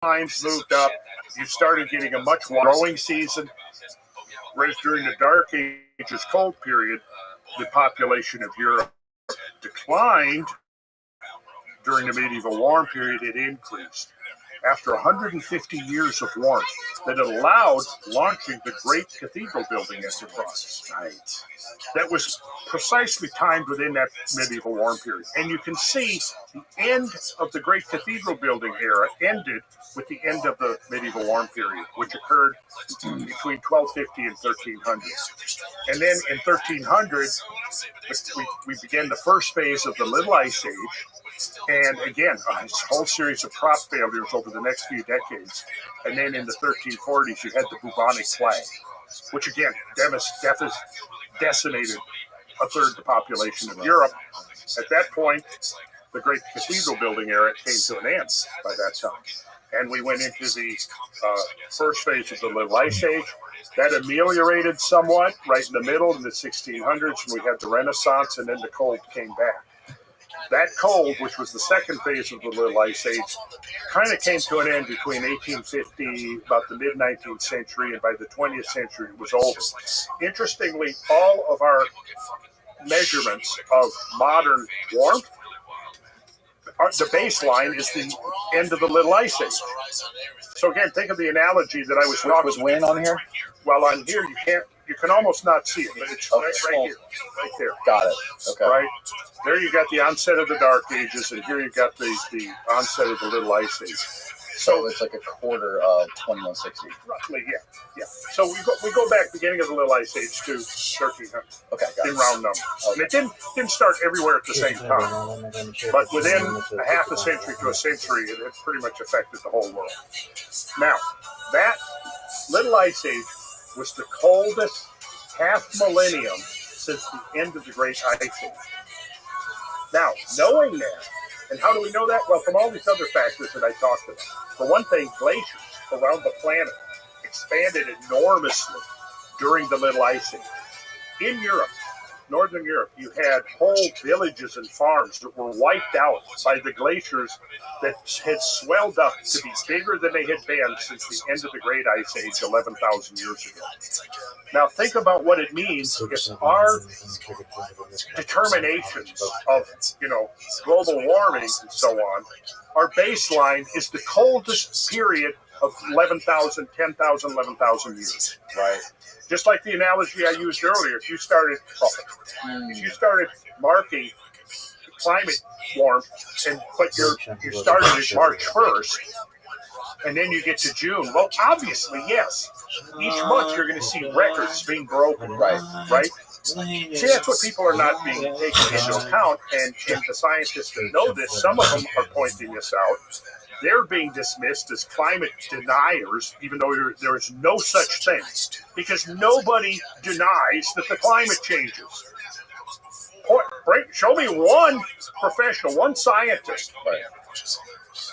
times moved up. You started getting a much growing season. Whereas during the Dark Ages cold period, the population of Europe declined. During the medieval warm period, it increased. After 150 years of warmth, that allowed launching the great cathedral building enterprise. Right. That was precisely timed within that medieval warm period. And you can see the end of the great cathedral building era ended with the end of the medieval warm period, which occurred between 1250 and 1300. And then in 1300, we began the first phase of the Little Ice Age. And again, a whole series of crop failures over the next few decades. And then in the 1340s, you had the bubonic plague, which again decimated a third of the population of Europe. At that point, the great cathedral building era came to an end by that time. And we went into the first phase of the Little Ice Age. That ameliorated somewhat right in the middle in the 1600s, and we had the Renaissance, and then the cold came back. That cold, which was the second phase of the Little Ice Age, kind of came to an end between 1850, about the mid-19th century, and by the 20th century, it was over. Interestingly, all of our measurements of modern warmth, the baseline is the end of the Little Ice Age. So again, think of the analogy that I was talking about. Was when on here? Well, on here, you can almost not see it, but it's right here, right there. Got it. Okay. Right? There you got the onset of the Dark Ages, and here you got the onset of the Little Ice Age. So it's like a quarter of 2160. Roughly, yeah. So we go back beginning of the Little Ice Age to 1300. Okay, got in round numbers. Okay. And it didn't start everywhere at the same time, but within a half a century to a century, it pretty much affected the whole world. Now, that Little Ice Age was the coldest half millennium since the end of the Great Ice Age. Now, knowing that, and how do we know that? Well, from all these other factors that I talked about. For one thing, glaciers around the planet expanded enormously during the Little Ice Age. In Europe, Northern Europe, you had whole villages and farms that were wiped out by the glaciers that had swelled up to be bigger than they had been since the end of the Great Ice Age 11,000 years ago. Now think about what it means if our determinations of, global warming and so on, our baseline is the coldest period of 11,000 years. Right. Just like the analogy I used earlier, if you started marking climate warmth, but you started at March 1st, and then you get to June, well, obviously, yes. Each month you're going to see records being broken, right? See, that's what people are not being taken into account, and the scientists that know this, some of them are pointing this out. They're being dismissed as climate deniers, even though there is no such thing, because nobody denies that the climate changes. Show me one professional, one scientist,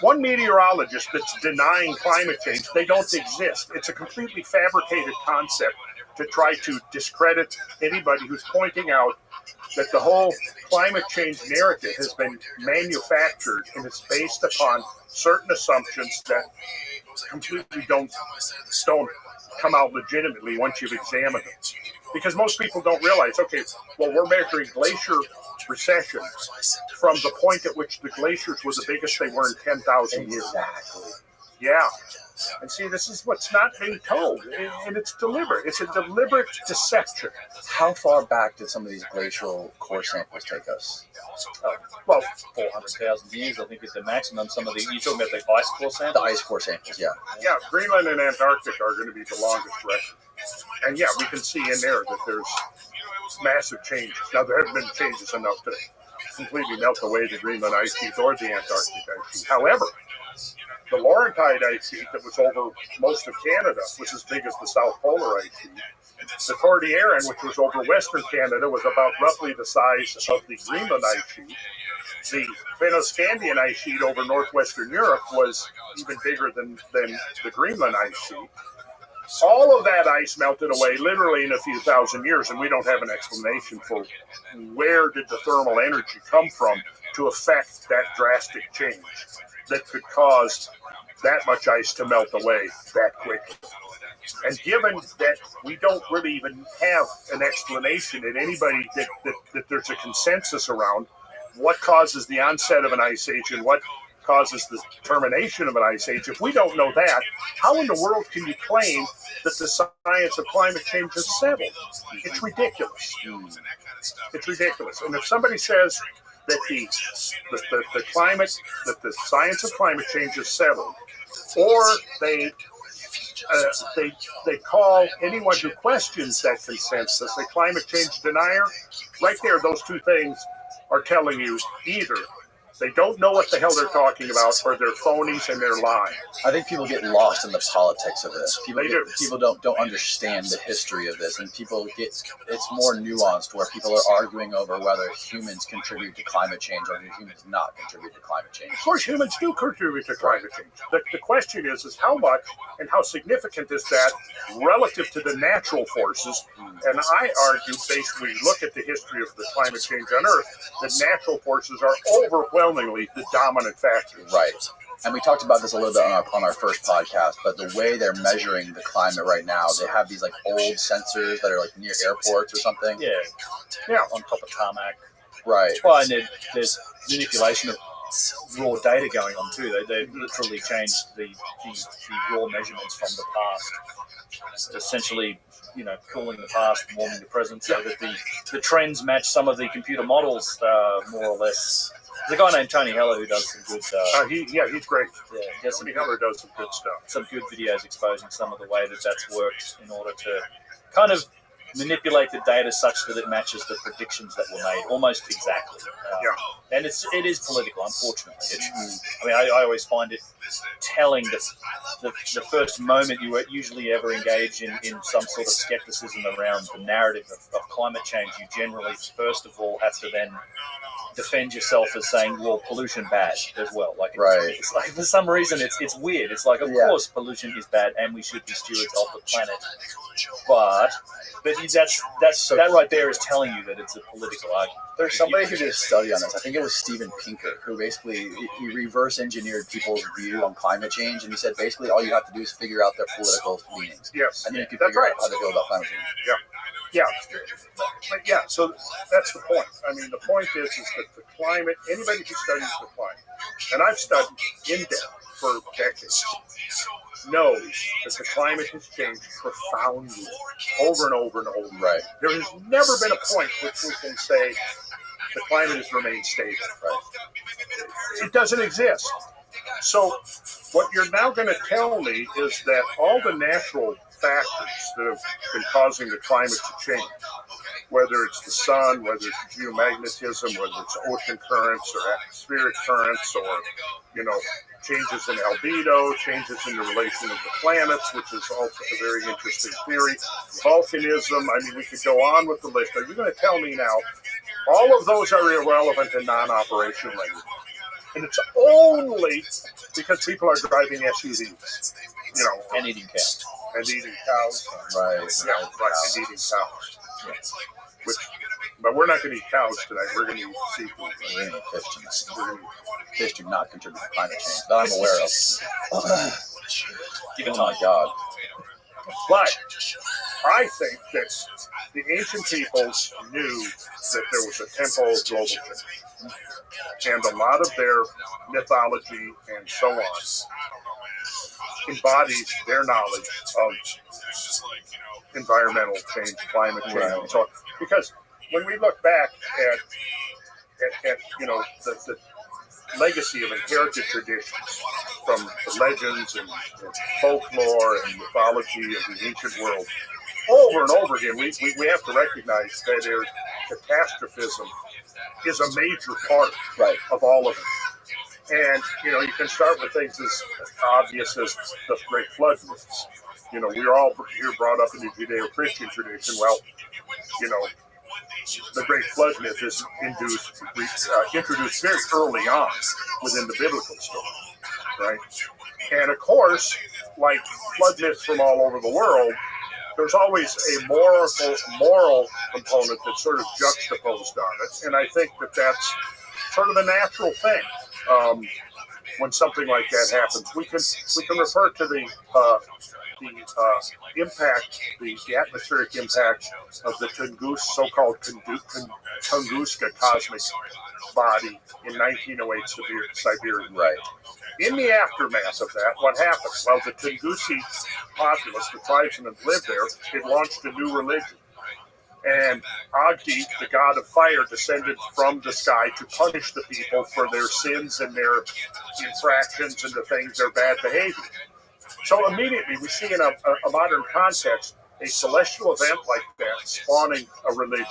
one meteorologist that's denying climate change. They don't exist. It's a completely fabricated concept to try to discredit anybody who's pointing out that the whole climate change narrative has been manufactured and it's based upon certain assumptions that completely don't come out legitimately once you've examined them. Because most people don't realize, okay, well, we're measuring glacier recession from the point at which the glaciers were the biggest they were in 10,000 years. Exactly. Yeah. And see, this is what's not being told, and it's deliberate. It's a deliberate deception. How far back did some of these glacial core samples take us? Well, 400,000 years, I think, is the maximum. Some of the, you're talking about the ice core samples? The ice core samples, yeah. Yeah, Greenland and Antarctica are going to be the longest record. And yeah, we can see in there that there's massive changes. Now, there haven't been changes enough to completely melt away the Greenland ice sheet or the Antarctic ice sheet. However, the Laurentide ice sheet that was over most of Canada was as big as the South Polar ice sheet. The Cordilleran, which was over Western Canada, was about roughly the size of the Greenland ice sheet. The Fennoscandian ice sheet over northwestern Europe was even bigger than the Greenland ice sheet. All of that ice melted away literally in a few thousand years, and we don't have an explanation for where did the thermal energy come from to affect that drastic change that could cause that much ice to melt away that quickly. And given that we don't really even have an explanation that anybody that there's a consensus around what causes the onset of an ice age and what causes the termination of an ice age, if we don't know that, how in the world can you claim that the science of climate change has settled? It's ridiculous. It's ridiculous. And if somebody says that the climate, that the science of climate change is settled, or they call anyone who questions that consensus a climate change denier, right there, those two things are telling you either they don't know what the hell they're talking about, or they're phonies and they're lying. I think people get lost in the politics of this. People don't understand the history of this, and it's more nuanced, where people are arguing over whether humans contribute to climate change or do humans not contribute to climate change. Of course, humans do contribute to climate change. The question is how much and how significant is that relative to the natural forces? And I argue, basically, look at the history of the climate change on Earth, that natural forces are overwhelmingly the dominant factors. Right. And we talked about this a little bit on our first podcast, but the way they're measuring the climate right now, they have these like old sensors that are like near airports or something. Yeah, on top of tarmac. Right. Well, and there's manipulation of raw data going on too. They've literally changed the raw measurements from the past, essentially, cooling the past, warming the present, so that the trends match some of the computer models more or less. There's a guy named Tony Heller who does some good. He's great. Yeah, Tony Heller does some good stuff. Some good videos exposing some of the way that's worked in order to kind of manipulate the data such that it matches the predictions that were made almost exactly. And it is political, unfortunately. I always find it telling that the first moment you usually ever engage in some sort of skepticism around the narrative of climate change, you generally, first of all, have to then defend yourself as saying, well, pollution bad as well. It's like for some reason it's weird. It's like, of course, pollution is bad and we should be stewards of the planet. But that right there is telling you that it's a political argument. There's somebody who did a study on this. I think it was Steven Pinker, who basically he reverse engineered people's view on climate change, and he said basically all you have to do is figure out their political leanings. Yes, and then you can figure out how they feel about climate change. So that's the point. I mean, the point is that the climate, anybody who studies the climate, and I've studied in depth for decades, knows that the climate has changed profoundly over and over and over. Right. There has never been a point which we can say the climate has remained stable. Right. It doesn't exist. So what you're now going to tell me is that all the natural factors that have been causing the climate to change, whether it's the sun, whether it's geomagnetism, whether it's ocean currents or atmospheric currents, or changes in albedo, changes in the relation of the planets, which is also a very interesting theory, volcanism. I mean, we could go on with the list. Are you going to tell me now all of those are irrelevant and non-operational? And it's only because people are driving SUVs, and eating cows. And eating cows. Right. And eating cows. Yeah. But we're not going to eat cows tonight. We're going to eat seafood. We're going to eat fish tonight. Fish do not contribute to climate change that I'm aware of. Oh my God. But I think that the ancient peoples knew that there was a tempo of global change. And a lot of their mythology and so on embodies their knowledge of environmental change, climate change, and so on. Because when we look back at the legacy of inherited traditions from the legends and folklore and mythology of the ancient world, over and over again, we have to recognize that catastrophism is a major part of all of it. And, you can start with things as obvious as the Great Flood myths. We're all here brought up in the Judeo-Christian tradition. Well, the Great Flood myth is introduced very early on within the biblical story, right? And of course, like flood myths from all over the world, there's always a moral component that's sort of juxtaposed on it. And I think that that's sort of the natural thing. when something like that happens. We can refer to the impact, the atmospheric impact of the so-called Tunguska cosmic body in 1908 Siberia. Right. In the aftermath of that, what happened? Well, the Tungusi populace, the tribesmen that lived there, it launched a new religion. And Agni, the god of fire, descended from the sky to punish the people for their sins and their infractions and the things, their bad behavior. So immediately we see in a modern context a celestial event like that spawning a religion.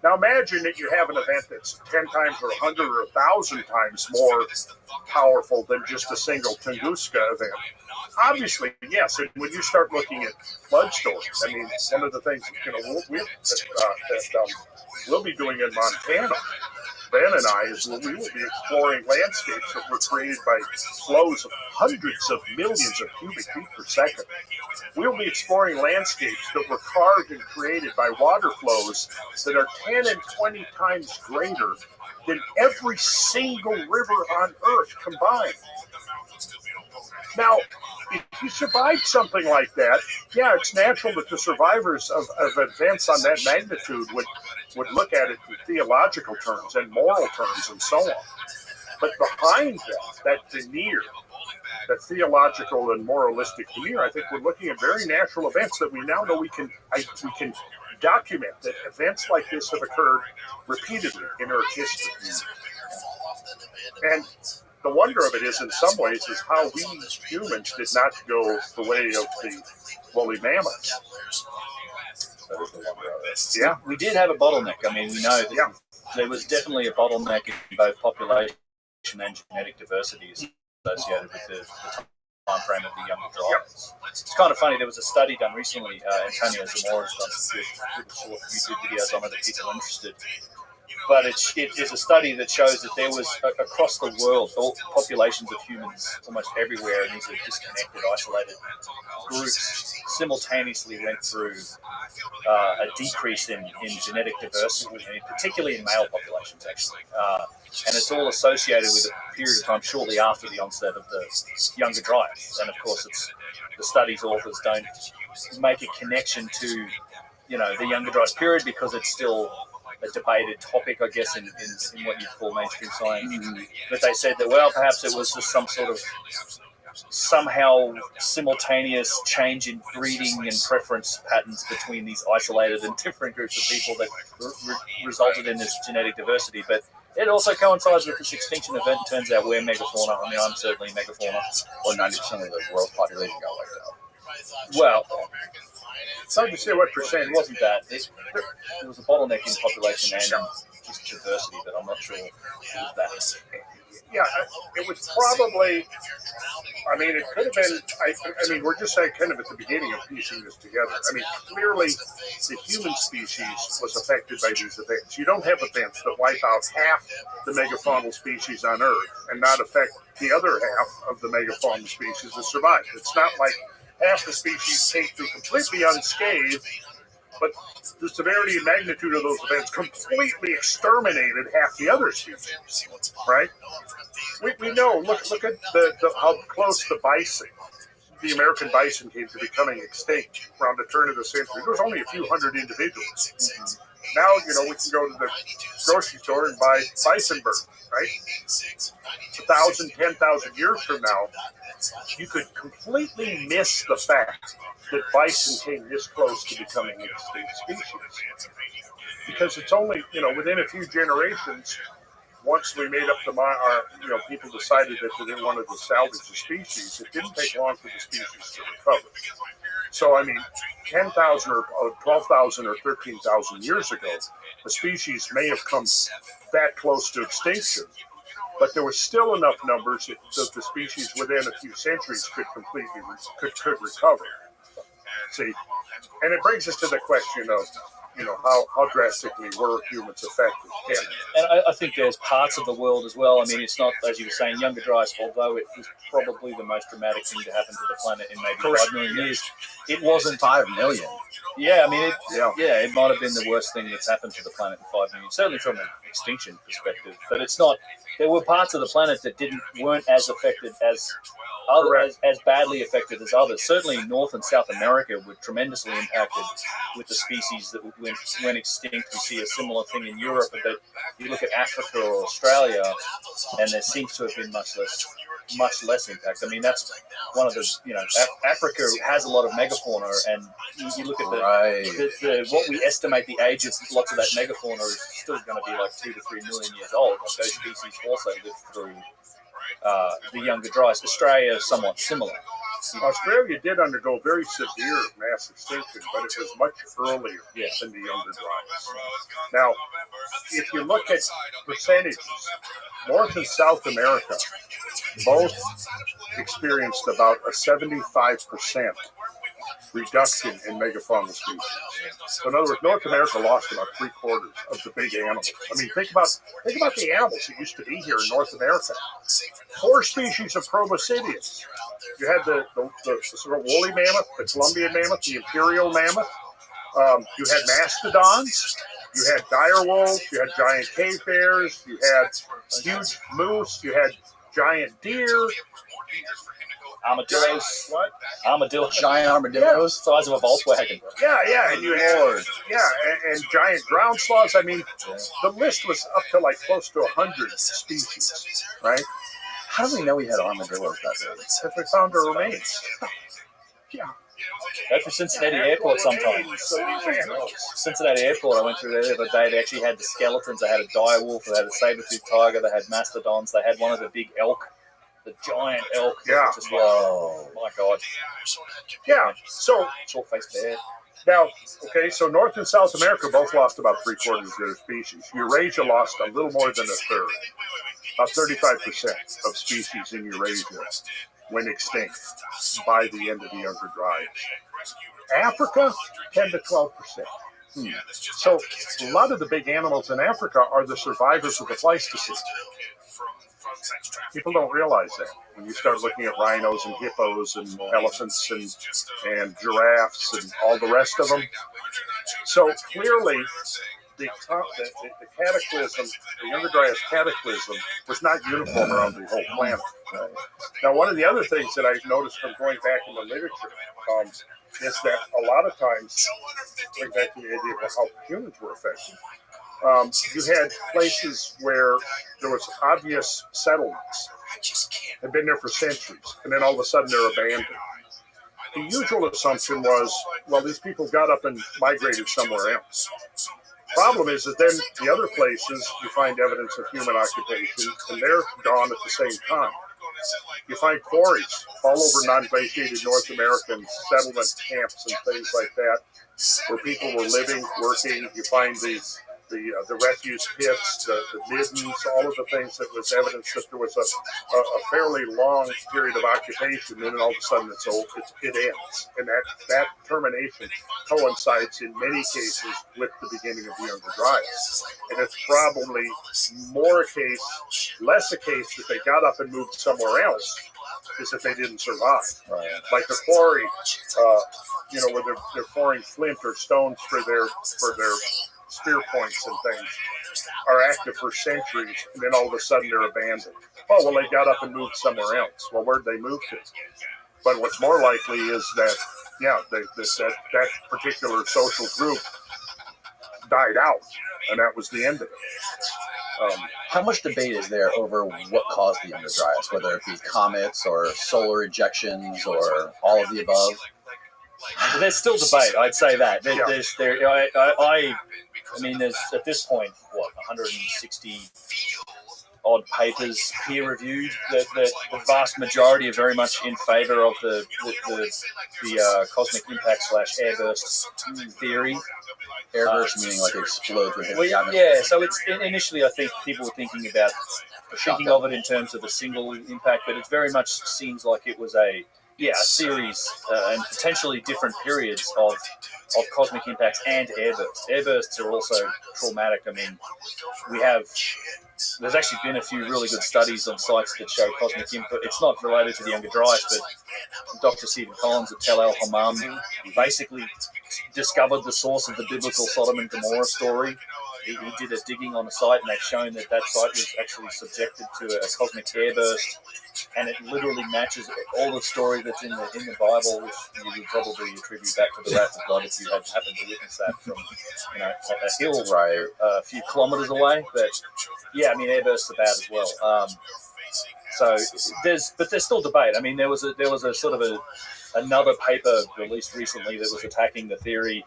Now imagine that you have an event that's 10 times or 100 or 1,000 times more powerful than just a single Tunguska event. Obviously, yes, and when you start looking at flood stories, I mean, one of the things we'll be doing in Montana, Ben and I, is we will be exploring landscapes that were created by flows of hundreds of millions of cubic feet per second. We'll be exploring landscapes that were carved and created by water flows that are 10 and 20 times greater than every single river on Earth combined. Now, if you survive something like that, yeah, it's natural that the survivors of events on that magnitude would look at it in theological terms and moral terms and so on. But behind that veneer, that theological and moralistic veneer, I think we're looking at very natural events that we now know we can document that events like this have occurred repeatedly in Earth history. And the wonder of it is, in some ways, is how we humans did not go the way of the woolly mammoths. That is the wonder of it. Yeah. We did have a bottleneck. I mean, we know that there was definitely a bottleneck in both population and genetic diversity associated with the time frame of the younger drivers. It's kind of funny. There was a study done recently. Antonio Zamora's done some good short YouTube videos on it if people are interested. But it is a study that shows that there was, across the world, all populations of humans almost everywhere, and these are disconnected, isolated groups, simultaneously went through a decrease in genetic diversity, particularly in male populations, actually. And it's all associated with a period of time shortly after the onset of the younger drive. And, of course, the study's authors don't make a connection to, the younger drive period because it's still a debated topic, I guess, in what you call mainstream science. Mm-hmm. But they said that, well, perhaps it was just some sort of somehow simultaneous change in breeding and preference patterns between these isolated and different groups of people that resulted in this genetic diversity. But it also coincides with this extinction event. It turns out we're megafauna. I mean, I'm certainly megafauna. Or 90% of the world's population got wiped out. Well, it's hard to say what percent. It wasn't that. There was a bottleneck in population and just diversity, but I'm not sure it was that. Yeah, it was probably, I mean, it could have been, I mean, we're just saying kind of at the beginning of piecing this together. I mean, clearly the human species was affected by these events. You don't have events that wipe out half the megafaunal species on Earth and not affect the other half of the megafaunal species that survive. It's not like half the species came through completely unscathed, but the severity and magnitude of those events completely exterminated half the other species, right? We know, look at how close the bison, the American bison, came to becoming extinct around the turn of the century. There was only a few hundred individuals. Mm-hmm. Now, we can go to the grocery store and buy bison birds, right? 1,000, 10,000 years from now, you could completely miss the fact that bison came this close to becoming an extinct species. Because it's only, within a few generations, once we made up people decided that they didn't want to salvage the species, it didn't take long for the species to recover. So, I mean, 10,000 or 12,000 or 13,000 years ago, the species may have come that close to extinction, but there was still enough numbers that the species within a few centuries could recover. See, and it brings us to the question of how drastically were humans affected. And I think there's parts of the world as well. I mean, it's not, as you were saying, younger dry ice, although it was probably the most dramatic thing to happen to the planet in maybe 5 million years. It wasn't 5 million. Yeah, I mean, it might have been the worst thing that's happened to the planet in 5 million, certainly from an extinction perspective. But it's not. There were parts of the planet that weren't as affected as badly affected as others. Certainly, North and South America were tremendously impacted with the species that went extinct. We see a similar thing in Europe, but you look at Africa or Australia, and there seems to have been much less impact. I mean, that's one of the, Africa has a lot of megafauna, and you look at what we estimate the age of lots of that megafauna is still going to be like 2 to 3 million years old. Like those species also live through the younger dry ice. Australia is somewhat similar. Australia did undergo very severe mass extinction, but it was much earlier than the younger dry ice. Now, if you look at percentages, North and South America both experienced about a 75% reduction in megafaunal species. So in other words, North America lost about 3/4 of the big animals. I mean, think about the animals that used to be here in North America. 4 species of proboscideans. You had the sort of woolly mammoth, the Columbian mammoth, the imperial mammoth. You had mastodons. You had dire wolves. You had giant cave bears. You had huge moose. You had giant deer. Armadillos. What? Armadillos. Giant armadillos? Size of a Volkswagen. Yeah, and you had and giant ground sloths. I mean, the list was up to like close to 100 species, right? How do we know we had armadillos that big? Because we found their remains. Yeah. Go through Cincinnati Airport sometime. Cincinnati Airport, I went through there the other day. They actually had the skeletons. They had a dire wolf. They had a saber-toothed tiger. They had mastodons. They had one of the big elk. The giant elk. Yeah. Just whoa. My God. Yeah. So short-faced bear. Now, okay, so North and South America both lost about 3/4 of their species. Eurasia lost a little more than a third. About 35% of species in Eurasia went extinct by the end of the younger dry ice. Africa, 10 to 12%. So a lot of the big animals in Africa are the survivors of the Pleistocene. People don't realize that when you start looking at rhinos and hippos and elephants and giraffes and all the rest of them. So clearly, the cataclysm, the younger dry ice cataclysm, was not uniform around the whole planet. Now, one of the other things that I've noticed from going back in the literature is that a lot of times, going back to the idea of how humans were affected, you had places where there was obvious settlements. They'd been there for centuries, and then all of a sudden they're abandoned. The usual assumption was, well, these people got up and migrated somewhere else. Problem is that then the other places, you find evidence of human occupation, and they're gone at the same time. You find quarries all over non-glaciated North American settlement camps and things like that, where people were living, working. You find the refuse pits, the middens, all of the things that was evidence that there was a fairly long period of occupation, and then all of a sudden it ends. And that termination coincides in many cases with the beginning of the younger dry ice. And it's probably less a case that they got up and moved somewhere else, is that they didn't survive. Right. Like the quarry, where they're pouring flint or stones for their spear points and things, are active for centuries, and then all of a sudden they're abandoned. Oh, well, they got up and moved somewhere else. Well, where'd they move to? But what's more likely is that, that particular social group died out, and that was the end of it. How much debate is there over what caused the younger dry ice, whether it be comets or solar ejections or all of the above? But there's still debate. I'd say that. There's at this point 160 odd papers peer reviewed. The vast majority are very much in favour of the cosmic impact / airburst theory. Airburst meaning like it explodes within the atmosphere. Yeah. So it's initially, I think people were thinking of it in terms of a single impact, but it very much seems like it was a a series and potentially different periods of cosmic impacts and airbursts. Airbursts are also traumatic. I mean, there's actually been a few really good studies on sites that show cosmic input. It's not related to the Younger Dryas, but Dr. Stephen Collins at Tel El Hammam basically discovered the source of the biblical Sodom and Gomorrah story. He did a digging on a site, and they've shown that site was actually subjected to a cosmic airburst, and it literally matches all the story that's in the Bible, which you would probably attribute back to the wrath of God if you had happened to witness that from a hill a few kilometers away. But yeah, I mean, airbursts are bad as well. So there's still debate. I mean, there was a sort of another paper released recently that was attacking the theory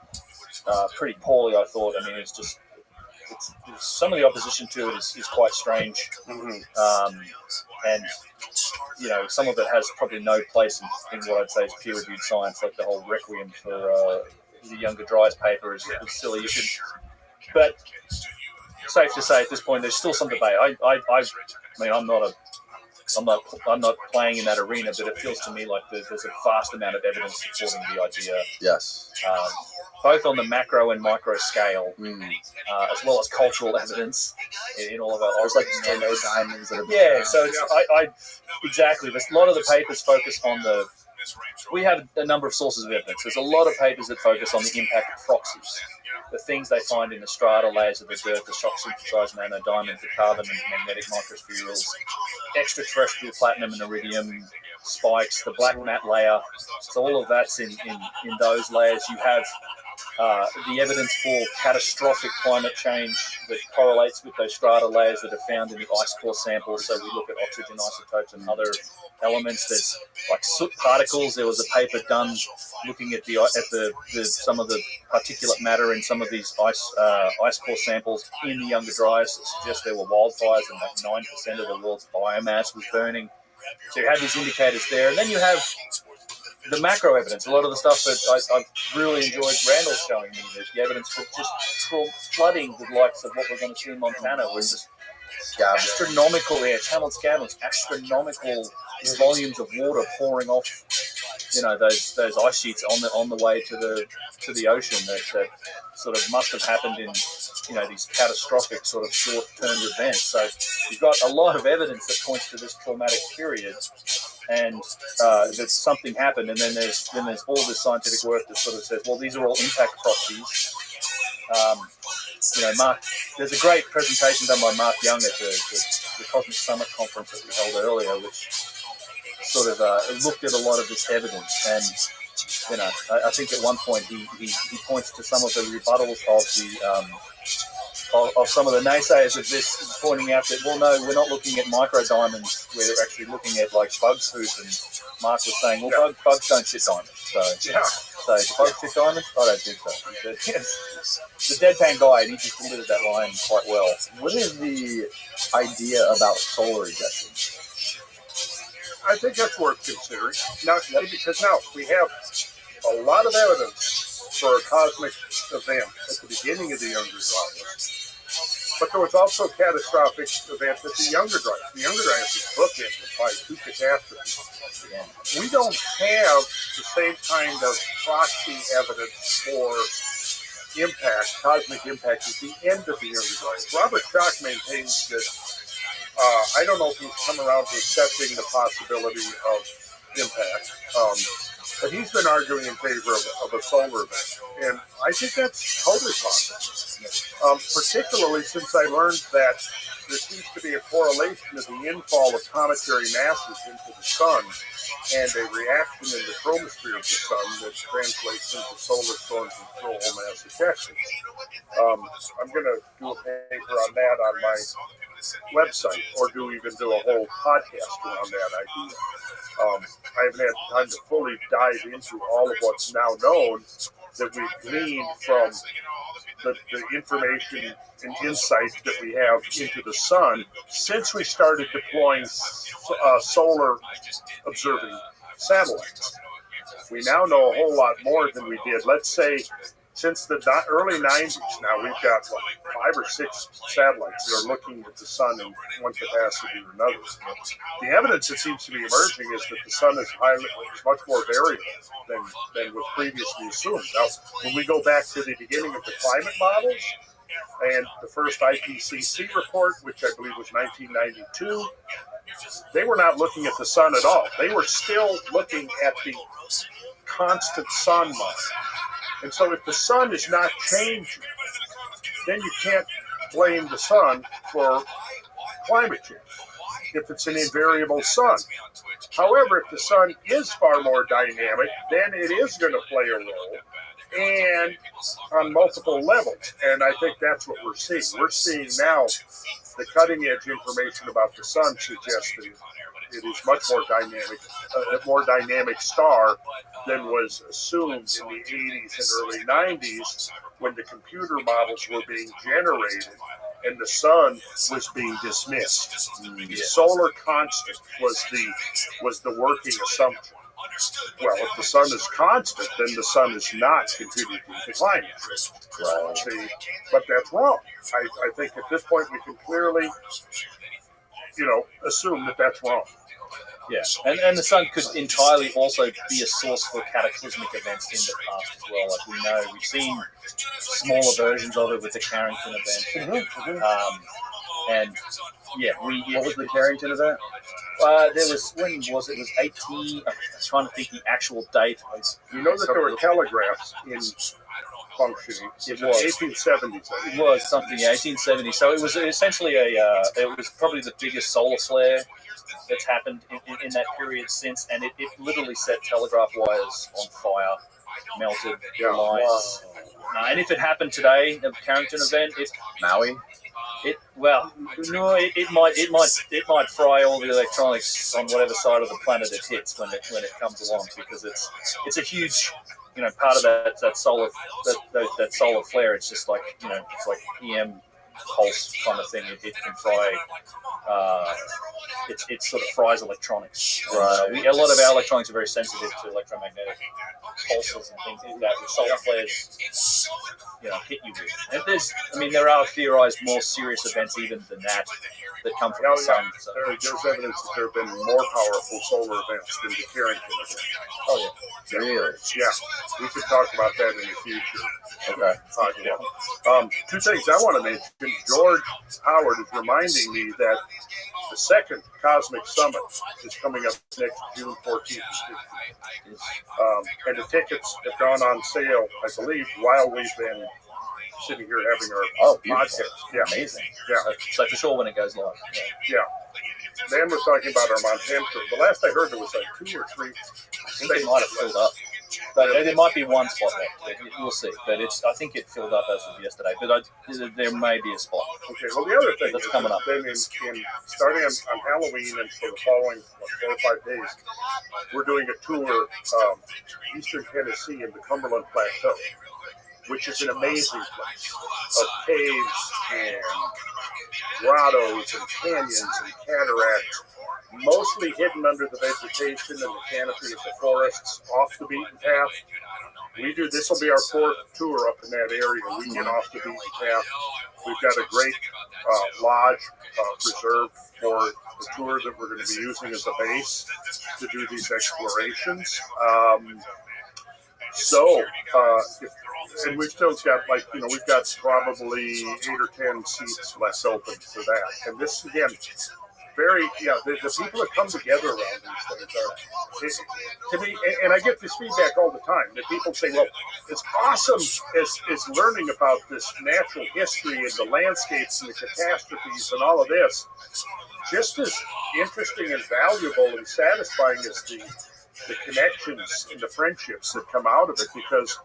pretty poorly, I thought. I mean, it's some of the opposition to it is quite strange, and some of it has probably no place in what I'd say is peer-reviewed science, like the whole Requiem for the Younger Dryas paper is silly. But safe to say at this point, there's still some debate. I mean, I'm not playing in that arena, but it feels to me like there's a vast amount of evidence supporting the idea. Yes. Both on the macro and micro scale, as well as cultural evidence in all of our. There's like diamonds that are. Yeah, so it's exactly. There's a lot of the papers focus on the. We have a number of sources of evidence. There's a lot of papers that focus on the impact proxies, the things they find in the strata layers of the dirt, the shock-synthesized nanodiamonds, the carbon and magnetic microspherules, extraterrestrial platinum and iridium spikes, the black mat layer. So all of that's in those layers. You have the evidence for catastrophic climate change that correlates with those strata layers that are found in the ice core samples. So we look at oxygen isotopes and other elements. There's like soot particles. There was a paper done looking at some of the particulate matter in some of these ice core samples in the Younger Dryas that suggest there were wildfires and like 9% of the world's biomass was burning. So you have these indicators there, and then you have the macro evidence. A lot of the stuff that I've really enjoyed Randall showing me, that the evidence for just flooding the likes of what we're going to see in Montana, was just astronomical channeled scavengers, astronomical volumes of water pouring off, those ice sheets on the way to the ocean that sort of must have happened in these catastrophic sort of short-term events. So you've got a lot of evidence that points to this traumatic period, and that something happened. And then there's all this scientific work that sort of says, well, these are all impact proxies. Mark, there's a great presentation done by Mark Young at the Cosmic Summit conference that we held earlier, which sort of looked at a lot of this evidence. And I think at one point he points to some of the rebuttals of some of the naysayers of this, pointing out that, well, no, we're not looking at micro diamonds, we're actually looking at like bug poop. And Mark was saying, well, bugs don't shit diamonds. So bugs shit diamonds? I don't think so. The deadpan guy, and he just delivered that line quite well. What is the idea about solar ejection? I think that's worth considering. Because now we have a lot of evidence for a cosmic event at the beginning of the Younger Dryas. But there was also a catastrophic event at the Younger Dryas. The Younger Dryas is bookended by two catastrophes. We don't have the same kind of proxy evidence for cosmic impact at the end of the Younger Dryas. Robert Schoch maintains that, I don't know if he's come around to accepting the possibility of impact, but he's been arguing in favor of a solar event. And I think that's totally possible. Particularly since I learned that there seems to be a correlation of the infall of cometary masses into the sun and a reaction in the chromosphere of the sun that translates into solar storms and coronal mass ejections. I'm going to do a paper on that on my website, or do a whole podcast around that idea. I haven't had time to fully dive into all of what's now known that we've gleaned from the information and insight that we have into the sun since we started deploying solar observing satellites. We now know a whole lot more than we did, let's say, since the early 90s, now we've got 5 or 6 satellites that are looking at the sun in one capacity or another. The evidence that seems to be emerging is that the sun is much more variable than was previously assumed. Now, when we go back to the beginning of the climate models and the first IPCC report, which I believe was 1992, they were not looking at the sun at all. They were still looking at the constant sun model. And so if the sun is not changing, then you can't blame the sun for climate change if it's an invariable sun. However, if the sun is far more dynamic, then it is going to play a role, and on multiple levels. And I think that's what we're seeing. We're seeing now the cutting edge information about the sun suggests that it is much more dynamic, a more dynamic star than was assumed in the 80s and early 90s when the computer models were being generated and the sun was being dismissed. The solar constant was the working assumption. Well, if the sun is constant, then the sun is not contributing to climate change. Right. See, but that's wrong. I think at this point we can clearly, assume that that's wrong. Yes, and the sun could entirely also be a source for cataclysmic events in the past as well. Like we know, we've seen smaller versions of it with the Carrington event. What was the Carrington event? There was, when was it? It was 18. I'm trying to think the actual date. You know that there were telegraphs in functioning. It was 1870s. It was something, 1870. So it was essentially it was probably the biggest solar flare that's happened in that period since, and it literally set telegraph wires on fire, melted lines. And if it happened today, the Carrington event, Maui. It might fry all the electronics on whatever side of the planet it hits when it comes along, because it's a huge part of that solar flare. It's just like it's like EM pulse kind of thing. It can fry. It sort of fries electronics. Right. A lot of our electronics are very sensitive to electromagnetic pulses and things like that. With solar flares, hit you with. And there are theorized more serious events even than that come from the sun. So. There's evidence that there have been more powerful solar events than the Carrington event. Oh yeah, really? Yeah, we could talk about that in the future. Okay. Two things I want to mention. George Howard is reminding me that the second Cosmic Summit is coming up next June 14th and 15th. And the tickets have gone on sale, I believe, while we've been sitting here having our podcast. Yeah, amazing. Yeah. So for sure when it goes live. Yeah. Dan was talking about our Montana trip. The last I heard there was like 2 or 3. I think it might have filled up. But there might be one spot left. We'll see. But I think it filled up as of yesterday. But there may be a spot. Okay. Well, the other thing that's coming up. Then starting on Halloween and for the following 4 or 5 days, we're doing a tour eastern Tennessee in the Cumberland Plateau, which is an amazing place of caves and grottos and canyons and cataracts, mostly hidden under the vegetation and the canopy of the forests, off the beaten path. This will be our 4th tour up in that area. We get off the beaten path. We've got a great lodge reserved for the tour that we're going to be using as a base to do these explorations. And we've still got we've got probably 8 or 10 seats left open for that. And this again, the people that come together around these things to me, and I get this feedback all the time that people say, well, it's awesome as learning about this natural history and the landscapes and the catastrophes and all of this. Just as interesting and valuable and satisfying as the connections and the friendships that come out of it, because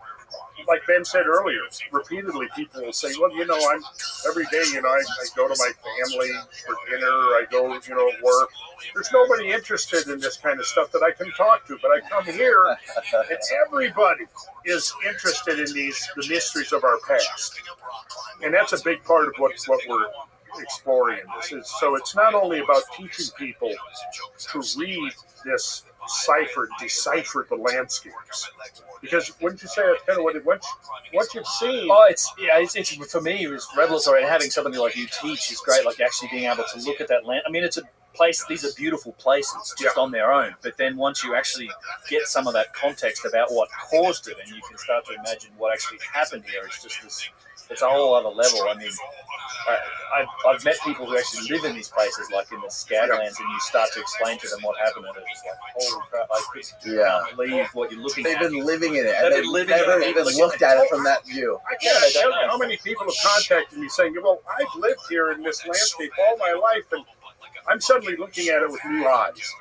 like Ben said earlier, repeatedly people will say, well, I'm every day, I go to my family for dinner, I go, at work. There's nobody interested in this kind of stuff that I can talk to, but I come here and everybody is interested in the mysteries of our past. And that's a big part of what we're exploring in this. So it's not only about teaching people to read this deciphered the landscapes. Because wouldn't you say that's kind of what you've seen? Oh, it's for me, it was revelatory, and having somebody like you teach is great. Like actually being able to look at that land. I mean, it's a place. These are beautiful places just on their own. But then once you actually get some of that context about what caused it, and you can start to imagine what actually happened here, it's just this. It's a whole other level. I mean, I've met people who actually live in these places, like in the Skaglands, and you start to explain to them what happened, and it's like, holy crap, I can't believe what you're looking at. They've been living in it, and they've never even looked at it from that view. I can't tell you how many people have contacted me saying, well, I've lived here in this landscape all my life, and I'm suddenly looking at it with new eyes.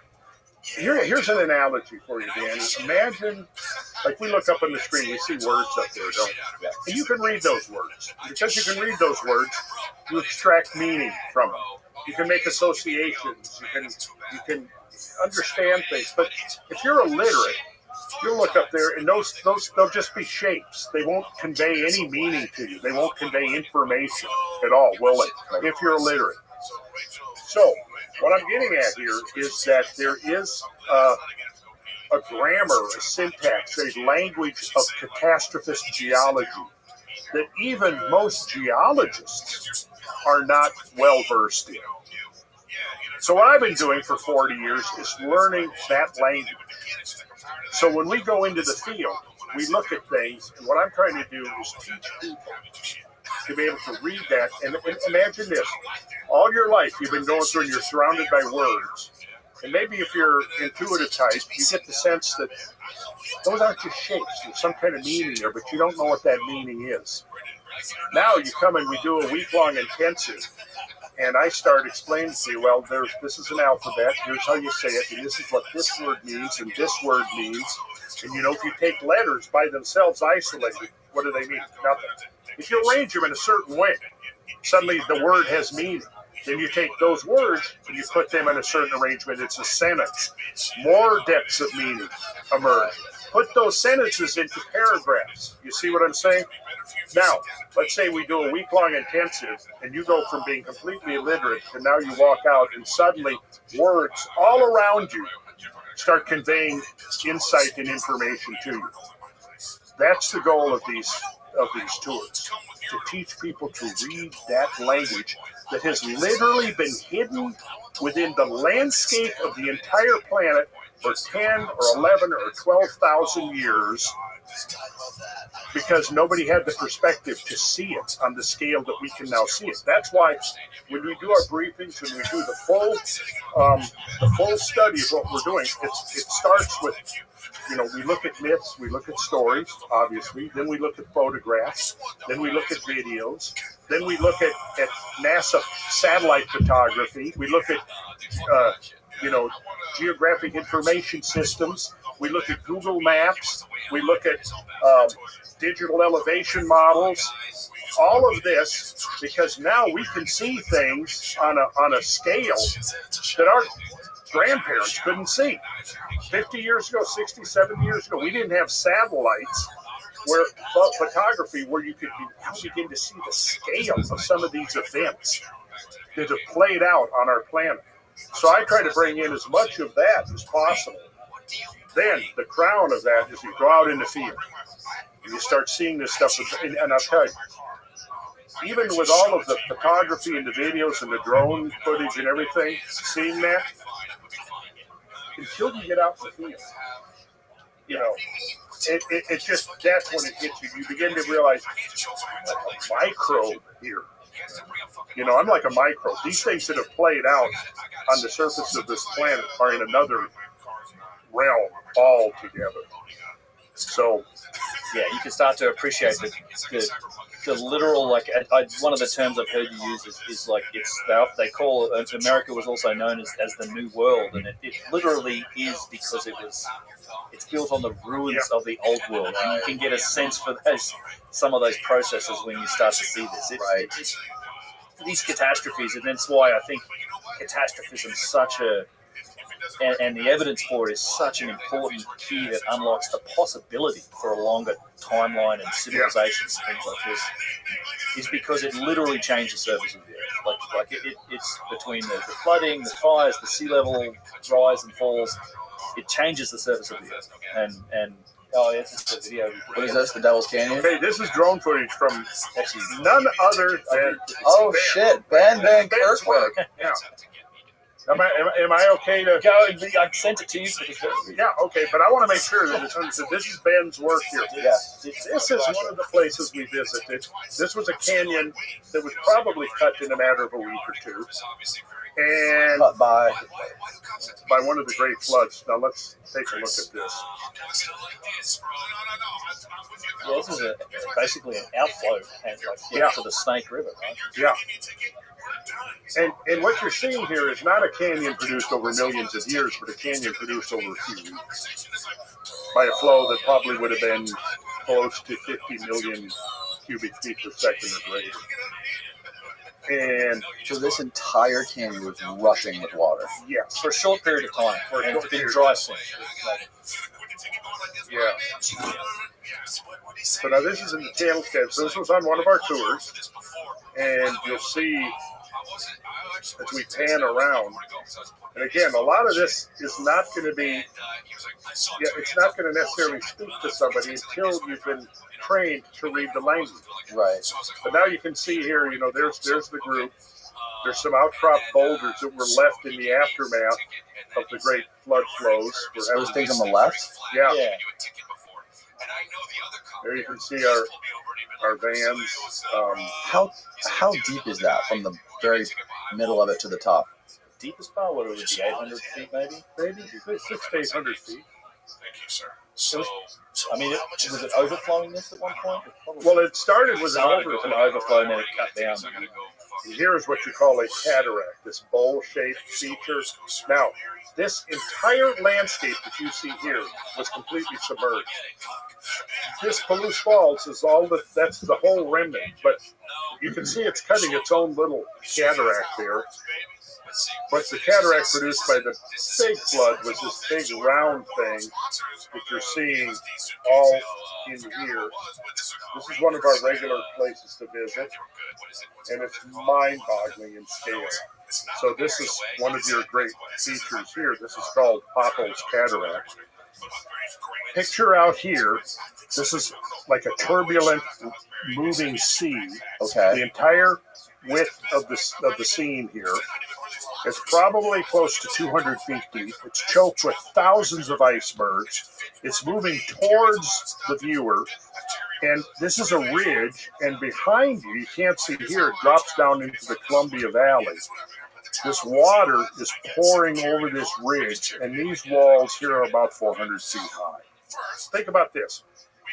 Here's an analogy for you, Dan. Imagine, like we look up on the screen, we see words up there, don't we? And you can read those words. Because you can read those words, you extract meaning from them. You can make associations. You can understand things. But if you're illiterate, you'll look up there, and those they'll just be shapes. They won't convey any meaning to you. They won't convey information at all, will they? If you're illiterate. So, what I'm getting at here is that there is a grammar, a syntax, a language of catastrophist geology that even most geologists are not well versed in. So what I've been doing for 40 years is learning that language. So when we go into the field, we look at things, and what I'm trying to do is teach people to be able to read that. And imagine this. All your life you've been going through and you're surrounded by words. And maybe if you're intuitive type, you get the sense that those aren't just shapes. There's some kind of meaning there, but you don't know what that meaning is. Now you come and we do a week-long intensive, and I start explaining to you, well, this is an alphabet. Here's how you say it, and this is what this word means, and this word means. And, if you take letters by themselves isolated, what do they mean? Nothing. If you arrange them in a certain way, suddenly the word has meaning. Then you take those words and you put them in a certain arrangement. It's a sentence. More depths of meaning emerge. Put those sentences into paragraphs. You see what I'm saying? Now, let's say we do a week-long intensive, and you go from being completely illiterate to now you walk out, and suddenly words all around you start conveying insight and information to you. That's the goal of these tours, to teach people to read that language that has literally been hidden within the landscape of the entire planet for 10 or 11 or 12,000 years, because nobody had the perspective to see it on the scale that we can now see it. That's why when we do our briefings and we do the full study of what we're doing, it starts with, we look at myths, we look at stories, obviously, then we look at photographs, then we look at videos, then we look at NASA satellite photography, we look at, geographic information systems, we look at Google Maps, we look at digital elevation models, all of this, because now we can see things on a scale that our grandparents couldn't see. 50 years ago, 60, 70 years ago, we didn't have satellites where photography where you could begin to see the scale of some of these events that have played out on our planet. So I try to bring in as much of that as possible. Then the crown of that is you go out in the field and you start seeing this stuff. And I'll tell you, even with all of the photography and the videos and the drone footage and everything, seeing that, until you get out in the field, it's just, that's when it hits you. You begin to realize, I'm like a microbe here. I'm like a microbe. These things that have played out on the surface of this planet are in another realm altogether. So, yeah, you can start to appreciate the literal, like, one of the terms I've heard you use is like, they call it, America was also known as the New World, and it literally is, because it's built on the ruins of the old world, and you can get a sense for some of those processes when you start to see this. It's these catastrophes, and that's why I think catastrophism is such and the evidence for it is such an important key that unlocks the possibility for a longer timeline and civilizations and things like this, is because it literally changed the surface of the earth. It's between the flooding, the fires, the sea level rise and falls. it changes the surface of the earth. And oh, it's just a video. What is this? The Devil's Canyon? Okay, this is drone footage from none other than shit, Ben Kirkwood. Yeah. Am I okay to go? I sent it to you. Yeah, okay, but I want to make sure that it's understood. This is Ben's work here. Yes. This is one of the places we visited. This was a canyon that was probably cut in a matter of a week or two. And by one of the great floods. Now let's take a look at this. Yeah, this is basically an outflow to the Snake River, right? Yeah. And what you're seeing here is not a canyon produced over millions of years, but a canyon produced over a few weeks by a flow that probably would have been close to 50 million cubic feet per second or greater. And so this entire canyon was rushing with water. Yes, for a short period of time. And it's been dry since. Yeah. So now this is in the tailscape. So this was on one of our tours, and you'll see as we pan around. And again, a lot of this is not going to be. Yeah, it's not going to necessarily speak to somebody until you've been trained to read the language. Right. But now you can see here, there's the group. There's some outcrop boulders that were left in the aftermath of the great flood flows. Those things on the left? Yeah. There you can see our vans. How deep is that from the very middle of it to the top? The deepest part, what would it be, 800 feet maybe? Maybe 600 to 800 feet. Thank you, sir. Was it overflowing this at one point? Well, it started with an overflow and then it cut down. Here's what you call a cataract, this bowl-shaped feature. Now, this entire landscape that you see here was completely submerged. This Palouse Falls is that's the whole remnant, but you can see it's cutting its own little cataract there. But the cataract produced by the big flood was this big round thing that you're seeing all in here. This is one of our regular places to visit, and it's mind-boggling in scale. So this is one of your great features here. This is called Popple's Cataract. Picture out here, this is like a turbulent, moving sea. Okay. The entire width of the scene here is probably close to 200 feet deep. It's choked with thousands of icebergs. It's moving towards the viewer. And this is a ridge, and behind you can't see here, it drops down into the Columbia Valley. This water is pouring over this ridge, and these walls here are about 400 feet high. Think about this.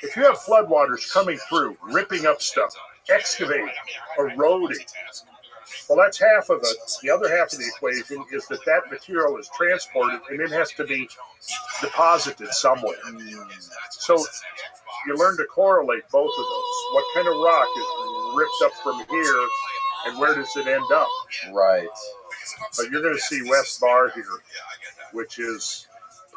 If you have floodwaters coming through, ripping up stuff, excavating, eroding, well, that's half of it. The other half of the equation is that material is transported, and it has to be deposited somewhere. So you learn to correlate both of those. What kind of rock is ripped up from here, and where does it end up? Right. But you're going to see West Bar here, which is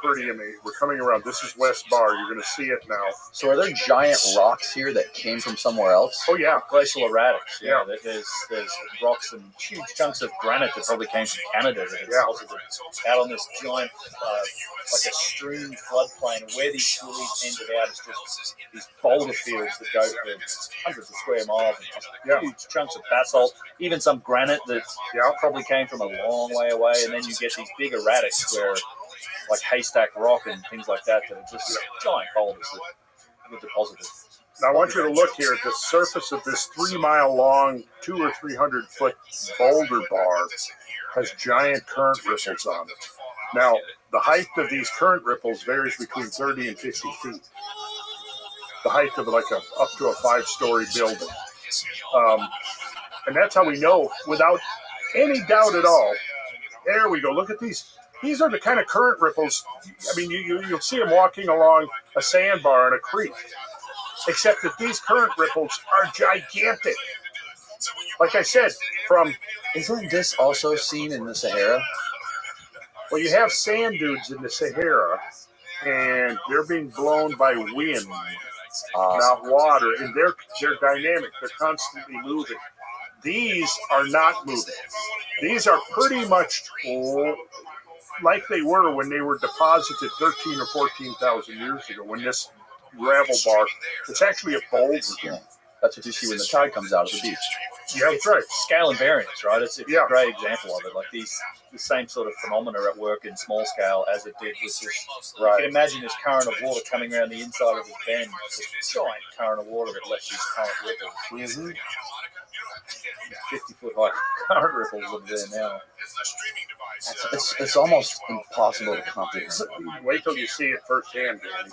pretty amazing. We're coming around. This is West Bar. You're going to see it now. So are there giant rocks here that came from somewhere else? Oh, yeah. Glacial erratics. Yeah. There's rocks and huge chunks of granite that probably came from Canada that it's deposited out on this giant, like a stream floodplain. Where these really ended out is just these boulder fields that go for hundreds of square miles and huge chunks of basalt, even some granite that probably came from a long way away. And then you get these big erratics where, like Haystack Rock and things like that are just giant boulders that were deposited. Now I want you to look here at the surface of this 3-mile long, 200 or 300 foot boulder bar has giant current ripples on it. Now, the height of these current ripples varies between 30 and 50 feet. The height of up to a 5-story building. And that's how we know, without any doubt at all. There we go. Look at these. These are the kind of current ripples. I mean, you'll see them walking along a sandbar in a creek, except that these current ripples are gigantic. Like I said, Isn't this also seen in the Sahara? Well, you have sand dunes in the Sahara, and they're being blown by wind, not water, and they're dynamic. They're constantly moving. These are not moving. These are pretty much like they were when they were deposited 13 or 14,000 years ago. When this gravel bar, it's actually a boulder. Yeah. That's what you see when the tide comes out of the beach. Yeah, that's right. Scale and variance, right? It's a great example of it. Like the same sort of phenomena at work in small scale as it did with this. Right. You can imagine this current of water coming around the inside of this bend, this giant current of water that left these current ripples. Mm-hmm. 50-foot high current ripples are there now. It's almost impossible to comprehend. Wait till you see it firsthand, Danny.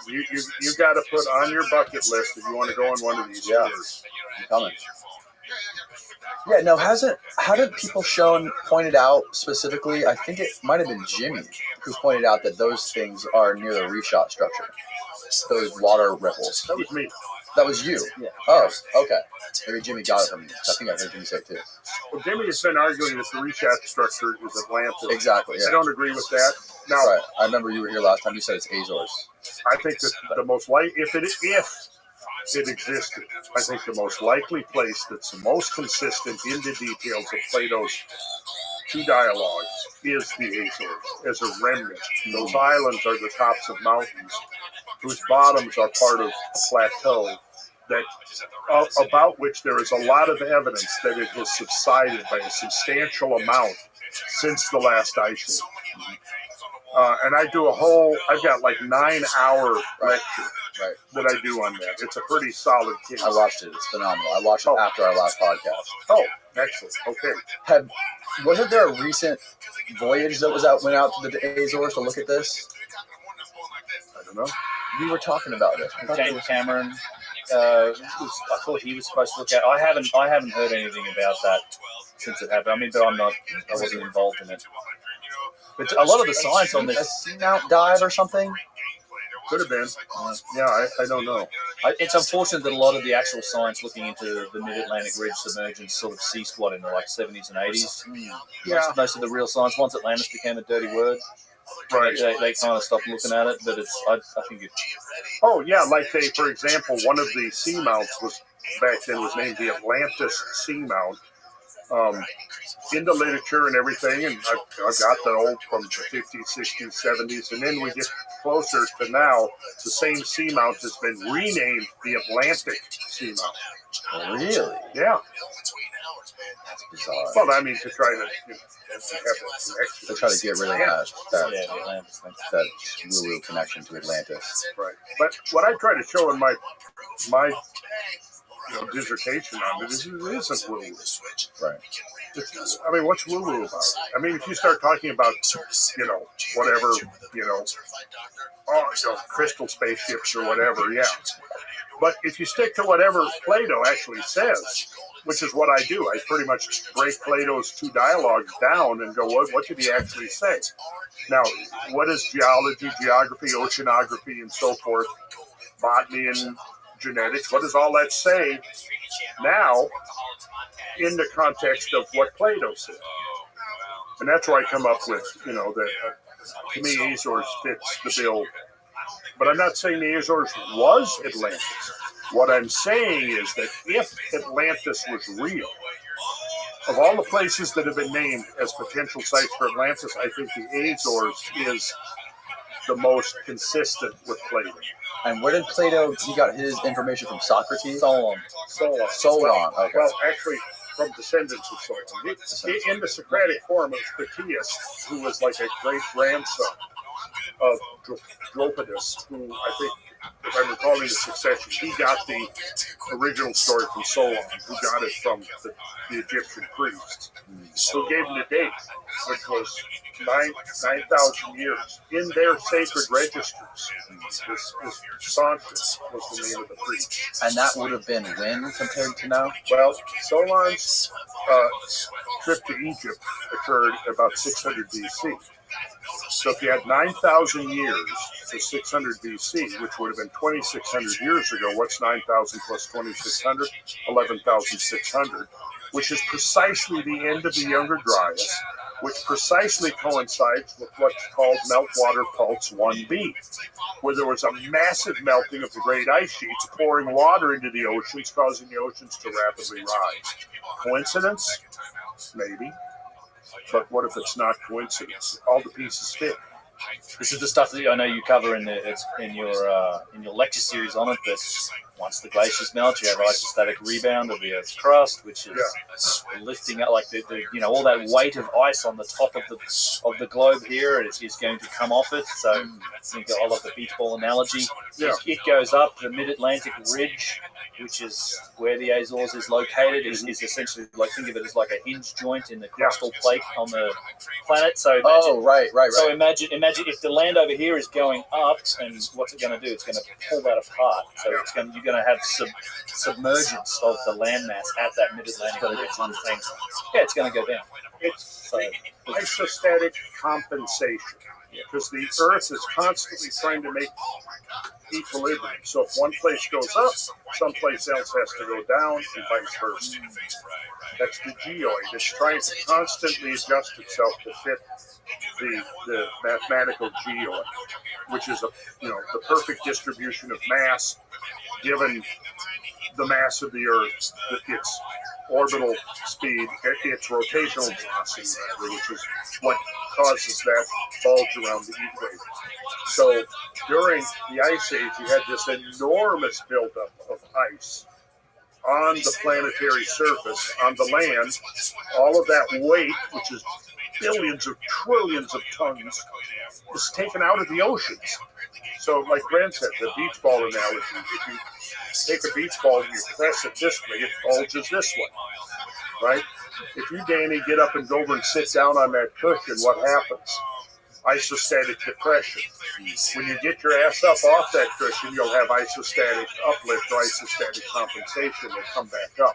You got to put on your bucket list if you want to go on one of these tours. I'm coming. Yeah, no, haven't people pointed out specifically, I think it might have been Jimmy who pointed out that those things are near the reshot structure. Those water ripples. That was me. That was you? Yeah. Oh, okay. Maybe Jimmy got it from me. I think I heard Jimmy say it too. Well, Jimmy has been arguing that the reshot structure is Atlantis. Exactly, yeah. I don't agree with that. Now, right. I remember you were here last time. You said it's Azores. I think that the most if it existed, I think the most likely place that's the most consistent in the details of Plato's two dialogues is the Azores as a remnant. Those islands are the tops of mountains whose bottoms are part of a plateau that about which there is a lot of evidence that it has subsided by a substantial amount since the last ice age. And I do I've got like 9-hour lecture that I do on that. It's a pretty solid case. I watched it. It's phenomenal. I watched it after our last podcast. Oh, excellent. Okay. Wasn't there a recent voyage that went out to the Azores to look at this? I don't know. We were talking about it. James Cameron. I thought he was supposed to look at. I haven't heard anything about that since it happened. I mean, but I wasn't involved in it. But a lot of the science on this, a seamount dive or something. Could have been. Yeah, I don't know. It's unfortunate that a lot of the actual science looking into the Mid-Atlantic Ridge submergence sort of ceased, in the 70s and 80s. Yeah. Most of the real science, once Atlantis became a dirty word, right? They kind of stopped looking at it. But I think it. Oh yeah, like for example, one of the seamounts was back then was named the Atlantis Seamount. In the literature and everything, and I've got the old from the 50s, 60s, 70s, and then we get closer to now, the same seamount has been renamed the Atlantic Seamount. Really? Yeah. That's bizarre. Well, I mean, to try to have that connection. To try to get rid of that Atlantis woo-woo connection to Atlantis. Right. But what I try to show in my dissertation on it isn't woo-woo. Right. I mean, what's woo-woo about? I mean, if you start talking about, whatever, crystal spaceships or whatever, yeah. But if you stick to whatever Plato actually says, which is what I do, I pretty much break Plato's two dialogues down and go, what did he actually say? Now, what is geology, geography, oceanography, and so forth, botany and genetics, what does all that say now in the context of what Plato said? And that's where I come up with, that to me, Azores fits the bill. But I'm not saying the Azores was Atlantis. What I'm saying is that if Atlantis was real, of all the places that have been named as potential sites for Atlantis, I think the Azores is the most consistent with Plato. And where did Plato, he got his information from Socrates? Solon. Okay. Well, actually, from descendants of Solon. In the Socratic form of Critias, who was like a great-grandson of Dropidas, who I think, if I'm recalling the succession, he got the original story from Solon, who got it from the Egyptian priests, who gave him the date, which was 9,000 years. In their sacred registers, this Santos was the name of the priest. And that would have been when compared to now? Well, Solon's trip to Egypt occurred about 600 BC. So if you had 9,000 years to 600 BC, which would have been 2,600 years ago, what's 9,000 plus 2,600? 11,600, which is precisely the end of the Younger Dryas, which precisely coincides with what's called meltwater pulse 1b, where there was a massive melting of the great ice sheets, pouring water into the oceans, causing the oceans to rapidly rise. Coincidence? Maybe. But what if it's not coincidence? All the pieces fit. This is the stuff that I know you cover in your lecture series on it. But once the glaciers melt, you have isostatic rebound of the Earth's crust, which is lifting up, like the all that weight of ice on the top of the globe here is going to come off it. So think of all of the beach ball analogy. It goes up the mid-Atlantic ridge, which is where the Azores is located. Is essentially think of it as like a hinge joint in the crustal plate on the planet. So right. So imagine if the land over here is going up, and what's it going to do? It's going to pull that apart. So you're going to have submergence of the landmass at that mid-Atlantic ridge. It's going to go down. It's isostatic compensation because the Earth is constantly trying to make equilibrium. So if one place goes up, someplace else has to go down, and vice versa. That's the geoid. It's trying to constantly adjust itself to fit the mathematical geoid, which is the perfect distribution of mass given the mass of the Earth, its orbital speed, its rotational velocity, which is what causes that bulge around the equator. So during the Ice Age, you had this enormous buildup of ice on the planetary surface, on the land. All of that weight, which is billions of trillions of tons, is taken out of the oceans. So like Grant said, the beach ball analogy, if you take a beach ball and you press it this way, it bulges this way, right? If you, Danny, get up and go over and sit down on that cushion, what happens? Isostatic depression. When you get your ass up off that cushion, you'll have isostatic uplift or isostatic compensation that come back up.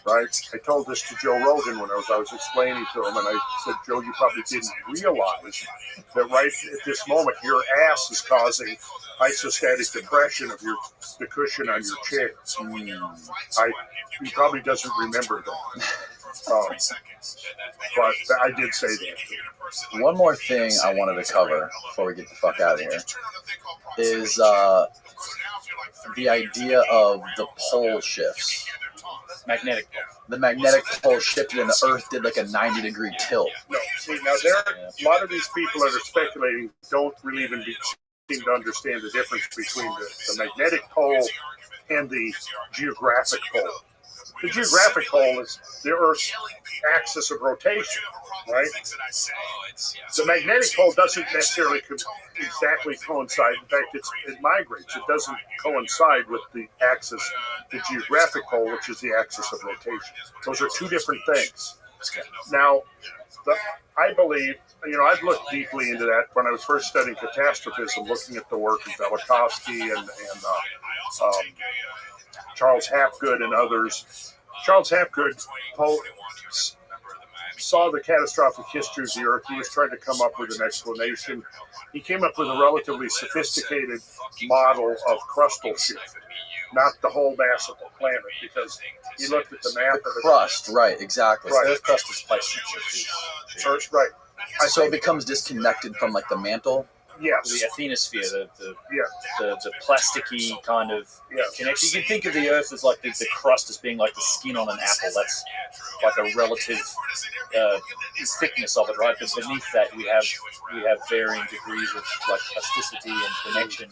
Right? I told this to Joe Rogan when I was explaining to him, and I said, Joe, you probably didn't realize that right at this moment, your ass is causing isostatic depression of the cushion on your chair. He probably doesn't remember that. But I did say that. One more thing I wanted to cover before we get the fuck out of here is the idea of the pole shifts. The magnetic pole shifted and the Earth did like a 90-degree tilt. No, see, now a lot of these people that are speculating don't really even seem to understand the difference between the magnetic pole and the geographic pole. The geographic pole is the Earth's axis of rotation, right? The magnetic pole doesn't necessarily exactly coincide. In fact, it migrates. It doesn't coincide with the axis, the geographic pole, which is the axis of rotation. Those are two different things. Now, I believe, I've looked deeply into that when I was first studying catastrophism, looking at the work of Velikovsky and Charles Hapgood and others. Charles Hapgood saw the catastrophic history of the Earth. He was trying to come up with an explanation. He came up with a relatively sophisticated model of crustal shift, not the whole mass of the planet, because he looked at the map of the crust. Right, exactly. Right. Earth crust is placement. First, right. So it becomes disconnected from like the mantle. Yes. The asthenosphere, the plasticky kind of connection. You can think of the Earth as like the crust as being like the skin on an apple. That's like a relative thickness of it, right? But beneath that, we have varying degrees of like plasticity and connection.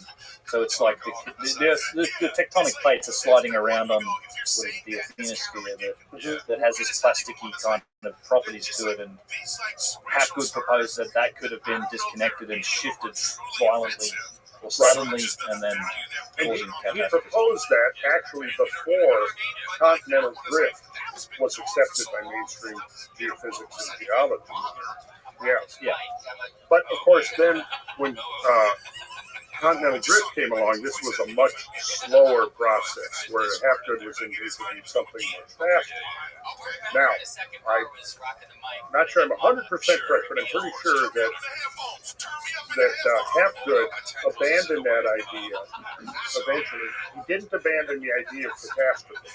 So it's like the tectonic plates are sliding around on the asthenosphere that has this plasticky kind of properties to it. And Hapgood proposed that could have been disconnected and shifted violently or suddenly, and then causing he proposed that actually before continental drift was accepted by mainstream geophysics and geology. Yeah. But of course, then when continental drift came along, this was a much slower process, where Hapgood was envisioning something much faster. Now, I'm not sure I'm 100% correct, but I'm pretty sure that Hapgood abandoned that idea eventually. He didn't abandon the idea of catastrophe,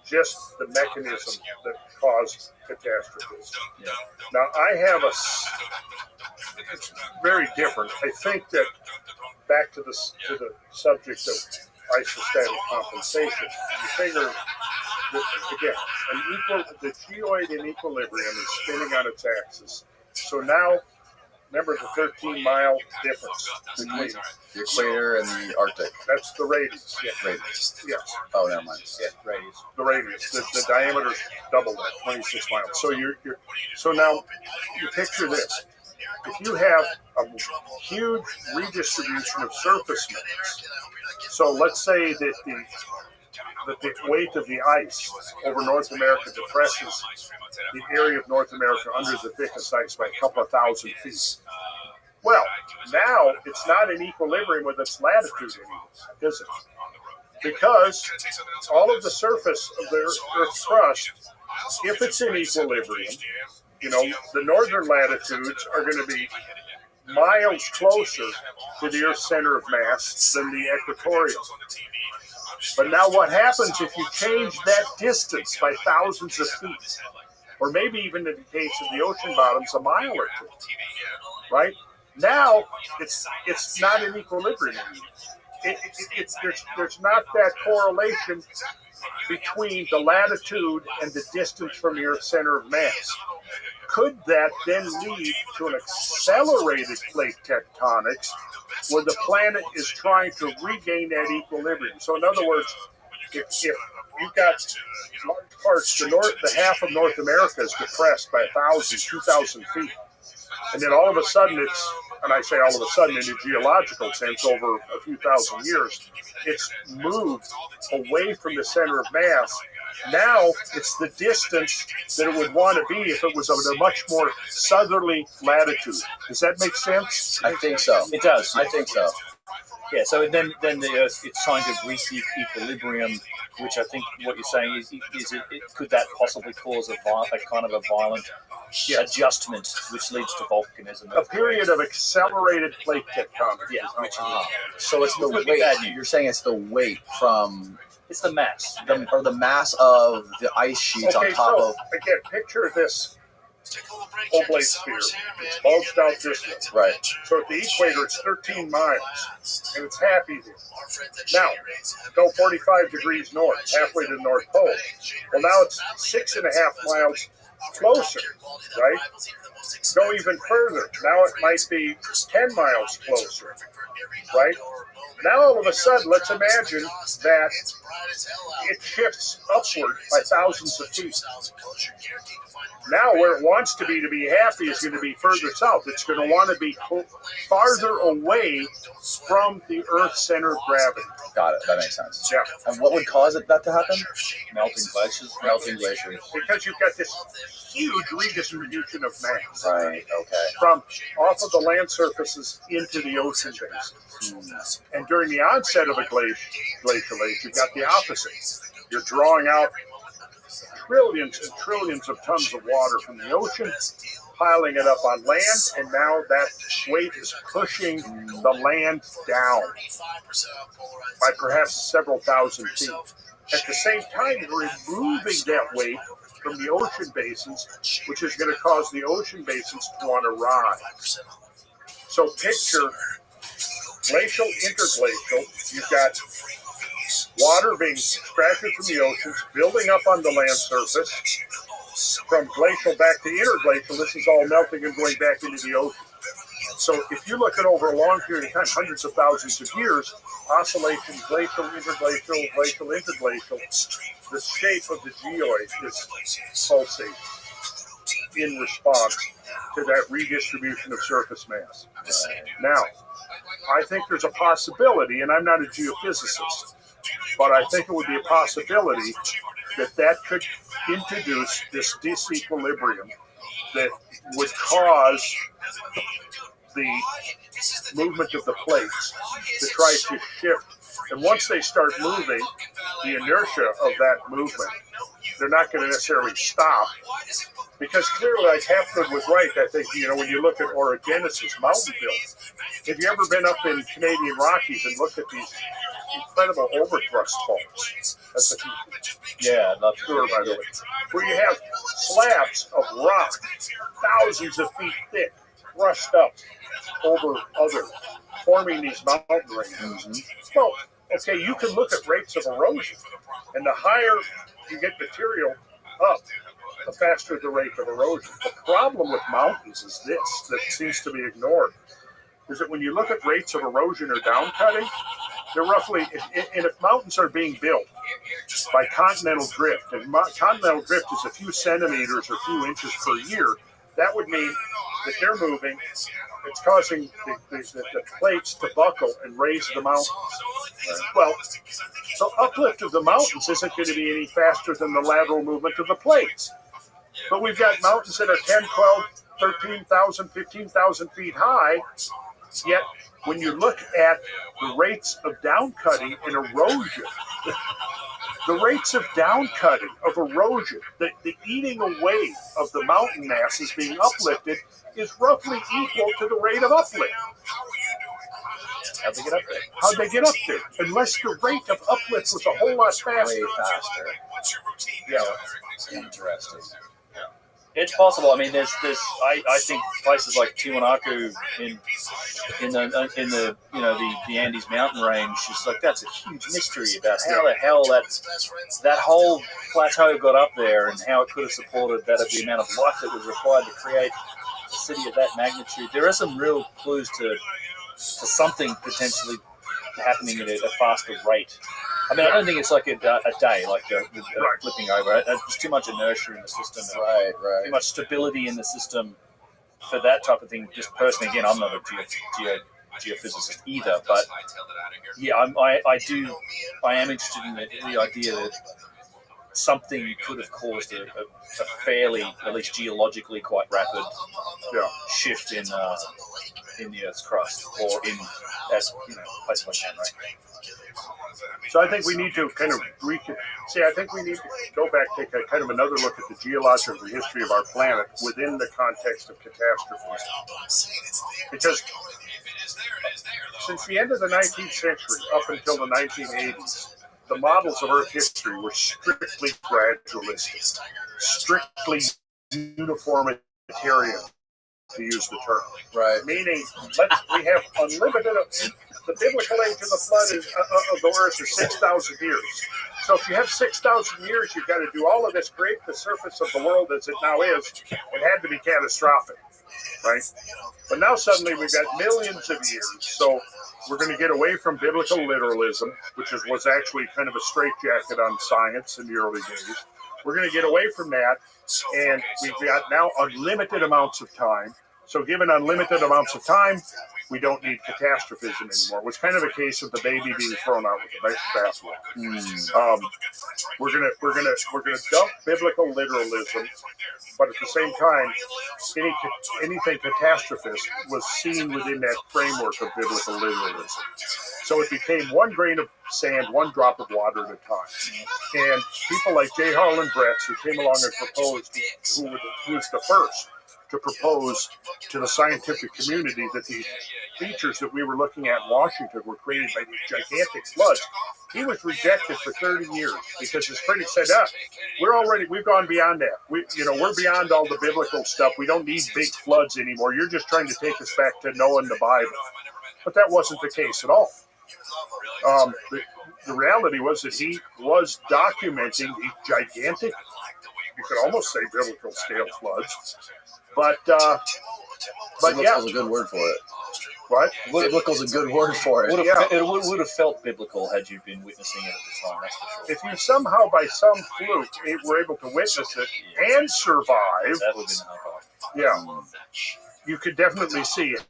just the mechanism that caused catastrophes. Yeah. Now, it's very different. I think that back to the subject of isostatic compensation, you figure the geoid in equilibrium is spinning on its axis. So now, remember the 13-mile difference between the equator and the Arctic. That's the radius. Yeah. Radius. Yes. Oh, never mind. Yeah, radius. The radius. The diameter's double that, 26 miles. So now you picture this. If you have a huge redistribution of surface mass, so let's say that the weight of the ice over North America depresses the area of North America under the thickest ice by a couple of thousand feet. Well, now it's not in equilibrium with its latitude anymore, is it? Because all of the surface of the Earth's crust, if it's in equilibrium, the northern latitudes are going to be miles closer to the Earth's center of mass than the equatorial. But now what happens if you change that distance by thousands of feet? Or maybe even in the case of the ocean bottoms, a mile or two, right? Now it's not in equilibrium anymore. There's not that correlation between the latitude and the distance from the Earth's center of mass. Could that then lead to an accelerated plate tectonics where the planet is trying to regain that equilibrium? So in other words, if you've got large parts, the half of North America is depressed by 1,000, 2,000 feet, and then all of a sudden and I say all of a sudden in a geological sense over a few thousand years, it's moved away from the center of mass. Now it's the distance that it would want to be if it was at a much more southerly latitude. Does that make sense? I think so. It does. I think so. Yeah, so then the Earth, it's trying to reach equilibrium, which I think what you're saying is could that possibly cause a kind of a violent adjustment, which leads to volcanism? A period of accelerated plate tectonics. Yeah, so it's the weight. You're saying it's the weight from... It's the mass. The mass of the ice sheets on top of... Again, picture this oblate sphere. It's bulged out this way. Right. So at the equator, it's 13 miles, and it's half easy. Now, go 45 degrees north, halfway to the North Pole. Well, now it's 6.5 miles closer, right? Go even further. Now it might be 10 miles closer, right? Now all of a sudden, let's imagine that it shifts upward by thousands of feet. Now where it wants to be happy is going to be further south. It's going to want to be farther away from the Earth's center of gravity. Got it. That makes sense. Yeah. And what would cause that to happen? Melting glaciers. Because you've got this huge redistribution of mass. Right. Okay. From off of the land surfaces into the ocean basin. And during the onset of a glacial age, you've got the opposite. You're drawing out trillions and trillions of tons of water from the ocean, piling it up on land, and now that weight is pushing the land down by perhaps several thousand feet. At the same time, you're removing that weight from the ocean basins, which is going to cause the ocean basins to want to rise. So picture glacial, interglacial. You've got water being extracted from the oceans, building up on the land surface. From glacial back to interglacial, this is all melting and going back into the ocean. So if you look at over a long period of time, hundreds of thousands of years, oscillation, glacial, interglacial, glacial, interglacial, the shape of the geoid is pulsating in response to that redistribution of surface mass. Now, I think there's a possibility, and I'm not a geophysicist, but I think it would be a possibility that could introduce this disequilibrium that would cause the movement of the plates to try to shift. And once they start moving, the inertia of that movement, they're not going to necessarily stop. Because clearly, like Hepburn was right, I think, when you look at orogenesis, mountain building, have you ever been up in Canadian Rockies and looked at these incredible overthrust faults? That's not tour, by the way. Where you have slabs of rock, thousands of feet thick, thrust up over other, forming these mountain ranges. Well, okay, you can look at rates of erosion, and the higher you get material up, the faster the rate of erosion. The problem with mountains is this, that seems to be ignored, is that when you look at rates of erosion or down cutting, they're roughly, and if mountains are being built by continental drift, and continental drift is a few centimeters or a few inches per year, that would mean that they're moving, it's causing the plates to buckle and raise the mountains. Well, so uplift of the mountains isn't going to be any faster than the lateral movement of the plates. But we've got mountains that are 10, 12, 13,000, 15,000 feet high, yet when you look at the rates of downcutting and erosion, the rates of downcutting, of erosion, the eating away of the mountain masses being uplifted is roughly equal to the rate of uplift. How'd they get up there? How'd they get up there? Unless the rate of uplift was a whole lot faster. Way faster. Yeah. Interesting. It's possible. I mean, I think places like Tiwanaku in the Andes mountain range, just like that's a huge mystery about how the hell that whole plateau got up there and how it could have supported the amount of life that was required to create a city of that magnitude. There are some real clues to something potentially happening at a faster rate. I mean, I don't think it's like a day, like flipping over. There's too much inertia in the system. Right. Too much stability in the system for that type of thing. Just personally, again, I'm not a geophysicist either, but yeah, I am interested in the idea that something could have caused a fairly, at least geologically, quite rapid shift in the Earth's crust, or in places like Hanray. So I think we need to kind of I think we need to go back, take a kind of another look at the geological history of our planet within the context of catastrophes. Because since the end of the 19th century up until the 1980s, the models of Earth history were strictly gradualistic, strictly uniformitarian, to use the term. Right. Meaning, we have unlimited. The biblical age of the flood of the earth is 6,000 years. So if you have 6,000 years, you've got to do all of this, create the surface of the world as it now is. It had to be catastrophic, right? But now suddenly we've got millions of years. So we're going to get away from biblical literalism, which was actually kind of a straitjacket on science in the early days. We're going to get away from that, and we've got now unlimited amounts of time. So given unlimited amounts of time, we don't need catastrophism anymore. It was kind of a case of the baby being thrown out with the bathwater. We're gonna dump biblical literalism, but at the same time, anything catastrophist was seen within that framework of biblical literalism. So it became one grain of sand, one drop of water at a time. And people like J. Harlan Bretz, who came along and proposed, who was the first to propose to the scientific community that these features that we were looking at in Washington were created by these gigantic floods. He was rejected for 30 years because his critics said, we've gone beyond that. We're beyond all the biblical stuff. We don't need big floods anymore. You're just trying to take us back to Noah and the Bible. But that wasn't the case at all. The reality was that he was documenting these gigantic, you could almost say biblical scale floods. But yeah, was a good word for it. What? Biblical's a good word for it. It would have felt biblical had you been witnessing it at the time. That's for sure. If you somehow, by some fluke, were able to witness it and survive, that would have been yeah, you could definitely see it.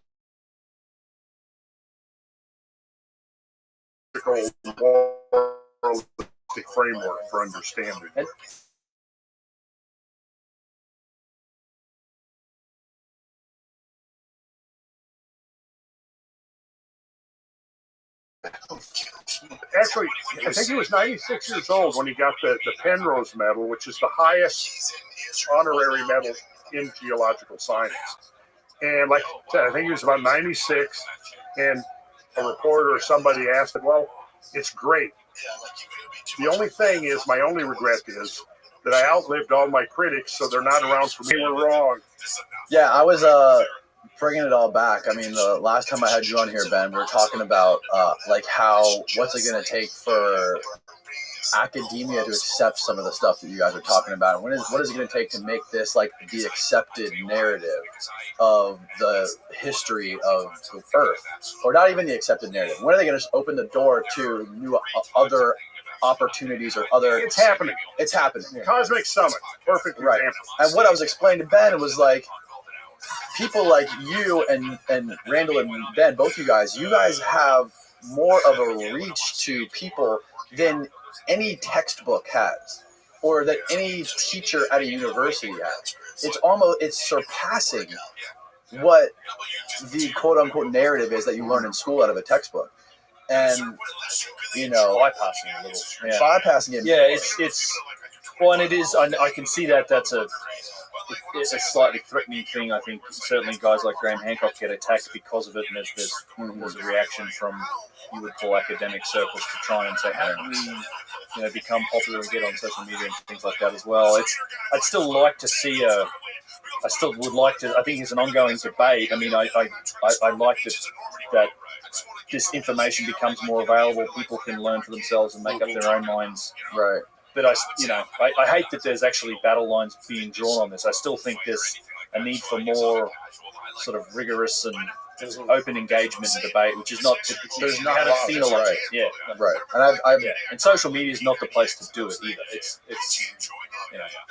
Moralistic framework for understanding. Actually, I think he was 96 years old when he got the Penrose Medal, which is the highest honorary medal in geological science. And like I said, I think he was about 96, and a reporter or somebody asked him, well, it's great. The only thing is, my only regret is that I outlived all my critics, so they're not around for me. They were wrong. Yeah, I was bringing it all back. I mean, the last time I had you on here, Ben, we were talking about like what's it going to take for academia to accept some of the stuff that you guys are talking about, and what is it going to take to make this like the accepted narrative of the history of the Earth, or not even the accepted narrative? When are they going to just open the door to new other opportunities or other? It's happening. It's happening. Cosmic Summit, perfect Right. example. And what I was explaining to Ben was like, people like you and Randall and Ben, both you guys have more of a reach to people than any textbook has, or that any teacher at a university has. It's surpassing what the quote unquote narrative is that you learn in school out of a textbook. And bypassing a little. Yeah. Bypassing it. Yeah, it's well, and it is. I can see that that's it's a slightly threatening thing. I think certainly guys like Graham Hancock get attacked because of it, and there's a reaction from, you would call, academic circles to try and say, how do we become popular and get on social media and things like that as well. I'd still like to see I still would like to. I think it's an ongoing debate. I mean, I like that this information becomes more available. People can learn for themselves and make up their own minds. Right. But I hate that there's actually battle lines being drawn on this. I still think there's a need for more sort of rigorous and open engagement and debate, which is not. There's not a feel of it. Yeah. Right. And and social media is not the place to do it either. It's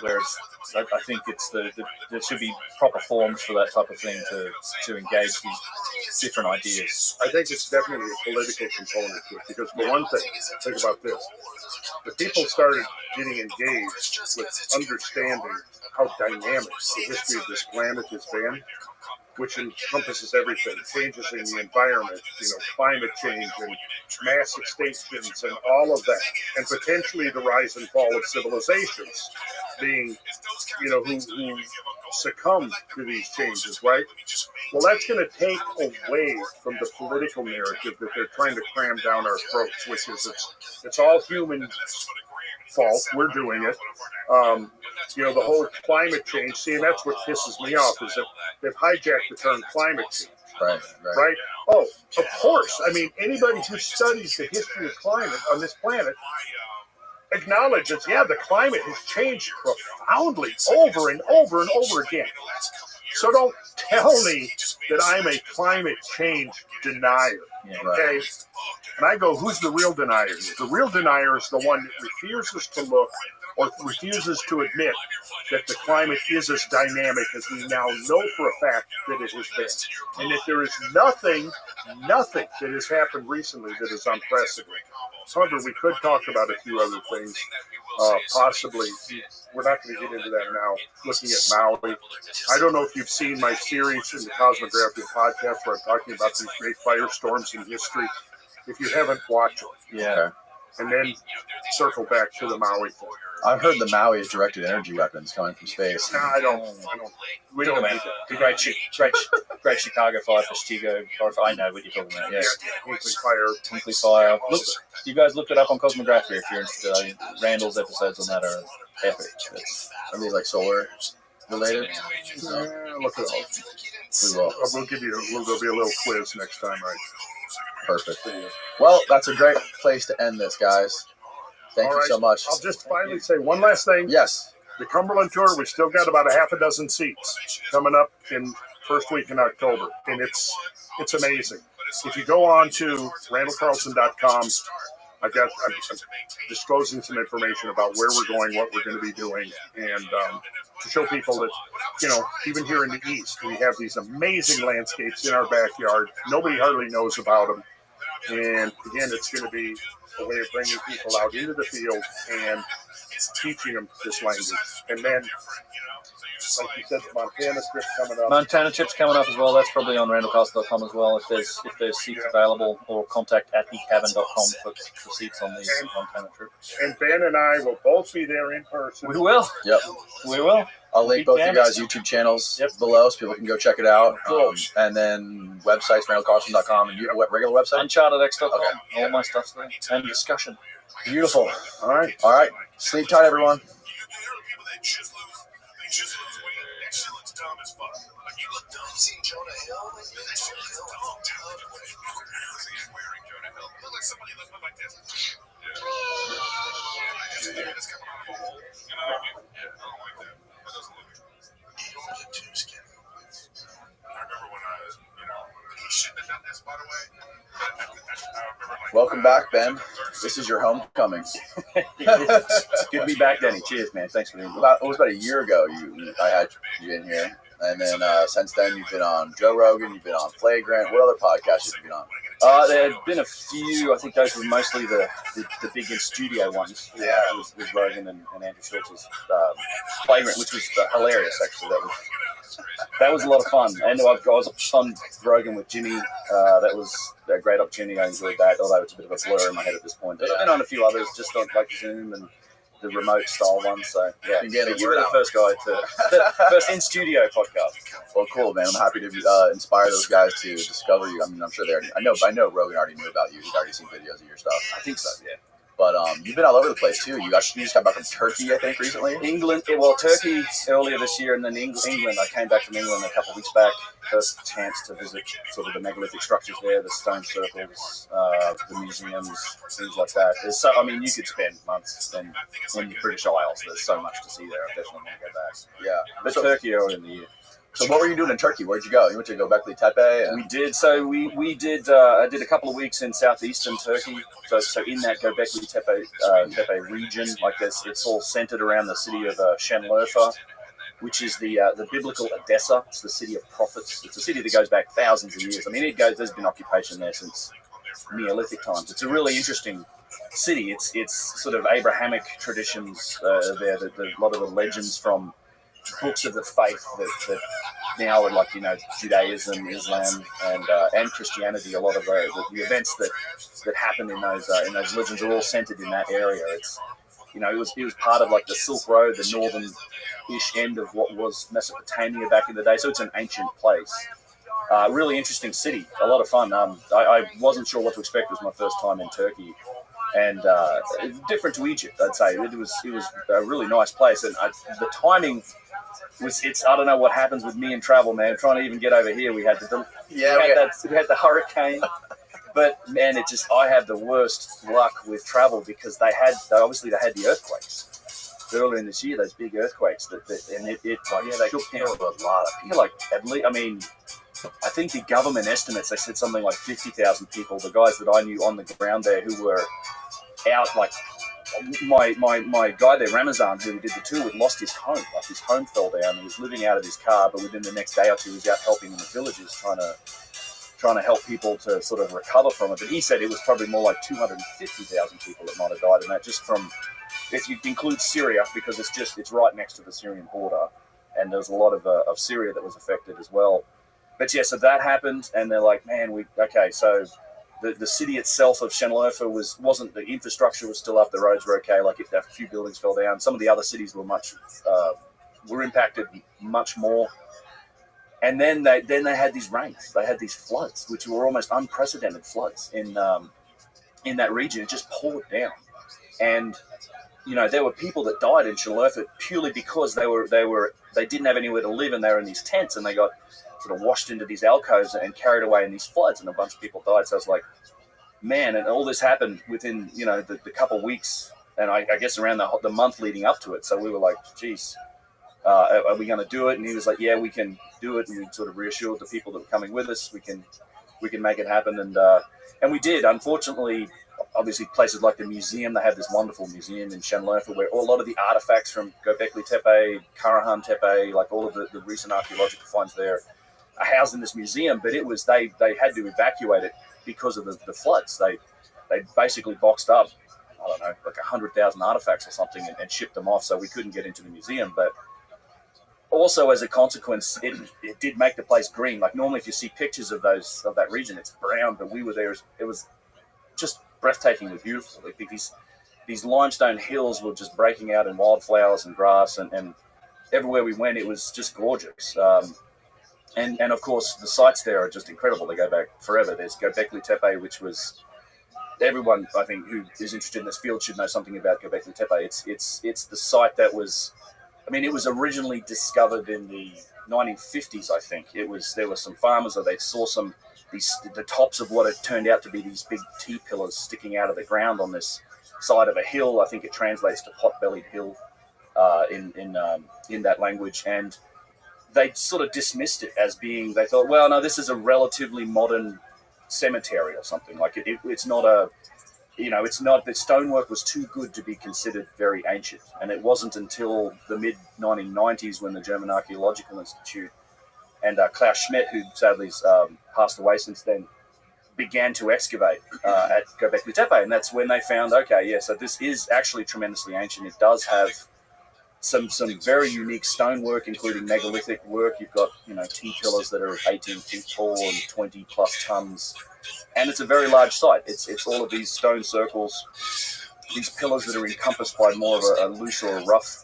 whereas I think there should be proper forums for that type of thing to engage these different ideas. I think it's definitely a political component to it, because for one thing, think about this. The people started getting engaged with understanding how dynamic the history of this planet has been, which encompasses everything, changes in the environment, climate change and mass extinctions and all of that, and potentially the rise and fall of civilizations being, who succumb to these changes, right? Well, that's going to take away from the political narrative that they're trying to cram down our throats, which is it's all human fault. We're doing it. The whole climate change. See, and that's what pisses me off, is that they've hijacked the term climate change. Right? Oh, of course. I mean, anybody who studies the history of climate on this planet acknowledges, the climate has changed profoundly over and over and over again. So don't tell me that I'm a climate change denier. Okay? And I go, who's the real denier? The real denier is the one that refuses to look or refuses to admit that the climate is as dynamic as we now know for a fact that it has been. And that there is nothing that has happened recently that is unprecedented. However, we could talk about a few other things. Possibly, we're not going to get into that now, looking at Maui. I don't know if you've seen my series in the Cosmography podcast where I'm talking about these great firestorms in history. If you haven't, watch it. Yeah. And then circle back to the Maui thing. I've heard the Maui is directed energy weapons coming from space. No, I don't. We don't need that. The great Chicago fire for Stigo. I know what you're talking about. Yeah. Twinkly fire. Look, you guys look it up on Cosmography if you're interested. Randall's episodes on that are epic. Are these like solar related? Look it up. We will. There'll be a little quiz next time, right? Perfect. Well, that's a great place to end this, guys. Thank you so much. I'll just finally say one last thing. Yes. The Cumberland Tour, we still got about a half a dozen seats coming up in first week in October, and it's amazing. If you go on to randallcarlson.com, I'm disclosing some information about where we're going, what we're going to be doing, and to show people that, even here in the East, we have these amazing landscapes in our backyard. Nobody hardly knows about them. And again, it's going to be a way of bringing people out into the field and teaching them this language. And then, like you said, the Montana trip's coming up. Montana trip's coming up as well. That's probably on randallcastle.com as well. If there's seats available, or contact at thecabin.com for seats on the Montana trip. And Ben and I will both be there in person. We will. Yep. We will. I'll link both you guys' YouTube channels below so people can go check it out. And then websites, randallcarlson.com, and what regular website? Unchartedx.com. Okay. All my stuff's there. And discussion. Beautiful. All right. Sleep tight, everyone. Welcome back, Ben. This is your homecoming. It's good to be back, Danny. Cheers, man. Thanks for being here. It was about a year ago I had you in here. And then since then, you've been on Joe Rogan, you've been on Flagrant. What other podcasts have you been on? There had been a few. I think those were mostly the big in-studio ones. Yeah. With Rogan and Andrew Schultz's Flagrant, which was hilarious, actually. That was a lot of fun. And I was on Rogan with Jimmy. That was a great opportunity. I enjoyed that, although it's a bit of a blur in my head at this point. But I've been on a few others, just on like Zoom and the remote style one. So yeah, you were the first guy the first in studio podcast. Well, cool, man. I'm happy to inspire those guys to discover you. I mean, I'm sure they already. I know Rogan already knew about you. He's already seen videos of your stuff. I think so. Yeah. But you've been all over the place too. You just got back from Turkey, I think, recently. England, Turkey earlier this year, and then England. I came back from England a couple of weeks back. First chance to visit sort of the megalithic structures there, the stone circles, the museums, things like that. You could spend months in the British Isles. There's so much to see there. I definitely want to go back. Yeah, but Turkey earlier in the year. So what were you doing in Turkey? Where'd you go? You went to Göbekli Tepe? We did. So we did. I did a couple of weeks in southeastern Turkey. So in that Göbekli Tepe region, like this, it's all centered around the city of Şanlıurfa, which is the biblical Odessa. It's the city of prophets. It's a city that goes back thousands of years. I mean, there's been occupation there since Neolithic times. It's a really interesting city. It's sort of Abrahamic traditions there. A lot of the legends from books of the faith that now are like Judaism, Islam, and Christianity. A lot of the events that happen in those legends are all centered in that area. It's it was part of like the Silk Road, the northern-ish end of what was Mesopotamia back in the day. So it's an ancient place. Really interesting city. A lot of fun. I wasn't sure what to expect. It was my first time in Turkey. And different to Egypt, I'd say. It was a really nice place, and the timing was. I don't know what happens with me and travel, man. Trying to even get over here, we had we had the hurricane, but man, I had the worst luck with travel because they had the earthquakes earlier in this year. Those big earthquakes they shook down a lot of people. Like at least, I think the government estimates, they said something like 50,000 people. The guys that I knew on the ground there who were out, like my guy there, Ramazan, who did the tour with, lost his home. Like his home fell down. He was living out of his car, but within the next day or two, he was out helping in the villages, trying to help people to sort of recover from it. But he said it was probably more like 250,000 people that might have died in that, just from, if you include Syria, because it's right next to the Syrian border, and there's a lot of Syria that was affected as well. But yeah, so that happened, and they're like, man, so the city itself of Şanlıurfa wasn't, the infrastructure was still up, the roads were okay, like if a few buildings fell down. Some of the other cities were impacted much more. And then they had these rains, they had these floods, which were almost unprecedented floods in that region. It just poured down, and there were people that died in Şanlıurfa purely because they didn't have anywhere to live, and they were in these tents, and they got sort of washed into these alcoves and carried away in these floods, and a bunch of people died. So I was like, man, and all this happened within the couple of weeks, and I guess around the month leading up to it. So we were like, geez, are we going to do it? And he was like, yeah, we can do it. And we sort of reassured the people that were coming with us, we can make it happen, and we did. Unfortunately, obviously, places like the museum, they have this wonderful museum in Şanlıurfa where a lot of the artifacts from Göbekli Tepe, Karahan Tepe, like all of the recent archaeological finds there, are housed in this museum. But it was they had to evacuate it because of the floods. They basically boxed up, I don't know, like 100,000 artifacts or something, and shipped them off, so we couldn't get into the museum. But also, as a consequence, it did make the place green. Like normally, if you see pictures of that region, it's brown, but we were there. It was just breathtakingly beautiful. Like these limestone hills were just breaking out in wildflowers and grass, and everywhere we went, it was just gorgeous. And of course, the sites there are just incredible. They go back forever. There's Göbekli Tepe, which was, everyone I think who is interested in this field should know something about Göbekli Tepe. It's the site that was, it was originally discovered in the 1950s, I think. There were some farmers that they saw the tops of what had turned out to be these big T pillars sticking out of the ground on this side of a hill. I think it translates to pot-bellied hill in that language, and they sort of dismissed it as being. They thought, well, no, this is a relatively modern cemetery or something. Like it's not a. It's not, the stonework was too good to be considered very ancient. And it wasn't until the mid-1990s when the German Archaeological Institute and Klaus Schmidt, who sadly passed away since then, began to excavate at Göbekli Tepe. And that's when they found, okay, yeah, so this is actually tremendously ancient. It does have some very unique stonework, including megalithic work. You've got, T-pillars that are 18 feet tall and 20 plus tons. And it's a very large site. It's all of these stone circles, these pillars that are encompassed by more of a loose or a rough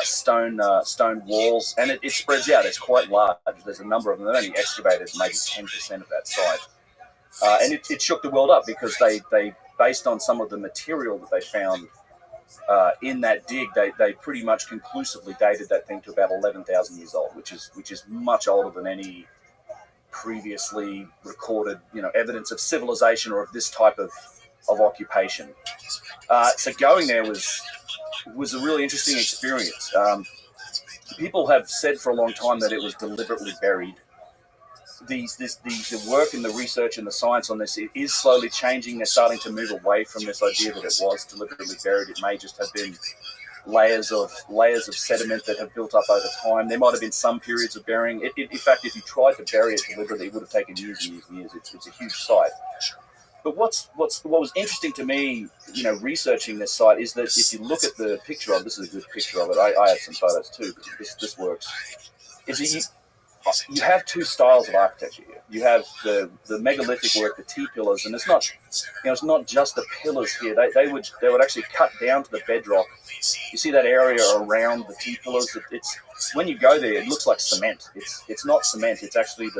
stone walls, and it spreads out. It's quite large. There's a number of them. They only excavated maybe 10% of that site, and it shook the world up because they based on some of the material that they found in that dig, they pretty much conclusively dated that thing to about 11,000 years old, which is much older than any previously recorded, evidence of civilization or of this type of occupation. So going there was a really interesting experience. People have said for a long time that it was deliberately buried. The work and the research and the science on this, it is slowly changing. They're starting to move away from this idea that it was deliberately buried. It may just have been layers of sediment that have built up over time. There might have been some periods of burying. In fact, if you tried to bury it deliberately, it would have taken years and years and years. It's a huge site. But what was interesting to me, researching this site, is that if you look at the picture of, this is a good picture of it. I have some photos too, but this works. Is you have two styles of architecture here. You have the megalithic work, the T pillars, and it's not just the pillars here. They would actually cut down to the bedrock. You see that area around the T pillars. It's when you go there, it looks like cement. It's not cement. It's actually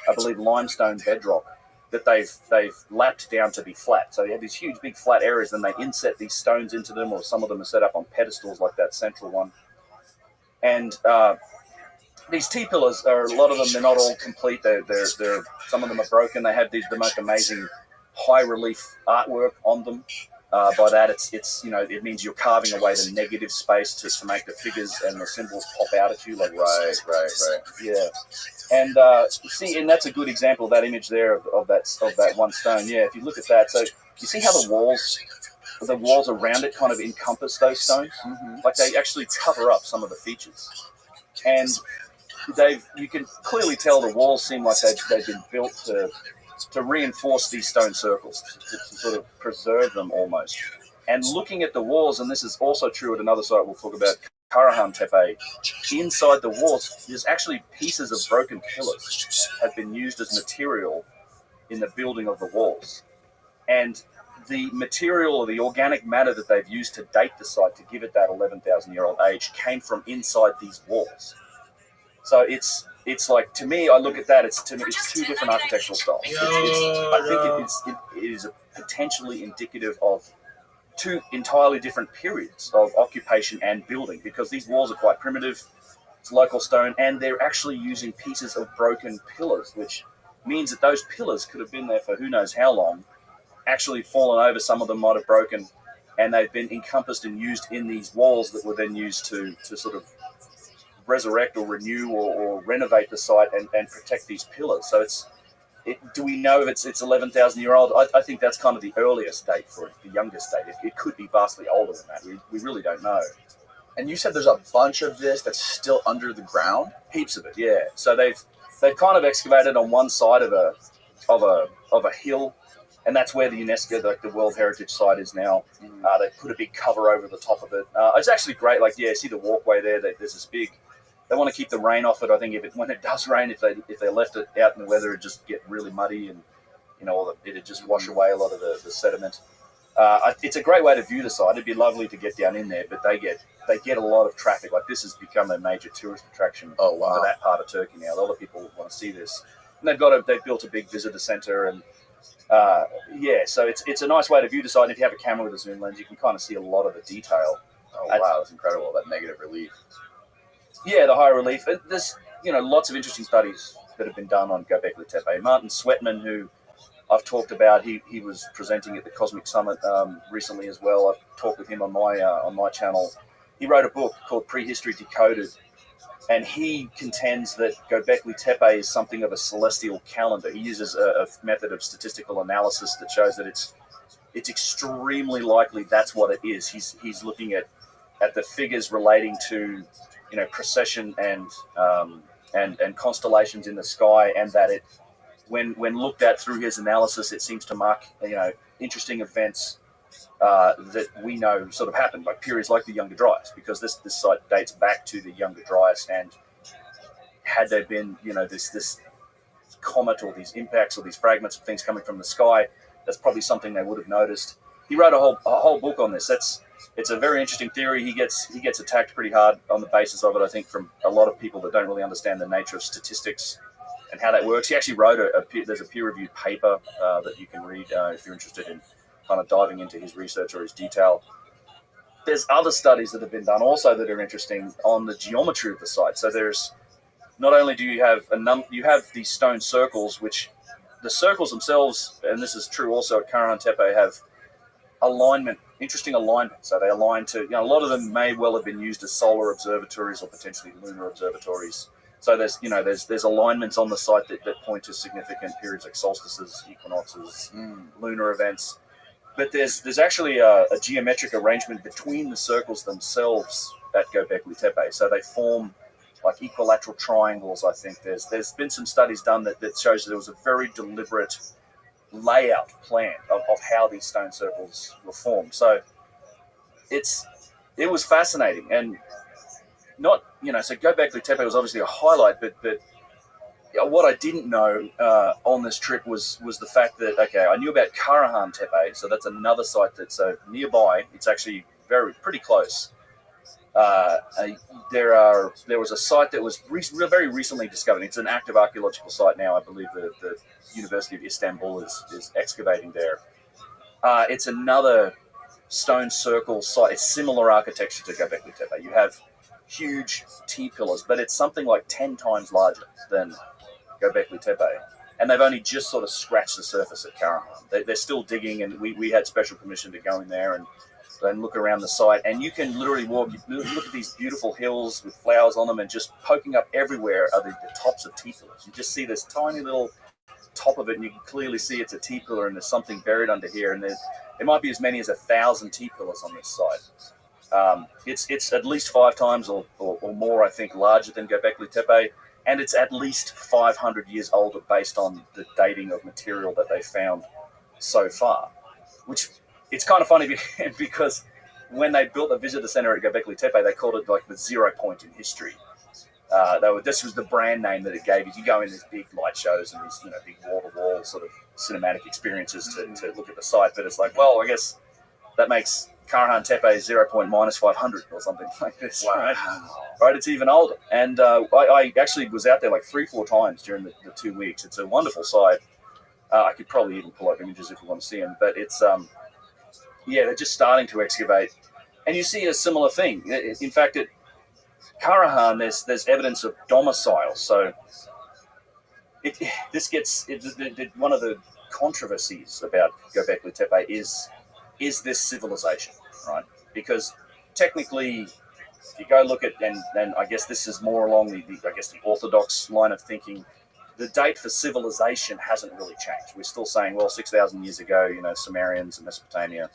I believe limestone bedrock that they've lapped down to be flat. So you have these huge big flat areas, and they inset these stones into them, or some of them are set up on pedestals like that central one. And these T-pillars are, a lot of them, they're not all complete. They're some of them are broken. They have the most amazing high relief artwork on them. By that, it means you're carving away the negative space to make the figures and the symbols pop out at you. Like right. Yeah. And and that's a good example of that image there of that one stone. Yeah, if you look at that, so you see how the walls around it kind of encompass those stones. Mm-hmm. Like they actually cover up some of the features, and you can clearly tell the walls seem like they've been built to reinforce these stone circles, to sort of preserve them almost. And looking at the walls, and this is also true at another site we'll talk about, Karahan Tepe, inside the walls, there's actually pieces of broken pillars have been used as material in the building of the walls. And the material or the organic matter that they've used to date the site to give it that 11,000-year-old age came from inside these walls. So it's like, to me, I look at that, it's two different architectural styles. I think it is potentially indicative of two entirely different periods of occupation and building, because these walls are quite primitive. It's local stone, and they're actually using pieces of broken pillars, which means that those pillars could have been there for who knows how long, actually fallen over. Some of them might have broken, and they've been encompassed and used in these walls that were then used to sort of resurrect or renew or renovate the site and protect these pillars. So do we know if it's 11,000 year old? I think that's kind of the earliest date for it, the youngest date. It could be vastly older than that. We really don't know. And you said there's a bunch of this that's still under the ground? Heaps of it, yeah. So they've kind of excavated on one side of a hill, and that's where the UNESCO, like the World Heritage Site, is now. They put a big cover over the top of it. It's actually great. Like, yeah, see the walkway there? There's this big. They want to keep the rain off it. I think when it does rain, if they left it out in the weather, it'd just get really muddy, and it'd just wash away a lot of the sediment. It's a great way to view the site. It'd be lovely to get down in there, but they get a lot of traffic. Like, this has become a major tourist attraction for that part of Turkey now. A lot of people want to see this, and they've built a big visitor center, and so it's a nice way to view the site. And if you have a camera with a zoom lens, you can kind of see a lot of the detail. Oh wow, that's incredible! That negative relief. Yeah, the high relief. There's lots of interesting studies that have been done on Göbekli Tepe. Martin Sweatman, who I've talked about, he was presenting at the Cosmic Summit recently as well. I've talked with him on my channel. He wrote a book called Prehistory Decoded, and he contends that Göbekli Tepe is something of a celestial calendar. He uses a method of statistical analysis that shows that it's extremely likely that's what it is. He's looking at the figures relating to precession and constellations in the sky, and that it when looked at through his analysis, it seems to mark interesting events that we know sort of happened, like periods like the Younger Dryas, because this site dates back to the Younger Dryas. And had there been this comet or these impacts or these fragments of things coming from the sky, that's probably something they would have noticed. He wrote a whole book on this. It's a very interesting theory. He gets attacked pretty hard on the basis of it, I think, from a lot of people that don't really understand the nature of statistics and how that works. He actually wrote there's a peer-reviewed paper that you can read if you're interested in kind of diving into his research or his detail. There's other studies that have been done also that are interesting on the geometry of the site. So there's not only do you have you have these stone circles, which the circles themselves, and this is true also at Karahan Tepe, have interesting alignment. So they align to, a lot of them may well have been used as solar observatories or potentially lunar observatories. So there's alignments on the site that point to significant periods like solstices, equinoxes, lunar events. But there's actually a geometric arrangement between the circles themselves at Göbekli Tepe. So they form like equilateral triangles, I think. There's been some studies done that shows that there was a very deliberate layout plan of how these stone circles were formed. So it was fascinating. And not, so Göbekli Tepe was obviously a highlight, but what I didn't know on this trip was the fact that, okay, I knew about Karahan Tepe, so that's another site that's nearby. It's actually pretty close. There was a site that was very recently discovered. It's an active archaeological site now. I believe the University of Istanbul is excavating there. It's another stone circle site. It's similar architecture to Göbekli Tepe. You have huge T-pillars, but it's something like 10 times larger than Göbekli Tepe. And they've only just sort of scratched the surface at Karahan. They're still digging, and we had special permission to go in there and look around the site. And you can literally look at these beautiful hills with flowers on them, and just poking up everywhere are the tops of T-pillars. You just see this tiny little top of it, and you can clearly see it's a T-pillar, and there's something buried under here. And there might be as many as 1,000 T-pillars on this site. It's at least 5 times or more, I think, larger than Göbekli Tepe, and it's at least 500 years older based on the dating of material that they found so far. Which, it's kind of funny because when they built the visitor center at Göbekli Tepe, they called it like the 0 point in history. This was the brand name that it gave. You go in these big light shows and these big wall-to-wall sort of cinematic experiences to look at the site, but it's like, well, I guess that makes Karahan Tepe 0 point minus 500 or something like this. Wow. Right? It's even older. And I actually was out there like 3-4 times during the 2 weeks. It's a wonderful site. I could probably even pull up images if you want to see them. But it's, they're just starting to excavate. And you see a similar thing. In fact, at Karahan, there's evidence of domicile. So one of the controversies about Göbekli Tepe is this civilization, right? Because technically, if you go look at, and I guess this is more along the orthodox line of thinking, the date for civilization hasn't really changed. We're still saying, well, 6,000 years ago, Sumerians and Mesopotamia,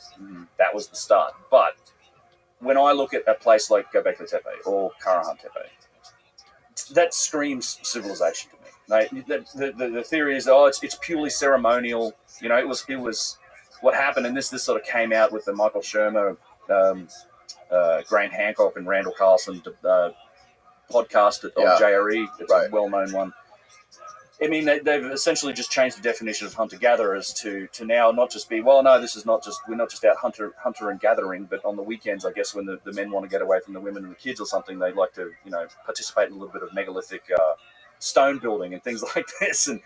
that was the start. But when I look at a place like Göbekli Tepe or Karahan Tepe, that screams civilization to me. The theory is, it's purely ceremonial. It was what happened, and this sort of came out with the Michael Shermer, Grant Hancock, and Randall Carlson podcast on JRE. It's a well-known one. I mean, they've essentially just changed the definition of hunter-gatherers to now not just be, we're not just out hunter and gathering, but on the weekends, I guess, when the men want to get away from the women and the kids or something, they like to, participate in a little bit of megalithic stone building and things like this, and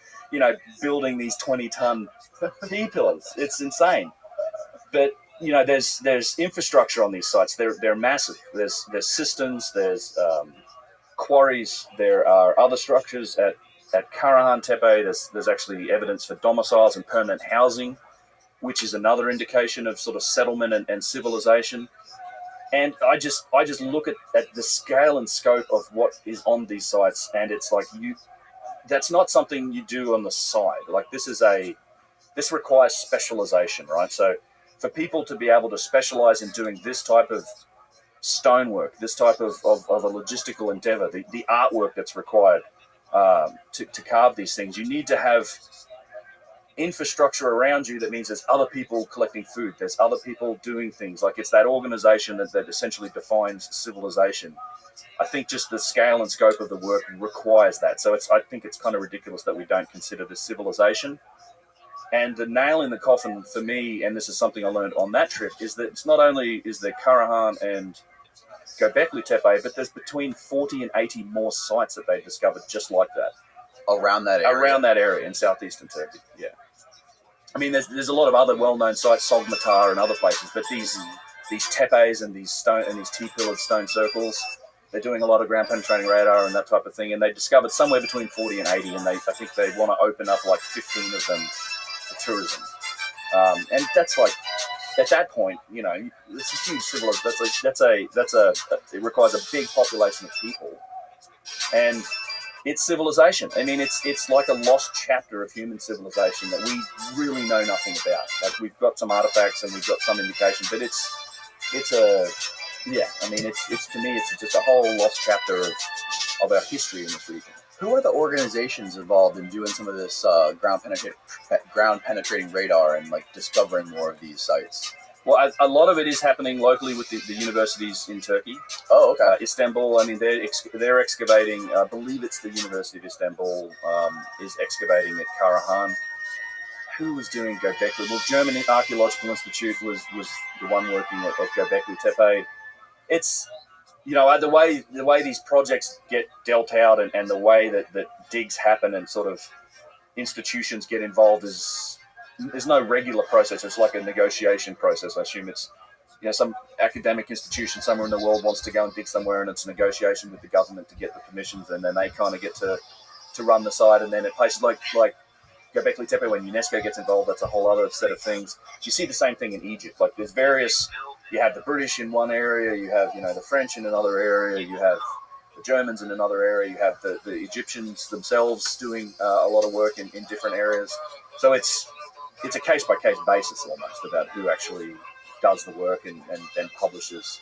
building these 20-ton T-pillars. It's insane. But there's infrastructure on these sites. They're massive. There's systems. There's quarries. There are other structures at Karahan Tepe. There's actually evidence for domiciles and permanent housing, which is another indication of sort of settlement and civilization. And I just look at the scale and scope of what is on these sites, and it's like that's not something you do on the side. Like this requires specialization, right? So for people to be able to specialize in doing this type of stonework, this type of a logistical endeavor, the artwork that's required to carve these things, you need to have infrastructure around you. That means there's other people collecting food, there's other people doing things. Like it's that organization that essentially defines civilization. I think just the scale and scope of the work requires that. So I think it's kind of ridiculous that we don't consider this civilization. And the nail in the coffin for me, and this is something I learned on that trip, is that it's not only is there Karahan and Göbekli Tepe, but there's between 40 and 80 more sites that they discovered just like that. Around that area? Around that area in southeastern Turkey, yeah. I mean, there's a lot of other well-known sites, Sogmatar and other places, but these tepes and these T-pillared stone circles, they're doing a lot of ground-penetrating radar and that type of thing, and they discovered somewhere between 40 and 80, and I think they want to open up like 15 of them for tourism. And that's like, at that point, you know, it's a huge civilization. It requires a big population of people, and it's civilization. I mean, it's like a lost chapter of human civilization that we really know nothing about. Like we've got some artifacts and we've got some indication, but it's to me, it's just a whole lost chapter of our history in this region. Who are the organizations involved in doing some of this ground penetrating radar and like discovering more of these sites? Well, a lot of it is happening locally with the universities in Turkey. Oh, okay. Istanbul, I mean, they're excavating, I believe it's the University of Istanbul is excavating at Karahan. Who was doing Göbekli? Well, German Archaeological Institute was the one working at Göbekli Tepe. It's, you know, the way these projects get dealt out and the way that digs happen and sort of institutions get involved there's no regular process. It's like a negotiation process. I assume it's, you know, some academic institution somewhere in the world wants to go and dig somewhere, and it's a negotiation with the government to get the permissions, and then they kind of get to run the site. And then at places like Göbekli Tepe, when UNESCO gets involved, that's a whole other set of things. You see the same thing in Egypt. Like there's various, you have the British in one area, you have, you know, the French in another area, you have the Germans in another area, you have the Egyptians themselves doing a lot of work in different areas. So it's a case-by-case basis almost about who actually does the work and publishes.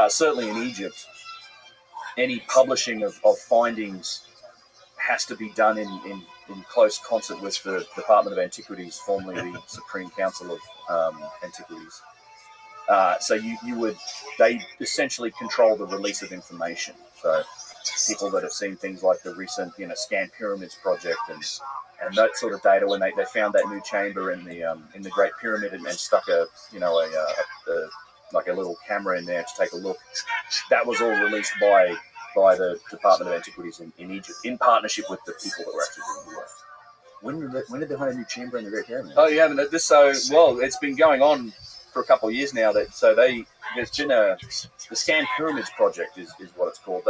Certainly in Egypt, any publishing of findings has to be done in close concert with the Department of Antiquities, formerly the Supreme Council of Antiquities. So they essentially control the release of information. So people that have seen things like the recent, you know, Scan Pyramids project and that sort of data, when they found that new chamber in the Great Pyramid and stuck a little camera in there to take a look, that was all released by the Department of Antiquities in Egypt in partnership with the people that were actually doing the work. When did they find a new chamber in the Great Pyramid? Oh yeah, it's been going on for a couple of years now. There's been the Scan Pyramids project is what it's called.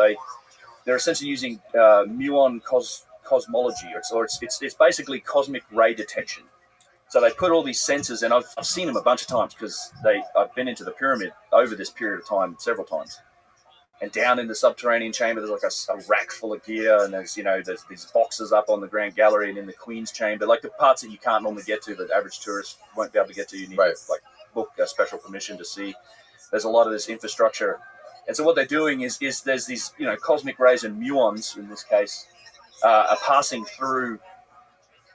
They're essentially using muon cosmology, or it's basically cosmic ray detection. So they put all these sensors, and I've seen them a bunch of times because I've been into the pyramid over this period of time several times. And down in the subterranean chamber, there's like a rack full of gear, and there's these boxes up on the Grand Gallery and in the Queen's Chamber, like the parts that you can't normally get to, that average tourists won't be able to get to. You need to book a special permission to see. There's a lot of this infrastructure, and so what they're doing is there's these cosmic rays and muons in this case are passing through.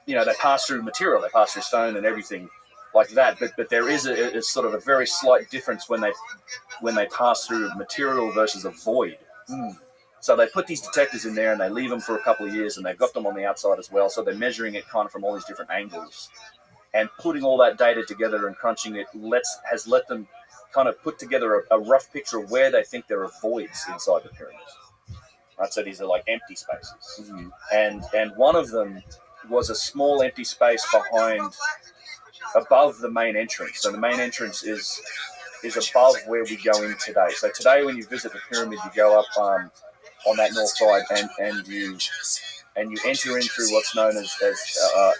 They pass through material, they pass through stone and everything like that. But there is a sort of a very slight difference when they pass through material versus a void. So they put these detectors in there and they leave them for a couple of years, and they've got them on the outside as well. So they're measuring it kind of from all these different angles, and putting all that data together and crunching it has let them kind of put together a rough picture of where they think there are voids inside the pyramids. Right, so these are like empty spaces, and one of them was a small empty space above the main entrance. So the main entrance is above where we go in today. So today, when you visit the pyramid, you go up on that north side, and you enter in through what's known as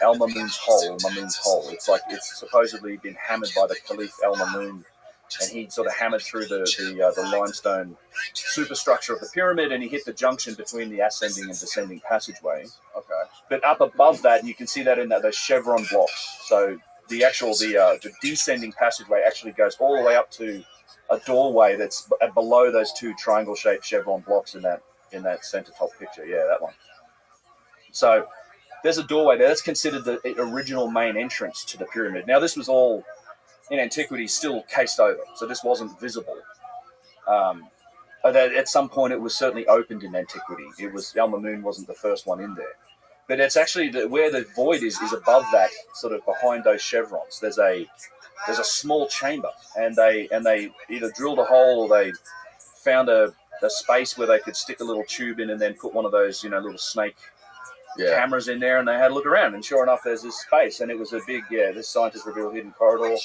Al Mamun's hole. It's supposedly been hammered by the Caliph Al Mamun, and he sort of hammered through the limestone superstructure of the pyramid, and he hit the junction between the ascending and descending passageway. Okay. But up above that, and you can see that in those chevron blocks. So the descending passageway actually goes all the way up to a doorway that's below those two triangle-shaped chevron blocks in that center top picture. Yeah, that one. So there's a doorway there. That's considered the original main entrance to the pyramid. Now, this was all in antiquity still cased over, so this wasn't visible. At some point, it was certainly opened in antiquity. Al Mamun wasn't the first one in there, but it's actually where the void is above that, sort of behind those chevrons. There's a small chamber, and they either drilled a hole or they found a space where they could stick a little tube in and then put one of those little snake cameras in there, and they had a look around, and sure enough, there's this space, and it was a big, this scientist revealed hidden corridor.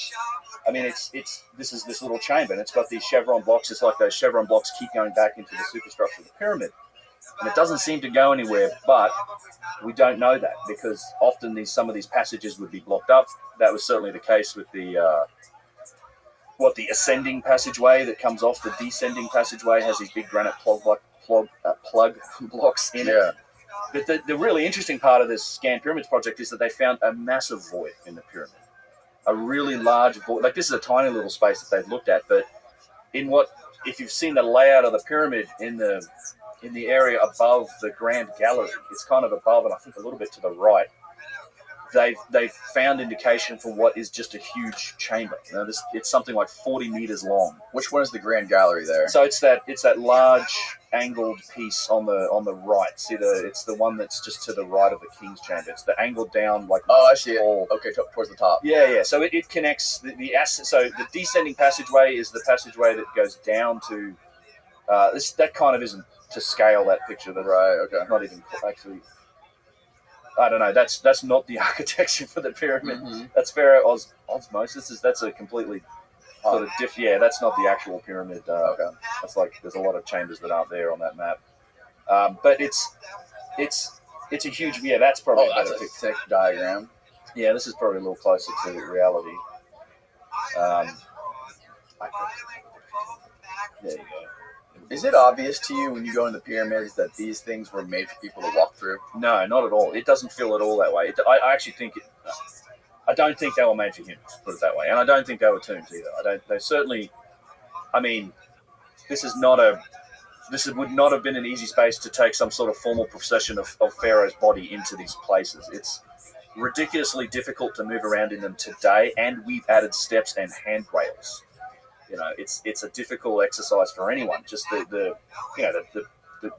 I mean, this is this little chamber, and it's got these chevron blocks. It's like those chevron blocks keep going back into the superstructure of the pyramid, and it doesn't seem to go anywhere. But we don't know that, because often some of these passages would be blocked up. That was certainly the case with the ascending passageway that comes off. The descending passageway has these big granite plug blocks in it. But the really interesting part of this Scanned Pyramids project is that they found a massive void in the pyramid, a really large void. Like, this is a tiny little space that they've looked at, but if you've seen the layout of the pyramid in the area above the Grand Gallery, it's kind of above and I think a little bit to the right. They've found indication for what is just a huge chamber. It's something like 40 meters long. Which one is the Grand Gallery there? So it's that large angled piece on the right. See, it's the one that's just to the right of the King's Chamber. It's the angled down, like, oh, I see it. Okay, towards the top. Yeah. So it connects so the descending passageway is the passageway that goes down to that kind of isn't to scale, that picture. Right. Okay. Not even actually. I don't know. That's not the architecture for the pyramid. Mm-hmm. That's fair osmosis. That's a completely sort of Yeah, that's not the actual pyramid. Okay. That's like, there's a lot of chambers that aren't there on that map. But it's a huge. Yeah, that's probably. That's a thick diagram. Yeah, this is probably a little closer to reality. There you go. Is it obvious to you when you go in the pyramids that these things were made for people to walk through? No, not at all. It doesn't feel at all that way. I actually think I don't think they were made for humans, put it that way, and I don't think they were tombs either. They certainly. I mean, this would not have been an easy space to take some sort of formal procession of Pharaoh's body into these places. It's ridiculously difficult to move around in them today, and we've added steps and handrails. It's a difficult exercise for anyone. Just the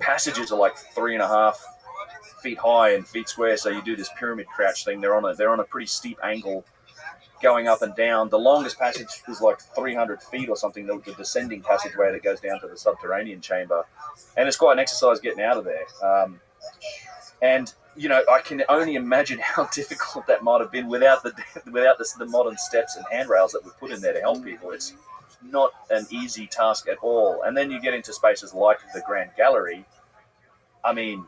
passages are like 3.5 feet high and feet square. So you do this pyramid crouch thing. They're on a pretty steep angle, going up and down. The longest passage is like 300 feet or something. The descending passageway that goes down to the subterranean chamber, and it's quite an exercise getting out of there. I can only imagine how difficult that might have been without the modern steps and handrails that we put in there to help people. It's not an easy task at all. And then you get into spaces like the Grand Gallery. I mean,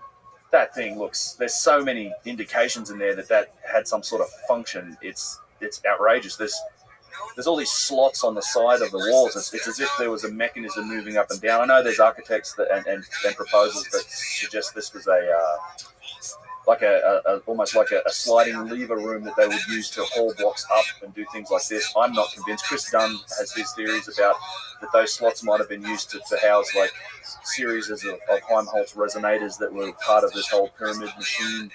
that thing there's so many indications in there that had some sort of function. It's outrageous. There's all these slots on the side of the walls. It's as if there was a mechanism moving up and down. I know there's architects and proposals that suggest this was almost like a sliding lever room that they would use to haul blocks up and do things like this. I'm not convinced. Chris Dunn has his theories about that those slots might have been used to house like series of Helmholtz resonators that were part of this whole pyramid machine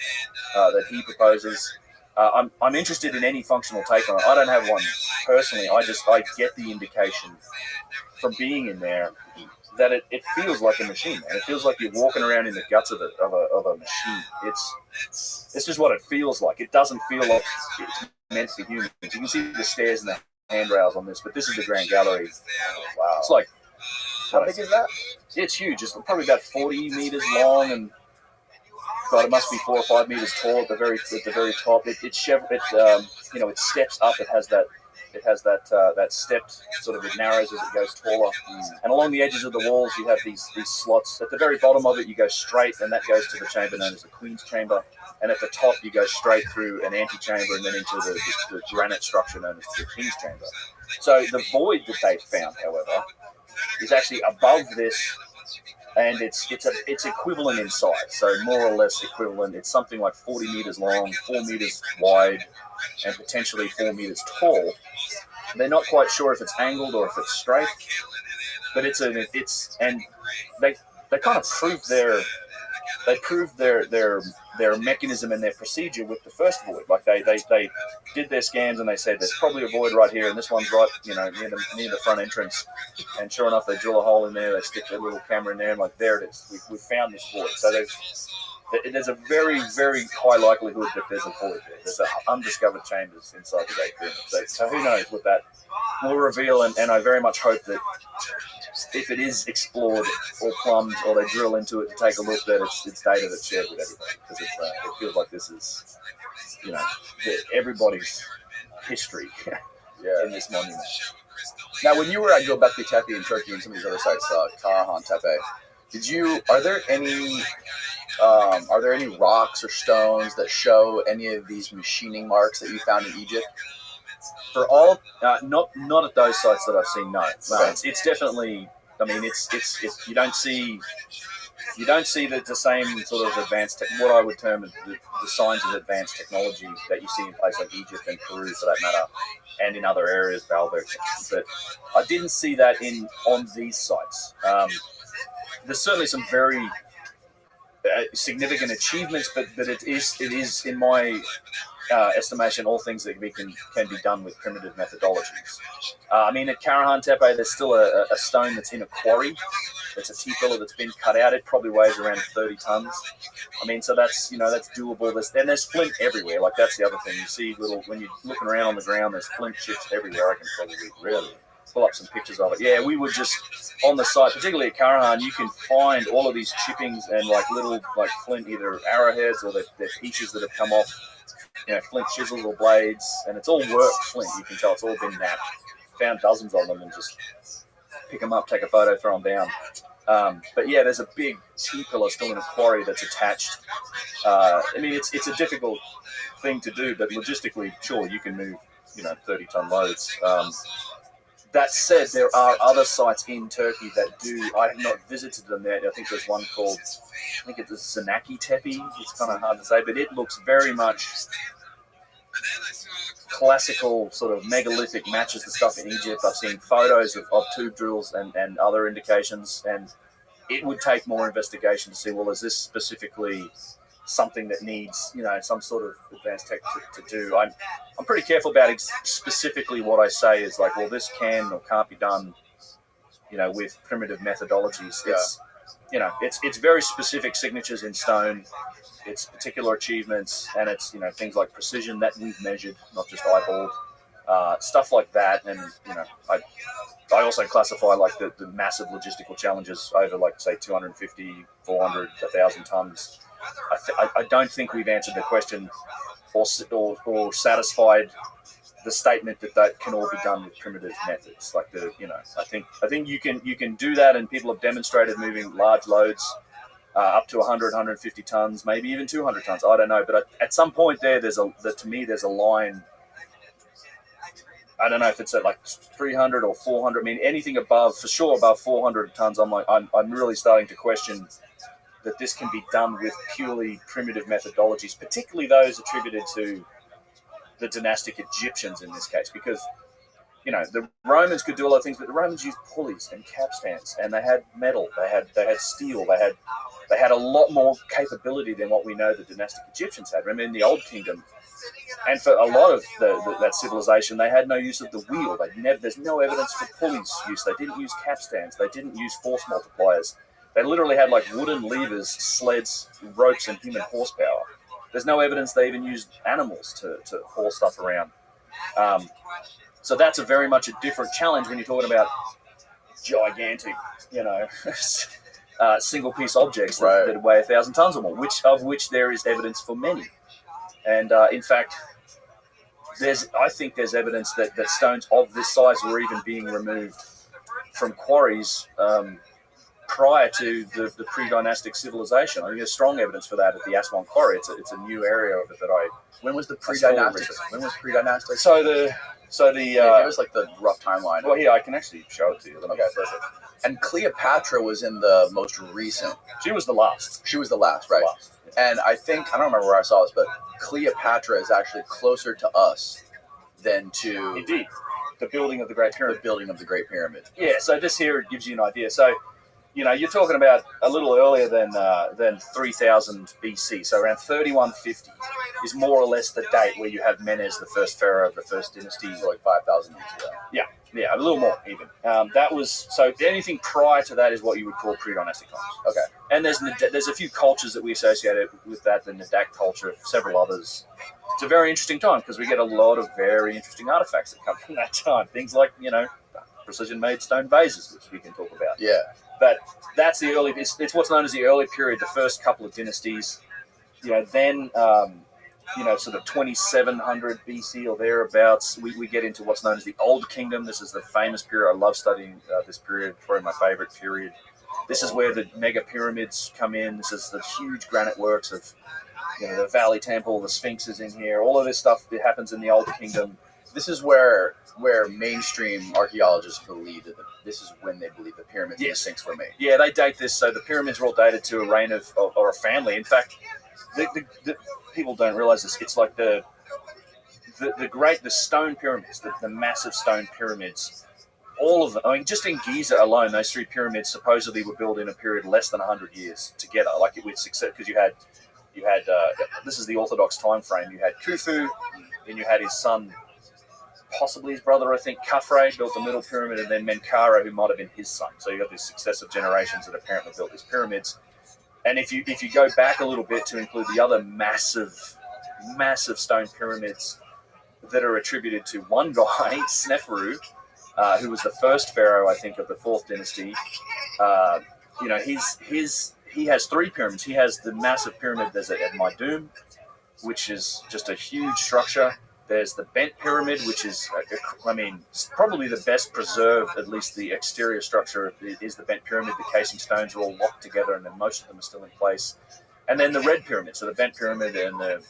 that he proposes. I'm interested in any functional take on it. I don't have one personally. I get the indication from being in there that it feels like a machine, man. It feels like you're walking around in the guts of a machine. It's just what it feels like. It doesn't feel like it's meant for humans. You can see the stairs and the handrails on this, but this is the Grand Gallery. Wow. It's like, how big is that? It's huge. It's probably about 40 meters long, and God, it must be 4 or 5 meters tall at the very top. It steps up. It has that It has that stepped sort of, it narrows as it goes taller. And along the edges of the walls, you have these slots. At the very bottom of it, you go straight, and that goes to the chamber known as the Queen's Chamber. And at the top, you go straight through an antechamber and then into the granite structure known as the King's Chamber. So the void that they found, however, is actually above this, and it's equivalent in size. So more or less equivalent. It's something like 40 meters long, 4 meters wide, and potentially 4 meters tall. They're not quite sure if it's angled or if it's straight, but and they kind of proved their mechanism and their procedure with the first void. Like they did their scans and they said there's probably a void right here, and this one's right, near the front entrance. And sure enough, they drill a hole in there, they stick their little camera in there, and like, there it is. We found this void. So there's a very, very high likelihood that there's a void there. There's undiscovered chambers inside the Great Pyramid. So who knows what that will reveal, and I very much hope that if it is explored or plumbed or they drill into it to take a look, that it's data that's shared with everybody, because it feels like this is, everybody's history in this monument. Now, when you were at Göbekli Tepe in Turkey and some of these other sites, Karahan Tepe, are there any rocks or stones that show any of these machining marks that you found in Egypt? For all, not at those sites that I've seen. No, Okay. it's definitely. I mean, it's you don't see the same sort of advanced, what I would term as the signs of advanced technology that you see in places like Egypt and Peru, for that matter, and in other areas, Baalbek. But I didn't see that on these sites. There's certainly some very significant achievements, but it is in my estimation, all things that can be done with primitive methodologies. I mean, at Karahan Tepe, there's still a stone that's in a quarry. It's a T-pillar that's been cut out. It probably weighs around 30 tons. I mean, so that's doable. There's flint everywhere. Like, that's the other thing. You see when you're looking around on the ground, there's flint chips everywhere. I can probably really pull up some pictures of it. Yeah, we would just, on the site, particularly at Karahan, you can find all of these chippings and little flint, either arrowheads or they're pieces that have come off, flint chisels or blades, and it's all worked flint. You can tell it's all been napped. Found dozens of them and just pick them up, take a photo, throw them down. But yeah, there's a big T-pillar still in a quarry that's attached. I mean, it's a difficult thing to do, but logistically, sure, you can move, 30-ton loads. That said, there are other sites in Turkey that do. I have not visited them yet. I think there's one called, it's Zanaki Tepe. It's kind of hard to say, but it looks very much classical, sort of megalithic, matches the stuff in Egypt. I've seen photos of tube drills and other indications, and it would take more investigation to see, well, is this specifically something that needs, some sort of advanced tech to do. I'm pretty careful about specifically what I say is well, this can or can't be done, with primitive methodologies. Yeah. It's very specific signatures in stone. It's particular achievements, and it's, things like precision that we've measured, not just eyeballed, stuff like that. And, I also classify the massive logistical challenges over say 250, 400, 1,000 tons. I don't think we've answered the question or satisfied the statement that can all be done with primitive methods. I think you can do that, and people have demonstrated moving large loads up to 100, 150 tons, maybe even 200 tons. I don't know, but at some point there's a line. I don't know if it's at 300 or 400. I mean, anything above 400 tons. I'm really starting to question that this can be done with purely primitive methodologies, particularly those attributed to the dynastic Egyptians in this case, because, the Romans could do a lot of things, but the Romans used pulleys and capstans, and they had metal, they had steel, they had a lot more capability than what we know the dynastic Egyptians had. Remember, in the Old Kingdom, and for a lot of that civilization, they had no use of the wheel. There's no evidence for pulleys use. They didn't use capstans. They didn't use force multipliers. They literally had wooden levers, sleds, ropes, and human horsepower. There's no evidence they even used animals to haul stuff around. So that's very much a different challenge when you're talking about gigantic, single-piece objects that weigh 1,000 tons or more, which there is evidence for many. And in fact, I think there's evidence that stones of this size were even being removed from quarries prior to the pre-dynastic civilization. I think there's strong evidence for that at the Aswan Quarry. It's a new area of it that I. When was the pre-dynastic? So the it was like the rough timeline. Well, yeah, I can actually show it to you. Okay, perfect. And Cleopatra was in the most recent. She was the last. She was the last, right? And I think, I don't remember where I saw this, but Cleopatra is actually closer to us than to Indeed, the building of the Great Pyramid. The building of the Great Pyramid. Yeah. So this here gives you an idea. So, you're talking about a little earlier than 3000 BC. So around 3150 is more or less the date where you have Menes, the first pharaoh of the first dynasty, like 5,000 years ago. Yeah, a little more even. That was so. Anything prior to that is what you would call pre-dynastic times. Okay. And there's a few cultures that we associate with that, the Nadak culture, several others. It's a very interesting time because we get a lot of very interesting artifacts that come from that time. Things like precision-made stone vases, which we can talk about. Yeah. But that's the early. It's what's known as the early period, the first couple of dynasties. Then. Sort of 2700 BC or thereabouts, we get into what's known as the Old Kingdom. This is the famous period. I love studying this period. Probably my favorite period. This is where the mega pyramids come in. This is the huge granite works of the Valley Temple, the Sphinx is in here. All of this stuff that happens in the Old Kingdom. This is where mainstream archaeologists believe that this is when they believe the pyramids and the Sphinx were made. Yeah, they date this. So the pyramids were all dated to a reign of or a family. In fact, the people don't realize this. It's like the stone pyramids, the massive stone pyramids. All of them. I mean, just in Giza alone, those three pyramids supposedly were built in a period less than 100 years together, like with success. Because you had this is the Orthodox time frame. You had Khufu, then you had his son, possibly his brother, I think, Khafre built the middle pyramid, and then Menkaure, who might have been his son. So you got these successive generations that apparently built these pyramids. And if you go back a little bit to include the other massive stone pyramids that are attributed to one guy, Sneferu, who was the first pharaoh, I think, of the fourth dynasty. He has three pyramids. He has the massive pyramid that's at Maidum, which is just a huge structure. There's the bent pyramid, which is, probably the best preserved, at least the exterior structure is the bent pyramid. The casing stones are all locked together, and then most of them are still in place. And then the red pyramid. So the bent pyramid and the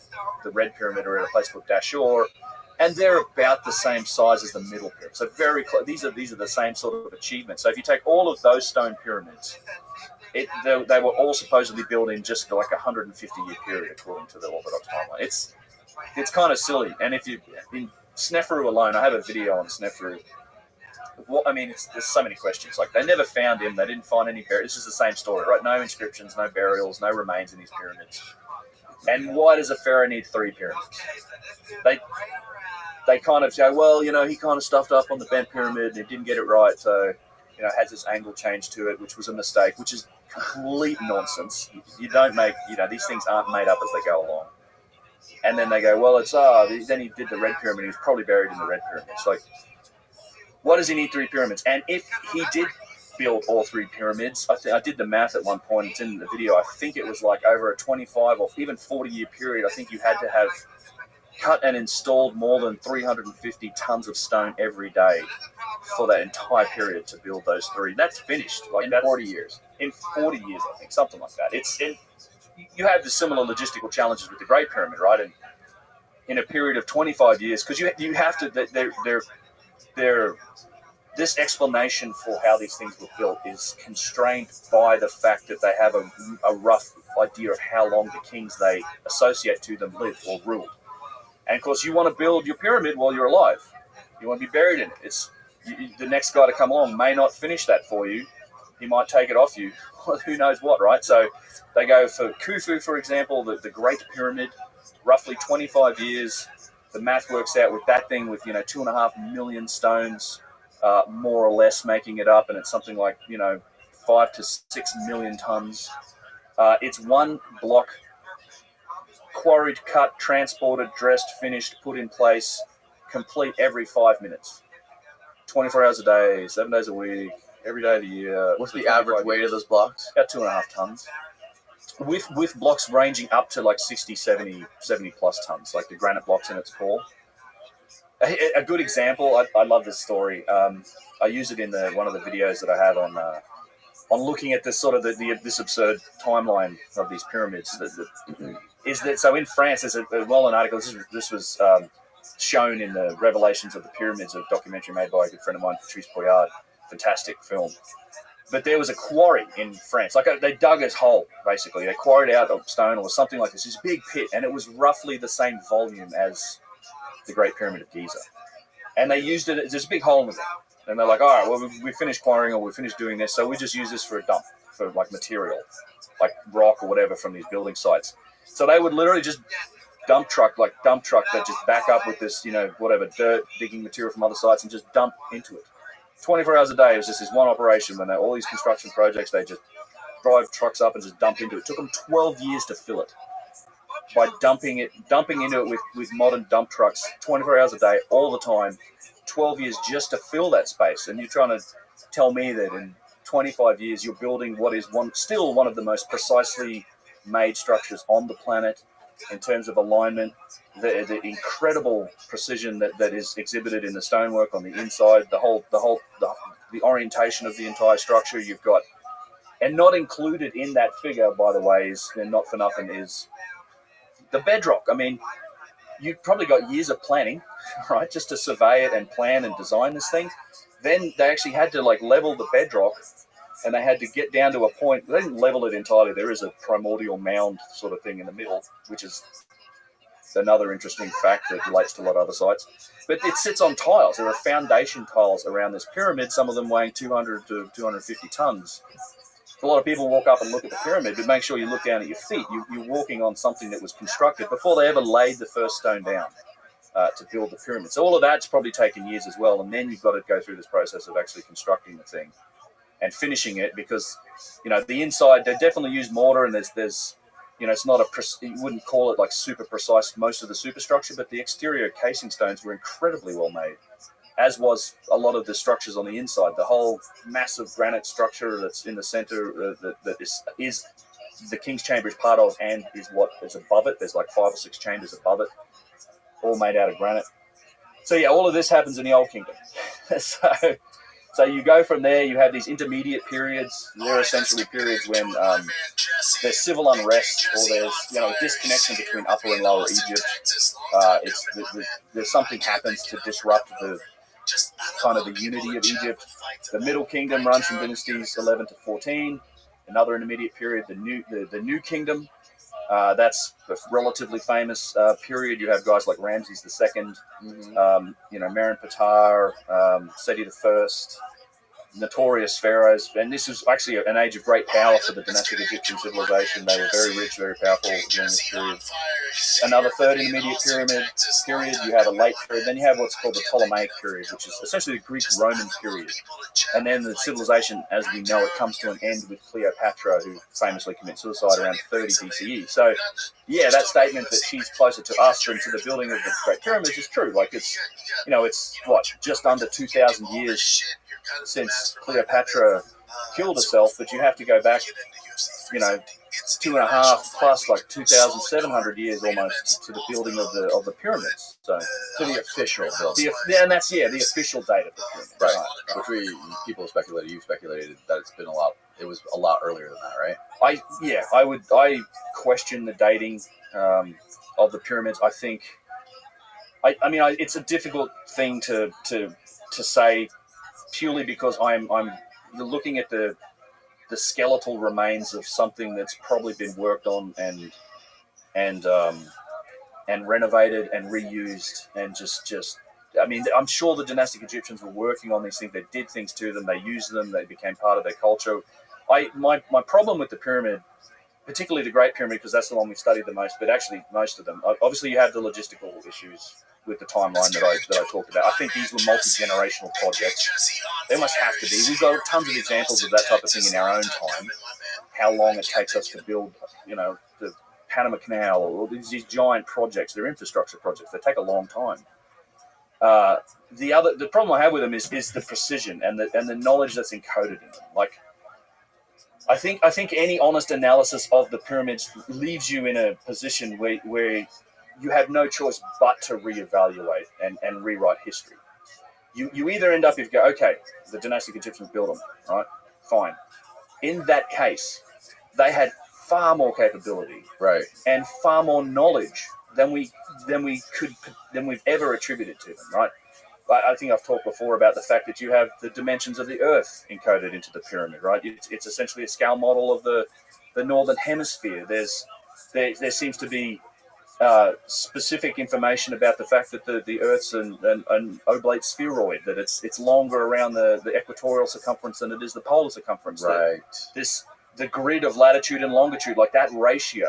red pyramid are at a place called Dashur, and they're about the same size as the middle pyramid. So very close. These are the same sort of achievements. So if you take all of those stone pyramids, they were all supposedly built in just like a 150-year period, according to the Orthodox timeline. It's kind of silly. And if you in Sneferu alone, I have a video on Sneferu. There's so many questions. Like, they never found him. They didn't find any burials. This is the same story, right? No inscriptions, no burials, no remains in these pyramids. And why does a pharaoh need three pyramids? They kind of say, well, he kind of stuffed up on the bent pyramid and he didn't get it right, so it has this angle change to it, which was a mistake, which is complete nonsense. You don't make, these things aren't made up as they go along. And then they go, well, then he did the red pyramid. He was probably buried in the red pyramid. It's like, why does he need three pyramids? And if he did build all three pyramids, I did the math at one point. It's in the video. I think it was like over a 25 or even 40-year period. I think you had to have cut and installed more than 350 tons of stone every day for that entire period to build those three. That's finished. In 40 years. In 40 years, I think, something like that. You have the similar logistical challenges with the Great Pyramid, right? And in a period of 25 years, because you have to, this explanation for how these things were built is constrained by the fact that they have a rough idea of how long the kings they associate to them lived or ruled. And of course, you want to build your pyramid while you're alive. You want to be buried in it. The next guy to come along may not finish that for you. He might take it off you. Who knows what, right? So they go for Khufu, for example, the Great Pyramid, roughly 25 years. The math works out with that thing with 2.5 million stones, more or less, making it up, and it's something like 5 to 6 million tons. It's one block, quarried, cut, transported, dressed, finished, put in place, complete every 5 minutes, 24 hours a day, 7 days a week, every day of the year. What's the average weight of those blocks? About 2.5 tons. With blocks ranging up to like 60, 70 plus tons, like the granite blocks in its core. A good example. I love this story. I use it in one of the videos that I have on looking at this sort of this absurd timeline of these pyramids. So in France, there's a well-known article. This was shown in the Revelations of the Pyramids, a documentary made by a good friend of mine, Patrice Poyard. Fantastic film. But there was a quarry in France. They dug a hole, basically. They quarried out of stone or something like this big pit, and it was roughly the same volume as the Great Pyramid of Giza. And they used it, there's a big hole in the ground. And they're like, all right, well, we finished quarrying, or we finished doing this, so we just use this for a dump, for like material, like rock or whatever from these building sites. So they would literally just dump truck that just back up with this, whatever, dirt, digging material from other sites and just dump into it. 24 hours a day, it was just this one operation. When all these construction projects, they just drive trucks up and just dump into it. It took them 12 years to fill it by dumping into it with modern dump trucks, 24 hours a day, all the time, 12 years just to fill that space. And you're trying to tell me that in 25 years you're building what is still one of the most precisely made structures on the planet in terms of alignment, the incredible precision that is exhibited in the stonework on the inside, the orientation of the entire structure you've got. And not included in that figure, by the way, is, and not for nothing, is the bedrock. I mean, you've probably got years of planning, right, just to survey it and plan and design this thing. Then they actually had to level the bedrock, and they had to get down to a point. They didn't level it entirely. There is a primordial mound sort of thing in the middle, which is another interesting fact that relates to a lot of other sites. But it sits on tiles. There are foundation tiles around this pyramid, some of them weighing 200 to 250 tons. A lot of people walk up and look at the pyramid, but make sure you look down at your feet. You're walking on something that was constructed before they ever laid the first stone down to build the pyramid. So all of that's probably taken years as well, and then you've got to go through this process of actually constructing the thing and finishing it, because the inside, they definitely use mortar, and there's it's not you wouldn't call it like super precise, most of the superstructure, but the exterior casing stones were incredibly well made, as was a lot of the structures on the inside. The whole massive granite structure that's in the center that is the King's Chamber is part of, and is what is above it. There's like 5 or 6 chambers above it, all made out of granite. So yeah, all of this happens in the Old Kingdom. So you go from there, you have these intermediate periods. They're essentially periods when there's civil unrest, or there's a disconnection between Upper and Lower Egypt. There's something happens to disrupt the kind of the unity of Egypt. The Middle Kingdom runs from dynasties 11 to 14. Another intermediate period, the New Kingdom. That's a relatively famous period. You have guys like Ramses II, Merenptah, Seti I, notorious pharaohs. And this is actually an age of great power for the dynastic Egyptian civilization. They were very rich, very powerful during this period. Another third intermediate period, you have a late period. Then you have what's called the Ptolemaic period, which is essentially the Greek-Roman period. And then the civilization, as we know it, comes to an end with Cleopatra, who famously commits suicide around 30 BCE. So, yeah, that statement that she's closer to us than to the building of the Great Pyramids is true. It's just under 2,000 years since Cleopatra killed herself, but you have to go back, 2.5 plus 2,700 years almost to the building of the pyramids. So to the official building. And that's the official date of the pyramid. Right. Which people speculated, you speculated that it was a lot earlier than that, right? I question the dating of the pyramids. I think it's a difficult thing to say, purely because I'm looking at the skeletal remains of something that's probably been worked on and renovated and reused, and just I'm sure the dynastic Egyptians were working on these things. They did things to them. They used them. They became part of their culture. My problem with the pyramid, particularly the Great Pyramid, because that's the one we studied the most, but actually most of them, obviously you have the logistical issues with the timeline that I talked about. I think these were multi-generational projects. There must have to be. We've got tons of examples of that type of thing in our own time. How long it takes us to build, the Panama Canal, or these giant projects. They're infrastructure projects. They take a long time. The problem I have with them is the precision and the knowledge that's encoded in them. I think any honest analysis of the pyramids leaves you in a position where you have no choice but to reevaluate and rewrite history. You either end up, if you go, okay, the dynastic Egyptians built them, right? Fine. In that case, they had far more capability, Right. and far more knowledge than we've ever attributed to them, right? I think I've talked before about the fact that you have the dimensions of the Earth encoded into the pyramid, right? It's essentially a scale model of the northern hemisphere. There seems to be specific information about the fact that the Earth's an oblate spheroid, that it's longer around the equatorial circumference than it is the polar circumference. Right. The grid of latitude and longitude, like that ratio,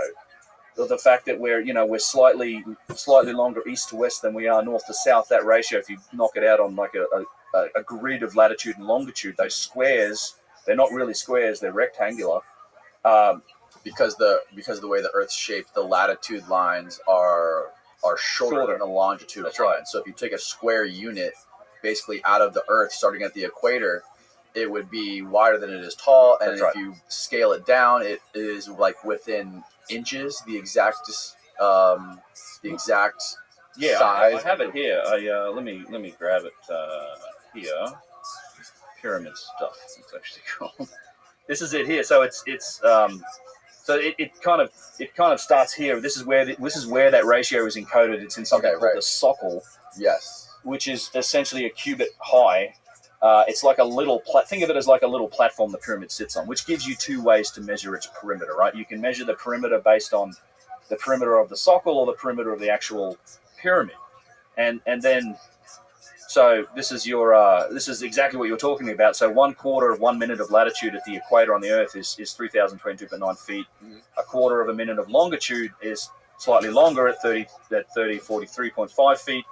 the fact that we're slightly longer east to west than we are north to south, that ratio, if you knock it out on like a grid of latitude and longitude, those squares, they're not really squares, they're rectangular. Because of the way the Earth's shaped, the latitude lines are shorter than the longitude lines. So if you take a square unit basically out of the Earth, starting at the equator, it would be wider than it is tall. And if you scale it down, it is like within inches, the exact size. I have it here. Let me grab it here. Pyramid stuff. It's actually called. This is it here. So it kind of starts here. This is where that ratio is encoded. It's in something called the socle. Yes. Which is essentially a cubit high. It's like a little think of it as like a little platform the pyramid sits on, which gives you two ways to measure its perimeter, right? You can measure the perimeter based on the perimeter of the socle or the perimeter of the actual pyramid. And then so this is exactly what you're talking about. So 1/4 of 1 minute of latitude at the equator on the Earth is 3,022.9 feet. Mm-hmm. 1/4 of a minute of longitude is slightly longer at 43.5 feet.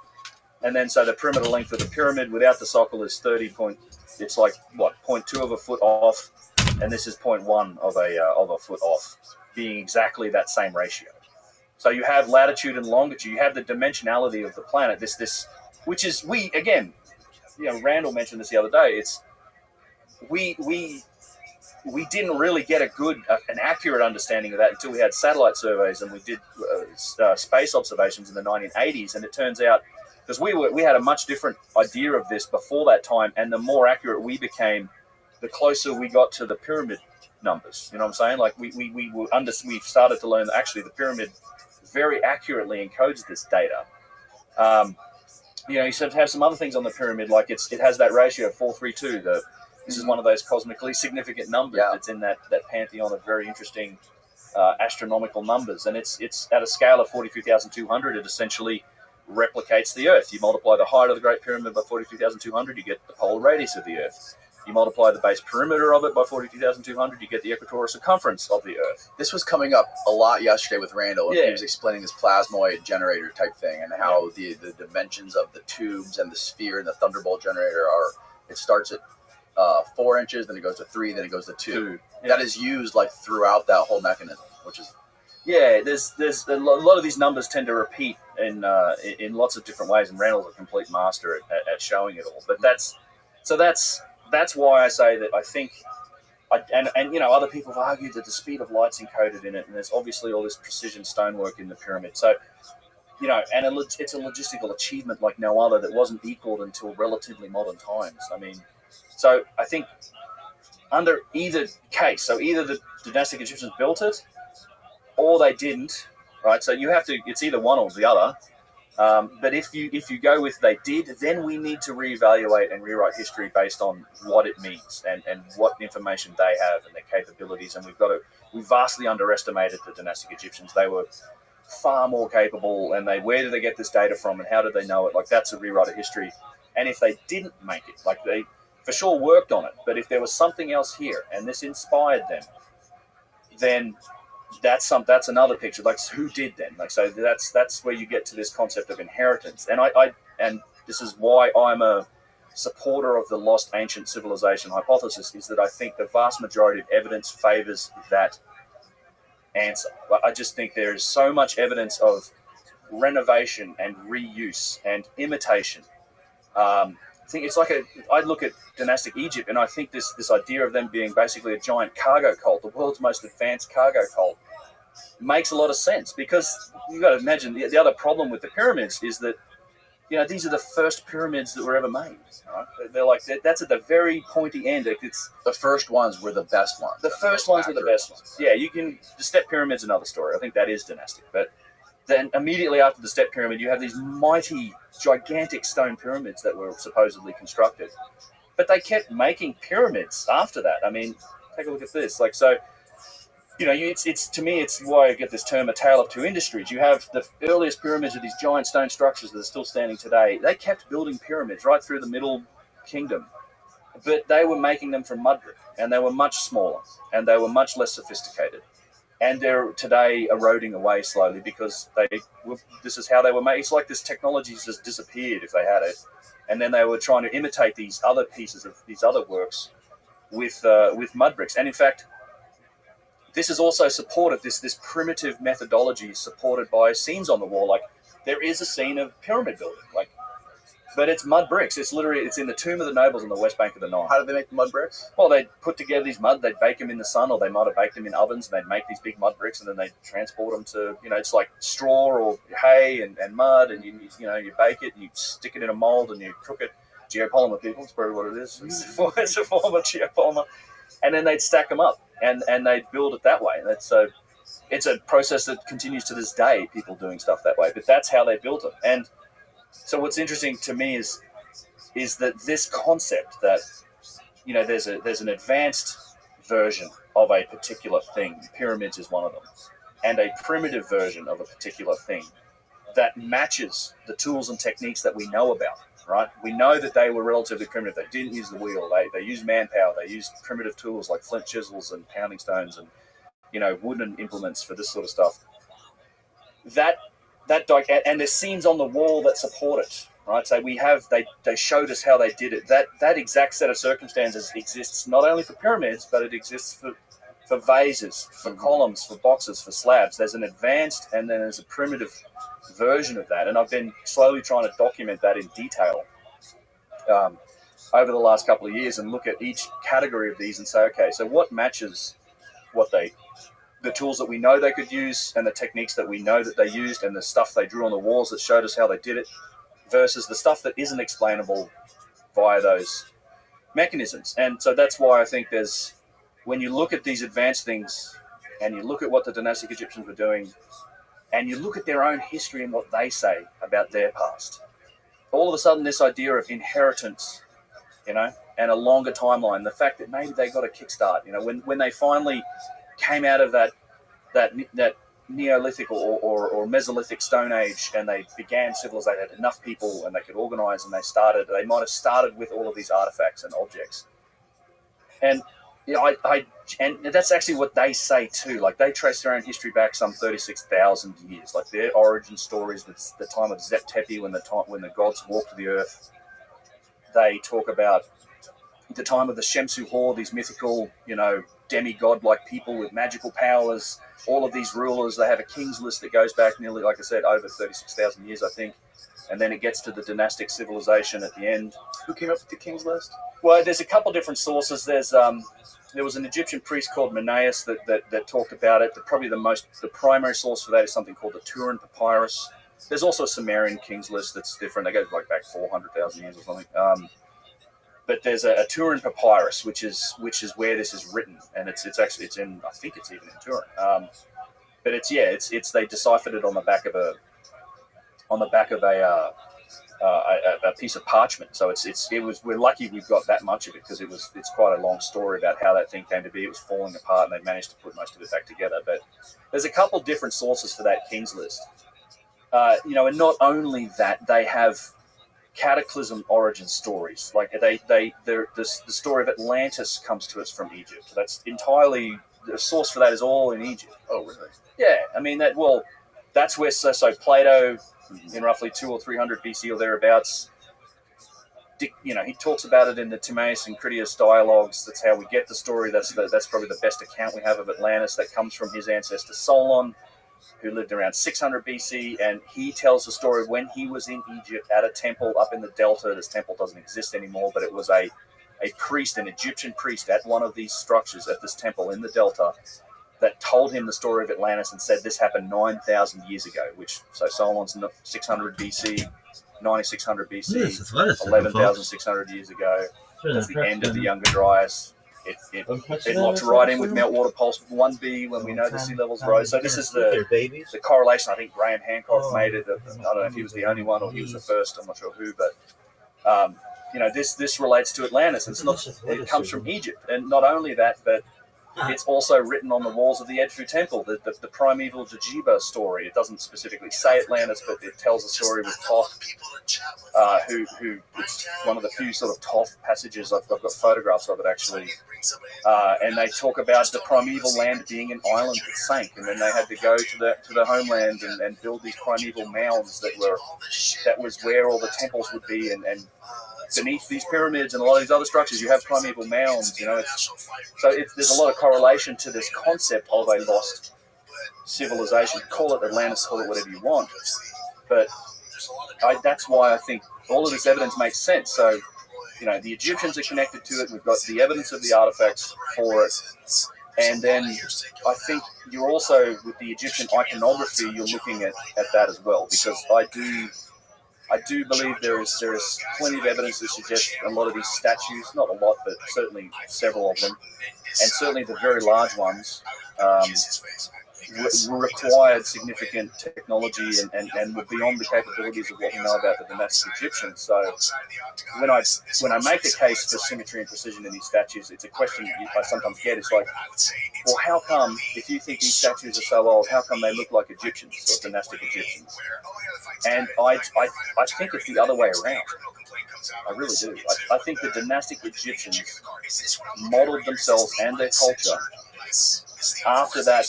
And then so the perimeter length of the pyramid without the socle is 0.2 of a foot off, and this is 0.1 of a foot off, being exactly that same ratio. So you have latitude and longitude. You have the dimensionality of the planet. This which is Randall mentioned this the other day. It's we didn't really get an accurate understanding of that until we had satellite surveys and we did space observations in the 1980s, and it turns out, because we had a much different idea of this before that time, and the more accurate we became, the closer we got to the pyramid numbers. You know what I'm saying? Like we started to learn that actually the pyramid very accurately encodes this data. You have some other things on the pyramid, like it has that ratio of 4:3:2. This is one of those cosmically significant numbers that's in that pantheon of very interesting astronomical numbers, and it's at a scale of 43,200. It essentially replicates the Earth. You multiply the height of the Great Pyramid by 42,200, you get the polar radius of the Earth. You multiply the base perimeter of it by 42,200, you get the equatorial circumference of the Earth. This was coming up a lot yesterday with Randall, and he was explaining this plasmoid generator type thing and how the dimensions of the tubes and the sphere and the thunderbolt generator it starts at 4 inches, then it goes to 3, then it goes to 2. That is used like throughout that whole mechanism, which is... Yeah, there's a lot of these numbers tend to repeat in lots of different ways, and Randall's a complete master at showing it all. But that's why I say that I think, other people have argued that the speed of light's encoded in it, and there's obviously all this precision stonework in the pyramid. So, it's a logistical achievement like no other that wasn't equaled until relatively modern times. I mean, so I think under either case, so either the dynastic Egyptians built it, or they didn't, right? So it's either one or the other. But if you go with they did, then we need to reevaluate and rewrite history based on what it means and what information they have and their capabilities. And we vastly underestimated the dynastic Egyptians. They were far more capable, and where did they get this data from and how did they know it? Like, that's a rewrite of history. And if they didn't make it, like, they for sure worked on it, but if there was something else here and this inspired them, then that's another picture. Like, who did then? Like, so that's where you get to this concept of inheritance. And and this is why I'm a supporter of the lost ancient civilization hypothesis, is that I think the vast majority of evidence favors that answer. I just think there is so much evidence of renovation and reuse and imitation. I think it's like I look at dynastic Egypt, and I think this idea of them being basically a giant cargo cult, the world's most advanced cargo cult, makes a lot of sense, because you got to imagine the other problem with the pyramids is that, these are the first pyramids that were ever made. Right? They're like that's at the very pointy end. It's The first ones were the best ones. the first ones were the best ones. Yeah, the step pyramid's another story. I think that is dynastic. But then immediately after the step pyramid, you have these mighty, gigantic stone pyramids that were supposedly constructed. But they kept making pyramids after that. I mean, take a look at this. It's to me, it's why I get this term, a tale of two industries. You have the earliest pyramids of these giant stone structures that are still standing today. They kept building pyramids right through the Middle Kingdom, but they were making them from mud brick, and they were much smaller, and they were much less sophisticated. And they're today eroding away slowly because this is how they were made. It's like this technology just disappeared if they had it. And then they were trying to imitate these other pieces of these other works with mud bricks. And in fact, this is also supported, this primitive methodology is supported by scenes on the wall. Like, there is a scene of pyramid building, but it's mud bricks. It's in the Tomb of the Nobles on the west bank of the Nile. How did they make the mud bricks? Well, they'd put together these mud, they'd bake them in the sun, or they might have baked them in ovens, and they'd make these big mud bricks, and then they'd transport them to, it's like straw or hay and mud, and you bake it, and you stick it in a mold, and you cook it. Geopolymer, people, it's probably what it is. It's a form of geopolymer. And then they'd stack them up, and they'd build it that way. And it's a process that continues to this day, people doing stuff that way. But that's how they built it. And so what's interesting to me is that this concept that, there's an advanced version of a particular thing. Pyramids is one of them. And a primitive version of a particular thing that matches the tools and techniques that we know about. Right? We know that they were relatively primitive. They didn't use the wheel. They used manpower. They used primitive tools like flint chisels and pounding stones and, wooden implements for this sort of stuff. And there's scenes on the wall that support it. Right? So they showed us how they did it. That exact set of circumstances exists not only for pyramids, but it exists for vases, for columns, for boxes, for slabs. There's an advanced and then there's a primitive version of that, and I've been slowly trying to document that in detail over the last couple of years and look at each category of these and say, okay, so what matches the tools that we know they could use and the techniques that we know that they used and the stuff they drew on the walls that showed us how they did it versus the stuff that isn't explainable via those mechanisms. And so that's why I think when you look at these advanced things and you look at what the dynastic Egyptians were doing and you look at their own history and what they say about their past, all of a sudden this idea of inheritance, and a longer timeline, the fact that maybe they got a kickstart, when they finally came out of that Neolithic or Mesolithic Stone Age and they began civilization, they had enough people and they could organize and they might have started with all of these artifacts and objects. And and that's actually what they say too. Like, they trace their own history back some 36,000 years. Like, their origin stories with the time of Zep Tepi, when the gods walked the earth. They talk about the time of the Shemsu Hor, these mythical, demigod-like people with magical powers. All of these rulers. They have a king's list that goes back nearly, like I said, over 36,000 years, I think. And then it gets to the dynastic civilization at the end. Who came up with the king's list? Well, there's a couple different sources. There was an Egyptian priest called Menaeus that talked about it. The primary source for that is something called the Turin Papyrus. There's also a Sumerian king's list that's different. They go back 400,000 years or something. But there's a Turin Papyrus, which is where this is written, and it's in, I think it's even in Turin. But they deciphered it on the back of a piece of parchment. So we're lucky we've got that much of it, because it's quite a long story about how that thing came to be. It was falling apart and they managed to put most of it back together. But there's a couple different sources for that king's list. And not only that, they have cataclysm origin stories. Like the story of Atlantis comes to us from Egypt. That's entirely, the source for that is all in Egypt. Oh, really? Yeah. I mean, that's where so Plato, in roughly 200 or 300 BC or thereabouts, he talks about it in the Timaeus and Critias dialogues. That's how we get the story. That's probably the best account we have of Atlantis. That comes from his ancestor Solon, who lived around 600 BC, and he tells the story when he was in Egypt at a temple up in the Delta. This temple doesn't exist anymore, but it was a priest, an Egyptian priest, at one of these structures at this temple in the Delta, that told him the story of Atlantis and said this happened 9,000 years ago, so Solomon 600 BC, 9600 BC, 11,600 years ago. That's the end of the Younger Dryas. It locks right in with Meltwater Pulse 1b when we know the sea levels rose. So this is the correlation. I think Graham Hancock made it. I don't know if he was the only one or he was the first. I'm not sure who, but this relates to Atlantis. It comes from Egypt, and not only that, but it's also written on the walls of the Edfu Temple, the primeval Jajiba story. It doesn't specifically say Atlantis, but it tells a story with Thoth, who it's one of the few sort of Thoth passages. I've got photographs of it, actually. And they talk about the primeval land being an island that sank, and then they had to go to the homeland and build these primeval mounds that was where all the temples would be, and beneath these pyramids and a lot of these other structures, you have primeval mounds. There's a lot of correlation to this concept of a lost civilization. Call it Atlantis, call it whatever you want, but that's why I think all of this evidence makes sense. So, the Egyptians are connected to it. We've got the evidence of the artifacts for it, and then I think you're also, with the Egyptian iconography, you're looking at that as well, because I do believe there is plenty of evidence to suggest a lot of these statues, not a lot, but certainly several of them, and certainly the very large ones, required significant technology and were beyond the capabilities of what we know about the dynastic Egyptians. So when I make a case for symmetry and precision in these statues, it's a question I sometimes get. It's like, well, how come, if you think these statues are so old, how come they look like Egyptians or dynastic Egyptians? And I think it's the other way around. I really do. I think the dynastic Egyptians modeled themselves and their culture after the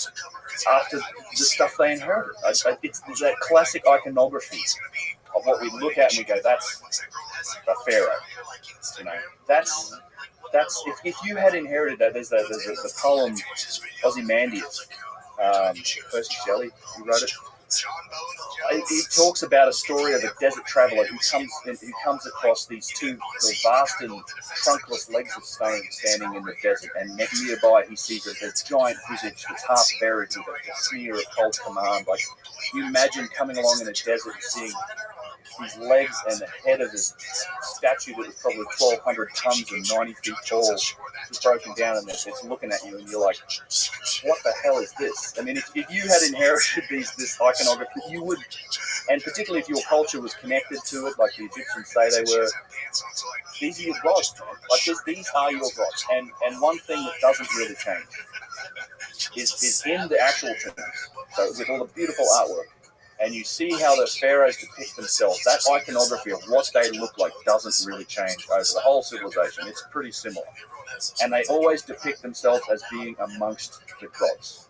stuff they inherited. It's that classic iconography of what we look at and we go, that's a pharaoh. That's if you had inherited that. There's the poem Ozymandias, Percy Shelley, who wrote it. It talks about a story of a desert traveller who comes across these two vast and trunkless legs of stone standing in the desert, and nearby he sees a giant visage that's half buried with a sneer of cold command. Like, you imagine coming along in a desert and seeing these legs and the head of this statue that was probably 1,200 tons and 90 feet tall, just broken down, and it's looking at you, and you're like, what the hell is this? I mean, if you had inherited this iconography, you would, and particularly if your culture was connected to it, like the Egyptians say they were, these are your gods, man. Like, these are your gods. And one thing that doesn't really change is in the actual tombs, so with all the beautiful artwork, and you see how the pharaohs depict themselves, that iconography of what they look like doesn't really change over the whole civilization. It's pretty similar. And they always depict themselves as being amongst the gods.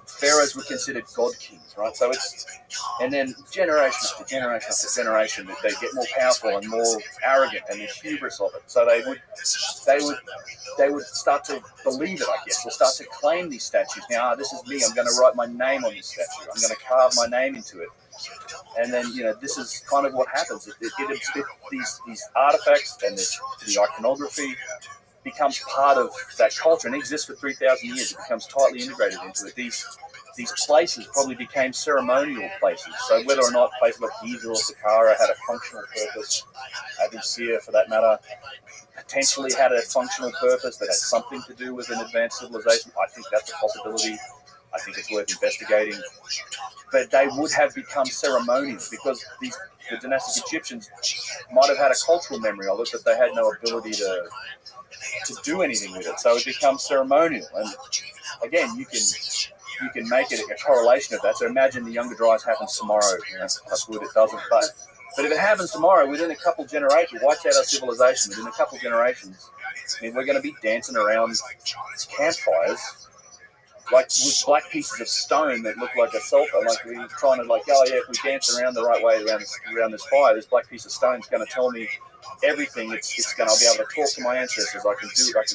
Pharaohs were considered god kings, right? So and then generation after generation after generation, they get more powerful and more arrogant, and the hubris of it. So they would start to believe it, I guess, or start to claim these statues. Now, this is me. I'm going to write my name on this statue. I'm going to carve my name into it. And then, this is kind of what happens. These artifacts and the iconography becomes part of that culture and exists for 3,000 years. It becomes tightly integrated into it. These places probably became ceremonial places. So whether or not places like Giza or Saqqara had a functional purpose, Abusir for that matter, potentially had a functional purpose that had something to do with an advanced civilization, I think that's a possibility. I think it's worth investigating. But they would have become ceremonial because the dynastic Egyptians might have had a cultural memory of it, but they had no ability to do anything with it. So it becomes ceremonial. And again, you can make it a correlation of that. So imagine the Younger Dryas happens tomorrow. That's good, it doesn't. But if it happens tomorrow, within a couple generations, wipes out our civilization. Within a couple generations, I mean, we're going to be dancing around campfires, like with black pieces of stone that look like a sulfur. Like we're trying to, if we dance around the right way around this fire, this black piece of stone is going to tell me everything. It's going to be able to talk to my ancestors. I can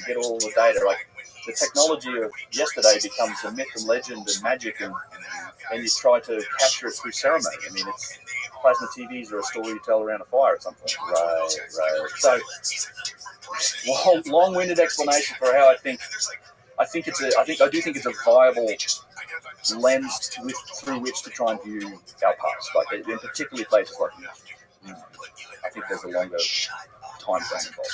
get all the data. Like, the technology of yesterday becomes a myth and legend and magic, and you try to capture it through ceremony. I mean, it's plasma TVs are a story you tell around a fire at some point. Right. So, long-winded explanation for how I think I do think it's a viable lens through which to try and view our past, like in particularly places like I think there's a longer time frame involved.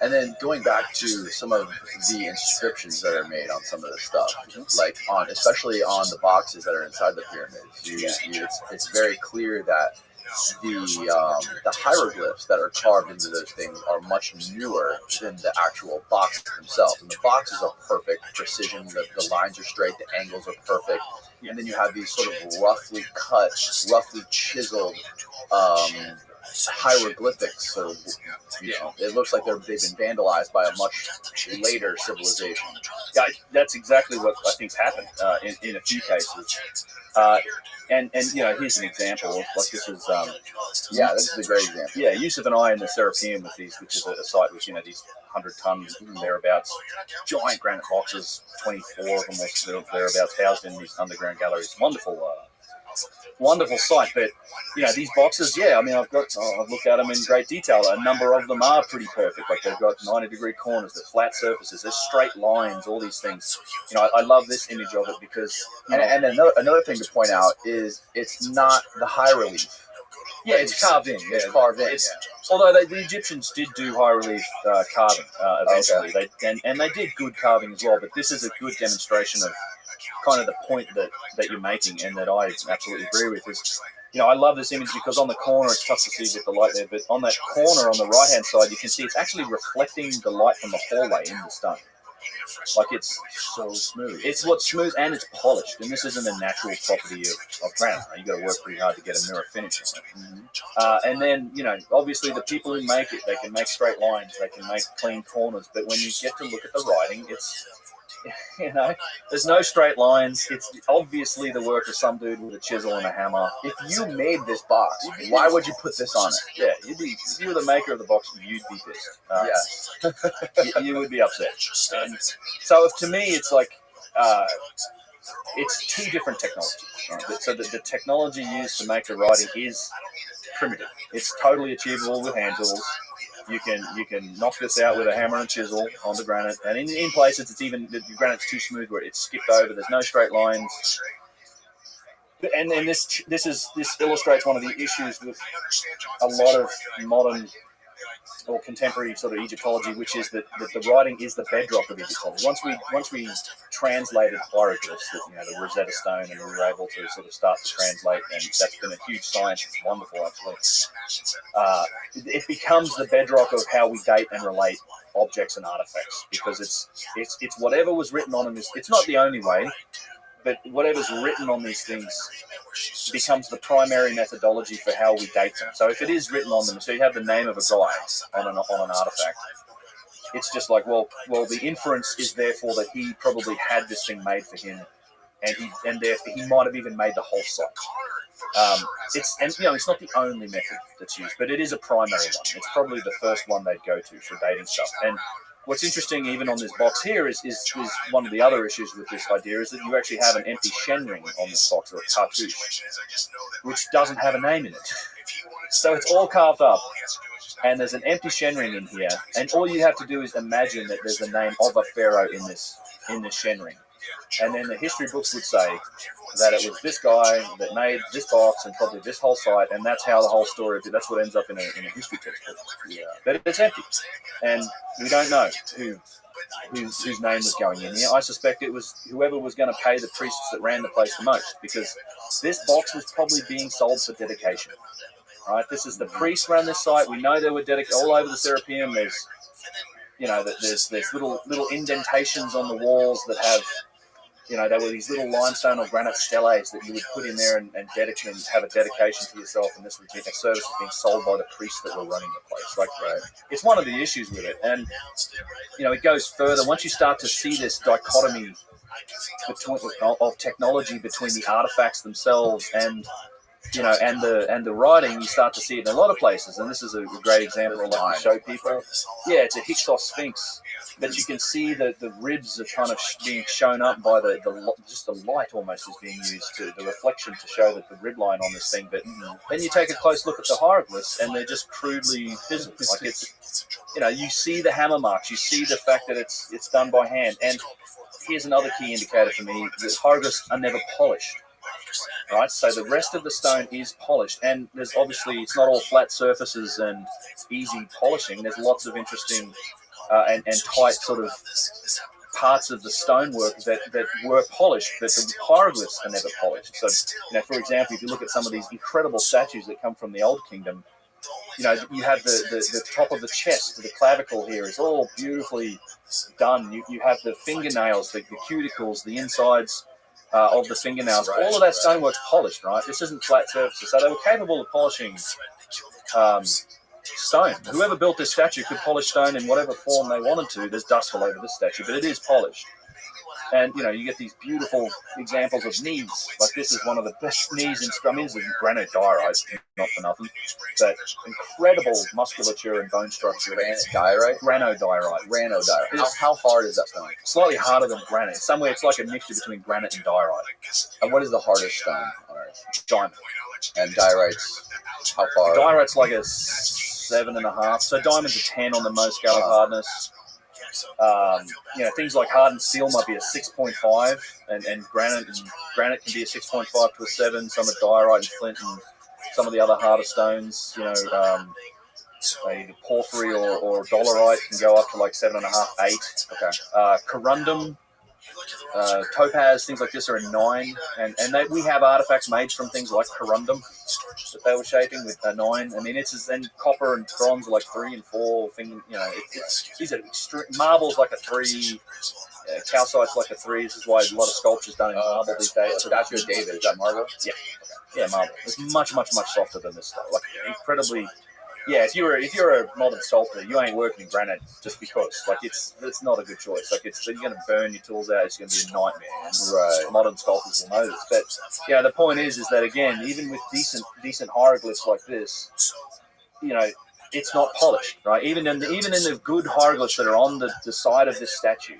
And then going back to some of the inscriptions that are made on some of this stuff, like especially on the boxes that are inside the pyramids, it's very clear that the hieroglyphs that are carved into those things are much newer than the actual boxes themselves. And the boxes are perfect precision. The lines are straight. The angles are perfect. And then you have these sort of roughly cut, roughly chiseled hieroglyphics. So it looks like they've been vandalized by a much later civilization. Yeah, that's exactly what I think's happened in a few cases. And here's an example. Like this is this is a great example. Yeah, Yusuf and I in the Serapeum with these, which is a site with these 100-ton thereabouts giant granite boxes, 24 of them or thereabouts housed in these underground galleries. Wonderful site. But these boxes, I've looked at them in great detail. A number of them are pretty perfect. Like they've got 90-degree corners, they're flat surfaces, there's straight lines, all these things. I love this image of it because and another thing to point out is it's not the high relief. Yeah, it's carved in. It's carved in. Although the Egyptians did do high relief carving eventually, they did good carving as well. But this is a good demonstration of kind of the point that you're making, and that I absolutely agree with. Is I love this image because on the corner, it's tough to see with the light there, but on that corner on the right hand side, you can see it's actually reflecting the light from the hallway in the stone. Like it's so smooth. It's smooth and it's polished, and this isn't a natural property of granite. You got to work pretty hard to get a mirror finish on it. And then obviously the people who make it, they can make straight lines, they can make clean corners, but when you get to look at the writing, it's there's no straight lines. It's obviously the work of some dude with a chisel and a hammer. If you made this box, why would you put this on it? Yeah, if you were the maker of the box, you'd be pissed. You would be upset. And so to me, it's like it's two different technologies. Right? So the technology used to make the writing is primitive. It's totally achievable with hand tools. You can knock this out with a hammer and chisel on the granite, and in places it's even the granite's too smooth where it's skipped over. There's no straight lines, and this illustrates one of the issues with a lot of modern or contemporary sort of Egyptology, which is that the writing is the bedrock of Egyptology. Once we translated hieroglyphs, the Rosetta Stone, and we were able to sort of start to translate, and that's been a huge science. It's wonderful, actually. It becomes the bedrock of how we date and relate objects and artifacts, because it's whatever was written on in this. It's not the only way, but whatever's written on these things becomes the primary methodology for how we date them. So if it is written on them, so you have the name of a guy on an artifact, it's just like, well, the inference is therefore that he probably had this thing made for him, and therefore he might have even made the whole site. It's not the only method that's used, but it is a primary one. It's probably the first one they'd go to for dating stuff. And what's interesting, even on this box here, is one of the other issues with this idea is that you actually have an empty Shen ring on this box, or a cartouche, which doesn't have a name in it. So it's all carved up, and there's an empty Shen ring in here, and all you have to do is imagine that there's the name of a pharaoh in this Shen ring. And then the history books would say that it was this guy that made this box and probably this whole site, and that's how the whole story, that's what ends up in a history textbook. Yeah. But it's empty, and we don't know whose name was going in here. I suspect it was whoever was going to pay the priests that ran the place the most, because this box was probably being sold for dedication. Right? This is the priests ran this site. We know there were all over the Serapeum. There's little indentations on the walls that have, there were these little limestone or granite steles that you would put in there and dedicate and have a dedication to yourself, and this would be a service being sold by the priests that were running the place. Like, it's one of the issues with it, and it goes further. Once you start to see this dichotomy of technology between the artifacts themselves and and the writing, you start to see it in a lot of places, and this is a great example I like to show people. Yeah, it's a Hyksos Sphinx, but you can see that the ribs are kind of being shown up by just the light almost is being used to the reflection to show that the rib line on this thing. But then you take a close look at the hieroglyphs, and they're just crudely chiseled. Like it's, you see the hammer marks, you see the fact that it's done by hand. And here's another key indicator for me: the hieroglyphs are never polished. Right, so the rest of the stone is polished, and there's obviously it's not all flat surfaces and easy polishing. There's lots of interesting and tight sort of parts of the stonework that were polished, but the hieroglyphs are never polished. So, for example, if you look at some of these incredible statues that come from the Old Kingdom, you have the top of the chest, the clavicle here is all beautifully done. You have the fingernails, the cuticles, the insides of the fingernails. All of that stonework's polished, right? This isn't flat surfaces. So they were capable of polishing stone. Whoever built this statue could polish stone in whatever form they wanted to. There's dust all over this statue, but it is polished. And, you get these beautiful examples of knees. Like this is one of the best knees in this is granodiorite, not for nothing. But incredible musculature and bone structure. Granodiorite. How hard is that stone? Slightly harder than granite. Somewhere it's like a mixture between granite and diorite. And what is the hardest stone on Earth? Diamond. And diorite's how far? Diorite's like a 7.5. So diamond's a 10 on the most scale of hardness. Things like hardened steel might be a 6.5, and granite can be a 6.5 to a 7. Some are diorite and flint, and some of the other harder stones, either porphyry or dolerite can go up to like 7.5, 8. Okay. Corundum, topaz, things like this are a 9, and we have artifacts made from things like corundum that they were shaping with a 9. I mean, and copper and bronze are like 3 and 4. These are extreme. Marble's like a 3. Calcite's like a 3. This is why a lot of sculpture's done in marble these days. Statue of David, is that marble? Yeah, marble. It's much, much, much softer than this stuff. Like incredibly. Yeah, if you're a modern sculptor, you ain't working in granite just because. Like it's not a good choice. Like you're going to burn your tools out. It's going to be a nightmare. And modern sculptors will know this. But the point is that again, even with decent hieroglyphs like this, it's not polished, right? Even in the good hieroglyphs that are on the side of this statue,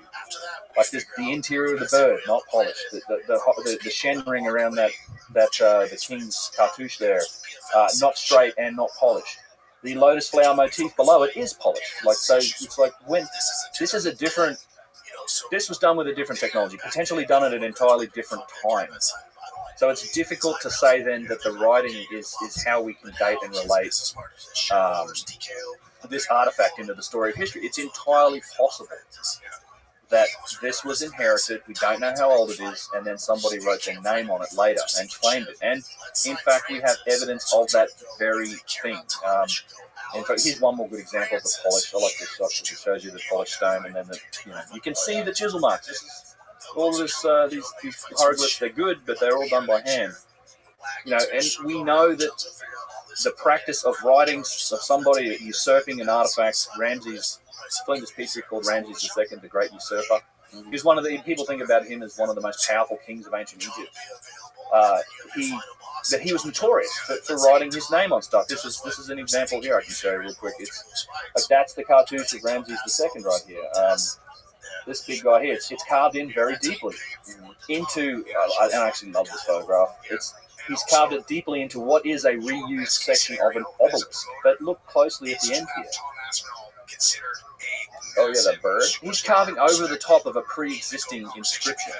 like this, the interior of the bird, not polished. The shen ring around the king's cartouche there, not straight and not polished. The lotus flower motif below it is polished. Like so, it's like when this is a different. This was done with a different technology, potentially done at an entirely different time. So it's difficult to say then that the writing is how we can date and relate this artifact into the story of history. It's entirely possible that this was inherited, we don't know how old it is, and then somebody wrote their name on it later and claimed it. And in fact, we have evidence of that very thing. In fact, here's one more good example of the polish. I like this stuff because it shows you the polished stone, and then you can see the chisel marks. All of these hieroglyphs, they're good, but they're all done by hand. And we know that the practice of writing of somebody usurping an artifact, Ramses. Flinders Petrie called Ramses II the Great Usurper. He's one of the people think about him as one of the most powerful kings of ancient Egypt. He was notorious for writing his name on stuff. This is an example here I can show you real quick. It's like that's the cartouche of Ramses II right here. This big guy here, it's carved in very deeply into. I actually love this photograph. He's carved it deeply into what is a reused section of an obelisk. But look closely at the end here. Oh yeah, that bird. He's carving over the top of a pre-existing inscription.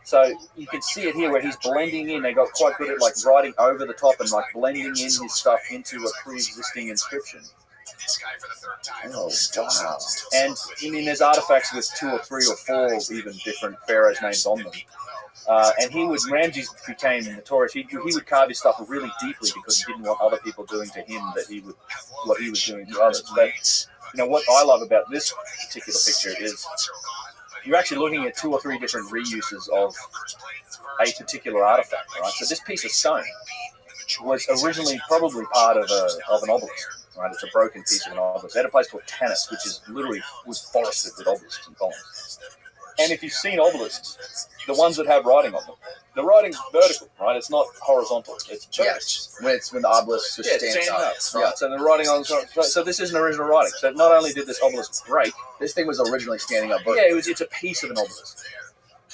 So you can see it here where he's blending in. They got quite good at like writing over the top and like blending in his stuff into a pre-existing inscription. Oh wow! And I mean, there's artifacts with 2 or 3 or 4 even different pharaohs' names on them. And Ramses became notorious. He would carve his stuff really deeply because he didn't want other people doing to him what he was doing to others. But what I love about this particular picture is you're actually looking at 2 or 3 different reuses of a particular artifact. Right? So this piece of stone was originally probably part of an obelisk. Right? It's a broken piece of an obelisk. They had a place called Tanis, which was forested with obelisks and columns. And if you've seen obelisks, the ones that have writing on them, The writing's vertical, right? It's not horizontal. It's vertical. Yes, when the obelisk is standing up. Right. Yeah. So the writing on so this isn't original writing. So not only did this obelisk break, This thing was originally standing up. yeah, it's a piece of an obelisk,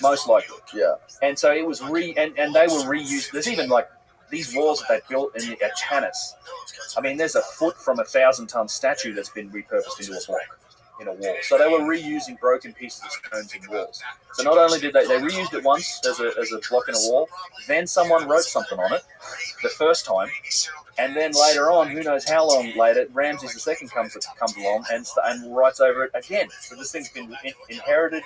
most likely. Yeah. And so it was and they were reused. There's even like these walls that they built at Tanis. I mean, there's a foot from a 1,000-ton statue that's been repurposed into a block in a wall. So they were reusing broken pieces of stones in walls. So not only did they reused it once as a block in a wall, then someone wrote something on it the first time, and then later on, who knows how long later, Ramses II comes along and writes over it again. So this thing's been inherited,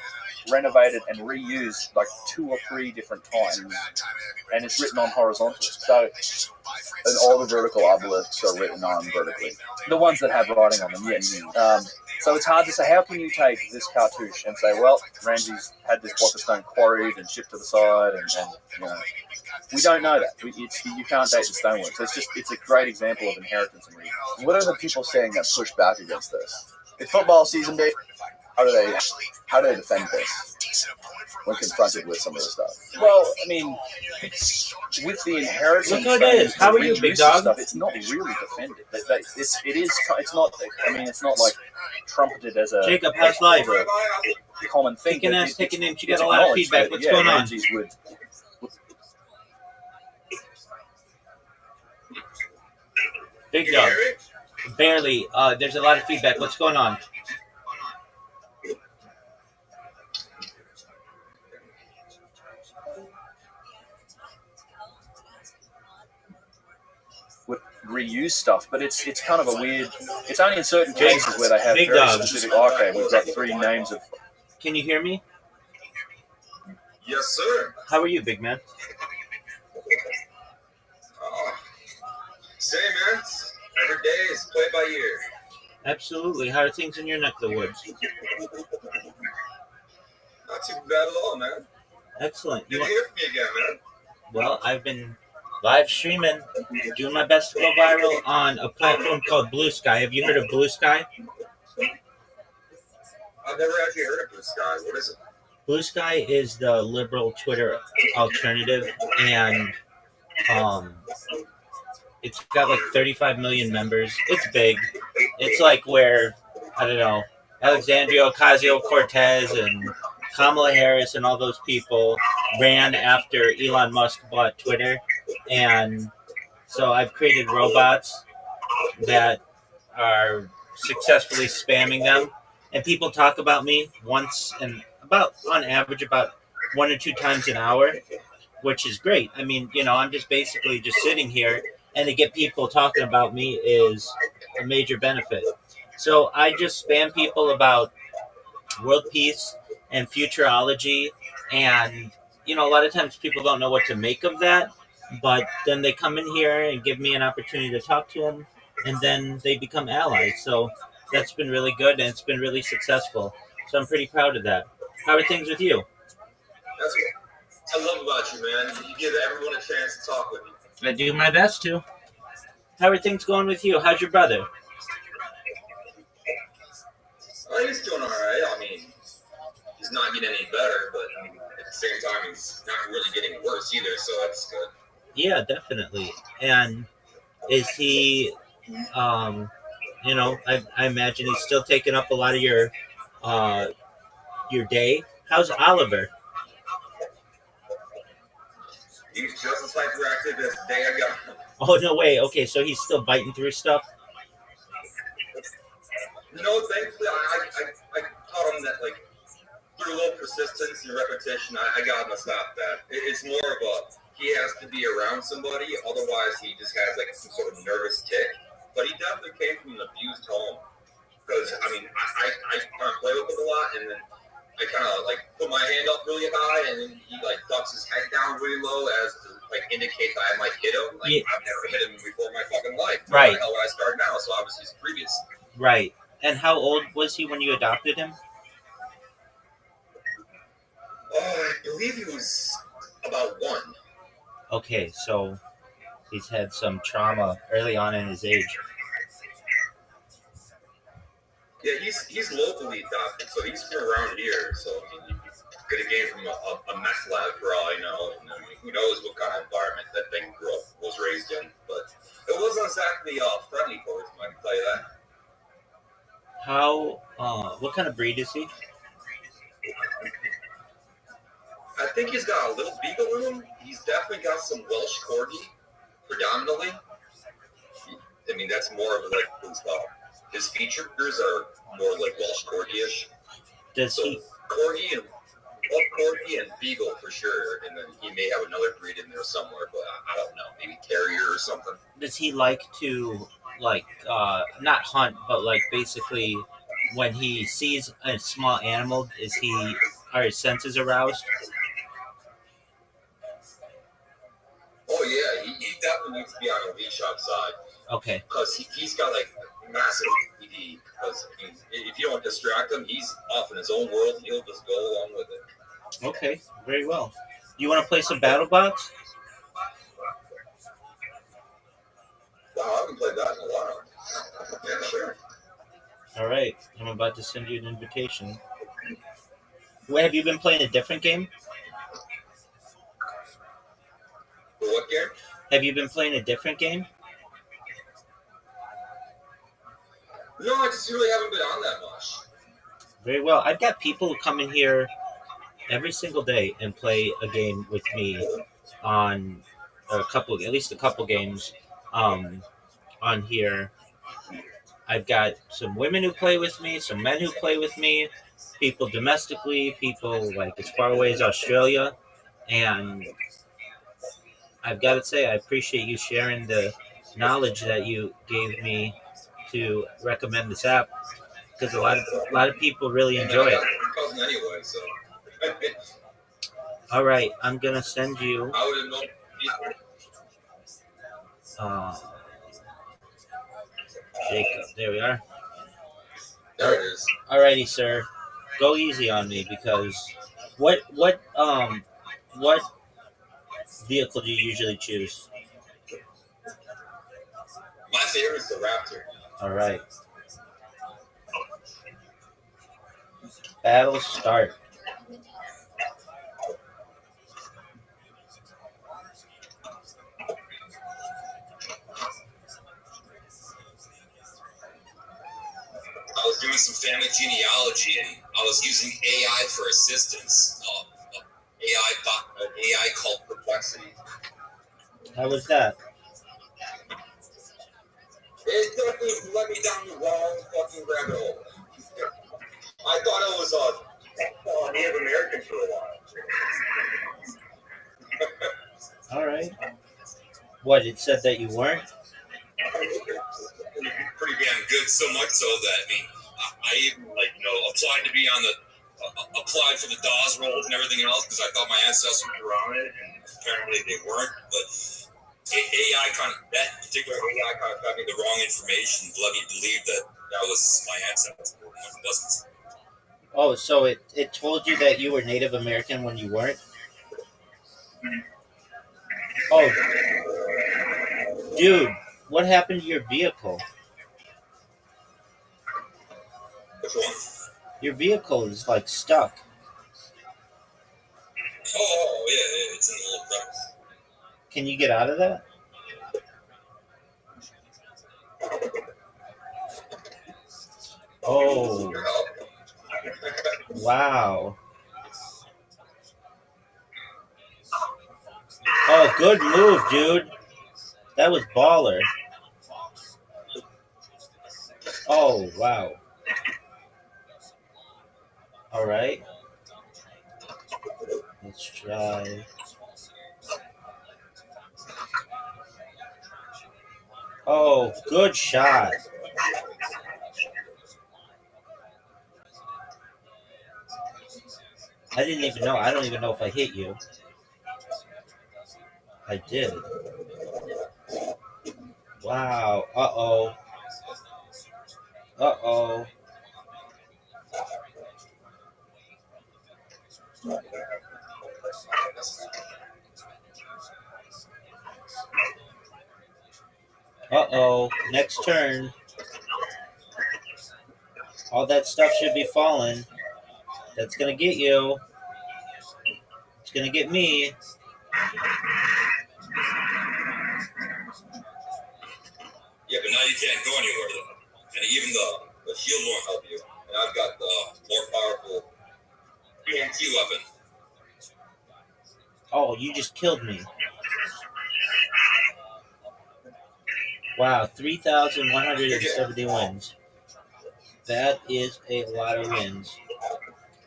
renovated, and reused like 2 or 3 different times, and it's written on horizontal. So, And all the vertical obelisks are written on vertically. the ones that have writing on them, yes. So it's hard to say, how can you take this cartouche and say, well, Ramses had this block of stone quarried and shipped to the side, and you know, we don't know that. You can't date the stonework. So it's a great example of inheritance and reuse. What are the people saying that push back against this? It's football season, baby. How do they defend this when confronted with some of this stuff? Well, I mean, with the inheritance, Look who it is. How are you, big dog? Stuff, it's not really defended. It's not like trumpeted as a Jacob, how's life? common thing. Taking ass, taking names. You got it's a lot of acknowledged feedback. that, What's yeah, going on? Ramses would- Big dog. Barely. There's a lot of feedback. What's going on? would reuse stuff, but it's kind of a weird. It's only in certain Big- cases where they have big very dog. specific. Okay, we've got 3 names of. Can you hear me? Yes, sir. How are you, big man? Same, man. Every day is play by ear. Absolutely. How are things in your neck of the woods? Not too bad at all, man. Excellent. Good to hear from you again, man. Well, I've been live streaming, doing my best to go viral on a platform called Blue Sky. Have you heard of Blue Sky? I've never actually heard of Blue Sky. What is it? Blue Sky is the liberal Twitter alternative, and it's got like 35 million members. It's big. It's like where, I don't know, Alexandria Ocasio-Cortez and Kamala Harris and all those people ran after Elon Musk bought Twitter. And so I've created robots that are successfully spamming them. And people talk about me once and on average about 1 or 2 times an hour, which is great. I mean, I'm just basically just sitting here, and to get people talking about me is a major benefit. So I just spam people about world peace and futurology, and a lot of times people don't know what to make of that, but then they come in here and give me an opportunity to talk to them, and then they become allies. So that's been really good, and it's been really successful. So I'm pretty proud of that. How are things with you? That's what I love about you, man. You give everyone a chance to talk with you. I do my best to. How are things going with you? How's your brother? Oh, he's doing all right. I mean, he's not getting any better, but at the same time, he's not really getting worse either, so that's good. Yeah, definitely. And is he, I imagine he's still taking up a lot of your day. How's Oliver? He's just as hyperactive as the day I got him. Oh, no way. Okay, so he's still biting through stuff? No, thankfully, I taught him that, like, through a little persistence and repetition, I got him to stop that. It's more of he has to be around somebody, otherwise he just has, like, some sort of nervous tick. But he definitely came from an abused home. Because, I mean, I kind of play with him a lot, and then I kind of, like, put my hand up really high, and then he, like, ducks his head down really low as to, like, indicate that I might hit him. Like, yeah. I've never hit him before in my fucking life. Right. How would I start now? So obviously it's previous. Right. And how old was he when you adopted him? I believe he was about 1. Okay, so he's had some trauma early on in his age. Yeah, he's locally adopted, so he's from around here. So he could have came from a meth lab for all I know. And, I mean, who knows what kind of environment that thing was raised in. But it wasn't exactly friendly towards him, I can tell you that. How? What kind of breed is he? I think he's got a little beagle in him. He's definitely got some Welsh Corgi, predominantly. I mean, that's more of like his features are more like Welsh Corgi-ish. Does So he? Corgi and beagle for sure, and then he may have another breed in there somewhere, but I don't know, maybe terrier or something. Does he like to not hunt, but like basically when he sees a small animal, are his senses aroused? Oh yeah, he definitely needs to be on a leash outside. Okay. Because he's got like massive ED. Because if you don't distract him, he's off in his own world. He'll just go along with it. Okay. Very well. You want to play some Battle Box? Wow, I haven't played that in a while. Yeah, sure. All right. I'm about to send you an invitation. Wait, have you been playing a different game? For what game? Have you been playing a different game? No, I just really haven't been on that much. Very well. I've got people who come in here every single day and play a game with me on at least a couple games on here. I've got some women who play with me, some men who play with me, people domestically, people like as far away as Australia, and I've got to say I appreciate you sharing the knowledge that you gave me to recommend this app because a lot of people really enjoy it. Cousin anyway, so. All right, I'm gonna send you. I wouldn't know. Jacob, there we are. There it is. Alrighty, sir. Go easy on me because what vehicle do you usually choose? My favorite is the Raptor. All right. Battle start. I was doing some family genealogy and I was using AI for assistance. An AI called Perplexity. How was that? It definitely led me down the wrong fucking rabbit hole. I thought it was Native American for a while. All right. What, it said that you weren't? Pretty damn good, so much so that I even applied to be on the applied for the Dawes roles and everything else because I thought my ancestors were on it, and apparently they weren't. But that particular AI kind of fed me the wrong information, let me believe that was my ancestors when it wasn't. Oh, so it told you that you were Native American when you weren't? Oh, dude, what happened to your vehicle? Which one? Your vehicle is like stuck. Oh yeah, it's in the little crevice. Can you get out of that? Oh, wow. Oh, good move, dude. That was baller. Oh, wow. All right. Let's try. Oh, good shot. I didn't even know. I don't even know if I hit you. I did. Wow. Uh-oh. Uh-oh. Uh-oh. Next turn. All that stuff should be falling. That's gonna get you. It's gonna get me. Yeah, but now you can't go anywhere though. And even the shield won't help you. And I've got the more powerful TNT weapon. Oh, you just killed me. Wow, 3,170 wins. That is a lot of wins.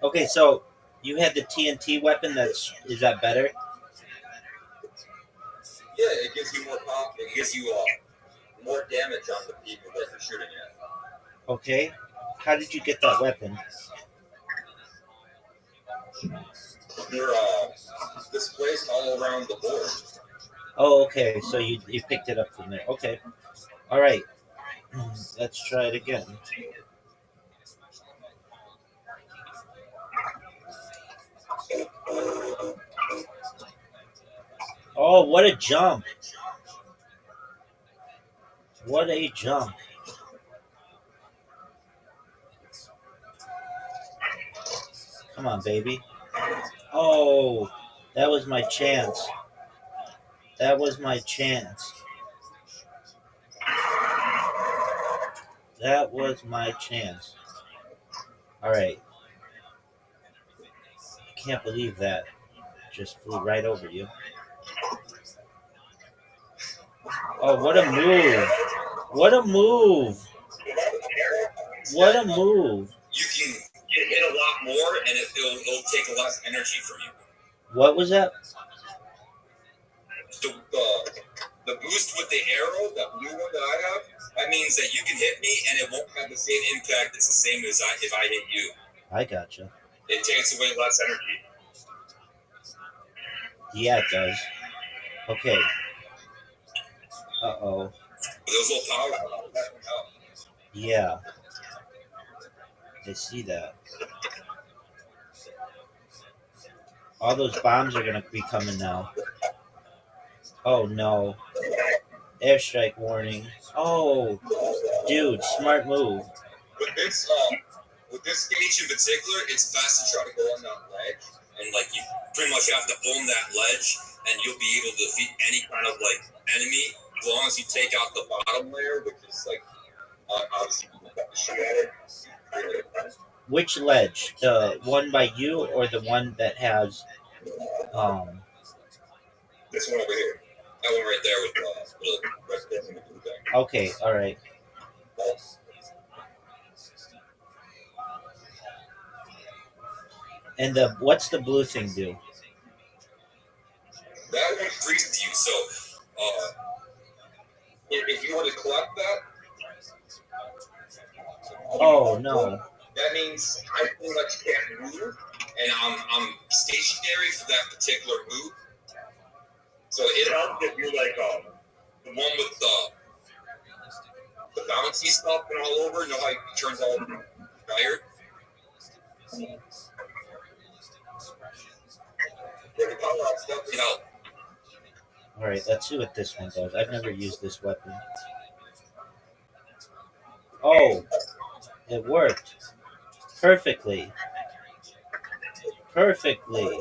Okay, so you had the TNT weapon. Is that better? Yeah, it gives you more pop. It gives you more damage on the people that you're shooting at. Okay. How did you get that weapon? They're displaced all around the board. Oh, okay. So you picked it up from there. Okay. All right. Let's try it again. Oh, what a jump. What a jump. Come on, baby. Oh, that was my chance. That was my chance. That was my chance. All right. I can't believe that just flew right over you. Oh, what a move. What a move. What a move. You can get hit a lot more, and it'll take less energy from you. What was that? The boost with the arrow, that blue one that I have, that means that you can hit me, and it won't have the same impact. It's the same as if I hit you. I gotcha. It takes away less energy. Yeah, it does. Okay. Uh-oh. Those little power. Yeah. I see that. All those bombs are going to be coming now. Oh, no. Airstrike warning. Oh, dude, smart move. With this stage in particular, it's best to try to go on that ledge, and you pretty much have to own that ledge, and you'll be able to defeat any kind of enemy as long as you take out the bottom layer, which is obviously shoot at it. Which ledge? The one by you or the one that has This one over here. That one right there with the red thing. Okay, all right. And what's the blue thing do? That one freezes you. So, if you were to collect that, oh no, that means I pretty much can't move, and I'm stationary for that particular move. So it helps if you're the one with the bouncy stuff and all over. You know how it turns all tired. The power up stuff can help. All right, let's see what this one does. I've never used this weapon. Oh, it worked perfectly. Perfectly.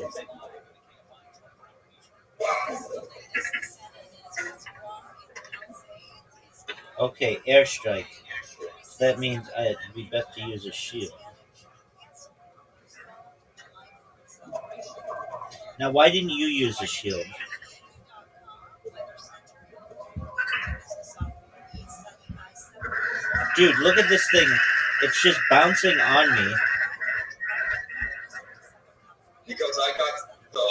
Okay, airstrike. That means it'd be best to use a shield. Now, why didn't you use a shield? Dude, look at this thing. It's just bouncing on me. Because I got the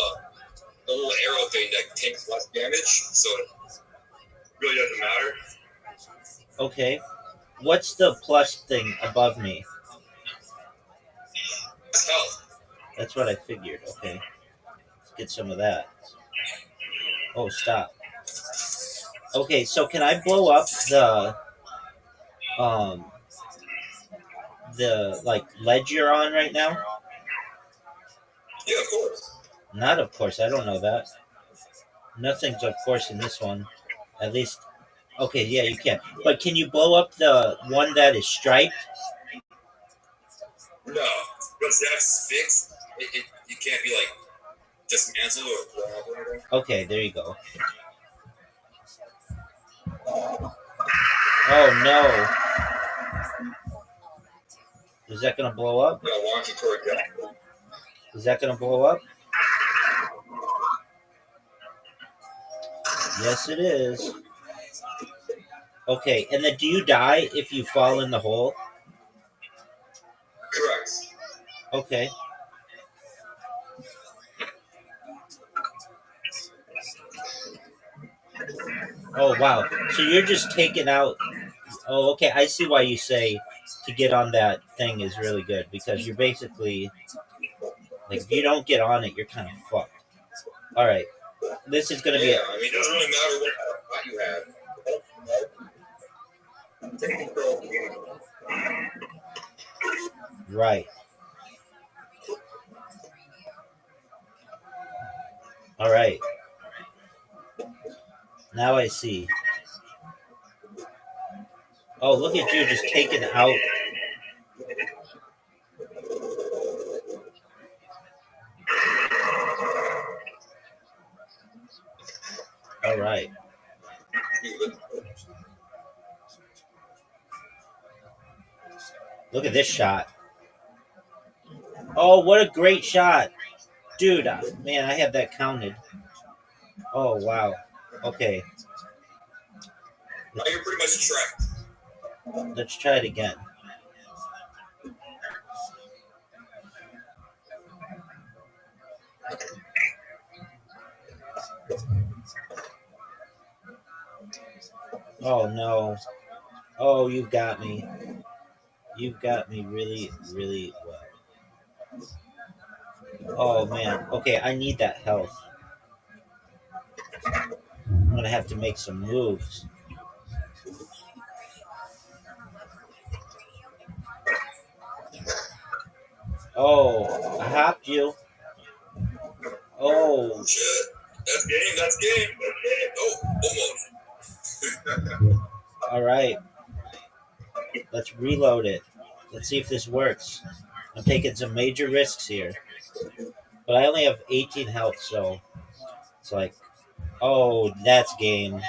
little arrow thing that takes less damage, so it really doesn't matter. Okay. What's the plus thing above me? It's health. That's what I figured. Okay. Let's get some of that. Oh, stop. Okay, so can I blow up the ledge you're on right now? Yeah, of course. Not of course. I don't know that. Nothing's of course in this one. At least. Okay, yeah, you can. But can you blow up the one that is striped? No, because that's fixed. It can't be dismantle or blow up or anything. Okay, there you go. Oh no. Is that gonna blow up? No, launch it toward death. Is that gonna blow up? Yes, it is. Okay, and then do you die if you fall in the hole? Correct. Okay. Oh, wow. So you're just taking out... Oh, okay. I see why you say to get on that thing is really good, because you're basically... Like, if you don't get on it, you're kind of fucked. All right. This is going to be... Yeah, I mean, it doesn't really matter what you have. Right. All right. Now I see. Oh, look at you just taking out. All right. Look at this shot. Oh, what a great shot. Dude, man, I had that counted. Oh, wow. Okay. Now you're pretty much trapped. Let's try it again. Oh, no. Oh, you got me. You got me really, really well. Oh, man. Okay, I need that health. I'm going to have to make some moves. Oh, I hopped you. Oh. Shit. That's game. That's game. Oh, almost. All right. Let's reload it. Let's see if this works. I'm taking some major risks here. But I only have 18 health, so it's like, oh, that's game.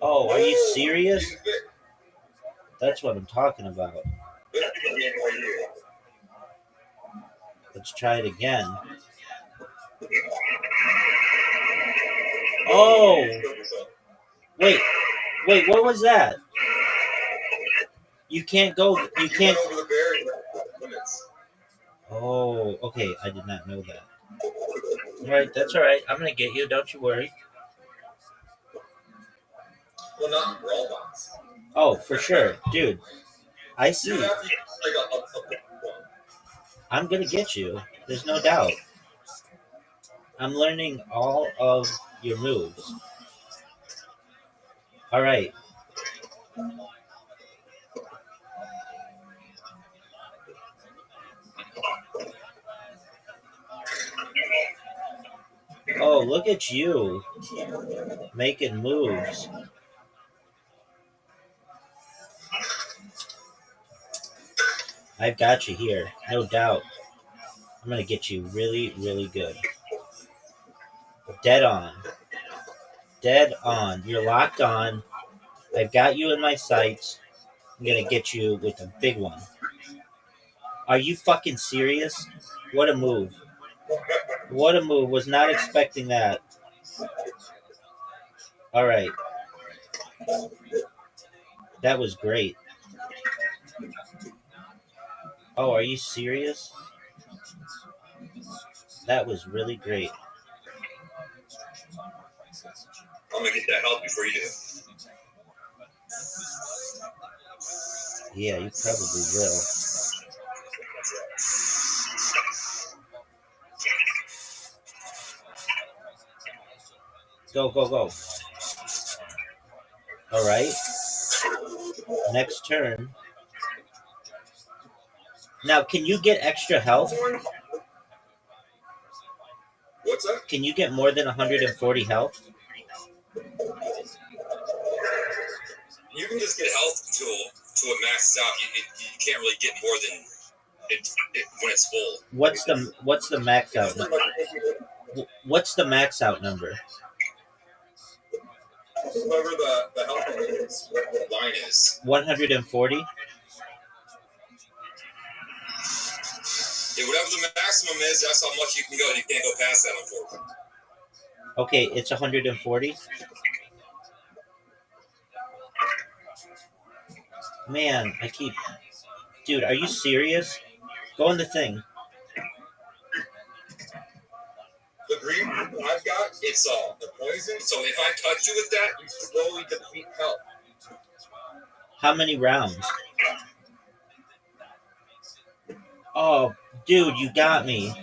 Oh, are you serious? That's what I'm talking about. Let's try it again. Oh! Wait, what was that? You can't go, you can't... over the barrier limits. Oh, okay, I did not know that. Alright, that's alright. I'm gonna get you, don't you worry. Well, not brawl box. Oh, for sure. Dude, I see. You have to use like a big one. I'm gonna get you. There's no doubt. I'm learning all of your moves. Alright. Oh, look at you. Making moves. I've got you here. No doubt. I'm gonna get you really, really good. Dead on. Dead on. You're locked on. I've got you in my sights. I'm gonna get you with a big one. Are you fucking serious? What a move. What a move. Was not expecting that. Alright. That was great. Oh, are you serious? That was really great. I'm gonna get that help before you do. Yeah, you probably will. Go, go, go. Alright. Next turn. Now, can you get extra health? What's that? Can you get more than 140 health? You can just get health to a max out. You can't really get more than it when it's full. What's the max out? Pretty much What's the max out number? Whoever the health is, what the line is. 140? Yeah, whatever the maximum is, that's how much you can go. You can't go past that, unfortunately. Okay, it's 140. Man, Dude, are you serious? Go in the thing. The green I've got, it's the poison. So if I touch you with that, you slowly deplete health. How many rounds? Oh, dude, you got me.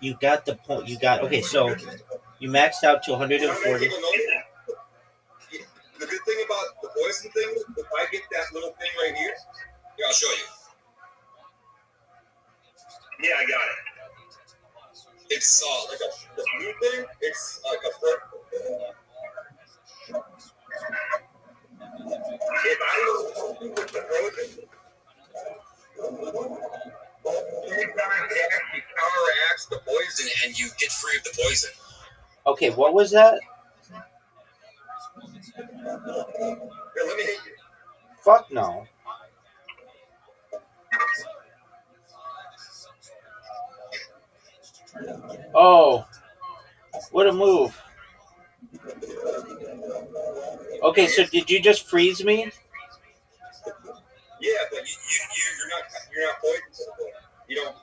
You got the point. Okay, so you maxed out to 140. The good thing about the poison thing, if I get that little thing right here, I'll show you. Yeah, I got it. It's like the blue thing. It's like a foot. If I was with the frozen, it actually counteracts the poison, and you get free of the poison. Okay, what was that? Here, let me hit you. Fuck no. Oh, what a move. Okay, so did you just freeze me? Yeah, but you're not poisoned. You don't.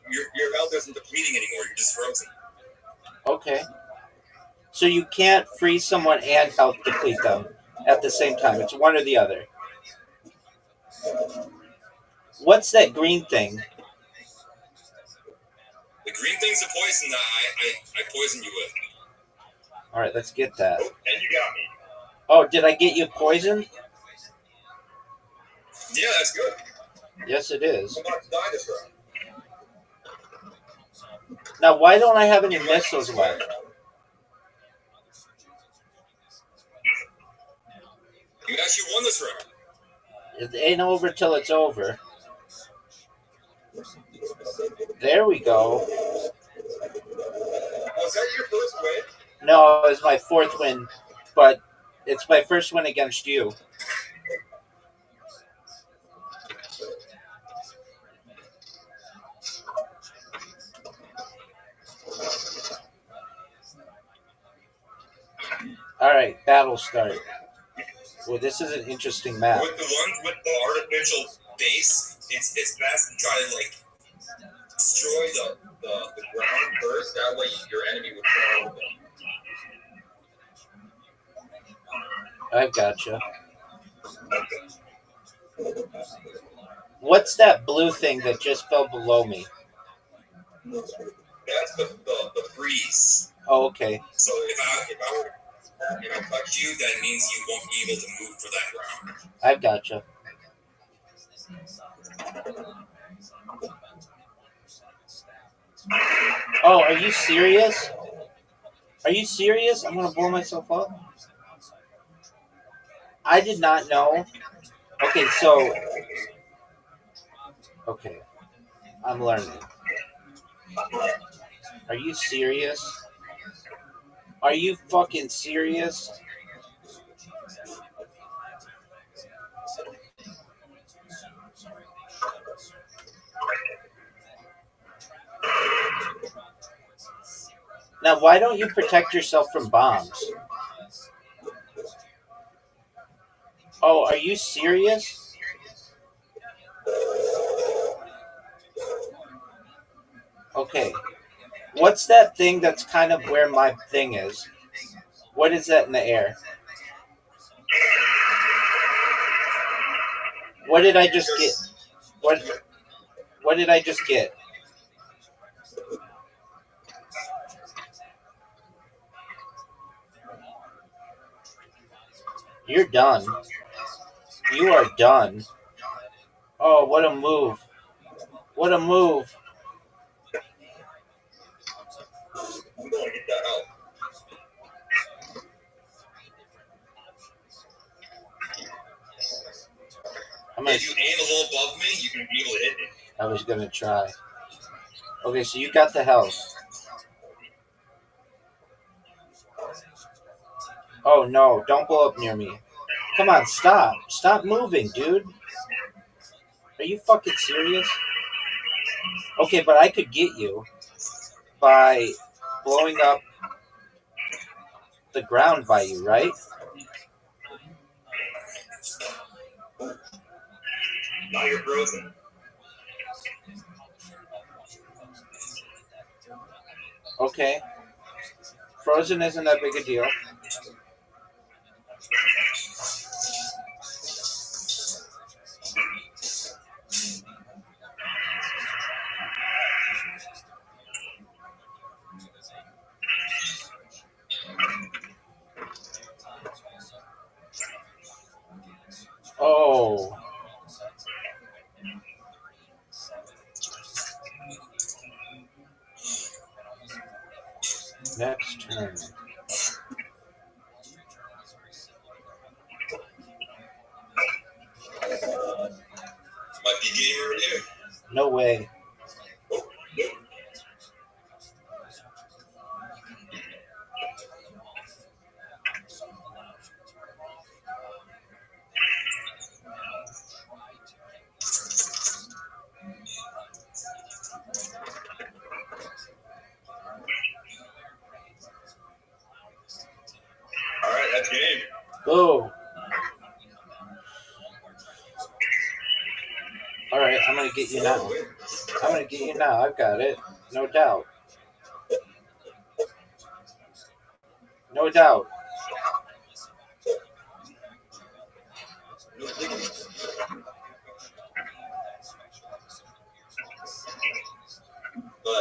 Your health isn't depleting anymore. You're just frozen. Okay. So you can't freeze someone and health deplete them at the same time. It's one or the other. What's that green thing? The green thing's a poison that I poison you with. All right, let's get that. Oh, and you got me. Oh, did I get you poisoned? Yeah, that's good. Yes, it is. I'm about to die this round. Now, why don't I have any missiles left? You actually won this round. It ain't over till it's over. There we go. Was that your first win? No, it was my fourth win, but it's my first win against you. All right, battle start. Well, this is an interesting map. With the one with the artificial base, it's best to try to like destroy the ground first. That way, your enemy would fall. I've gotcha. What's that blue thing that just fell below me? That's the freeze. Oh, okay. So if I were to touch you, that means you won't be able to move for that round. I've gotcha. Oh, are you serious? Are you serious? I'm gonna blow myself up? I did not know. Okay, so... Okay. I'm learning. Are you serious? Are you fucking serious? Now, why don't you protect yourself from bombs? Oh, are you serious? Okay. What's that thing that's kind of where my thing is? What is that in the air? What did I just get? What did I just get? You're done. You are done. Oh, what a move. What a move. I'm going to get that out. If you aim a little above me, you can be able to hit me. I was going to try. Okay, so you got the health. Oh no, don't blow up near me. Come on, stop. Stop moving, dude. Are you fucking serious? Okay, but I could get you by blowing up the ground by you, right? Now you're frozen. Okay. Frozen isn't that big a deal. Oh. Next turn. Might be game over there. No way. All right, that's game. Go. Alright, I'm gonna get you now. I'm gonna get you now. I've got it. No doubt. No doubt.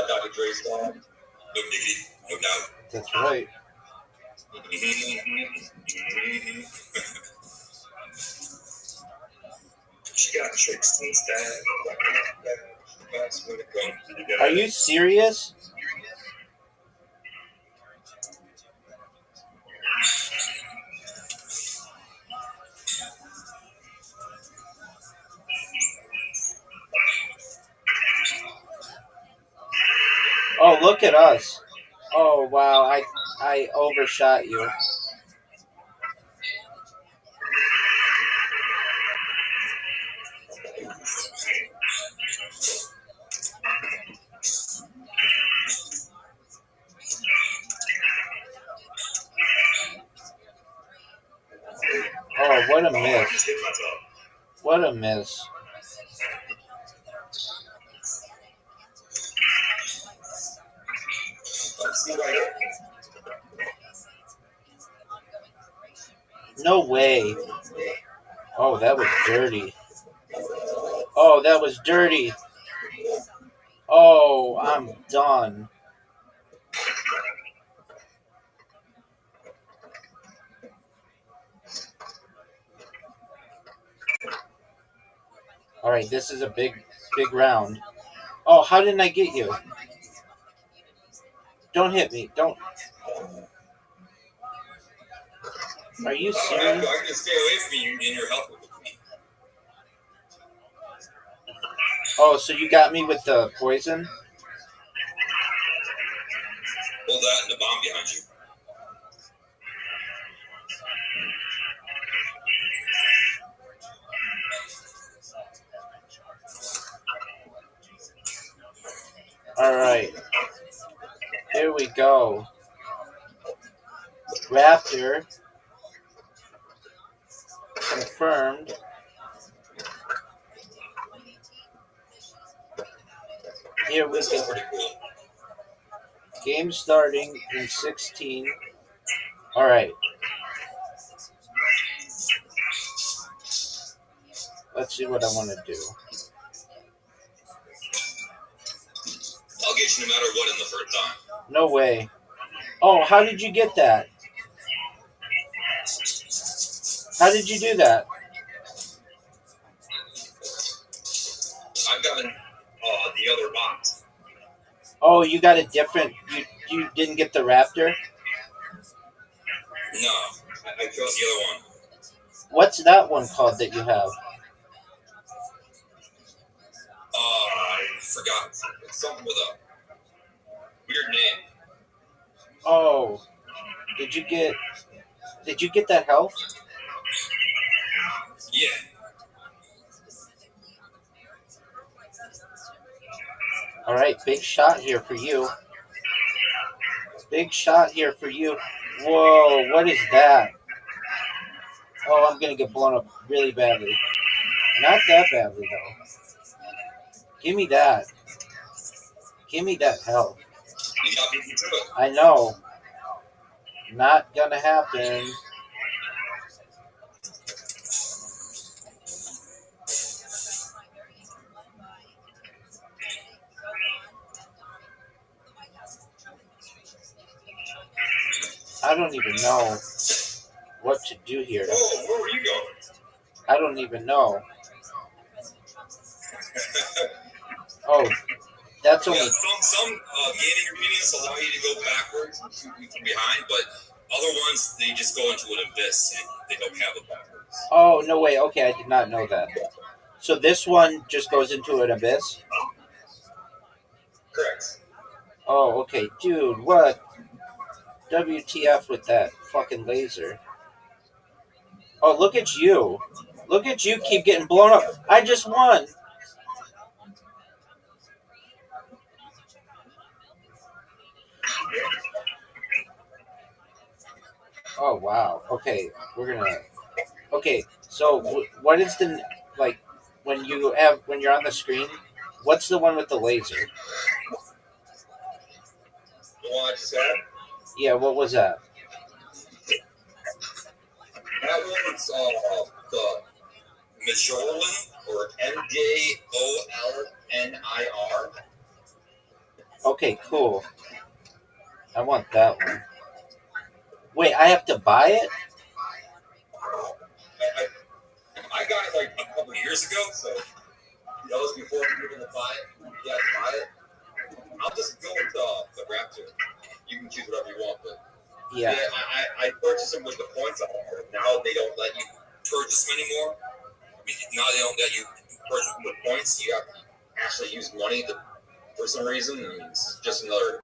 Dr. Dre's style. No diggity, no doubt. That's right. She got tricks and style. That's when it comes. Are you serious? Oh, look at us. Oh, wow. I overshot you. Oh, what a miss. What a miss. No way. Oh, that was dirty. Oh, that was dirty. Oh, I'm done. All right, this is a big round. Oh, how didn't I get you? Don't hit me. Don't. Are you serious? I can stay away from you in your health. Oh, so you got me with the poison? Hold that and the bomb behind you. All right. Here we go. Raptor. Confirmed. Here we This is go. pretty cool. Game starting in 16. All right. Let's see what I want to do. I'll get you no matter what in the first time. No way. Oh, how did you get that? How did you do that? I've gotten the other box. Oh, you got a different. You didn't get the Raptor? No, I chose the other one. What's that one called that you have? I forgot. It's something with a Weird name. Oh, did you get that health? Yeah. All right, big shot here for you. Big shot here for you. Whoa, what is that? Oh, I'm gonna get blown up really badly. Not that badly though. Give me that. Give me that health. You got me to it. I know. Not gonna happen. I don't even know what to do here. Oh, where were you going? I don't even know. Oh, that's Yeah, only. some gaming arenas allow you to go backwards and shoot you from behind, but other ones they just go into an abyss and they don't have it backwards. Oh no way. Okay, I did not know that. So this one just goes into an abyss. Correct. Oh, okay, dude. What? WTF with that fucking laser? Oh, look at you. Look at you keep getting blown up. I just won. Oh, wow. Okay, we're gonna... Okay, so what is the... Like, when you're on the screen, what's the one with the laser? The one I just had? Yeah, what was that? That one's the Majorlin, or MJOLNIR. Okay, cool. I want that one. Wait, I have to buy it? I got it like a couple years ago, so that was before we were able to buy it. You had to buy it. I'll just go with the Raptor. You can choose whatever you want, but Yeah. I purchased them with the points. Now they don't let you purchase them anymore. I mean, now they don't let you purchase them with points. You have to actually use money for some reason. I mean, it's just another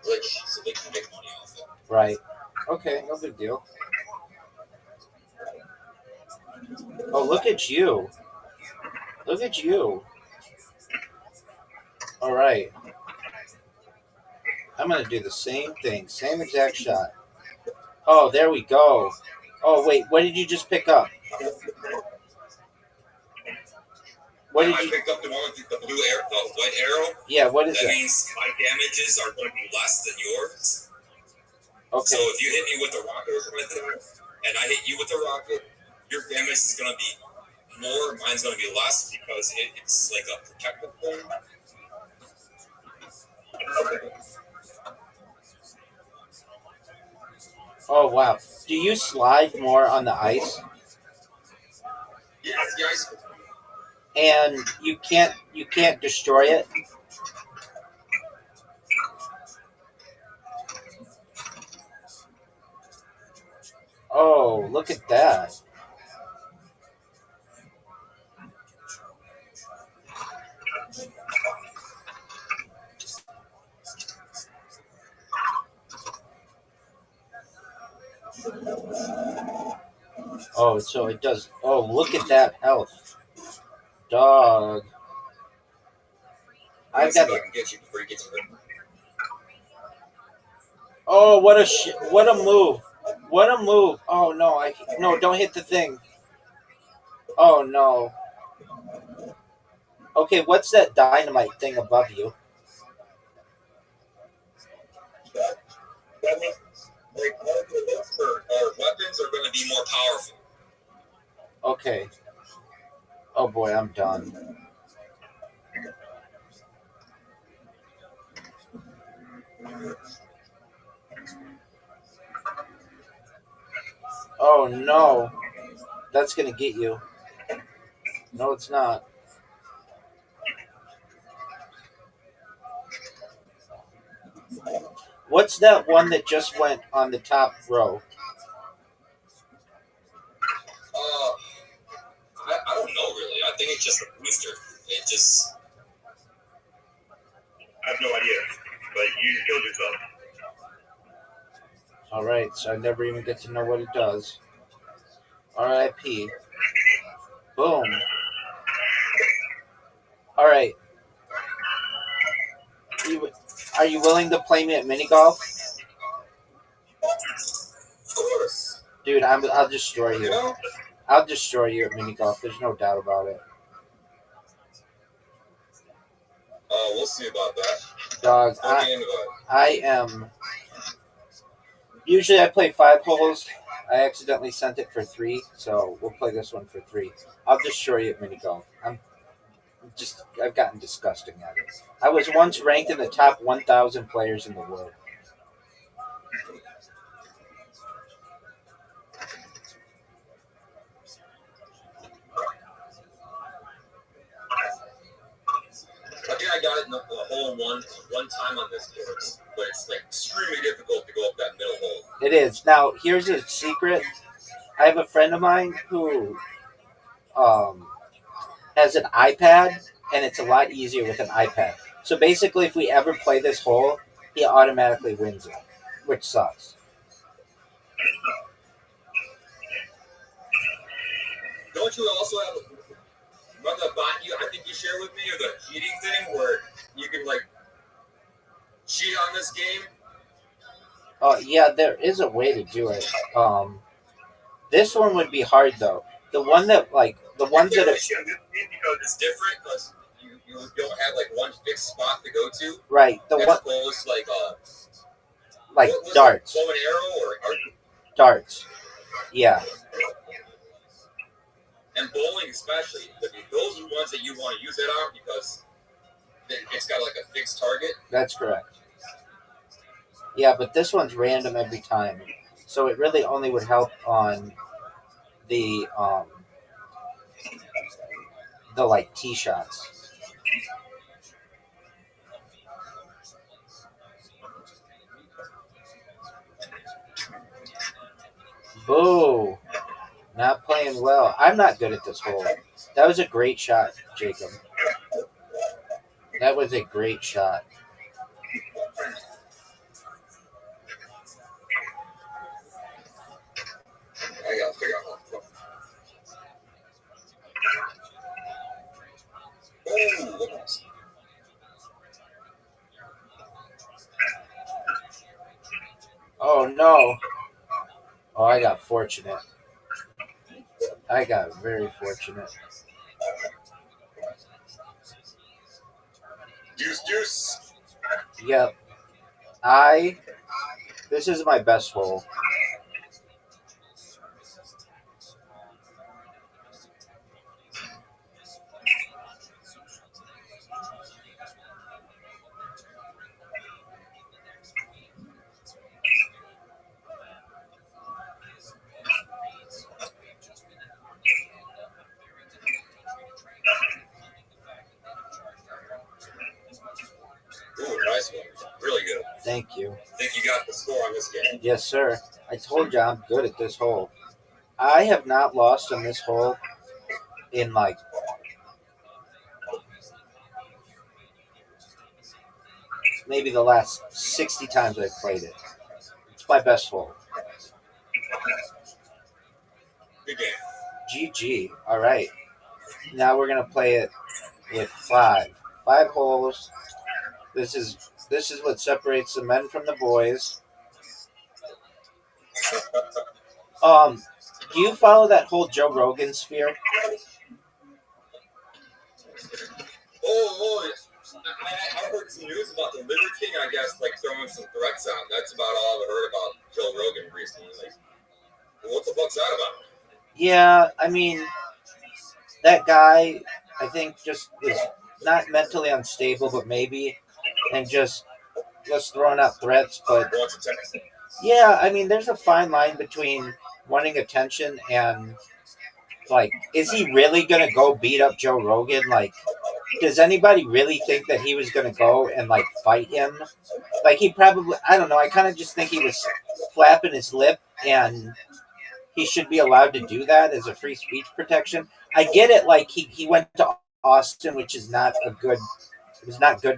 glitch, so they can make money off it. Right. Okay, no big deal. Oh, look at you. Look at you. All right. I'm going to do the same thing. Same exact shot. Oh, there we go. Oh, wait. What did you just pick up? What did I you... picked up the one with the blue arrow, the white arrow. Yeah, what is That that? means my damages are going to be less than yours. Okay. So if you hit me with a rocket or something, and I hit you with a rocket, your damage is going to be more. Mine's going to be less because it's like a protective thing. Oh, wow. Do you slide more on the ice? Yeah, it's the ice. And you can't destroy it? Oh, look at that. Oh, so it does. Oh, look at that health. Dog. I've got. I can get you before you get to the. Oh, what a move. What a move. Oh no, no, don't hit the thing. Oh no. Okay, what's that dynamite thing above you? That means our weapons are going to be more powerful. Okay. Oh boy, I'm done. Oh no. That's gonna get you. No, it's not. What's that one that just went on the top row? I don't know really. I think it's just a booster. I have no idea. you killed yourself. All right, so I never even get to know what it does. R.I.P. Boom. All right. Are you willing to play me at mini golf? Of course. Dude, I'll destroy You you. know? I'll destroy you at mini golf. There's no doubt about it. Oh, we'll see about that. Dog, I'll be into that. I am. Usually I play 5 holes. I accidentally sent it for 3, so we'll play this one for 3. I'll destroy you at mini golf. I've gotten disgusting at it. I was once ranked in the top 1,000 players in the world. I think I got it in the hole one time on this course, but it's like extremely difficult to go up that middle hole. It is. Now, here's a secret. I have a friend of mine who has an iPad, and it's a lot easier with an iPad. So basically, if we ever play this hole, he automatically wins it, which sucks. Don't you also have the bot you I think you shared with me, or the cheating thing where you can like cheat on this game? Yeah, there is a way to do it. This one would be hard though. The one that the ones that are because it's different because you don't have like one fixed spot to go to. right. The as one opposed to like what was darts. it, bow and arrow or Darts. Yeah. and bowling especially. Those are the ones that you want to use it on because it's got like a fixed target. That's correct. Yeah, but this one's random every time. So it really only would help on the like tee shots. Boo. Not playing well. I'm not good at this hole. That was a great shot, Jacob. That was a great shot. I gotta figure out how to play. Oh, what else? Oh no. Oh, I got fortunate. I got very fortunate. Deuce. Yep. This is my best hole. Ooh, nice one. Really good. Thank you. I think you got the score on this game. Yes, sir. I told you I'm good at this hole. I have not lost on this hole in maybe the last 60 times I've played it. It's my best hole. Good game. GG. All right. Now we're gonna play it with 5 holes. This is what separates the men from the boys. Do you follow that whole Joe Rogan sphere? Oh, I heard some news about the Liver King, I guess, like throwing some threats out. That's about all I've heard about Joe Rogan recently. Like, what the fuck's that about? Yeah, I mean, that guy, I think, just was not mentally unstable, but maybe, and just throwing out threats. But yeah, I mean, there's a fine line between wanting attention and is he really gonna go beat up Joe Rogan? Does anybody really think that he was gonna go and fight him? He probably, I don't know. I kind of just think he was flapping his lip, and he should be allowed to do that as a free speech protection. I get it. He went to Austin, which is not good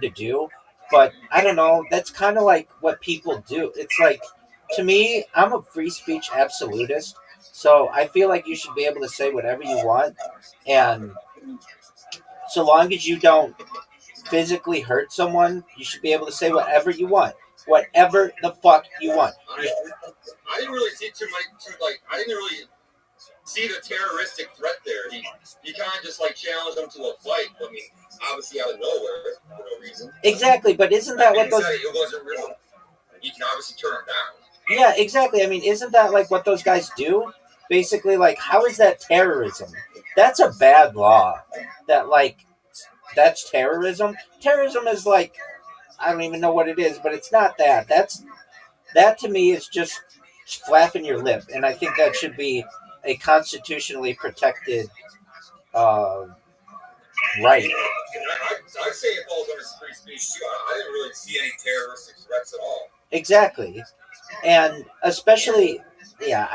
to do. But I don't know. That's kind of like what people do. It's like, to me, I'm a free speech absolutist. So I feel like you should be able to say whatever you want. And so long as you don't physically hurt someone, you should be able to say whatever you want. Whatever the fuck you want. I didn't really see too much. I didn't really see the terroristic threat there. He kind of just like challenged them to a fight. I mean, obviously out of nowhere for no reason. Exactly, but isn't that what those? It wasn't real. You can obviously turn them down. Yeah, exactly. I mean, isn't that like what those guys do? Basically, like, how is that terrorism? That's a bad law. That like, that's terrorism. Terrorism is like, I don't even know what it is, but it's not that. That to me is just flapping your lip, and I think that should be a constitutionally protected right. I'd say it falls under free speech too. I didn't really see any terroristic threats at all. Exactly, and especially, yeah.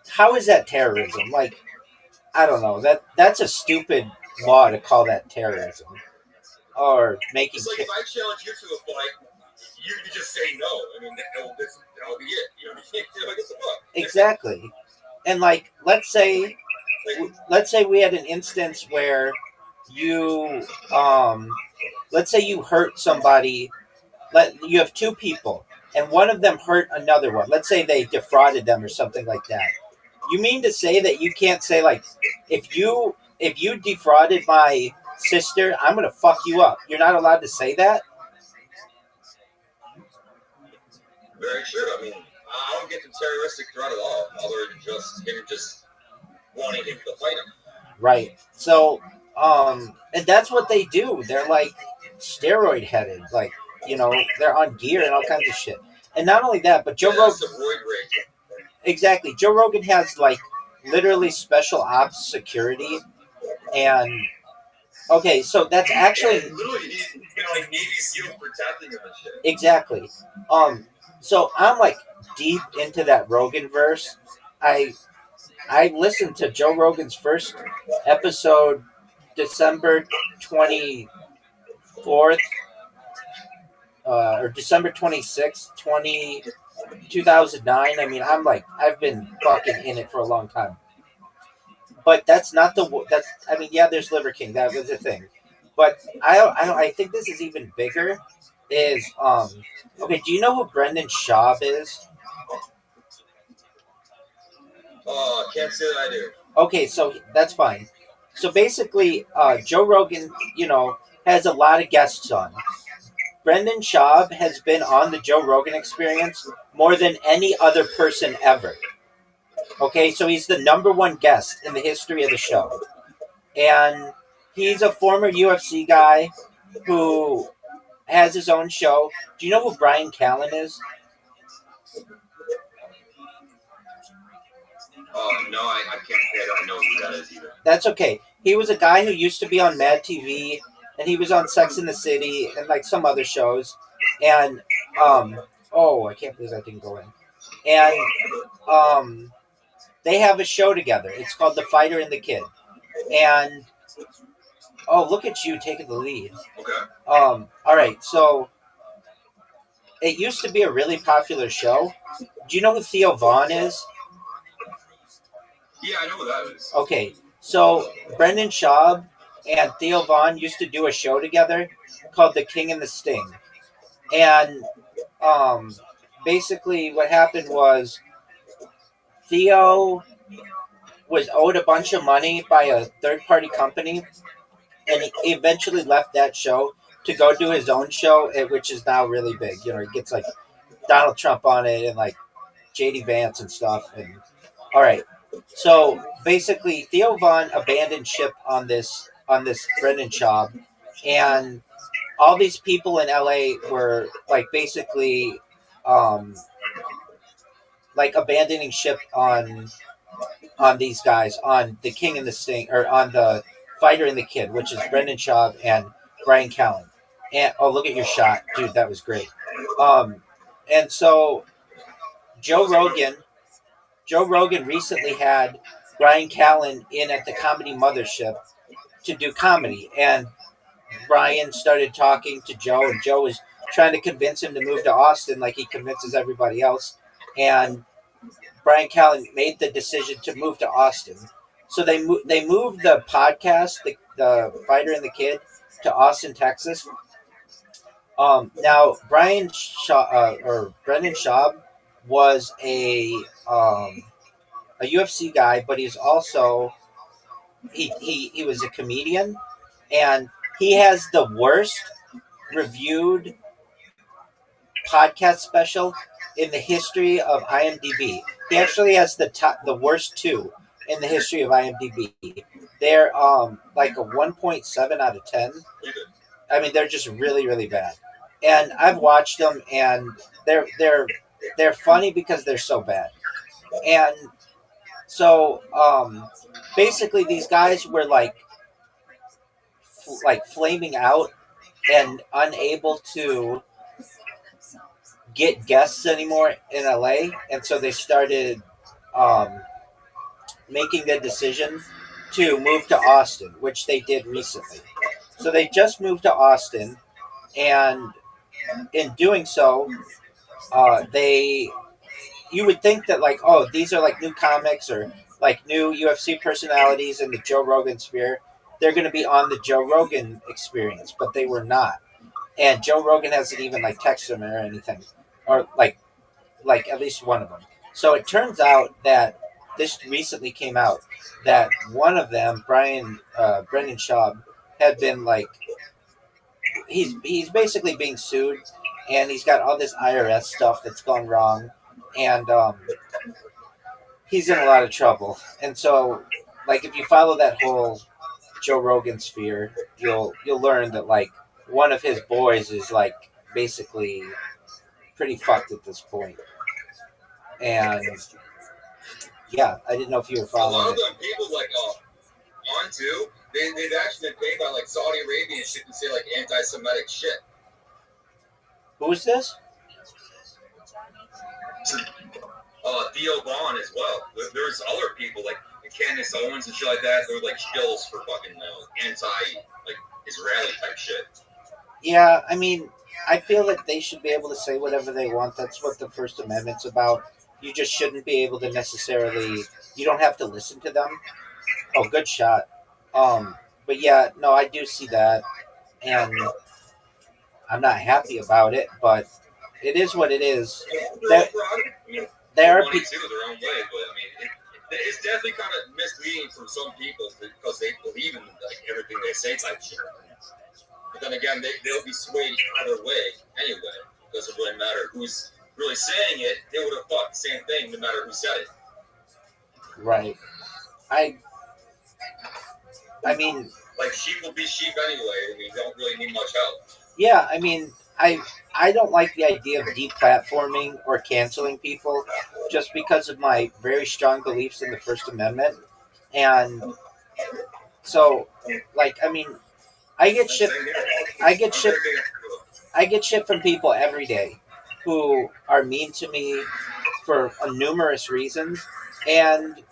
How is that terrorism? Like, I don't know. That's a stupid law to call that terrorism, or making. It's like if I challenge you to a fight, you just say no. I mean, that'll be it. You know what I mean? Like, what the fuck? Exactly, and like, let's say we had an instance where you, let's say you hurt somebody. You have two people, and one of them hurt another one. Let's say they defrauded them or something like that. You mean to say that you can't say, like, if you defrauded my sister, I'm gonna fuck you up? You're not allowed to say that? Very true. I mean, I don't get the terroristic threat at all, other than just wanting him to fight him. Right. So, and that's what they do. They're like steroid headed, like, they're on gear and all kinds of shit. And not only that, but Joe Rogan. Exactly. Joe Rogan has like literally special ops security, and okay, so that's actually literally he's like Navy SEALs protecting him and shit. Exactly. So I'm like deep into that Rogan verse. I listened to Joe Rogan's first episode December 24th or December 26th, 2009. I mean, I've been fucking in it for a long time. But that's not there's Liver King. That was a thing. But I think this is even bigger. Is okay, do you know who Brendan Schaub is? Can't say that I do. Okay, so that's fine. So basically, Joe Rogan, has a lot of guests on. Brendan Schaub has been on the Joe Rogan Experience more than any other person ever. Okay, so he's the number one guest in the history of the show. And he's a former UFC guy who has his own show. Do you know who Brian Callen is? No, I can't say I don't know who that is either. That's okay. He was a guy who used to be on Mad TV, and he was on Sex and the City and like some other shows. And I can't believe I didn't go in. And they have a show together. It's called The Fighter and the Kid. And look at you taking the lead. Okay. All right, so it used to be a really popular show. Do you know who Theo Vaughn is? Yeah, I know who that is. Okay, so Brendan Schaub and Theo Vaughn used to do a show together called The King and the Sting. And basically what happened was Theo was owed a bunch of money by a third-party company, and he eventually left that show to go do his own show, which is now really big. He gets like Donald Trump on it and like JD Vance and stuff. And all right, so basically Theo Vaughn abandoned ship on this Brendan Schaub, and all these people in LA were like basically like abandoning ship on these guys, on the King and the Sting, or on the Fighter and the Kid, which is Brendan Schaub and Brian Callen. And look at your shot, dude, that was great. And so Joe Rogan recently had Brian Callen in at the Comedy Mothership to do comedy, and Brian started talking to Joe, and Joe was trying to convince him to move to Austin like he convinces everybody else. And Brian Callen made the decision to move to Austin. So they moved the podcast, the Fighter and the Kid, to Austin, Texas. Now Brendan Schaub was a UFC guy, but he's also he was a comedian, and he has the worst reviewed podcast special in the history of IMDb. He actually has the worst two in the history of IMDb. They're like a 1.7 out of 10. I mean, they're just really, really bad. And I've watched them, and they're funny because they're so bad. And so basically, these guys were like flaming out and unable to get guests anymore in LA, and so they started making the decision to move to Austin, which they did recently. So they just moved to Austin, and in doing so, you would think that like, oh, these are like new comics or like new UFC personalities in the Joe Rogan sphere. They're going to be on the Joe Rogan experience, but they were not. And Joe Rogan hasn't even like texted them or anything, or like at least one of them. So it turns out that this recently came out that one of them, Brendan Schaub, had been like, he's basically being sued, and he's got all this IRS stuff that's gone wrong, and he's in a lot of trouble. And so, like, if you follow that whole Joe Rogan sphere, you'll learn that like one of his boys is like basically pretty fucked at this point. And yeah, I didn't know if you were A lot following of it. them people like on too. They've actually been paid by like Saudi Arabia and shit to say like anti-Semitic shit. Who is this? Theo Vaughn as well. There's other people like Candace Owens and shit like that. They're like shills for fucking anti-Israeli type shit. Yeah, I mean, I feel that they should be able to say whatever they want. That's what the First Amendment's about. You just shouldn't be able to necessarily. You don't have to listen to them. Oh, good shot. But yeah, no, I do see that, and I'm not happy about it. But it is what it is. There are money too, their own way, but I mean, it's definitely kind of misleading for some people because they believe in like everything they say type shit. But then again, they'll be swayed either way anyway. It doesn't really matter who's really saying it. They would have thought the same thing no matter who said it. Right. I mean, like sheep will be sheep anyway. I mean, don't really need much help. Yeah, I mean, I don't like the idea of deplatforming or canceling people just because of my very strong beliefs in the First Amendment. And so, like, I mean, I get shit from people every day who are mean to me for numerous reasons, and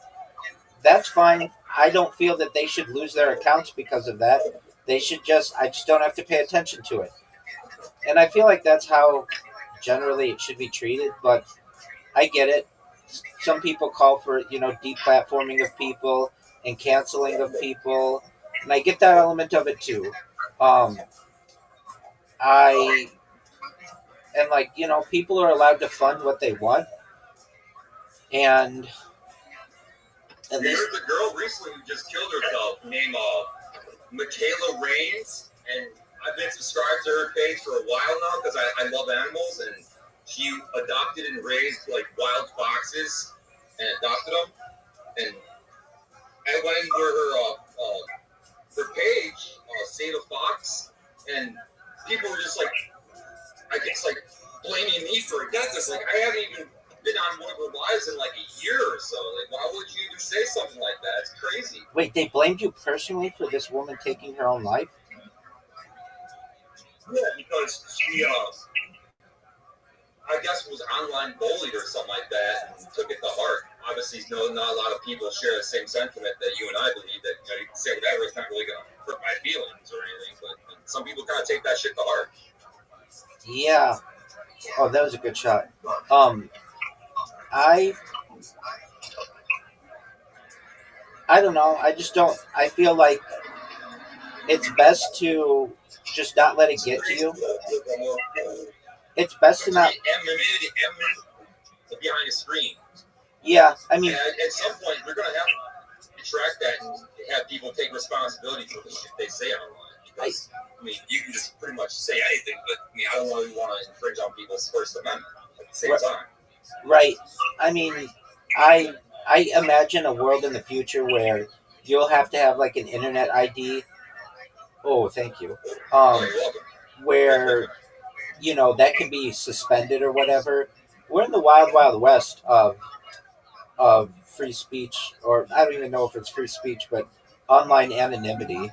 that's fine. I don't feel that they should lose their accounts because of that. I just don't have to pay attention to it. And I feel like that's how generally it should be treated, but I get it. Some people call for, deplatforming of people and canceling of people, and I get that element of it too. People are allowed to fund what they want, and at least there's a girl recently who just killed herself named Michaela Rains, and I've been subscribed to her page for a while now because I love animals, and she adopted and raised like wild foxes and adopted them. And I went into her page, Save a Fox, and people were just like, I guess like blaming me for her death. It's like I haven't even been on one of her lives in like a year or so. Like, why would you even say something like that? It's crazy. Wait, they blamed you personally for this woman taking her own life? Yeah, because she, I guess, was online bullied or something like that and took it to heart. Obviously, not a lot of people share the same sentiment that you and I believe that you can say whatever, it's not really going to hurt my feelings or anything. But some people kind of take that shit to heart. Yeah. Oh, that was a good shot. Um, I I don't know. I just don't. I feel like it's best to just not let it get to you. It's best to not. Behind a screen. Yeah, I mean, And at some point, we're going to have to track that and have people take responsibility for the shit they say online. Because, I mean, you can just pretty much say anything, but I mean, I don't really want to infringe on people's First Amendment at the same time. Right. I mean, I imagine a world in the future where you'll have to have like an internet ID. Oh, thank you. Where that can be suspended or whatever. We're in the wild, wild west of free speech, or I don't even know if it's free speech, but online anonymity.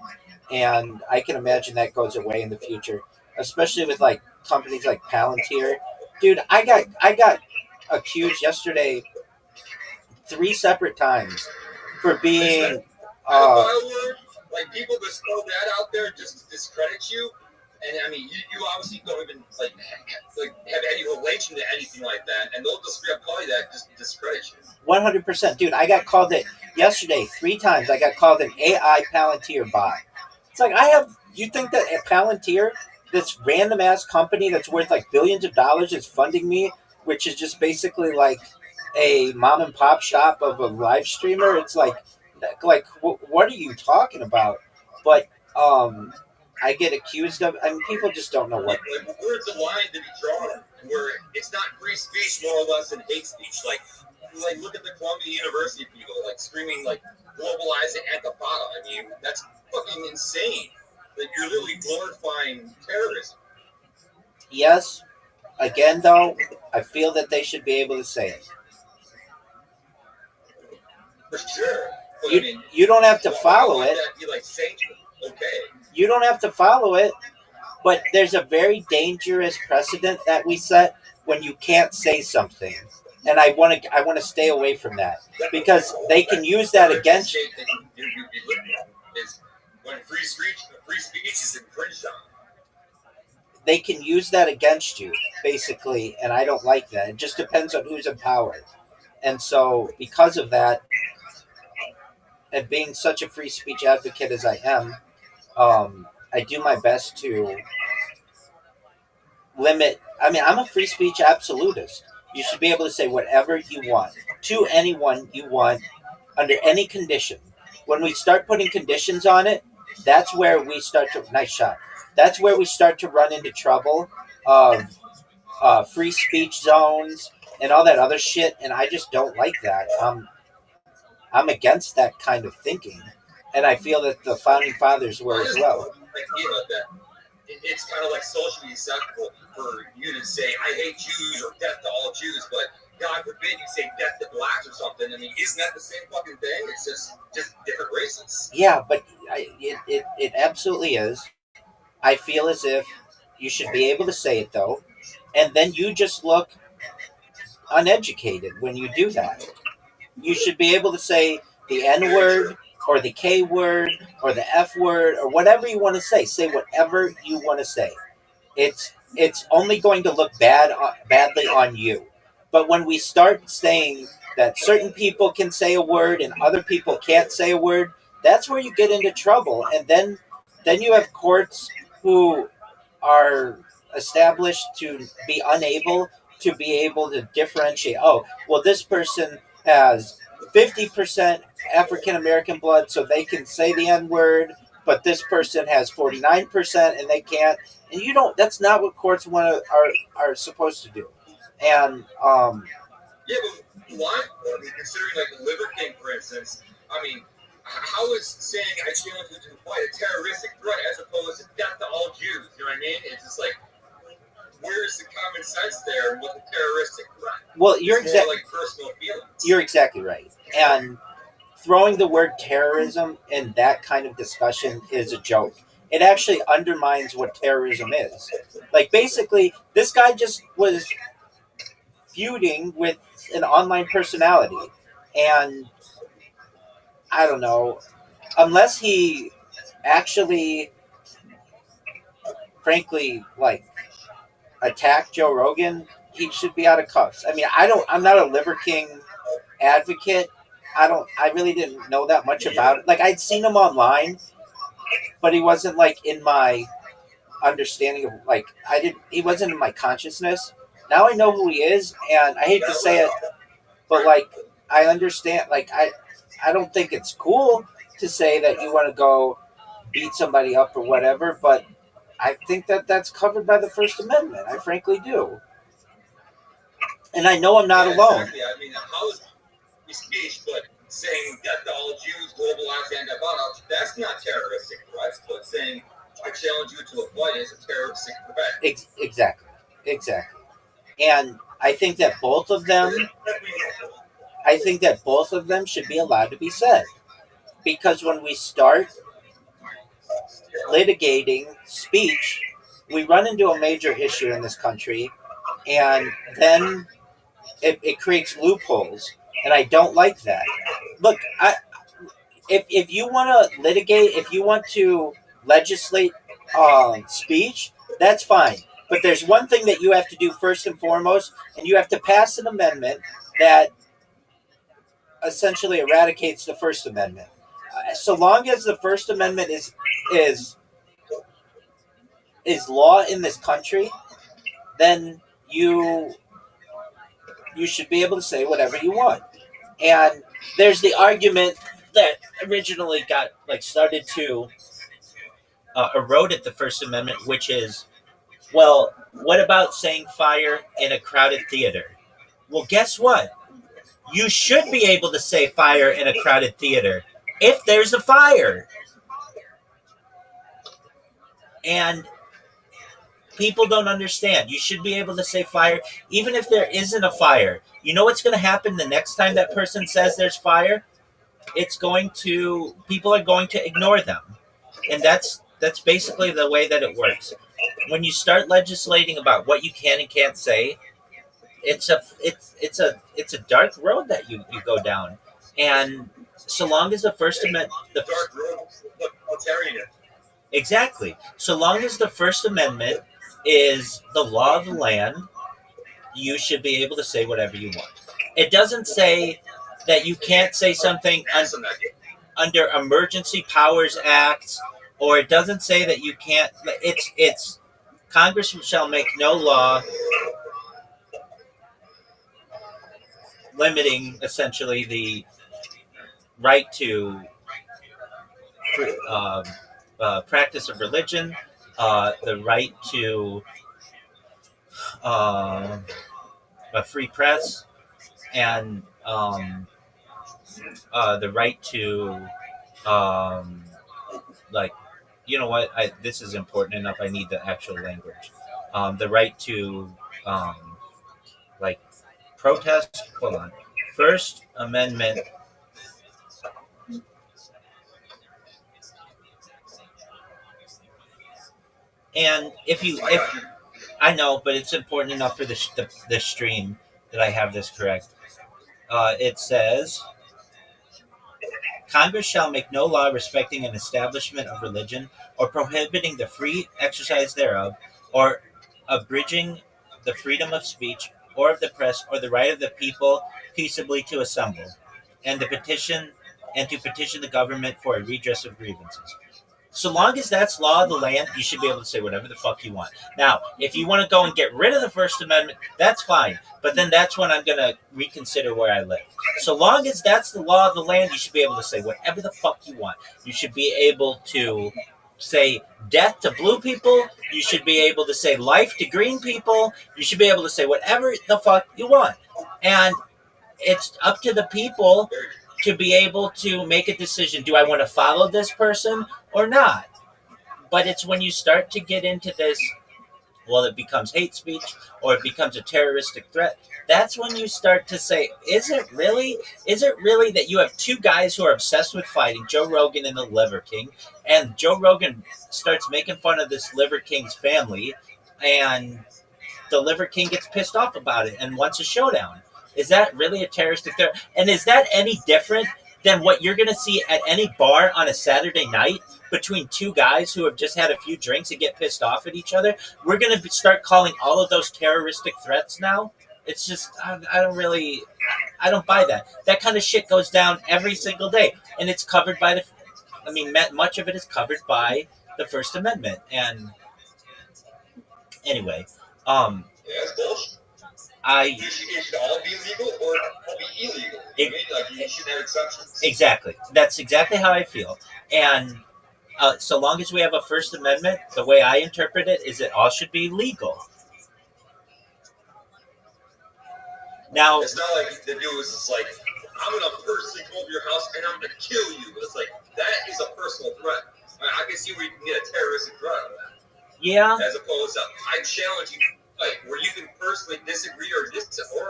And I can imagine that goes away in the future, especially with like companies like Palantir. Dude, I got accused yesterday 3 separate times for being. Like people just throw that out there just to discredit you. And I mean, you obviously don't even like have any relation to anything like that, and they'll just straight up call you that just to discredit you. 100%, dude. I got called it yesterday 3 times. I got called an AI Palantir bot. It's like You think that a Palantir, this random ass company that's worth like billions of dollars, is funding me, which is just basically like a mom and pop shop of a live streamer? It's like what are you talking about? But I get accused of. I mean, people just don't know what. Like, where's the line to be drawn where it's not free speech more or less than hate speech? Like look at the Columbia University people like screaming like globalize the Antifada. I mean, that's fucking insane. Like you're literally glorifying terrorism. Yes. Again, though, I feel that they should be able to say it. For sure. But, you don't have to follow it. That be like sanctioned? Okay. You don't have to follow it, but there's a very dangerous precedent that we set when you can't say something, and I want to stay away from that because they can use that against you. When free speech is infringed on. They can use that against you, basically, and I don't like that. It just depends on who's in power. And so, because of that, and being such a free speech advocate as I am, I do my best to limit. I mean, I'm a free speech absolutist. You should be able to say whatever you want to anyone you want under any condition. When we start putting conditions on it, that's where we start to. Nice shot. That's where we start to run into trouble of free speech zones and all that other shit, and I just don't like that. I'm against that kind of thinking, and I feel that the founding fathers were as well. It's kind of like socially acceptable for you to say, I hate Jews or death to all Jews, but God forbid you say death to blacks or something. I mean, isn't that the same fucking thing? It's just different races. Yeah, but it absolutely is. I feel as if you should be able to say it, though, and then you just look uneducated when you do that. You should be able to say the N word or the K word or the F word or whatever you want to say. Say whatever you want to say. It's only going to look badly on you. But when we start saying that certain people can say a word and other people can't say a word, that's where you get into trouble. And then you have courts who are established to be unable to be able to differentiate. Oh, well, this person has 50% African American blood, so they can say the N word, but this person has 49% and they can't. And you don't. That's not what courts are supposed to do. And yeah, but why? I mean, considering like the Liver King, for instance, I mean, how is saying I challenge you to fight a terroristic threat as opposed to death to all Jews? You know what I mean? It's just like, where's the common sense there with the terroristic threat? Well, you're exactly like personal feelings. You're exactly right. And throwing the word terrorism in that kind of discussion is a joke. It actually undermines what terrorism is. Like, basically, this guy just was feuding with an online personality. And I don't know, unless he actually, frankly, like, attack Joe Rogan, he should be out of cuffs. I mean, I'm not a Liver King advocate. I really didn't know that much about it. Like, I'd seen him online, but he wasn't like in my understanding of, like, he wasn't in my consciousness. Now I know who he is, and I hate to say it, but like, I understand, like, I don't think it's cool to say that you want to go beat somebody up or whatever, but I think that that's covered by the First Amendment. I frankly do. And I know I'm not alone. Exactly. I mean, how is free speech, but saying death to all Jews, globalized anti-violence, that's not terroristic threats, but saying I challenge you to a fight is a terroristic threat. Exactly. And I think that both of them should be allowed to be said. Because when we start litigating speech, we run into a major issue in this country, and then it creates loopholes, and I don't like that. Look, if you want to litigate, if you want to legislate speech, that's fine. But there's one thing that you have to do first and foremost, and you have to pass an amendment that essentially eradicates the First Amendment. So long as the First Amendment is law in this country, then you should be able to say whatever you want. And there's the argument that originally got started to erode at the First Amendment, which is, well, what about saying fire in a crowded theater? Well, guess what? You should be able to say fire in a crowded theater if there's a fire. And people don't understand. You should be able to say fire even if there isn't a fire. You know what's going to happen the next time that person says there's fire? People are going to ignore them. And that's basically the way that it works. When you start legislating about what you can and can't say, it's a dark road that you go down. And so long as the First Amendment, exactly. So long as the First Amendment is the law of the land, you should be able to say whatever you want. It doesn't say that you can't say something under Emergency Powers Acts, or it doesn't say that you can't. It's Congress shall make no law limiting essentially the right to practice of religion, the right to a free press, and the right to you know what? This is important enough. I need the actual language. The right to protest. Hold on. First Amendment. And if I know, but it's important enough for the stream that I have this correct. It says, Congress shall make no law respecting an establishment of religion or prohibiting the free exercise thereof or abridging the freedom of speech or of the press or the right of the people peaceably to assemble and to petition the government for a redress of grievances. So long as that's law of the land, you should be able to say whatever the fuck you want. Now, if you want to go and get rid of the First Amendment, that's fine. But then that's when I'm going to reconsider where I live. So long as that's the law of the land, you should be able to say whatever the fuck you want. You should be able to say death to blue people. You should be able to say life to green people. You should be able to say whatever the fuck you want. And it's up to the people to be able to make a decision. Do I want to follow this person or not? But it's when you start to get into this, well, it becomes hate speech or it becomes a terroristic threat. That's when you start to say, is it really that you have two guys who are obsessed with fighting, Joe Rogan and the Liver King, and Joe Rogan starts making fun of this Liver King's family, and the Liver King gets pissed off about it and wants a showdown? Is that really a terroristic threat? And is that any different than what you're going to see at any bar on a Saturday night between two guys who have just had a few drinks and get pissed off at each other, we're going to start calling all of those terroristic threats now. It's just, I don't buy that. That kind of shit goes down every single day. And it's covered by much of it is covered by the First Amendment. And anyway, Yeah, that's bullshit. It should all be legal or be illegal. You should have exceptions. Exactly. That's exactly how I feel. And so long as we have a First Amendment, the way I interpret it is it all should be legal. Now, it's not like the dude was just like, I'm going to personally come over your house and I'm going to kill you. It's like, that is a personal threat. I can see where you can get a terroristic threat on that. Yeah. As opposed to, I challenge you to fight, where you can personally disagree or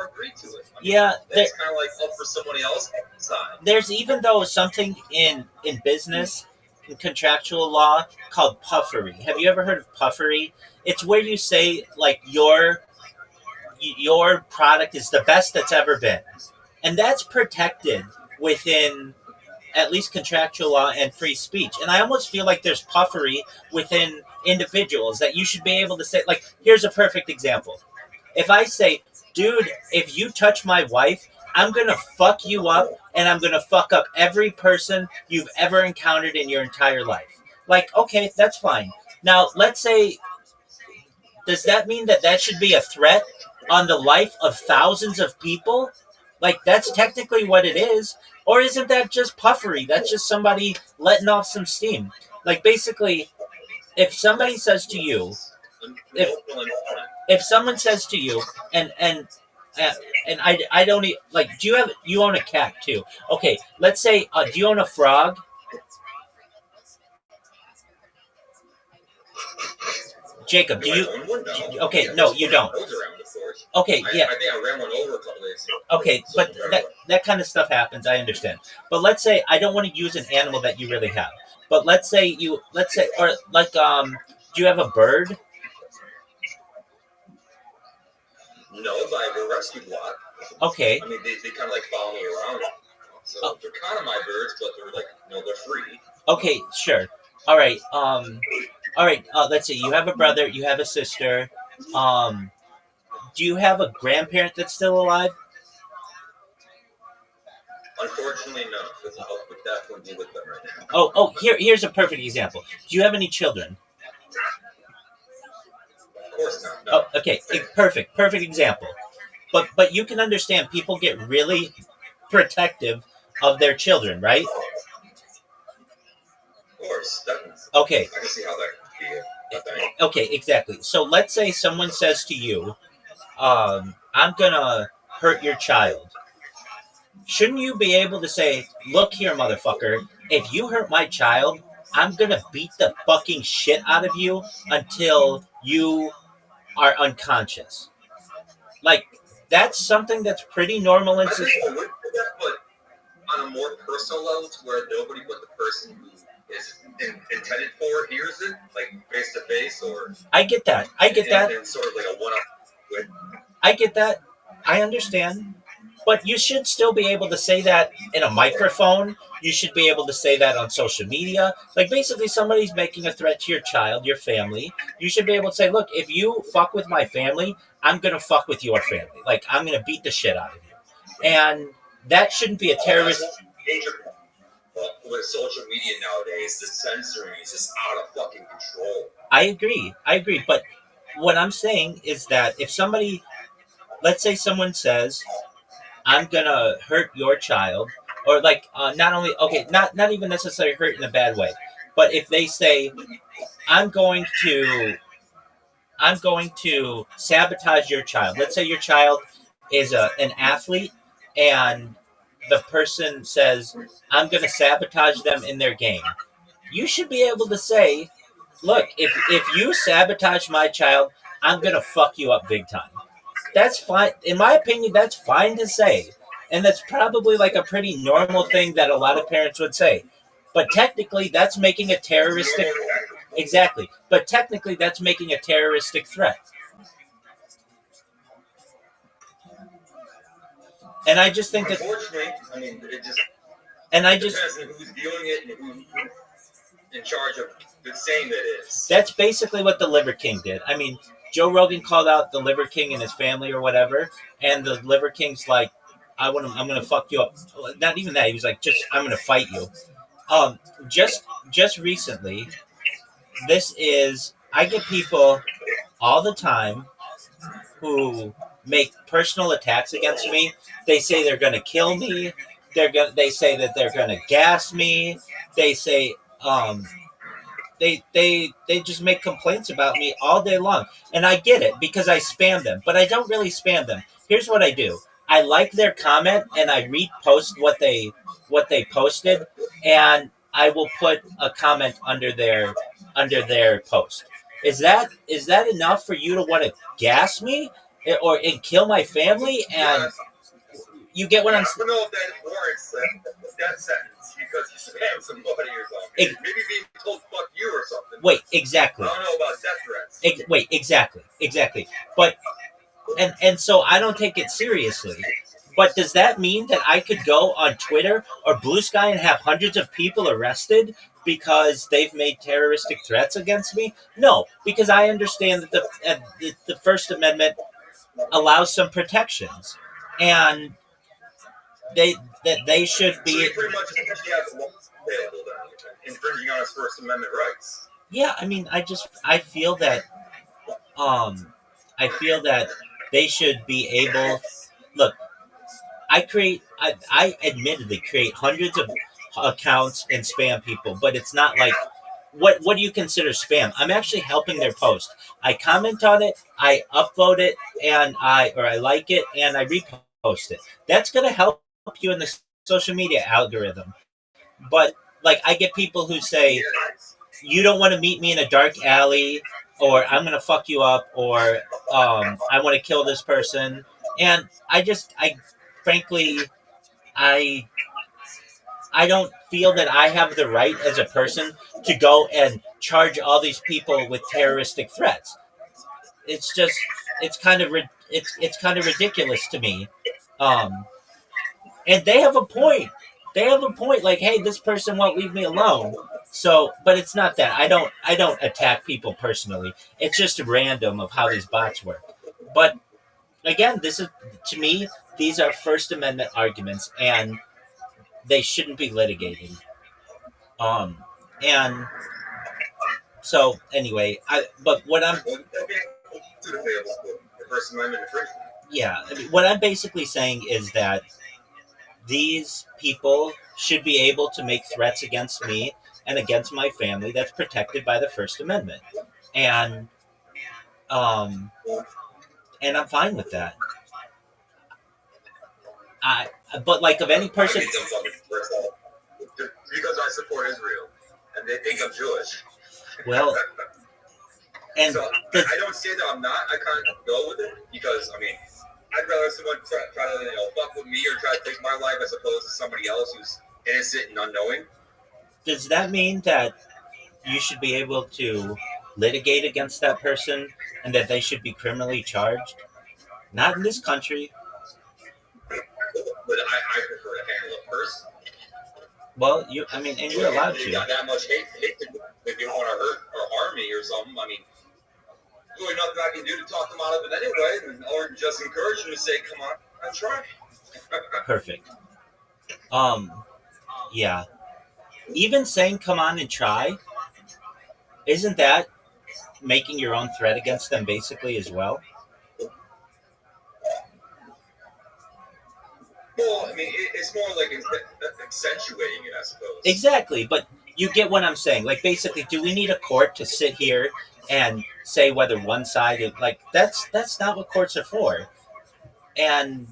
agree to it. Yeah. That's kind of like up for somebody else side. There's even though something in business, in contractual law, called puffery. Have you ever heard of puffery? It's where you say, like, your product is the best that's ever been. And that's protected within at least contractual law and free speech. And I almost feel like there's puffery within individuals that you should be able to say, like, here's a perfect example. If I say, dude, if you touch my wife, I'm going to fuck you up and I'm going to fuck up every person you've ever encountered in your entire life. Like, okay, that's fine. Now, let's say, does that mean that should be a threat on the life of thousands of people? Like, that's technically what it is. Or isn't that just puffery? That's just somebody letting off some steam. Like, basically, if somebody says to you, if someone says to you, and I don't like, you own a cat too? Okay, let's say, do you own a frog? Jacob, do you? Okay, no, you don't. Okay, yeah. I think I ran one over a couple days ago. Okay, but that kind of stuff happens. I understand. But let's say I don't want to use an animal that you really have. But let's say, do you have a bird? No, but I have a rescue block. Okay. I mean, they kind of like follow me around. So they're kind of my birds, but they're like, they're free. Okay, sure. All right. Let's see. You have a brother. You have a sister. Do you have a grandparent that's still alive? Unfortunately, no. Because I would definitely be with them right Oh, now. here's a perfect example. Do you have any children? Of course not. No. Oh, okay. Perfect example. But you can understand people get really protective of their children, right? Of course, definitely. Okay. I can see how that could be a thing. Okay, exactly. So let's say someone says to you, I'm gonna hurt your child. Shouldn't you be able to say, look here, motherfucker, if you hurt my child, I'm gonna beat the fucking shit out of you until you are unconscious. Like, that's something that's pretty normal in society. I would do that, but on a more personal level, to where nobody but the person who is intended for hears it, like face to face, or I get that. And sort of like a one-up. I get that. I understand. But you should still be able to say that in a microphone. You should be able to say that on social media. Like, basically, somebody's making a threat to your child, your family. You should be able to say, look, if you fuck with my family, I'm going to fuck with your family. Like, I'm going to beat the shit out of you. And that shouldn't be a terrorist. With social media nowadays, the censoring is just out of fucking control. I agree. But what I'm saying is that if somebody, let's say someone says, I'm going to hurt your child, or like, not even necessarily hurt in a bad way, but if they say, I'm going to sabotage your child. Let's say your child is an athlete, and the person says, I'm going to sabotage them in their game. You should be able to say, look, if you sabotage my child, I'm going to fuck you up big time. That's fine. In my opinion, that's fine to say. And that's probably like a pretty normal thing that a lot of parents would say. But technically, that's making a terroristic... Exactly. But technically, that's making a terroristic threat. And I just think that... Unfortunately, I mean, it just... And I just... depends on who's viewing it and who... in charge of saying that it is. That's basically what the Liver King did. I mean, Joe Rogan called out the Liver King and his family or whatever, and the Liver King's like, I'm gonna fuck you up. Not even that. He was like, I'm gonna fight you. Just recently, I get people all the time who make personal attacks against me. They say they're gonna kill me. They say that they're gonna gas me. They say they just make complaints about me all day long. And I get it because I spam them, but I don't really spam them. Here's what I do. I like their comment and I repost what they posted, and I will put a comment under their post. Is that enough for you to want to gas me and kill my family? And you get what I'm saying? I don't know if that warrants that sentence because you spam somebody or something. Maybe being told fuck you or something. Wait, exactly. I don't know about death threats. Wait, exactly. But and so I don't take it seriously. But does that mean that I could go on Twitter or Blue Sky and have hundreds of people arrested because they've made terroristic threats against me? No, because I understand that the First Amendment allows some protections, and they should be. So you pretty much have the law available then, infringing on his First Amendment rights. Yeah, I mean, I feel that they should be able. Look, I admittedly create hundreds of accounts and spam people, but it's not like what do you consider spam? I'm actually helping their post. I comment on it, I upvote it, and I like it and I repost it. That's gonna help you in the social media algorithm. But like, I get people who say, you don't want to meet me in a dark alley, or I'm gonna fuck you up, or I want to kill this person, and frankly, I don't feel that I have the right as a person to go and charge all these people with terroristic threats. It's kind of ridiculous to me. And they have a point. Like, hey, this person won't leave me alone. So, but it's not that. I don't attack people personally. It's just random of how these bots work. But again, to me, these are First Amendment arguments, and they shouldn't be litigated. And so anyway, what I'm First Amendment infringement. Yeah, I mean, what I'm basically saying is that these people should be able to make threats against me and against my family that's protected by the First Amendment, and I'm fine with that. But like, of any person, because I support Israel and they think I'm Jewish. Well, and so I don't say that I'm not. I kind of go with it because I mean, I'd rather someone try to fuck with me or try to take my life as opposed to somebody else who's innocent and unknowing. Does that mean that you should be able to litigate against that person and that they should be criminally charged? Not in this country. But I prefer to handle it first. Well, you're allowed to. You got that much hate if you want to hurt or harm me or something. I mean, really nothing I can do to talk them out of it anyway, or just encourage them to say, "Come on, and try." Perfect. Yeah. Even saying "come on and try," isn't that making your own threat against them basically as well? Well, I mean, it's more like accentuating it, I suppose. Exactly, but you get what I'm saying. Like, basically, do we need a court to sit here and say whether one side is like that's not what courts are for? And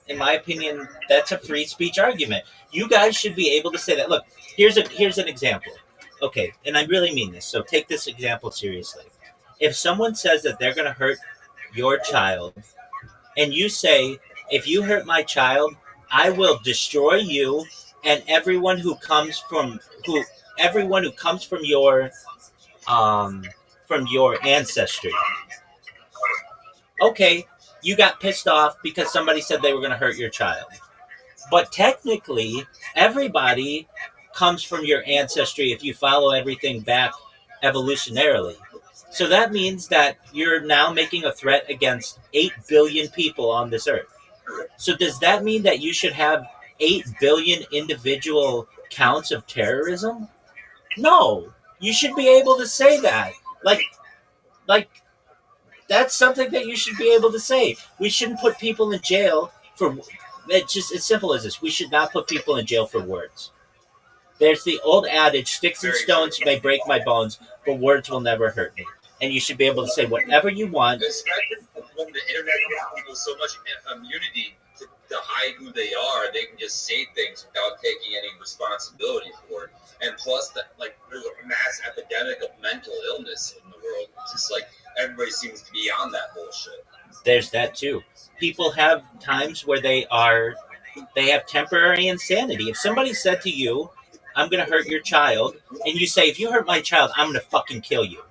in my opinion, that's a free speech argument. You guys should be able to say that. Look, here's an example. Okay, and I really mean this, so take this example seriously. If someone says that they're going to hurt your child, and you say, if you hurt my child, I will destroy you and everyone who comes from your ancestry. Okay, you got pissed off because somebody said they were going to hurt your child. But technically, everybody comes from your ancestry if you follow everything back evolutionarily. So that means that you're now making a threat against 8 billion people on this earth. So does that mean that you should have 8 billion individual counts of terrorism? No. You should be able to say that. Like that's something that you should be able to say. We shouldn't put people in jail for it's just as simple as this. We should not put people in jail for words. There's the old adage, sticks and stones may break my bones, but words will never hurt me. And you should be able to say whatever you want. Especially when the internet gives people so much immunity to hide who they are, they can just say things without taking any responsibility for it. And plus, that like there's a mass epidemic of mental illness in the world. It's just like everybody seems to be on that bullshit. There's that too. People have times where they have temporary insanity. If somebody said to you, I'm going to hurt your child, and you say, if you hurt my child, I'm going to fucking kill you.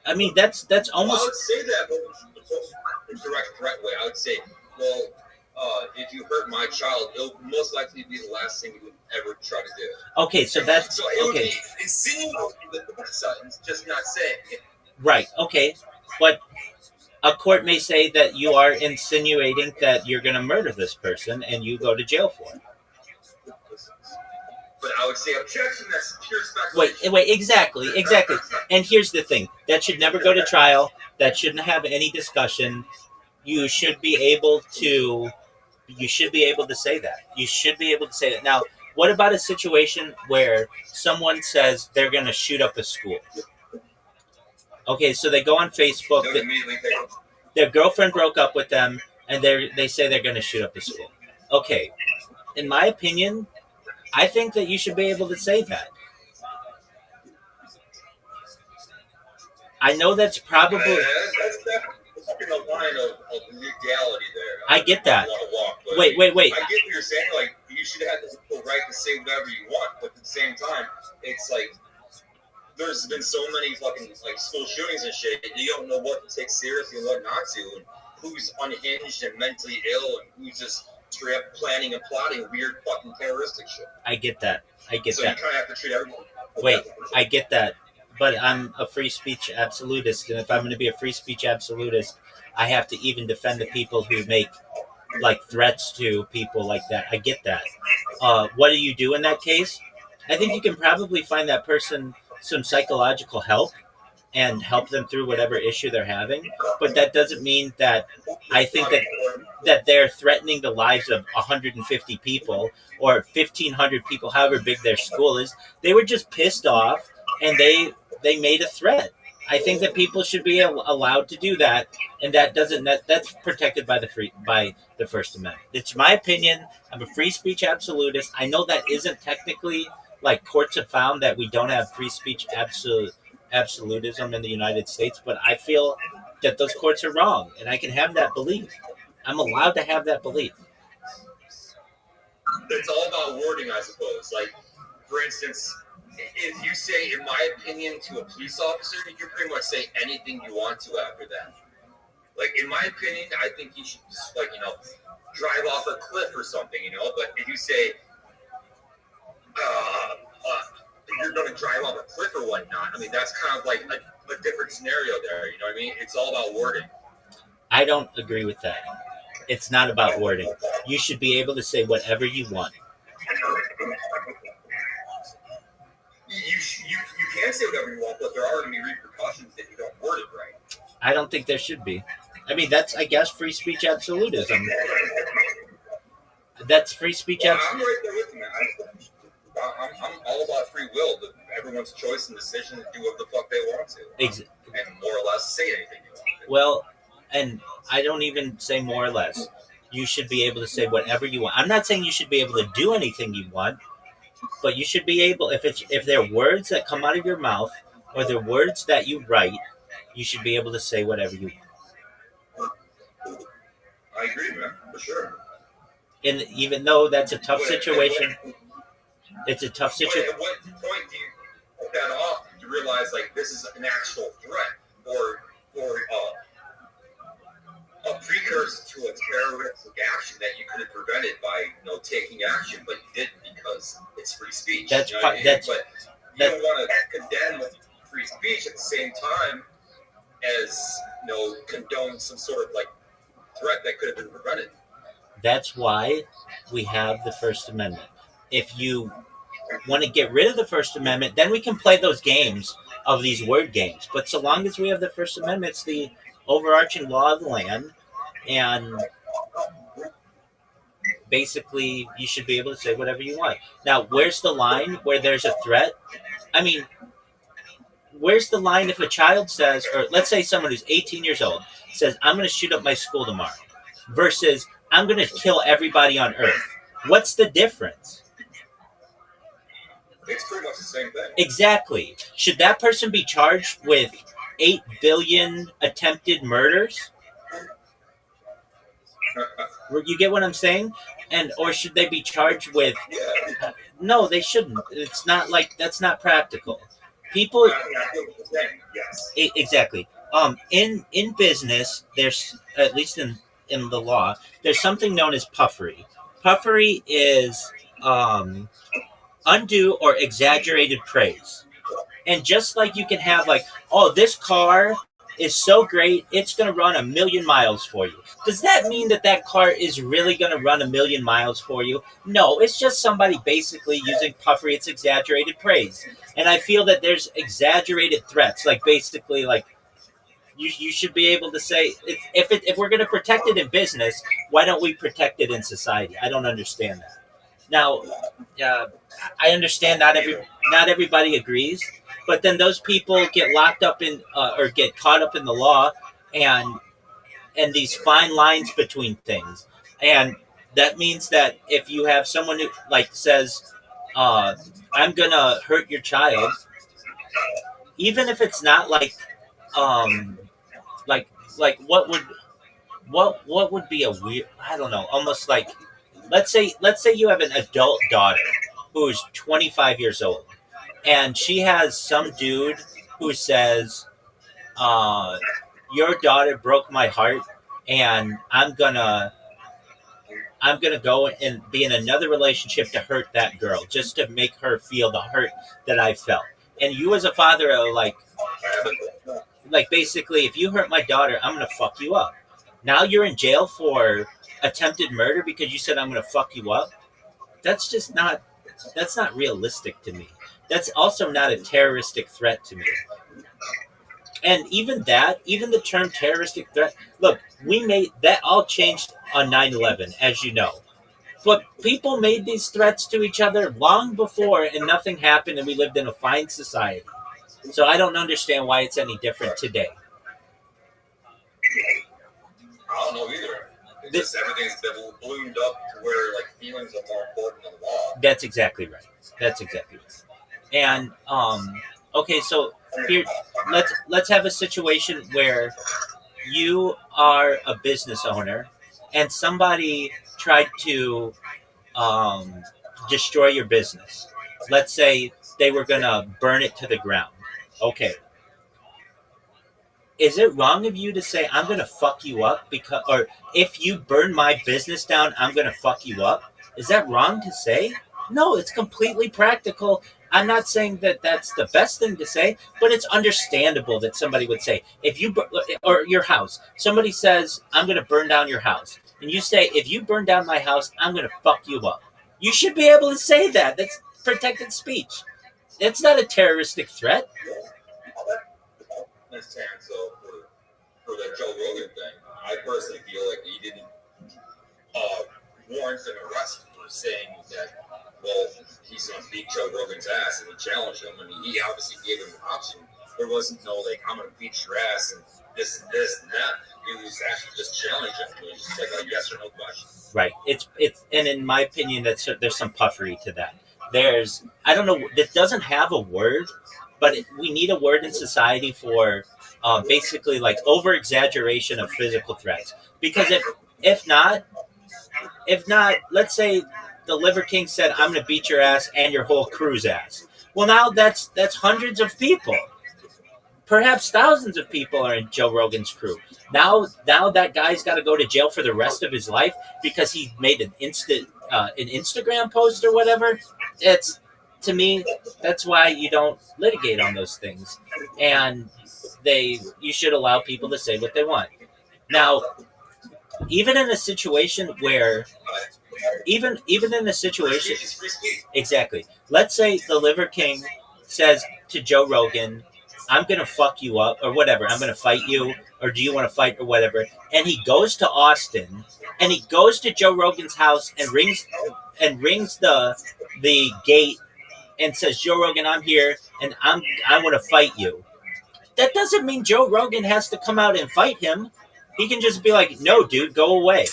I mean, that's almost... I would say that, but in the correct way. I would say, well, if you hurt my child, it'll most likely be the last thing you would ever try to do. Okay, so that's... So it would okay. be insinuating just not saying it. Right, okay. But a court may say that you are insinuating that you're going to murder this person, and you go to jail for it. But I would say objection, that's pure speculation. Wait, exactly. And here's the thing. That should never go to trial. That shouldn't have any discussion. You should be able to say that. You should be able to say that. Now, what about a situation where someone says they're going to shoot up a school? Okay, so they go on Facebook. Their girlfriend broke up with them, and they say they're going to shoot up the school. Okay, in my opinion, I think that you should be able to say that. I know that's probably... That's definitely a line of legality there. I get that. Wait. I get what you're saying. Like, you should have the right to say whatever you want, but at the same time, it's like there's been so many fucking like school shootings and shit. You don't know what to take seriously and what not to, and who's unhinged and mentally ill, and who's just straight up planning and plotting weird fucking terroristic shit. I get that. So you kind of have to treat everyone. Wait, I get that. But I'm a free speech absolutist, and if I'm going to be a free speech absolutist, I have to even defend the people who make like threats to people like that. I get that. What do you do in that case? I think you can probably find that person some psychological help and help them through whatever issue they're having. But that doesn't mean that I think that they're threatening the lives of 150 people or 1,500 people, however big their school is. They were just pissed off, and they made a threat. I think that people should be allowed to do that, and that's protected by the First Amendment. It's my opinion. I'm a free speech absolutist. I know that isn't technically, like, courts have found that we don't have free speech absolutism in the United States, but I feel that those courts are wrong, and I can have that belief. I'm allowed to have that belief. It's all about wording, I suppose. Like, for instance, if you say, in my opinion, to a police officer, you can pretty much say anything you want to after that. Like, in my opinion, I think you should just, like, drive off a cliff or something, But if you say, you're going to drive off a cliff or whatnot, I mean, that's kind of like a different scenario there, you know what I mean? It's all about wording. I don't agree with that. It's not about wording. You should be able to say whatever you want. You can say whatever you want, but there are going to be repercussions if you don't word it right. I don't think there should be. I mean, that's, I guess, free speech absolutism. That's free speech absolutism. I'm right there with you, man. I'm all about free will, but everyone's choice and decision to do what the fuck they want to. And more or less say anything you want to. Well, and I don't even say more or less. You should be able to say whatever you want. I'm not saying you should be able to do anything you want, but you should be able, if they're words that come out of your mouth or they're words that you write, you should be able to say whatever you want. I agree, man, for sure. And even though that's a tough situation, it's a tough situation. At what point do you put that off to realize, like, this is an actual threat or a precursor to a terroristic action that you could have prevented by taking action, but you didn't because it's it's free speech. That's you know what I mean? But you that- don't want to condemn free speech at the same time as condone some sort of like threat that could have been prevented. That's why we have the First Amendment. If you want to get rid of the First Amendment, then we can play those games of these word games. But so long as we have the First Amendment, it's the overarching law of the land, and basically you should be able to say whatever you want. Now, where's the line where there's a threat? I mean, where's the line if a child says, or let's say someone who's 18 years old says, I'm going to shoot up my school tomorrow, versus I'm going to kill everybody on earth? What's the difference? It's pretty much the same thing. Exactly. Should that person be charged with 8 billion attempted murders? You get what I'm saying? Or should they be charged with... No, they shouldn't. It's not like... That's not practical. People... Yes. Exactly. In business, there's, at least in the law, there's something known as puffery. Puffery is undue or exaggerated praise. And just like you can have like, oh, this car is so great, it's going to run 1,000,000 miles for you. Does that mean that that car is really going to run 1,000,000 miles for you? No, it's just somebody basically using puffery. It's exaggerated praise. And I feel that there's exaggerated threats. Like basically like, you should be able to say, if we're going to protect it in business, why don't we protect it in society? I don't understand that. Now, I understand not everybody agrees, but then those people get locked up in or get caught up in the law and these fine lines between things. And that means that if you have someone who like says, I'm going to hurt your child, even if it's not like what would be a weird, I don't know, almost like, let's say you have an adult daughter who's 25 years old, and she has some dude who says, your daughter broke my heart, and I'm gonna go and be in another relationship to hurt that girl, just to make her feel the hurt that I felt. And you as a father are like basically, if you hurt my daughter, I'm gonna fuck you up. Now you're in jail for attempted murder because you said I'm gonna fuck you up. That's not realistic to me. That's also not a terroristic threat to me. And even the term terroristic threat, look, that all changed on 9/11, as you know. But people made these threats to each other long before, and nothing happened, and we lived in a fine society. So I don't understand why it's any different today. I don't know either. It's just everything's been ballooned up to where like feelings are more important than law. That's exactly right. And okay, so here let's have a situation where you are a business owner and somebody tried to destroy your business. Let's say they were gonna burn it to the ground. Okay. Is it wrong of you to say, I'm going to fuck you up or if you burn my business down, I'm going to fuck you up? Is that wrong to say? No, it's completely practical. I'm not saying that that's the best thing to say, but it's understandable that somebody would say, or your house, somebody says, I'm going to burn down your house. And you say, if you burn down my house, I'm going to fuck you up. You should be able to say that. That's protected speech. It's not a terroristic threat. That's Terrence. So for the Joe Rogan thing, I personally feel like he didn't warrant an arrest for saying that, well, he's going to beat Joe Rogan's ass, and he challenged him, and he obviously gave him an option. There wasn't no, like, I'm going to beat your ass, and this and that. He was actually just challenging him. It was just like a yes or no question. Right. It's and in my opinion, there's some puffery to that. I don't know, that doesn't have a word, but we need a word in society for basically like over exaggeration of physical threats. Because if not, let's say the Liver King said, I'm going to beat your ass and your whole crew's ass. Well, now that's hundreds of people. Perhaps thousands of people are in Joe Rogan's crew. Now that guy's got to go to jail for the rest of his life because he made an Instagram post or whatever. to me, that's why you don't litigate on those things, and you should allow people to say what they want. Now, even in a situation where, even in a situation, exactly. Let's say the Liver King says to Joe Rogan, "I'm gonna fuck you up," or whatever. "I'm gonna fight you," or "Do you want to fight?" or whatever. And he goes to Austin, and he goes to Joe Rogan's house and rings the gate and says, "Joe Rogan, I'm here, and I want to fight you." That doesn't mean Joe Rogan has to come out and fight him. He can just be like, "No, dude, go away."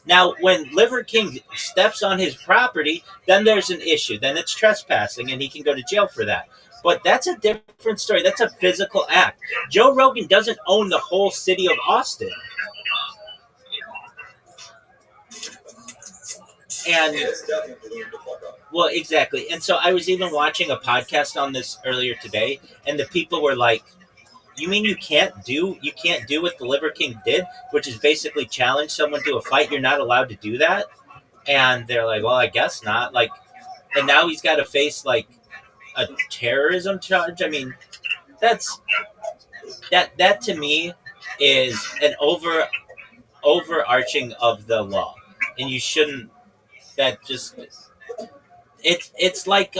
Now, when Liver King steps on his property, then there's an issue. Then it's trespassing, and he can go to jail for that. But that's a different story. That's a physical act. Joe Rogan doesn't own the whole city of Austin. And well, exactly. And so I was even watching a podcast on this earlier today, and the people were like, "You mean you can't do what the Liver King did, which is basically challenge someone to a fight? You're not allowed to do that?" And they're like, "Well, I guess not." Like, and now he's got to face like a terrorism charge. I mean, that to me is an overarching of the law, and you shouldn't. That just it's like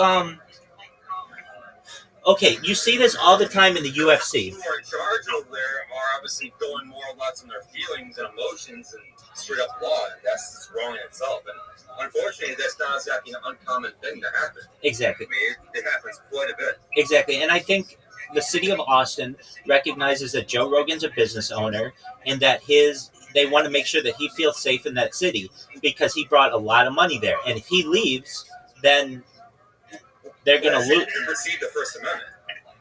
okay, you see this all the time in the UFC. Who are in charge over there are obviously going more or less on their feelings and emotions and straight up law, and that's just wrong in itself. And unfortunately, that's not exactly an uncommon thing to happen. Exactly. I mean, it happens quite a bit. Exactly, and I think the city of Austin recognizes that Joe Rogan's a business owner, and that they want to make sure that he feels safe in that city because he brought a lot of money there. And if he leaves, then they're going to lose. Receive the First Amendment.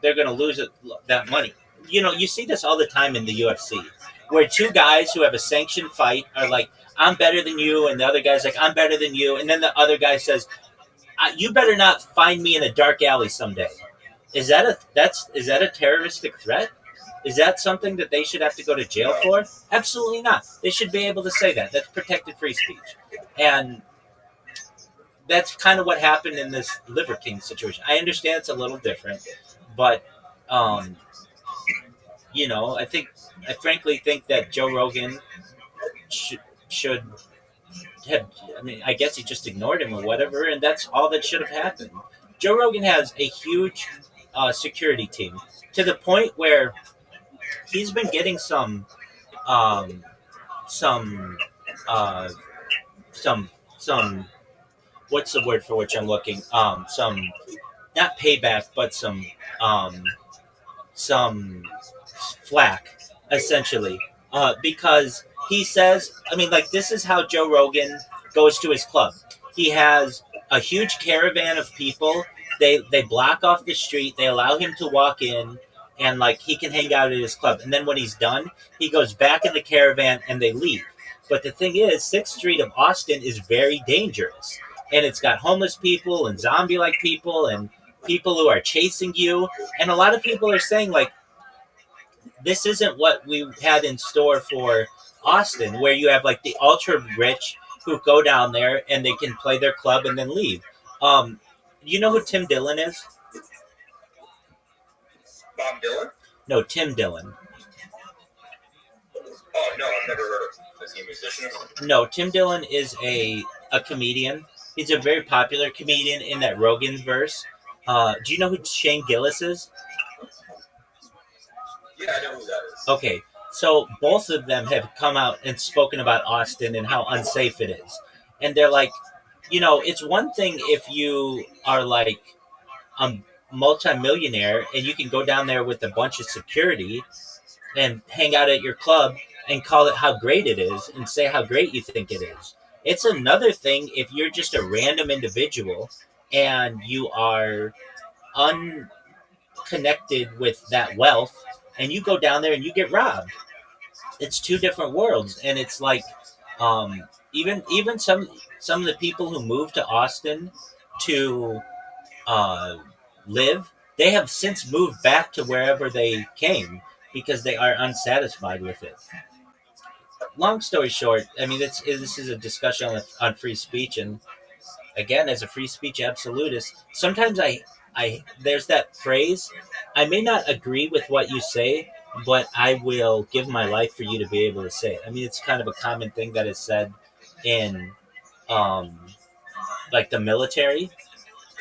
They're going to lose that money. You know, you see this all the time in the UFC, where two guys who have a sanctioned fight are like, "I'm better than you," and the other guy's like, "I'm better than you," and then the other guy says, "You better not find me in a dark alley someday." Is that a terroristic threat? Is that something that they should have to go to jail for? Absolutely not. They should be able to say that. That's protected free speech. And that's kind of what happened in this Liver King situation. I understand it's a little different, but you know, I frankly think that Joe Rogan should have. I mean, I guess he just ignored him or whatever, and that's all that should have happened. Joe Rogan has a huge security team to the point where he's been getting some what's the word for which I'm looking? Some not payback, but some flack, essentially, because he says, I mean, like, this is how Joe Rogan goes to his club. He has a huge caravan of people. They block off the street. They allow him to walk in, and like he can hang out at his club. And then when he's done, he goes back in the caravan and they leave. But the thing is, 6th Street of Austin is very dangerous. And it's got homeless people and zombie-like people and people who are chasing you. And a lot of people are saying, like, this isn't what we had in store for Austin, where you have, like, the ultra-rich who go down there and they can play their club and then leave. You know who Tim Dillon is? Bob Dylan? No, Tim Dillon. Oh, no, I've never heard of him. Is he a musician? No, Tim Dillon is a comedian. He's a very popular comedian in that Rogan verse. Do you know who Shane Gillis is? Yeah, I know who that is. Okay, so both of them have come out and spoken about Austin and how unsafe it is. And they're like, you know, it's one thing if you are like a multimillionaire and you can go down there with a bunch of security and hang out at your club and call it how great it is and say how great you think it is. It's another thing if you're just a random individual and you are unconnected with that wealth and you go down there and you get robbed. It's two different worlds. And it's like even some of the people who moved to Austin to live, they have since moved back to wherever they came because they are unsatisfied with it. Long story short, I mean, this is a discussion on free speech, and again, as a free speech absolutist, sometimes I there's that phrase. I may not agree with what you say, but I will give my life for you to be able to say it. I mean, it's kind of a common thing that is said in um, like the military,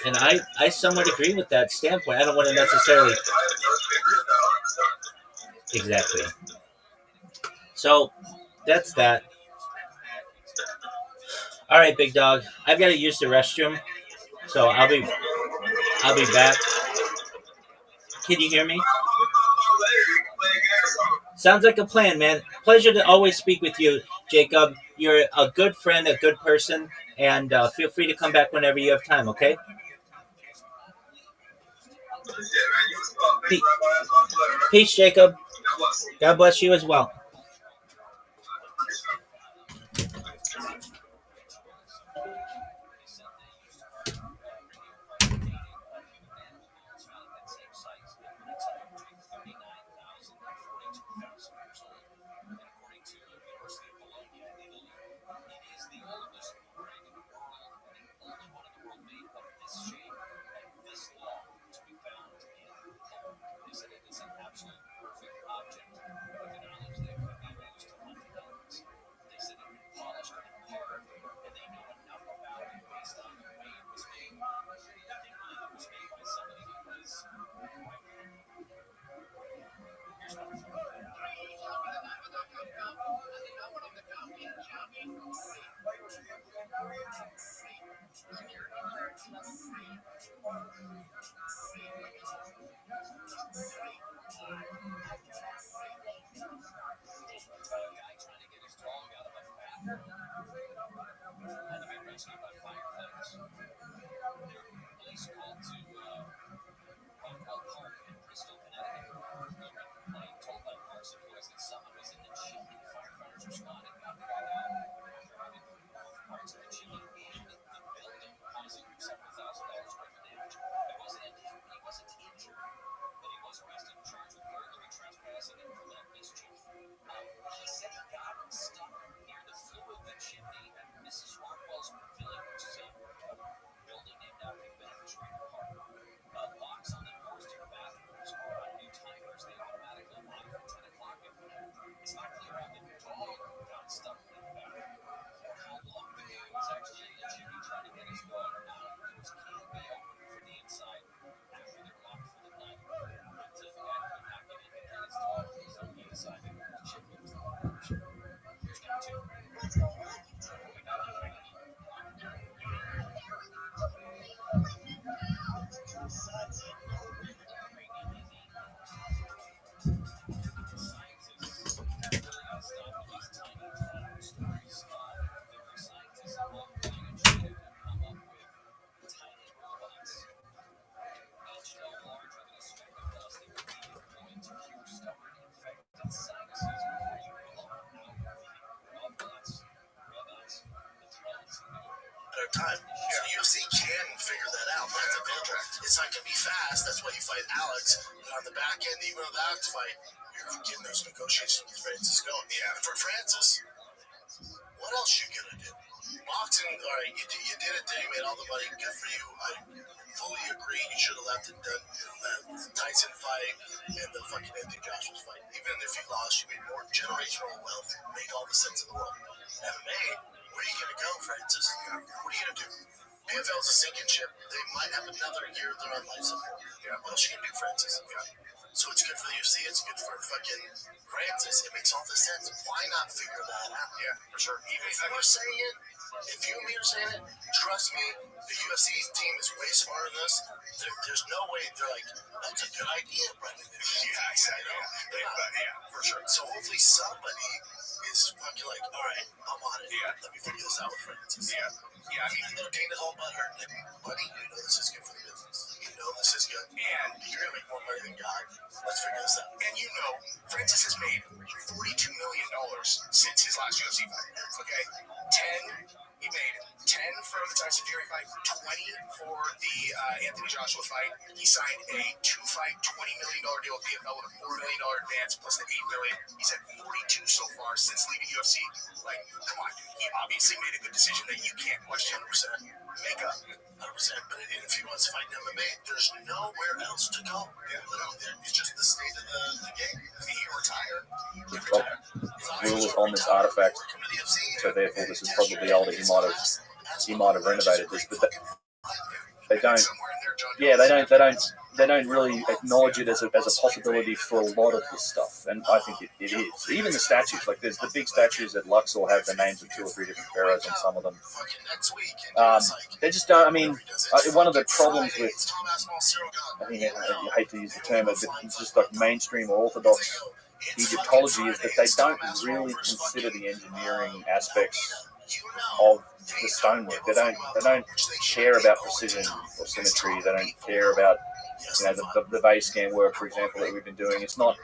and I somewhat agree with that standpoint. I don't want to necessarily exactly. So that's that. All right, big dog. I've got to use the restroom, so I'll be back. Can you hear me? Sounds like a plan, man. Pleasure to always speak with you, Jacob. You're a good friend, a good person, and feel free to come back whenever you have time. Okay? Pe- Peace, Jacob. God bless you as well. Time. So UFC can figure that out. That's a contract. It's not going to be fast. That's why you fight Alex. But on the back end, even on the Alex fight, you're getting those negotiations with Francis going. Yeah. And for Francis, what else you going to do? Boxing, all right, you did it there. You made all the money. Good for you. I fully agree. You should have left it done. The Tyson fight and the fucking Anthony Joshua's fight. Even if you lost, you made more generational wealth. Made all the sense in the world. MMA, where are you going to go, Francis? What are you going to do? PFL's a sinking ship. They might have another year they're on life support. Yeah. What else you going to do, Francis? Yeah. So it's good for the UFC. It's good for fucking Francis. It makes all the sense. Why not figure that out? Yeah, for sure. Even if we're saying it, if you and me are saying it, trust me, the UFC team is way smarter than us. There's no way they're like, that's a good idea, Brendan. Yeah, exactly. Yeah, for sure. So hopefully somebody is fucking like, all right, I'm on it. Yeah. Let me figure this out with Francis. Yeah. Yeah, I mean, even though Dana's all butthurt, like, buddy, you know this is good for the business. You know this is good. And you're going to make more money than God. Let's figure this out. And you know, Francis has made $42 million since his last UFC fight. Okay? 10, he made 10 for the Tyson Fury fight, 20 for the Anthony Joshua fight. He signed a 2-fight, $20 million deal with PFL with a $4 million advance plus the $8 million. He's had 42 so far since leaving UFC. Like, come on, dude. He obviously made a good decision that you can't question 100%. Make up 100%. But in a few months fighting MMA, there's nowhere else to go. It's just the state of the game. I mean, you retire. Rules on this artifact, so therefore this is probably older. He might have renovated this, but they don't. Yeah, they don't really acknowledge it as a possibility for a lot of this stuff, and I think it is. Even the statues, like there's the big statues at Luxor have the names of 2 or 3 different pharaohs on some of them. They just don't. I mean, one of the problems with, I mean, I hate to use the term, but it's just like mainstream or orthodox Egyptology is that they don't really consider the engineering aspects of the stonework. They don't care about precision or symmetry. They don't care about, you know, the base scan work, for example, that we've been doing. It's not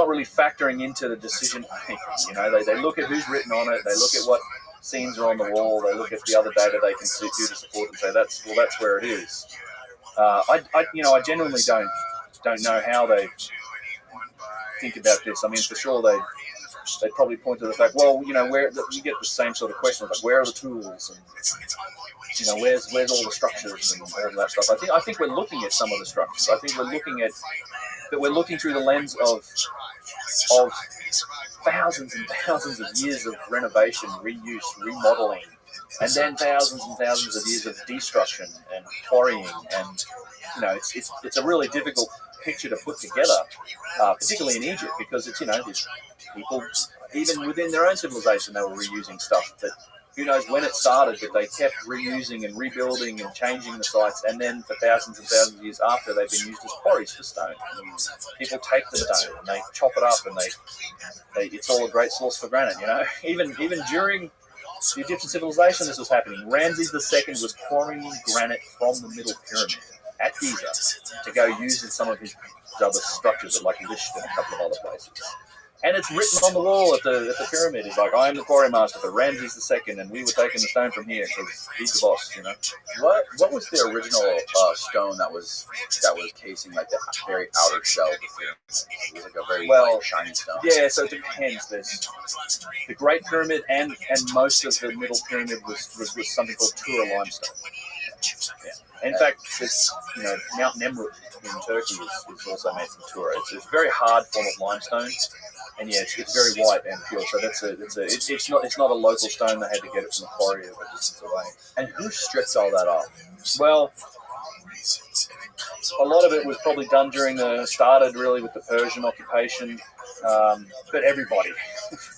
really factoring into the decision making. You know, they look at who's written on it. They look at what scenes are on the wall. They look at the other data they can do to support and say that's where it is. I genuinely don't know how they think about this. I mean, for sure they probably point to the fact, well, you know, where you get the same sort of questions like, where are the tools, and you know, where's all the structures and all that stuff. I think we're looking at some of the structures. I think we're looking through the lens of thousands and thousands of years of renovation, reuse, remodeling, and then thousands and thousands of years of destruction and quarrying, and you know, it's a really difficult picture to put together, particularly in Egypt, because it's, you know, these people, even within their own civilization, they were reusing stuff that who knows when it started, but they kept reusing and rebuilding and changing the sites, and then for thousands and thousands of years after, they've been used as quarries for stone. People take the stone and they chop it up, and they it's all a great source for granite, you know. Even during the Egyptian civilization, this was happening. Ramses II was quarrying granite from the Middle Pyramid at Giza to go use in some of his other structures, like Lisht and a couple of other places. And it's written on the wall at the pyramid. It's like, I am the quarry master for Ramses II, and we were taking the stone from here because he's the boss, you know. What was the original stone that was casing like the very outer shell? It was like a very light, shiny stone. Yeah, so it depends. There's the Great Pyramid and most of the Middle Pyramid was something called Tura limestone. Yeah. In fact, it's, you know, Mount Nemrut in Turkey is also made from Tura. It's a very hard form of limestone, and yeah, it's very white and pure. So it's not a local stone. They had to get it from the quarry a distance away. And who stripped all that off? Well, a lot of it was probably done started really with the Persian occupation, but everybody,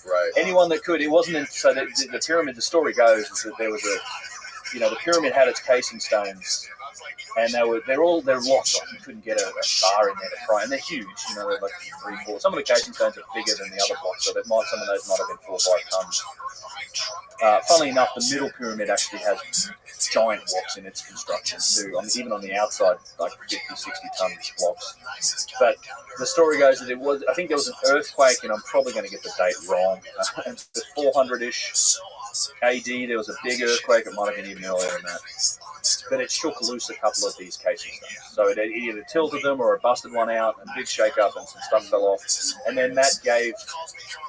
right? Anyone that could. It wasn't so that the pyramid. The story goes is that there was the pyramid had its casing stones, and they're locked on. You couldn't get a bar in there to pry, and they're huge. You know, they're like 3-4. Some of the casing stones are bigger than the other blocks, so some of those might have been 4 or 5 tons. Funnily enough, the Middle Pyramid actually has giant blocks in its construction too. I mean, even on the outside, like 50, 60 ton blocks. But the story goes that I think there was an earthquake, and I'm probably going to get the date wrong. 400-ish AD, there was a big earthquake. It might have been even earlier than that. But it shook loose a couple of these casing stones. So it either tilted them or it busted one out, and a big shake up, and some stuff fell off. And then that gave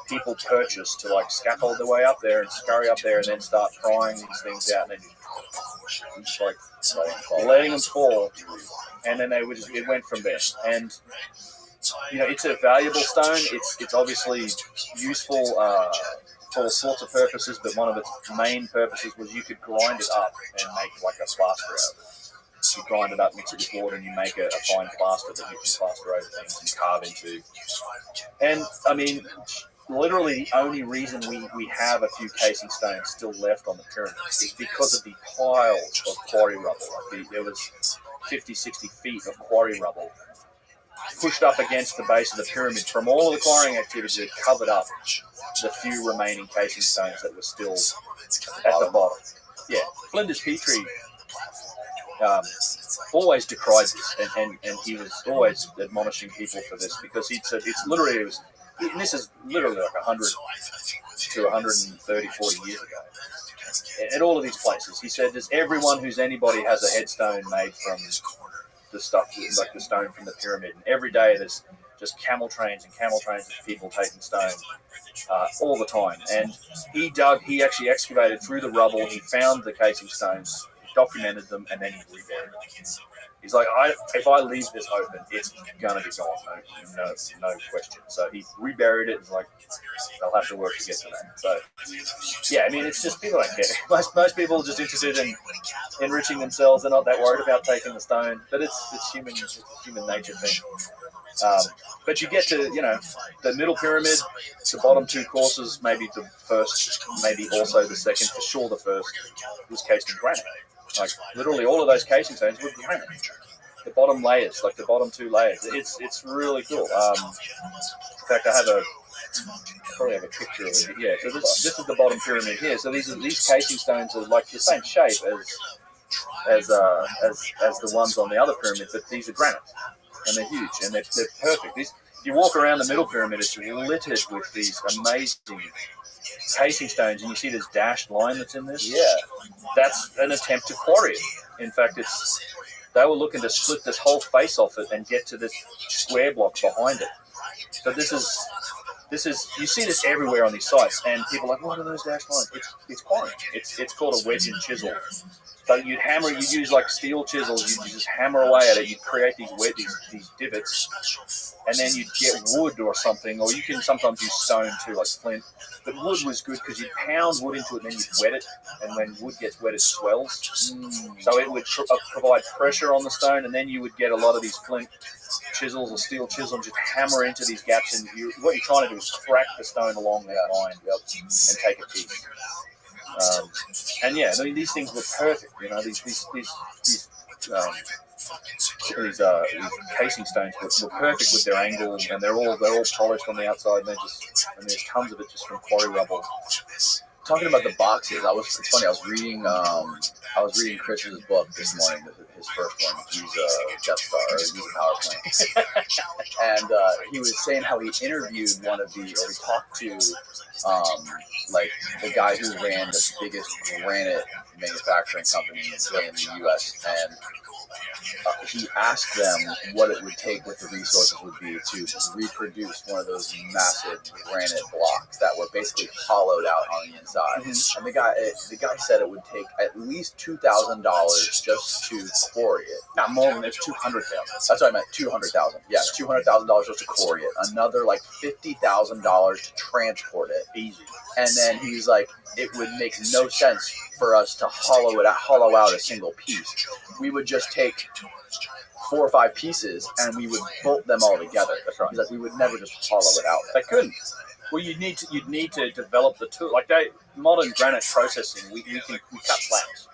people purchase to like scaffold their way up there and scurry up there and then start prying these things out, and then just like letting them fall. And then it went from there. And you know, it's a valuable stone. It's obviously useful for all sorts of purposes, but one of its main purposes was you could grind it up and make like a plaster out of it. You grind it up, mix it with water, and you make a fine plaster that you can plaster over things and carve into. And I mean, literally the only reason we have a few casing stones still left on the pyramid is because of the piles of quarry rubble. There was 50, 60 feet of quarry rubble pushed up against the base of the pyramid from all of the quarrying activity that covered up the few remaining casing stones that were still at the bottom. Yeah, Flinders Petrie always decried this, and he was always admonishing people for this, because he said this is literally like 100 to 130, 40 years ago. At all of these places, he said, everyone who's anybody has a headstone made from the stuff, like the stone from the pyramid, and every day there's just camel trains and camel trains of people taking stone all the time. And he actually excavated through the rubble. He found the casing stones, documented them, and then he reburied them. He's like, if I leave this open, it's gonna be gone, no question. So he reburied it. He's like, they'll have to work to get to that. So yeah, I mean, it's just people don't care. Most people are just interested in enriching themselves. They're not that worried about taking the stone. But it's human nature thing. But you get to the middle pyramid, the bottom two courses, maybe the first, maybe also the second, for sure the first was cased in granite. Like literally all of those casing stones were granite. The bottom layers, like the bottom two layers, it's really cool. In fact, I probably have a picture of it. Yeah, so this is the bottom pyramid here. So these casing stones are like the same shape as the ones on the other pyramid, but these are granite, and they're huge and they're perfect. If you walk around the middle pyramid, it's littered with these amazing casing stones, and you see this dashed line that's in this. Yeah, that's an attempt to quarry it. In fact, they were looking to split this whole face off it and get to this square block behind it. So this is you see this everywhere on these sites, and people are like, what are those dashed lines? It's quarrying. It's called a wedge and chisel. So you'd use like steel chisels, you'd just hammer away at it, you'd create these divots, and then you'd get wood or something, or you can sometimes use stone too, like flint. But wood was good because you'd pound wood into it and then you'd wet it, and when wood gets wet, it swells. So it would provide pressure on the stone, and then you would get a lot of these flint chisels or steel chisels and just hammer into these gaps, and what you're trying to do is crack the stone along that line and take a piece. And yeah, these things were perfect. These casing stones were perfect with their angle, and they're all polished on the outside. And there's tons of it just from quarry rubble. Talking about the boxes, it's funny. I was reading Chris's book this morning, his first one. He's a Death Star, or he's a power plant, and he was saying how he interviewed he talked to like the guy who ran the biggest granite manufacturing company in the U.S. and he asked them what it would take, what the resources would be to reproduce one of those massive granite blocks that were basically hollowed out on the inside. And the guy said it would take at least $2,000 just to quarry it. Not more than it's $200,000. That's what I meant. $200,000. Yeah, $200,000 just to quarry it. Another like $50,000 to transport it. Easy. And then he's like, it would make no sense for us to hollow out a single piece. We would just take 4 or 5 pieces and we would bolt them all together. That's right. He's like, we would never just hollow it out. They couldn't. Well, you'd need to develop the tool. Like modern granite processing, we cut slabs.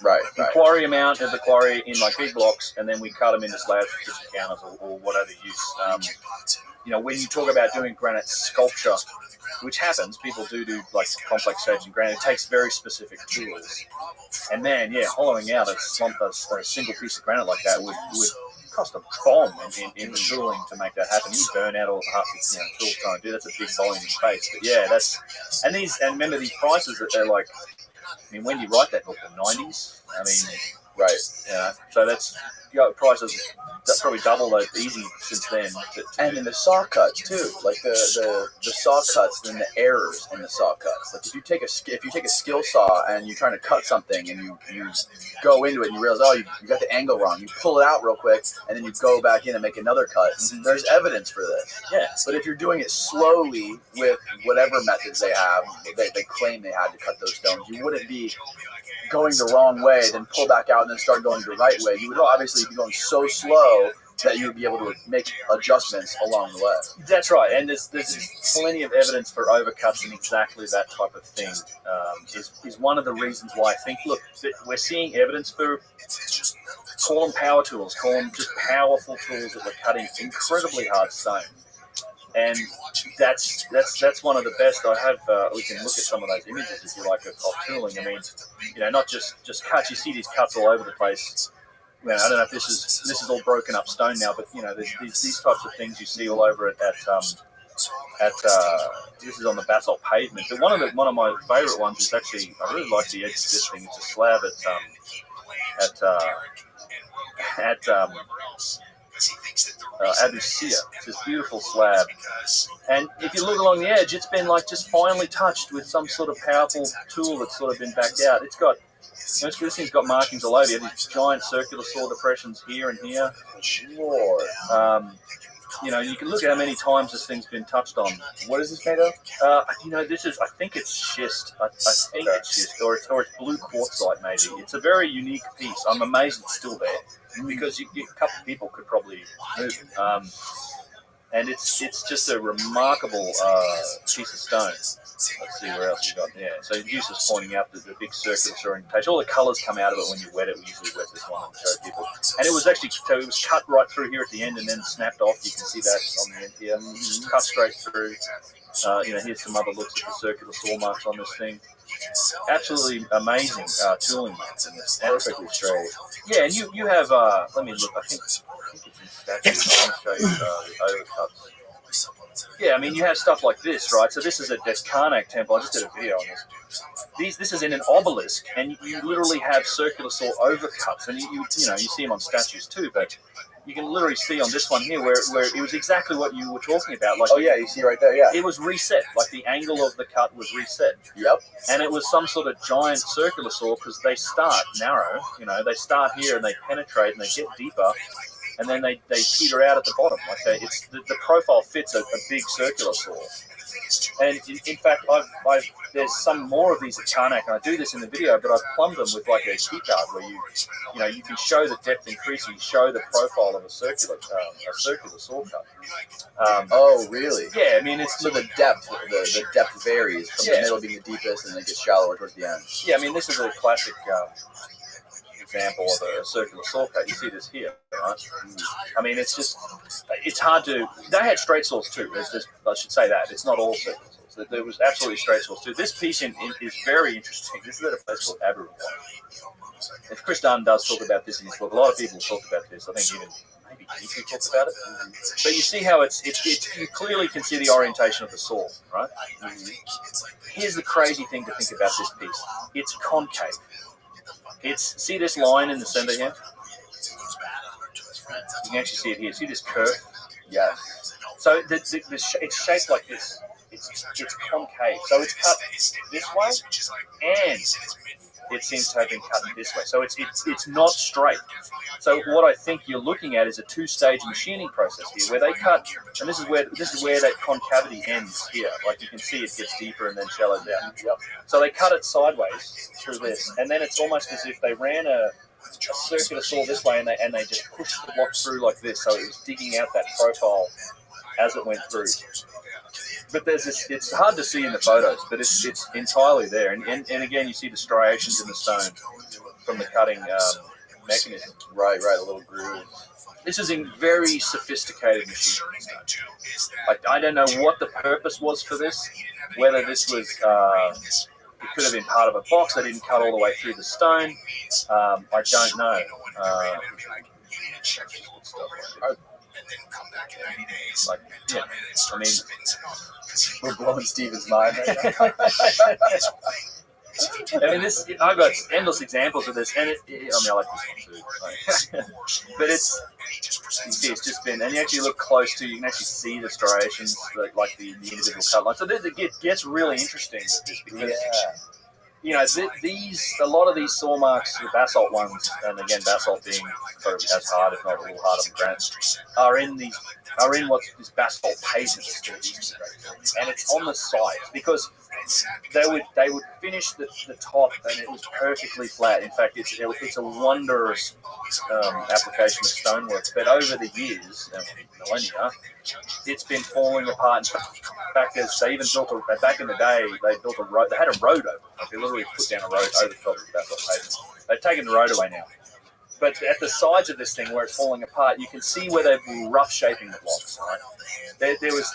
Right. We quarry them out at the quarry in like big blocks, and then we cut them into slabs for kitchen counters or whatever use. When you talk about doing granite sculpture, which happens, people do like complex shapes in granite. It takes very specific tools, and man, hollowing out a single piece of granite like that would cost a bomb in the tooling to make that happen. You burn out all half the tools trying to do. That's a big volume of space. But and remember these prices that they're like. I mean, when you write that book, the 90s. I mean, right. So that's prices that probably doubled easy since then. And in the saw cuts too, like the saw cuts and the errors in the saw cuts. Like if you take a skill saw and you're trying to cut something and you go into it and you realize you got the angle wrong, you pull it out real quick and then you go back in and make another cut. Mm-hmm. There's evidence for this. Yeah. But if you're doing it slowly with whatever methods they have, they claim they had to cut those stones, you wouldn't be going the wrong way, then pull back out and then start going the right way. You would obviously be going so slow that you would be able to make adjustments along the way. That's right, and there's plenty of evidence for overcuts and exactly that type of thing is one of the reasons why I think, look, we're seeing evidence for, call them power tools, call them just powerful tools that are cutting incredibly hard stone. And that's one of the best. I have. We can look at some of those images if you like of tooling. I mean, not just cuts. You see these cuts all over the place. I don't know if this is all broken up stone now, but there's these types of things you see all over it at this is on the basalt pavement. But one of my favourite ones is actually, I really like the edge of this thing. It's a slab Abu Sia. It's this beautiful slab. And if you look along the edge, it's been like just finely touched with some sort of powerful tool that's sort of been backed out. It's got, this thing's got markings all over. You have these giant circular saw depressions here and here. Lord. You can look at how many times this thing's been touched on. What is this made of? This is, I think it's schist. I think it's schist, or it's blue quartzite maybe. It's a very unique piece. I'm amazed it's still there because a couple of people could probably move it. And it's just a remarkable piece of stone. Let's see where else you got. Yeah, so Juice is pointing out the big circular saw indentation. All the colours come out of it when you wet it. We usually wet this one and show people. And it was actually, so it was cut right through here at the end and then snapped off. You can see that on the end here. Cut straight through. Here's some other looks at the circular saw marks on this thing. Absolutely amazing tooling. Perfectly straight. Yeah, and you have, let me look, I think it's in statues. I'm going to show you the overcuts. Yeah, I mean, you have stuff like this, right? So this is this Karnak temple. I just did a video on this. This is in an obelisk, and you literally have circular saw overcuts, and you see them on statues too, but you can literally see on this one here where it was exactly what you were talking about. Like, you see right there, yeah. It was reset, like the angle of the cut was reset. Yep. And it was some sort of giant circular saw because they start narrow, they start here and they penetrate and they get deeper. And then they peter out at the bottom. Like the profile fits a big circular saw. And in fact, there's some more of these at Karnak, and I do this in the video, but I've plumbed them with like a key card where you can show the depth increasing, show the profile of a circular saw cut. Oh, really? Yeah, I mean it's so the depth varies from the middle being the deepest, and then it gets shallower towards the end. Yeah, I mean this is a classic example of a circular saw cut. You see this here, right? I mean, it's hard to. They had straight saws too. I should say that it's not all circular saws. There was absolutely straight saws too. This piece is very interesting. This is at a place called Abu. If Chris Dunn does talk about this in his book, a lot of people talk about this. I think even maybe Keith talks about it. But you see how it's you clearly can see the orientation of the saw, right? Here's the crazy thing to think about this piece. It's concave. See this line in the center here? You can actually see it here. See this curve? Yes. So it's shaped like this. It's concave. So it's cut this way, and it seems to have been cut this way. So it's not straight. So what I think you're looking at is a two-stage machining process here, where they cut, and this is where that concavity ends here. Like you can see, it gets deeper and then shallows out. Yep. So they cut it sideways through this, and then it's almost as if they ran a circular saw this way, and they just pushed the block through like this, so it was digging out that profile as it went through. But there's this, it's hard to see in the photos, but it's entirely there. And again, you see the striations in the stone from the cutting mechanism. Right, a little groove. This is in very sophisticated machinery. I don't know what the purpose was for this, whether this was, it could have been part of a box. They didn't cut all the way through the stone. I don't know. I mean, we're blowing Steven's mind right now. I mean, I've got endless examples of this, and I like this one too. But you see, it's just been, and you actually look close to, you can actually see the striations, like the individual cut lines. So it gets really interesting with this because, a lot of these saw marks, the basalt ones, and again, basalt being sort of as hard, if not a little harder than granite, are in what's this basalt pavement, and it's on the sides because they would finish the top and it was perfectly flat. In fact, it's a wondrous application of stonework. But over the years, millennia, it's been falling apart. In fact, they even built back in the day. They built a road. They had a road over. Like they literally put down a road over the top of the basalt pavement. They've taken the road away now. But at the sides of this thing where it's falling apart, you can see where they were rough shaping the blocks. Right? There was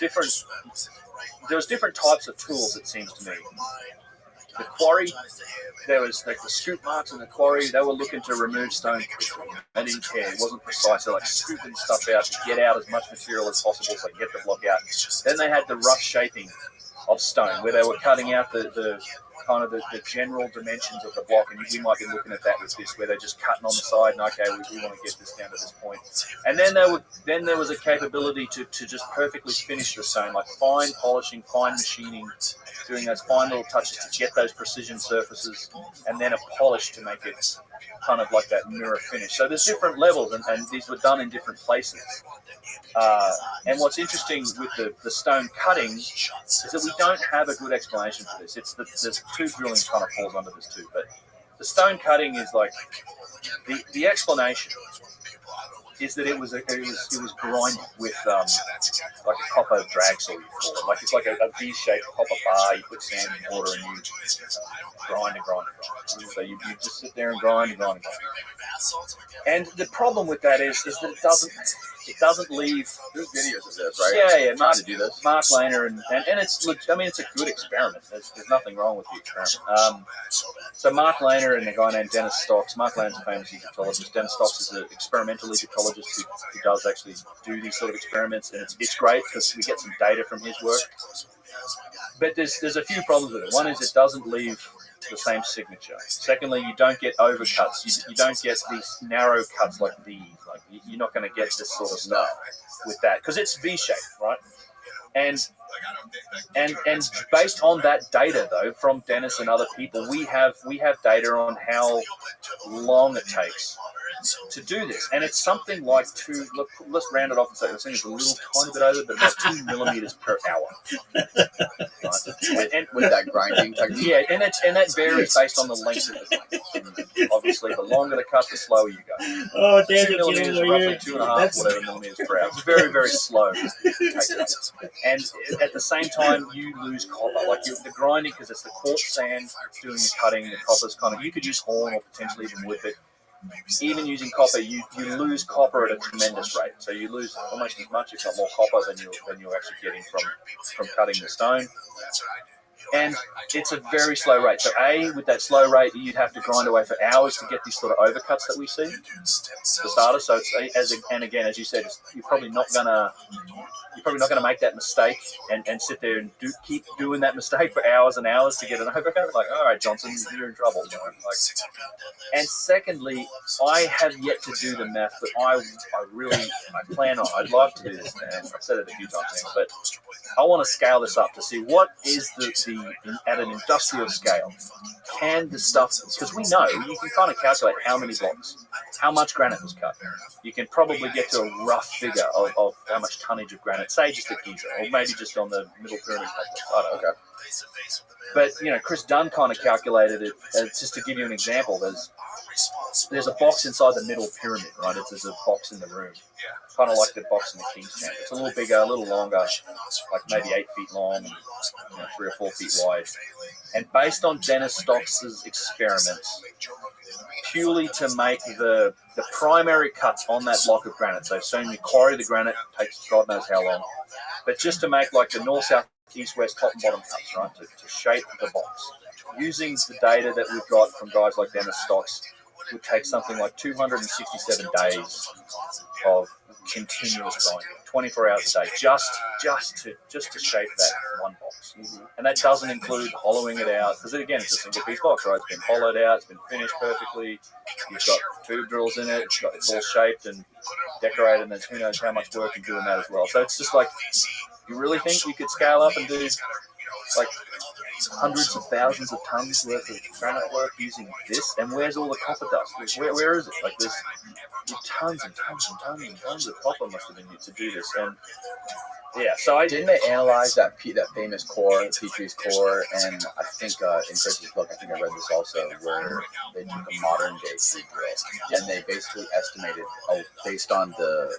different types of tools, it seems to me. The quarry, there was like the scoop marks in the quarry. They were looking to remove stone quickly. They didn't care. It wasn't precise. They're like scooping stuff out to get out as much material as possible so they get the block out. Then they had the rough shaping of stone where they were cutting out the kind of the general dimensions of the block, and we might be looking at that with this, where they're just cutting on the side, and okay, we want to get this down to this point. And then there was a capability to just perfectly finish the stone, like fine polishing, fine machining, doing those fine little touches to get those precision surfaces, and then a polish to make it kind of like that mirror finish. So there's different levels, and these were done in different places. And what's interesting with the stone cutting is that we don't have a good explanation for this. There's tube drilling kind of falls under this too, but the stone cutting is like the explanation is that it was grinded with like a copper drag saw, you call it. Like it's like a V-shaped copper bar. You put sand and water and you grind and grind and grind. So you just sit there and grind and grind and grind. And the problem with that is that it doesn't leave. There's videos of this, right? Yeah. Mark Lehner and it's a good experiment. There's nothing wrong with the experiment. So Mark Lehner and a guy named Dennis Stocks. Mark Lehner's a famous Egyptologist. Dennis Stocks is an experimental Egyptologist who does actually do these sort of experiments, and it's great because we get some data from his work. But there's a few problems with it. One is it doesn't leave the same signature. Secondly, you don't get overcuts. You don't get these narrow cuts like these. Like you're not going to get this sort of stuff with that because it's V-shaped, right? And based on that data, though, from Dennis and other people, we have data on how long it takes to do this, and it's something like let's round it off and say I think it's a little tiny bit over, but about 2 millimeters per hour. Right? And with that grinding technique. Yeah, and that varies based on the length of the blade. Obviously, the longer the cut, the slower you go. Oh, damn 2 millimeters, roughly 2.5, whatever millimeters per hour. It's very, very slow. And at the same time, you lose copper. Like the grinding, because it's the quartz sand doing the cutting, the copper's kind of, you could use horn or potentially even wood, but even using copper, you lose copper at a tremendous rate. So you lose almost as much, if not more, copper than you're actually getting from cutting the stone. And it's a very slow rate. So with that slow rate, you'd have to grind away for hours to get these sort of overcuts that we see for starters. So and again, as you said, you're probably not gonna make that mistake and sit there and keep doing that mistake for hours and hours to get an overcut. Like, all right, Johnson, you're in trouble. You know? And secondly, I have yet to do the math, but I plan on. I'd love to do this, and I've said it a few times now, but I want to scale this up to see what is at an industrial scale. Can the stuff, because we know you can kind of calculate how many blocks, how much granite was cut. You can probably get to a rough figure of how much tonnage of granite, say just at Giza, or maybe just on the middle pyramid complex. I don't know. But Chris Dunn kind of calculated it. Just to give you an example, there's a box inside the middle pyramid, right? There's a box in the room, kind of like the box in the King's Temple. It's a little bigger, a little longer, like maybe 8 feet long, and 3 or 4 feet wide. And based on Dennis Stocks' experiments, purely to make the primary cuts on that block of granite. So soon you quarry the granite, takes God knows how long, but just to make like the north, south, east, west, top and bottom cuts, right, to shape the box. Using the data that we've got from guys like Dennis Stocks, would take something like 267 days of continuous grinding, 24 hours a day, just to shape that one box. And that doesn't include hollowing it out, because again, it's a single piece box, right? It's been hollowed out, it's been finished perfectly, you've got tube drills in it, it's all shaped and decorated, and there's who knows how much work in doing that as well. So it's just like, you really think you could scale up and do like hundreds of thousands of tons worth of granite work using this? And where's all the copper dust? Where is it? Like there's tons and tons and tons and tons of copper must have been used to do this. And yeah, so didn't they analyze that famous core, Petrie's core? And I think in Chris's book, I think I read this also, where they took a modern day tube drill and they basically estimated, based on the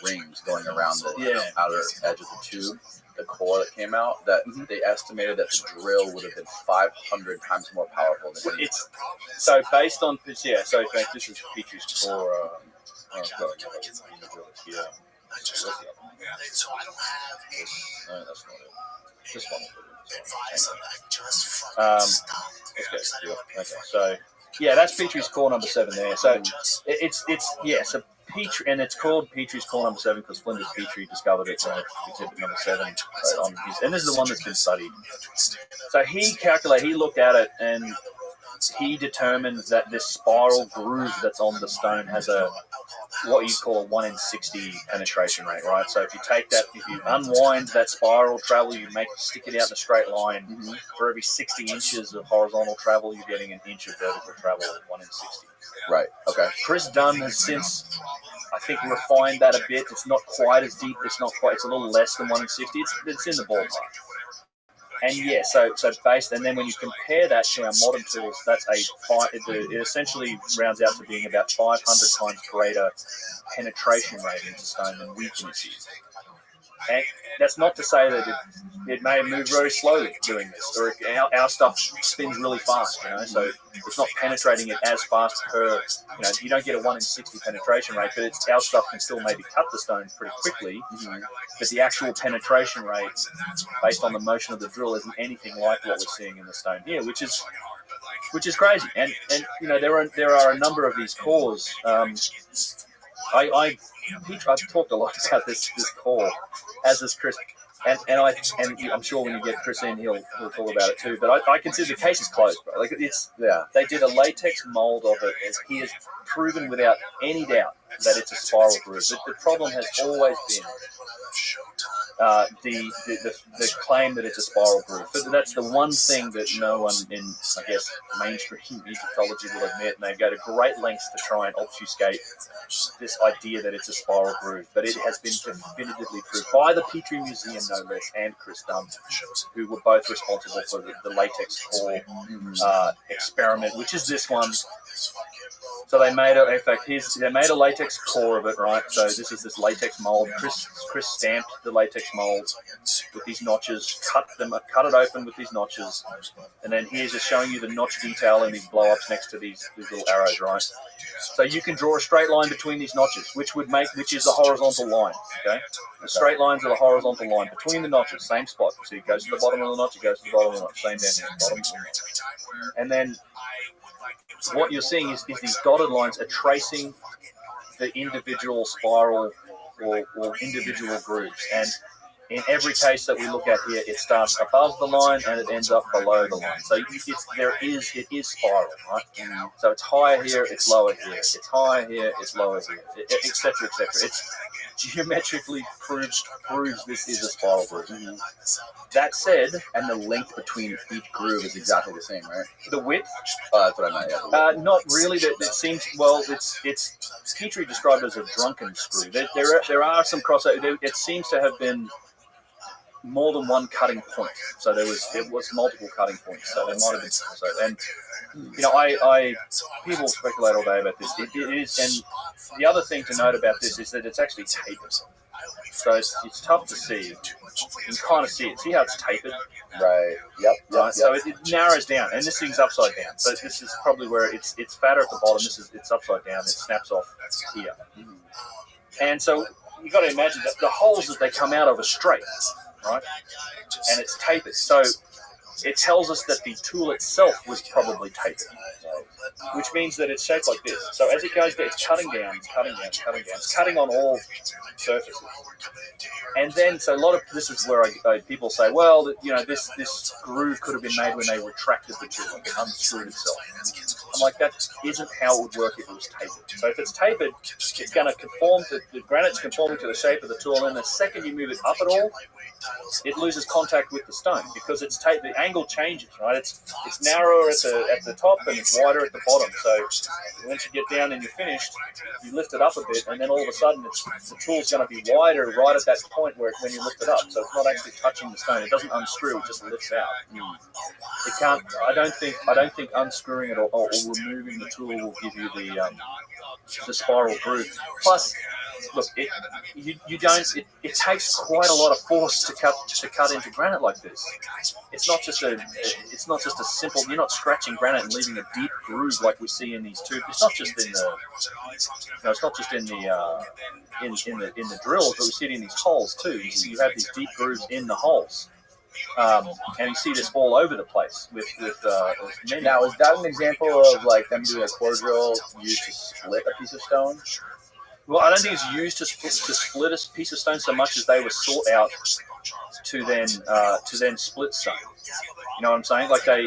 rings going around the outer edge of the tube, the core that came out, that they estimated that the drill would have been 500 times more powerful than it's. So based on this, so in fact, this is Petrie's core. That's not it. This one. Okay. So yeah, that's Petrie's core number 7 there. So it's So Petrie, and it's called Petrie's Core number 7 because Flinders Petrie discovered it on exhibit number 7 on his, and this is the one that's been studied. So he looked at it and he determined that this spiral groove that's on the stone has a what you call a 1 in 60 penetration rate, right? So if you take that, if you unwind that spiral travel, you stick it out in a straight line. For every 60 inches of horizontal travel, you're getting an inch of vertical travel at 1 in 60. Right. Okay. Chris Dunn has since, I think, refined that a bit. It's not quite as deep. It's a little less than 1 in 60. It's in the ballpark. And yeah, so based, and then when you compare that to our modern tools, that's it essentially rounds out to being about 500 times greater penetration rate into stone than we can achieve. And that's not to say that it may move very slowly doing this, or our stuff spins really fast, so it's not penetrating it as fast per, you don't get a 1 in 60 penetration rate, but our stuff can still maybe cut the stone pretty quickly, but the actual penetration rate based on the motion of the drill isn't anything like what we're seeing in the stone here, which is crazy. And there are a number of these cores. I've talked a lot about this core, as is Chris, and I'm sure when you get Chris in, he'll talk about it too. But I consider the case is closed, bro. Like they did a latex mold of it, as he has proven without any doubt that it's a spiral groove. The problem has always been the claim that it's a spiral groove. But that's the one thing that no one in, I guess, mainstream Egyptology will admit, and they go to great lengths to try and obfuscate this idea that it's a spiral groove. But it has been definitively proved by the Petrie Museum, no less, and Chris Dunn, who were both responsible for the latex core experiment, which is this one. So they made a latex core of it, right? So this is this latex mold. Chris stamped the latex mold with these notches, cut it open with these notches, and then here's just showing you the notch detail in these blow-ups next to these little arrows, right? So you can draw a straight line between these notches, which is the horizontal line, okay? The straight lines are the horizontal line between the notches, same spot. So it goes to the bottom of the notch, it goes to the bottom of the notch, same down here, bottom of the notch. And then what you're seeing is these dotted lines are tracing the individual spiral or individual grooves. And in every case that we look at here, it starts above the line and it ends up below the line. So it is spiral, right? So it's higher here, it's lower here. It's higher here, it's lower here, etc., etc. It's geometrically proves this is a spiral groove. That said, And the length between each groove is exactly the same, right? the width, That's what I meant. Yeah, not really. It seems, it's Petrie described as a drunken screw. There are some crossover. It seems to have been more than one cutting point. So it was multiple cutting points. So there might have been so. And people speculate all day about this. It is, and the other thing to note about this is that it's actually tapered. So it's tough to see. You can kind of see it. See how it's tapered? Right. Yep. Right. So it narrows down, and this thing's upside down. So this is probably where it's fatter at the bottom. It's upside down. It snaps off here. And so you got to imagine that the holes that they come out of are straight, right? And it's tapered. So it tells us that the tool itself was probably tapered, which means that it's shaped like this. So as it goes there, it's cutting down, it's cutting down, it's cutting down. It's cutting on all surfaces. And then, so a lot of this is where people say, well, this groove could have been made when they retracted the tool and unscrewed itself. I'm like, that isn't how it would work if it was tapered. So if it's tapered, it's going to conform to, the granite's conforming to the shape of the tool, and the second you move it up at all, it loses contact with the stone because it's the angle changes, right? It's narrower at the top and it's wider at the bottom. So once you get down and you're finished, you lift it up a bit, and then all of a sudden the tool's going to be wider right at that point when you lift it up. So it's not actually touching the stone. It doesn't unscrew. It just lifts out. It can't. I don't think unscrewing it or removing the tool will give you the spiral groove. Plus, look, it takes quite a lot of force to cut into granite like this. It's not just a simple. You're not scratching granite and leaving a deep groove like we see in these tubes. It's not just in the. It's not just in the drills, but we see it in these holes too. You have these deep grooves in the holes. And you see this all over the place with many. Now, is that an example of like them doing a core drill used to split a piece of stone? Well, I don't think it's used to split a piece of stone so much as they were sought out to then split stone. You know what I'm saying? Like they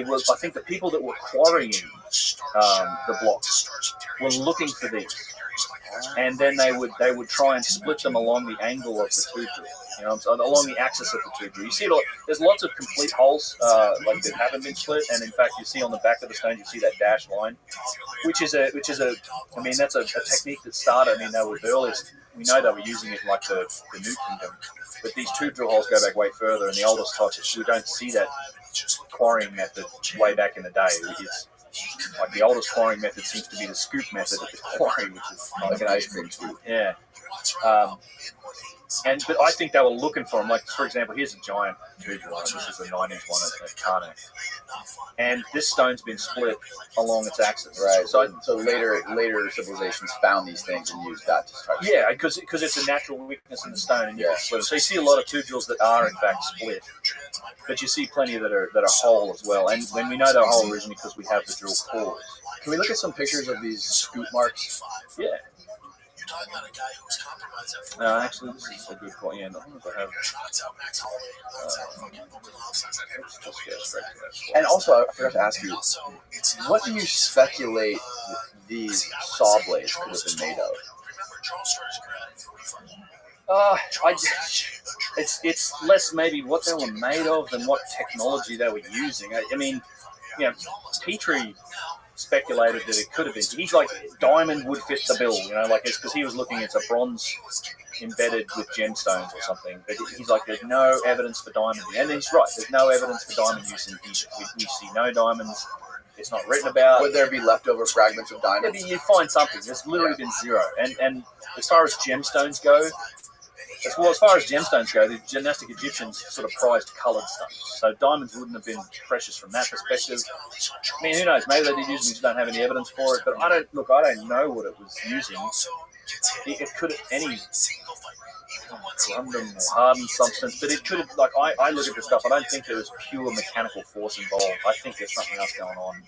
were. I think the people that were quarrying the blocks were looking for these, and then they would try and split them along the angle of the tube drill. You know, so along the axis of the tube drill. You see, there's lots of complete holes like that haven't been split, and in fact, you see on the back of the stone, you see that dashed line, which is a. I mean, that's a technique that started. I mean, they were the earliest. We know they were using it in like the New Kingdom, but these tube drill holes go back way further, and the oldest types, we don't see that quarrying method way back in the day. It's like the oldest quarrying method seems to be the scoop method of the quarry, which is like an ice cream scoop. Yeah. But I think they were looking for them. Like, for example, here's a giant tube drill. This is a 9-inch one at Karnak. And this stone's been split along its axis. Right. So later civilizations found these things and used that to start. Yeah, because it's a natural weakness in the stone, and you can split it. So you see a lot of tube drills that are in fact split, but you see plenty that are whole as well. And when we know they're whole originally because we have the drill cores. Can we look at some pictures of these scoop marks? Yeah. You're talking about a guy who was compromised every Actually, this is a good point. Yeah, I don't know if I have. And also, I forgot to ask you, what do you speculate these saw blades could have been made of? It's less maybe what they were made of than what technology they were using. I mean, you know, Petrie speculated that it could have been. He's like, diamond would fit the bill, you know, like it's because he was looking at a bronze embedded with gemstones or something. But he's like, there's no evidence for diamond. And he's right, there's no evidence for diamond use in Egypt. We see no diamonds. It's not written about. Would there be leftover fragments of diamonds? Maybe you find something. There's literally been zero. And as far as gemstones go, the dynastic Egyptians sort of prized coloured stuff. So diamonds wouldn't have been precious from that perspective. I mean, who knows? Maybe they did use them, we just don't have any evidence for it. But I don't know what it was using. It could have any corundum or hardened substance, but it could have, like, I look at this stuff, I don't think there was pure mechanical force involved. I think there's something else going on.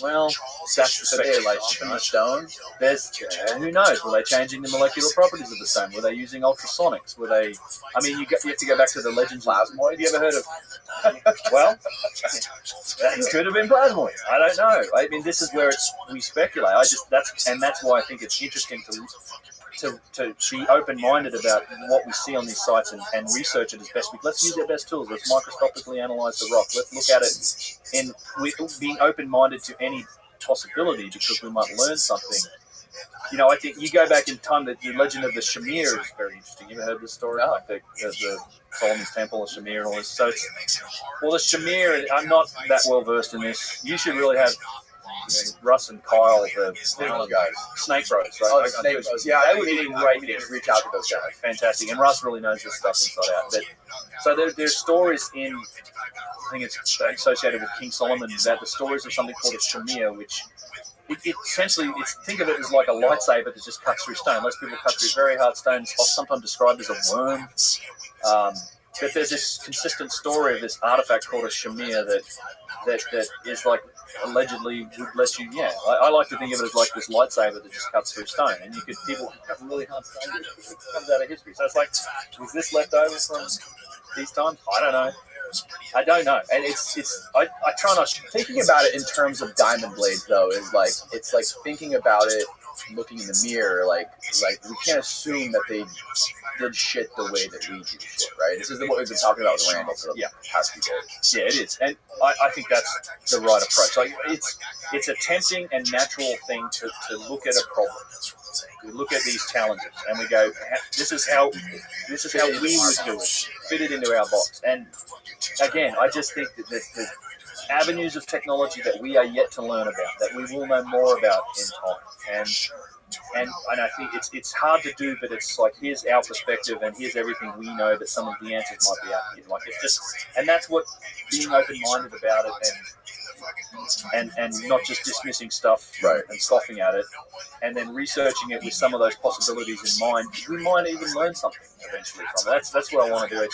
Well, that's the speculation. The stone. There's who knows? Were they changing the molecular properties of the stone? Were they using ultrasonics? Were they? I mean, you have to go back to the legends. Plasmoid. Have you ever heard of? Well, that could have been plasmoid. I don't know. I mean, this is where we speculate. That's why I think it's interesting to be open-minded about what we see on these sites and research it as best we can. Let's use our best tools. Let's microscopically analyze the rock. Let's look at it being open-minded to any possibility because we might learn something. You know, I think you go back in time, the legend of the Shamir is very interesting. You ever heard this story? Like the Solomon's Temple of Shamir and all this. So the Shamir, I'm not that well versed in this. You should really have Russ and Kyle, the guys, Snake Bros. Right? Oh, Snake Bros. Yeah, they would be great to reach out to those guys. Fantastic. And Russ really knows this stuff inside out. So there's stories in, I think it's associated with King Solomon, that the stories of something called a Shamir, which it essentially, think of it as like a lightsaber that just cuts through stone. Most people cut through very hard stones, sometimes described as a worm. But there's this consistent story of this artifact called a Shamir that is like allegedly would let you. Yeah, I like to think of it as like this lightsaber that just cuts through stone, and people cut really hard stone. It comes out of history. So it's like, was this left over from these times? I don't know. And I try not thinking about it in terms of diamond blades though is like it's like thinking about it looking in the mirror like we can't assume that they did shit the way that we do shit, right? This is what we've been talking about with Randall for the past few days. Yeah, it is, and I think that's the right approach. Like it's a tempting and natural thing to look at a problem. We look at these challenges and we go, this is how we would do it, fit it into our box. And again, I just think that there's avenues of technology that we are yet to learn about, that we will know more about in time. And I think it's hard to do, but it's like, here's our perspective and here's everything we know, but some of the answers might be out here. Like it's just, and that's what being open-minded about it and not just dismissing stuff and scoffing at it, and then researching it with some of those possibilities in mind. We might even learn something eventually from it. That's what I want to do.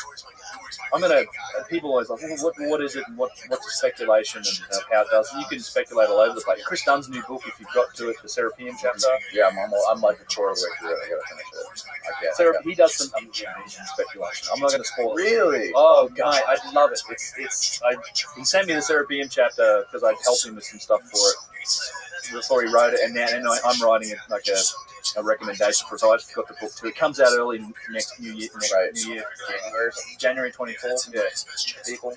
people always like, well, what is it, and what's the speculation and how it does. And you can speculate all over the place. Chris Dunn's new book, if you've got to it, the Serapeum chapter. Yeah, I'm like a quarter of the way through it. I gotta finish it. He does some amazing speculation. I'm not going to spoil it. Really? Oh, guy, I love it. He sent me the Serapeum chapter because I'd helped him with some stuff for it before he wrote it, and I'm writing it like a recommendation for it. So I just got the book too. It comes out early next New Year, January 24th. Yeah, people.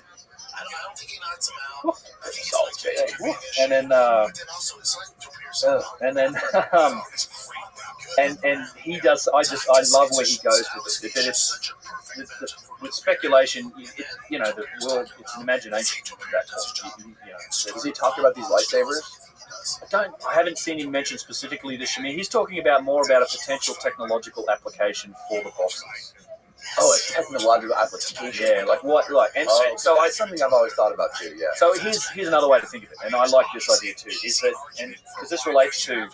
And then and he does. I love where he goes with it. That it's with speculation. The world. It's an imagination at that point. Does he talk about these lightsabers? I haven't seen him mention specifically the Shamir. He's talking more about a potential technological application for the boxes. Oh, a technological application. Yeah, like what? So it's something I've always thought about too. Yeah. So here's another way to think of it, and I like this idea too. Is that, and because this relates to,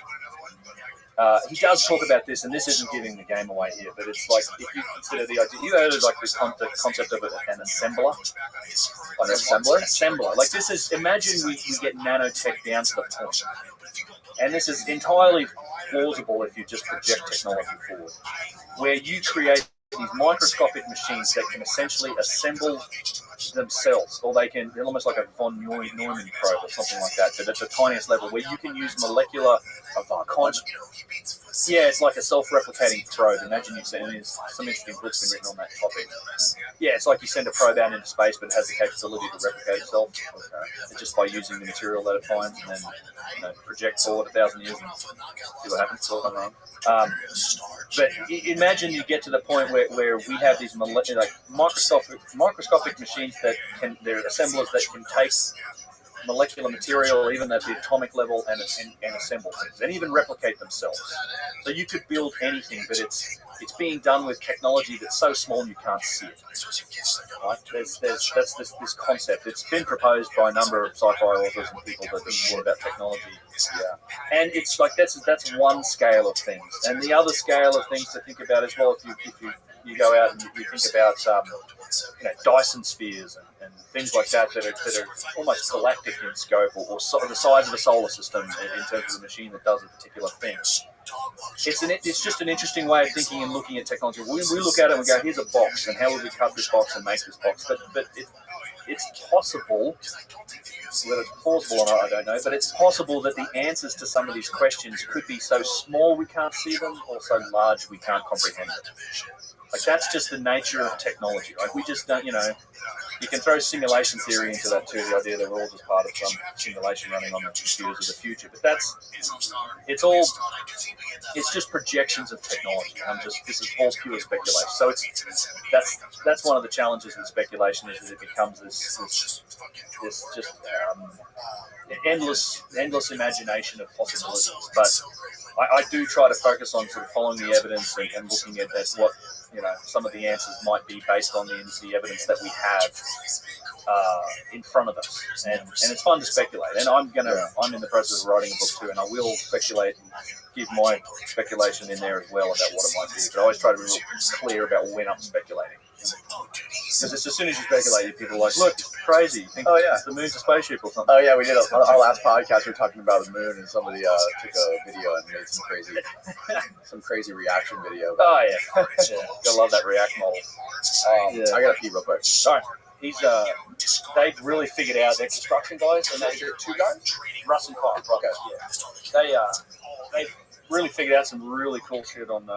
he does talk about this, and this isn't giving the game away here, but it's like if you consider the idea, you heard of like this concept of an assembler. An assembler? Assembler. Like this is, imagine we get nanotech down to the point. And this is entirely plausible if you just project technology forward, where you create these microscopic machines that can essentially assemble themselves, or they're almost like a von Neumann probe or something like that, but at the tiniest level, where you can use molecular yeah, it's like a self-replicating probe. Imagine you've seen some interesting books been written on that topic. Yeah, it's like you send a probe out into space, but it has the capability to replicate itself just by using the material that it finds, and then project forward 1,000 years and see what happens. But imagine you get to the point where we have these microscopic machines they're assemblers that can take molecular material, even at the atomic level, and assemble things, and even replicate themselves. So you could build anything, but it's being done with technology that's so small you can't see it. Right? That's this concept. It's been proposed by a number of sci-fi authors and people that have thought about technology. Yeah. And it's like that's one scale of things, and the other scale of things to think about as well. If you go out and you think about Dyson spheres and things like that are almost galactic in scope, or the size of a solar system in terms of the machine that does a particular thing. It's just an interesting way of thinking and looking at technology. We look at it and we go, here's a box, and how would we cut this box and make this box? But it's possible, whether it's plausible or not, I don't know, but it's possible that the answers to some of these questions could be so small we can't see them, or so large we can't comprehend them. Like, that's just the nature of technology. Like, we just don't, you can throw simulation theory into that too, the idea that we're all just part of some simulation running on the computers of the future. But it's just projections of technology. This is all pure speculation. So that's one of the challenges with speculation, is that it becomes this endless imagination of possibilities. But I do try to focus on sort of following the evidence and looking at what some of the answers might be based on the evidence that we have in front of us, and it's fun to speculate. And I'm in the process of writing a book too, and I will speculate and give my speculation in there as well about what it might be. But I always try to be real clear about when I'm speculating. Because as soon as you speculate, people are like, look, it's crazy. Think the moon's a spaceship or something. Oh, yeah, we did. On our last podcast, we were talking about the moon, and somebody took a video and made some crazy reaction video. Oh, yeah. Gotta love that React model. I gotta pee real quick. All right. They've really figured out, their construction guys, and they're two guys, Russ and Kyle. Okay. Yeah. They've really figured out some really cool shit on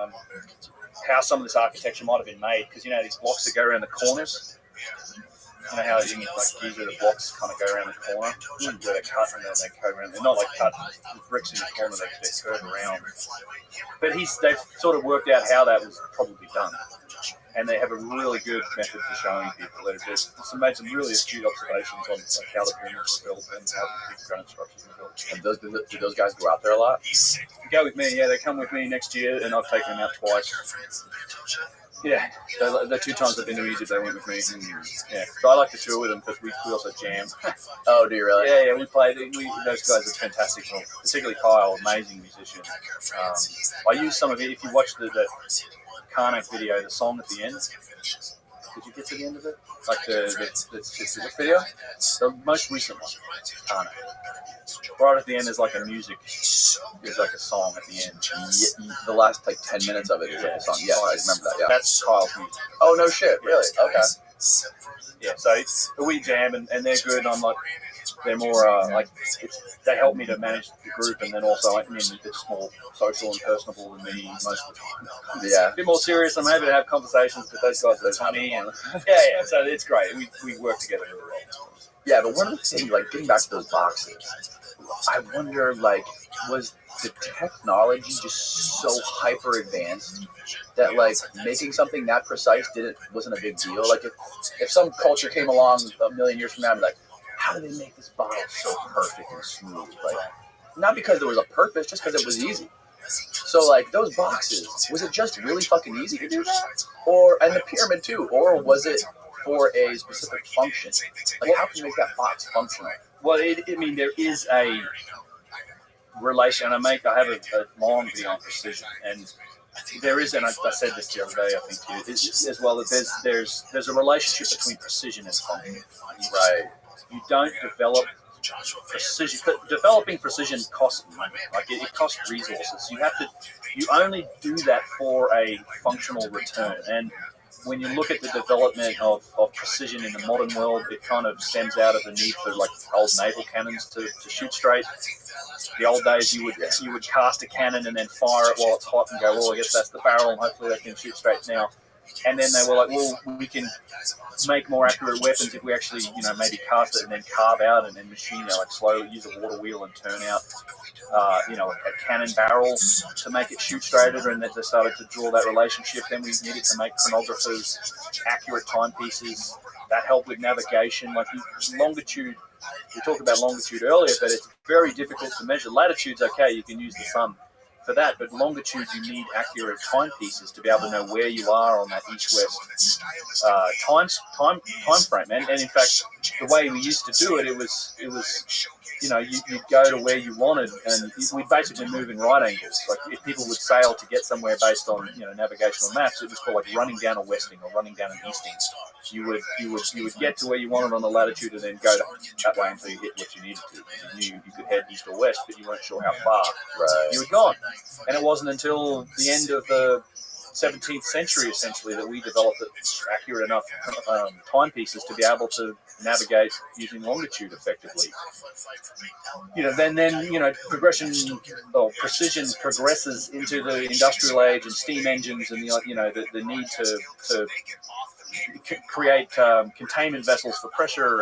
how some of this architecture might have been made, because these blocks that go around the corners. You know how you can usually the blocks kind of go around the corner where they cut, and then they go around. They're not like cut bricks in the corner; they curve around. But they've sort of worked out how that was probably done, and they have a really good method for showing people that just made some really astute observations on how the pyramids were built and how the different structures were built. And do those guys go out there a lot? They go with me, yeah. They come with me next year, and I've taken them out twice. Yeah, the 2 times I've been to Egypt, they went with me. Yeah, so I like to tour with them because we also jam. Oh, do you really? Yeah, we play. Those guys are fantastic, particularly Kyle, amazing musician. I use some of it. If you watch the Karnak video, the song at the end, Did you get to the end of it? Like the specific video? The most recent one. I don't know. Right at the end is like a music. There's like a song at the end. The last like 10 minutes of it is like a song. Yeah, I remember that. Yeah. That's Kyle's music. Oh no shit! Really? Okay. Yeah. So we jam and they're good. And I'm like, they're more they help me to manage the group, and then also I mean it's more social and personable than me most of the time. Yeah. A bit more serious. I'm happy to have conversations with those guys. They're funny and yeah. So it's great. We work together really well. Yeah, but one of the things, like getting back to those boxes, I wonder, like, was the technology just so hyper advanced that like making something that precise wasn't a big deal? Like if some culture came along a million years from now and be like, how do they make this bottle so perfect and smooth? Like, not because there was a purpose, just because it was easy. So like those boxes, was it just really fucking easy to do that? And the pyramid too, or was it for a specific function? Like, how can you make that box functional? Well, I mean, there is a relation, and I have a long video on precision, and there is, and I said this the other day, I think, to you, as well, that there's a relationship between precision and function. Right. You don't develop precision, but developing precision costs money. Like, it costs resources. You only do that for a functional return, and when you look at the development of precision in the modern world, it kind of stems out of the need for like old naval cannons to shoot straight. The old days, you would cast a cannon and then fire it while it's hot and go, well, I guess that's the barrel, and hopefully they can shoot straight now. And then they were like, well, we can make more accurate weapons if we actually, maybe cast it and then carve out and then machine it, like slowly use a water wheel and turn out, a cannon barrel to make it shoot straighter. And then they started to draw that relationship. Then we needed to make chronographers, accurate timepieces. That helped with navigation. Like longitude, we talked about longitude earlier, but it's very difficult to measure. Latitude's okay, you can use the sun for that, but longitude, you need accurate timepieces to be able to know where you are on that east-west time frame. And in fact, the way we used to do it, it was you'd go to where you wanted, and we'd basically move in right angles. Like if people would sail to get somewhere based on navigational maps, it was called like running down a westing or running down an easting. You would get to where you wanted on the latitude and then go that way until you hit what you needed to. You knew you could head east or west, but you weren't sure how far. Right. You were gone. And it wasn't until the end of the 17th century, essentially, that we developed accurate enough timepieces to be able to navigate using longitude effectively. Then precision progresses into the industrial age and steam engines and the need to create containment vessels for pressure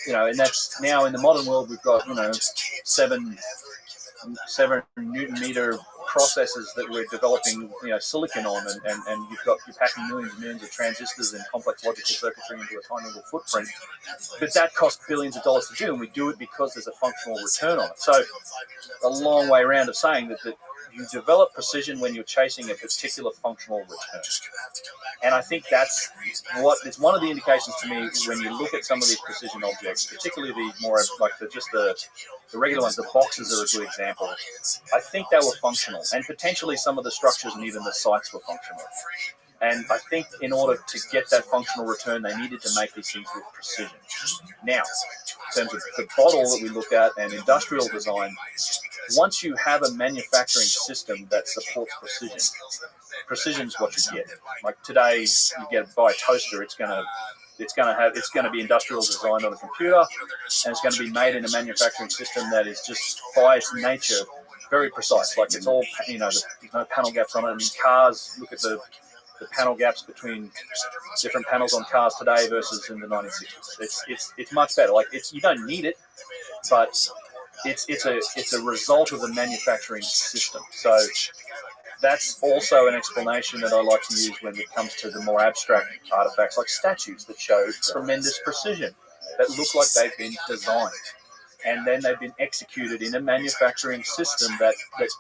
and that's now in the modern world we've got 7 Newton meter processes that we're developing silicon on and you're packing millions and millions of transistors and complex logical circuitry into a tiny little footprint, but that costs billions of dollars to do, and we do it because there's a functional return on it. So a long way around of saying that you develop precision when you're chasing a particular functional return. And I think it's one of the indications to me when you look at some of these precision objects, particularly the more like the regular ones. The boxes are a good example. I think they were functional, and potentially some of the structures and even the sites were functional. And I think in order to get that functional return, they needed to make these things with precision. Now, in terms of the bottle that we looked at and industrial design, once you have a manufacturing system that supports precision is what you get. Like today, you buy a toaster, it's going to be industrial designed on a computer, and it's going to be made in a manufacturing system that is just by its nature very precise. Like it's all, there's no panel gaps on it. And cars, look at the panel gaps between different panels on cars today versus in the 1960s. It's much better. Like you don't need it, but it's a result of the manufacturing system. So that's also an explanation that I like to use when it comes to the more abstract artifacts like statues that show tremendous precision, that look like they've been designed. And then they've been executed in a manufacturing system that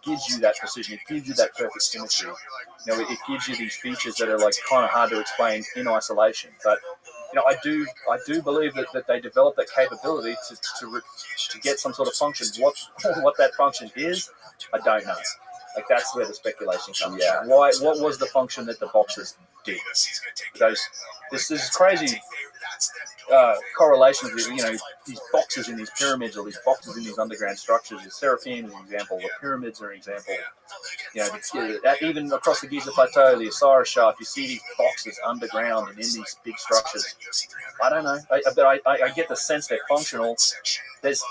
gives you that precision. It gives you that perfect symmetry. It gives you these features that are like kind of hard to explain in isolation. But I do believe that they developed that capability to get some sort of function. What that function is, I don't know. Like that's where the speculation comes Yeah. from. Why? What was the function that the boxes did? This is crazy correlation of these boxes in these pyramids or these boxes in these underground structures. The Seraphim is an example. The pyramids are an example. Even across the Giza Plateau, the Osiris Shaft, you see these boxes underground and in these big structures. I don't know, but I get the sense they're functional. There's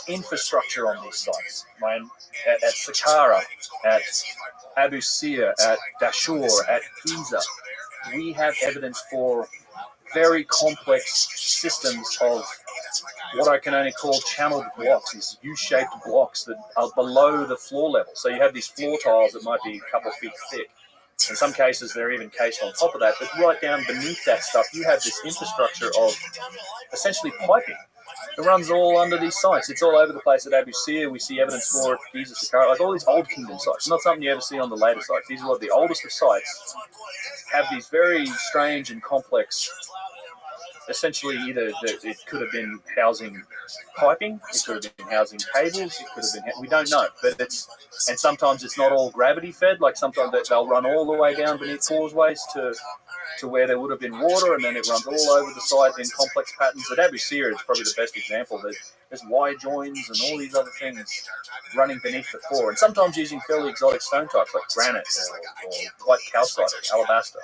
infrastructure on these sites. At Saqqara, at Abu Sir, at Dashur, at Giza, we have evidence for very complex systems of what I can only call channeled blocks, these U-shaped blocks that are below the floor level. So you have these floor tiles that might be a couple of feet thick. In some cases, they're even cased on top of that. But right down beneath that stuff, you have this infrastructure of essentially piping. It runs all under these sites. It's all over the place at Abu Sir. We see evidence for it. Giza, Saqqara, like all these old kingdom sites. Not something you ever see on the later sites. These are the oldest of sites. Have these very strange and complex. Essentially, either it could have been housing piping, it could have been housing cables, it could have been. We don't know, but and sometimes it's not all gravity fed. Like sometimes they'll run all the way down beneath causeways to where there would have been water, and then it runs all over the site in complex patterns. At Abu Sir is probably the best example. There's wire joins and all these other things running beneath the floor, and sometimes using fairly exotic stone types like granite or white calcite or alabaster.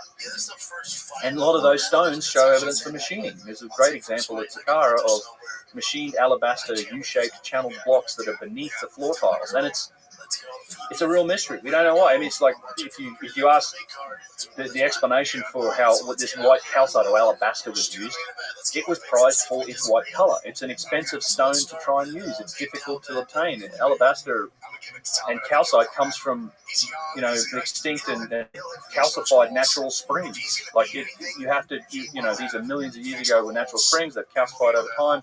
And a lot of those stones show evidence for machining. There's a great example at Saqqara of machined alabaster U-shaped channeled blocks that are beneath the floor tiles, and it's a real mystery. We don't know why. I mean, it's like if you ask the explanation for what this white calcite or alabaster was used, it was prized for its white color. It's an expensive stone to try and use. It's difficult to obtain. And alabaster and calcite comes from extinct and calcified natural springs. Like you have to, these are millions of years ago were natural springs that calcified over time.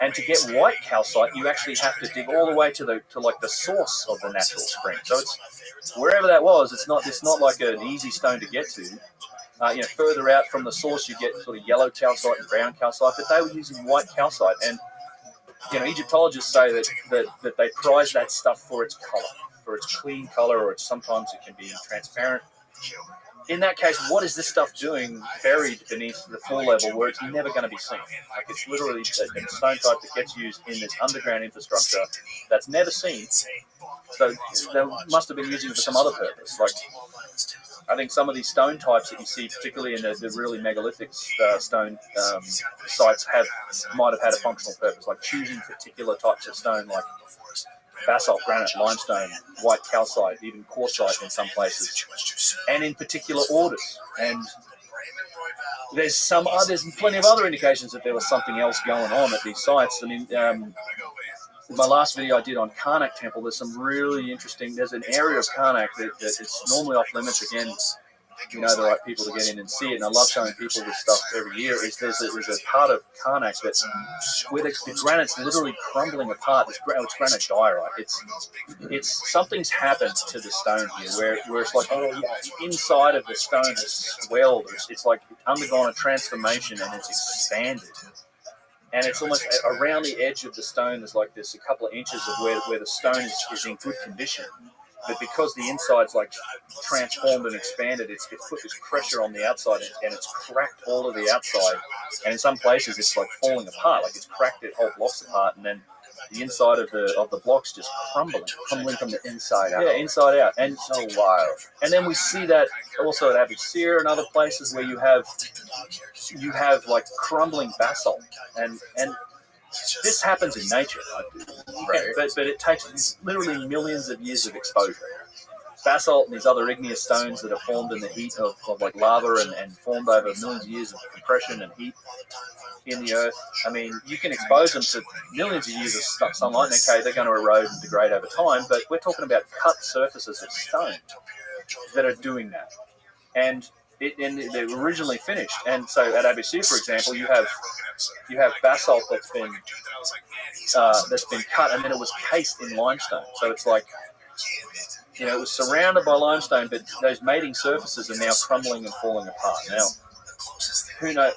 And to get white calcite, you actually have to dig all the way to the source of the natural spring. So it's wherever that was. It's not like an easy stone to get to. Further out from the source, you get sort of yellow calcite and brown calcite, but they were using white calcite. And Egyptologists say that they prize that stuff for its color, for its clean color, or sometimes it can be transparent. In that case, what is this stuff doing buried beneath the floor level where it's never going to be seen? Like it's literally a stone type that gets used in this underground infrastructure that's never seen. So they must have been using it for some other purpose. Like I think some of these stone types that you see, particularly in the really megalithic stone sites, might have had a functional purpose, like choosing particular types of stone, like basalt, granite, limestone, white calcite, even quartzite in some places, and in particular orders. And there's plenty of other indications that there was something else going on at these sites. I mean, my last video I did on Karnak Temple, there's some really interesting. There's an area of Karnak that it's normally off limits. Again, the right people to get in and see it. And I love showing people this stuff every year. There's a part of Karnak that's where the granite's literally crumbling apart. It's granite diorite. It's something's happened to the stone here, where it's like inside of the stone has swelled. It's like undergone a transformation and it's expanded. And it's almost around the edge of the stone. There's a couple of inches of where the stone is in good condition. But because the inside's like transformed and expanded, it's put this pressure on the outside and it's cracked all of the outside. And in some places, it's like falling apart, like it's cracked it whole blocks apart, and then the inside of the blocks just crumbling from the inside out. Yeah, inside out. And so wild. And then we see that also at Abu Sir and other places where you have like crumbling basalt and this happens in nature, right? But it takes literally millions of years of exposure. Basalt and these other igneous stones that are formed in the heat of like lava and formed over millions of years of compression and heat in the earth. I mean, you can expose them to millions of years of sunlight, and okay, they're going to erode and degrade over time, but we're talking about cut surfaces of stone that are doing that. And they're originally finished. And so at Abu Sir, for example, you have basalt that's been cut, and then it was cased in limestone. So it's like, it was surrounded by limestone, but those mating surfaces are now crumbling and falling apart. Now, who knows?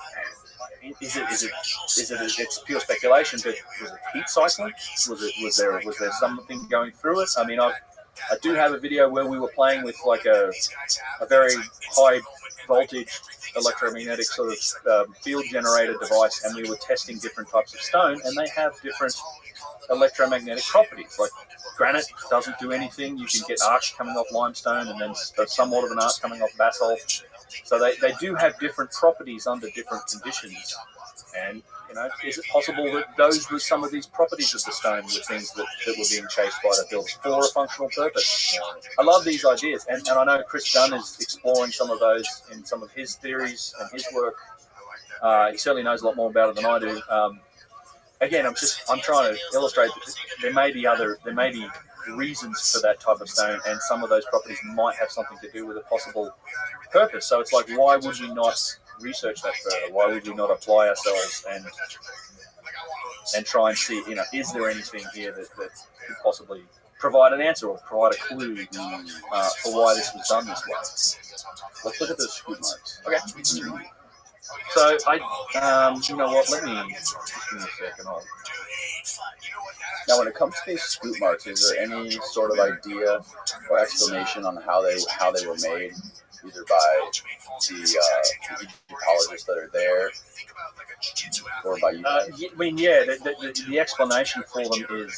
It's pure speculation, but was it heat cycling? Was there something going through it? I mean, I do have a video where we were playing with like a very high voltage electromagnetic sort of field generator device, and we were testing different types of stone, and they have different electromagnetic properties. Like granite doesn't do anything. You can get arch coming off limestone, and then somewhat of an arch coming off basalt. So they do have different properties under different conditions. And is it possible that those were some of these properties of the stone were things that were being chased by the builders for a functional purpose? I love these ideas, and I know Chris Dunn is exploring some of those in some of his theories and his work. He certainly knows a lot more about it than I do. Again, I'm trying to illustrate that there may be reasons for that type of stone, and some of those properties might have something to do with a possible purpose. So it's like, why would we not research that further? Why would we not apply ourselves and try and see, is there anything here that could possibly provide an answer or provide a clue for why this was done this way? Let's look at those scoop marks. Okay. So you know what? Let me just give me a second. Now, when it comes to these scoop marks, is there any sort of idea or explanation on how they were made, either by the Egyptologists that are there, or by you? The explanation for them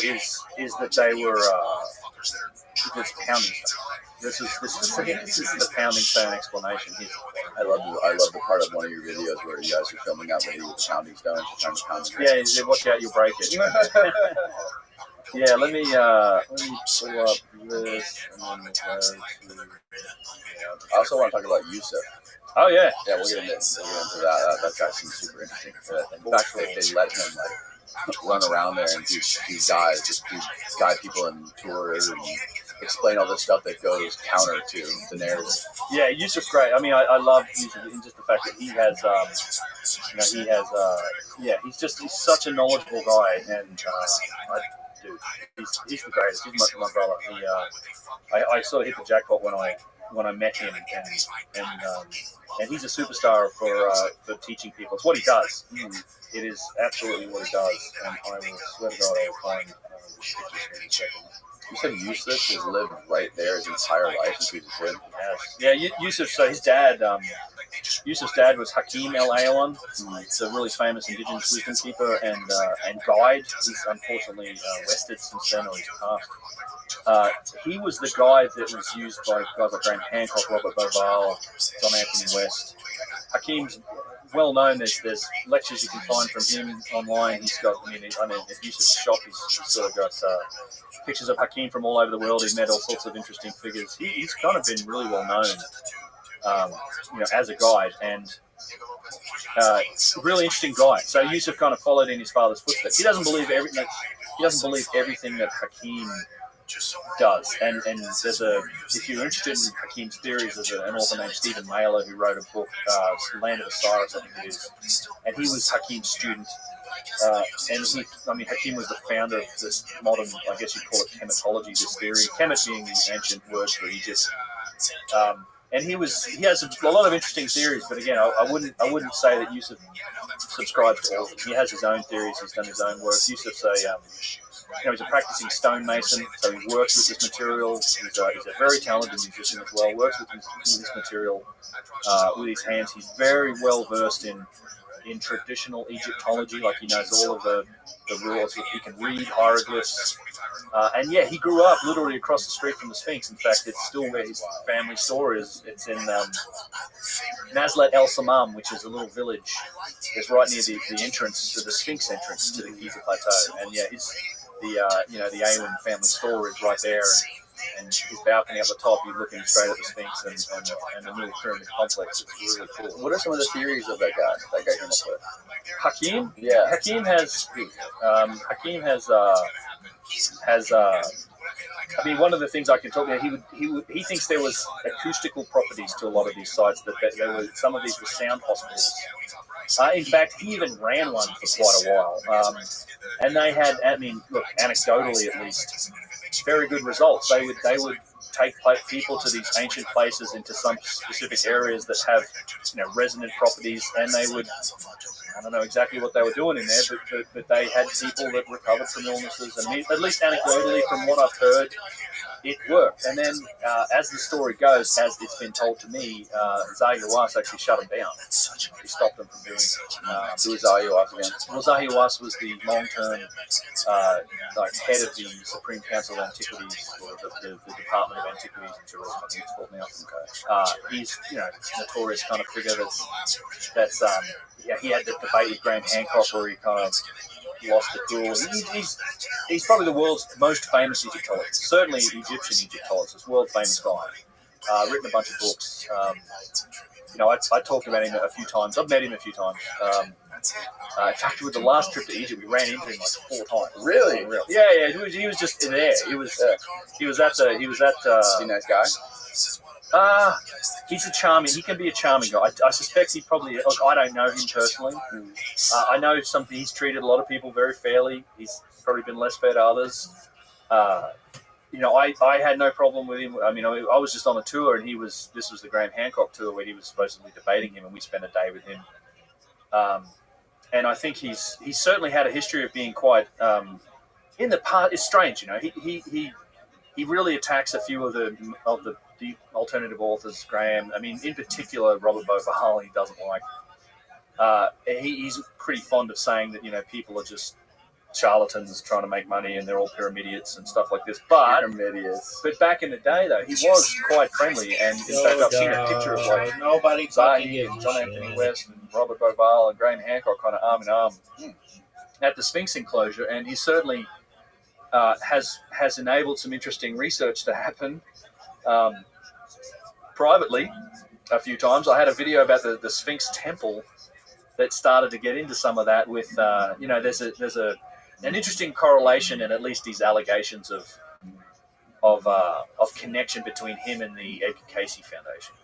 is, is that they were this pounding stone. This is the pounding stone explanation here. I love the part of one of your videos where you guys are filming out with the pounding stones, trying to pound them. Yeah, watch out, you'll break it. Yeah, let me pull up this, and then we'll go to. I also want to talk about Yusuf. Oh yeah, we'll get into that. That guy seems super interesting. In fact, they let him run around there and do guide people in tours and explain all this stuff that goes counter to the narrative. Yeah, Yusuf's great. I mean, I love Yusuf in just the fact that he has, he's such a knowledgeable guy, and he's the greatest. He's my brother. I sort of hit the jackpot when I met him, and he's a superstar for teaching people. It's what he does. It is absolutely what he does, and I will swear to God I will find pictures in a second. You said Yusuf has lived right there his entire life since he was a kid. Yeah, Yusuf. So his dad, Yusuf's dad was Hakim El Ayalon. He's a really famous indigenous wisdom keeper and guide. He's unfortunately rested since then, or he's passed. He was the guy that was used by guys like Graham Hancock, Robert Bovell, John Anthony West. Hakim's well known. There's lectures you can find from him online. He's got, at Yusuf's shop, he's sort of got pictures of Hakim from all over the world. He's met all sorts of interesting figures. He's kind of been really well known, as a guide, and really interesting guy. So Yusuf kind of followed in his father's footsteps. He doesn't believe everything that Hakim does, and if you're interested in Hakim's theories, there's an author named Stephen Mailer who wrote a book, Land of Osiris, I think it is, and he was Hakim's student. Hakim was the founder of this modern, I guess you'd call it chematology, this theory. Chemet being the ancient word for Egypt. And he has a lot of interesting theories, but again, I wouldn't say that Yusuf subscribes to all of them. He has his own theories. He's done his own work. Yusuf's he's a practicing stonemason, so he works with this material. He's a very talented musician as well. Works with this material with his hands. He's very well versed in traditional Egyptology, like he knows all of the rules. He can read hieroglyphs, and he grew up literally across the street from the Sphinx. In fact, it's still where his family store is. It's in Nazlet El Samam, which is a little village. It's right near the entrance to the Sphinx entrance to the Giza Plateau, and the Awen family store is right there. And his balcony up the top, you're looking straight at the Sphinx and the little pyramid complex. It's really cool. What are some of the theories of that guy came up with? Hakim? Yeah. Hakim has one of the things I can talk about, he thinks there was acoustical properties to a lot of these sites, that some of these were sound hospitals. In fact, he even ran one for quite a while. And they had, anecdotally at least, very good results. They would take people to these ancient places into some specific areas that have resonant properties, and they would I don't know exactly what they were doing in there, but they had people that recovered from illnesses, and at least anecdotally from what I've heard, it worked. And then, as the story goes, as it's been told to me, Zahi Hawass actually shut them down. He stopped them from doing it. Who was Zahi Hawass again? Well, Zahi Hawass was the long-term head of the Supreme Council of Antiquities, or the Department of Antiquities in Jerusalem, I think it's called now. He's notorious kind of figure that's he had the debate with Graham Hancock where he kind of lost the duel. He's probably the world's most famous Egyptologist, certainly Egyptian Egyptologist, world famous guy. Written a bunch of books. I talked about him a few times. I've met him a few times. In fact, with the last trip to Egypt, we ran into him like 4 times. Really? Yeah. He was just there. He was at. Is he a nice guy? He's a charming. He can be a charming guy. I suspect he probably. Look, I don't know him personally. I know he's treated a lot of people very fairly. He's probably been less fair to others. I had no problem with him. I mean, I was just on a tour, and this was the Graham Hancock tour where he was supposedly debating him, and we spent a day with him. And I think he's certainly had a history of being quite in the past. It's strange, he really attacks a few of the alternative authors. Graham, I mean, in particular, Robert Bovahal, he doesn't like. He's pretty fond of saying that people are just charlatans trying to make money, and they're all pyramidians and stuff like this. But back in the day, though, he was quite friendly, and in fact, I've seen a picture of Zahi and John Anthony West and Robert Bovahal and Graham Hancock kind of arm in arm at the Sphinx enclosure, and he certainly has enabled some interesting research to happen privately a few times. I had a video about the Sphinx temple that started to get into some of that with there's an interesting correlation and at least these allegations of connection between him and the Edgar Cayce Foundation.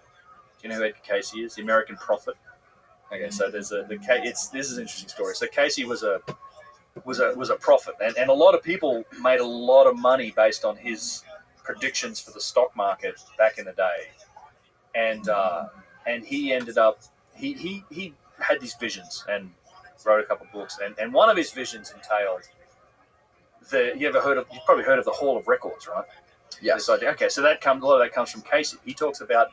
Do you know who Edgar Cayce is? The American prophet. Okay, so this is an interesting story. So Cayce was a prophet, and a lot of people made a lot of money based on his predictions for the stock market back in the day, and he ended up he had these visions and wrote a couple of books, and one of his visions entailed you've probably heard of the Hall of Records, right? Yeah. This idea. Okay, so a lot of that comes from Cayce. He talks about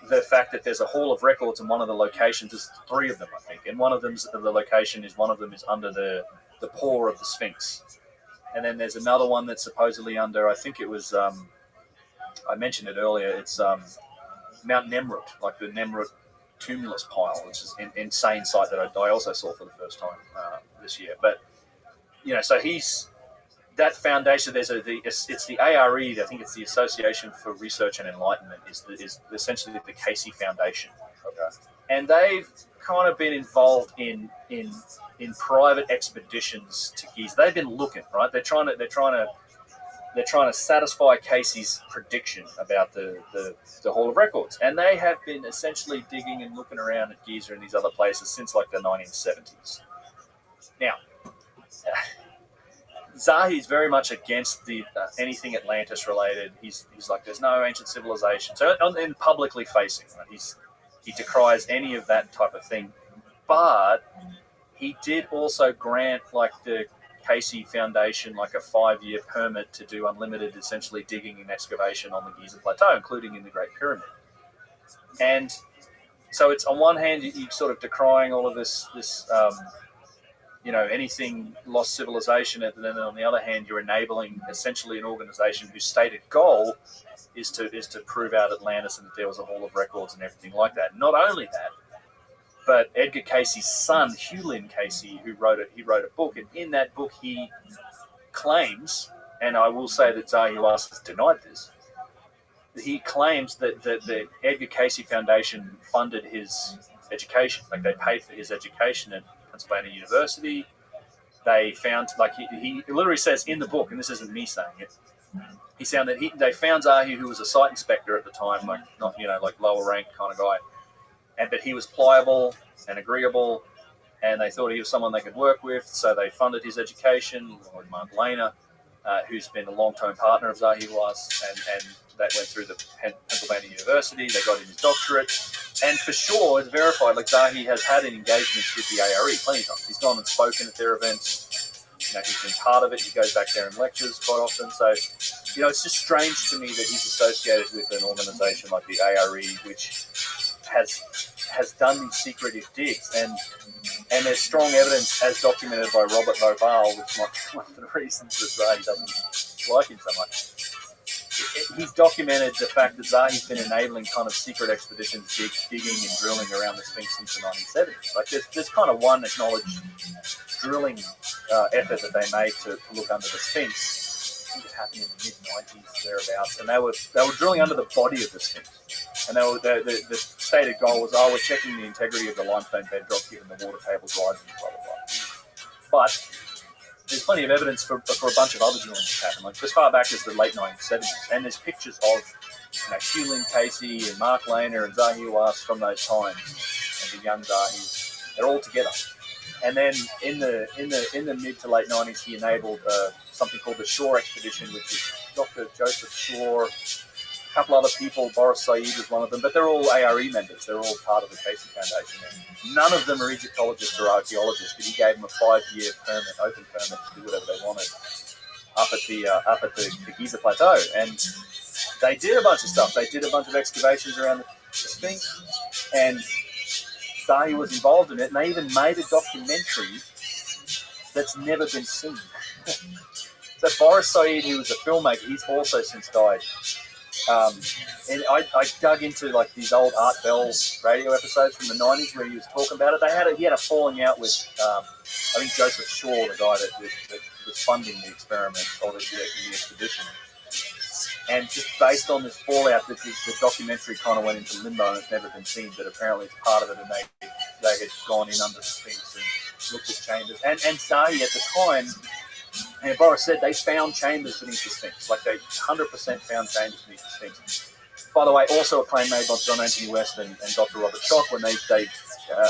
the fact that there's a Hall of Records in one of the locations. There's 3 of them, I think, and one of them is under the paw of the Sphinx, and then there's another one that's supposedly under. I think it was. I mentioned it earlier. It's Mount Nemrut, like the Nemrut tumulus pile, which is an insane sight that I also saw for the first time this year. But so he's that foundation. It's the ARE. I think it's the Association for Research and Enlightenment. Is essentially the Cayce Foundation. Okay, and they've kind of been involved in private expeditions to Giza. They've been looking, right. They're trying to satisfy Cayce's prediction about the Hall of Records, and they have been essentially digging and looking around at Giza and these other places since like the 1970s. Now, Zahi is very much against anything Atlantis related. He's like, there's no ancient civilization. So in publicly facing, right, he decries any of that type of thing. But he did also grant like the Cayce Foundation like a 5-year permit to do unlimited, essentially digging and excavation on the Giza Plateau, including in the Great Pyramid. And so it's on one hand you sort of decrying all of this anything lost civilization, and then on the other hand you're enabling essentially an organization whose stated goal is to prove out Atlantis and that there was a Hall of Records and everything like that. Not only that, but Edgar Cayce's son, Hughlin Cayce, he wrote a book, and in that book he claims, and I will say that Zahi Hawass has denied this, he claims that the Edgar Cayce Foundation funded his education, like they paid for his education at Pennsylvania University. They found, like he literally says in the book, and this isn't me saying it, he found that they found Zahi, who was a site inspector at the time, like not like lower ranked kind of guy, but he was pliable and agreeable, and they thought he was someone they could work with, so they funded his education. Lord Mark Lehner, who's been a long-term partner of Zahi Hawass, and that went through the Pennsylvania University. They got him his doctorate, And for sure, it's verified. Like Zahi has had engagements with the ARE plenty of times. He's gone and spoken at their events. He's been part of it. He goes back there and lectures quite often. So, it's just strange to me that he's associated with an organisation like the ARE, which has done these secretive digs. And there's strong evidence, as documented by Robert Loval, which might be one of the reasons that Zahi doesn't like him so much. He's documented the fact that Zahi's been enabling kind of secret expeditions, digging and drilling around the Sphinx since the 1970s. Like there's kind of one acknowledged drilling effort that they made to look under the Sphinx. I think it happened in the mid-90s, thereabouts, and they were drilling under the body of the Sphinx. And the stated goal was, we're checking the integrity of the limestone bedrock given the water table's rising, blah, blah, blah. But there's plenty of evidence for a bunch of other drillings that happened, like as far back as the late 1970s. And there's pictures of Hugh Lynn Casey and Mark Lehner and Zahi Hawass from those times, and the young Zahi. They're all together. And then in the mid to late 90s, he enabled something called the Shore Expedition, which is Dr. Joseph Shore, a couple other people, Boris Said was one of them, but they're all ARE members. They're all part of the Casey Foundation. And none of them are Egyptologists or archaeologists, but he gave them a 5-year permit, open permit to do whatever they wanted up at the Giza Plateau. And they did a bunch of stuff. They did a bunch of excavations around the Sphinx, and Zahi was involved in it, and they even made a documentary that's never been seen. So Boris Said, who was a filmmaker, he's also since died. And I dug into like these old Art Bell radio episodes from the 90s where he was talking about it. He had a falling out with I think Joseph Shaw, the guy that was funding the experiment or the expedition. And just based on this fallout, the documentary kind of went into limbo and it's never been seen. But apparently it's part of it, and they had gone in under the Sphinx and looked at chambers. And Zahi at the time. And Boris said they found chambers beneath the Sphinx. Like they 100% found chambers beneath the Sphinx. By the way, also a claim made by John Anthony West and Dr. Robert Schoch when they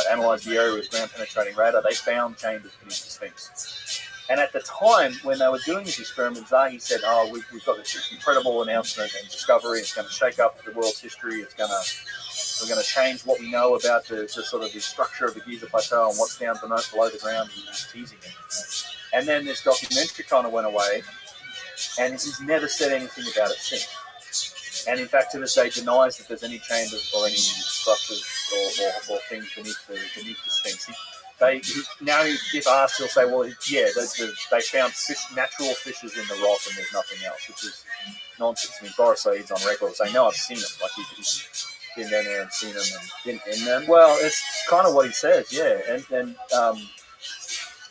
analysed the area with ground penetrating radar. They found chambers beneath the Sphinx. And at the time when they were doing this experiment, Zahi said, we've got this incredible announcement and discovery. It's going to shake up the world's history. We're going to change what we know about the sort of the structure of the Giza Plateau and what's down below the ground. He was teasing it. And then this documentary kind of went away, and he's never said anything about it since. And in fact, to this day, denies that there's any chambers or any structures or things beneath the Sphinx. Now, if asked, he'll say, well, yeah, they found natural fishes in the rock and there's nothing else, which is nonsense. I mean, Boris Said's on record saying, no, I've seen them. Like, he's been down there and seen them. And well, it's kind of what he says, yeah.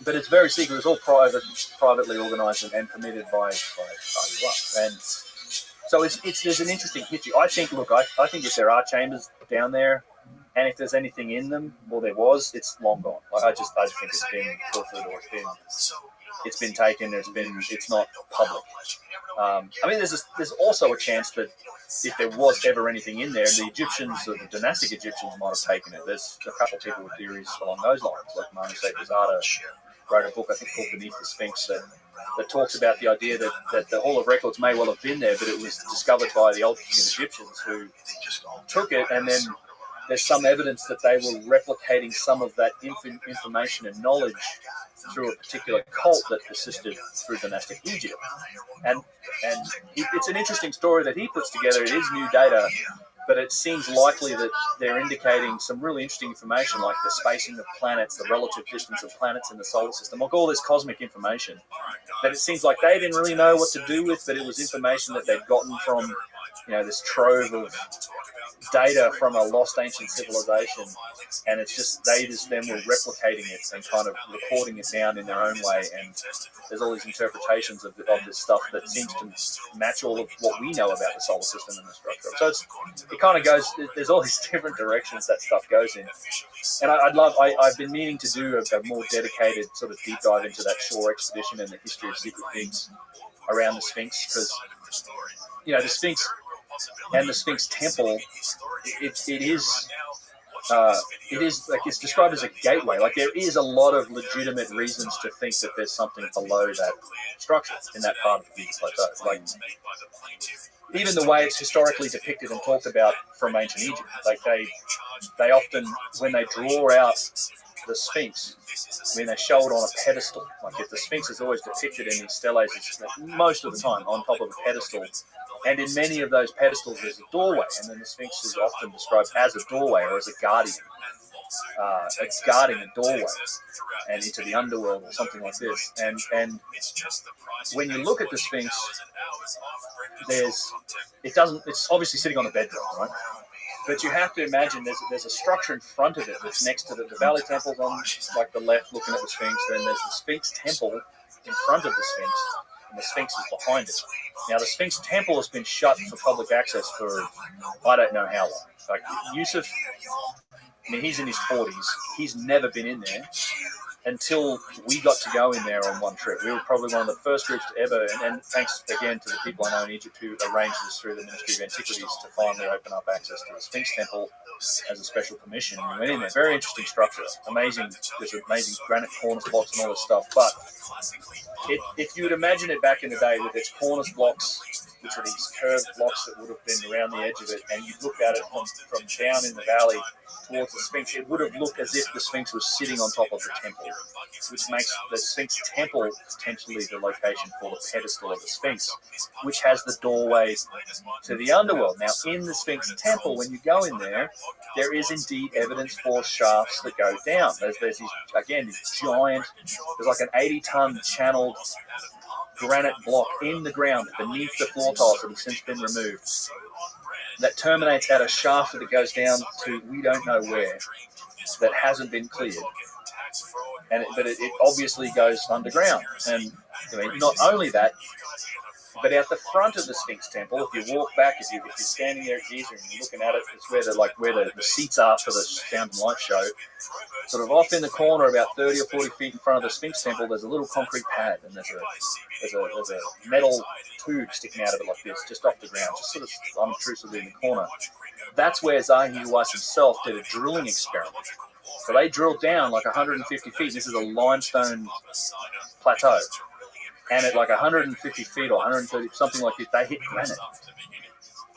But it's very secret. It's all privately organised and permitted by us. And so there's an interesting history. I think if there are chambers down there, and if there's anything in them, well, there was, it's long gone. Like I just think it's been pilfered or it's been taken. It's not public. I mean, there's also a chance that if there was ever anything in there, the Egyptians or the dynastic Egyptians might have taken it. There's a couple of people with theories along those lines, like Manu Zada wrote a book, I think, called Beneath the Sphinx that talks about the idea that the Hall of Records may well have been there, but it was discovered by the old Egyptians who took it, and then there's some evidence that they were replicating some of that information and knowledge through a particular cult that persisted through dynastic Egypt. And it's an interesting story that he puts together. It is new data, but it seems likely that they're indicating some really interesting information, like the spacing of planets, the relative distance of planets in the solar system, like all this cosmic information that it seems like they didn't really know what to do with, but it was information that they'd gotten from, this trove of data from a lost ancient civilization, and it's just they just then were replicating it and kind of recording it down in their own way, and there's all these interpretations of this stuff that seems to match all of what we know about the solar system and the structure. So it kind of goes, there's all these different directions that stuff goes in, and I've been meaning to do a more dedicated sort of deep dive into that Shore expedition and the history of secret things around the Sphinx, because the Sphinx and the Sphinx Temple, it is it is like it's described as a gateway. Like there is a lot of legitimate reasons to think that there's something below that structure in that part of the plateau. Like even the way it's historically depicted and talked about from ancient Egypt, like they often when they draw out the Sphinx, I mean they show it on a pedestal. Like if the Sphinx is always depicted in these steles, it's most of the time on top of a pedestal. And in many of those pedestals, there's a doorway, and then the Sphinx is often described as a doorway or as a guardian. It's guarding a doorway and into the underworld or something like this. And when you look at the Sphinx, it's obviously sitting on a bedrock, right? But you have to imagine there's a structure in front of it that's next to the Valley Temple's on like the left, looking at the Sphinx. Then there's the Sphinx Temple in front of the Sphinx, and the Sphinx is behind it. Now, the Sphinx Temple has been shut for public access for I don't know how long. Like Yusuf, I mean, he's in his 40s. He's never been in there until we got to go in there on one trip. We were probably one of the first groups to ever, and thanks again to the people I know in Egypt who arranged this through the Ministry of Antiquities to finally open up access to the Sphinx Temple as a special permission. And we went in there. Very interesting structure. Amazing. There's amazing granite cornice blocks and all this stuff. But if you would imagine it back in the day with its cornice blocks, which are these curved blocks that would have been around the edge of it, and you look at it from down in the valley towards the Sphinx, it would have looked as if the Sphinx was sitting on top of the temple, which makes the Sphinx Temple potentially the location for the pedestal of the Sphinx, which has the doorway to the underworld. Now, in the Sphinx Temple, when you go in there, there is indeed evidence for shafts that go down. There's these, again, these giant, there's like an 80-ton channeled granite block in the ground beneath the floor tiles that have since been removed that terminates at a shaft that goes down to we don't know where that hasn't been cleared. But it obviously goes underground. And I mean, not only that, but at the front of the Sphinx Temple, if you walk back, if you're standing there at Giza and you're looking at it, it's where the seats are for the Sound and Light show. Sort of off in the corner, about 30 or 40 feet in front of the Sphinx Temple, there's a little concrete pad, and there's a metal tube sticking out of it like this, just off the ground, just sort of unobtrusively in the corner. That's where Zahi Hawass himself did a drilling experiment. So they drilled down like 150 feet. This is a limestone plateau. And at like 150 feet or 130, something like this, they hit granite.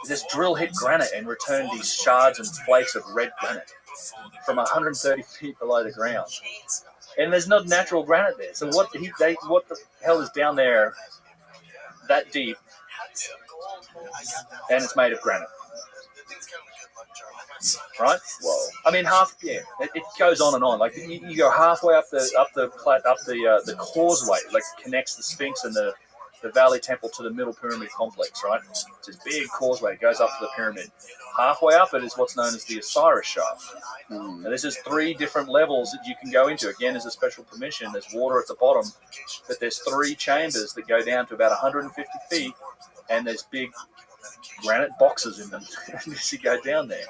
This drill hit granite and returned these shards and flakes of red granite from 130 feet below the ground. And there's no natural granite there. So what the hell is down there that deep? And it's made of granite. Right? Whoa. I mean, it goes on and on. Like you go halfway up the causeway, like connects the Sphinx and the Valley Temple to the Middle Pyramid complex. Right? It's this big causeway. It goes up to the pyramid. Halfway up it is what's known as the Osiris shaft. Now, this is 3 different levels that you can go into. Again, as a special permission, there's water at the bottom, but there's 3 chambers that go down to about 150 feet, and there's big granite boxes in them as you go down there.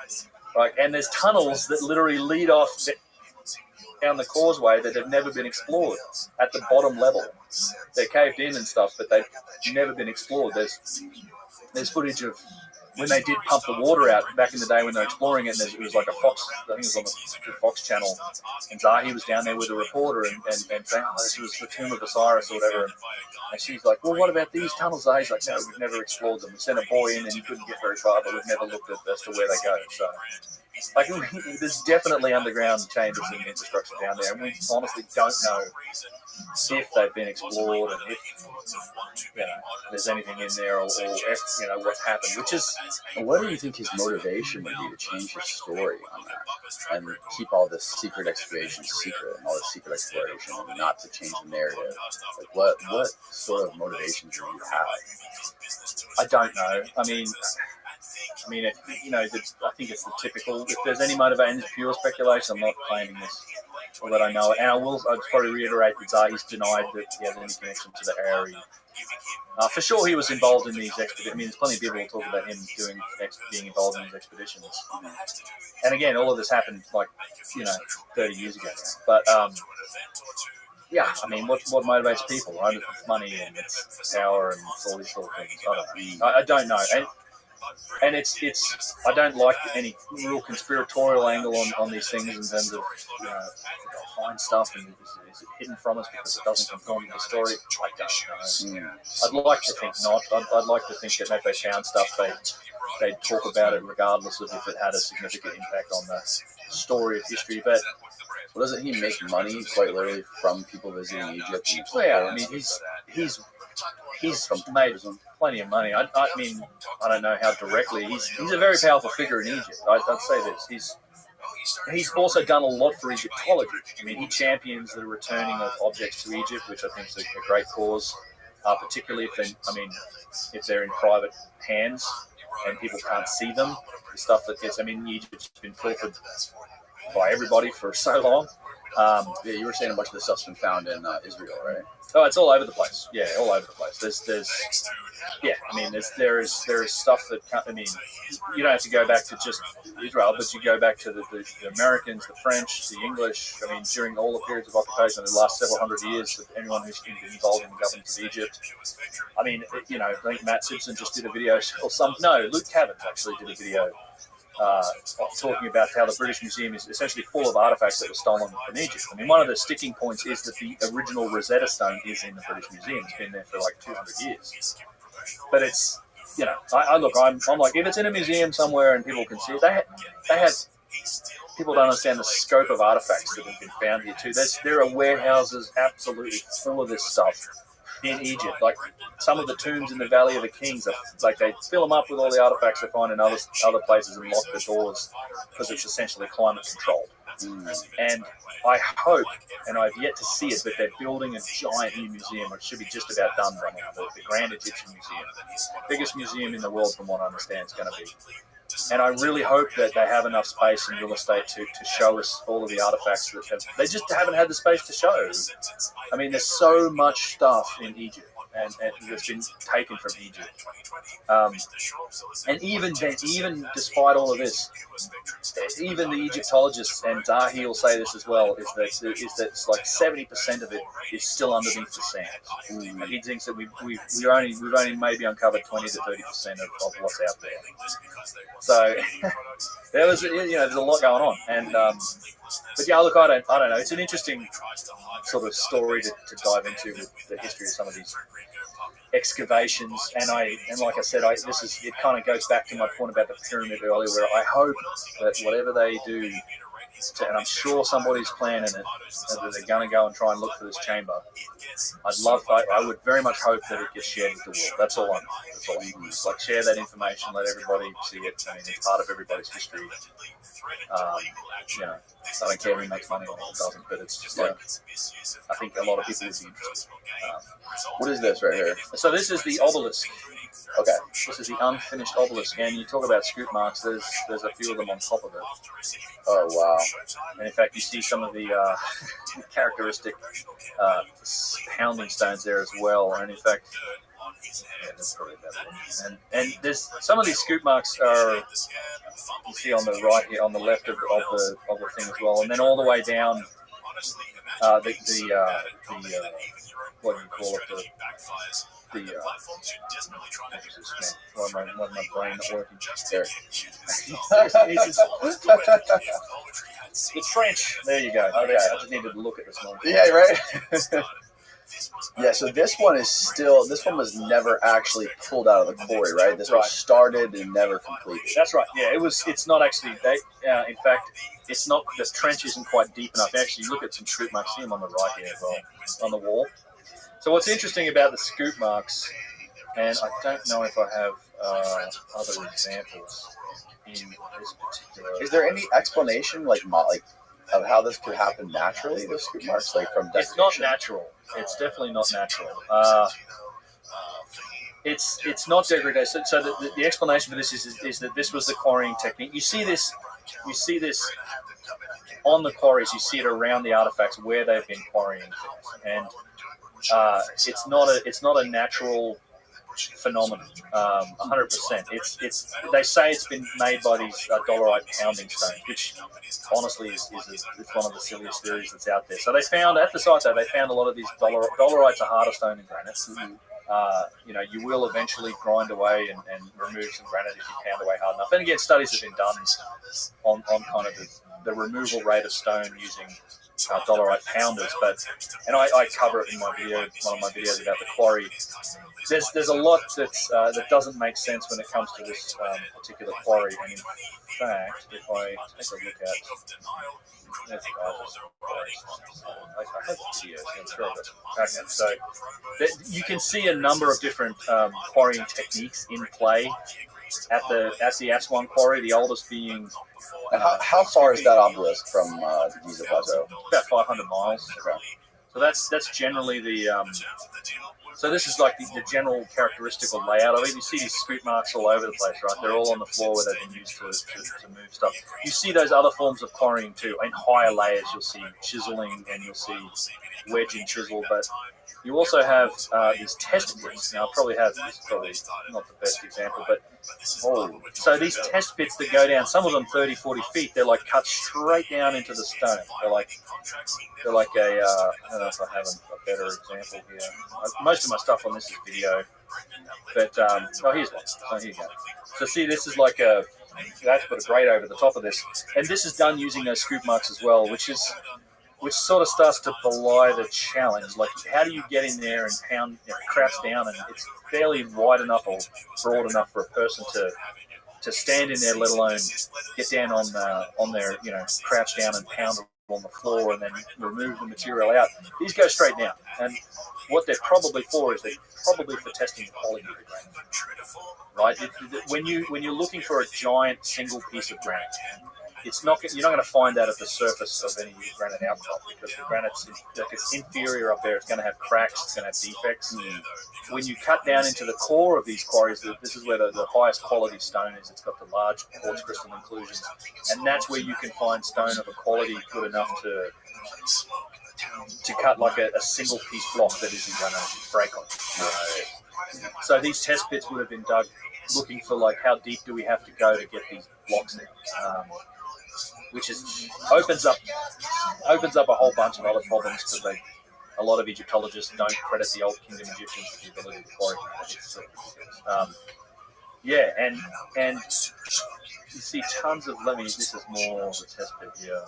Right, and there's tunnels that literally lead off down the causeway that have never been explored at the bottom level. They're caved in and stuff, but they've never been explored. There's footage of when they did pump the water out back in the day when they were exploring it, and it was like a Fox, I think it was on the Fox channel, and Zahi was down there with a reporter and saying, oh, this was the tomb of Osiris or whatever. And she's like, well, what about these tunnels? Zahi's like, no, we've never explored them. We sent a boy in and he couldn't get very far, but we've never looked at as to where they go. So, like, there's definitely underground chambers and infrastructure down there, and we honestly don't know if they've been explored and if there's anything in there or what's happened. Which is, what do you think his motivation would be to change his story on that and keep all this secret excavation secret and all this secret exploration and not to change the narrative? Like, what sort of motivations do you have? I don't know. I mean, I think it's the typical. If there's any motivation, it's pure speculation. I'm not claiming this, or that I know it. And I'd probably reiterate that Zahi's denied that he has any connection to the area. For sure, he was involved in these expeditions. I mean, there's plenty of people who talk about him being involved in these expeditions. And again, all of this happened 30 years ago now. But I mean, what motivates people, right? It's money and it's power and it's all these sort of things. I don't know. And And it's I don't like any real conspiratorial angle on these things in terms of find stuff and is it hidden from us because it doesn't conform to the story. I don't know. I'd like to think not. I'd like to think that if they found stuff, they'd talk about it regardless of if it had a significant impact on the story of history. But Well, doesn't he make money quite literally from people visiting Egypt? yeah, I mean he's made plenty of money. I mean, I don't know how directly. He's a very powerful figure in Egypt. I'd say this. He's also done a lot for Egyptology. I mean, he champions the returning of objects to Egypt, which I think is a great cause, particularly if they're in private hands and people can't see them. The stuff that gets, I mean, Egypt's been pilfered by everybody for so long. Yeah, you were saying a bunch of this stuff's been found in Israel, right? Oh, it's all over the place. Yeah, all over the place. There is stuff that you don't have to go back to just Israel, but you go back to the Americans, the French, the English. I mean, during all the periods of occupation, the last several hundred years, anyone who's been involved in the government of Egypt. I mean, I think Matt Simpson just did a video, Luke Cavett actually did a video talking about how the British Museum is essentially full of artifacts that were stolen from Egypt. I mean, one of the sticking points is that the original Rosetta Stone is in the British Museum. It's been there for like 200 years. But it's, I'm like, if it's in a museum somewhere and people can see it, they have people don't understand the scope of artifacts that have been found here too. There are warehouses absolutely full of this stuff in Egypt. Like some of the tombs in the Valley of the Kings, they fill them up with all the artifacts they find in other places and lock the doors because it's essentially climate controlled. And I hope, and I've yet to see it, but they're building a giant new museum, which should be just about done by now, the Grand Egyptian Museum. Biggest museum in the world from what I understand is going to be. And I really hope that they have enough space and real estate to show us all of the artifacts that they just haven't had the space to show. I mean, there's so much stuff in Egypt and that's been taken from Egypt. And even despite all of this, even the Egyptologists, and Zahi will say this as well, is that it's like 70% of it is still underneath the sand. And he thinks that we've only maybe uncovered 20 to 30% of what's out there. So there's a lot going on, and but yeah, look, I don't know. It's an interesting sort of story to dive into with the history of some of these excavations, and like I said, it kind of goes back to my point about the pyramid earlier, where I hope that whatever they do, and I'm sure somebody's planning it, that they're going to go and try and look for this chamber. I would very much hope that it gets shared with the world. That's all I'm like, share that information, let everybody see it. I mean, it's part of everybody's history. I don't care who makes money on it, it doesn't, but it's just like, I think a lot of people would be interested. What is this right here? So this is the obelisk. Okay. This is the unfinished obelisk, and you talk about scoop marks, there's a few of them on top of it. Oh, wow. And in fact, you see some of the characteristic pounding stones there as well, and in fact, that's probably that one. And there's some of these scoop marks are, you see on the right here, on the left of the thing as well, and then all the way down what do you call it? Why my brain not working? There. The trench. There you go. Okay, I just needed to look at this one. Yeah, right. Yeah, so this one was never actually pulled out of the quarry, right? This was started and never completed. That's right. Yeah, it's not actually. In fact, it's not. The trench isn't quite deep enough. Actually, look at some scoop marks. See them on the right here as well, on the wall. So what's interesting about the scoop marks, and I don't know if I have other examples in this particular. Is there any explanation, of how this could happen naturally? The scoop marks, from decoration? It's not natural. It's definitely not natural. It's not degradation. So the explanation for this is that this was the quarrying technique. You see this on the quarries. You see it around the artifacts where they've been quarrying things, and it's not a natural phenomenon. 100%. They say it's been made by these dolerite pounding stones, which honestly is one of the silliest theories that's out there. So they found at the site though, they found a lot of these dolerites are harder stone than granite. you will eventually grind away and remove some granite if you pound away hard enough. And again, studies have been done on kind of the removal rate of stone using dolerite pounders. And I cover it in my video, one of my videos about the quarry. There's a lot that doesn't make sense when it comes to this particular quarry. And in fact, if I take a look at so you can see a number of different quarrying techniques in play at the Aswan quarry, the oldest being. And how far is that obelisk from the Giza Plateau? About 500 miles. Okay. So that's generally the. So this is like the general characteristical layout of it. You see these scoop marks all over the place, right? They're all on the floor where they've been used to move stuff. You see those other forms of quarrying too. In higher layers, you'll see chiseling and you'll see wedge and chisel, but you also have these test pits. Now, I probably have, this is probably not the best example, but so these test pits that go down, some of them 30, 40 feet, they're like cut straight down into the stone. They're like a, I don't know if I have a better example here. Most of my stuff on this is video, but, here's one. Oh, here you go. So see, this is like a, that's put a grate over the top of this, and this is done using those scoop marks as well, which sort of starts to belie the challenge. Like, how do you get in there and pound, crouch down, and it's barely wide enough or broad enough for a person to stand in there, let alone get down on their, crouch down and pound on the floor and then remove the material out. These go straight down, and what they're probably for is they're probably for testing the quality of the granite. Right? When you're looking for a giant single piece of granite, you're not going to find that at the surface of any granite outcrop, because the granite's it's inferior up there. It's going to have cracks. It's going to have defects. When you cut down into the core of these quarries, this is where the highest quality stone is. It's got the large quartz crystal inclusions, and that's where you can find stone of a quality good enough to cut like a single piece block that isn't going to break on you. So these test pits would have been dug looking for, like, how deep do we have to go to get these blocks in, which opens up a whole bunch of other problems, because a lot of Egyptologists don't credit the Old Kingdom Egyptians with the ability to quarry. And you see tons of. This is more of a test pit here.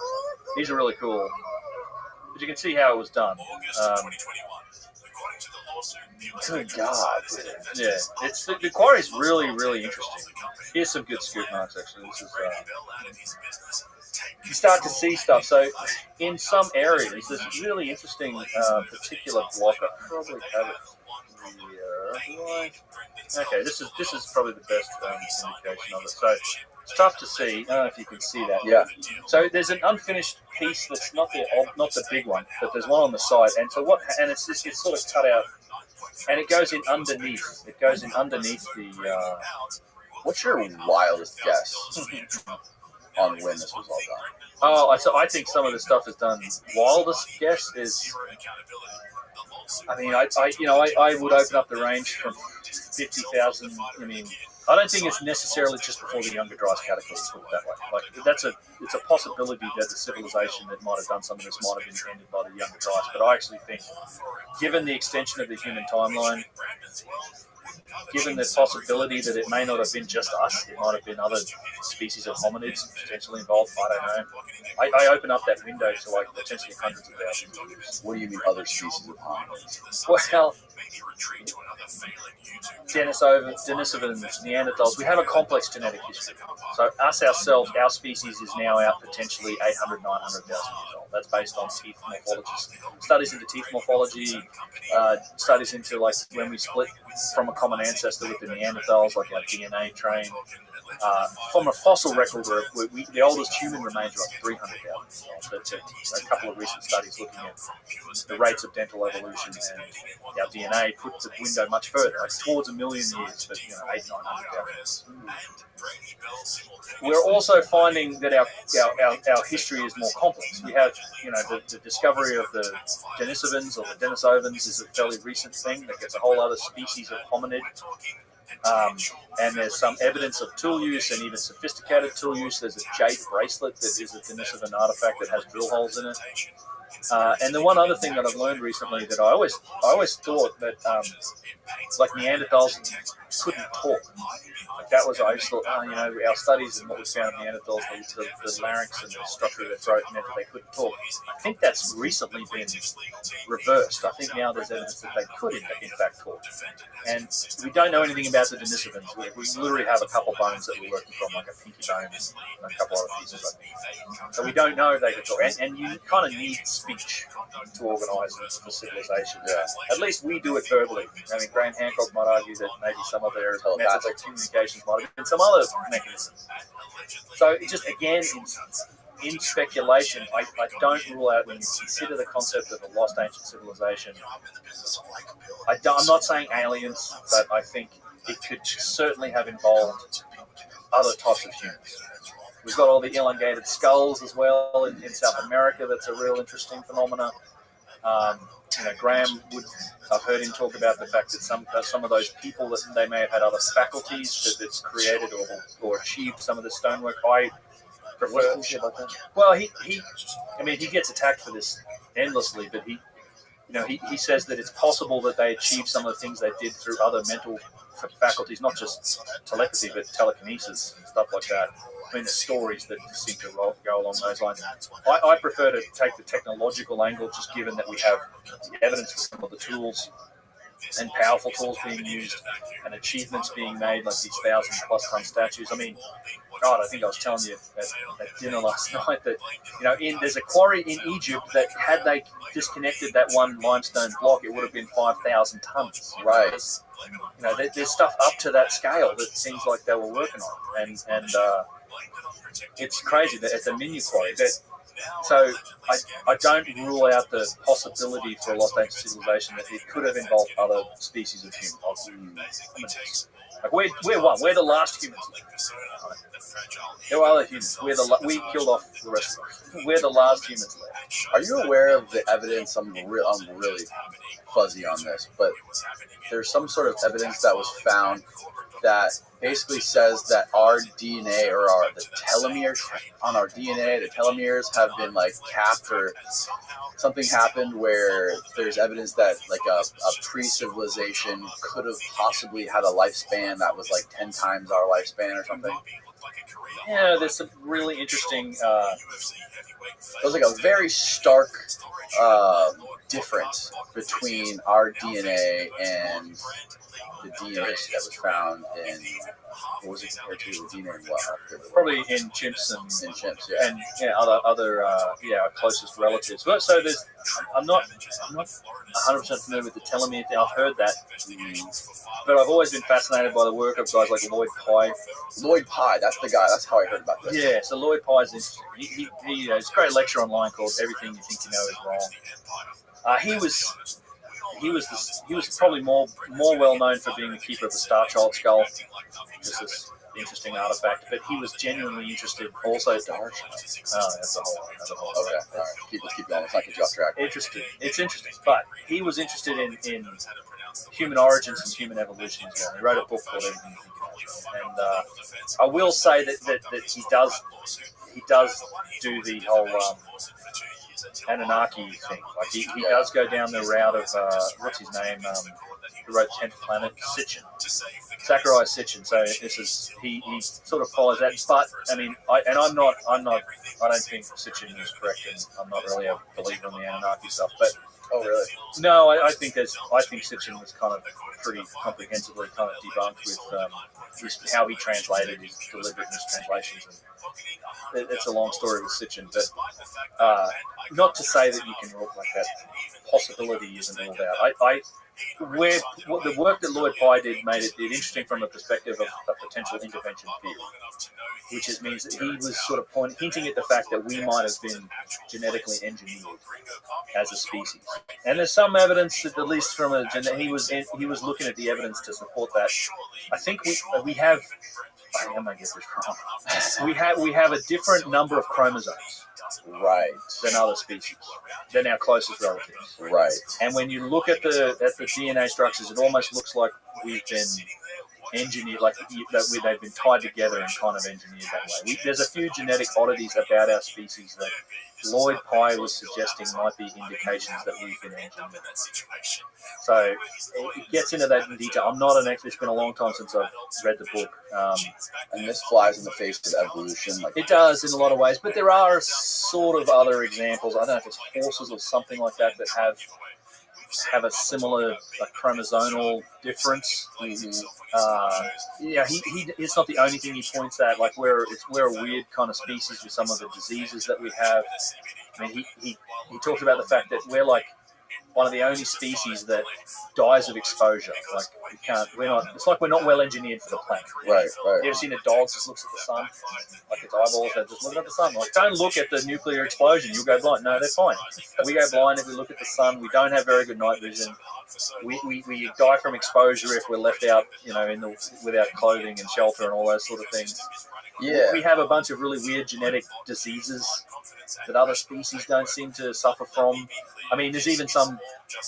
These are really cool, but you can see how it was done. Good God! Yeah, the quarry is really, really interesting. Here's some good scoop marks, actually. This is. You start to see stuff. So in some areas, there's really interesting particular block. I probably have it here. Okay, this is probably the best indication of it. So it's tough to see. I don't know if you can see that. Yeah. So there's an unfinished piece that's not the big one, but there's one on the side. And so it's sort of cut out, and it goes in underneath. It goes in underneath the. What's your wildest guess on when this was all done? Oh, so I think some of the stuff is done. Wildest guess is, I mean, I would open up the range from 50,000. I mean, I don't think it's necessarily just before the Younger Dryas Cataclysm, put it that way. Like, it's a possibility that the civilization that might have done some of this might have been ended by the Younger Dryas. But I actually think, given the extension of the human timeline, given the possibility that it may not have been just us, it might have been other species of hominids potentially involved. I don't know. I open up that window to like potentially hundreds of thousands of years. What do you mean other species of hominids? Well, Denisovans, Neanderthals, we have a complex genetic history. So ourselves, our species is now out potentially 800, 900,000 years old. That's based on teeth morphology. Studies into teeth morphology, studies into like when we split from a common ancestor with the Neanderthals, like our DNA train. From a fossil record, the oldest human remains are like 300,000 years old. So a couple of recent studies looking at the rates of dental evolution and our DNA put the window much further, like towards 1 million years, but 800,000-900,000 years. We're also finding that our history is more complex. We have, the discovery of the Denisovans or the Denisovans is a fairly recent thing that gets a whole other species of hominid. And there's some evidence of tool use and even sophisticated tool use. There's a jade bracelet that is a Denisovan artifact that has drill holes in it. And the one other thing that I've learned recently that I always thought that like Neanderthals couldn't talk. Like that was, I just thought, our studies and what we found in Neanderthals, the larynx and the structure of their throat meant that they couldn't talk. I think that's recently been reversed. I think now there's evidence that they could in fact talk. And we don't know anything about the Denisovans. We literally have a couple bones that we're working from, like a pinky bone and a couple other pieces, I think. So we don't know if they could talk. And you kind of need speech to organise the civilization. Yeah. At least we do it verbally. I mean, Graham Hancock might argue that maybe some of their methods of communications might have been some other mechanisms. So it just, again, in speculation, I don't rule out, when you consider the concept of a lost ancient civilization, I'm not saying aliens, but I think it could certainly have involved other types of humans. We've got all the elongated skulls as well in South America. That's a real interesting phenomenon. Graham I've heard him talk about the fact that some of those people, that they may have had other faculties that's created or achieved some of the stonework. I prefer. Well, he gets attacked for this endlessly, but he says that it's possible that they achieved some of the things they did through other mental faculties, not just telepathy, but telekinesis and stuff like that. I mean, there's stories that seem to go along those lines. I prefer to take the technological angle, just given that we have the evidence for some of the tools and powerful tools being used and achievements being made, like these 1,000+ ton statues. I mean, God, I think I was telling you at dinner last night that, there's a quarry in Egypt that had they disconnected that one limestone block, it would have been 5,000 tons. Right. There's stuff up to that scale that seems like they were working on. And it's crazy that at the Minu quarry. So I don't rule out the possibility for a lost ancient civilization that it could have involved other species of humans. Like we're one. We're the last humans. There are other humans. We killed off the rest of them. We're the last humans left. Are you aware of the evidence? I'm really fuzzy on this, but there's some sort of evidence that was found that basically says that our DNA or the telomeres on our DNA, the telomeres have been like capped, or something happened where there's evidence that like a pre-civilization could have possibly had a lifespan that was like 10 times our lifespan or something. Yeah, there's some really interesting. It was like a very stark difference between our DNA and the DNA that was found in, what was it compared to the DNA in what? Probably in chimps and chimps, yeah. And other our closest relatives. So I'm not 100% familiar with the telomere thing. I've heard that, but I've always been fascinated by the work of guys like Lloyd Pye. Lloyd Pye, that's the guy. That's how I heard about this. Yeah, so Lloyd Pye is interesting. He it's a great lecture online called "Everything You Think You Know Is Wrong." He was probably more well known for being the keeper of the Star Child skull. This is an interesting artifact, but he was genuinely interested also. That's a whole. Okay, all right. Keep going. It's not get you off track. It's interesting, but he was interested in human origins and human evolution as well. He wrote a book called "Everything You Think You Know," and I will say that he does do the whole Anunnaki thing. Like he does go down the route of what's his name, who wrote 10th Planet, Sitchin, Zachariah Sitchin. So he sort of follows that. But I mean, I don't think Sitchin is correct, and I'm not really a believer in the Anunnaki stuff. But oh really? No, I think Sitchin was kind of pretty comprehensively kind of debunked with how he translated his deliberate mistranslations. And it's a long story with Sitchin, but not to say that you can rule like that possibility isn't ruled out. The work that Lloyd Pye did made it interesting from the perspective of a potential intervention theory, which means that he was sort of hinting at the fact that we might have been genetically engineered as a species. And there's some evidence that, at least from he was looking at the evidence to support that. I think we have. I might get this wrong. We have a different number of chromosomes. Right. Than other species, than our closest relatives. Right. And when you look at the DNA structures, it almost looks like we've been engineered, like they've been tied together and kind of engineered that way. There's a few genetic oddities about our species that Lloyd Pye was suggesting might be indications that we've been engineered. So it gets into that in detail. I'm not an expert. It's been a long time since I've read the book. And this flies in the face of evolution. Like It does in a lot of ways, but there are sort of other examples. I don't know if it's horses or something like that that have a similar chromosomal difference. It's not the only thing he points at. Like we're a weird kind of species with some of the diseases that we have. I mean, he talks about the fact that we're like one of the only species that dies of exposure. Like it's like we're not well engineered for the planet. Right. You ever seen a dog just looks at the sun? Like its eyeballs, they're just looking at the sun. Like, don't look at the nuclear explosion, you'll go blind. No, they're fine. We go blind if we look at the sun. We don't have very good night vision. We die from exposure if we're left out, without clothing and shelter and all those sort of things. Yeah. We have a bunch of really weird genetic diseases that other species don't seem to suffer from. I mean, there's even some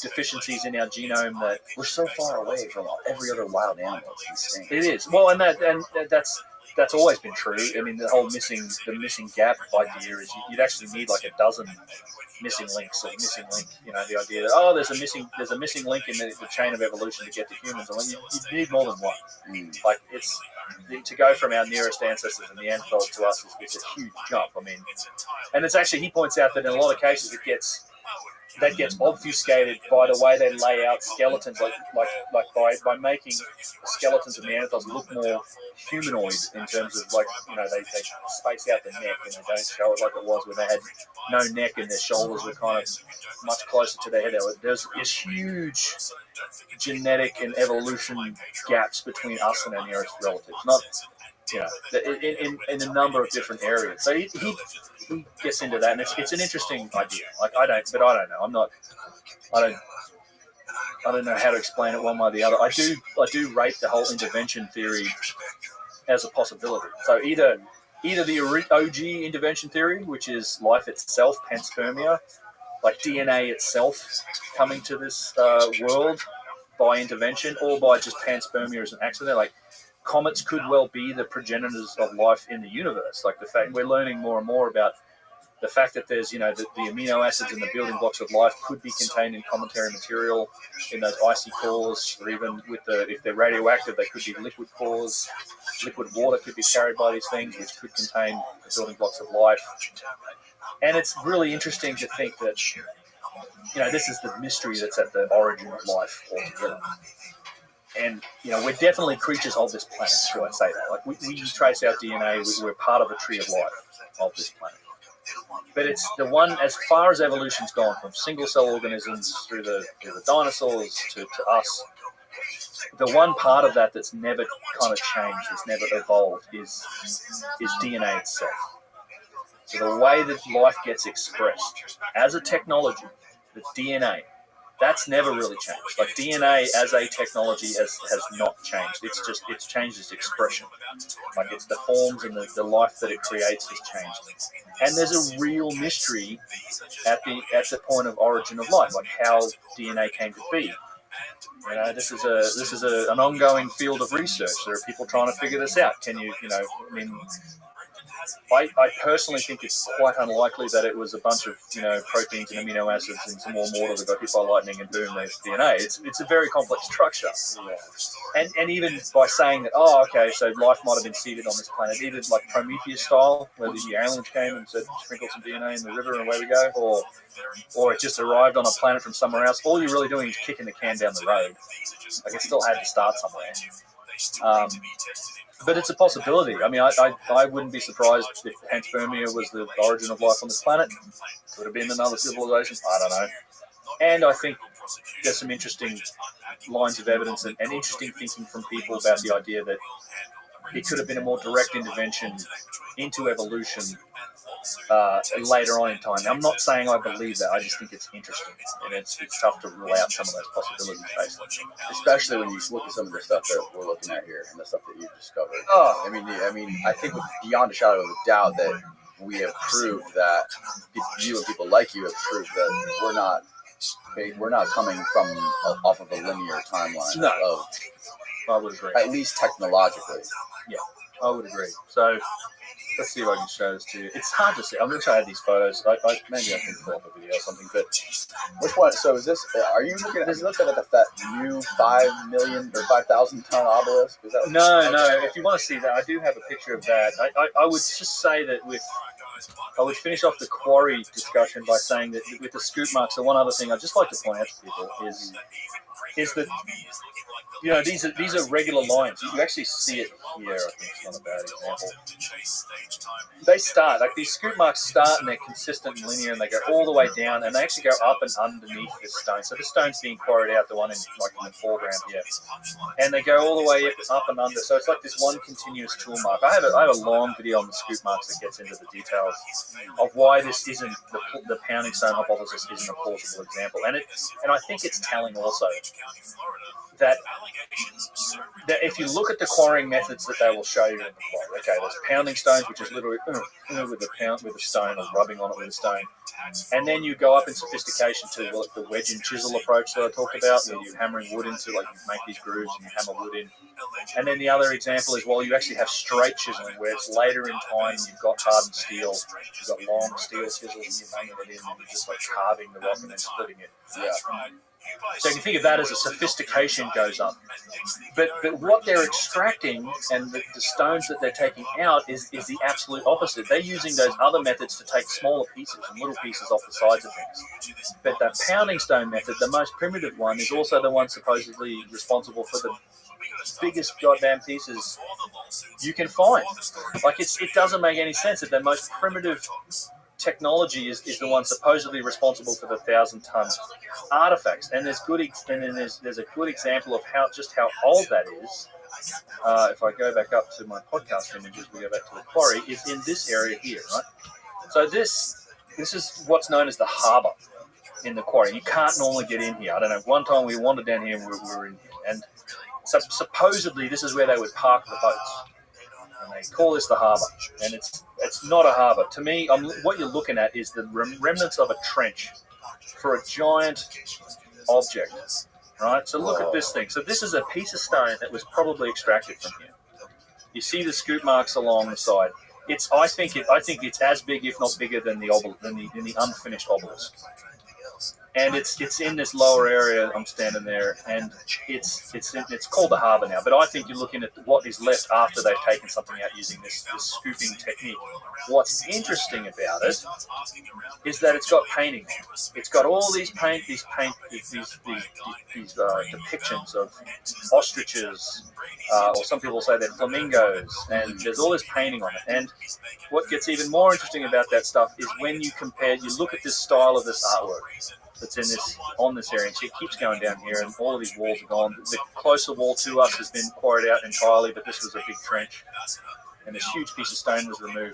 deficiencies in our genome that we're so far away from every other wild animal. It's insane. it is. Well, and that's always been true. I mean, the missing gap idea is you'd actually need like a dozen missing links or missing link. The idea that there's a missing link in the chain of evolution to get to humans. And you need more than one. Like to go from our nearest ancestors, the Neanderthals, to us is a huge jump. I mean, and it's actually, he points out that in a lot of cases that gets obfuscated by the way they lay out skeletons, like by making the skeletons of Neanderthals look more humanoid in terms of they space out the neck and they don't show it like it was when they had no neck and their shoulders were kind of much closer to their head. There's huge genetic and evolution gaps between us and our nearest relatives. Not in a number of different areas. So he gets into that, and it's an interesting idea. I don't know. I don't know how to explain it one way or the other. I do rate the whole intervention theory as a possibility. So either the OG intervention theory, which is life itself, panspermia, like DNA itself coming to this world by intervention, or by just panspermia as an accident. Like comets could well be the progenitors of life in the universe. Like the fact we're learning more and more about the fact that there's, the amino acids and the building blocks of life could be contained in cometary material in those icy cores, or even if they're radioactive, they could be liquid cores. Liquid water could be carried by these things, which could contain the building blocks of life. And it's really interesting to think that, this is the mystery that's at the origin of life altogether. And, we're definitely creatures of this planet, should I say that? Like, we trace our DNA, we're part of a tree of life of this planet. But it's the one, as far as evolution's gone, from single-cell organisms through the dinosaurs to us, the one part of that that's never kind of changed, that's never evolved, is DNA itself. So the way that life gets expressed as a technology, the DNA, that's never really changed. Like DNA as a technology has not changed. It's changed its expression. Like it's the forms and the life that it creates has changed. And there's a real mystery at the point of origin of life, like how DNA came to be. This is an ongoing field of research. There are people trying to figure this out. I personally think it's quite unlikely that it was a bunch of proteins and amino acids and some warm water that got hit by lightning and boom, there's DNA. It's a very complex structure. And even by saying that, so life might have been seeded on this planet, either like Prometheus style, where the aliens came and said, sprinkle some DNA in the river and away we go, or it just arrived on a planet from somewhere else. All you're really doing is kicking the can down the road. Like it still had to start somewhere. But it's a possibility. I mean, I wouldn't be surprised if panspermia was the origin of life on this planet. Could have been another civilization. I don't know. And I think there's some interesting lines of evidence and interesting thinking from people about the idea that it could have been a more direct intervention into evolution later on in time. Now, I'm not saying I believe that. I just think it's interesting, and it's tough to rule out some of those possibilities based on them. Especially when you look at some of the stuff that we're looking at here and the stuff that you've discovered. I mean, I think beyond a shadow of a doubt that we have proved that you and people like you have proved that we're not coming from off of a linear timeline. No, I would agree. At least technologically. Yeah, I would agree. So, Let's see if I can show this to you. It's hard to see. I'm going to show you these photos. Maybe I can pull up a video or something. But Which one? So is this? Are you looking at? Is it looking at that new 5 million or 5,000 ton obelisk? Is that no. If you want to see that, I do have a picture of that. I would just say that I would finish off the quarry discussion by saying that with the scoop marks, the one other thing I'd just like to point out to people is that, you know, these are regular lines. You actually see it here. I think it's not a bad example. They start, like these scoop marks start and they're consistent and linear and they go all the way down and they actually go up and underneath this stone. So this stone's being quarried out, the one in the foreground here. And they go all the way up and under. So it's like this one continuous tool mark. I have a long video on the scoop marks that gets into the details of why this isn't, the pounding stone hypothesis isn't a plausible example. And I think it's telling also that if you look at the quarrying methods that they will show you in the quarry, okay, there's pounding stones, which is literally with a stone or rubbing on it with a stone, and then you go up in sophistication to the wedge and chisel approach that I talked about, where you're hammering wood into, like you make these grooves and you hammer wood in. And then the other example is, well, you actually have straight chiseling, where it's later in time, you've got hardened steel, you've got long steel chisels, and you're banging it in, and you're just like carving the rock and then splitting it. Yeah. So you can think of that as a sophistication goes up. But what they're extracting and the stones that they're taking out is the absolute opposite. They're using those other methods to take smaller pieces and little pieces off the sides of things. But the pounding stone method, the most primitive one, is also the one supposedly responsible for the biggest goddamn pieces you can find. Like, it doesn't make any sense that the most primitive technology is the one supposedly responsible for the 1,000-ton artifacts, and there's a good example of how old that is. If I go back up to my podcast images, we go back to the quarry. Is in this area here, right? So this is what's known as the harbour in the quarry. You can't normally get in here. I don't know. One time we wandered down here and we were in here, and so supposedly this is where they would park the boats. And they call this the harbour, and it's not a harbour. To me, what you're looking at is the remnants of a trench for a giant object, right? So look at this thing. So this is a piece of stone that was probably extracted from here. You see the scoop marks along the side. I think it's as big, if not bigger, than the unfinished obelisk. And it's in this lower area. I'm standing there, and it's called the harbour now. But I think you're looking at what is left after they've taken something out using this scooping technique. What's interesting about it is that it's got painting. It's got all these depictions of ostriches, or some people say they're flamingos, and there's all this painting on it. And what gets even more interesting about that stuff is when you look at this style of this artwork that's on this area, and it keeps going down here, and all of these walls are gone. The closer wall to us has been quarried out entirely, but this was a big trench, and this huge piece of stone was removed.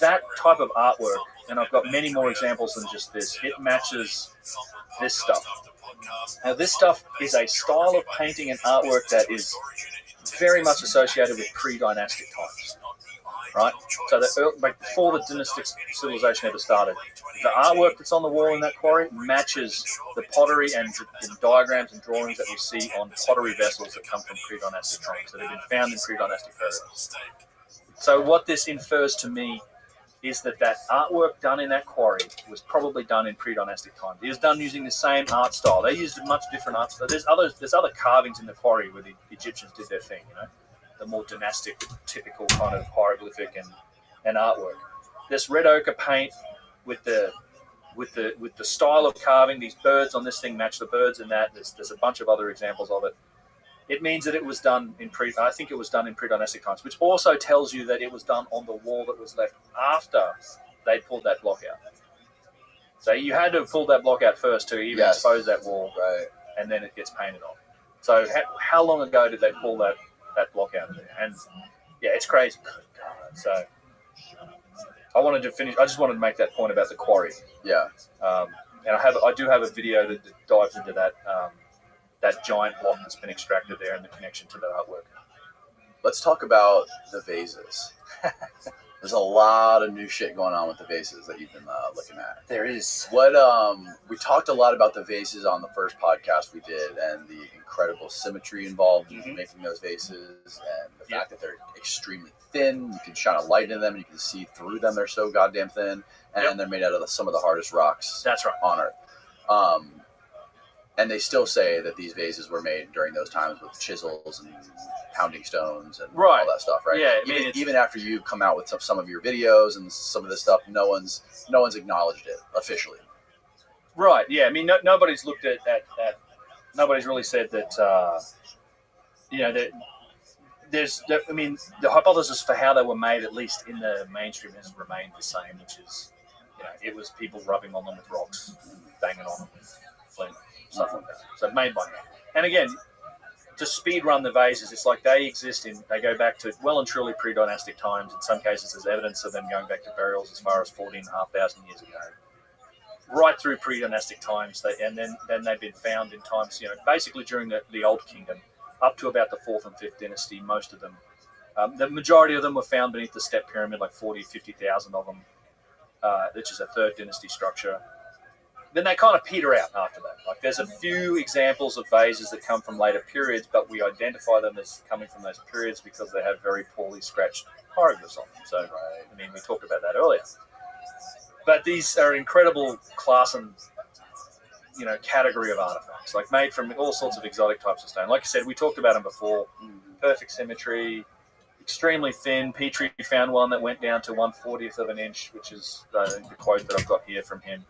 That type of artwork, and I've got many more examples than just this, it matches this stuff. Now, this stuff is a style of painting and artwork that is very much associated with pre-dynastic times. Right? So before the dynastic civilization ever started, the artwork that's on the wall in that quarry matches the pottery and diagrams and drawings that we see on pottery vessels that come from pre-dynastic times, that have been found in pre-dynastic periods. So what this infers to me is that artwork done in that quarry was probably done in pre-dynastic times. It was done using the same art style. They used a much different art style. There's other carvings in the quarry where the Egyptians did their thing, you know, the more dynastic, typical kind of hieroglyphic and artwork. This red ochre paint with the style of carving, these birds on this thing match the birds in that. There's a bunch of other examples of it. It means that it was done I think it was done in pre-dynastic times, which also tells you that it was done on the wall that was left after they pulled that block out. So you had to have pulled that block out first to even expose that wall, right? And then it gets painted on. So how long ago did they pull that block out of there? And yeah, it's crazy. So I just wanted to make that point about the quarry. Yeah. And I do have a video that dives into that giant block that's been extracted there and the connection to that artwork. Let's talk about the vases. There's a lot of new shit going on with the vases that you've been looking at. There is. What we talked a lot about the vases on the first podcast we did, and the incredible symmetry involved in making those vases, and the fact that they're extremely thin. You can shine a light in them, and you can see through them. They're so goddamn thin, and they're made out of some of the hardest rocks. That's right. On Earth. And they still say that these vases were made during those times with chisels and pounding stones and all that stuff, right? Yeah, even after you come out with some of your videos and some of this stuff, no one's acknowledged it officially. Right. Yeah. I mean, nobody's looked at nobody's really said that. That there's. I mean, the hypothesis for how they were made, at least in the mainstream, has remained the same, which is, it was people rubbing on them with rocks, banging on them with flint, stuff like that. So made by hand. And again, to speed run the vases, it's like they go back to well and truly pre-dynastic times. In some cases, there's evidence of them going back to burials as far as 14,500 years ago. Right through pre-dynastic times, and then they've been found in times, basically during the Old Kingdom, up to about the 4th and 5th dynasty, most of them. The majority of them were found beneath the step pyramid, like 40, 50,000 of them, which is a 3rd dynasty structure. Then they kind of peter out after that. Like there's a few examples of vases that come from later periods, but we identify them as coming from those periods because they have very poorly scratched hieroglyphs on them. So, I mean, we talked about that earlier. But these are incredible class and, category of artifacts, like made from all sorts of exotic types of stone. Like I said, we talked about them before. Perfect symmetry, extremely thin. Petrie found one that went down to 1/40th of an inch, which is the quote that I've got here from him.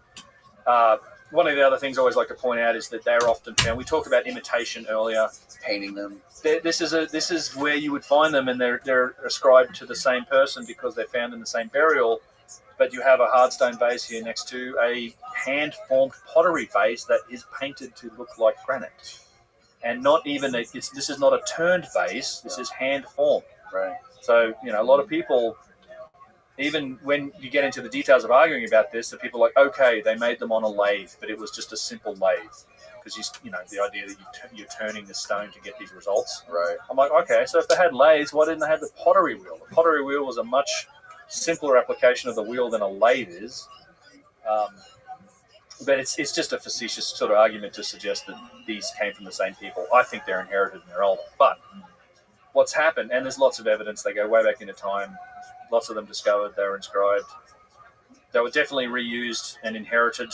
One of the other things I always like to point out is that they're often found. We talked about imitation earlier. Painting them. This is where you would find them, and they're ascribed to the same person because they're found in the same burial. But you have a hardstone vase here next to a hand-formed pottery vase that is painted to look like granite, and not even this is not a turned vase. This is hand-formed. Right. So a lot of people. Even when you get into the details of arguing about this, the people are like, okay, they made them on a lathe, but it was just a simple lathe. Because, the idea that you're turning the stone to get these results. Right. I'm like, okay, so if they had lathes, why didn't they have the pottery wheel? The pottery wheel was a much simpler application of the wheel than a lathe is. But it's just a facetious sort of argument to suggest that these came from the same people. I think they're inherited and they're older. But what's happened, and there's lots of evidence, they go way back into time. Lots of them discovered, they were inscribed. They were definitely reused and inherited.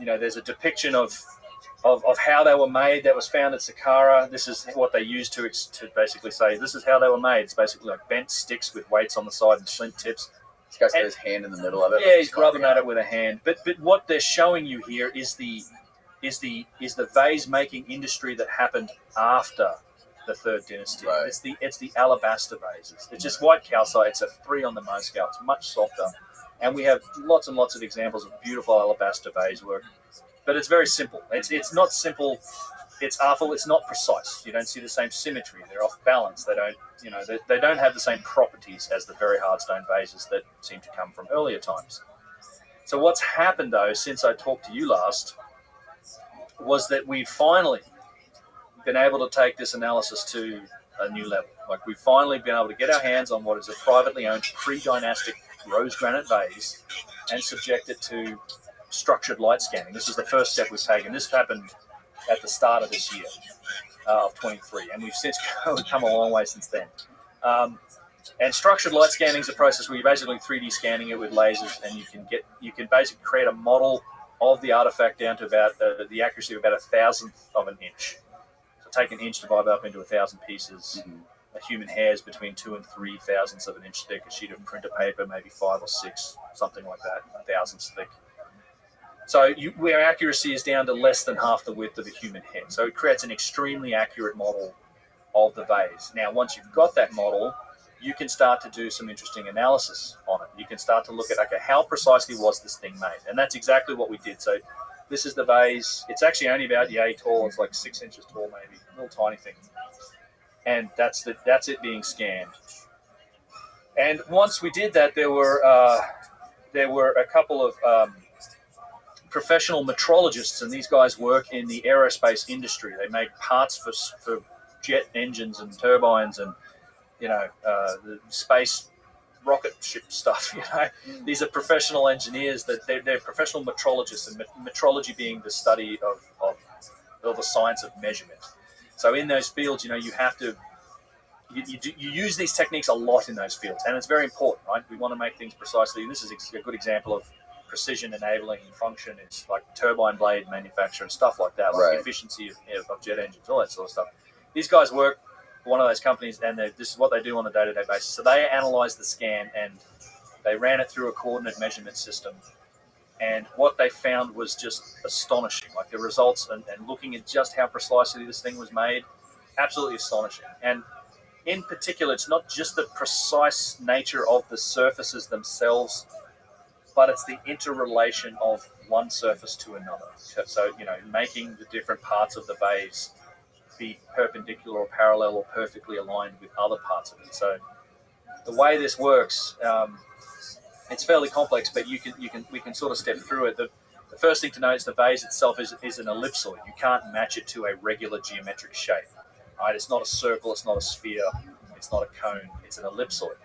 There's a depiction of how they were made that was found at Saqqara. This is what they used to basically say, this is how they were made. It's basically like bent sticks with weights on the side and flint tips. This guy's got his hand in the middle of it. Yeah, he's rubbing at it with a hand. But what they're showing you here is the vase making industry that happened after the 3rd dynasty. Right. It's the alabaster vases. It's just white calcite. It's a 3 on the Mohs scale. It's much softer, and we have lots and lots of examples of beautiful alabaster vase work. But it's very simple. It's not simple. It's artful. It's not precise. You don't see the same symmetry. They're off balance. They don't they don't have the same properties as the very hard stone vases that seem to come from earlier times. So what's happened though since I talked to you last was that we finally been able to take this analysis to a new level. Like we've finally been able to get our hands on what is a privately owned pre-dynastic rose granite vase and subject it to structured light scanning. This is the first step we've taken. This happened at the start of this year of 23, and we've since come a long way since then. And structured light scanning is a process where you're basically 3D scanning it with lasers, and you can basically create a model of the artifact down to about the accuracy of about 1,000th of an inch. Take an inch, divide it up into 1,000 pieces. A human hair is between 2 and 3 thousandths of an inch thick. A sheet of printer paper, maybe 5 or 6, something like that, 1,000ths thick. So where accuracy is down to less than half the width of a human head. So it creates an extremely accurate model of the vase. Now, once you've got that model, you can start to do some interesting analysis on it. You can start to look at, okay, how precisely was this thing made? And that's exactly what we did. So this is the vase. It's actually only about yay tall. It's like 6 inches tall, maybe. A little tiny thing. And that's it being scanned. And once we did that, there were a couple of professional metrologists, and these guys work in the aerospace industry. They make parts for jet engines and turbines and the space rocket ship stuff. These are professional engineers that they're professional metrologists, and metrology being the study of the science of measurement. So in those fields, you have to you use these techniques a lot in those fields, and it's very important, right? We want to make things precisely. And this is a good example of precision enabling function. It's like turbine blade manufacture and stuff like that, like efficiency of jet engines, all that sort of stuff. These guys work for one of those companies, and this is what they do on a day-to-day basis. So they analyze the scan, and they ran it through a coordinate measurement system. And what they found was just astonishing. Like the results and looking at just how precisely this thing was made, absolutely astonishing. And in particular, it's not just the precise nature of the surfaces themselves, but it's the interrelation of one surface to another. So, making the different parts of the vase be perpendicular or parallel or perfectly aligned with other parts of it. So the way this works, it's fairly complex, but we can sort of step through it. The first thing to know is the vase itself is an ellipsoid. You can't match it to a regular geometric shape. Right? It's not a circle, it's not a sphere, it's not a cone, it's an ellipsoid.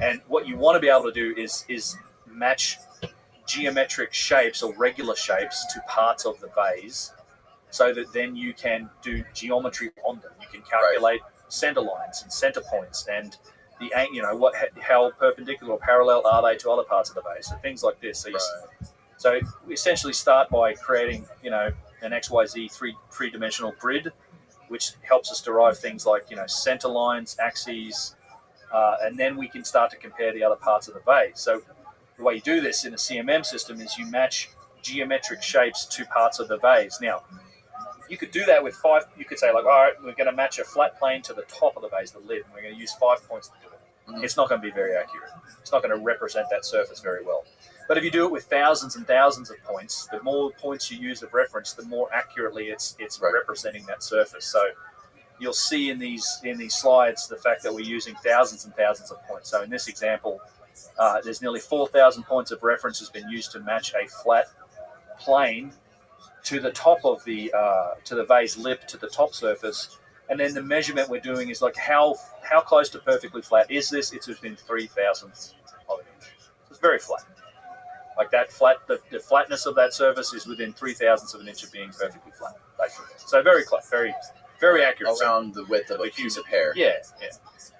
And what you want to be able to do is match geometric shapes or regular shapes to parts of the vase, so that then you can do geometry on them. You can calculate center lines and center points and how perpendicular or parallel are they to other parts of the vase, so things like this. So we essentially start by creating an XYZ three-dimensional grid, which helps us derive things like center lines, axes, and then we can start to compare the other parts of the vase. So the way you do this in a CMM system is you match geometric shapes to parts of the vase. Now, you could do that with you could say, like, all right, we're going to match a flat plane to the top of the vase, the lid, and we're going to use 5 points to do it. It's not going to be very accurate. It's not going to represent that surface very well. But if you do it with thousands and thousands of points, the more points you use of reference, the more accurately it's representing that surface. So you'll see in these slides the fact that we're using thousands and thousands of points. So in this example, there's nearly 4,000 points of reference has been used to match a flat plane to the top of the vase lip, to the top surface. And then the measurement we're doing is like how close to perfectly flat is this? It's within 3,000ths of an inch. It's very flat. Like that flat, the flatness of that surface is within 3,000ths of an inch of being perfectly flat, basically. So very close, very, very accurate. Around the width of a piece of hair. Yeah.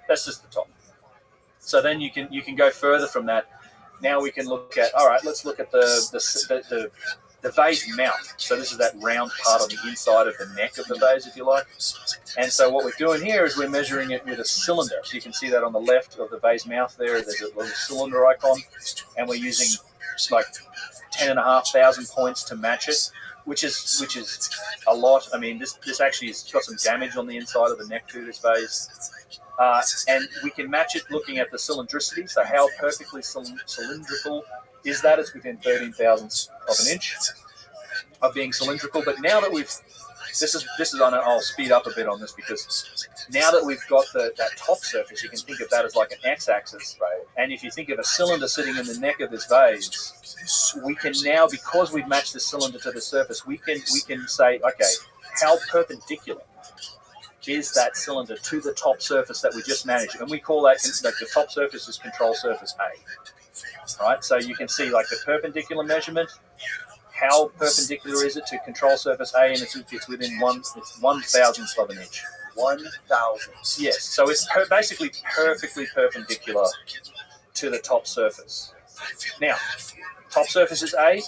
That's just the top. So then you can go further from that. Now we can look at, all right, let's look at the vase mouth. So this is that round part on the inside of the neck of the vase, if you like. And so what we're doing here is we're measuring it with a cylinder. So you can see that on the left of the vase mouth there, there's a little cylinder icon, and we're using like 10,500 points to match it, which is a lot. I mean, this actually has got some damage on the inside of the neck to this vase. And we can match it looking at the cylindricity. So how perfectly cylindrical is that? It's within 13,000ths of an inch of being cylindrical. But now that this is I'll speed up a bit on this, because now that we've got that top surface, you can think of that as like an x-axis. Right? And if you think of a cylinder sitting in the neck of this vase, we can now, because we've matched the cylinder to the surface, we can say, okay, how perpendicular is that cylinder to the top surface that we just managed? And we call that, like, the top surface is control surface A. Right? So you can see like the perpendicular measurement. How perpendicular is it to control surface A? And it's within 1,000th of an inch. 1,000th. Yes. So it's basically perfectly perpendicular to the top surface. Now, top surface is A,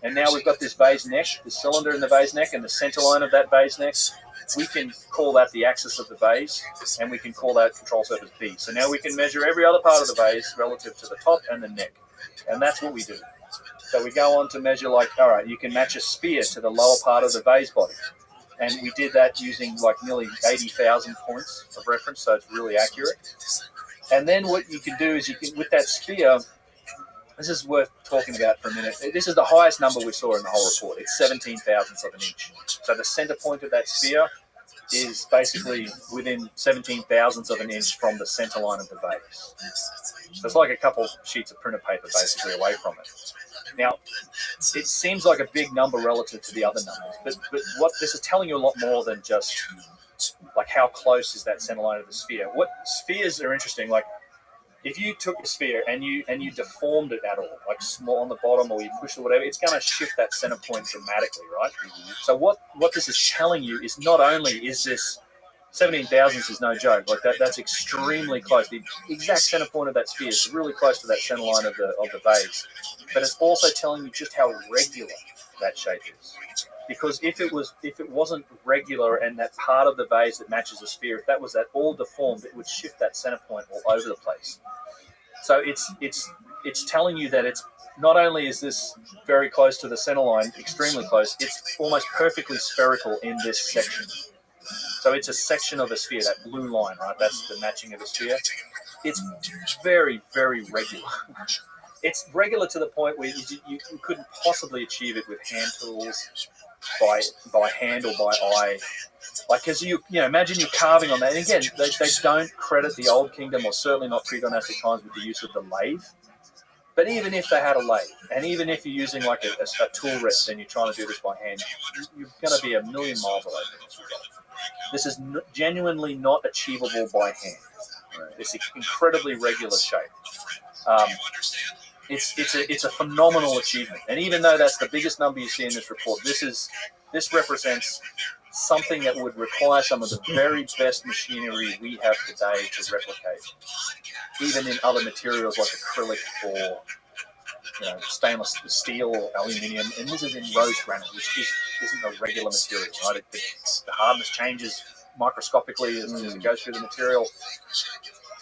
and now we've got this vase neck, the cylinder in the vase neck, and the center line of that vase neck. We can call that the axis of the vase, and we can call that control surface B. So now we can measure every other part of the vase relative to the top and the neck, and that's what we do. So we go on to measure, like, all right, you can match a sphere to the lower part of the vase body, and we did that using like nearly 80,000 points of reference, so it's really accurate. And then what you can do is with that sphere, this is worth talking about for a minute. This is the highest number we saw in the whole report. It's 17,000ths of an inch. So the center point of that sphere is basically within 17,000ths of an inch from the center line of the vase. So it's like a couple sheets of printer paper basically away from it. Now, it seems like a big number relative to the other numbers, but what this is telling you a lot more than just like how close is that center line of the sphere. What spheres are interesting, like, if you took a sphere and you deformed it at all, like small on the bottom, or you push it, whatever, it's going to shift that center point dramatically, right? So what this is telling you is not only is this 17 thousandths is no joke, like that's extremely close. The exact center point of that sphere is really close to that center line of the vase, but it's also telling you just how regular that shape is. Because if it wasn't regular, and that part of the vase that matches the sphere, if that was at all deformed, it would shift that center point all over the place. So it's telling you that it's not only is this very close to the center line, extremely close, it's almost perfectly spherical in this section. So it's a section of a sphere, that blue line, right? That's the matching of a sphere. It's very, very regular. It's regular to the point where you couldn't possibly achieve it with hand tools, by hand or by eye. Like, because you imagine you're carving on that. And again, they don't credit the Old Kingdom, or certainly not pre-dynastic times, with the use of the lathe. But even if they had a lathe, and even if you're using like a tool rest and you're trying to do this by hand, you're going to be a million miles away from this result. This is genuinely not achievable by hand. This incredibly regular shape. It's a phenomenal achievement. And even though that's the biggest number you see in this report, this represents something that would require some of the very best machinery we have today to replicate, even in other materials like acrylic or stainless steel or aluminium. And this is in rose granite, which isn't a regular material, right? The hardness changes microscopically as it goes through the material.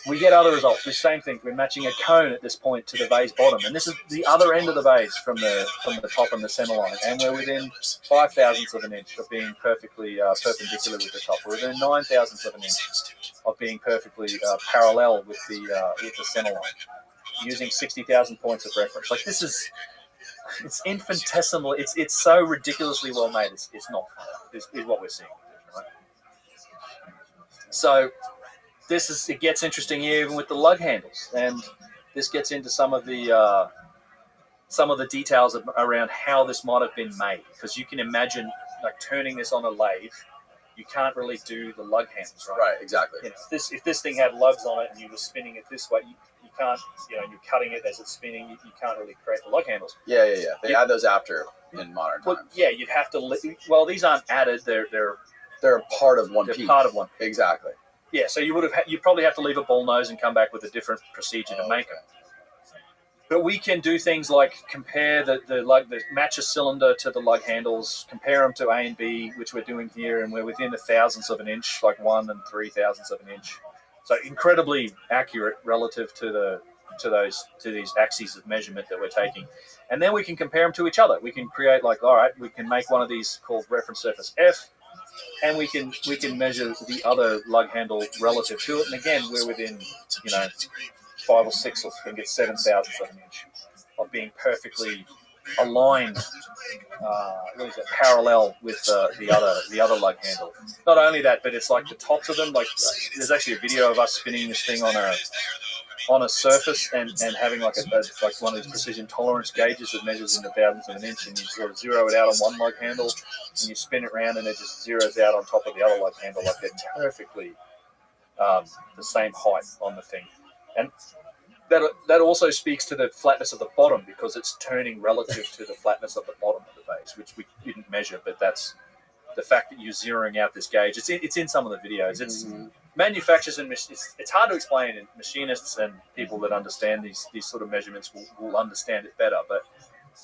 We get other results. The same thing. We're matching a cone at this point to the vase bottom, and this is the other end of the vase from the top and the center line, and we're within 5 thousandths of an inch of being perfectly perpendicular with the top. We're within 9 thousandths of an inch of being perfectly parallel with the center line, using 60,000 points of reference. Like, it's infinitesimal. It's so ridiculously well made. It's not fun. Is what we're seeing, right? So. It gets interesting here even with the lug handles, and this gets into some of the details around how this might have been made, because you can imagine like turning this on a lathe, you can't really do the lug handles, right? Right, exactly. If this thing had lugs on it and you were spinning it this way, you can't, you're cutting it as it's spinning, you can't really create the lug handles. Yeah. They add those after in modern times. Yeah, you'd have to. Well, these aren't added; they're a part of one piece. Part of one. Exactly. Yeah, so you'd probably have to leave a ball nose and come back with a different procedure to make it. But we can do things like compare the match a cylinder to the lug handles, compare them to A and B, which we're doing here, and we're within the thousandths of an inch, like 1 3/1000ths of an inch. So incredibly accurate relative to these axes of measurement that we're taking. And then we can compare them to each other. We can create we can make one of these called reference surface F, and we can measure the other lug handle relative to it. And again, we're within 5 or 6 or I think it's 7 thousandths of an inch of being perfectly aligned, parallel with the other lug handle. Not only that, but it's like the tops of them. Like there's actually a video of us spinning this thing on a surface and having like one of these precision tolerance gauges that measures in the thousandths of an inch, and you sort of zero it out on one lug handle and you spin it around and it just zeroes out on top of the other lug handle, like they're perfectly the same height on the thing. And that also speaks to the flatness of the bottom, because it's turning relative to the flatness of the bottom of the vase, which we didn't measure, but that's the fact that you're zeroing out this gauge. It's in some of the videos. It's manufacturers and it's hard to explain, and machinists and people that understand these sort of measurements will understand it better,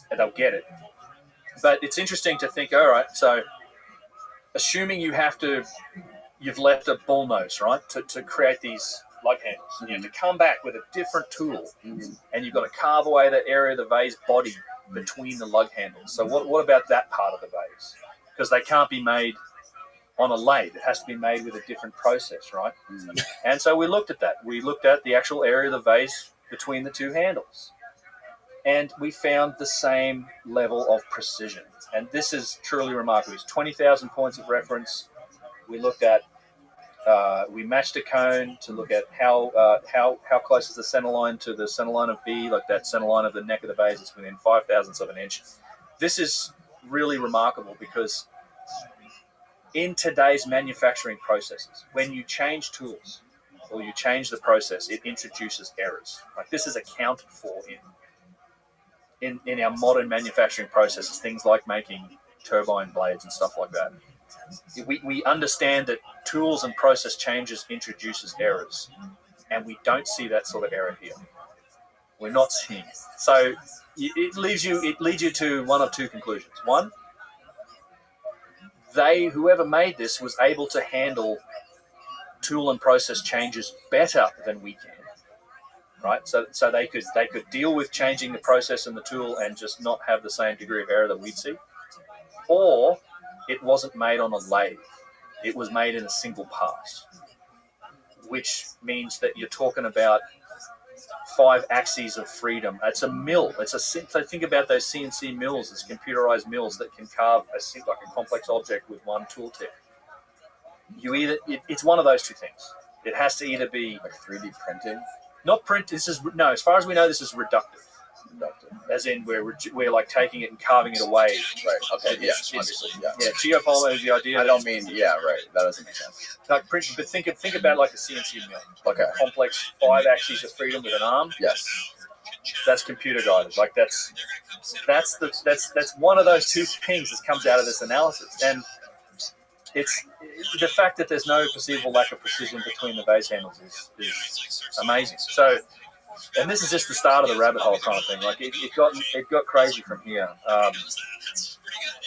and they'll get it. But it's interesting to think, all right, so assuming you've left a bull nose, right, to create these lug handles, and you have to come back with a different tool, and you've got to carve away that area of the vase body between the lug handles. So what about that part of the vase? Because they can't be made on a lathe. It has to be made with a different process, right? And so we looked at that. We looked at the actual area of the vase between the two handles, and we found the same level of precision. And this is truly remarkable. It's 20,000 points of reference. We looked at, we matched a cone to look at how close is the center line to the center line of B, like that center line of the neck of the vase is within 5 thousandths of an inch. This is really remarkable because in today's manufacturing processes, when you change tools, or you change the process, it introduces errors. Like this is accounted for in our modern manufacturing processes, things like making turbine blades and stuff like that. We understand that tools and process changes introduces errors, and we don't see that sort of error here. We're not seeing it. So it leads you to one of two conclusions. One, whoever made this was able to handle tool and process changes better than we can, right? So they could deal with changing the process and the tool and just not have the same degree of error that we'd see. Or it wasn't made on a lathe. It was made in a single pass, which means that you're talking about 5 axes of freedom. It's a mill. So think about those CNC mills as computerized mills that can carve like a complex object with one tool tip. It's one of those two things. It has to either be Like 3D printing? not print. As far as we know, this is reductive. As in we're like taking it and carving it away. Right. Okay. Yes. Obviously. Yeah. Yeah. Geopolymer is the idea. I don't mean. Yeah. Right. That doesn't make sense. Like print, but think about like a CNC mill. Okay. Complex 5 axes of freedom with an arm. Yes. That's computer guided. Like that's one of those two things that comes out of this analysis, and it's the fact that there's no perceivable lack of precision between the vase handles is amazing. So, and this is just the start of the rabbit hole kind of thing. Like it got crazy from here.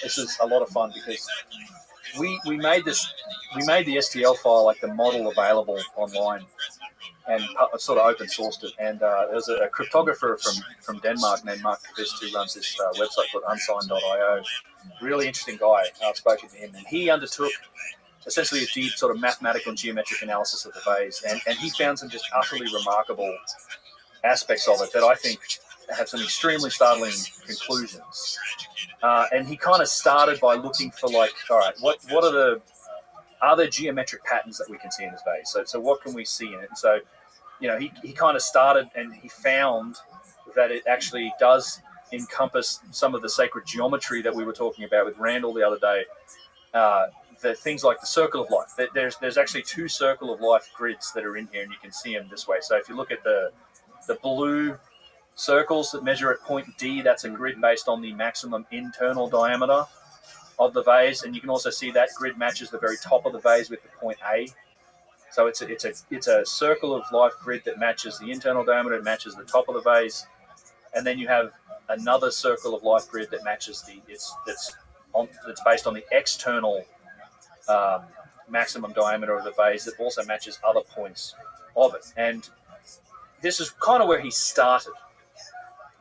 This is a lot of fun because we made the STL file, like the model, available online and sort of open sourced it. And there's a cryptographer from Denmark named Mark Kvist who runs this website called unsigned.io. Really interesting guy. I've spoken to him, and he undertook essentially a deep sort of mathematical and geometric analysis of the vase, and he found some just utterly remarkable aspects of it that I think have some extremely startling conclusions. And he kind of started by looking for, like, all right, what are there geometric patterns that we can see in this vase? So what can we see in it? And so, he kind of started, and he found that it actually does encompass some of the sacred geometry that we were talking about with Randall the other day. The things like the circle of life. There's actually 2 circle of life grids that are in here, and you can see them this way. So if you look at the blue circles that measure at point D, that's a grid based on the maximum internal diameter of the vase, and you can also see that grid matches the very top of the vase with the point A. So it's a circle of life grid that matches the internal diameter, it matches the top of the vase, and then you have another circle of life grid that matches that's based on the external maximum diameter of the vase that also matches other points of it. And this is kind of where he started.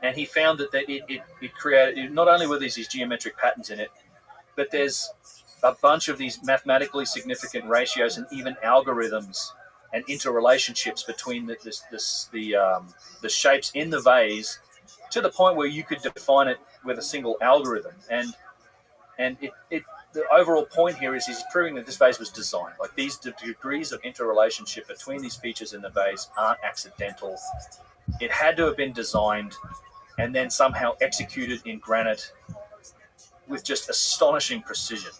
And he found that it created, not only were these geometric patterns in it, but there's a bunch of these mathematically significant ratios and even algorithms and interrelationships between the shapes in the vase, to the point where you could define it with a single algorithm. And the overall point here is he's proving that this vase was designed. Like, these degrees of interrelationship between these features in the vase aren't accidental. It had to have been designed and then somehow executed in granite with just astonishing precision.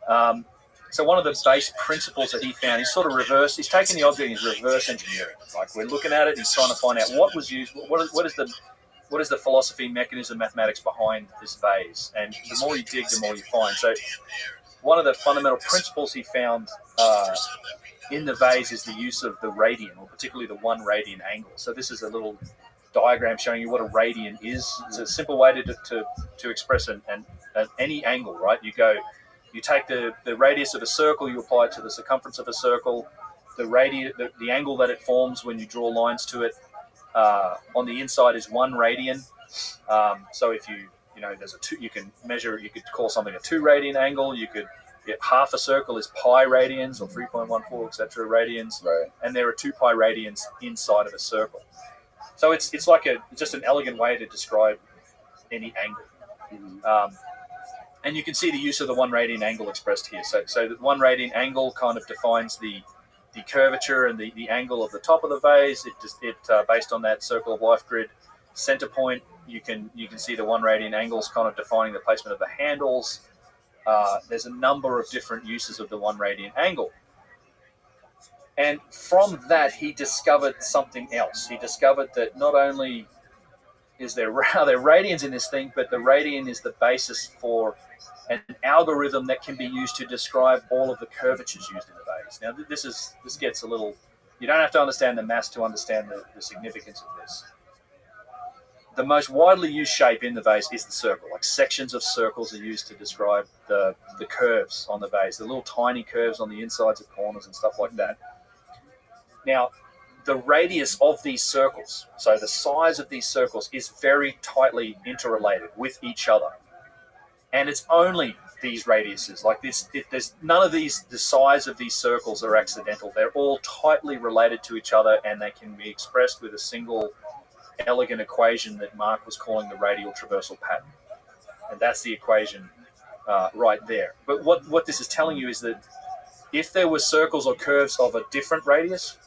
So one of the base principles that he found, he's taken the object and he's reverse engineering. Like, we're looking at it and he's trying to find out what was used, what is the philosophy, mechanism, mathematics behind this vase. And the more you dig, the more you find. So one of the fundamental principles he found in the vase is the use of the radian, or particularly the 1 radian angle. So this is a little diagram showing you what a radian is. It's a simple way to express any angle, right? You take the radius of a circle, you apply it to the circumference of a circle. The angle that it forms when you draw lines to it on the inside is 1 radian. So if there's a 2, you can measure. You could call something a 2 radian angle. You could get half a circle is pi radians, or 3.14, etc. radians, right. And there are 2 pi radians inside of a circle. So it's like just an elegant way to describe any angle. Mm-hmm. And you can see the use of the 1 radian angle expressed here. So the 1 radian angle kind of defines the curvature and the angle of the top of the vase. It based on that circle of life grid center point, you can see the 1 radian angles kind of defining the placement of the handles. There's a number of different uses of the 1 radian angle. And from that, he discovered something else. He discovered that not only is there radians in this thing, but the radian is the basis for an algorithm that can be used to describe all of the curvatures used in the vase. Now, this gets a little. You don't have to understand the maths to understand the significance of this. The most widely used shape in the vase is the circle. Like sections of circles are used to describe the curves on the vase, the little tiny curves on the insides of corners and stuff like that. Now, the radius of these circles, so the size of these circles, is very tightly interrelated with each other. And it's only these radiuses, like this, there's none of these, the size of these circles are accidental. They're all tightly related to each other, and they can be expressed with a single elegant equation that Mark was calling the radial traversal pattern. And that's the equation right there. But what this is telling you is that if there were circles or curves of a different radius,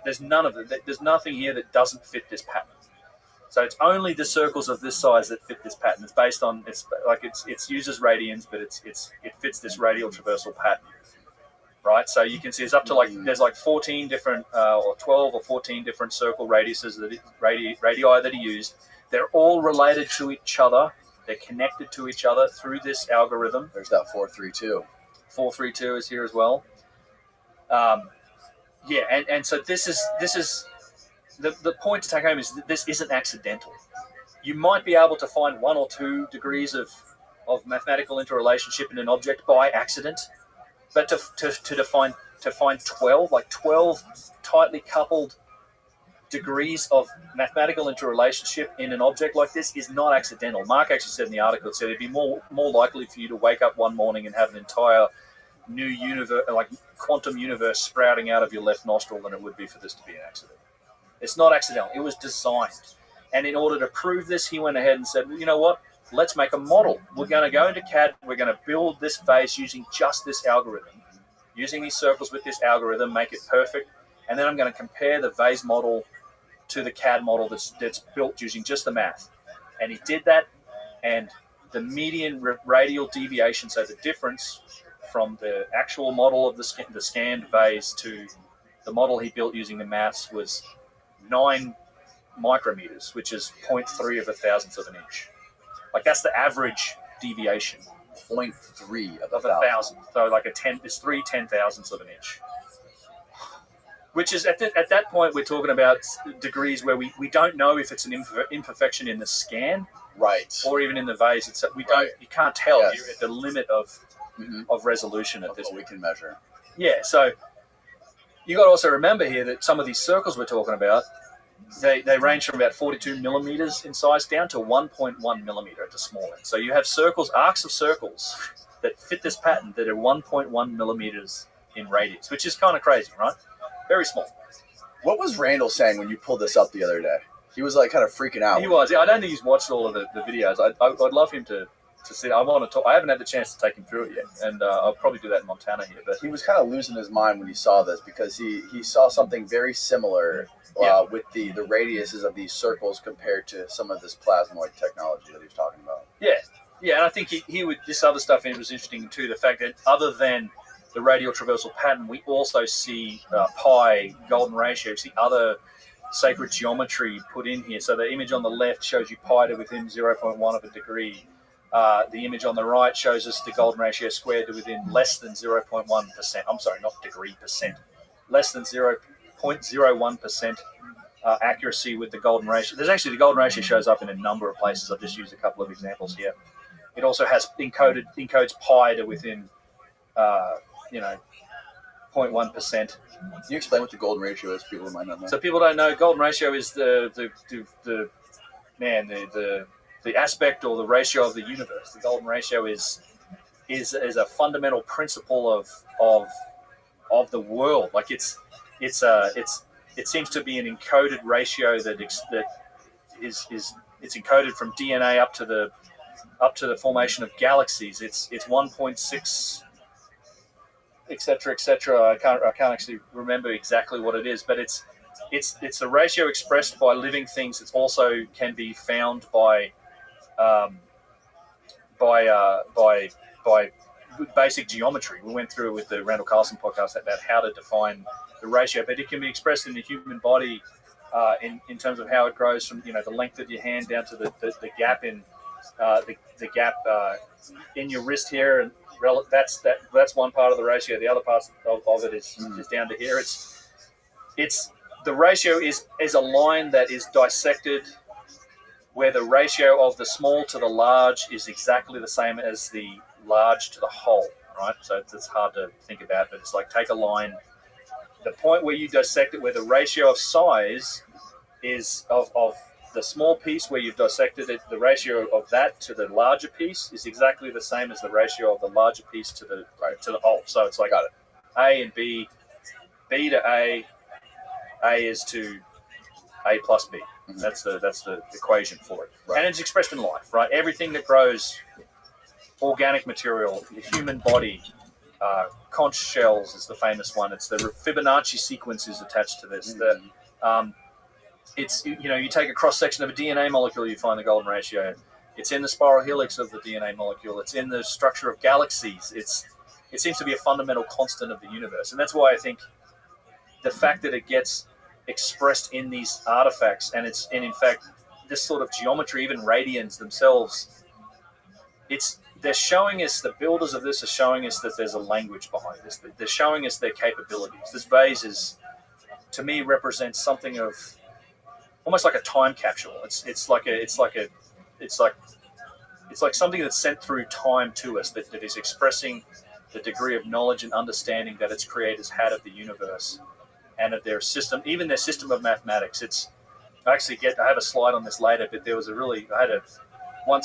there's none of it. There's nothing here that doesn't fit this pattern. So it's only the circles of this size that fit this pattern. It's based on it uses radians, but it fits this radial traversal pattern, right? So you can see it's up to there's 14 different or 12 or 14 different circle radiuses radii that are used. They're all related to each other. They're connected to each other through this algorithm. There's that 432. 432 is here as well. And so this is the point to take home is that this isn't accidental. You might be able to find 1 or 2 degrees of mathematical interrelationship in an object by accident, but to find 12 tightly coupled degrees of mathematical interrelationship in an object like this is not accidental. Mark actually said in the article, it'd be more likely for you to wake up one morning and have an entire new universe, like quantum universe, sprouting out of your left nostril than it would be for this to be an accident. It's not accidental. It was designed. And in order to prove this, he went ahead and said, well, you know what? Let's make a model. We're going to go into CAD. We're going to build this vase using just this algorithm, using these circles with this algorithm, make it perfect. And then I'm going to compare the vase model to the CAD model that's built using just the math. And he did that. And the median radial deviation, so the difference from the actual model of the scanned vase to the model he built using the maths, was 9 micrometers, which is 0.3 of a thousandth of an inch. Like that's the average deviation. 0.3 of a thousandth. So it's 3 10,000ths of an inch. Which is at that point we're talking about degrees where we don't know if it's an imperfection in the scan, right, or even in the vase. You can't tell. Yes. You're at the limit of resolution at this what we can measure. Yeah, so you got to also remember here that some of these circles we're talking about, they range from about 42 millimeters in size down to 1.1 millimeter at the small end. So you have arcs of circles that fit this pattern that are 1.1 millimeters in radius, which is kind of crazy, right? Very small. What was Randall saying when you pulled this up the other day? He was kind of freaking out. He was. Yeah, I don't think he's watched all of the videos. I'd love him to see. I want to talk. I haven't had the chance to take him through it yet, and I'll probably do that in Montana here. But he was kind of losing his mind when he saw this because he saw something very similar with the radiuses of these circles compared to some of this plasmoid technology that he was talking about. Yeah, and I think he would. This other stuff was interesting too. The fact that other than the radial traversal pattern, we also see pi, golden ratio, see other sacred geometry put in here. So the image on the left shows you pi to within 0.1 of a degree. The image on the right shows us the golden ratio squared to within less than 0.1%. I'm sorry, not degree, percent. Less than 0.01% accuracy with the golden ratio. There's actually, the golden ratio shows up in a number of places. I've just used a couple of examples here. It also has encodes pi to within 0.1%. Can you explain what the golden ratio is? People might not know. So people don't know. Golden ratio is the aspect or the ratio of the universe. The golden ratio is a fundamental principle of the world. Like it seems to be an encoded ratio that is encoded from DNA up to the formation of galaxies. It's 1.6, etc., etc. I can't actually remember exactly what it is, but it's a ratio expressed by living things. It also can be found by basic geometry. We went through it with the Randall Carlson podcast about how to define the ratio, but it can be expressed in the human body in terms of how it grows from the length of your hand down to the gap in the gap in your wrist here, and that's one part of the ratio. The other part of it is down to here. It's the ratio is a line that is dissected, where the ratio of the small to the large is exactly the same as the large to the whole, right? So it's hard to think about, but it's like take a line, the point where you dissect it, where the ratio of size is of the small piece where you've dissected it, the ratio of that to the larger piece is exactly the same as the ratio of the larger piece to the whole. So it's like A and B, B to A is to A plus B. Mm-hmm. That's the equation for it. Right. And it's expressed in life, right? Everything that grows, organic material, the human body, conch shells is the famous one. It's the Fibonacci sequence is attached to this. Mm-hmm. It's you take a cross section of a DNA molecule, you find the golden ratio. It's in the spiral helix of the DNA molecule. It's in the structure of galaxies. It seems to be a fundamental constant of the universe, and that's why I think the fact that it gets expressed in these artifacts, and in fact this sort of geometry, even radians themselves, they're showing us, the builders of this are showing us that there's a language behind this. They're showing us their capabilities. This vase to me, represents something of almost like a time capsule. It's like something that's sent through time to us that is expressing the degree of knowledge and understanding that its creators had of the universe and of their system, even their system of mathematics. I have a slide on this later, but there was I want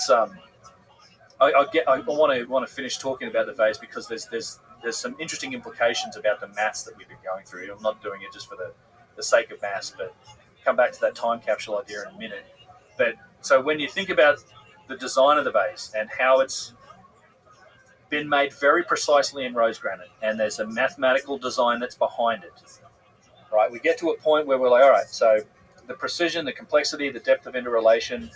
to finish talking about the vase because there's some interesting implications about the maths that we've been going through. I'm not doing it just for the sake of maths, but come back to that time capsule idea in a minute. But so when you think about the design of the vase and how it's been made very precisely in rose granite, and there's a mathematical design that's behind it, right? We get to a point where we're like, all right, so the precision, the complexity, the depth of interrelation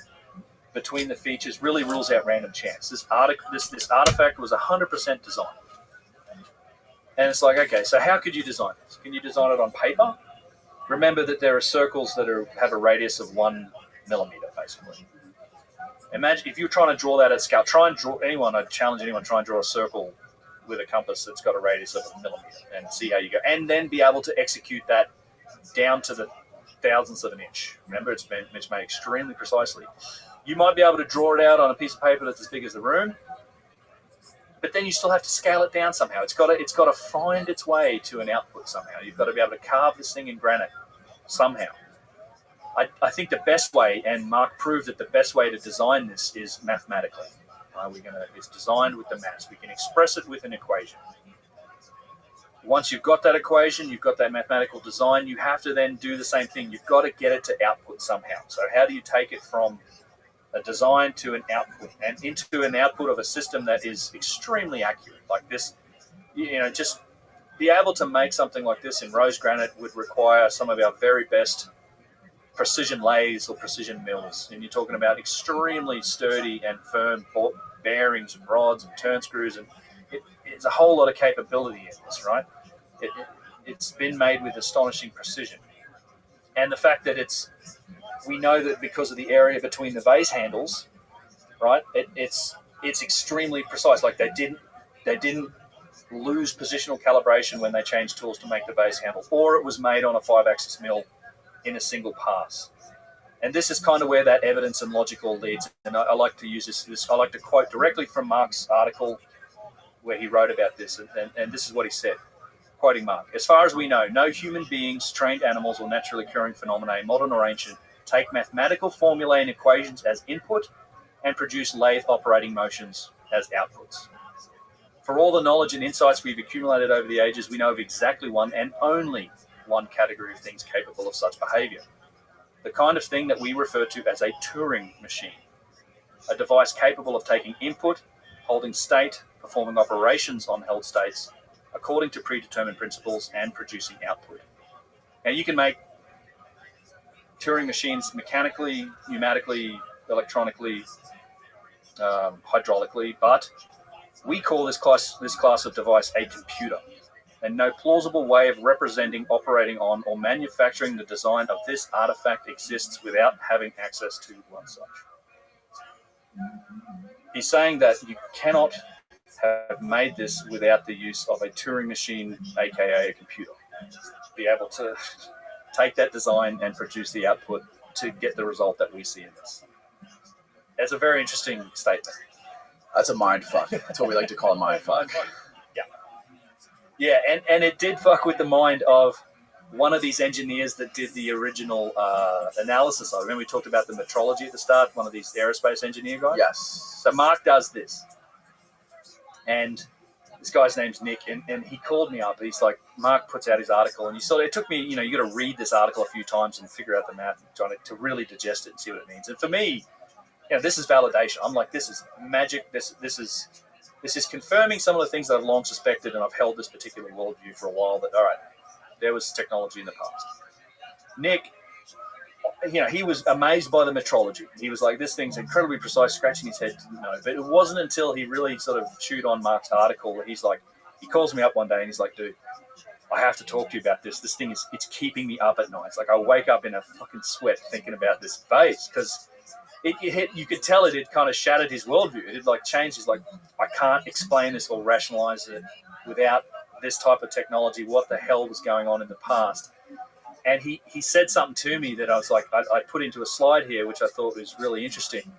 between the features really rules out random chance. This artifact was 100% design. And it's like, okay, so how could you design this? Can you design it on paper? Remember that there are circles that have a radius of 1 millimeter, basically. Imagine if you're trying to draw that at scale. I'd challenge anyone, try and draw a circle with a compass that's got a radius of 1 millimeter and see how you go. And then be able to execute that down to the thousandths of an inch. Remember, it's made extremely precisely. You might be able to draw it out on a piece of paper that's as big as the room, but then you still have to scale it down somehow. It's got to find its way to an output somehow. You've got to be able to carve this thing in granite somehow. I think the best way, and Mark proved that the best way to design this is mathematically. It's designed with the maths. We can express it with an equation. Once you've got that equation, you've got that mathematical design, you have to then do the same thing. You've got to get it to output somehow. So how do you take it from a design to an output and into an output of a system that is extremely accurate like this? Just be able to make something like this in rose granite would require some of our very best precision lathes or precision mills. And you're talking about extremely sturdy and firm bearings and rods and turn screws. And it's a whole lot of capability in this, right? It's been made with astonishing precision. And the fact that we know that because of the area between the vase handles, right? It's extremely precise. Like they didn't lose positional calibration when they changed tools to make the vase handle, or it was made on a 5-axis mill in a single pass. And this is kind of where that evidence and logic all leads. And I like to use this. I like to quote directly from Mark's article where he wrote about this, and this is what he said. Quoting Mark: "As far as we know, no human beings, trained animals, or naturally occurring phenomena, modern or ancient, take mathematical formulae and equations as input and produce lathe operating motions as outputs. For all the knowledge and insights we've accumulated over the ages, we know of exactly one and only one category of things capable of such behavior. The kind of thing that we refer to as a Turing machine, a device capable of taking input, holding state, performing operations on held states, according to predetermined principles, and producing output." Now, you can make Turing machines mechanically, pneumatically, electronically, hydraulically, but We call this class of device a computer, and no plausible way of representing, operating on, or manufacturing the design of this artifact exists without having access to one such. He's saying that you cannot have made this without the use of a Turing machine, aka a computer, be able to take that design and produce the output to get the result that we see in this. That's a very interesting statement. That's a mind fuck. That's what we like to call a mind fuck. Yeah, and it did fuck with the mind of one of these engineers that did the original analysis. I remember we talked about the metrology at the start, one of these aerospace engineer guys. Yes. So Mark does this. And this guy's name's Nick, and he called me up. He's like, Mark puts out his article, and it took me, you got to read this article a few times and figure out the math, trying to really digest it and see what it means. And for me, this is validation. I'm like, this is magic. This is confirming some of the things that I've long suspected, and I've held this particular worldview for a while that, all right, there was technology in the past. Nick, he was amazed by the metrology. He was like, this thing's incredibly precise, scratching his head. But it wasn't until he really sort of chewed on Mark's article that he's like, he calls me up one day and he's like, dude, I have to talk to you about this. This thing it's keeping me up at night. It's like I wake up in a fucking sweat thinking about this vase because you could tell it had kind of shattered his worldview. It had like changed. He's like, I can't explain this or rationalize it without this type of technology. What the hell was going on in the past? And he said something to me that I was like, I put into a slide here, which I thought was really interesting.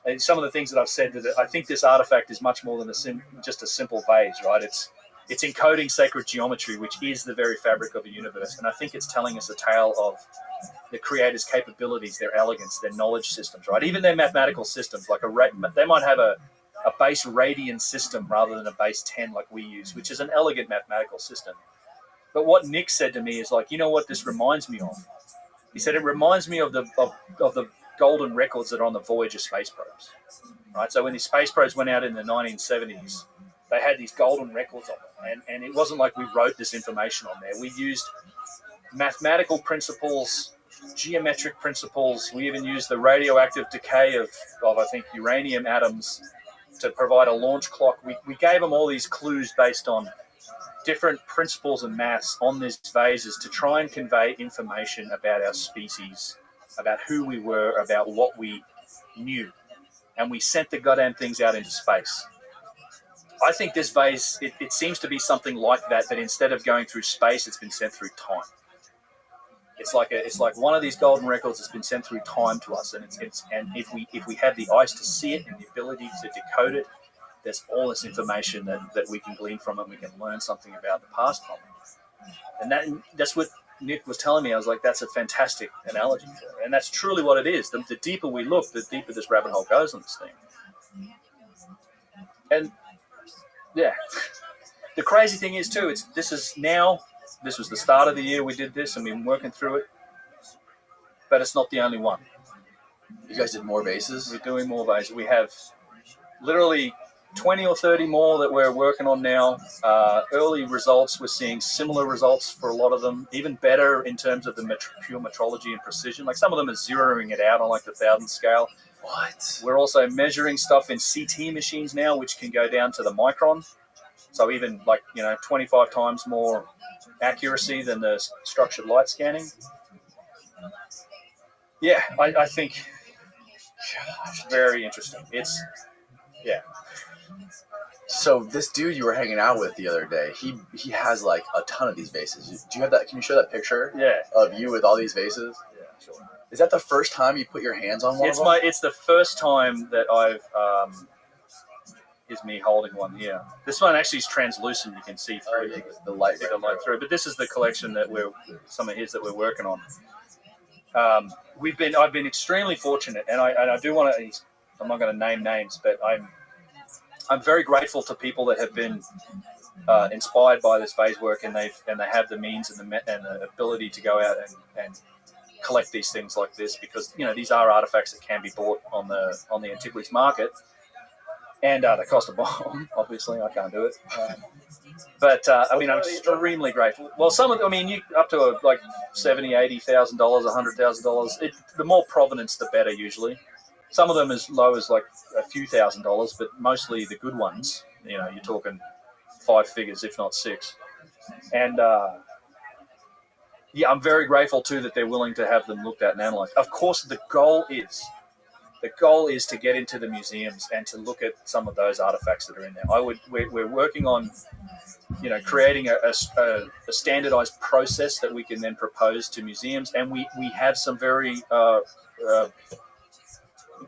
And some of the things that I've said, that I think this artifact is much more than just a simple vase, right? It's encoding sacred geometry, which is the very fabric of the universe. And I think it's telling us a tale of the creator's capabilities, their elegance, their knowledge systems, right? Even their mathematical systems, like they might have a base radian system rather than a base 10 like we use, which is an elegant mathematical system. But what Nick said to me is like, you know what this reminds me of? He said it reminds me of the golden records that are on the Voyager space probes, right? So when these space probes went out in the 1970s, they had these golden records on them, and it wasn't like we wrote this information on there. We used mathematical principles, geometric principles. We even used the radioactive decay of I think, uranium atoms to provide a launch clock. We gave them all these clues based on different principles and maths on these vases to try and convey information about our species, about who we were, about what we knew. And we sent the goddamn things out into space. I think this vase, it seems to be something like that, but instead of going through space, it's been sent through time. It's like one of these golden records that's been sent through time to us, and if we have the eyes to see it and the ability to decode it, there's all this information that we can glean from it, and we can learn something about the past from it. And that's what Nick was telling me. I was like, that's a fantastic analogy for it. And that's truly what it is. The deeper we look, the deeper this rabbit hole goes on this thing. And yeah, the crazy thing is too, this was the start of the year we did this, and we've been working through it, but it's not the only one. You guys did more vases? We're doing more vases. We have literally 20 or 30 more that we're working on now. Early results, we're seeing similar results for a lot of them, even better in terms of the pure metrology and precision. Like some of them are zeroing it out on like the 1,000 scale. What? We're also measuring stuff in CT machines now, which can go down to the micron. So even 25 times more accuracy than the structured light scanning. Yeah, I think it's very interesting. So this dude you were hanging out with the other day, he has like a ton of these vases. Do you have that? Can you show that picture? Yeah. Of you with all these vases? Yeah, sure. Is that the first time you put your hands on one of them? It's the first time that I've is me holding one here. This one actually is translucent. You can see through the light through. But this is the collection that some of his that we're working on. I've been extremely fortunate, and I do want to. I'm not going to name names, but I'm very grateful to people that have been inspired by this vase work, and they have the means and the ability to go out and collect these things like this, because these are artifacts that can be bought on the antiquities market, and they cost a bomb. Obviously, I can't do it, but I'm extremely grateful. Well, some of you up to like $70,000, $80,000, $100,000. The more provenance, the better usually. Some of them as low as like a few $1,000s, but mostly the good ones, You're talking 5 figures, if not 6. And I'm very grateful too that they're willing to have them looked at and analyzed. Of course, the goal is to get into the museums and to look at some of those artifacts that are in there. We're working on, creating a standardized process that we can then propose to museums, and we have some very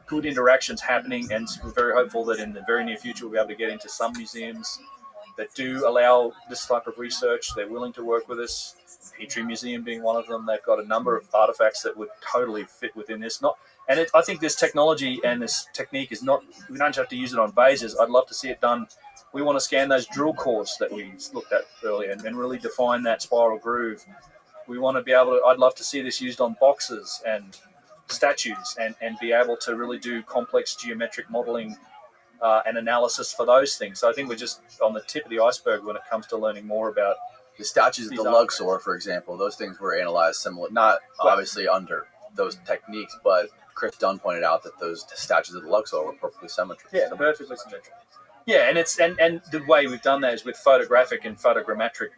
good interactions happening, and we're very hopeful that in the very near future we'll be able to get into some museums that do allow this type of research. They're willing to work with us. Petrie Museum being one of them. They've got a number of artifacts that would totally fit within this. I think this technology and this technique is not, we don't have to use it on vases. I'd love to see it done. We want to scan those drill cores that we looked at earlier and really define that spiral groove. We want to be able to, I'd love to see this used on boxes and statues and be able to really do complex geometric modeling and analysis for those things. So I think we're just on the tip of the iceberg when it comes to learning more about the statues of the Luxor, for example. Those things were analyzed similar, not obviously under those techniques, but Chris Dunn pointed out that those statues of the Luxor were perfectly symmetrical. Yeah, perfectly symmetrical. Yeah, and it's and the way we've done that is with photographic and photogrammetry.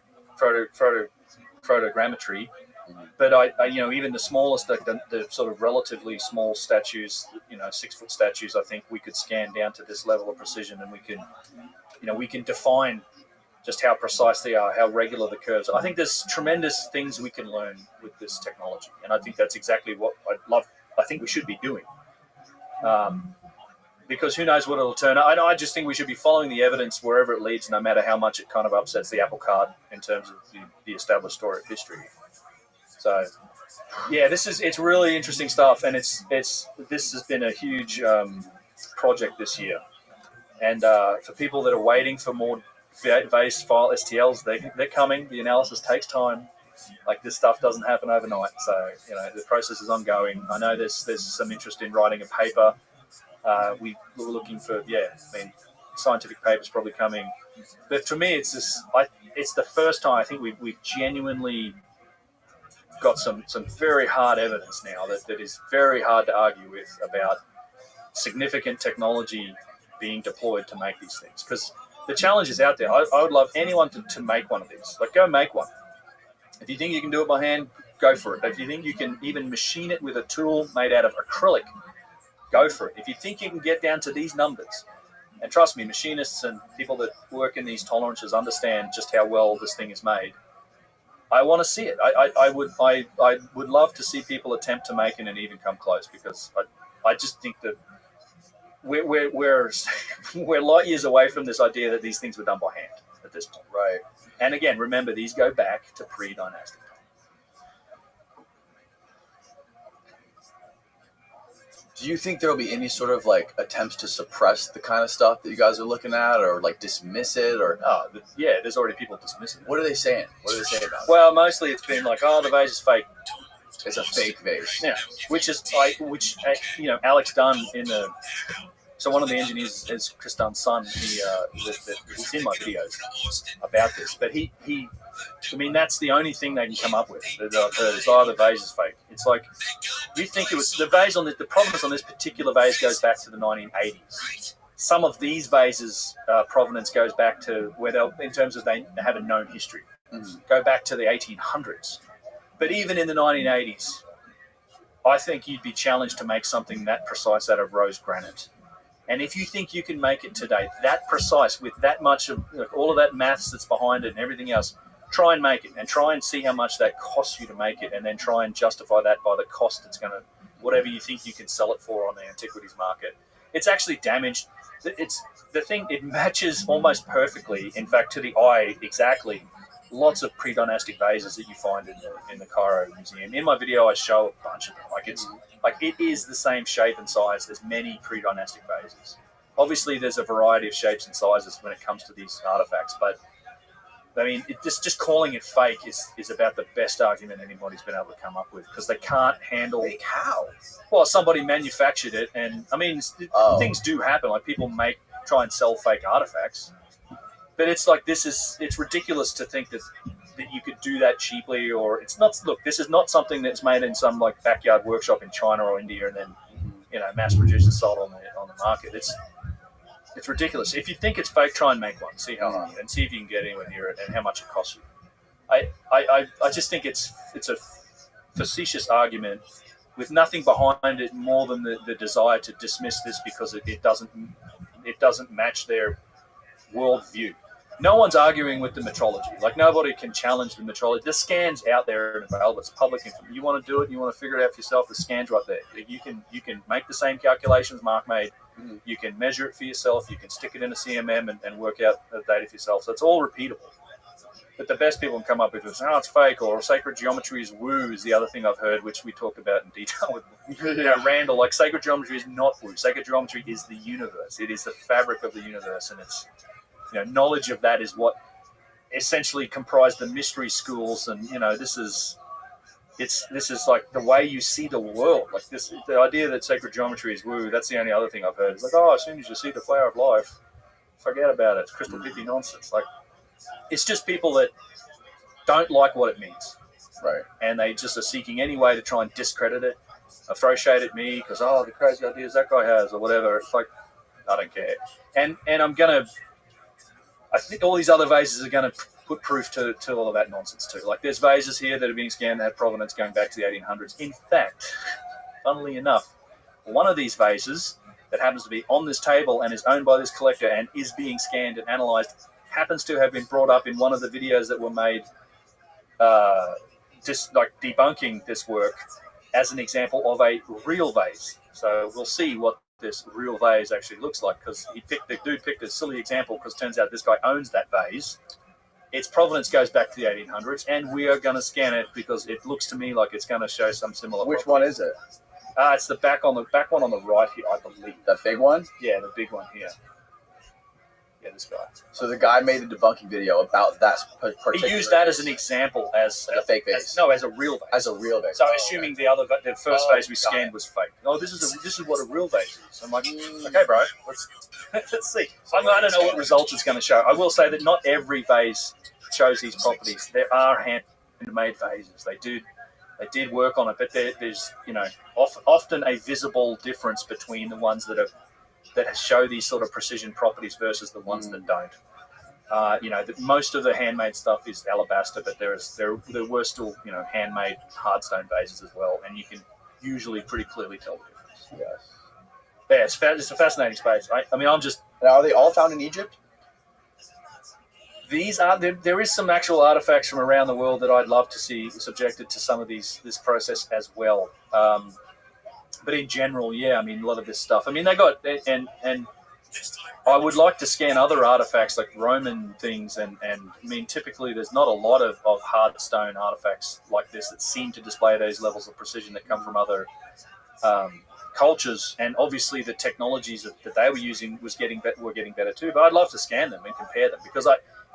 Mm-hmm. But I even the smallest, the sort of relatively small statues, 6-foot statues, I think we could scan down to this level of precision, and we can define just how precise they are, how regular the curves are. I think there's tremendous things we can learn with this technology, and I think that's exactly what I think we should be doing. Because who knows what it'll turn out. I just think we should be following the evidence wherever it leads, no matter how much it kind of upsets the apple cart in terms of the established story of history. So, yeah, it's really interesting stuff, and this has been a huge project this year. And for people that are waiting for more vase file STLs, they're coming. The analysis takes time. Like, this stuff doesn't happen overnight. So, the process is ongoing. I know there's some interest in writing a paper. We were looking for, scientific papers probably coming. But for me, it's the first time I think we've genuinely got some very hard evidence now that is very hard to argue with about significant technology being deployed to make these things. Because the challenge is out there. I would love anyone to make one of these. Like, go make one. If you think you can do it by hand, go for it. If you think you can even machine it with a tool made out of acrylic, go for it. If you think you can get down to these numbers, and trust me, machinists and people that work in these tolerances understand just how well this thing is made. I want to see it. I would love to see people attempt to make it and even come close, because I just think that we're light years away from this idea that these things were done by hand at this point. Right. And again, remember, these go back to pre-dynastic. Do you think there will be any sort of attempts to suppress the kind of stuff that you guys are looking at, or dismiss it, or? There's already people dismissing it. What are they saying? What do they say about it? Well, mostly it's been like, the vase is fake. It's a fake vase. Yeah, which Alex Dunn so one of the engineers is Chris Dunn's son. He's in my videos about this, but that's the only thing they can come up with. The vase is fake. It's like, you think it was the vase on the provenance on this particular vase goes back to the 1980s. Some of these vases' provenance goes back to where in terms of they have a known history, go back to the 1800s. But even in the 1980s, I think you'd be challenged to make something that precise out of rose granite. And if you think you can make it today that precise with that much of all of that maths that's behind it and everything else, try and make it, and try and see how much that costs you to make it, and then try and justify that by the cost it's going to, whatever you think you can sell it for on the antiquities market. It's actually damaged. It matches almost perfectly, in fact, to the eye exactly, lots of pre-dynastic vases that you find in the Cairo Museum. In my video, I show a bunch of them. It is the same shape and size as many pre-dynastic vases. Obviously, there's a variety of shapes and sizes when it comes to these artifacts, but just calling it fake is about the best argument anybody's been able to come up with, because they can't handle how. Well, somebody manufactured it, and things do happen. Like, people try and sell fake artifacts, but it's ridiculous to think that you could do that cheaply, or it's not. Look, this is not something that's made in some backyard workshop in China or India and then mass produced and sold on the market. It's ridiculous. If you think it's fake, try and make one. See how hard, and see if you can get anywhere near it, and how much it costs you. I just think it's a facetious argument with nothing behind it more than the desire to dismiss this because it doesn't match their worldview. No one's arguing with the metrology. Like, nobody can challenge the metrology. The scan's out there and available. It's public information. You want to do it, you want to figure it out for yourself, the scan's right there. You can make the same calculations Mark made. You can measure it for yourself. You can stick it in a CMM and work out the data for yourself. So it's all repeatable. But the best people can come up with is, it's fake, or sacred geometry is woo is the other thing I've heard, which we talked about in detail with Randall. Like, sacred geometry is not woo. Sacred geometry is the universe. It is the fabric of the universe, and it's knowledge of that is what essentially comprised the mystery schools, and this is like the way you see the world. Like, the idea that sacred geometry is woo, that's the only other thing I've heard. It's like, as soon as you see the flower of life, forget about it. It's crystal hippie nonsense. Like, it's just people that don't like what it means, right? And they just are seeking any way to try and discredit it, or throw shade at me because the crazy ideas that guy has or whatever. It's like, I don't care. And I think all these other vases are going to put proof to all of that nonsense too. Like, there's vases here that are being scanned that have provenance going back to the 1800s. In fact, funnily enough, one of these vases that happens to be on this table and is owned by this collector and is being scanned and analyzed happens to have been brought up in one of the videos that were made just like debunking this work as an example of a real vase. So we'll see what this real vase actually looks like, because the dude picked a silly example because turns out this guy owns that vase. Its provenance goes back to the 1800s, and we are going to scan it because it looks to me like it's going to show some similar. Which one is it? It's the back one on the right here, I believe. The big one? Yeah, the big one here. Yeah, this guy. So the guy made a debunking video about that particular. He used that as an example, as a fake vase. As a real vase. As a real vase. So assuming the first vase we scanned was fake. This is what a real vase is. I'm like, okay, bro, let's see. I don't know what results it's going to show. I will say that not every vase shows these properties. There are handmade vases. They did work on it, but there's often a visible difference between the ones that show these sort of precision properties versus the ones that don't. Most of the handmade stuff is alabaster, but there were still handmade hardstone vases as well, and you can usually pretty clearly tell the difference. Yes. Yeah, it's a fascinating space. Now, are they all found in Egypt? There is some actual artifacts from around the world that I'd love to see subjected to some of this process as well. But in general, yeah, a lot of this stuff. They got, and I would like to scan other artifacts like Roman things, and typically there's not a lot of hard stone artifacts like this that seem to display those levels of precision that come from other cultures. And obviously the technologies that they were using were getting better too. But I'd love to scan them and compare them, because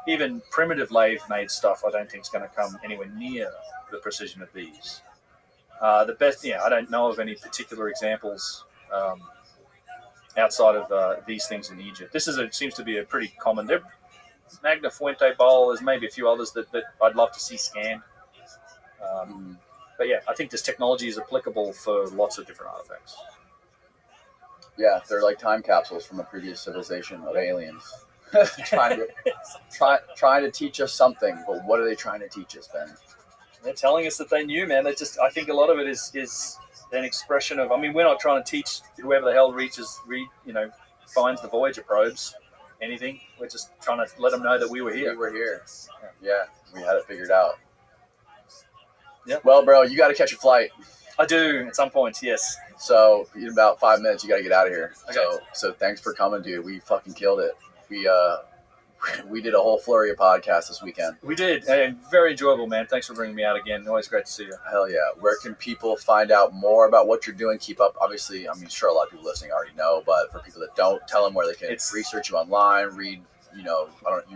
even primitive lathe-made stuff I don't think is going to come anywhere near the precision of these. The best, I don't know of any particular examples outside of these things in Egypt. This seems to be a pretty common. Magna Fuente bowl. There's maybe a few others that I'd love to see scanned. But yeah, I think this technology is applicable for lots of different artifacts. Yeah, they're like time capsules from a previous civilization of aliens. trying to teach us something, but what are they trying to teach us, Ben? They're telling us that they knew, man. I think a lot of it is an expression of. We're not trying to teach whoever the hell finds the Voyager probes anything. We're just trying to let them know that we were here. We were here. Yeah, we had it figured out. Yeah. Well, bro, you got to catch a flight. I do at some point, yes. So in about 5 minutes, you got to get out of here. Okay. So thanks for coming, dude. We fucking killed it. We did a whole flurry of podcasts this weekend. We did, and very enjoyable, man. Thanks for bringing me out again. Always great to see you. Hell yeah. Where can people find out more about what you're doing? Keep up. Obviously, sure a lot of people listening already know, but for people that don't, tell them where they can research you online, read, your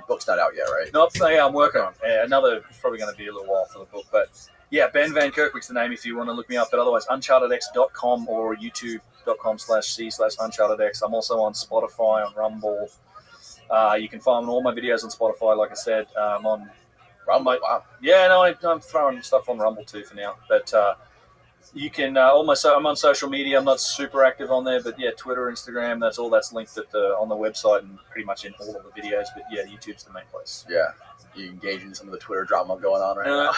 book's not out yet, right? No, yeah, I'm working on it. It's probably going to be a little while for the book, but yeah, Ben Van Kirkwick's the name if you want to look me up, but otherwise, unchartedx.com or youtube.com/c/unchartedx. I'm also on Spotify, on Rumble. You can find all my videos on Spotify, like I said. On Rumble, wow. Yeah, no, I'm throwing stuff on Rumble too for now. But You can almost. I'm on social media. I'm not super active on there, but yeah, Twitter, Instagram. That's linked on the website and pretty much in all of the videos. But yeah, YouTube's the main place. Yeah, you engage in some of the Twitter drama going on right now.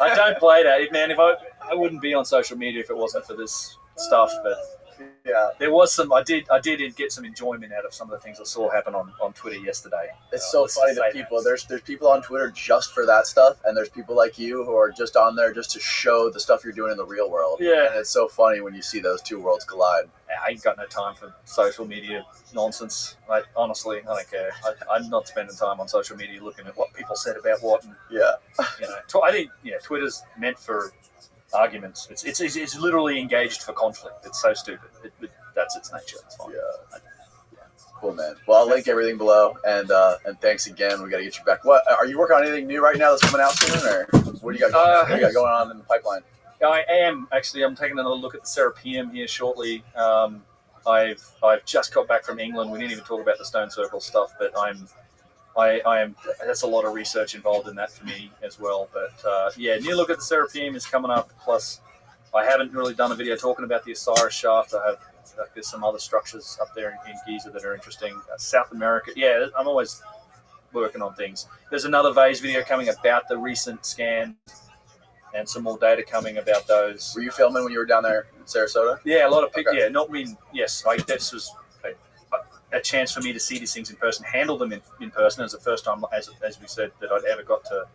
I don't play that, man. If I wouldn't be on social media if it wasn't for this stuff. But yeah, there was some. I did get some enjoyment out of some of the things I saw happen on Twitter yesterday. It's so funny that there's people on Twitter just for that stuff, and there's people like you who are just on there just to show the stuff you're doing in the real world. Yeah, and it's so funny when you see those two worlds collide. I ain't got no time for social media nonsense. Honestly, I don't care. I'm not spending time on social media looking at what people said about what. And, yeah, I think Twitter's meant for arguments. It's literally engaged for conflict. It's so stupid. That's its nature. It's fine. Yeah. Cool, man. Well, I'll link everything below, and thanks again. We got to get you back. What are you working on? Anything new right now that's coming out soon, or what do you got? What do you got going on in the pipeline? I am actually. I'm taking another look at the Serapeum here shortly. I've just got back from England. We didn't even talk about the stone circle stuff, but I am. That's a lot of research involved in that for me as well. But new look at the Serapeum is coming up. Plus, I haven't really done a video talking about the Osiris shaft. There's some other structures up there in Giza that are interesting. South America. Yeah, I'm always working on things. There's another vase video coming about the recent scan. And some more data coming about those. Were you filming when you were down there in Sarasota? Yeah, a lot of pictures. Okay. Yeah, yes. This was a chance for me to see these things in person, handle them in person. It was the first time, as we said, that I'd ever got to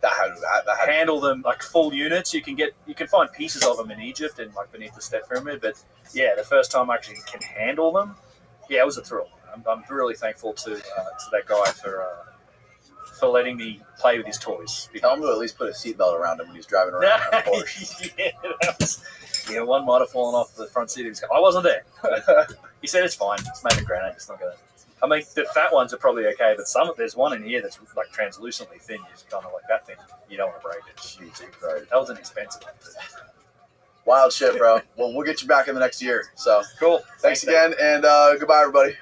handle them like full units. You can find pieces of them in Egypt and like beneath the Step Pyramid, but yeah, the first time I actually can handle them, yeah, it was a thrill. I'm really thankful to that guy for letting me play with his toys. Tell him to at least put a seatbelt around him when he's driving around on Porsche. One might have fallen off the front seat of his car. I wasn't there. He said it's fine. It's made of granite. It's not gonna. I mean, the fat ones are probably okay, but there's one in here that's like translucently thin. You just kind of like that thing. You don't want to break it. Jeez, right. That was an expensive one. Wild shit, bro. Well, we'll get you back in the next year. So cool. Thanks again, and goodbye, everybody.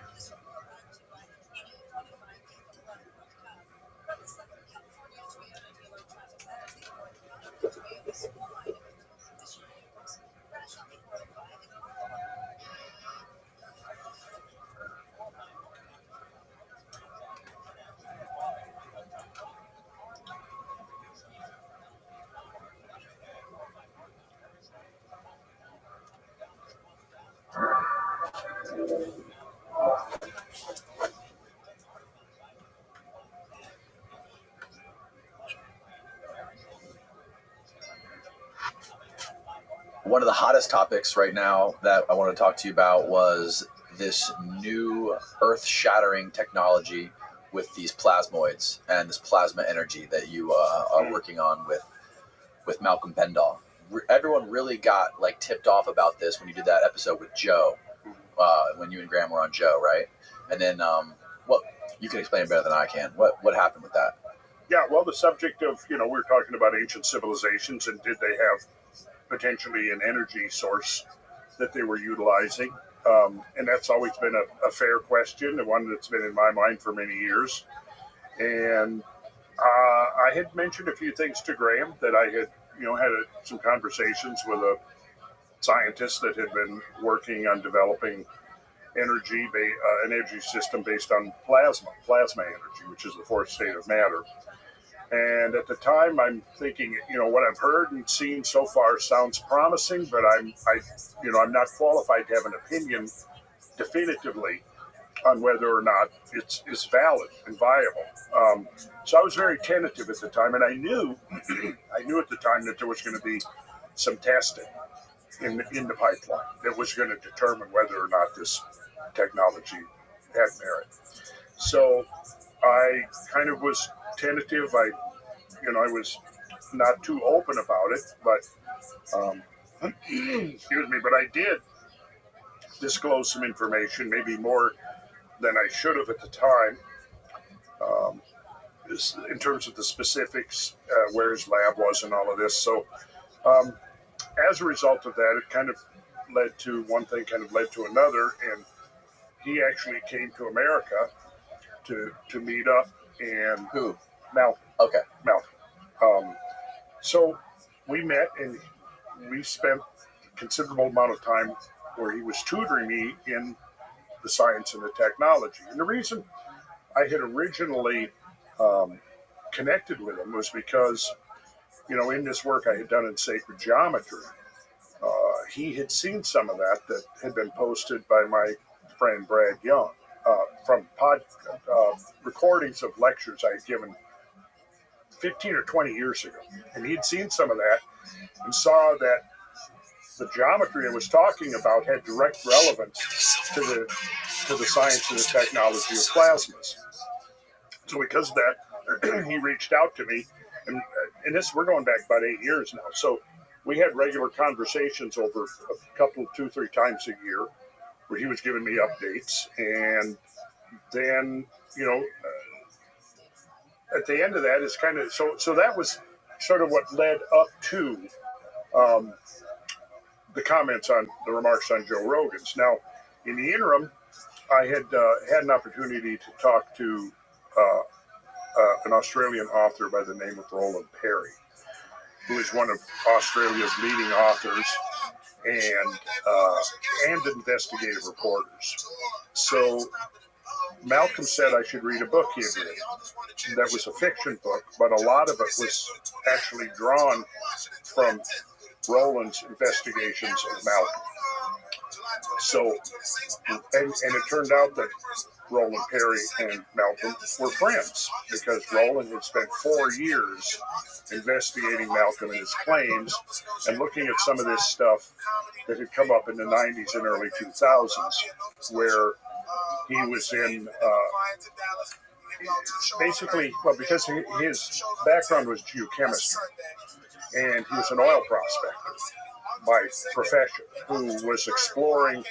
One of the hottest topics right now that I want to talk to you about was this new earth-shattering technology with these plasmoids and this plasma energy that you are working on with Malcolm Bendall. Everyone really got like tipped off about this when you did that episode with Joe, when you and Graham were on Joe, right? And then, what you can explain it better than I can. What happened with that? Yeah, well, the subject of we were talking about ancient civilizations and did they have potentially an energy source that they were utilizing, and that's always been a fair question, and one that's been in my mind for many years. And I had mentioned a few things to Graham that I had had some conversations with a scientist that had been working on developing an energy system based on plasma energy, which is the fourth state of matter. And at the time, I'm thinking, what I've heard and seen so far sounds promising, but I'm not qualified to have an opinion definitively on whether or not it's valid and viable. So I was very tentative at the time, and I knew at the time that there was going to be some testing in the pipeline that was going to determine whether or not this technology had merit. So I kind of was tentative. I was not too open about it, but excuse me. But I did disclose some information, maybe more than I should have at the time, in terms of the specifics, where his lab was and all of this. So as a result of that, it kind of led to one thing, kind of led to another, and he actually came to America to meet up. And who? Malcolm. Okay. Malcolm. So we met and we spent considerable amount of time where he was tutoring me in the science and the technology. And the reason I had originally connected with him was because, in this work I had done in sacred geometry, he had seen some of that had been posted by my friend Brad Young from recordings of lectures I had given 15 or 20 years ago. And he'd seen some of that and saw that the geometry I was talking about had direct relevance to the science and the technology of plasmas. So because of that, he reached out to me, and we're going back about 8 years now. So we had regular conversations over a couple, 2-3 times a year, where he was giving me updates, and then at the end of that is kind of so that was sort of what led up to the comments on the remarks on Joe Rogan's. Now, in the interim, I had had an opportunity to talk to an Australian author by the name of Roland Perry, who is one of Australia's leading authors and investigative reporters. So Malcolm said I should read a book he had written. That was a fiction book, but a lot of it was actually drawn from Roland's investigations of Malcolm. So, and it turned out that Roland Perry and Malcolm were friends, because Roland had spent 4 years investigating Malcolm and his claims and looking at some of this stuff that had come up in the 90s and early 2000s, where he was in basically, because his background was geochemistry, and he was an oil prospector by profession, who was exploring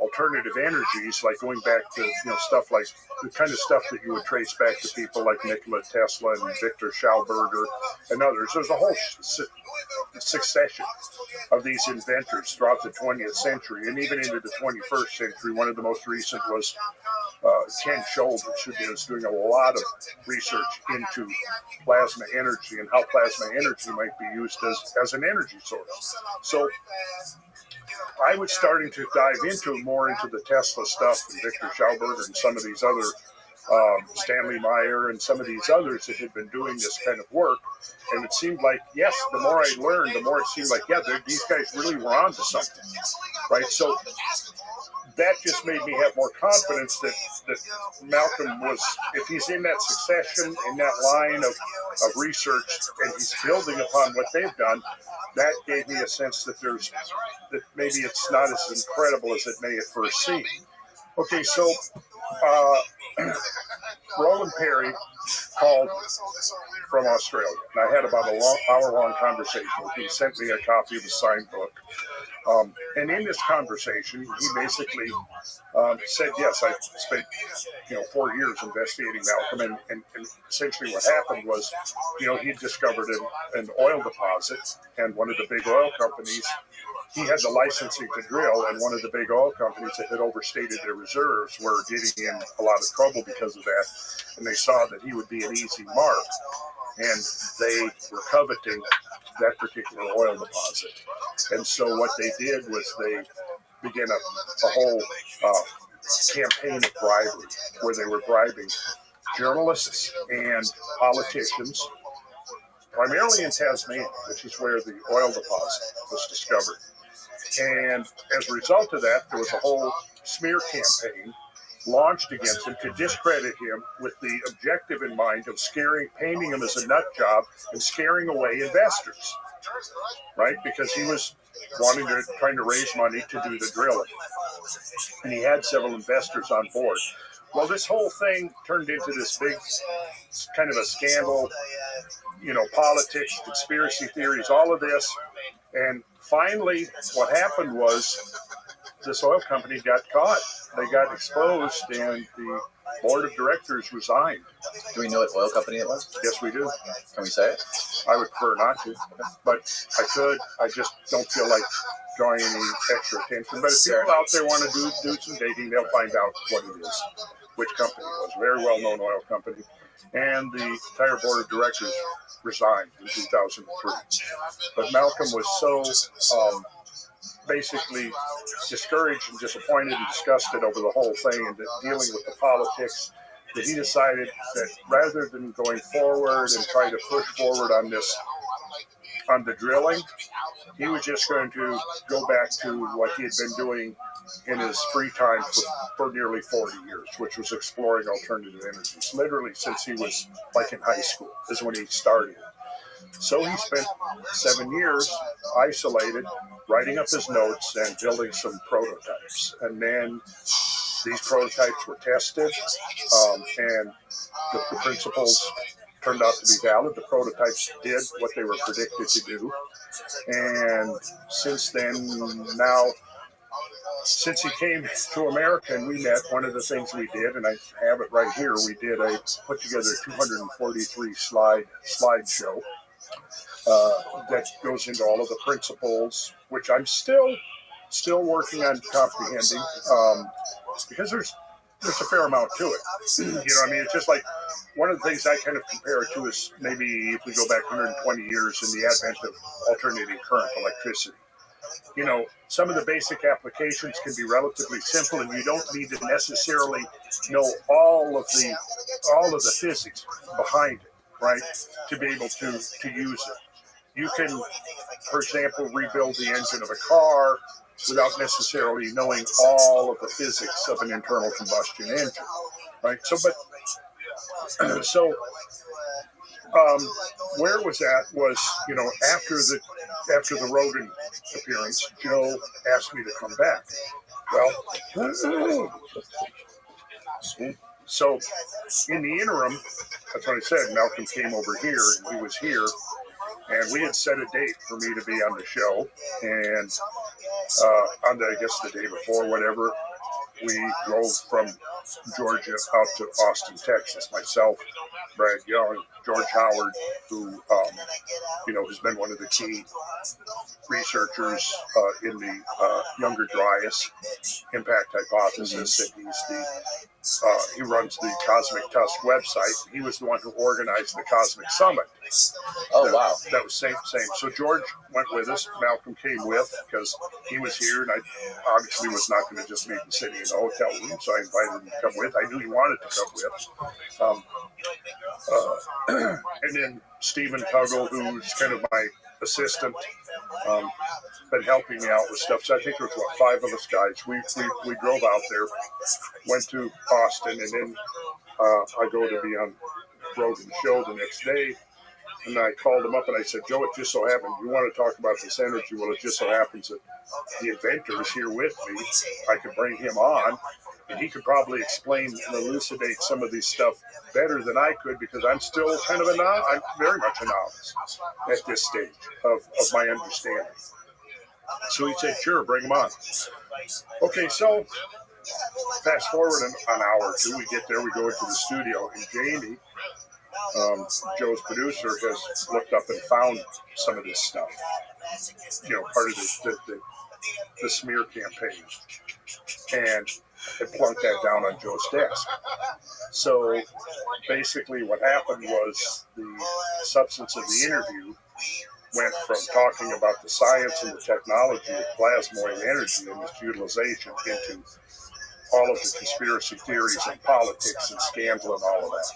alternative energies, like going back to stuff like the kind of stuff that you would trace back to people like Nikola Tesla and Victor Schauberger and others. There's a whole succession of these inventors throughout the 20th century and even into the 21st century. One of the most recent was Ken Shoulders, who is doing a lot of research into plasma energy and how plasma energy might be used as an energy source. So I was starting to dive more into the Tesla stuff, and Victor Schauberger and some of these other, Stanley Meyer and some of these others that had been doing this kind of work. And it seemed like, yes, the more I learned, the more it seemed like, yeah, these guys really were onto something, right? So that just made me have more confidence that Malcolm was, if he's in that succession, in that line of research, and he's building upon what they've done, that gave me a sense that maybe it's not as incredible as it may at first seem. Okay, so Roland Perry called from Australia, and I had about an hour-long conversation with him. He sent me a copy of the signed book. And in this conversation, he basically said, yes, I spent 4 years investigating Malcolm, and essentially what happened was, he discovered an oil deposit, and one of the big oil companies, he had the licensing to drill, and one of the big oil companies that had overstated their reserves were getting in a lot of trouble because of that, and they saw that he would be an easy mark, and they were coveting that particular oil deposit. And so what they did was they began a whole campaign of bribery, where they were bribing journalists and politicians, primarily in Tasmania, which is where the oil deposit was discovered. And as a result of that, there was a whole smear campaign launched against him to discredit him, with the objective in mind of painting him as a nut job and scaring away investors, right? Because he was trying to raise money to do the drilling, and he had several investors on board. Well, this whole thing turned into this big kind of a scandal, politics, conspiracy theories, all of this. And finally, what happened was this oil company got caught. They got exposed, and the board of directors resigned. Do we know what oil company it was? Yes, we do. Can we say it? I would prefer not to, but I could. I just don't feel like drawing any extra attention. But if people out there want to do some digging, they'll find out what it is, which company it was. Very well-known oil company. And the entire board of directors resigned in 2003. But Malcolm was so basically discouraged and disappointed and disgusted over the whole thing and dealing with the politics, that he decided that rather than going forward and try to push forward on the drilling, he was just going to go back to what he had been doing in his free time for nearly 40 years, which was exploring alternative energies. Literally since he was like in high school is when he started. So he spent 7 years isolated, writing up his notes and building some prototypes. And then these prototypes were tested, and the principles turned out to be valid. The prototypes did what they were predicted to do. And since then, since he came to America and we met, one of the things we did, and I have it right here, we put together a 243 slideshow that goes into all of the principles, which I'm still working on comprehending, because there's a fair amount to it. You know what I mean? It's just like one of the things I kind of compare it to is maybe if we go back 120 years in the advent of alternating current, electricity. You know, some of the basic applications can be relatively simple, and you don't need to necessarily know all of the physics behind it, right, to be able to use it. You can, for example, rebuild the engine of a car without necessarily knowing all of the physics of an internal combustion engine, right? Where it was at was, you know, after the Rogan appearance, Joe asked me to come back. Well, so in the interim, that's what I said, Malcolm came over here and he was here, and we had set a date for me to be on the show, and I guess the day before, whatever, we drove from Georgia out to Austin, Texas. Myself, Brad Young, George Howard, who has been one of the key researchers in the Younger Dryas impact hypothesis, and he runs the Cosmic Tusk website. He was the one who organized the Cosmic Summit. Oh, wow. That was same. So George went with us. Malcolm came with because he was here, and I obviously was not going to just leave the city in the hotel room, so I invited him to come with. I knew he wanted to come with. And then Stephen Tuggle, who's kind of my assistant, been helping me out with stuff. So I think there was, 5 of us guys. We drove out there, went to Austin, and then I go to be on Rogan's show the next day. And I called him up and I said, Joe, it just so happened, you want to talk about this energy? Well, it just so happens that the inventor is here with me. I could bring him on, and he could probably explain and elucidate some of this stuff better than I could, because I'm still kind of I'm very much a novice at this stage of my understanding. So he said, sure, bring him on. Okay, so fast forward an hour or two, we get there, we go into the studio, and Jamie, Joe's producer, has looked up and found some of this stuff, part of the smear campaign, and had plunked that down on Joe's desk. So basically what happened was the substance of the interview went from talking about the science and the technology of plasmoid energy and its utilization into all of the conspiracy theories and politics and scandal and all of that.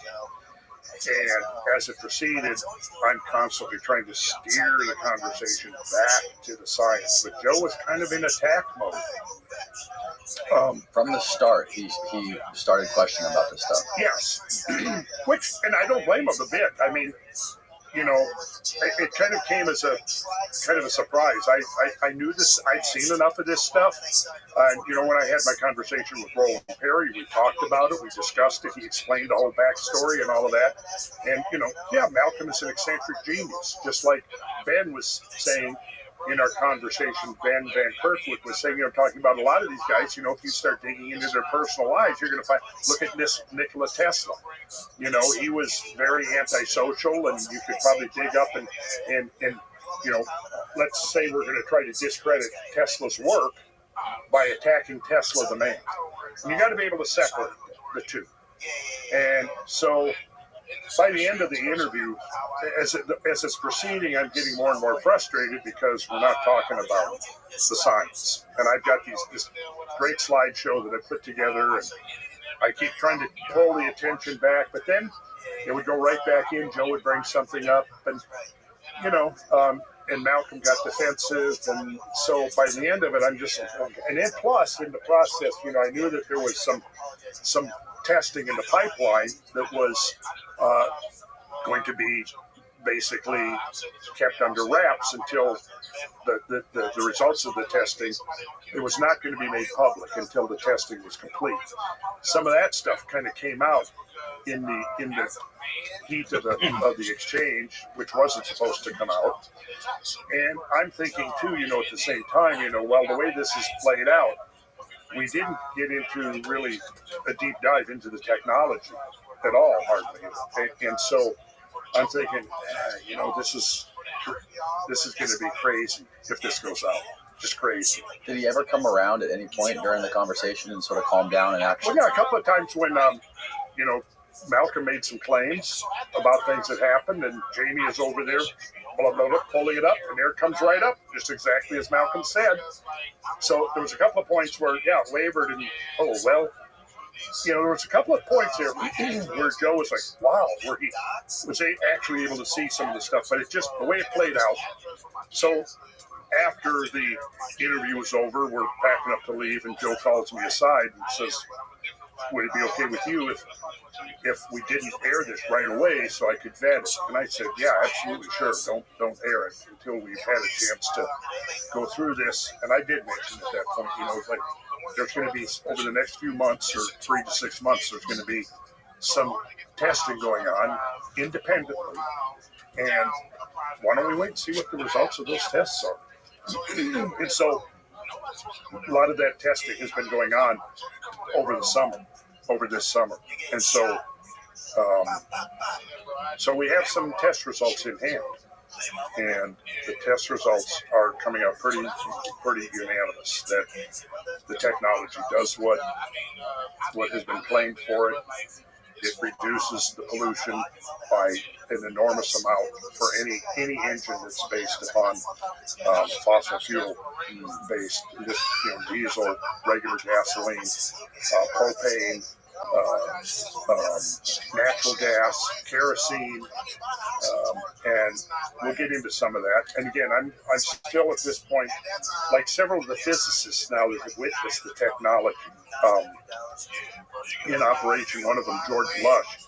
And as it proceeded, I'm constantly trying to steer the conversation back to the science. But Joe was kind of in attack mode. From the start, he started questioning about this stuff. Yes. And I don't blame him a bit. I mean, it kind of came as a surprise. I knew this. I'd seen enough of this stuff. When I had my conversation with Roland Perry, we talked about it. We discussed it. He explained the whole backstory and all of that. And, Malcolm is an eccentric genius. Just like Ben was saying in our conversation, Ben Van Kirkwood was saying, talking about a lot of these guys, if you start digging into their personal lives, you're going to look at this Nikola Tesla. He was very antisocial, and you could probably dig up and let's say we're going to try to discredit Tesla's work by attacking Tesla the man. And you got to be able to separate the two. And so by the end of the interview, as it's proceeding, I'm getting more and more frustrated because we're not talking about the science. And I've got this great slideshow that I put together, and I keep trying to pull the attention back, but then it would go right back in. Joe would bring something up, and and Malcolm got defensive, and so by the end of it, I'm just, and then plus in the process, I knew that there was some testing in the pipeline that was going to be basically kept under wraps until the results of the testing. It was not going to be made public until the testing was complete. Some of that stuff kind of came out in the heat of the exchange, which wasn't supposed to come out. And I'm thinking too, at the same time, well, the way this is played out, we didn't get into really a deep dive into the technology at all, hardly. And so I'm thinking, this is going to be crazy if this goes out. Just crazy. Did he ever come around at any point during the conversation and sort of calm down and actually? Well, yeah, a couple of times when, Malcolm made some claims about things that happened, and Jamie is over there, blah, blah, blah, pulling it up, and there it comes right up, just exactly as Malcolm said. So there was a couple of points where, it wavered, and, there was a couple of points there where Joe was like, wow, where he was actually able to see some of the stuff, but it just, the way it played out. So after the interview was over, we're packing up to leave, and Joe calls me aside and says, would it be okay with you if we didn't air this right away so I could vet it? And I said, yeah, absolutely, sure. Don't air it until we've had a chance to go through this. And I did mention at that point, it's like there's going to be, over the next few months or 3 to 6 months, there's going to be some testing going on independently. And why don't we wait and see what the results of those tests are? And so a lot of that testing has been going on over this summer. And so we have some test results in hand, and the test results are coming out pretty unanimous that the technology does what has been claimed for it. It reduces the pollution by an enormous amount for any engine that's based upon fossil fuel based, diesel, regular gasoline, propane, natural gas, kerosene, and we'll get into some of that. And again, I'm still at this point, like several of the physicists now that have witnessed the technology in operation. One of them, George Lush,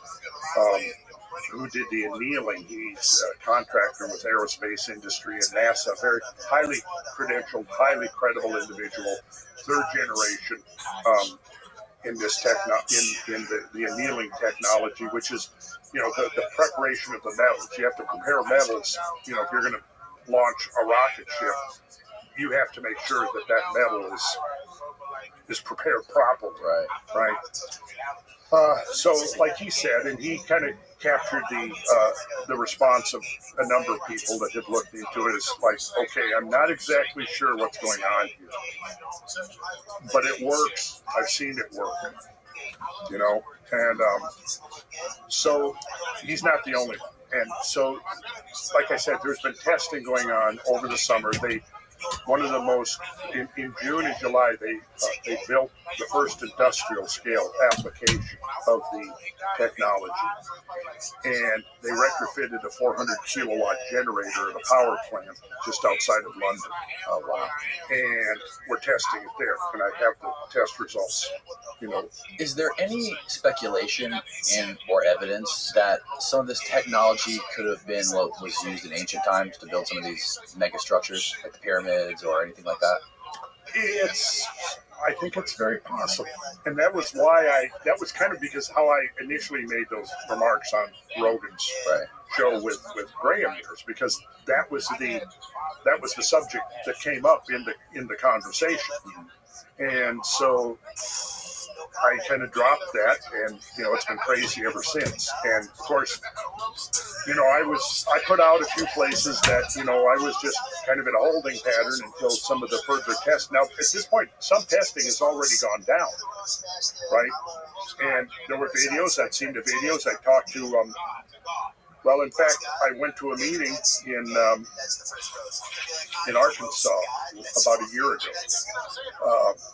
who did the annealing. He's a contractor with aerospace industry and NASA, very highly credentialed, highly credible individual, third generation in this in the annealing technology, which is, the preparation of the metals. You have to prepare metals. If you're going to launch a rocket ship, you have to make sure that metal is prepared properly. Right. So, like he said, and he kind of captured the response of a number of people that had looked into it. It's like, okay, I'm not exactly sure what's going on here, but it works. I've seen it work, and so he's not the only one. And so, like I said, there's been testing going on over the summer. One of the most, in June and July, they built the first industrial scale application of the technology. And they retrofitted a 400 kilowatt generator at a power plant just outside of London. Oh, wow. And we're testing it there. And I have the test results. Is there any speculation or evidence that some of this technology could have been what was used in ancient times to build some of these mega structures, like the pyramids or anything like that? I think it's very possible. And that was why that was kind of because how I initially made those remarks on Rogan's show with Graham years, because that was the subject that came up in the conversation. And so I kind of dropped that, and it's been crazy ever since. And of course, I put out a few places that, I was just kind of in a holding pattern until some of the further tests. Now, at this point, some testing has already gone down, right? And there were videos. I'd seen the videos. I talked to, well, in fact, I went to a meeting in Arkansas about a year ago,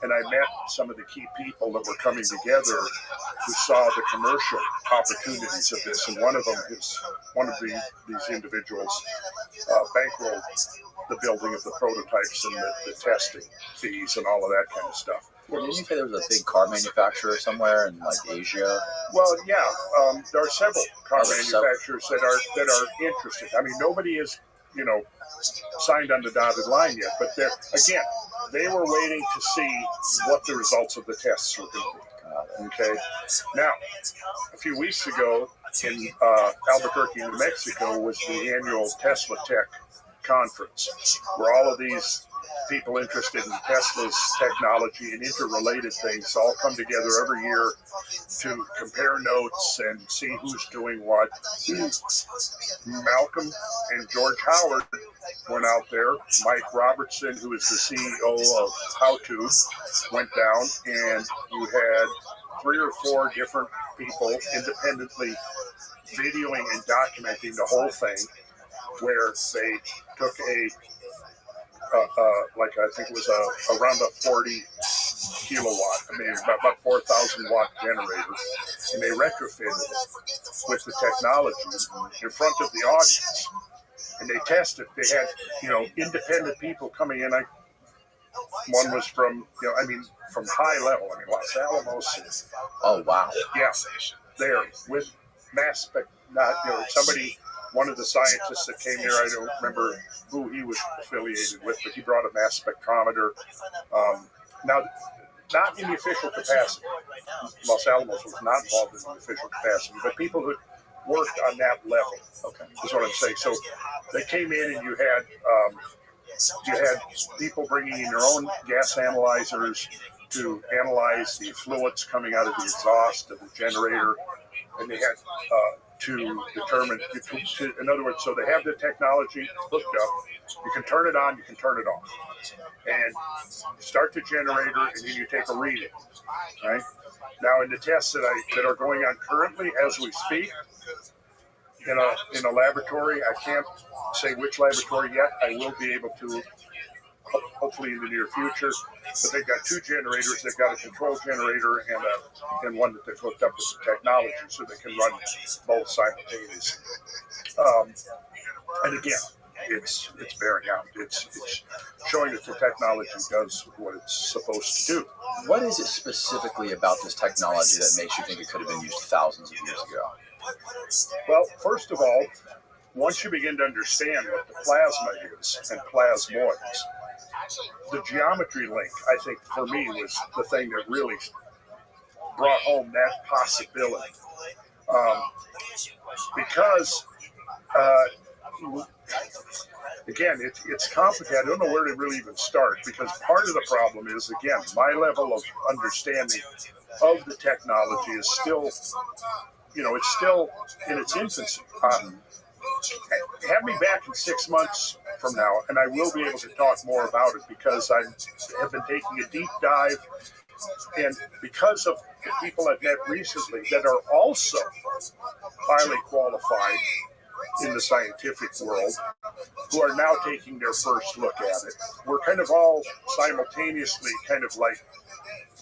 and I met some of the key people that were coming together who saw the commercial opportunities of this, and one of these individuals bankrolled the building of the prototypes and the testing fees and all of that kind of stuff. Yeah, didn't you say there was a big car manufacturer somewhere in like Asia? Well, yeah, there are several car manufacturers that are interested. I mean, nobody is, signed on the dotted line yet, but they were waiting to see what the results of the tests were going to be. Okay. Now, a few weeks ago in Albuquerque, New Mexico, was the annual Tesla Tech conference, where all of these people interested in Tesla's technology and interrelated things all come together every year to compare notes and see who's doing what. Malcolm and George Howard went out there. Mike Robertson, who is the CEO of HowTube, went down, and you had 3 or 4 different people independently videoing and documenting the whole thing, where they took I think it was around a 40 kilowatt, about 4,000 watt generator, and they retrofitted it with the technology in front of the audience, and they tested. They had, independent people coming in. One was from, from high level, Los Alamos. Oh, wow. Yeah, there with mass spec, somebody. One of the scientists that came there, I don't remember who he was affiliated with, but he brought a mass spectrometer. Now, not in the official capacity. Los Alamos was not involved in the official capacity, but people who worked on that level, is what I'm saying. So they came in, and you had people bringing in their own gas analyzers to analyze the fluids coming out of the exhaust of the generator, and they had to determine, in other words, so they have the technology hooked up. You can turn it on, you can turn it off, and start the generator, and then you take a reading. Right now, in the tests that are going on currently as we speak, in a laboratory, I can't say which laboratory yet. I will be able to, hopefully in the near future. But they've got 2 generators. They've got a control generator and one that they've hooked up with the technology, so they can run both simultaneously. And again, it's bearing out. It's showing that the technology does what it's supposed to do. What is it specifically about this technology that makes you think it could have been used thousands of years ago? Well, first of all, once you begin to understand what the plasma is and plasmoids, the geometry link, I think, for me, was the thing that really brought home that possibility. Because, again, it's complicated. I don't know where to really even start, because part of the problem is, again, my level of understanding of the technology is still, it's still in its infancy. Have me back in 6 months from now, and I will be able to talk more about it, because I have been taking a deep dive, and because of the people I've met recently that are also highly qualified in the scientific world, who are now taking their first look at it. We're kind of all simultaneously kind of like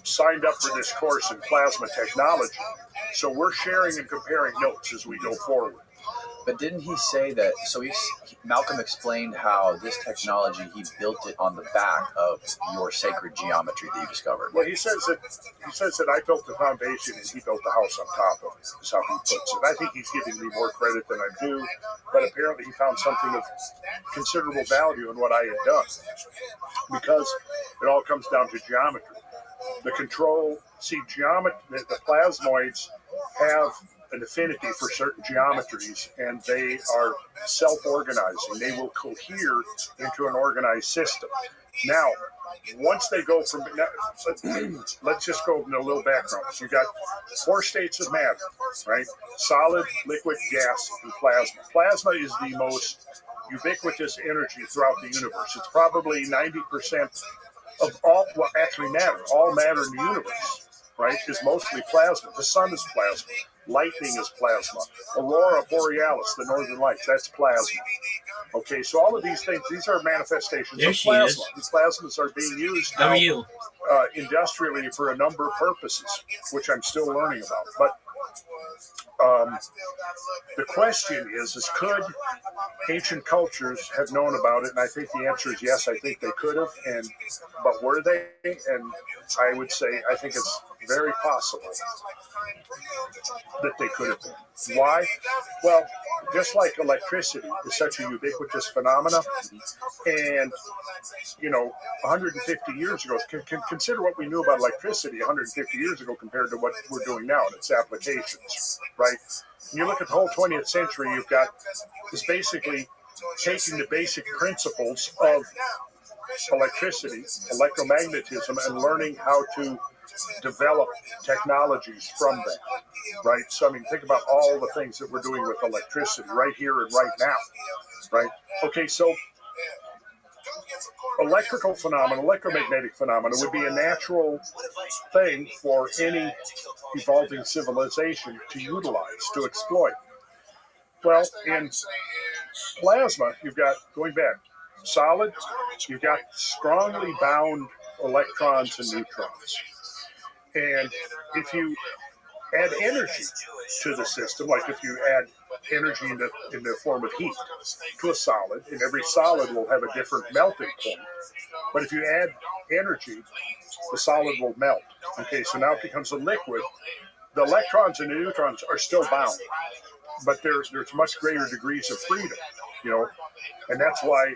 signed up for this course in plasma technology. So we're sharing and comparing notes as we go forward. But didn't he say that, so Malcolm explained how this technology, he built it on the back of your sacred geometry that you discovered. Well, he says that I built the foundation and he built the house on top of it, is how he puts it. I think he's giving me more credit than I do, but apparently he found something of considerable value in what I had done, because it all comes down to geometry. The control, the plasmoids have an affinity for certain geometries, and they are self-organizing. They will cohere into an organized system. Now, once they go from, let's just go into a little background. So you got 4 states of matter, right? Solid, liquid, gas, and plasma. Plasma is the most ubiquitous energy throughout the universe. It's probably 90% of all, well, actually matter. All matter in the universe, right, is mostly plasma. The sun is plasma. Lightning is plasma. Aurora borealis, the northern lights, that's plasma. Okay, so all of these things, these are manifestations of plasma. These plasmas are being used now, industrially for a number of purposes, which I'm still learning about. But the question is could ancient cultures have known about it? And I think the answer is yes. I think they could have. But were they? And I would say I think it's very possible that they could have been. Why? Well, just like electricity is such a ubiquitous phenomena, and 150 years ago, consider what we knew about electricity 150 years ago compared to what we're doing now and its applications, right? When you look at the whole 20th century, you've got this basically taking the basic principles of electricity, electromagnetism, and learning how to develop technologies from that, right? So, I mean, think about all the things that we're doing with electricity right here and right now, right? Okay, so electrical phenomena, electromagnetic phenomena would be a natural thing for any evolving civilization to utilize, to exploit. Well, in plasma, you've got, going back, solid, you've got strongly bound electrons and neutrons. And if you add energy to the system, like if you add energy in the form of heat to a solid, and every solid will have a different melting point. But if you add energy, the solid will melt. Okay, so now it becomes a liquid. The electrons and the neutrons are still bound, but there's much greater degrees of freedom, and that's why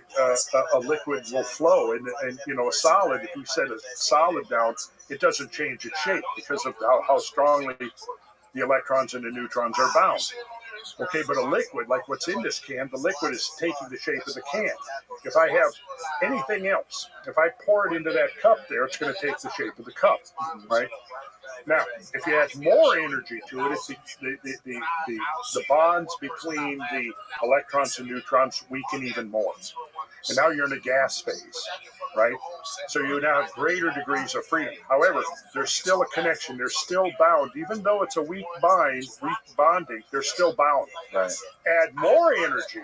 a liquid will flow. And a solid, if you set a solid down, it doesn't change its shape because of how strongly the electrons and the neutrons are bound. Okay, but a liquid, like what's in this can, the liquid is taking the shape of the can. If I have anything else, if I pour it into that cup there, it's going to take the shape of the cup, right? Now, if you add more energy to it, the bonds between the electrons and neutrons weaken even more. And now you're in a gas phase, right? So you now have greater degrees of freedom. However, there's still a connection. They're still bound. Even though it's a weak bonding, they're still bound. Right. Add more energy,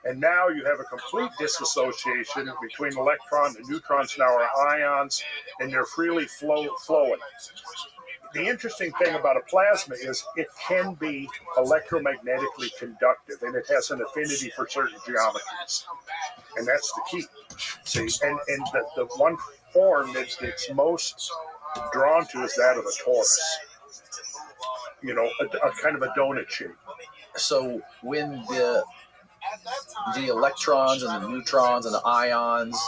and now you have a complete disassociation between electrons and neutrons. Now are ions, and they're freely flowing. The interesting thing about a plasma is it can be electromagnetically conductive, and it has an affinity for certain geometries. And that's the key. See, and the one form that it's most drawn to is that of a torus. A kind of a donut shape. So when the electrons and the neutrons and the ions,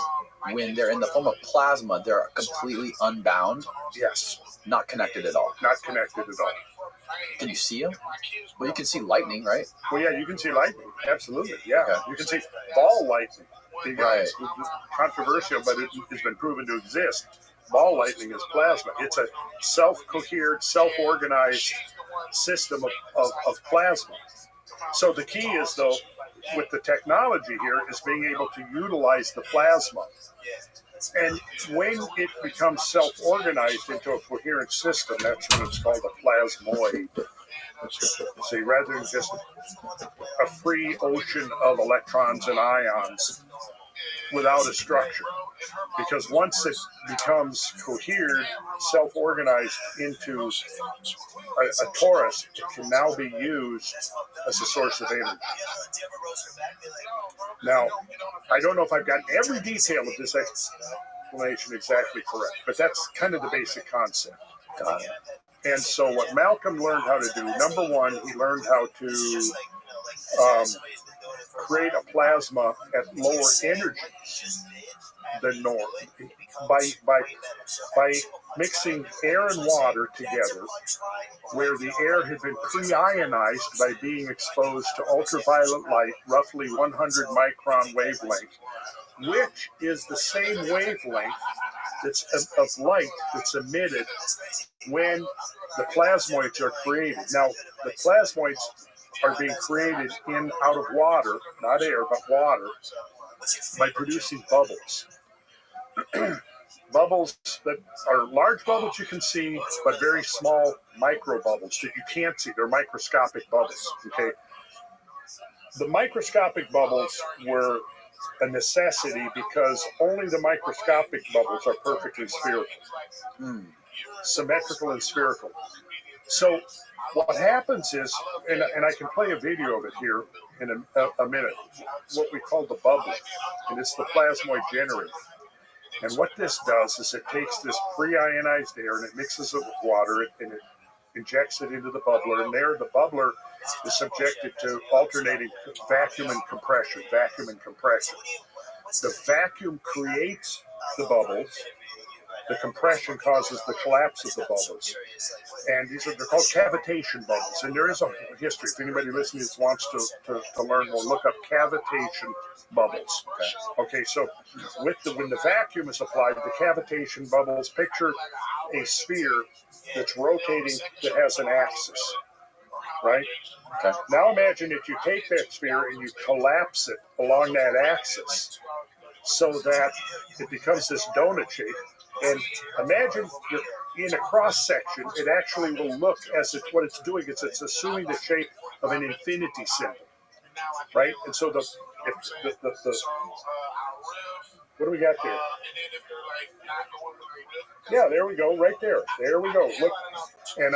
when they're in the form of plasma, they're completely unbound? Yes. Not connected at all? Not connected at all. Can you see them? Well, you can see lightning, right? Well, yeah, you can see lightning. Absolutely, yeah. Okay. You can see ball lightning. Right. Controversial, but it has been proven to exist. Ball lightning is plasma. It's a self-coherent, self-organized system of plasma. So the key is, though, with the technology here, is being able to utilize the plasma. And when it becomes self-organized into a coherent system, that's when it's called a plasmoid. See, rather than just a free ocean of electrons and ions without a structure. Because once it becomes cohered, self-organized into a torus, it can now be used as a source of energy. Now, I don't know if I've gotten every detail of this explanation exactly correct, but that's kind of the basic concept. And so what Malcolm learned how to do, number one, he learned how to create a plasma at lower energies than normal. By mixing air and water together, where the air had been pre-ionized by being exposed to ultraviolet light, roughly 100 micron wavelength, which is the same wavelength of light that's emitted when the plasmoids are created. Now, the plasmoids are being created out of water, not air, but water, by producing bubbles. Bubbles that are large bubbles you can see, but very small micro bubbles that you can't see. They're microscopic bubbles, okay? The microscopic bubbles were a necessity because only the microscopic bubbles are perfectly spherical, symmetrical and spherical. So what happens is, and I can play a video of it here in a minute, what we call the bubble, and it's the plasmoid generator. And what this does is it takes this pre-ionized air and it mixes it with water and it injects it into the bubbler. And there, the bubbler is subjected to alternating vacuum and compression, vacuum and compression. The vacuum creates the bubbles. The compression causes the collapse of the bubbles. And they're called cavitation bubbles. And there is a history. If anybody listening wants to learn, we'll look up cavitation bubbles. Okay, so when the vacuum is applied, the cavitation bubbles, picture a sphere that's rotating that has an axis, right? Okay. Now imagine if you take that sphere and you collapse it along that axis so that it becomes this donut shape. And imagine you're in a cross section, it actually will look as if what it's doing is it's assuming the shape of an infinity symbol, right? And so the what do we got there? Yeah, there we go, right there. There we go. Look, and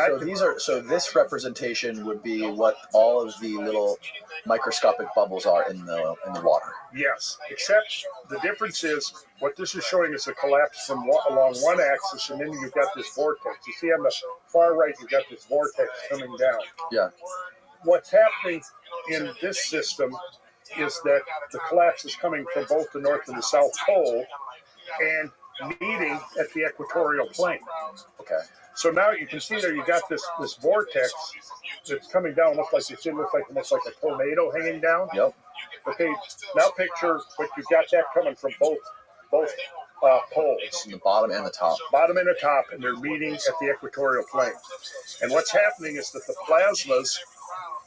so this representation would be what all of the little microscopic bubbles are in the water. Yes, except the difference is what this is showing is a collapse from along one axis, and then you've got this vortex. You see on the far right, you've got this vortex coming down. Yeah. What's happening in this system is that the collapse is coming from both the North and the South Pole and meeting at the equatorial plane. Okay. So now you can see there you got this vortex that's coming down, almost like a tornado hanging down. Yep. Okay, now picture what you've got that coming from both poles. The bottom and the top. Bottom and the top, and they're meeting at the equatorial plane. And what's happening is that the plasmas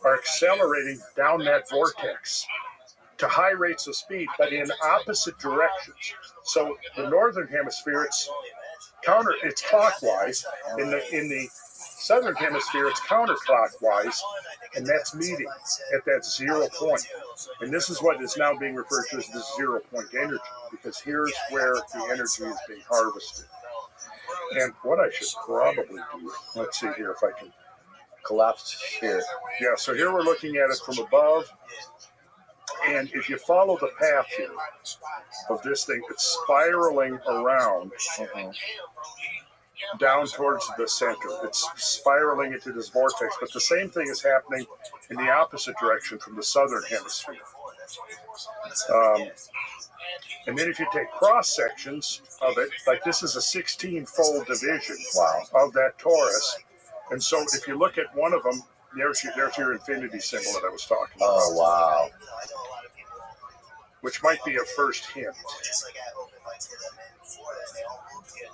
are accelerating down that vortex to high rates of speed, but in opposite directions. So the northern hemisphere, it's clockwise. In the southern hemisphere, it's counterclockwise, and that's meeting at that 0 point. And this is what is now being referred to as the 0 point energy, because here's where the energy is being harvested. And what I should probably do, let's see here if I can collapsed here. Yeah, so here we're looking at it from above. And if you follow the path here of this thing, it's spiraling around down towards the center. It's spiraling into this vortex, but the same thing is happening in the opposite direction from the southern hemisphere. And then if you take cross sections of it, like this is a 16-fold division of that torus. And so if you look at one of them, there's your infinity symbol that I was talking about. Oh, wow. Which might be a first hint.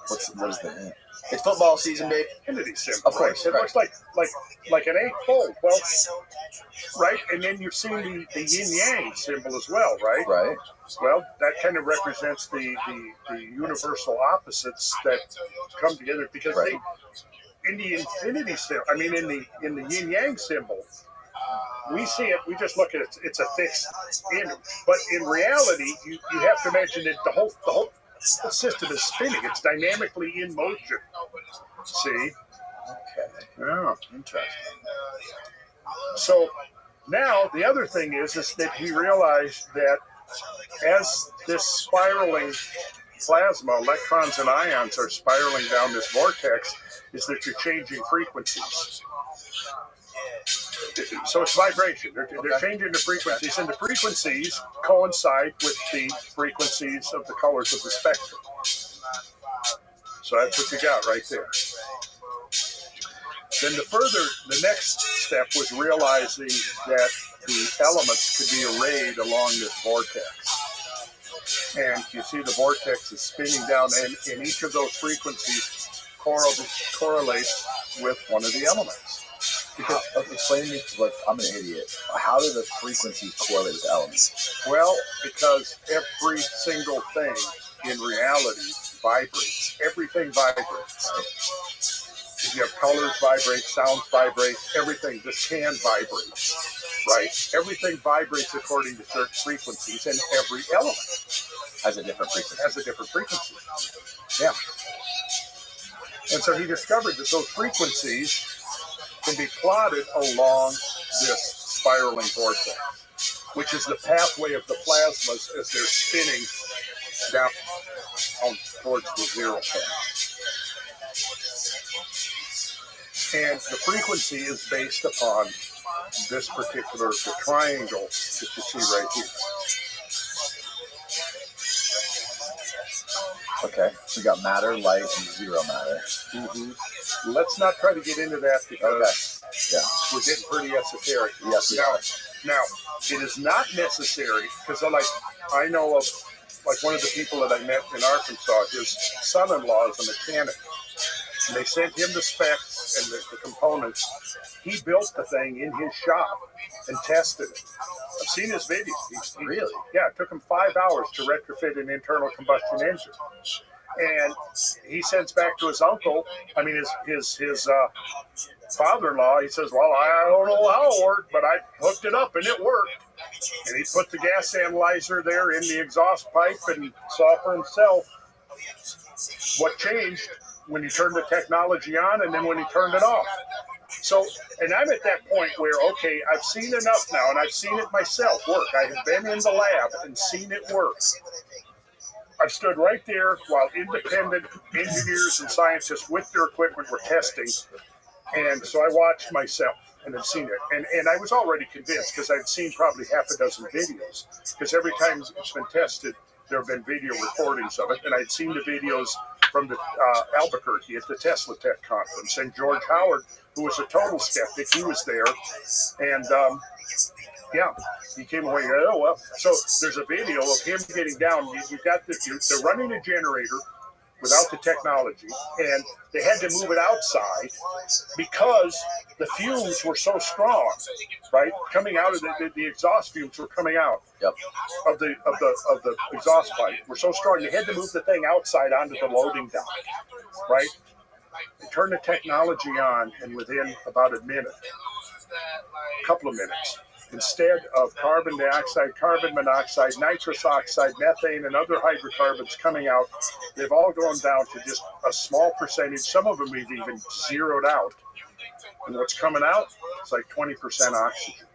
What is the hint? It's football season, babe. Infinity symbol. Of course. Right? It looks like an 8-fold. Well, right? And then you've seen the yin-yang symbol as well, right? Right. Well, that kind of represents the universal opposites that come together because in the infinity symbol, in the yin-yang symbol, we see it, we just look at it, it's a fixed image. But in reality, you have to imagine that the whole system is spinning. It's dynamically in motion. See? Okay. Yeah, interesting. So now the other thing is that he realized that as this spiraling plasma, electrons and ions are spiraling down this vortex, is that you're changing frequencies. So it's vibration. They're changing the frequencies, and the frequencies coincide with the frequencies of the colors of the spectrum. So that's what you got right there. Then the next step was realizing that the elements could be arrayed along this vortex. And you see the vortex is spinning down, and each of those frequencies correlates with one of the elements. Because, explain to me, like, I'm an idiot. How do the frequencies correlate with the elements? Well, because every single thing in reality vibrates. Everything vibrates. If you have colors vibrate, sounds vibrate, everything. This can vibrate, right? Everything vibrates according to certain frequencies, and every element has a different frequency. Yeah. And so he discovered that those frequencies can be plotted along this spiraling vortex, which is the pathway of the plasmas as they're spinning down towards the zero point. And the frequency is based upon this particular triangle that you see right here. Okay, so we got matter, light, and zero matter. Mm-hmm. Let's not try to get into that because we're getting pretty esoteric. Yes. Now, it is not necessary because, I know of one of the people that I met in Arkansas. His son-in-law is a mechanic, and they sent him the specs and the components. He built the thing in his shop and tested it. I've seen his video. Really? Yeah, it took him 5 hours to retrofit an internal combustion engine. And he sends back to his uncle, his father-in-law, he says, well, I don't know how it worked, but I hooked it up and it worked. And he put the gas analyzer there in the exhaust pipe and saw for himself what changed when he turned the technology on and then when he turned it off. So, and I'm at that point where, okay, I've seen enough now, and I've seen it myself work. I have been in the lab and seen it work. I've stood right there while independent engineers and scientists with their equipment were testing. And so I watched myself and had seen it. And I was already convinced because I'd seen probably half a dozen videos. Because every time it's been tested, there have been video recordings of it. And I'd seen the videos from the Albuquerque at the Tesla Tech conference. And George Howard, who was a total skeptic, he was there. And he came away, oh, well. So there's a video of him getting down. You've got they're running a generator without the technology, and they had to move it outside because the fumes were so strong, right? Coming out of the exhaust fumes were coming out of the exhaust pipe were so strong. They had to move the thing outside onto the loading dock, right? They turned the technology on, and within about a couple of minutes, instead of carbon dioxide, carbon monoxide, nitrous oxide, methane, and other hydrocarbons coming out, they've all gone down to just a small percentage. Some of them we've even zeroed out. And what's coming out is like 20% oxygen.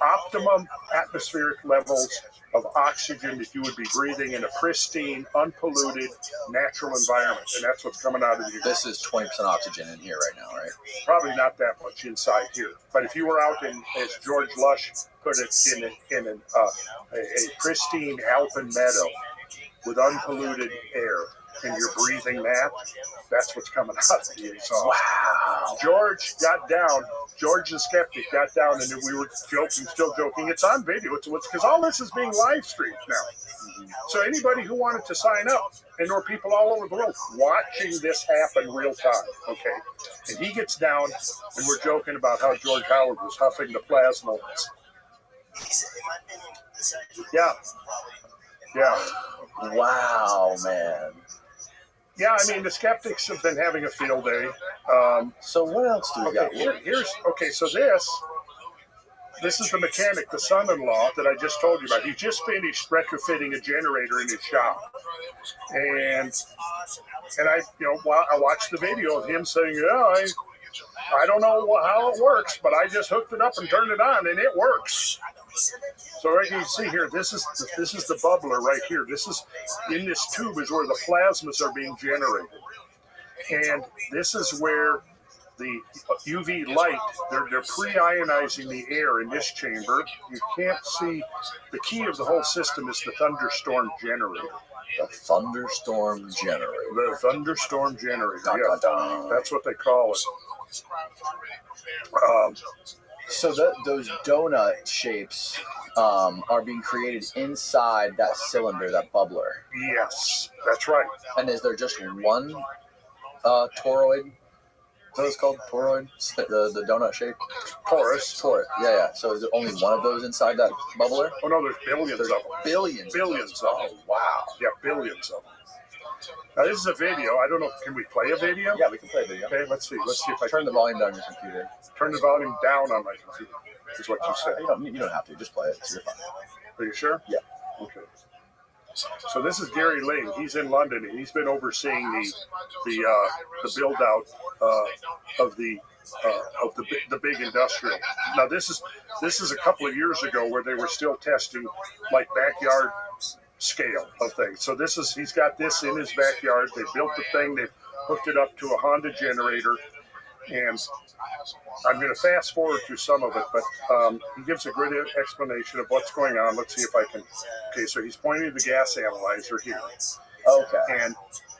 Optimum atmospheric levels of oxygen that you would be breathing in a pristine, unpolluted, natural environment. And that's what's coming out of you. This is 20% oxygen in here right now, right? Probably not that much inside here. But if you were out in, as George Lush put it, in a pristine alpine meadow with unpolluted air, and you're breathing that's what's coming out of you. So, wow. George got down. George the skeptic got down, and we were still joking. It's on video. It's because all this is being live streamed now. So anybody who wanted to sign up, and there were people all over the world watching this happen real time. Okay, and he gets down, and we're joking about how George Howard was huffing the plasma. Yeah. Wow, man. Yeah, the skeptics have been having a field day. So what else do we got? So this is the mechanic, the son-in-law that I just told you about. He just finished retrofitting a generator in his shop, and I watched the video of him saying, I don't know how it works, but I just hooked it up and turned it on, and it works. So right, you can see here, this is the bubbler right here. This is in this tube is where the plasmas are being generated, and this is where the UV light, they're pre-ionizing the air in this chamber. You can't see. The key of the whole system is the thunderstorm generator. The thunderstorm generator. The thunderstorm generator. Dun, Yeah, dun, dun. that's what they call it. So those donut shapes are being created inside that cylinder, that bubbler. Yes, that's right. And is there just one toroid? Is that what it's called? Toroid? The donut shape? Torus. Toroid. Yeah. So is there only one of those inside that bubbler? Oh no, there's billions There's of them. billions. Billions of them. Oh, wow. Yeah, billions of them. Now this is a video. I don't know. Can we play a video? Yeah, we can play a video. Okay, let's see. Let's see if I Turn the volume down on your computer. turn the volume down on my computer. Is what you said. You don't have to. Just play it. You're fine. Are you sure? Yeah. Okay. So this is Gary Ling. He's in London, and he's been overseeing the build out of the big industrial. Now this is a couple of years ago where they were still testing like backyard scale of things. So he's got this in his backyard. They built the thing. They hooked it up to a Honda generator, and I'm going to fast forward through some of it, but he gives a great explanation of what's going on. Let's see if I can. Okay, so he's pointing to the gas analyzer here. Okay. And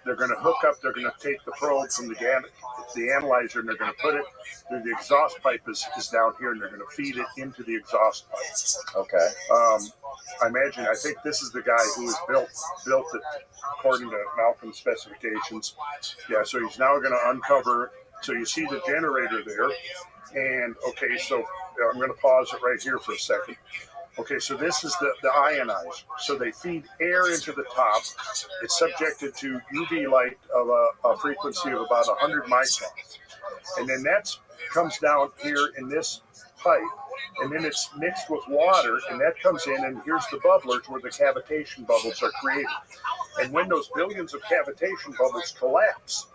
they're going to hook up, they're going to take the probe from the analyzer, and they're going to put it, the exhaust pipe is down here, and they're going to feed it into the exhaust pipe. Okay. I think this is the guy who has built it according to Malcolm's specifications. Yeah, so he's now going to uncover. So you see the generator there, and okay, so I'm going to pause it right here for a second. Okay, so this is the ionizer. So they feed air into the top. It's subjected to UV light of a frequency of about 100 microns. And then that comes down here in this pipe, and then it's mixed with water, and that comes in, and here's the bubblers where the cavitation bubbles are created. And when those billions of cavitation bubbles collapse,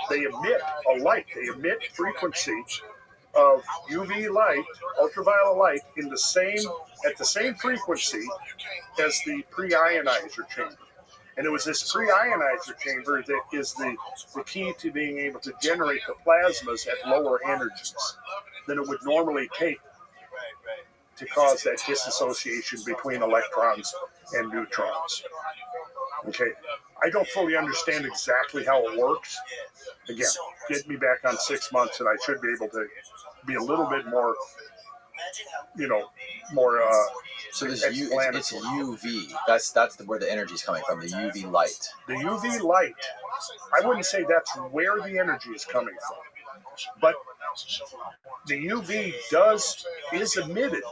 they emit a light. They emit frequency of UV light, ultraviolet light, at the same frequency as the pre-ionizer chamber. And it was this pre-ionizer chamber that is the key to being able to generate the plasmas at lower energies than it would normally take to cause that disassociation between electrons and neutrons. Okay, I don't fully understand exactly how it works. Again, get me back on 6 months, and I should be able to be a little bit more, more. So this it's UV. That's where the energy is coming from. The UV light. The UV light. I wouldn't say that's where the energy is coming from, but the UV is emitted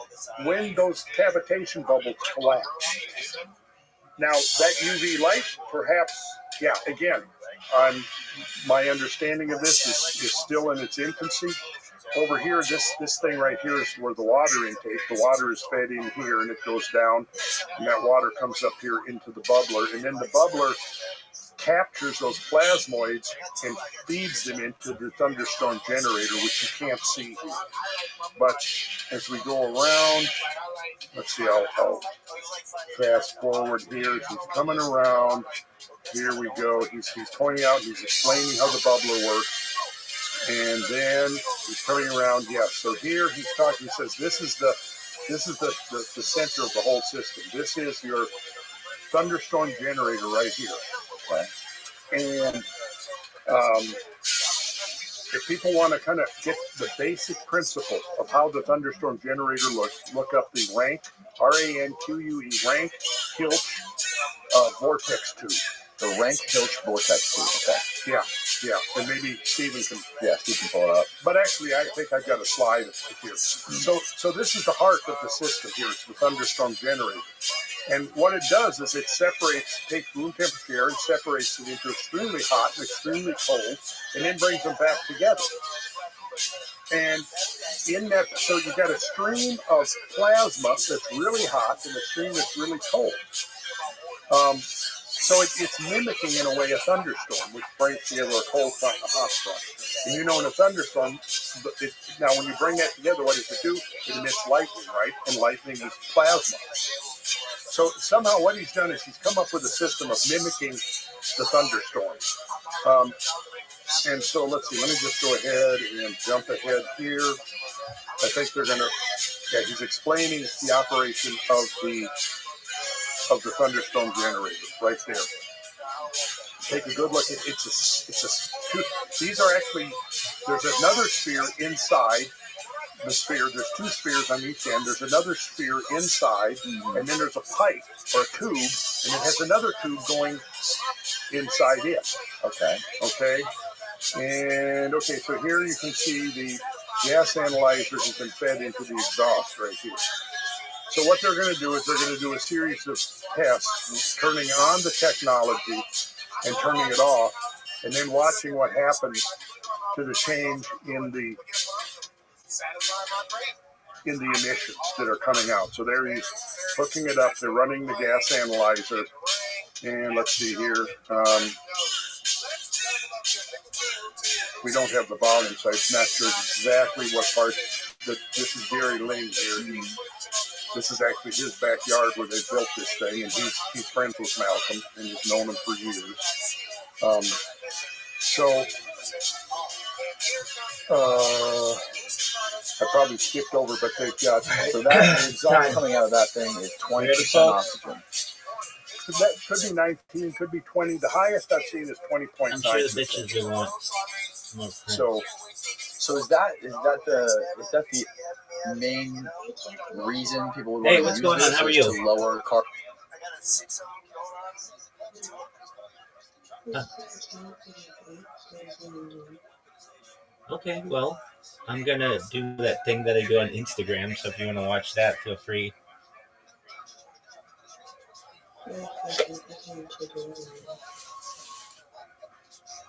when those cavitation bubbles collapse. Now that UV light, perhaps, yeah. Again, my understanding of this is still in its infancy. Over here, this thing right here is where the water intake. The water is fed in here, and it goes down, and that water comes up here into the bubbler, and then the bubbler captures those plasmoids and feeds them into the thunderstorm generator, which you can't see here. But as we go around, let's see, I'll fast forward here. He's coming around. Here we go. He's pointing out, he's explaining how the bubbler works. And then he's coming around. Yeah, so here he's talking. He says, this is the center of the whole system. This is your thunderstorm generator right here. Okay. And if people want to kind of get the basic principle of how the thunderstorm generator looks, look up the rank, RANQUE, rank Hilch vortex tube. The rank Hilch vortex tube. Okay. Yeah, and maybe Stephen can. Yeah, Steve can pull it up. But actually, I think I've got a slide here. So this is the heart of the system here. It's the thunderstorm generator. And what it does is it takes room temperature air and separates it into extremely hot and extremely cold, and then brings them back together. And in that, so you've got a stream of plasma that's really hot and a stream that's really cold. So it's mimicking, in a way, a thunderstorm, which brings together a cold front and a hot front. And in a thunderstorm, now when you bring that together, what does it do? It emits lightning, right? And lightning is plasma. So somehow what he's done is he's come up with a system of mimicking the thunderstorm. And so let's see. Let me just go ahead and jump ahead here. I think they're gonna. Yeah, he's explaining the operation of the thunderstorm generator right there. Take a good look at these are actually, there's another sphere inside the sphere. There's two spheres on each end. There's another sphere inside, and then there's a pipe or a tube, and it has another tube going inside it. Okay. Okay. And okay, so here you can see the gas analyzer has been fed into the exhaust right here. So what they're going to do is they're going to do a series of tests, turning on the technology and turning it off, and then watching what happens to the change in the emissions that are coming out. So there he's hooking it up. They're running the gas analyzer, and let's see here. We don't have the volume, so I'm not sure exactly what part. This is Gary Ling here. This is actually his backyard where they built this thing, and he's friends with Malcolm and has known him for years. I probably skipped over, but they've got so that the exhaust coming out of that thing is 20% oxygen. That could be 19, could be 20. The highest I've seen is 20.9. I'm sure the bitches will want more. So is that the main reason people would want Hey, to what's use going on? this How are is you? to lower carbon? Okay, well, I'm gonna do that thing that I do on Instagram, so if you want to watch that, feel free.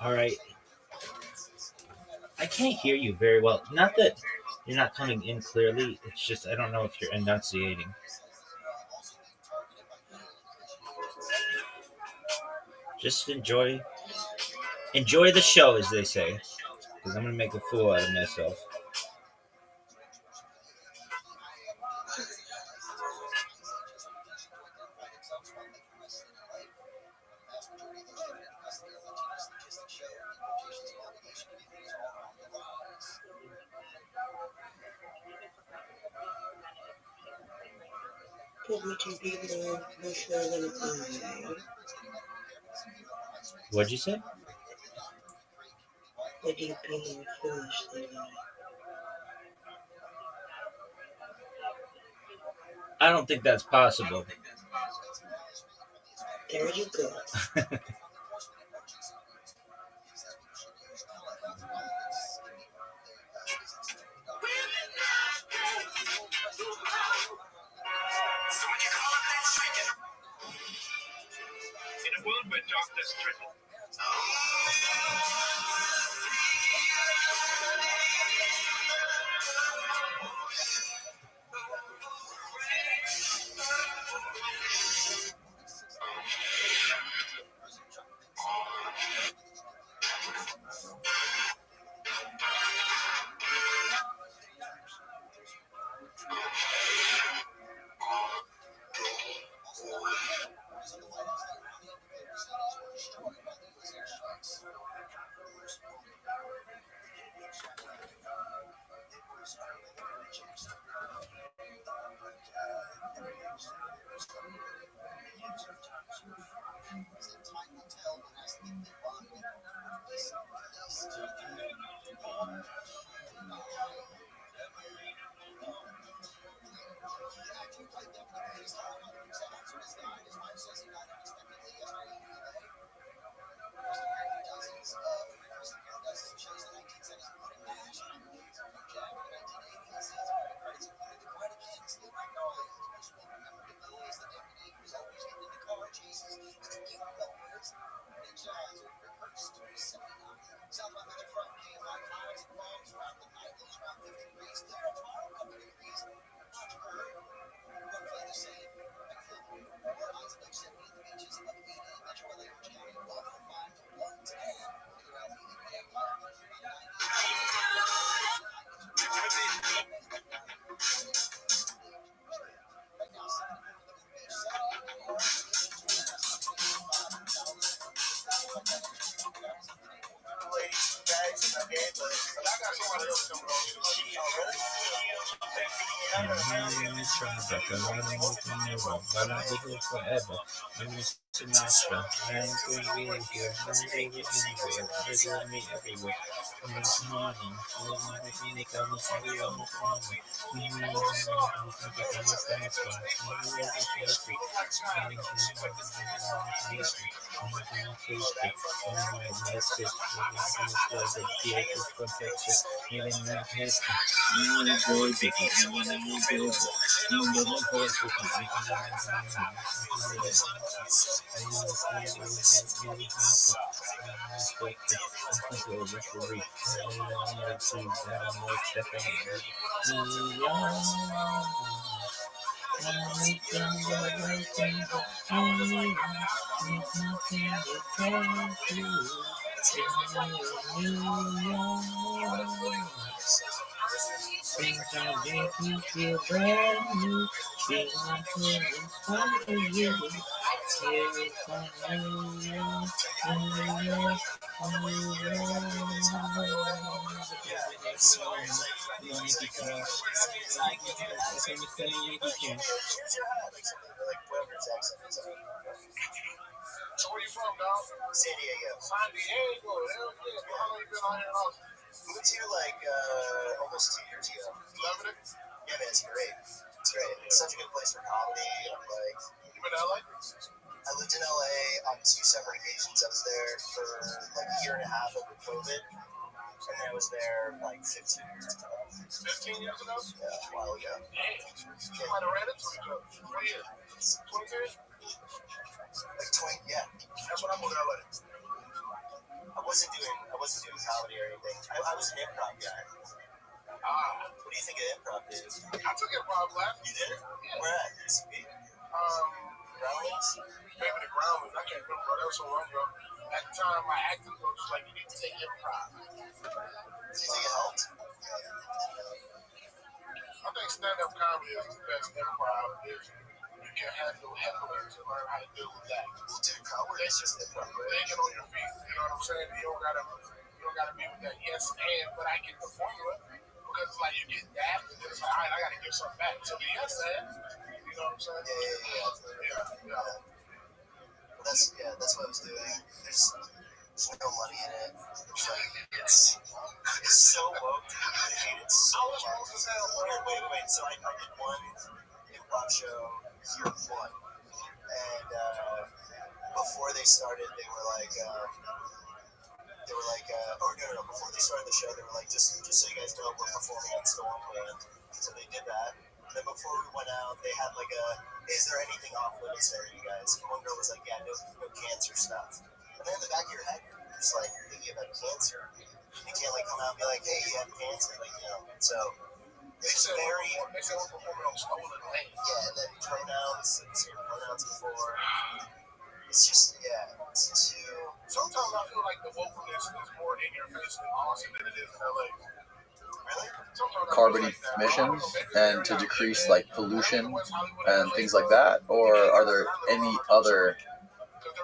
All right. I can't hear you very well. Not that you're not coming in clearly, it's just I don't know if you're enunciating. Just enjoy the show, as they say, because I'm gonna make a fool out of myself. What'd you say? I don't think that's possible. There you go. In a world where darkness threatens. Tribeca, riding with me never, but I'll be here forever. I'm Mr. Sinatra, I ain't going to be here, I'm going to be anywhere, you're with me everywhere. This morning, everything comes from the old morning. Things that make you feel brand new. She wants to inspire you. So where you from, dog? San Diego. San Diego. Hell yeah. How long you been on here? Moved here like almost 2 years ago. Loving it? Yeah, man, it's great. It's great. It's such a good place for comedy. I'm like, you been to LA? I lived in LA on 2 separate occasions. I was there for like a year and a half over COVID. And I was there like 15 years ago. 15 years ago? Yeah, a while ago. Dang. You might have ran into each other. What year? 20 years? Like 20, yeah. That's what I'm moving to LA. I wasn't doing comedy or anything. I was an improv guy. What do you think of improv, dude? I took improv class. You did? Yeah. Where at? Groundlings? Maybe the Groundlings. I can't remember. That was so long ago. At the time, my acting coach was like, you need to take improv. Do you think it helped? I think stand-up comedy is the best improv. You can handle hecklers and learn how to deal with that. Well, dude, comedy is just improv. Thinking on your feet. You know what I'm saying? You don't gotta be with that yes and, but I get the formula. Because it's like you get that, and then it's like, all right, I gotta give something back to the yes and. You know what I'm saying? Yeah. Well, that's what I was doing. There's no money in it. It's so woke. I hate it so much. Wait. So I did one improv show here in one, and before they started, they were like, before they started the show, they were like, just so you guys know, we're performing at Stormland. So they did that. And then before we went out, they had like is there anything off limits there, you guys? And one girl was like, yeah, no cancer stuff. And then in the back of your head, you're just like, you're thinking about cancer. You can't like come out and be like, hey, you have cancer, like, you know. So it's very. Yeah, and then pronouns before. It's just, it's too. Sometimes I feel like the wokeness is more in your face in Austin than it is in LA. Really? Carbon emissions and to decrease like pollution and things like that, or are there any other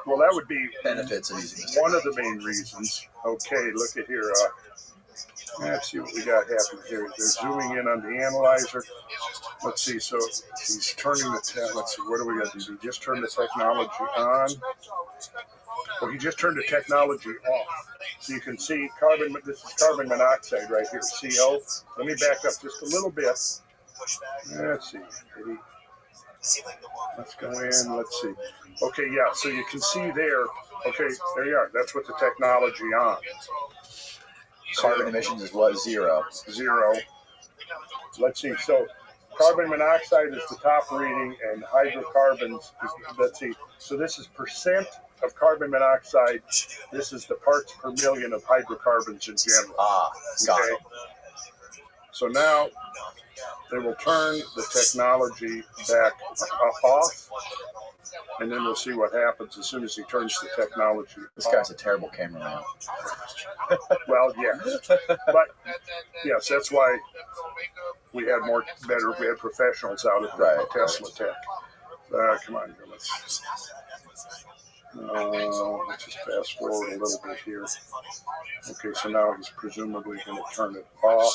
Well, that would be benefits of using this? one of the main reasons. Okay, look at here. Let's see what we got happening here. They're zooming in on the analyzer. Let's see. So he's turning the. Let's see. What do we got to do? He just turned the technology on. Well, he just turned the technology off. So you can see carbon. This is carbon monoxide right here. CO. Let me back up just a little bit. Let's see. Let's go in. Let's see. Okay, yeah. So you can see there. Okay, there you are. That's with the technology on. Carbon emissions is what? Zero. Let's see. So carbon monoxide is the top reading, and hydrocarbons is, let's see. So this is percent of carbon monoxide. This is the parts per million of hydrocarbons in general. Got it. So now they will turn the technology back off, and then we'll see what happens as soon as he turns the technology This guy's a terrible cameraman. Well, yeah. But, yes, that's why we had professionals out at the Tesla Tech. Come on, let's just fast forward a little bit here. Okay, so now he's presumably going to turn it off.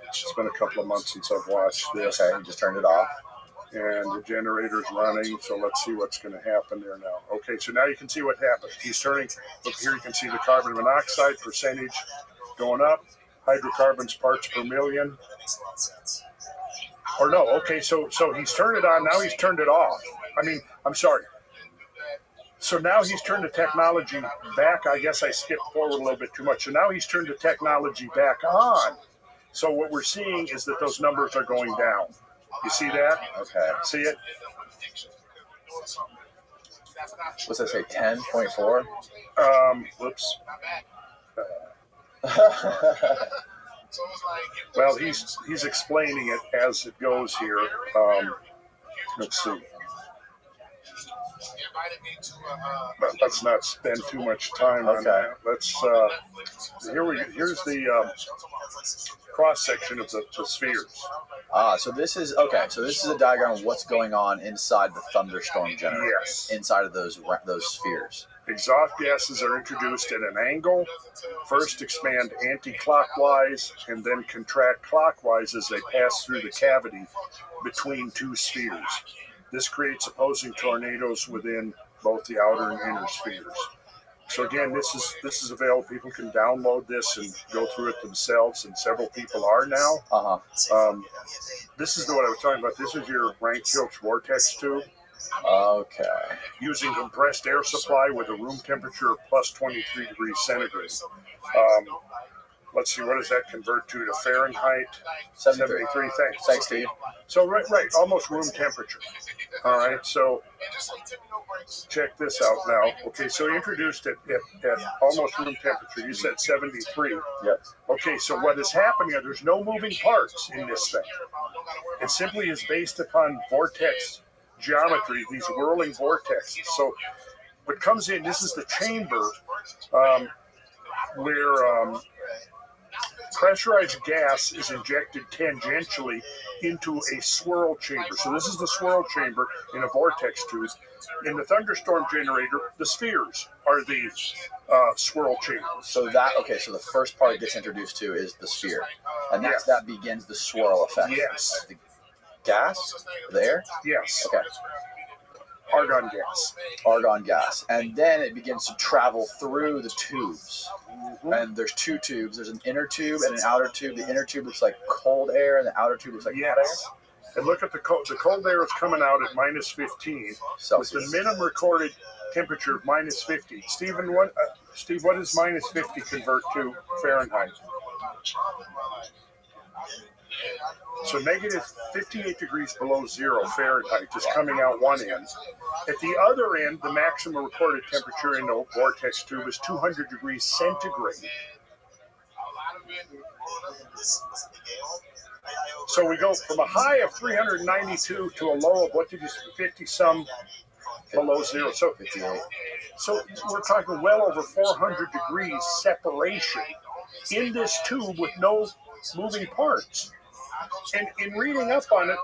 It's been a couple of months since I've watched this. Okay, you just turned it off. And the generator's running, so let's see what's going to happen there now. Okay, so now you can see what happened. He's turning, look here, you can see the carbon monoxide percentage going up, hydrocarbons parts per million. Or no, okay, so he's turned it on, now he's turned it off. I'm sorry. So now he's turned the technology back. I guess I skipped forward a little bit too much. So now he's turned the technology back on. So what we're seeing is that those numbers are going down. You see that? Okay. See it? What's that say? 10.4? Whoops. Well, he's explaining it as it goes here. Let's see. But let's not spend too much time on that. Let's here's the cross section of the spheres. So this is a diagram of what's going on inside the thunderstorm generator. Yes. Inside of those spheres. Exhaust gases are introduced at an angle. First expand anti-clockwise and then contract clockwise as they pass through the cavity between two spheres. This creates opposing tornadoes within both the outer and inner spheres. So again, this is available. People can download this and go through it themselves, and several people are now. This is what I was talking about. This is your Rank-Filch vortex tube. Okay. Using compressed air supply with a room temperature of plus 23 degrees centigrade. Let's see, what does that convert to Fahrenheit? 73. Thanks, Steve. So right, almost room temperature. All right, so check this out now. Okay, so he introduced it at almost room temperature. You said 73. Yes. Okay, so what is happening? There's no moving parts in this thing. It simply is based upon vortex geometry, these whirling vortexes. So what comes in, this is the chamber where pressurized gas is injected tangentially into a swirl chamber. So this is the swirl chamber in a vortex tube. In the thunderstorm generator, the spheres are the swirl chambers. So the first part it gets introduced to is the sphere. And that begins the swirl effect. Yes. The gas? The air? Yes. Okay. Argon gas. And then it begins to travel through the tubes. Mm-hmm. And there's two tubes. There's an inner tube and an outer tube. The inner tube looks like cold air, and the outer tube looks like hot air. And look at the cold. The cold air is coming out at minus 15 Celsius. With the minimum recorded temperature of minus 50. Steve, what does minus 50 convert to Fahrenheit? So negative 58 degrees below zero Fahrenheit is coming out one end. At the other end, the maximum recorded temperature in the vortex tube is 200 degrees centigrade. So we go from a high of 392 to a low of, 50-some below zero. So we're talking well over 400 degrees separation in this tube with no moving parts. And in reading up on it,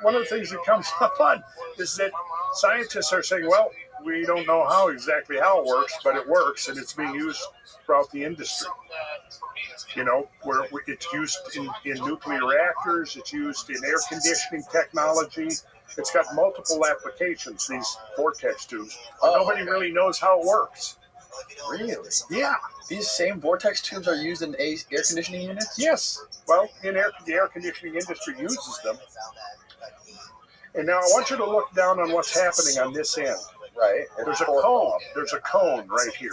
one of the things that comes up on is that scientists are saying, well, we don't know exactly how it works, but it works, and it's being used throughout the industry. Where it's used in nuclear reactors, it's used in air conditioning technology. It's got multiple applications, these vortex tubes. Nobody really knows how it works. Really? Yeah. These same vortex tubes are used in air conditioning units? Yes. Well, the air conditioning industry uses them. And now I want you to look down on what's happening on this end. Right. There's a cone. There's a cone right here.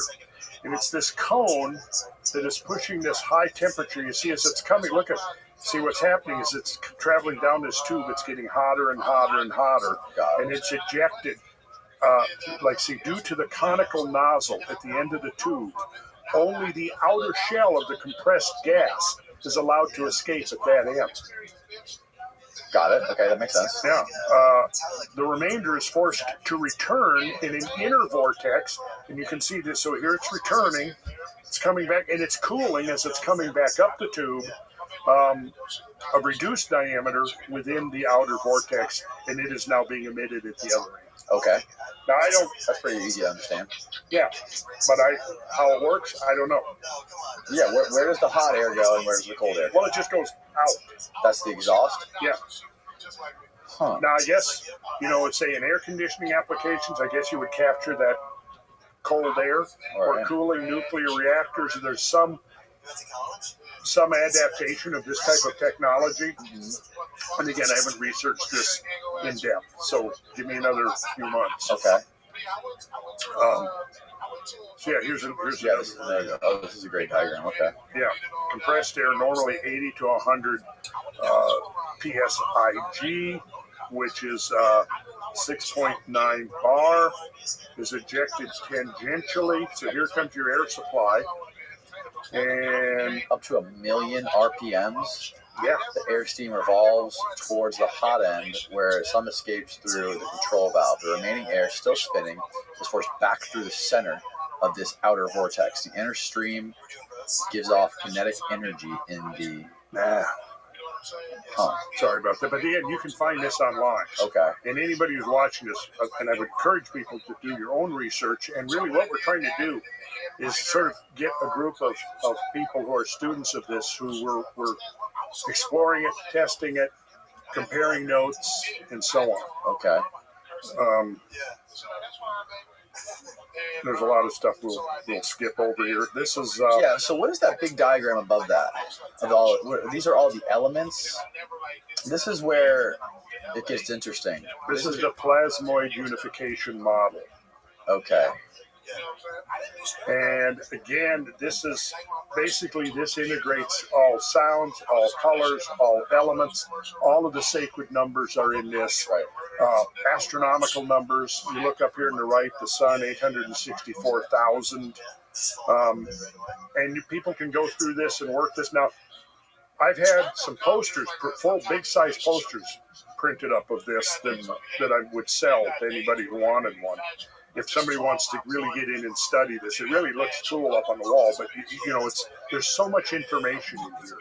And it's this cone that is pushing this high temperature. You see as it's coming, see what's happening is it's traveling down this tube. It's getting hotter and hotter and hotter. And it's ejected. Due to the conical nozzle at the end of the tube, only the outer shell of the compressed gas is allowed to escape at that end. Got it. Okay, that makes sense. Yeah. The remainder is forced to return in an inner vortex, and you can see this. So here it's returning. It's coming back, and it's cooling as it's coming back up the tube. a reduced diameter within the outer vortex, and it is now being emitted at the other end. Okay. Now I don't. That's pretty easy to understand. Yeah, but how it works, I don't know. Yeah. Where does the hot air go and where does the cold air go? Well, it just goes out. That's the exhaust. Yeah. Huh. Now I guess let's say in air conditioning applications, I guess you would capture that cold air or cooling nuclear reactors. There's some adaptation of this type of technology. And again, I haven't researched this in depth, so give me another few months. Okay. So yeah, here's there you go. Oh, this is a great diagram. Okay. Yeah, compressed air normally 80 to 100 psig, which is 6.9 bar, is ejected tangentially. So here comes your air supply. And up to 1 million RPMs. Yeah. The air stream revolves towards the hot end where some escapes through the control valve. The remaining air, still spinning, is forced back through the center of this outer vortex. The inner stream gives off kinetic energy in the... Sorry about that. But again, you can find this online. Okay. And anybody who's watching this, and I would encourage people to do your own research. And really what we're trying to do is sort of get a group of people who are students of this who were exploring it, testing it, comparing notes, and so on. Okay. There's a lot of stuff we'll skip over here. This is yeah. So what is that big diagram above that? These are all the elements. This is where it gets interesting. This is the plasmoid unification model. Okay. And again, this is basically, this integrates all sounds, all colors, all elements. All of the sacred numbers are in this. Right. Astronomical numbers. You look up here on the right, the sun, 864,000. And people can go through this and work this. Now, I've had some posters, full big size posters printed up of this that I would sell to anybody who wanted one. If somebody wants to really get in and study this, it really looks cool up on the wall. But there's so much information in here.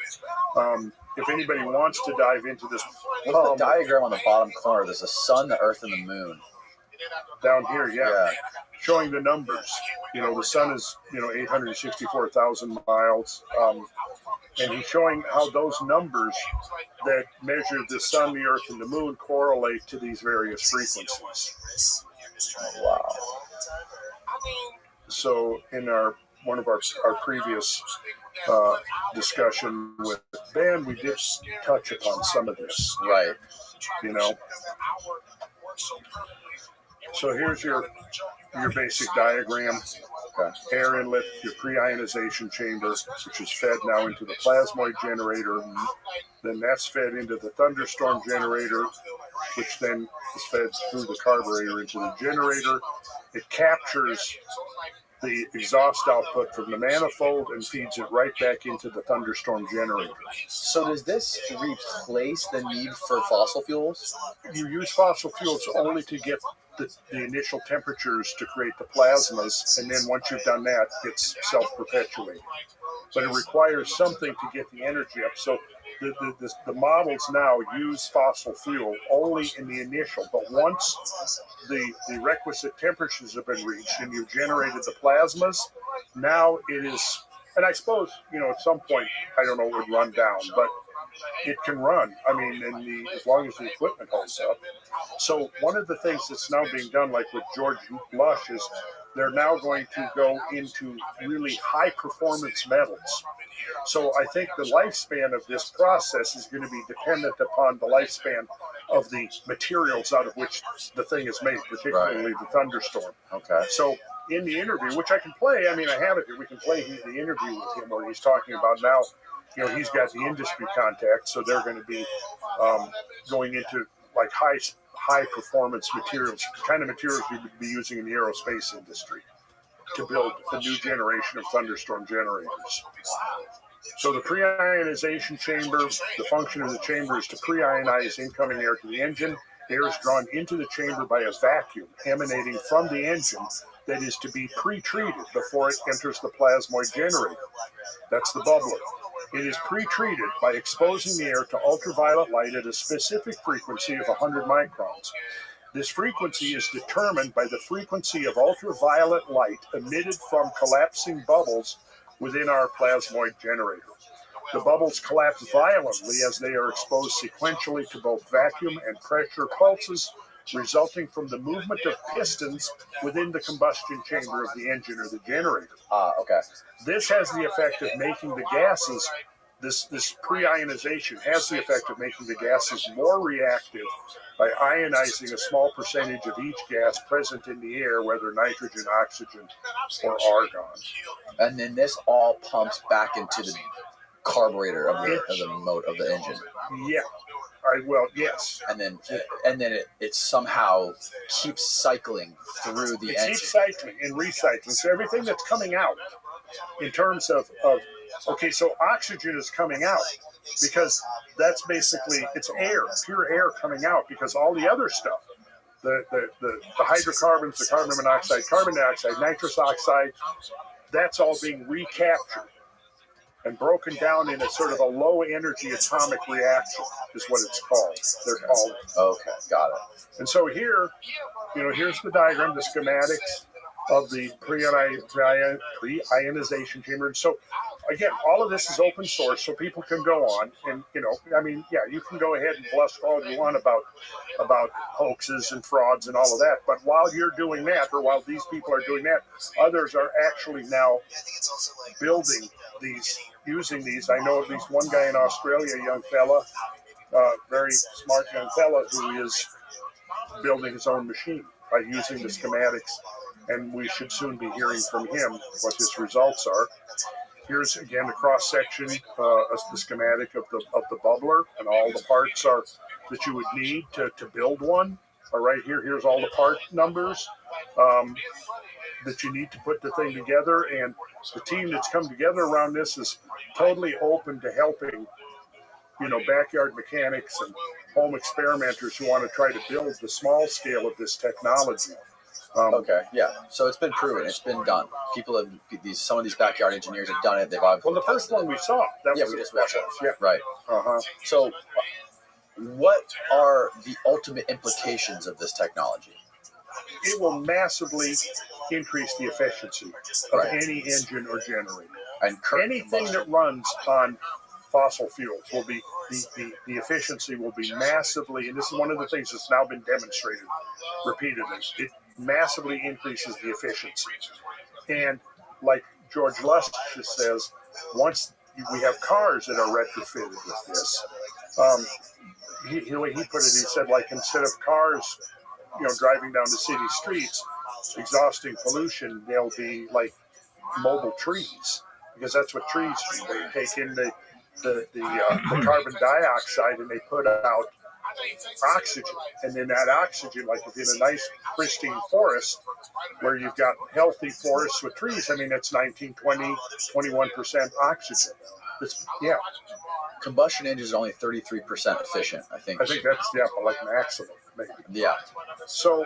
If anybody wants to dive into this, what's the diagram on the bottom corner? There's the sun, the earth, and the moon. Down here, yeah. Showing the numbers. The sun is 864,000 miles, and he's showing how those numbers that measure the sun, the earth, and the moon correlate to these various frequencies. Oh, wow. So in one of our previous discussion with Ben, we did touch upon some of this. Right. So here's your basic diagram. Okay. Air inlet, your pre-ionization chamber, which is fed now into the plasmoid generator. Then that's fed into the thunderstorm generator, which then is fed through the carburetor into the generator. It captures the exhaust output from the manifold and feeds it right back into the thunderstorm generator. So does this replace the need for fossil fuels? You use fossil fuels only to get the initial temperatures to create the plasmas, and then once you've done that, it's self-perpetuating. But it requires something to get the energy up. So the models now use fossil fuel only in the initial, but once the requisite temperatures have been reached and you've generated the plasmas, now it is, and I suppose, at some point, I don't know, it would run down, but it can run. I mean, as long as the equipment holds up. So one of the things that's now being done, like with George Lush, is they're now going to go into really high performance metals. So I think the lifespan of this process is going to be dependent upon the lifespan of the materials out of which the thing is made, particularly the thunderstorm. Okay. So in the interview, which I can play, I have it here, we can play the interview with him where he's talking about now, he's got the industry contact, so they're going to be going into like high performance materials, the kind of materials we would be using in the aerospace industry to build a new generation of thunderstorm generators. So the pre-ionization chamber, the function of the chamber is to pre-ionize incoming air to the engine. Air is drawn into the chamber by a vacuum emanating from the engine that is to be pre-treated before it enters the plasmoid generator. That's the bubbler. It is pre-treated by exposing the air to ultraviolet light at a specific frequency of 100 microns. This frequency is determined by the frequency of ultraviolet light emitted from collapsing bubbles within our plasmoid generator. The bubbles collapse violently as they are exposed sequentially to both vacuum and pressure pulses, resulting from the movement of pistons within the combustion chamber of the engine or the generator. Okay. This has the effect of making the gases, this pre-ionization has the effect of making the gases more reactive by ionizing a small percentage of each gas present in the air, whether nitrogen, oxygen, or argon. And then this all pumps back into the carburetor of the engine. Yeah. Yes. And then it somehow keeps cycling through the engine. It keeps cycling and recycling. So everything that's coming out in terms of okay, so oxygen is coming out because that's basically, it's air, pure air coming out, because all the other stuff, the hydrocarbons, the carbon monoxide, carbon dioxide, nitrous oxide, that's all being recaptured and broken down in a sort of a low energy atomic reaction is what it's called. They're called. Okay, got it. And so here, here's the diagram, the schematics of the pre-ionization chamber. And so again, all of this is open source, so people can go on and, you can go ahead and bluster all you want about hoaxes and frauds and all of that. But while you're doing that, or while these people are doing that, others are actually now building these, using these. I know at least one guy in Australia, a young fella, very smart young fella, who is building his own machine by using the schematics. And we should soon be hearing from him what his results are. Here's again a cross section, the schematic of the bubbler, and all the parts are that you would need to build one. All right, here's all the part numbers that you need to put the thing together. And the team that's come together around this is totally open to helping, backyard mechanics and home experimenters who want to try to build the small scale of this technology. Okay, yeah. So it's been proven. It's been done. People have some of these backyard engineers have done it. Well, the first one we saw. We just watched it. Yeah. Right. Uh-huh. So, what are the ultimate implications of this technology? It will massively increase the efficiency of any engine or generator. And anything that runs on fossil fuels will be the efficiency will be massively, and this is one of the things that's now been demonstrated repeatedly. It massively increases the efficiency. And like George Lustig says, once we have cars that are retrofitted with this, the way he put it, he said, like, instead of cars, driving down the city streets, exhausting pollution, they'll be like mobile trees, because that's what trees do. They take in the carbon dioxide and they put out oxygen, and then that oxygen, like if in a nice pristine forest where you've got healthy forests with trees, it's 19, 20, 21% oxygen. Combustion engines are only 33% efficient, I think. I think that's like maximum, maybe. Yeah. So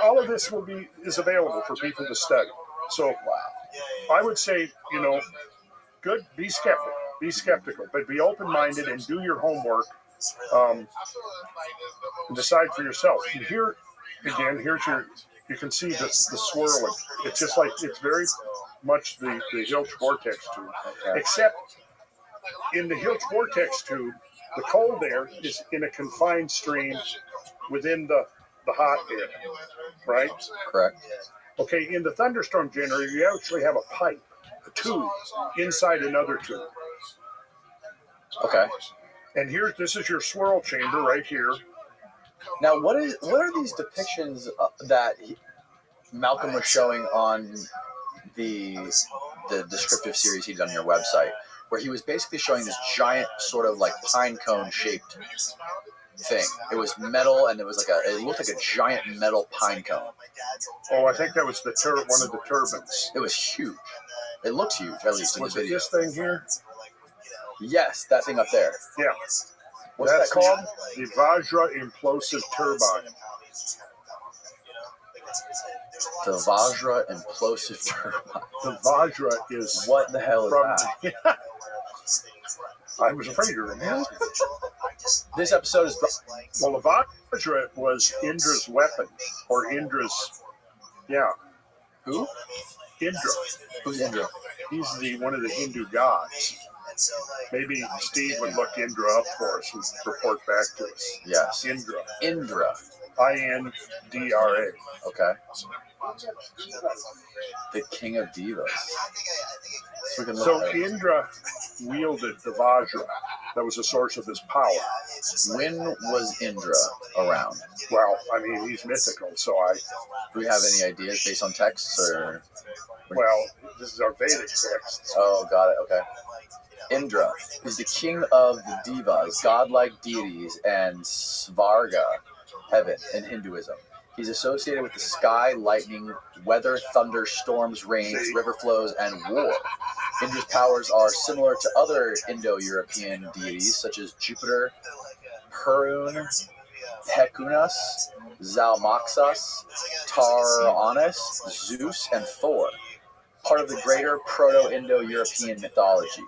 all of this is available for people to study. So I would say, good, be skeptical, but be open-minded and do your homework. And decide for yourself. And here again, you can see the swirling. It's just like, it's very much the Hilch vortex tube, except in the Hilch vortex tube, the cold air is in a confined stream within the hot air, right? Correct. Okay, in the thunderstorm generator, you actually have a pipe, a tube, inside another tube. Okay. And this is your swirl chamber right here. Now, what are these depictions that Malcolm was showing on the descriptive series he did on your website, where he was basically showing this giant sort of like pine cone shaped thing? It was metal, and it was it looked like a giant metal pine cone. Oh, I think that was one of the turbines. It was huge. It looked huge, at least in the video. Was it this thing here? Yes, that thing up there. Yeah. What's that called? The Vajra implosive turbine. The Vajra implosive turbine. The Vajra is... What the hell is that? I was afraid you were going to ask me. This episode is Well, the Vajra was Indra's weapon, or Indra's, yeah. who? Indra. Who's Indra? He's one of the Hindu gods. Maybe Steve would look Indra up for us and report back to us. Yes. Indra. Indra. Indra. Okay. The king of divas. So Indra wielded the Vajra. That was the source of his power. When was Indra around? Well, I mean, he's mythical, so Do we have any ideas based on texts or? Well, this is our Vedic text. Oh, got it. Okay. Indra is the king of the divas, godlike deities, and Svarga, heaven, in Hinduism. He's associated with the sky, lightning, weather, thunder, storms, rains, river flows, and war. Indra's powers are similar to other Indo-European deities such as Jupiter, Perun, Hekunas, Zalmoxis, Taranis, Zeus, and Thor. Part of the greater Proto-Indo-European mythology.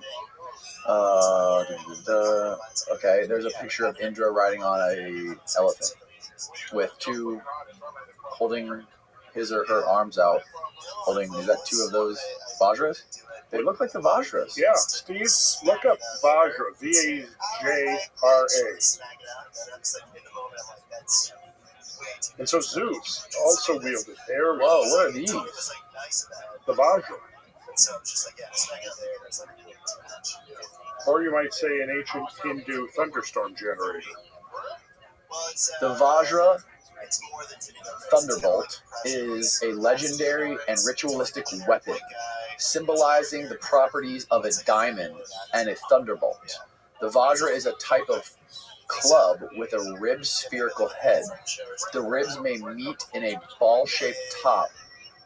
Okay, there's a picture of Indra riding on a elephant with two holding his or her arms out. Is that two of those Vajras? They look like the Vajras. Yeah, Steve, look up Vajra, Vajra. And so Zeus also wielded there. Whoa, what are these? The Vajra. Or you might say an ancient Hindu thunderstorm generator. The Vajra Thunderbolt is a legendary and ritualistic weapon, symbolizing the properties of a diamond and a thunderbolt. The Vajra is a type of club with a ribbed spherical head. The ribs may meet in a ball-shaped top,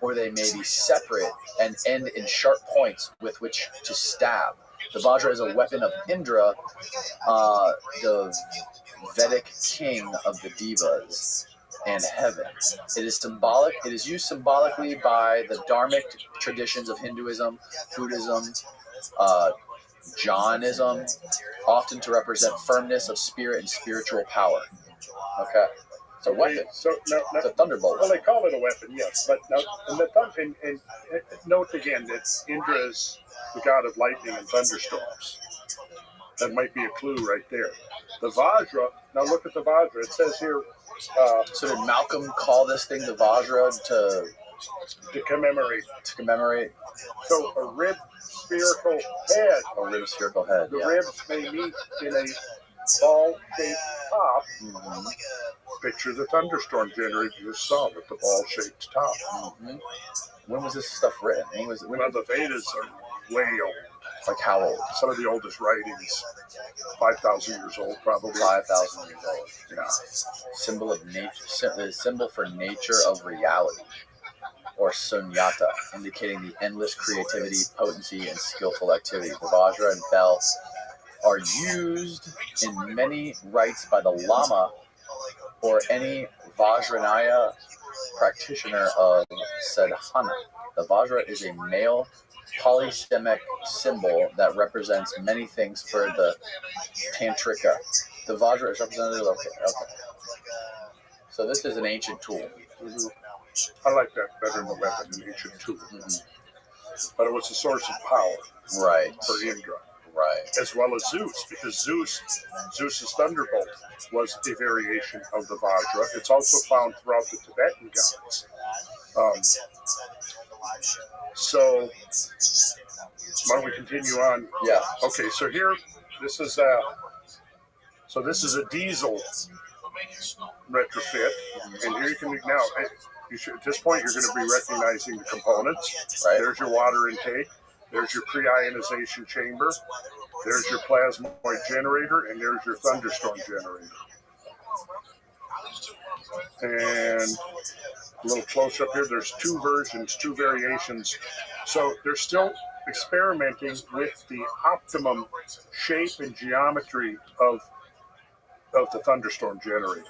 or they may be separate and end in sharp points with which to stab. The Vajra is a weapon of Indra, the Vedic king of the devas and heaven. It is used symbolically by the dharmic traditions of Hinduism, Buddhism, Jainism, often to represent firmness of spirit and spiritual power. Okay. So weapon. It's a thunderbolt. Well, they call it a weapon, yes. But and note again that Indra is the god of lightning and thunderstorms. That might be a clue right there. The Vajra, now look at the Vajra. It says here... so did Malcolm call this thing the Vajra to commemorate? To commemorate? So a ribbed spherical head. A ribbed spherical head, The ribs may meet in a ball-shaped top. Mm-hmm. Picture the thunderstorm generator you just saw with the ball-shaped top. Mm-hmm. When was this stuff written? Well, the Vedas are way old. Like how old? Some of the oldest writings, 5,000 years old, probably. 5,000 years old. Yeah. Symbol of nature. Symbol for nature of reality, or sunyata, indicating the endless creativity, potency, and skillful activity. The Vajra and bell are used in many rites by the Lama or any Vajrayana practitioner of sadhana. The Vajra is a male polysemic symbol that represents many things for the Tantrika. The Vajra is representative of... Okay. So this is an ancient tool. Mm-hmm. I like that better than the weapon, an ancient tool. Mm-hmm. But it was a source of power. Right. For Indra. Right. As well as Zeus, because Zeus's thunderbolt was a variation of the Vajra. It's also found throughout the Tibetan gods. So, why don't we continue on? Yeah. Okay, so here, this is a diesel retrofit, and here you can now. At this point, you're going to be recognizing the components. Right. There's your water intake. There's your pre-ionization chamber. There's your plasmoid generator, and there's your thunderstorm generator. And a little close up here, there's two versions, two variations. So they're still experimenting with the optimum shape and geometry of the thunderstorm generators.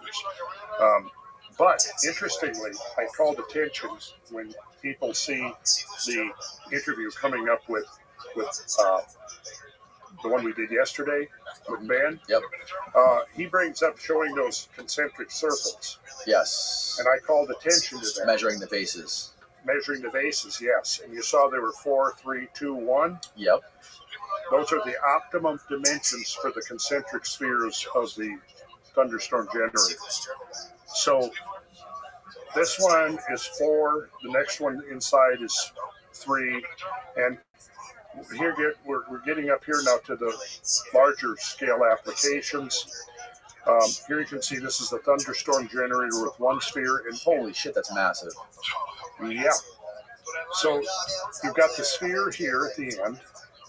But interestingly, I called attention when people see the interview coming up with the one we did yesterday with Ben. Yep. He brings up showing those concentric circles. Yes. And I called attention to that. Measuring the bases. Measuring the bases, yes. And you saw there were 4, 3, 2, 1. Yep. Those are the optimum dimensions for the concentric spheres of the thunderstorm generator. So this one is 4. The next one inside is 3. And here we're getting up here now to the larger scale applications. Here you can see this is the thunderstorm generator with 1 sphere. And holy shit, that's massive. Yeah. So you've got the sphere here at the end,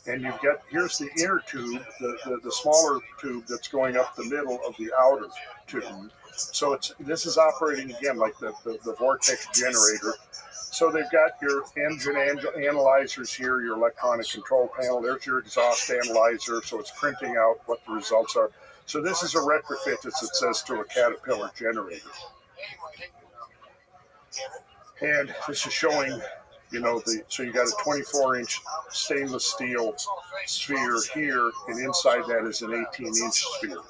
and you've got, here's the inner tube, the smaller tube that's going up the middle of the outer tube. So this is operating again like the vortex generator. So they've got your engine analyzers here, your electronic control panel. There's your exhaust analyzer, so it's printing out what the results are. So this is a retrofit, as it says, to a Caterpillar generator. And this is showing, so you got a 24-inch stainless steel sphere here, and inside that is an 18-inch sphere.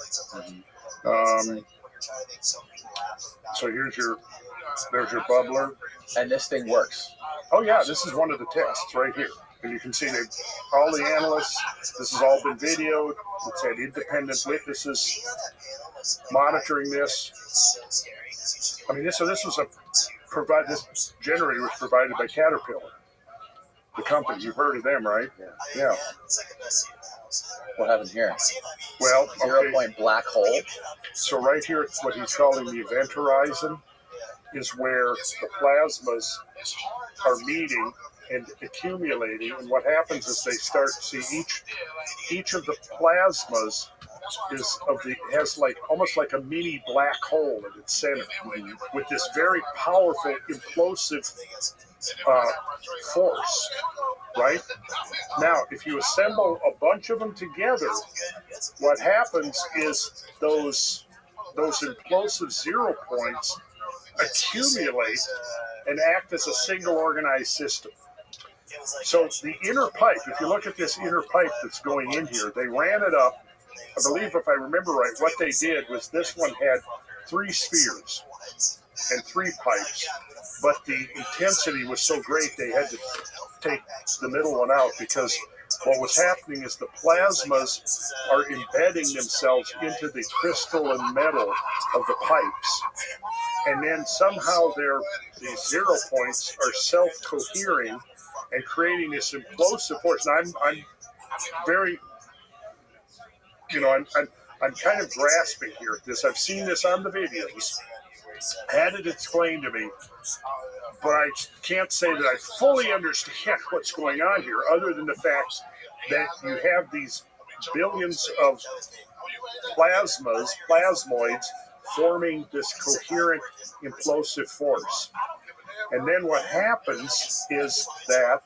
So there's your bubbler. And this thing works. Oh yeah, this is one of the tests right here. And you can see that all the analysts, this has all been videoed. It's had independent witnesses monitoring this. I mean, this generator was provided by Caterpillar, the company. You've heard of them, right? Yeah. What happened here? Well, 0-point black hole. So right here, what he's calling the event horizon is where the plasmas are meeting and accumulating. And what happens is they start to see each of the plasmas has like almost like a mini black hole at its center with this very powerful implosive force, right? Now, if you assemble a bunch of them together, what happens is those implosive 0 points accumulate and act as a single organized system. So the inner pipe, if you look at this inner pipe that's going in here, they ran it up. I believe, if I remember right, what they did was this one had 3 spheres and 3 pipes, but the intensity was so great they had to take the middle one out, because what was happening is the plasmas are embedding themselves into the crystal and metal of the pipes, and then somehow these 0 points are self-cohering and creating this implosive force. Now I'm very, I'm kind of grasping here at this. I've seen this on the videos, had it explained to me, but I can't say that I fully understand what's going on here, other than the fact that you have these billions of plasmoids forming this coherent implosive force. And then what happens is that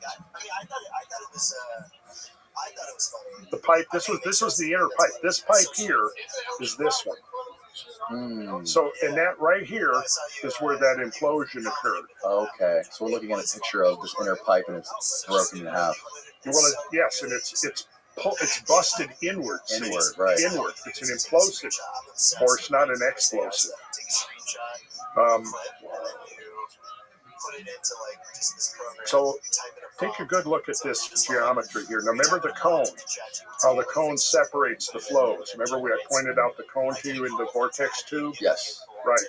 the pipe, this was the inner pipe. This pipe here is this one. So, and that right here is where that implosion occurred. Okay, so we're looking at a picture of this inner pipe, and it's broken in half. Well, yes, and it's busted inward. Right. Inward. It's an implosive force, not an explosive. So take a good look at this geometry here. Now remember the cone, how the cone separates the flows. Remember I pointed out the cone to you in the vortex tube? Yes. Right.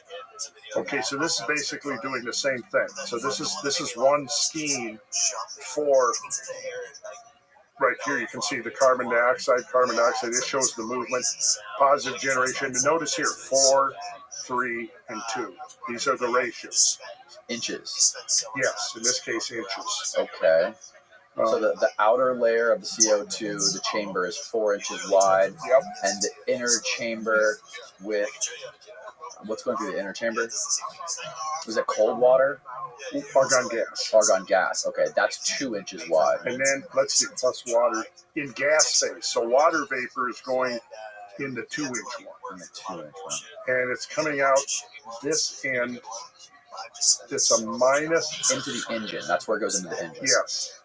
Okay, so this is basically doing the same thing. So this is one scheme for, right here you can see the carbon dioxide. It shows the movement, positive generation. And notice here, 4, 3, and 2. These are the ratios. Inches. Yes, in this case, inches. Okay. So the outer layer of the CO2, the chamber, is 4 inches wide. Yep. And the inner chamber with, what's going through the inner chamber? Is it cold water? Argon gas. Argon gas. Okay, that's 2 inches wide. And then, let's see, plus water in gas phase. So water vapor is going in the 2-inch one. In the 2-inch one. And it's coming out this end. It's a minus into the engine. That's where it goes into the engine. Yes.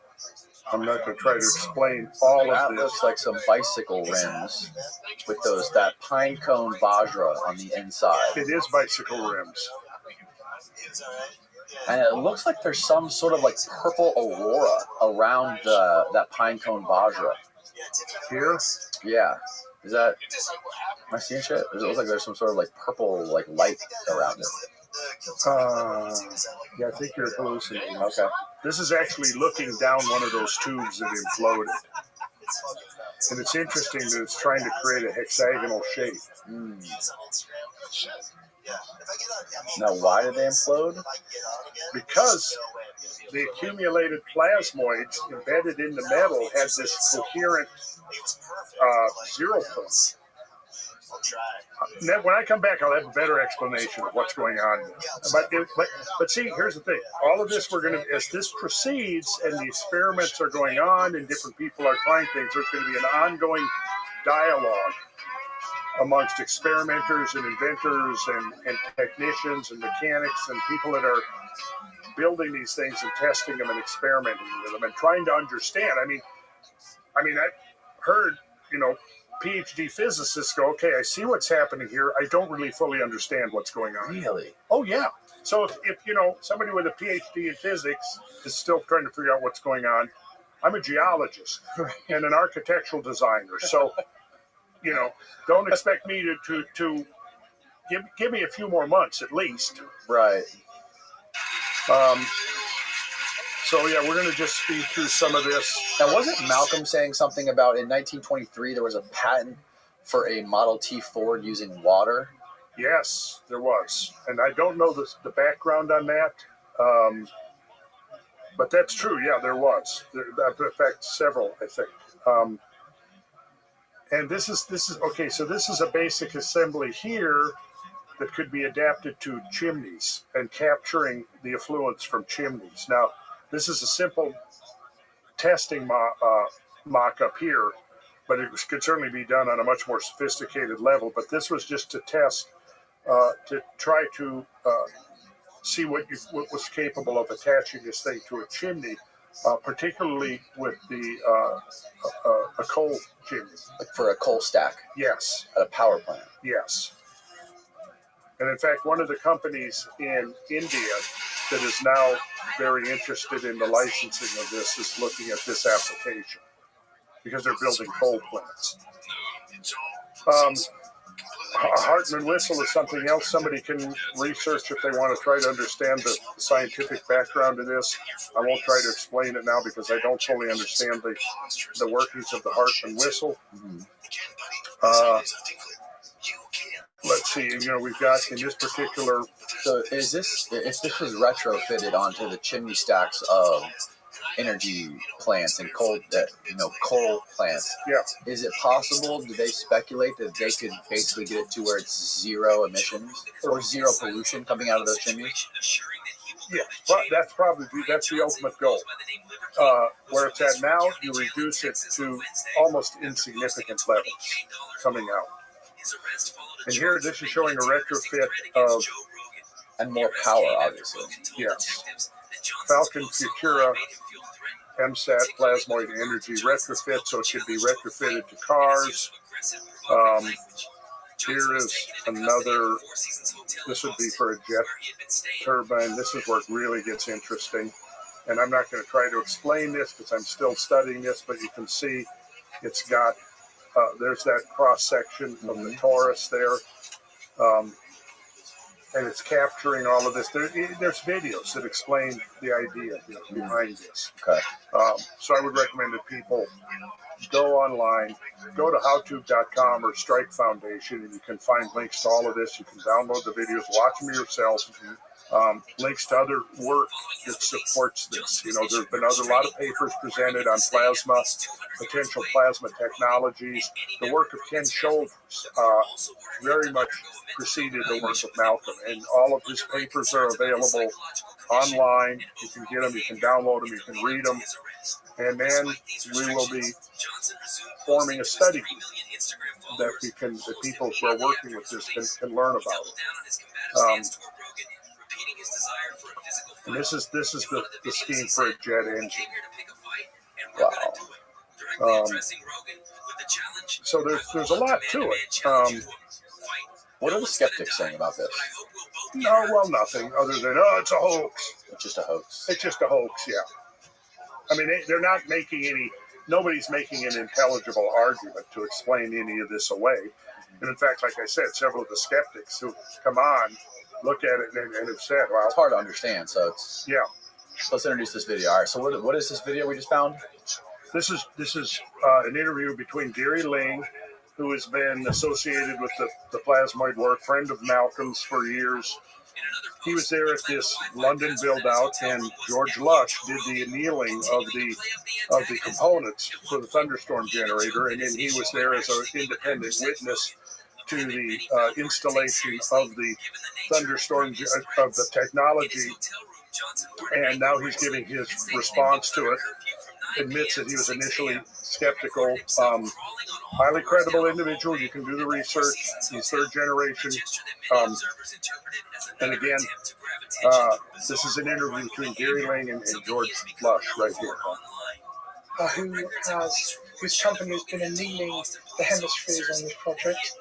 I'm not going to try to explain all That of this. looks like some bicycle rims with that pine cone Vajra on the inside. It is bicycle rims. And it looks like there's some sort of like purple aurora around that pine cone Vajra. Here? Yeah. Is that... Am I seeing shit? Does it look like there's some sort of like purple like light around it? Yeah, I think you're hallucinating. Okay. This is actually looking down one of those tubes that imploded. And it's interesting that it's trying to create a hexagonal shape. Now, why did they implode? Because the accumulated plasmoids embedded in the metal had this coherent zero point. When I come back, I'll have a better explanation of what's going on. But see, here's the thing. All of this, as this proceeds and the experiments are going on and different people are trying things, there's going to be an ongoing dialogue amongst experimenters and inventors and technicians and mechanics and people that are building these things and testing them and experimenting with them and trying to understand. I mean, I've heard, PhD physicists go, okay, I see what's happening here. I don't really fully understand what's going on. Really? Oh, yeah. So if somebody with a PhD in physics is still trying to figure out what's going on, I'm a geologist and an architectural designer. So, don't expect me to give me a few more months at least. Right. So, yeah, we're going to just speed through some of this. Now, wasn't Malcolm saying something about in 1923 there was a patent for a Model T Ford using water? Yes, there was. And I don't know the background on that. But that's true. Yeah, there was. In fact, several, I think. And this is okay. So this is a basic assembly here that could be adapted to chimneys and capturing the effluents from chimneys. Now, this is a simple testing mock-up here, but it could certainly be done on a much more sophisticated level. But this was just to test, to try to see what was capable of attaching this thing to a chimney, particularly with a coal chimney. Like for a coal stack? Yes. At a power plant? Yes. And in fact, one of the companies in India that is now very interested in the licensing of this is looking at this application because they're building coal plants. Hartman whistle is something else somebody can research if they want to try to understand the scientific background of this. I won't try to explain it now because I don't fully understand the workings of the Hartman whistle. Let's see, we've got in this particular... So if this was retrofitted onto the chimney stacks of energy plants and coal plants, yeah, is it possible, do they speculate that they could basically get it to where it's zero emissions or zero pollution coming out of those chimneys? Yeah, but that's the ultimate goal. Where it's at now, you reduce it to almost insignificant levels coming out. And here, this is showing a retrofit of... And more power, obviously. Yes. Falcon Futura MSAT plasmoid energy retrofit, so it could be retrofitted to cars. Here is another, this would be for a jet turbine. This is where it really gets interesting. And I'm not going to try to explain this because I'm still studying this, but you can see it's got, there's that cross-section of the torus there. And it's capturing all of this. There's videos that explain the idea behind this. Okay. So I would recommend that people go online, go to howtube.com or Strike Foundation, and you can find links to all of this. You can download the videos, watch them yourself. Links to other work that supports this. There's been a lot of papers presented on plasma, potential plasma technologies. The work of Ken Shoulders very much preceded the work of Malcolm, and all of his papers are available online. You can get them, you can download them, you can read them, and then we will be forming a study group that people who are working with this can learn about. And this is the scheme for a jet engine. Wow. So there's a lot to it. What are the skeptics saying about this? No, well, nothing other than, it's a hoax. It's just a hoax. It's just a hoax, yeah. I mean, they're not making nobody's making an intelligible argument to explain any of this away. And in fact, like I said, several of the skeptics who come on look at it and have said, well, it's hard to understand. So it's, yeah. So let's introduce this video. All right. So what is this video we just found? This is an interview between Gary Ling, who has been associated with the plasmoid work, friend of Malcolm's for years. He was there at this London build-out, and George Lush did the annealing of the components for the thunderstorm generator, and then he was there as an independent witness to the installation of the thunderstorm of the technology. And now he's giving his response to it. Admits that he was initially skeptical. Highly credible individual. You can do the research. He's third generation. And again, this is an interview between Gary Ling and George Lush right here. Whose company has been annealing the hemispheres on this project.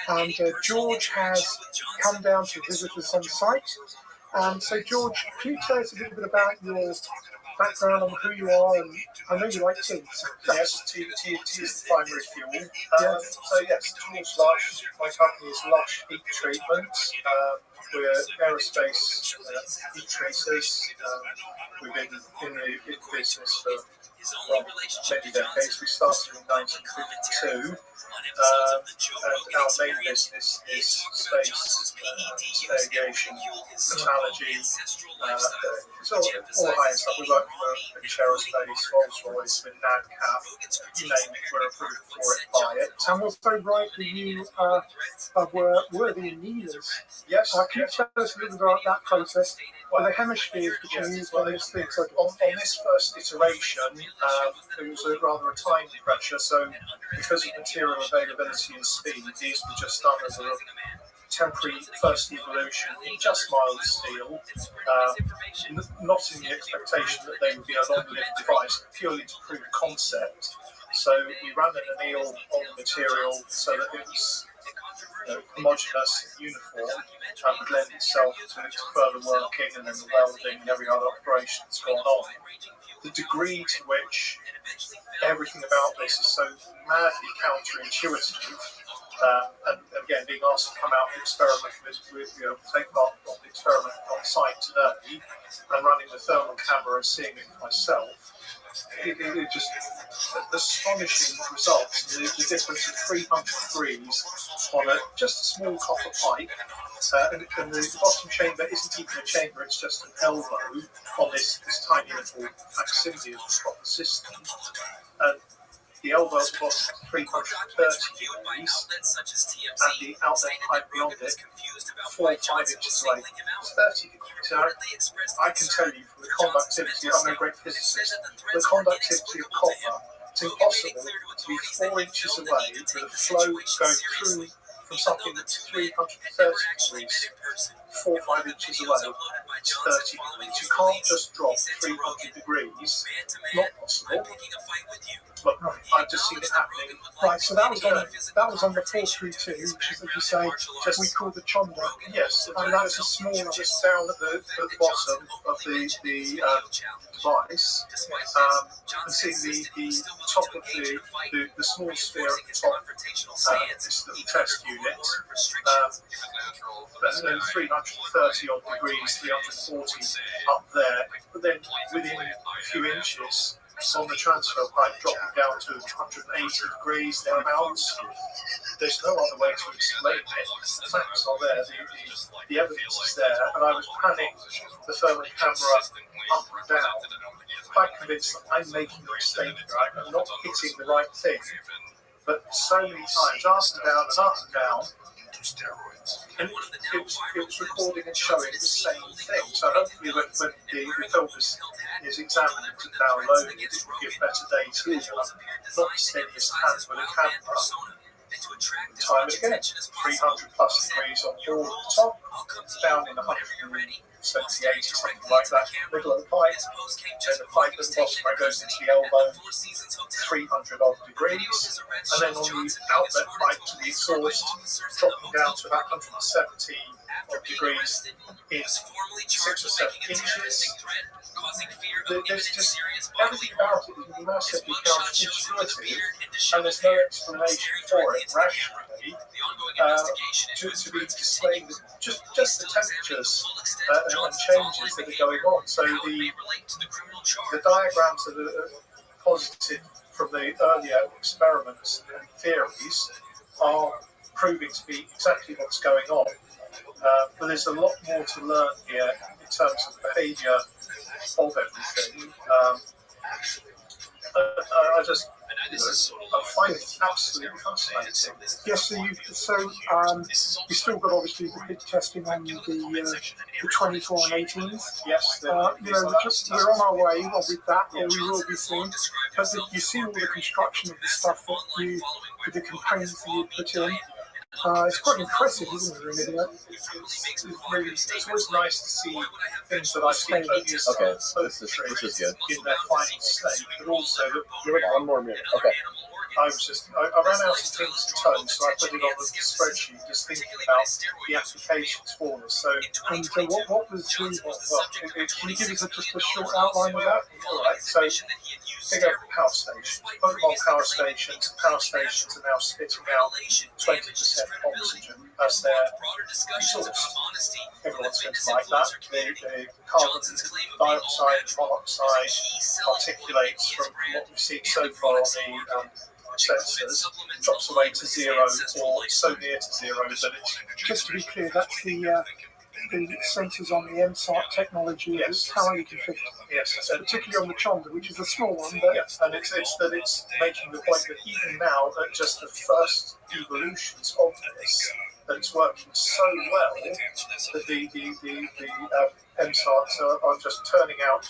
And George has come down to visit us on site. So George, can you tell us a little bit about your background on who you are? And I know you like tea. Yes, tea is the primary fuel. So yes, George Lush. My company is Lush Heat Treatment. We're aerospace heat treaters. We've been in the business for many decades. We started in 1952. And our main business is space, aviation, metallurgy. It's all high stuff. We work for British Aerospace, Rolls-Royce, with NADCAP, you name it, we're approved for it by it. And was so right that you were the annealers. Yes. Can you tell us a little bit about that process? Well, the hemispheres which are used on these things. So on this first iteration, it was rather a time pressure. So because of material availability and speed, these were just done as a temporary first evolution in just mild steel, not in the expectation that they would be a long-lived device, purely to prove concept. So we ran an anneal on the material so that it was homogeneous, uniform, and would lend itself to further working and then the welding and every other operation that's gone on. The degree to which everything about this is so madly counterintuitive, and again, being asked to come out and experiment take part on the experiment on site today, and running the thermal camera and seeing it myself, it just astonishing results. The difference of 300 degrees on just a small copper pipe, and the bottom chamber isn't even a chamber; it's just an elbow on this tiny little facsimile of the proper system. And the elbow at the bottom 330 degrees, and the outlet pipe beyond it, 4 or 5 inches away, 30 degrees. Now, I can tell you from the conductivity, I'm no great physicist, the conductivity of copper, it's impossible to be 4 inches away with a flow going through from something that's 330 degrees, 4 or 5 inches away, it's 30 degrees. You can't just drop 300 degrees, not possible. But I've just seen it happening. Right, so that was on the 432, which is, as you say, just we call the chonda. Yes, and that's a smaller. Just down at the bottom of the device, and seeing the top of the small sphere at the top, this little test unit, and then 330 odd degrees, 340 up there, but then within a few inches, on the transfer pipe dropping down to 180 degrees thereabouts. There's no other way to explain it. The facts are there, the evidence is there, and I was panning the thermal camera up and down, quite convinced that I'm making a mistake here. I'm not hitting the right thing. But so many times, up and down and up and down, and it was recording and showing the same thing. So hopefully when the film is examined and downloaded, it will give better data. Not as steady as hands with a camera. Time and again, 300 plus degrees on board at the top, down in 130 70, 80, something like that, middle of the pipe. Then the pipe at the bottom where it goes into the elbow, 300 odd degrees. And then on the outlet pipe to the exhaust, dropping down to about 170 odd degrees in 6 or 7 inches. There's just everything about it is massively counterintuitive, and there's no explanation for it rationally to be displaying just the temperatures and changes that are going on. So the diagrams that are posited from the earlier experiments and theories are proving to be exactly what's going on. But there's a lot more to learn here in terms of behaviour of everything. I find it absolutely fascinating. Yes, you still got obviously the big testing on the 24 and 18s. Yes, We're on our way with that, or we will be soon. But you see all the construction of the stuff with the components that you put in. It's quite impressive, isn't it, really? It's always nice to see things that I've seen used Okay, this is good. in their final state, but also that Give it 1 more minute. Okay. I ran out of things to tone, so I put it on the spreadsheet, just thinking about the applications for this. So, what was can you give us just a short outline of that? All right. So, think of power stations. Mobile power stations. Power stations are now spitting out 20% oxygen as their exhaust. Everyone's going to like that. The carbon dioxide, monoxide particulates from what we've seen so far on the sensors drops away to zero, or so near to zero that it's just to be clear, that's the sensors on the MSART technology. Yes. It's how you can fit, yes, particularly on the Chonda, which is a small one. But yes, and it's making the point that even now, at just the first evolutions of this, that it's working so well that the MSARTs are just turning out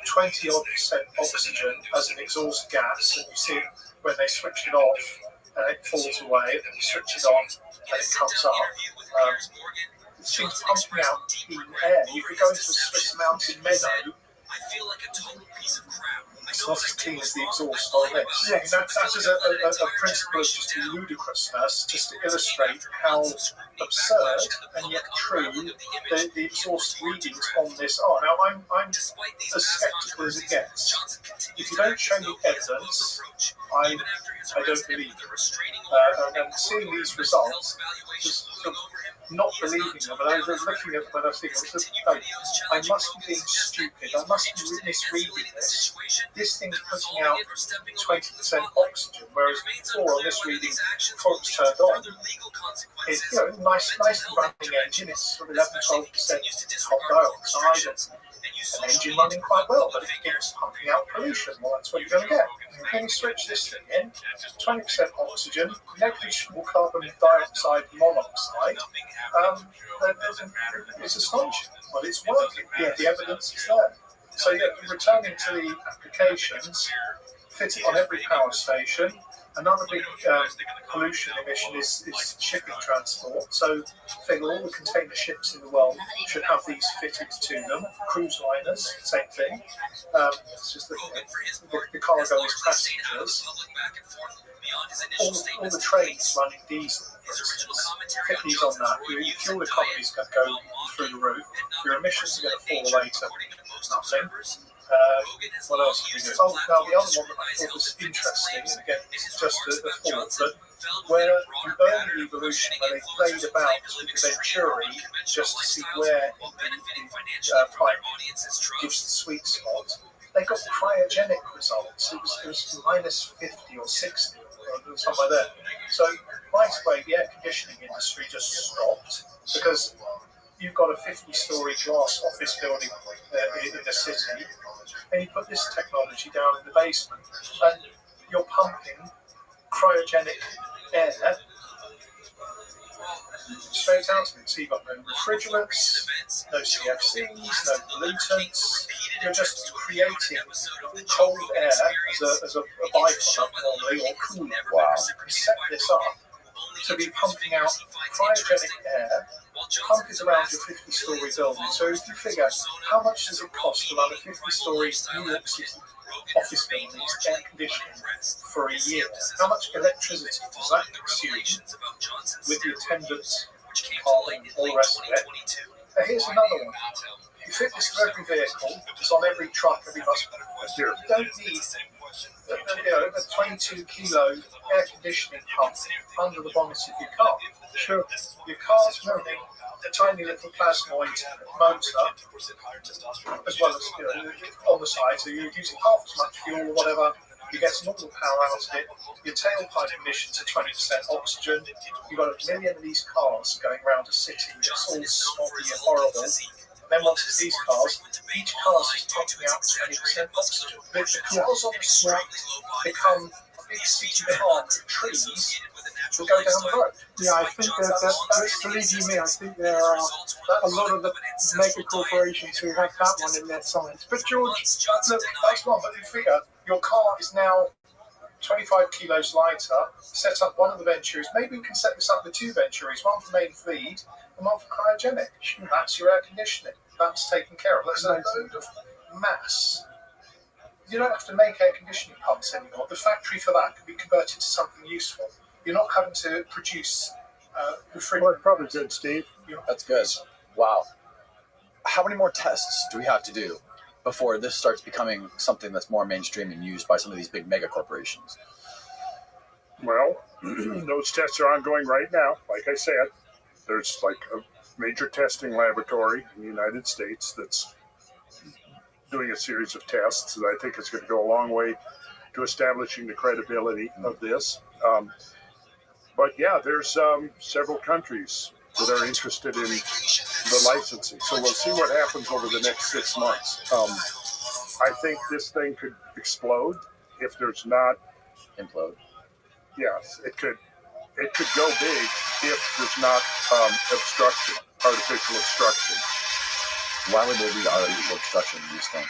20% oxygen as an exhaust gas, and you see it when they switch it off and it falls away, and then you switch it on and it comes up. It seems pumping out clean air. You could go into a Swiss mountain meadow. It's not as clean as the exhaust on this. Yes. That is a principle of just ludicrousous, just to illustrate how absurd and yet true the exhaust readings on this are. Now, I'm as sceptical as it gets. If you don't show me evidence, I don't believe it. And seeing these results, just sort of not believing them, and I was looking at them and I was thinking, I must be being stupid, I must be misreading this. This thing's putting out 20% oxygen, whereas before on this reading, before it's turned on, it's nice running engine, it's sort of 11-12% carbon dioxide, an engine running quite well, but it keeps pumping out pollution. Well, that's what you're going to get. When you switch this thing in, 20% oxygen, negligible carbon dioxide monoxide, it's astonishing. Well, it's working. Yeah, the evidence is there. So, returning to the applications, fit it on every power station. Another big pollution emission is shipping transport. So, figure all the container ships in the world should have these fitted to them. Cruise liners, same thing. It's just the cargo is passengers. All the trains running diesel, for instance, fit these on that. Your fuel economy is going to go through the roof. Your emissions are going to fall away to nothing. What else can we do? Oh, now the other one that I thought was interesting, and again, it's just a thought, but where in early evolution, where they played about with the Venturi just to see where the pipe gives the sweet spot, they got cryogenic results. It was minus 50 or 60 or somewhere there. So right away, the air conditioning industry just stopped because you've got a 50-story glass office building in the city, and you put this technology down in the basement, and you're pumping cryogenic air straight out of it. So you've got no refrigerants, no CFCs, no pollutants. You're just creating cold air as a byproduct normally, or cooling. Wow. You set this up to be pumping out cryogenic air pump it around your 50-story building. So if you figure, how much does it cost to run a 50-story New York City office building's air conditioning for a year? How much electricity does that consume with the attendance, carbon, all the rest of it? Now here's another one. You fit this to every vehicle, it's on every truck, every bus. You don't need a 22-kilo air conditioning pump under the bonnet of your car. Sure. Your car's running a tiny little plasmoid motor, as well as on the side, so you're using half as much fuel or whatever. You're getting all the power out of it. Your tailpipe emissions are 20% oxygen. You've got a million of these cars going around a city. It's all smoggy and horrible. Then once it's these cars, each car is pumping out 20% oxygen. The cars on the street become a big city farm of trees will go down the road. Yeah, I think believe you me, I think there are a lot of the mega corporations who have that one in their science. But George, look, that's one, but you figure your car is now 25 kilos lighter. Set up one of the Venturis. Maybe we can set this up with two Venturis, one for main feed and one for cryogenic. That's your air conditioning. That's taken care of. There's a load of mass. You don't have to make air conditioning pumps anymore. The factory for that can be converted to something useful. You're not having to produce Well, probably good, Steve. That's good. Wow. How many more tests do we have to do before this starts becoming something that's more mainstream and used by some of these big mega corporations? Well, those tests are ongoing right now. Like I said, there's like a major testing laboratory in the United States that's doing a series of tests that I think is going to go a long way to establishing the credibility of this. But yeah, there's several countries that are interested in the licensing. So we'll see what happens over the next 6 months. I think this thing could explode if there's not Implode. Yes, it could go big if there's not obstruction, artificial obstruction. Why would there be artificial obstruction, do you think?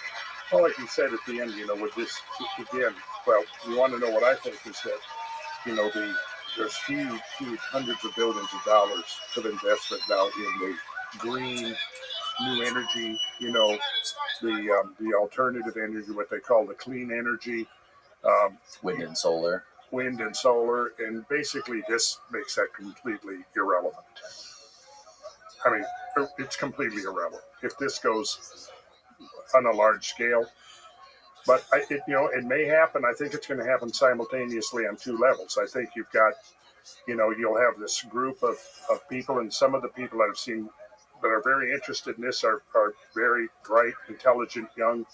Well, like you said at the end, with this, again, well, you want to know what I think is that, there's huge hundreds of billions of dollars of investment now in the green new energy, the alternative energy, what they call the clean energy. Wind and solar. And basically this makes that completely irrelevant. I mean, it's completely irrelevant if this goes on a large scale. But it may happen. I think it's going to happen simultaneously on two levels. I think you've got, you'll have this group of people, and some of the people I've seen that are very interested in this are very bright, intelligent young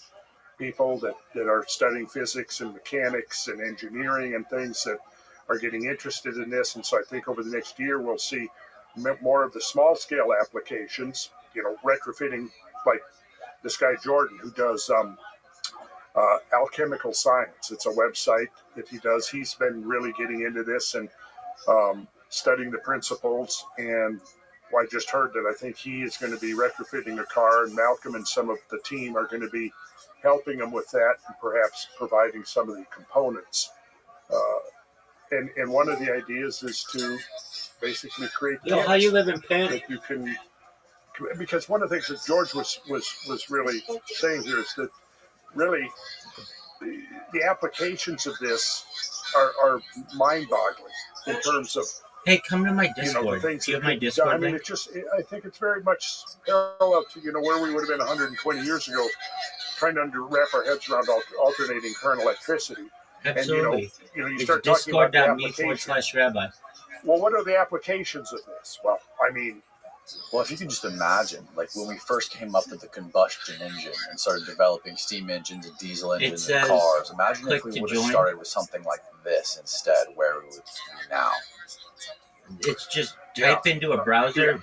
people that are studying physics and mechanics and engineering and things that are getting interested in this. And so I think over the next year, we'll see more of the small scale applications, retrofitting, like this guy Jordan who does Alchemical Science. It's a website that he does. He's been really getting into this and studying the principles. And I just heard that I think he is going to be retrofitting a car, and Malcolm and some of the team are going to be helping him with that and perhaps providing some of the components. And one of the ideas is to basically create kits how you live in Penn? that you can, because one of the things that George was really saying here is that really the applications of this are mind-boggling in terms of Hey, come to my the Discord. things Do you that have my can be done. Discord I mean, link? I think it's very much parallel to where we would have been 120 years ago, trying to wrap our heads around alternating current electricity. Absolutely. And you It's start talking about the applications. discord.me/rabbi. Well, what are the applications of this? Well, I mean, Well, if you can just imagine, like when we first came up with the combustion engine and started developing steam engines and diesel engines and says, cars, imagine if click we to would have join. started with something like this instead, where we would be now. It's just type into a browser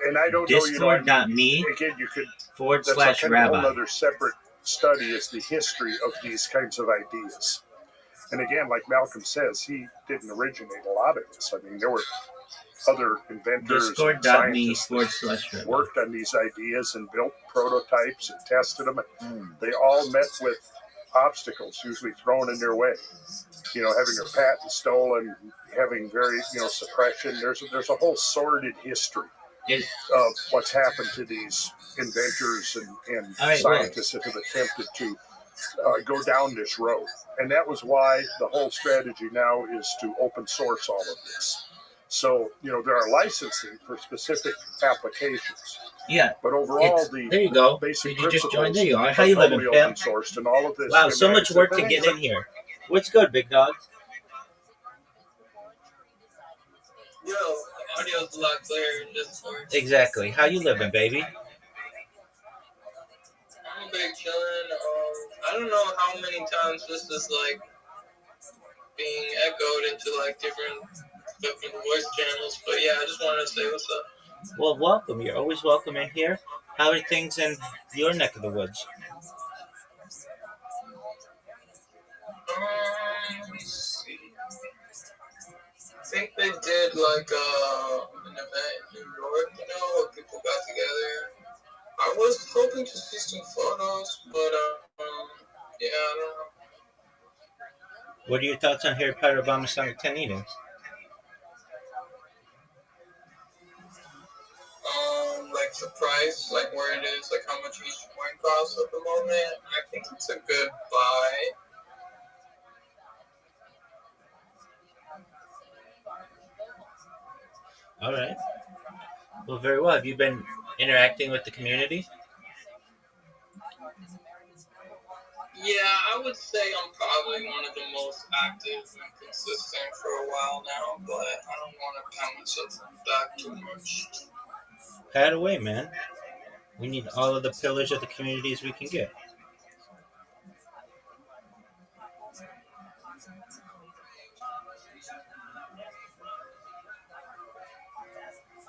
and I don't know, discord.me again, you could, forward that's slash like kind of a rabbi. whole other separate study is the history of these kinds of ideas. And again, like Malcolm says, he didn't originate a lot of this. I mean, there were other inventors and Discord.me scientists forward slash rabbi. worked on these ideas and built prototypes and tested them. They all met with obstacles, usually thrown in their way. Having a patent stolen, having very, suppression. There's a whole sordid history It- of what's happened to these inventors and All right, scientists that have attempted to go down this road. And that was why the whole strategy now is to open source all of this. So, there are licensing for specific applications. Yeah. But overall, There you go. basic Did you just join? principles There you are. are How you living, totally open Pim? sourced, and all of this. Wow, so much work to get in here. What's good, big dog? Yo, audio's a lot clearer in Discord. Exactly. How you living, baby? I'm big chilling. I don't know how many times this is like being echoed into like different voice channels, but yeah, I just wanted to say what's up. Well, welcome. You're always welcome in here. How are things in your neck of the woods? Let me see. I think they did like an event in New York, where people got together. I was hoping to see some photos, but yeah, I don't know. What are your thoughts on Harry Potter Obama Sonic 10 eating? Like the price, like where it is, like how much each coin costs at the moment. I think it's a good buy. All right. Well, very well. Have you been interacting with the community? Yeah, I would say I'm probably one of the most active and consistent for a while now, but I don't want to count myself back too much. Pat away, man. We need all of the pillars of the communities we can get.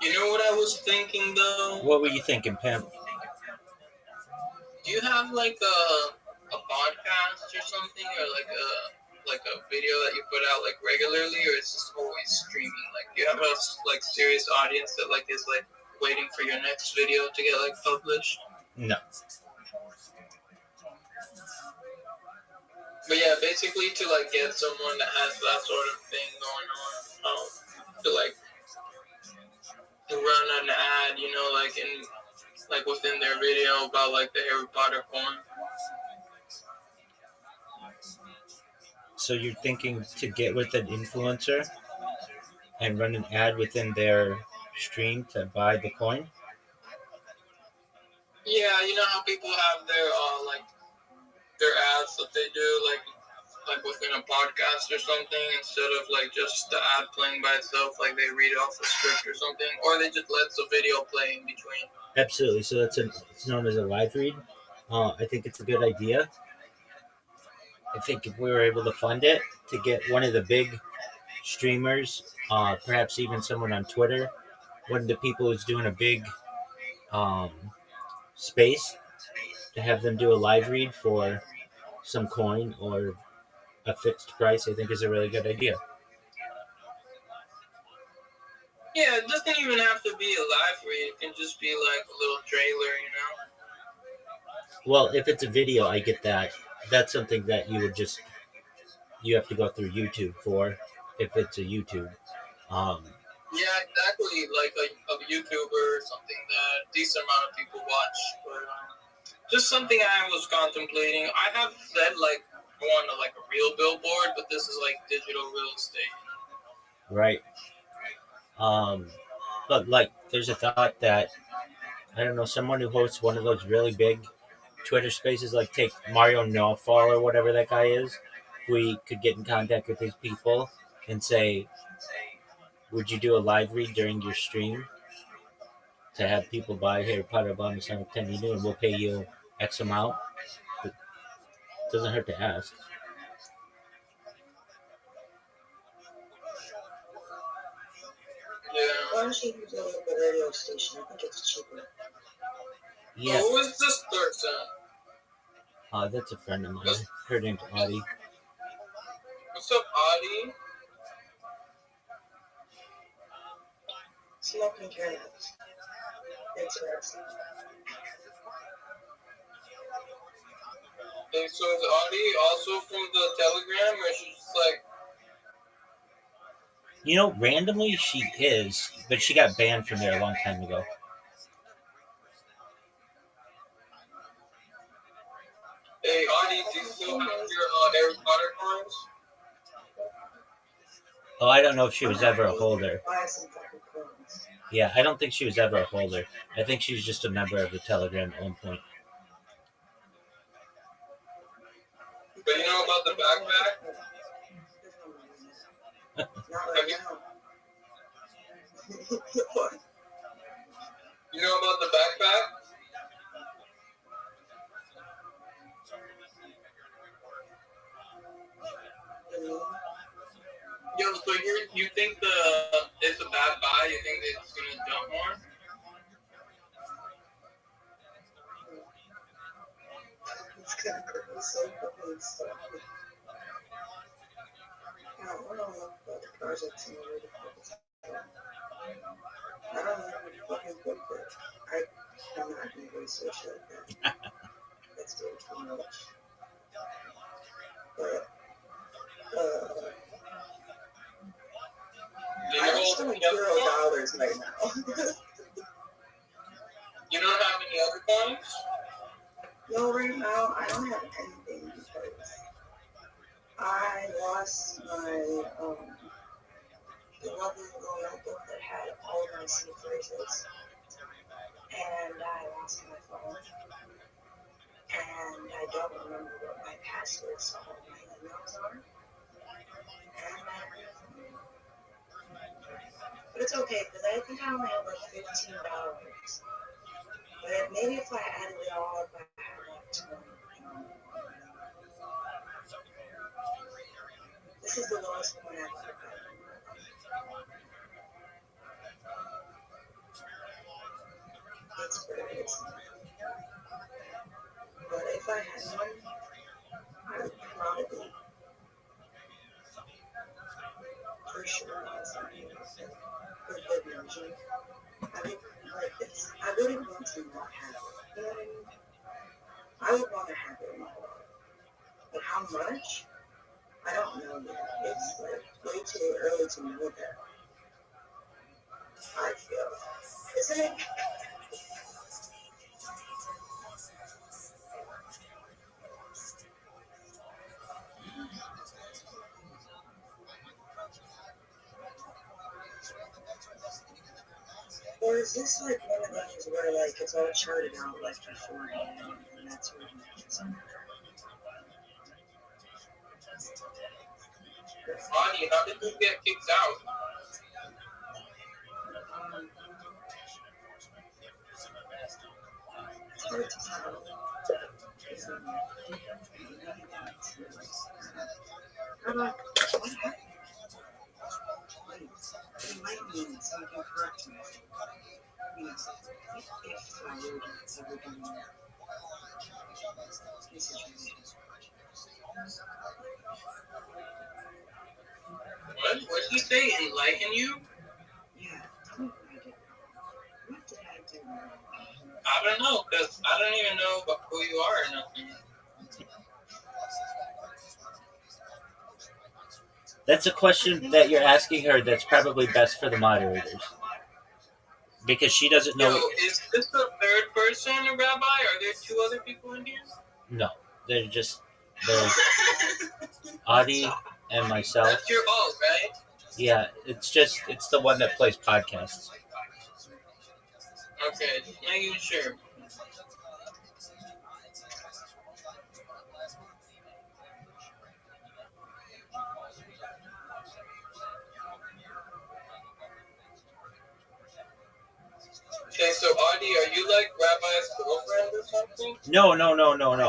You know what I was thinking though? What were you thinking, Pimp? Do you have like a podcast or something, or like a video that you put out like regularly, or is this always streaming? Like, do you have a like serious audience that like is like waiting for your next video to get like published? No. But yeah, basically to like get someone that has that sort of thing going on, to like to run an ad, like in like within their video about like the Harry Potter coin. So you're thinking to get with an influencer and run an ad within their stream to buy the coin? Yeah, you know how people have their their ads that they do like within a podcast or something, instead of like just the ad playing by itself, like they read off the script or something, or they just let the video play in between. Absolutely. So it's known as a live read. I think it's a good idea. I think if we were able to fund it to get one of the big streamers, perhaps even someone on Twitter, one of the people who's doing a big space, to have them do a live read for some coin or a fixed price, I think is a really good idea. Yeah, it doesn't even have to be a live read. It can just be like a little trailer, Well, if it's a video, I get that. That's something that you have to go through YouTube for, if it's a YouTube. Yeah, exactly. Like a YouTuber or something that a decent amount of people watch. But just something I was contemplating. I have said like I want like a real billboard, but this is like digital real estate. Right. But like, there's a thought that, I don't know, someone who hosts one of those really big Twitter spaces, like take Mario Nofal or whatever that guy is, we could get in contact with these people and say, would you do a live read during your stream to have people buy Harry Potter Obama Sonic 10 you do, and we'll pay you X amount? It doesn't hurt to ask. Yeah. Why don't you do the radio station? I think it's cheaper. Yeah. Who is this person? That's a friend of mine. Her name's Audie. What's up, Audie? Smoking cannabis. Interesting. And so is Audie also from the Telegram, or she's just like... You know, randomly she is, but she got banned from there a long time ago. Hey, Audie, do you still have your Harry Potter coins? Oh, I don't know if she was ever a holder. Buy some fucking clones. Yeah, I don't think she was ever a holder. I think she was just a member of the Telegram at one point. But you know about the backpack? Not right now. What? You know about the backpack? Yo, so you think it's a bad buy? You think it's gonna dump more? It's gonna grow so fucking stuff. I don't know about the projects and where the fuck it's at. I don't know where the fucking book is. I'm not gonna research like that. That's doing too much. But, I just want $0 right now. You don't have any other coins? No, right now I don't have anything because I lost my beloved little notebook that had all of my C phrases, and I lost my phone, and I don't remember what my passwords to all my emails are. But it's okay because I think I only have like $15. But maybe if I added it all up, I had like 20. This is the lowest point I've ever gotten. It's very expensive. But if I had one, I would probably, for sure, buy something with good margin. I would like this. I wouldn't want to not have it. You know what I mean? I would want to have it in my wallet. But how much? I don't know yet. It's like way too early to know that. I feel. Isn't it? Or is this like one of those where like it's all charted out like beforehand and that's where it matches up? Audie, how did you get kicked out? It's hard to tell. How about what happened? It might mean something correct. You know, if I were to ever do this situation. What? What did he say? Enlighten you? Yeah, tell me what I did. What did I do? I don't know, because I don't even know who you are or nothing. That's a question that you're asking her that's probably best for the moderators. Because she doesn't know. Yo, is this the third person, Rabbi? Are there two other people in here? No, there's Audie and myself. That's your alt, right? Yeah, it's the one that plays podcasts. Okay, just making sure. Okay, so Audie, are you like Rabbi's girlfriend or something? No.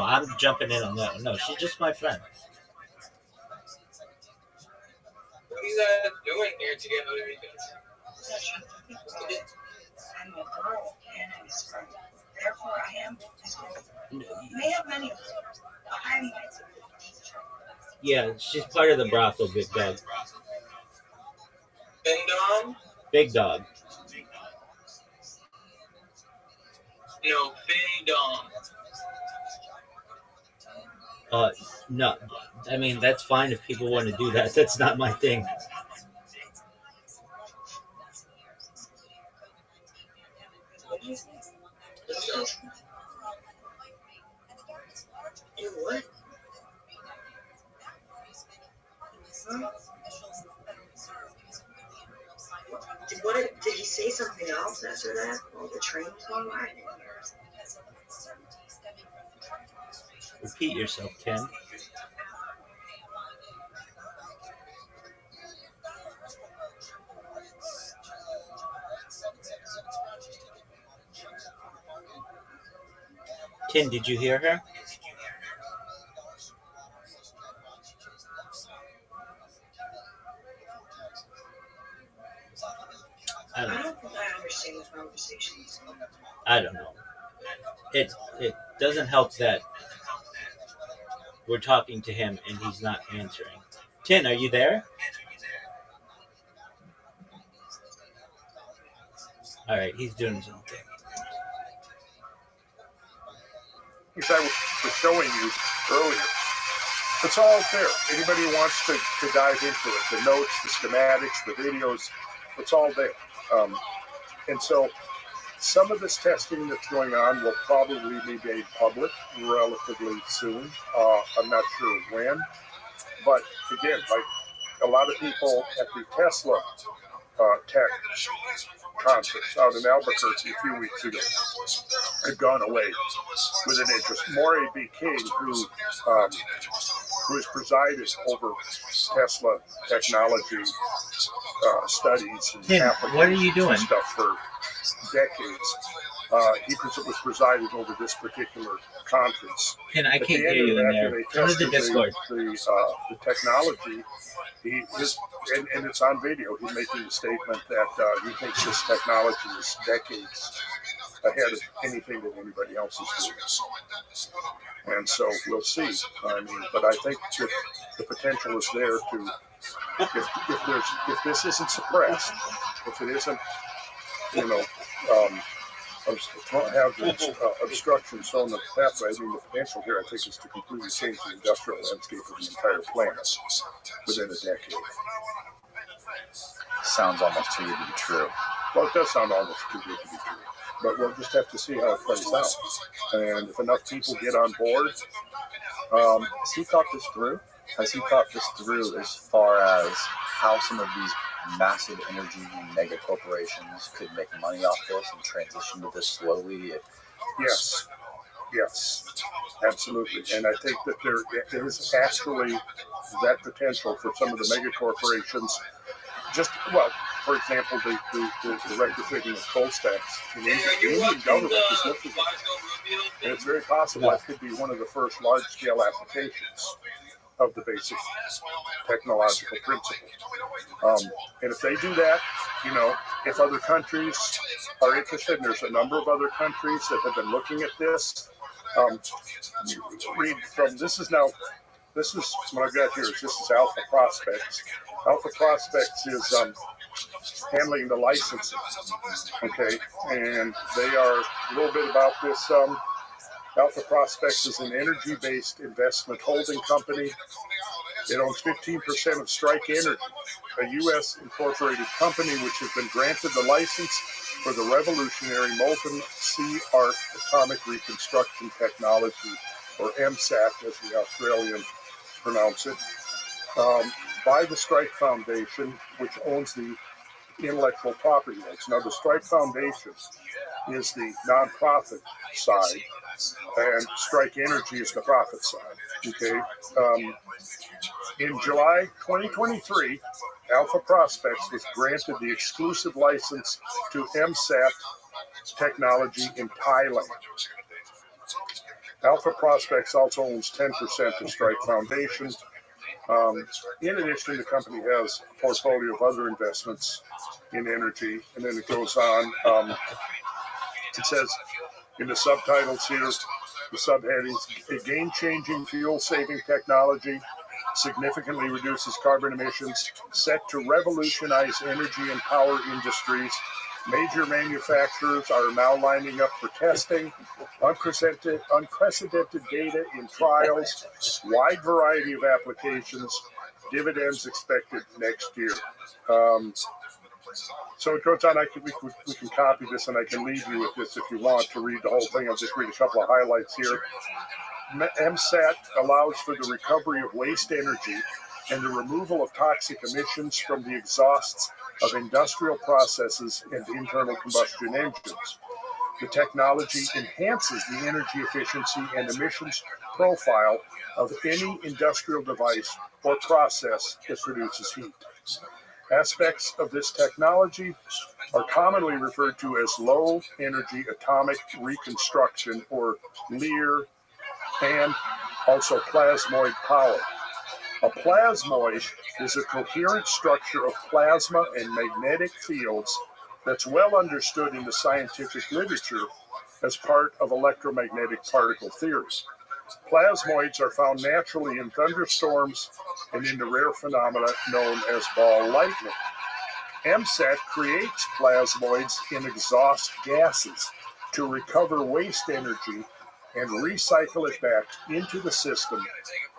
I'm jumping in on that one. No, she's just my friend. What are you guys doing here together? I'm a girl and I'm his friend. Therefore, I am his girlfriend. May have many of them. I'm his Yeah, she's part of the brothel, Big Dog. Ding dong? Big Dog. No, Bing dong. No. I mean, that's fine if people want to do that. That's not my thing. So, you what? Huh? Did he say something else after that? While the train was going by? Repeat yourself, Ken. Ken, did you hear her? I don't think I understand the conversation. I don't know. It doesn't help that we're talking to him and he's not answering. Ken, are you there? All right, he's doing something. As I was showing you earlier, it's all there. Anybody who wants to dive into it, the notes, the schematics, the videos, it's all there. And so some of this testing that's going on will probably be made public relatively soon. I'm not sure when. But again, like a lot of people at the Tesla tech conference out in Albuquerque a few weeks ago had gone away with an interest. Maury B. King, who has presided over Tesla technology studies and Ken, applications what are you doing? and stuff for decades. He was presiding over this particular conference. Ken, I At can't the end hear of you in that, there. they Go to the tested Discord. the technology. And it's on video. He's making a statement that he thinks this technology is decades ahead of anything that anybody else is doing. And so we'll see. I mean, but I think that the potential is there to, if this isn't suppressed, if it isn't, have obstructions on the pathway, I mean, the potential here, I think, is to completely change the industrial landscape of the entire planet within a decade. Sounds almost too good to be true. Well, it does sound almost too good to be true. But we'll just have to see how it plays out. And if enough people get on board. Has he thought this through? Has he thought this through as far as how some of these massive energy mega corporations could make money off this and transition to this slowly? Yes, absolutely. And I think that there is actually that potential for some of the mega corporations. For example, the retrofitting of coal stacks in India. The Indian government is looking at it. And it's very possible it could be one of the first large-scale applications of the basic technological principle. And if they do that, if other countries are interested, and there's a number of other countries that have been looking at this, read from, this is what I've got here, this is Alpha Prospects. Alpha Prospects is handling the licensing, okay, and they are a little bit about this. Alpha Prospects is an energy-based investment holding company. It owns 15% of Strike Energy, a U.S. incorporated company which has been granted the license for the revolutionary molten sea arc atomic reconstruction technology, or MSAT as the Australians pronounce it, by the Strike Foundation, which owns the intellectual property rights. Now, the Strike Foundation is the nonprofit side, and Strike Energy is the profit side. Okay. In July 2023, Alpha Prospects was granted the exclusive license to MSAT technology in Thailand. Alpha Prospects also owns 10% of Strike Foundation. In addition, the company has a portfolio of other investments in energy, and then it goes on. It says in the subtitles here, the subheadings, a game-changing fuel-saving technology significantly reduces carbon emissions, set to revolutionize energy and power industries. Major manufacturers are now lining up for testing. Unprecedented data in trials, wide variety of applications, dividends expected next year. So it goes on. We can copy this, and I can leave you with this if you want to read the whole thing. I'll just read a couple of highlights here. MSAT allows for the recovery of waste energy and the removal of toxic emissions from the exhausts of industrial processes and internal combustion engines. The technology enhances the energy efficiency and emissions profile of any industrial device or process that produces heat. Aspects of this technology are commonly referred to as low-energy atomic reconstruction, or LEAR, and also plasmoid power. A plasmoid is a coherent structure of plasma and magnetic fields that's well understood in the scientific literature as part of electromagnetic particle theory. Plasmoids are found naturally in thunderstorms and in the rare phenomena known as ball lightning. MSAT creates plasmoids in exhaust gases to recover waste energy and recycle it back into the system,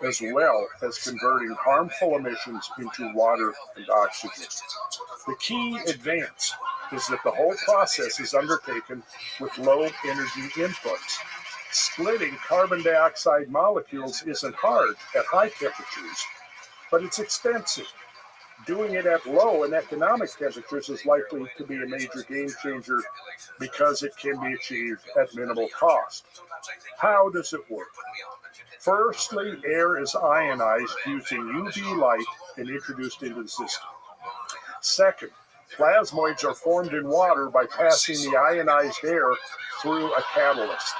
as well as converting harmful emissions into water and oxygen. The key advance is that the whole process is undertaken with low energy inputs. Splitting carbon dioxide molecules isn't hard at high temperatures, but it's expensive. Doing it at low and economic temperatures is likely to be a major game changer because it can be achieved at minimal cost. How does it work? Firstly, air is ionized using UV light and introduced into the system. Second, plasmoids are formed in water by passing the ionized air through a catalyst.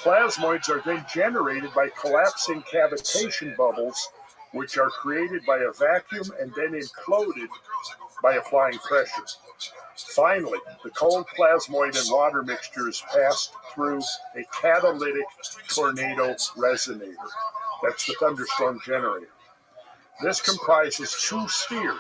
Plasmoids are then generated by collapsing cavitation bubbles, which are created by a vacuum and then imploded by applying pressure. Finally, the cold plasmoid and water mixture is passed through a catalytic tornado resonator. That's the thunderstorm generator. This comprises two spheres.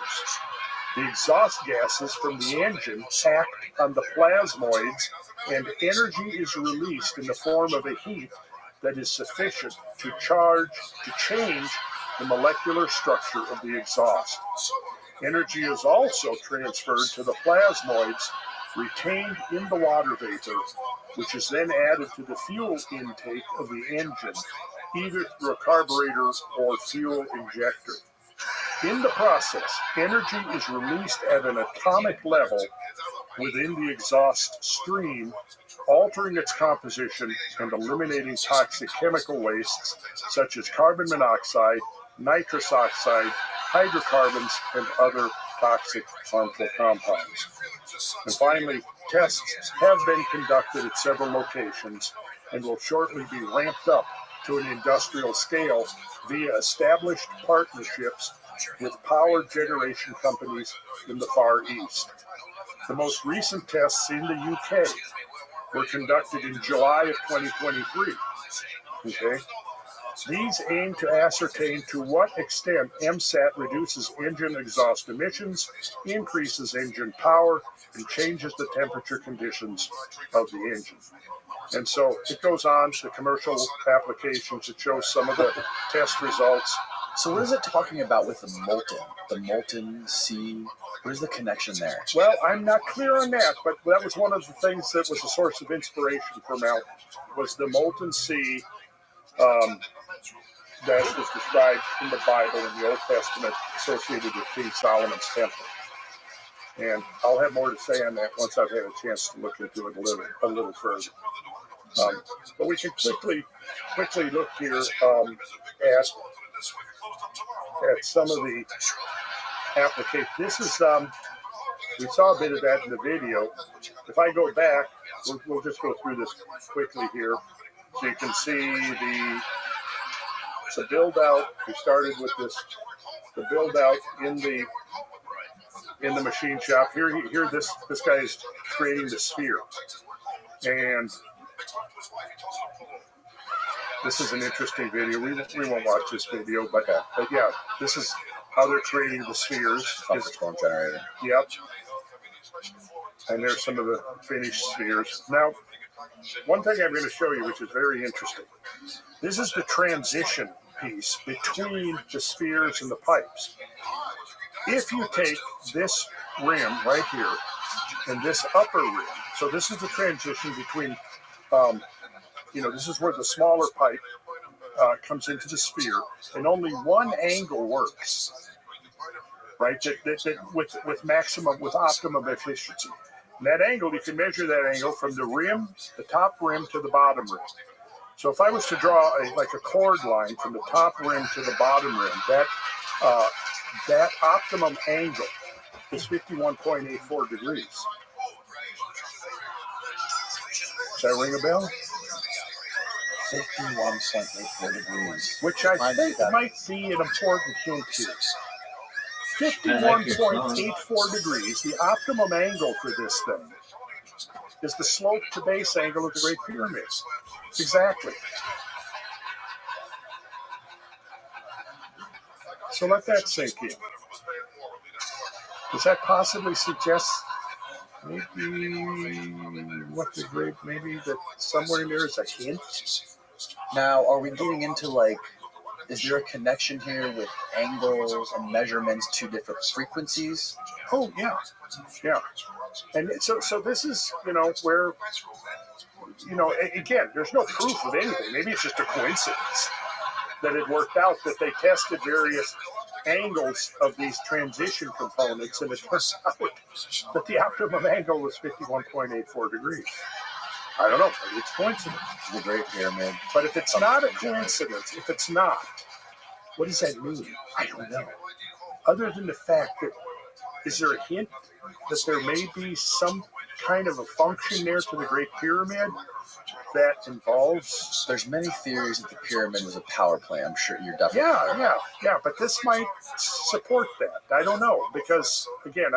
The exhaust gases from the engine act on the plasmoids, and energy is released in the form of a heat that is sufficient to change the molecular structure of the exhaust. Energy is also transferred to the plasmoids, retained in the water vapor, which is then added to the fuel intake of the engine, either through a carburetor or fuel injector. In the process, energy is released at an atomic level within the exhaust stream, altering its composition and eliminating toxic chemical wastes such as carbon monoxide, nitrous oxide, hydrocarbons, and other toxic harmful compounds. And finally, tests have been conducted at several locations and will shortly be ramped up to an industrial scale via established partnerships with power generation companies in the Far East. The most recent tests in the UK were conducted in July of 2023. Okay. These aim to ascertain to what extent MSAT reduces engine exhaust emissions, increases engine power, and changes the temperature conditions of the engine. And so it goes on to commercial applications. It shows some of the test results. So what is it talking about with the molten sea? What is the connection there? Well, I'm not clear on that, but that was one of the things that was a source of inspiration for Mel, was the molten sea that was described in the Bible in the Old Testament associated with King Solomon's temple. And I'll have more to say on that once I've had a chance to look into it a little further. But we can quickly look here at some of the applications. This is we saw a bit of that in the video. If I go back, we'll just go through this quickly here, so you can see the build out. We started with the build out in the machine shop. Here this guy is creating the sphere, and this is an interesting video. We won't watch this video, but yeah, this is how they're creating the spheres. Thunderstorm generator. Yep. And there's some of the finished spheres. Now, one thing I'm going to show you, which is very interesting. This is the transition piece between the spheres and the pipes. If you take this rim right here and this upper rim, so this is the transition between, this is where the smaller pipe comes into the sphere, and only one angle works, right? That with optimum efficiency. And that angle, you can measure that angle from the rim, the top rim to the bottom rim. So if I was to draw a chord line from the top rim to the bottom rim, that optimum angle is 51.84 degrees. Does that ring a bell? 51.84 degrees. Which I think might be an important hint here. 51.84 degrees, the optimum angle for this thing, is the slope to base angle of the Great Pyramid. Exactly. So let that sink in. Does that possibly suggest maybe that somewhere in there is a hint? Now, are we getting into is there a connection here with angles and measurements to different frequencies? Oh, yeah. And so this is, where, again, there's no proof of anything. Maybe it's just a coincidence that it worked out that they tested various angles of these transition components, and it turns out that the optimum angle was 51.84 degrees. I don't know, maybe it's coincidence. The Great Pyramid. But if it's not a coincidence, what does that mean? I don't know. Other than the fact that, is there a hint that there may be some kind of a function there to the Great Pyramid that involves? There's many theories that the pyramid was a power plant. I'm sure you're definitely Yeah. But this might support that. I don't know, because again,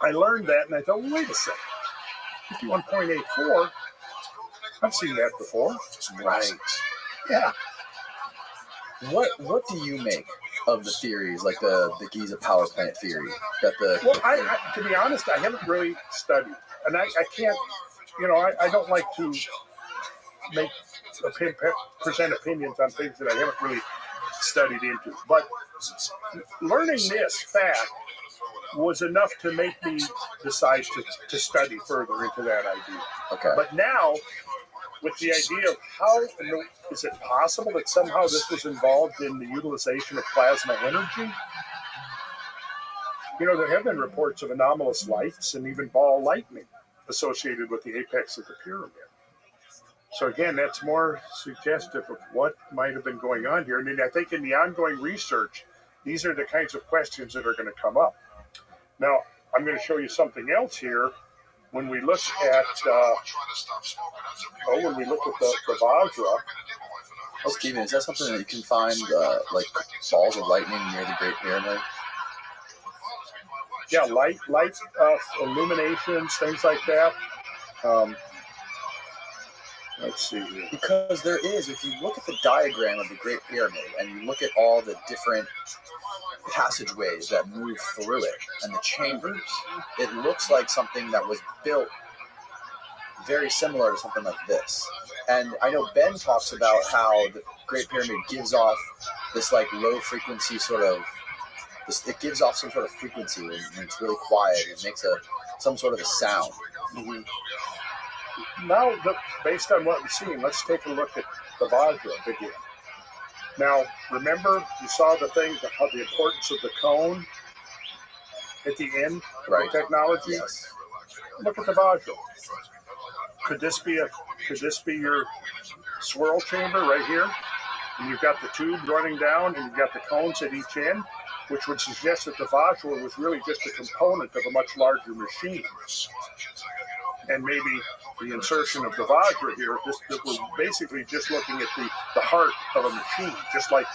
I learned that and I thought, well, wait a second, 51.84. I've seen that before. Right. Yeah. What do you make of the theories, like the Giza power plant theory? Well, to be honest, I haven't really studied, and I can't. I don't like to present opinions on things that I haven't really studied into. But learning this fact was enough to make me decide to study further into that idea. Okay. But now, with the idea of how is it possible that somehow this was involved in the utilization of plasma energy? There have been reports of anomalous lights and even ball lightning associated with the apex of the pyramid. So again, that's more suggestive of what might have been going on here. And I think in the ongoing research, these are the kinds of questions that are going to come up. Now, I'm going to show you something else here. When we look at the Vajra. Oh, Stephen, is that something that you can find, balls of lightning near the Great Pyramid? Yeah, light illuminations, things like that. Let's see here. Because there is, if you look at the diagram of the Great Pyramid and you look at all the different passageways that move through it and the chambers, it looks like something that was built very similar to something like this. And I know Ben talks about how the Great Pyramid gives off this low frequency it gives off some sort of frequency when it's really quiet. It makes some sort of a sound. Mm-hmm. Now, based on what we've seen, let's take a look at the Vajra again. Now, remember, you saw the importance of the cone at the end of the technology? Yes. Look at the Vajra. Could this be your swirl chamber right here? And you've got the tube running down, and you've got the cones at each end, which would suggest that the Vajra was really just a component of a much larger machine. And maybe the insertion of the Vajra here, we're basically just looking at the heart of a machine, just like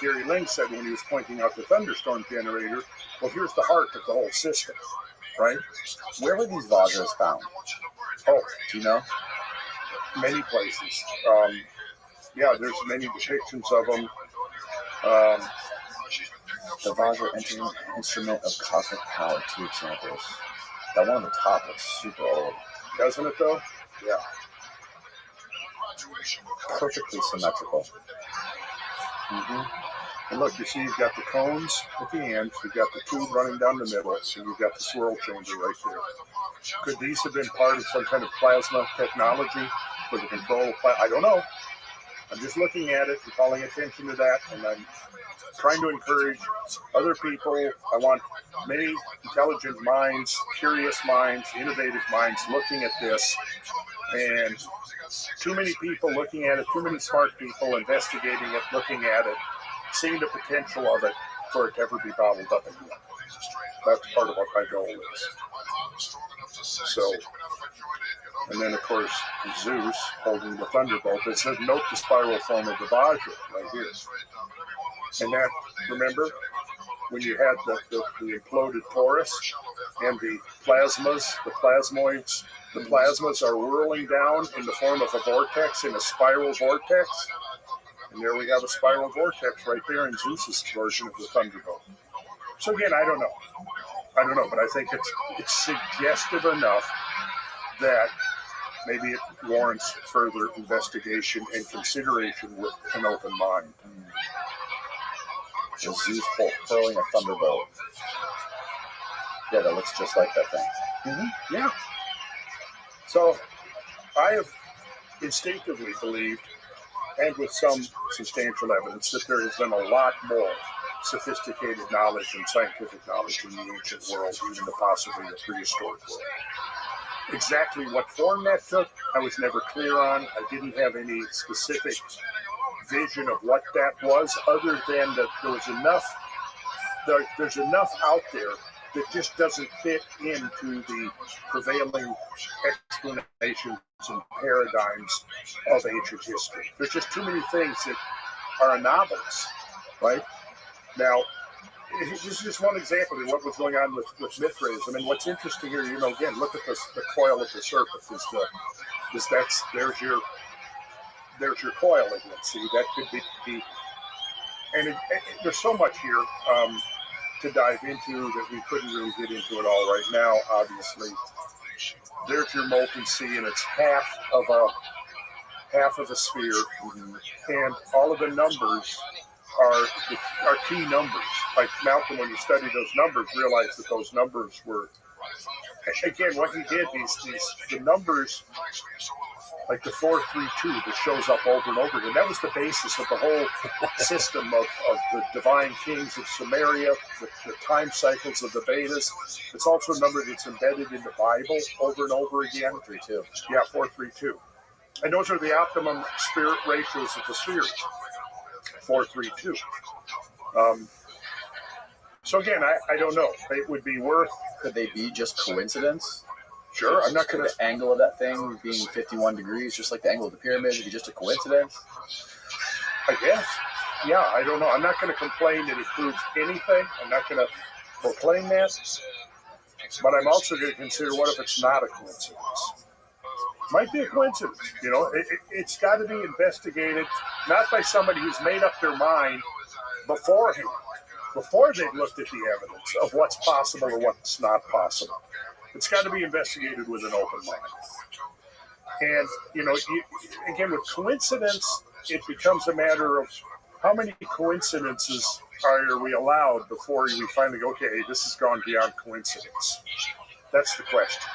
Gary Ling said when he was pointing out the thunderstorm generator. Well, here's the heart of the whole system, right? Where were these Vajras found? Oh, do you know? Many places. There's many depictions of them. The Vajra entering instrument of cosmic power, 2 examples. That one on the top looks super old. Doesn't it, though? Yeah. perfectly symmetrical. And look, you see, you've got the cones at the end, you've got the tube running down the middle, and you've got the swirl chamber right there. Could these have been part of some kind of plasma technology for the control of I don't know. I'm just looking at it and calling attention to that, and I'm trying to encourage other people. I want many intelligent minds, curious minds, innovative minds looking at this, and too many people looking at it, too many smart people investigating it, looking at it, seeing the potential of it for it to ever be bottled up again. That's part of what my goal is. So, and then of course Zeus holding the thunderbolt. It says, note the spiral form of the Vajra right here. And that, remember, when you had the imploded torus and the plasmas, the plasmoids, the plasmas are whirling down in the form of a vortex, in a spiral vortex. And there we have a spiral vortex right there in Zeus's version of the thunderbolt. So again, I don't know, but I think it's suggestive enough that maybe it warrants further investigation and consideration with an open mind. The Zeus hurling a thunderbolt. Yeah, that looks just like that thing. Yeah. So I have instinctively believed, and with some substantial evidence, that there has been a lot more sophisticated knowledge and scientific knowledge in the ancient world, even possibly the prehistoric world. Exactly what form that took, I was never clear on. I didn't have any specific vision of what that was, other than that there was enough, there's enough out there that just doesn't fit into the prevailing explanations and paradigms of ancient history. There's just too many things that are anomalous, right? Now, this is just one example of what was going on with Mithraism. And what's interesting here, again, look at the coil of the serpent. There's your coil again. See, that could be and there's so much here to dive into that we couldn't really get into it all right now, obviously. There's your molten sea, and it's half of a sphere, and all of the numbers are key numbers. Like Malcolm, when you study those numbers, realized that those numbers were, again, what he did, the numbers, like the 432 that shows up over and over again, that was the basis of the whole system of the divine kings of Sumeria, the time cycles of the Vedas. It's also a number that's embedded in the Bible over and over again. 432. Yeah, 432. And those are the optimum spirit ratios of the spheres. 432. So again, I don't know. It would be worth. Could they be just coincidence? Sure, I'm not going to. The angle of that thing being 51 degrees, just like the angle of the pyramid, would be just a coincidence? I guess. Yeah, I don't know. I'm not going to complain that it proves anything. I'm not going to proclaim that. But I'm also going to consider, what if it's not a coincidence? Might be a coincidence. It's got to be investigated, not by somebody who's made up their mind beforehand, before they've looked at the evidence of what's possible or what's not possible. It's got to be investigated with an open mind. And, again, with coincidence, it becomes a matter of how many coincidences are we allowed before we finally go, okay, this has gone beyond coincidence. That's the question.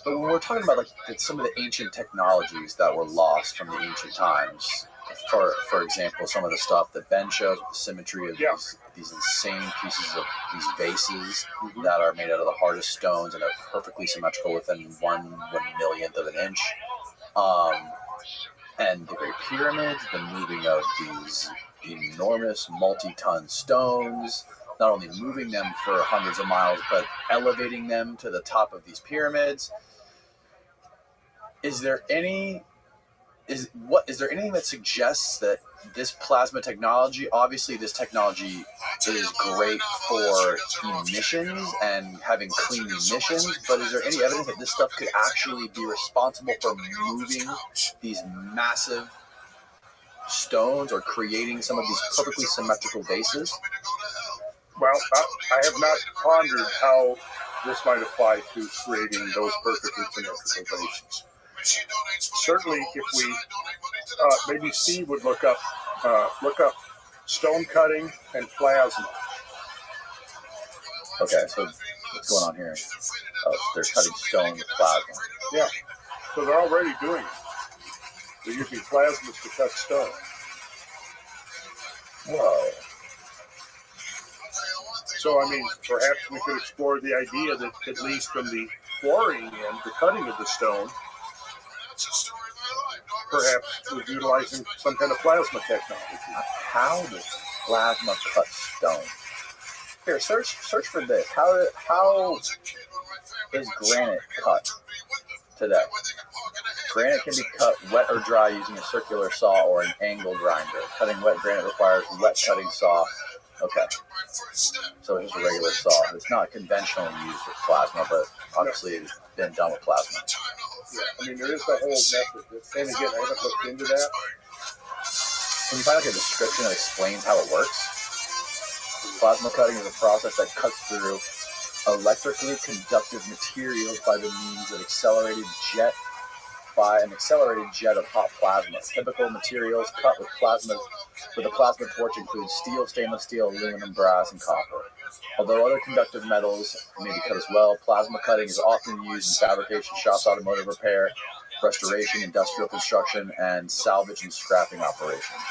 But when we're talking about some of the ancient technologies that were lost from the ancient times, for example, some of the stuff that Ben shows with the symmetry of these insane pieces of these vases that are made out of the hardest stones and are perfectly symmetrical within 1/1,000,000th of an inch, and the Great Pyramids, the moving of these enormous multi-ton stones, not only moving them for hundreds of miles, but elevating them to the top of these pyramids. Is there anything that suggests that this plasma technology, obviously this technology is great for emissions and having clean emissions, but is there any evidence that this stuff could actually be responsible for moving these massive stones or creating some of these perfectly symmetrical vases? Well, I have not pondered how this might apply to creating those perfectly symmetrical vases. certainly if we, maybe Steve would look up stone cutting and plasma. Okay, so what's going on here? Oh, they're cutting stone with plasma. Yeah, so they're already doing it. They're using plasmas to cut stone. Whoa. So, I mean, perhaps we could explore the idea that at least from the quarrying end, the cutting of the stone, perhaps we're utilizing some kind of plasma technology. How does plasma cut stone? Here, search for this. How is granite cut today? Granite can be cut wet or dry using a circular saw or an angle grinder. Cutting wet granite requires a wet cutting saw. Okay. So it's just a regular saw. It's not conventionally used with plasma, but obviously it's been done with plasma. Yeah, I mean, there is the whole method. And again, I haven't looked into that. Can you find like a description that explains how it works? Plasma cutting is a process that cuts through electrically conductive materials by the means of an accelerated jet of hot plasma. Typical materials cut with a plasma torch include steel, stainless steel, aluminum, brass, and copper. Although other conductive metals may be cut as well, plasma cutting is often used in fabrication shops, automotive repair, restoration, industrial construction, and salvage and scrapping operations.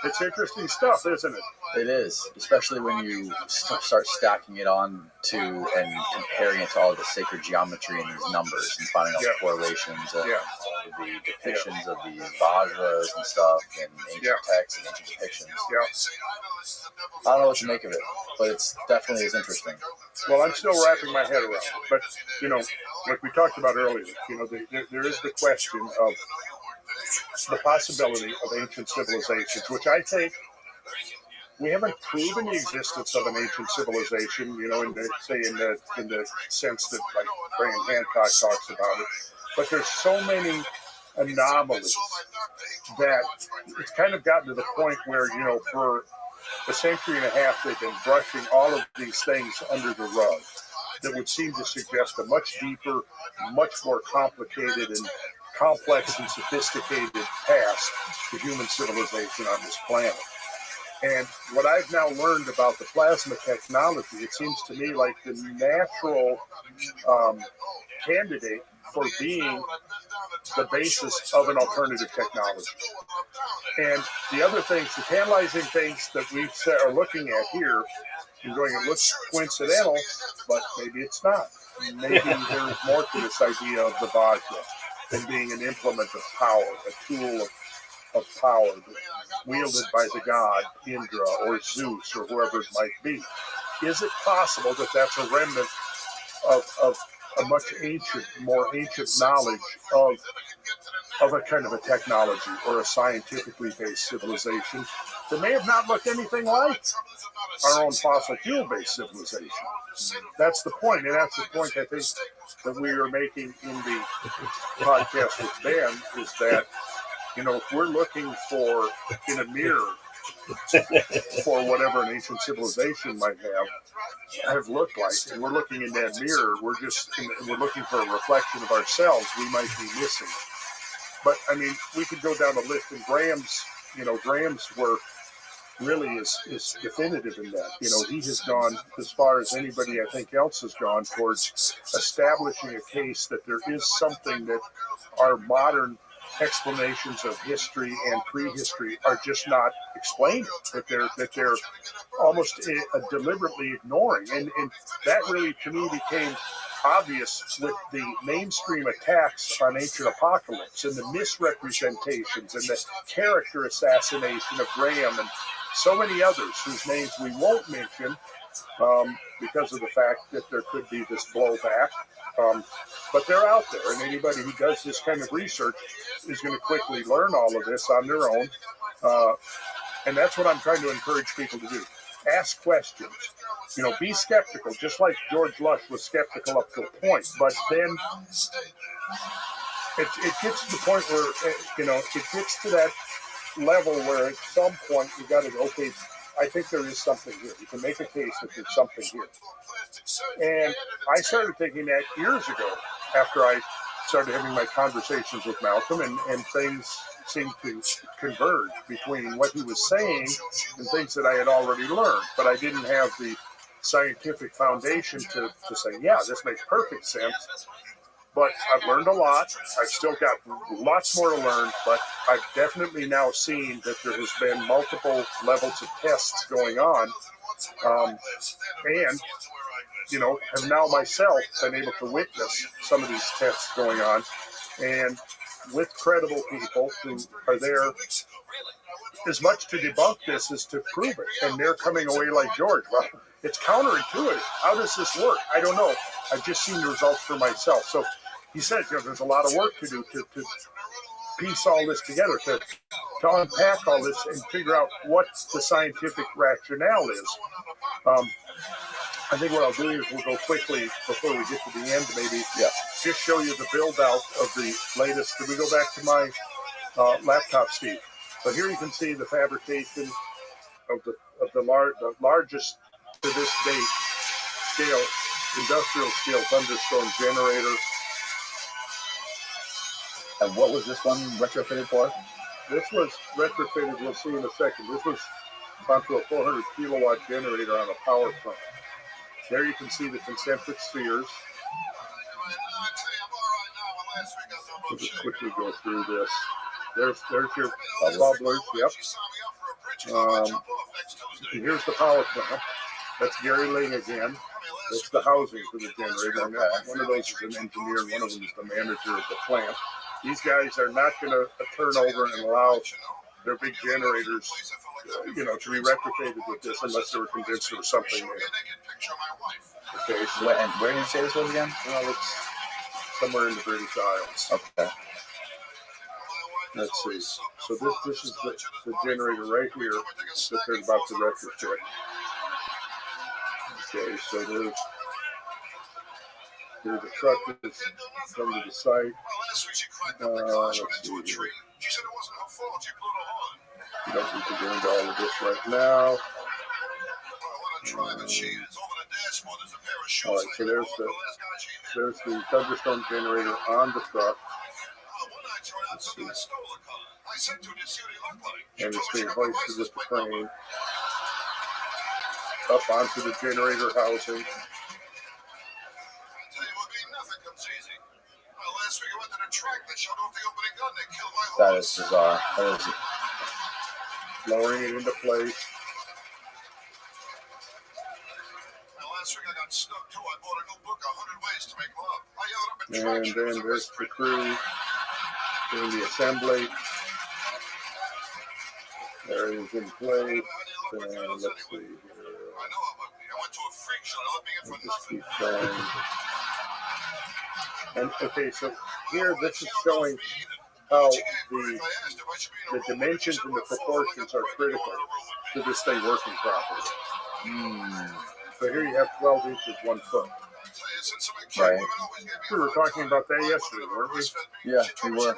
It's interesting stuff, isn't it? It is, especially when you start stacking it on to and comparing it to all the sacred geometry and these numbers and finding out the correlations and all the depictions of the vajras and stuff and ancient texts and ancient depictions. I don't know what to make of it, but it's definitely is interesting. Well, I'm still wrapping my head around it. But, like we talked about earlier, there is the question of the possibility of ancient civilizations, which I think we haven't proven the existence of an ancient civilization, in the sense that like Graham Hancock talks about it. But there's so many anomalies that it's kind of gotten to the point where, for a century and a half, they've been brushing all of these things under the rug that would seem to suggest a much deeper, much more complicated and complex and sophisticated past to human civilization on this planet. And what I've now learned about the plasma technology, it seems to me like the natural candidate for being the basis of an alternative technology. And the other things, the tantalizing things that we are looking at here, you're going, it looks coincidental, but maybe it's not. Maybe there's more to this idea of the Vajra than being an implement of power, a tool of power wielded by the god Indra or Zeus or whoever it might be. Is it possible that that's a remnant of a much more ancient knowledge of a kind of a technology or a scientifically based civilization that may have not looked anything like our own fossil fuel-based civilization? That's the point, and that's the point I think that we are making in the podcast with Ben, is that, if we're looking for, in a mirror, for whatever an ancient civilization might have looked like, and we're looking in that mirror, we're looking for a reflection of ourselves, we might be missing it. But, I mean, we could go down the list, and Graham's work really is definitive in that. He has gone as far as anybody I think else has gone towards establishing a case that there is something that our modern explanations of history and prehistory are just not explaining, that they're almost deliberately ignoring. And that really, to me, became obvious with the mainstream attacks on ancient apocalypse and the misrepresentations and the character assassination of Graham and so many others whose names we won't mention because of the fact that there could be this blowback. But they're out there, and anybody who does this kind of research is going to quickly learn all of this on their own. And that's what I'm trying to encourage people to do. Ask questions. Be skeptical, just like George Lush was skeptical up to a point. But then it gets to the point where, it gets to that level where at some point you got to go, okay, I think there is something here. You can make a case that there's something here. And I started thinking that years ago after I started having my conversations with Malcolm, and things seemed to converge between what he was saying and things that I had already learned. But I didn't have the scientific foundation to say, yeah, this makes perfect sense. But I've learned a lot. I've still got lots more to learn, but I've definitely now seen that there has been multiple levels of tests going on. And, you know, have now myself been able to witness some of these tests going on. And with credible people who are there as much to debunk this as to prove it. And they're coming away like George. Well, it's counterintuitive. How does this work? I don't know. I've just seen the results for myself. So he said, you know, there's a lot of work to do to piece all this together, to unpack all this and figure out what the scientific rationale is. I think what I'll do is we'll go quickly before we get to the end, maybe just show you the build out of the latest. Can we go back to my laptop, Steve? So here you can see the fabrication of the largest to this date scale, industrial scale thunderstorm generator. And what was this one retrofitted for? This was retrofitted, we'll see in a second. This was onto a 400 kilowatt generator on a power plant. There you can see the concentric spheres. We'll just quickly go through this. There's your bubblers, yep. Here's the power plant. That's Gary Ling again. That's the housing for the generator. And one of those is an engineer, and one of them is the manager of the plant. These guys are not going to turn over and allow their big generators, you know, to be retrofitted with this unless they were convinced there was something there. Okay, so and where did you say this was again? Well, it's somewhere in the British Isles. Okay. Let's see. So this is the generator right here that they're about to retrofit. Okay, so there's a truck that's come to the site. Let's see here. You don't need to go into all of this right now. All right, so there's the thunderstorm generator on the truck. Let's see. And it's being hoisted with the crane up onto the generator housing. That is bizarre. That is lowering it into place. And then there's the crew doing the assembly. There it is in place. And let's see here. We'll just keep going. And okay, so here this is showing how the dimensions and the proportions are critical to this thing working properly. So here you have 12 inches, 1 foot. right. We were talking about that yesterday, weren't we? Yeah, we were.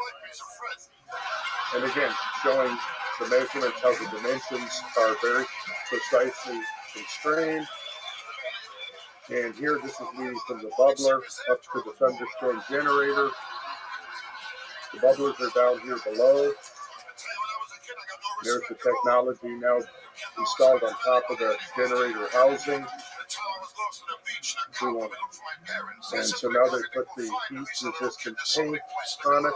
And again, showing the measurements, how the dimensions are very precisely constrained. And here, this is leading from the bubbler up to the thunderstorm generator. The bubblers are down here below. There's the technology now installed on top of the generator housing. And so now they put the heat-resistant paint on it.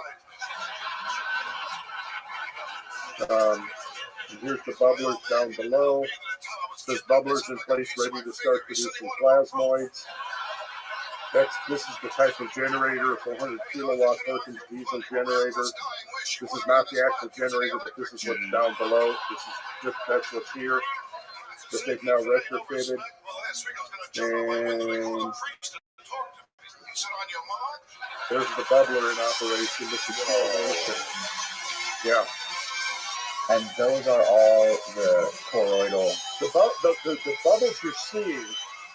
And here's the bubblers down below. There's bubblers in place ready to start producing plasmoids. This is the type of generator, a 400 kilowatt Perkins diesel generator. This is not the actual generator, but this is what's down below. That's what's here that they've now retrofitted. And there's the bubbler in operation. This is all. Yeah. And those are all the toroidal. The bubbles you're seeing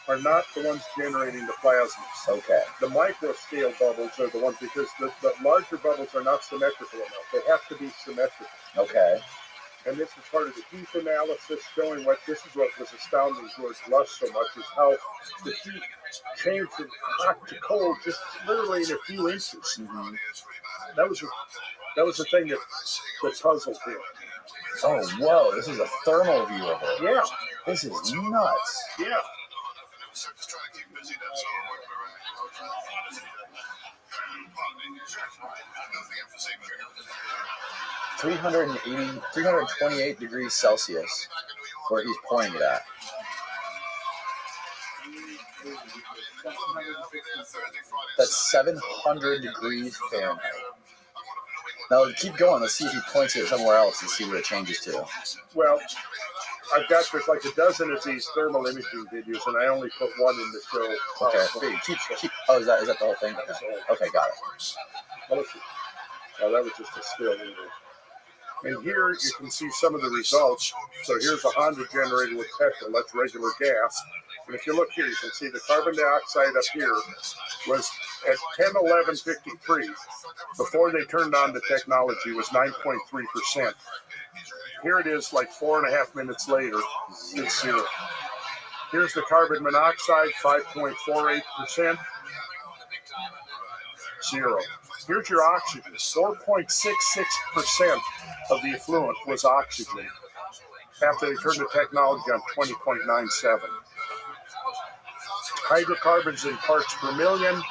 are not the ones generating the plasmas. Okay. The micro scale bubbles are the ones, because the larger bubbles are not symmetrical enough. They have to be symmetrical. Okay. And this is part of the heat analysis showing what this is what was astounding George Lush so much is how the heat changed from hot to cold just literally in a few inches. Mm-hmm. That was the thing that puzzled him. Oh, whoa! This is a thermal view of it. Yeah, This is nuts. yeah. 328 degrees Celsius, where he's pointing it at. That's 700 degrees Fahrenheit. Now keep going. Let's see if he points it somewhere else and see what it changes to. Well, there's like a dozen of these thermal imaging videos, and I only put one in the show. Okay. Keep. Oh, is that the whole thing? Okay, got it. Well, let's see. Oh, that was just a still image. And here you can see some of the results. So here's a Honda generator with petrol. That's regular gas. And if you look here, you can see the carbon dioxide up here was at 10/11/53. Before they turned on the technology, was 9.3%. Here it is, like 4.5 minutes later, it's 0. Here's the carbon monoxide, 5.48%. 0. Here's your oxygen. 4.66% of the effluent was oxygen after they turned the technology on 20.97. Hydrocarbons in parts per million,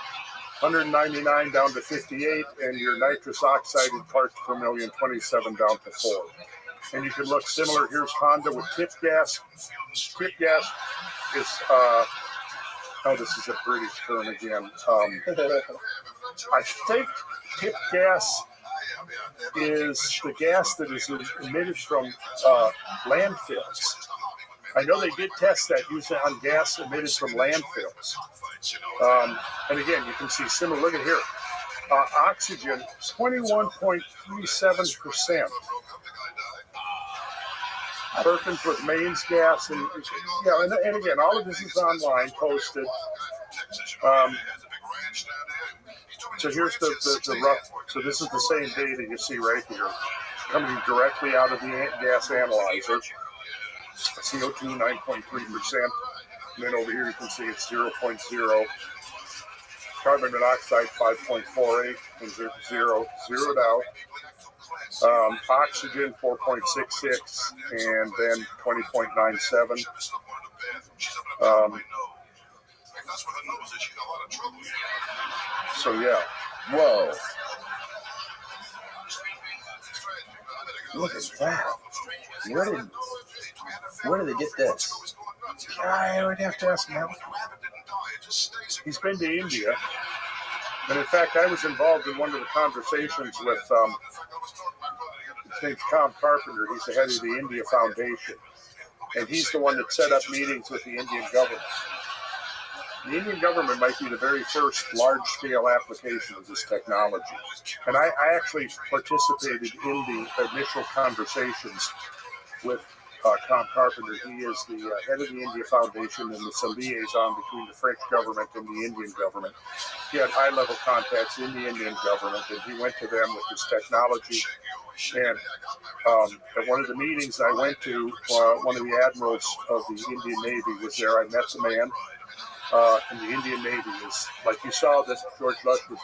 199 down to 58, and your nitrous oxide in parts per million, 27 down to 4. And you can look similar. Here's Honda with tip gas. Tip gas is, this is a British term again. I think tip gas is the gas that is emitted from landfills. I know they did test that using on gas emitted from landfills. And again, you can see similar. Look at here. Oxygen, 21.37%. Perkins with mains gas, and again, all of this is online, posted. So here's the rough. So this is the same data you see right here, coming directly out of the gas analyzer. CO2 9.3%. And then over here you can see it's 0.0. Carbon monoxide 5.48 and 0 zeroed out. Oxygen 4.66 and then 20.97. So yeah. Whoa. Look at that. Where did they get this? I would have to ask Mel. He's been to India. And in fact, I was involved in one of the conversations with, his name's Tom Carpenter. He's the head of the India Foundation. And he's the one that set up meetings with the Indian government. The Indian government might be the very first large-scale application of this technology. And I actually participated in the initial conversations with Tom Carpenter. He is the head of the India Foundation and the liaison between the French government and the Indian government. He had high-level contacts in the Indian government, and he went to them with this technology. And at one of the meetings I went to, one of the admirals of the Indian Navy was there. I met the man. And the Indian Navy is, like you saw that George Lush was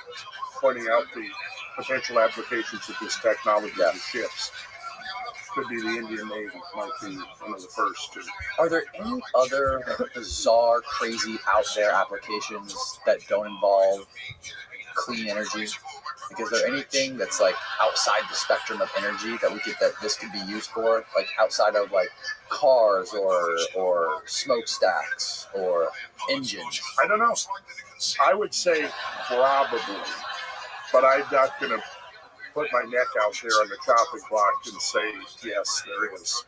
pointing out the potential applications of this technology on ships. Could be the Indian Navy, might be one of the first to. Are there any other bizarre, crazy, out there applications that don't involve clean energy? Like, is there anything that's like outside the spectrum of energy that this could be used for? Like outside of like cars or smokestacks or engines? I don't know. I would say probably, but I'm not going to put my neck out there on the chopping block and say yes, there is.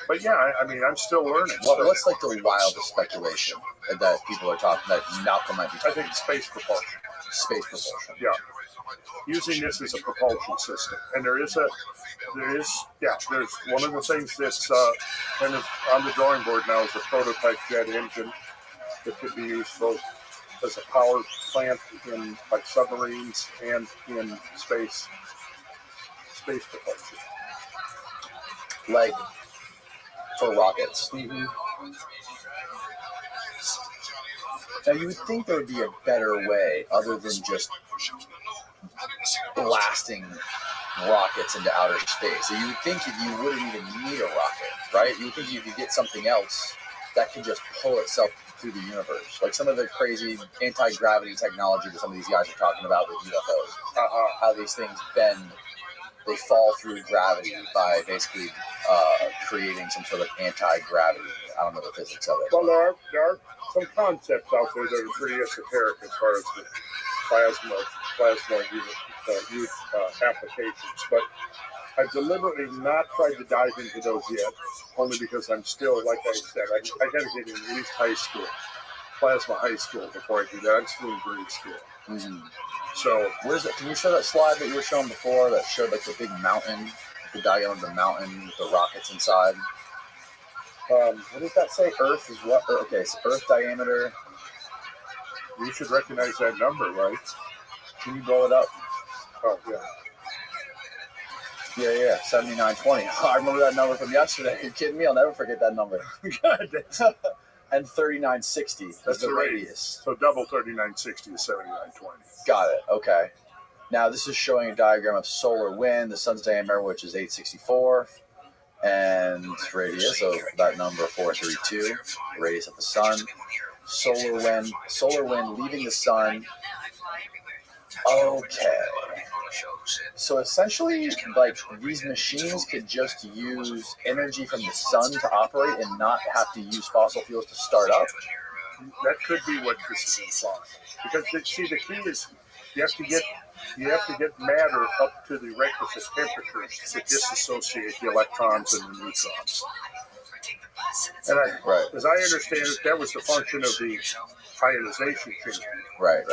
But yeah, I mean, I'm still learning. What's like the wildest speculation that people are talking, that Malcolm might be talking? I think space propulsion. Space propulsion. Yeah. Using this as a propulsion system. And there's one of the things that's kind of on the drawing board now is a prototype jet engine that could be used both as a power plant in like submarines and in space propulsion. like for rockets. Now, you would think there would be a better way other than just blasting rockets into outer space. So you would think that you wouldn't even need a rocket, right? You would think you could get something else that could just pull itself through the universe. Like some of the crazy anti-gravity technology that some of these guys are talking about with UFOs. How these things bend, they fall through gravity by basically creating some sort of anti-gravity. I don't know the physics of it. Well, there are some concepts out there that are pretty esoteric as far as the plasma applications, but I've deliberately not tried to dive into those yet, only because I'm still, like I said, I got to get in at least high school, plasma high school before I do that. I'm still in grade school. Mm-hmm. So, what is it? Can you show that slide that you were showing before that showed like the big mountain, the diagram of the mountain with the rockets inside? What does that say? Earth is what? Okay, so Earth diameter. You should recognize that number, right? Can you blow it up? Oh, yeah. Yeah, 7920. Oh, I remember that number from yesterday. Are you kidding me? I'll never forget that number. And 3960 is the radius. So double 3960 is 7920. Got it. Okay. Now this is showing a diagram of solar wind, the sun's diameter, which is 864, and radius of that number 432, the radius of the sun. Solar wind leaving the sun. Okay. So essentially, like, these machines could just use energy from the sun to operate and not have to use fossil fuels to start up? That could be what this is implying. Because, see, the key is you have to get matter up to the requisite temperatures to disassociate the electrons and the neutrons. And as I understand it, that was the function of the ionization chamber. Right.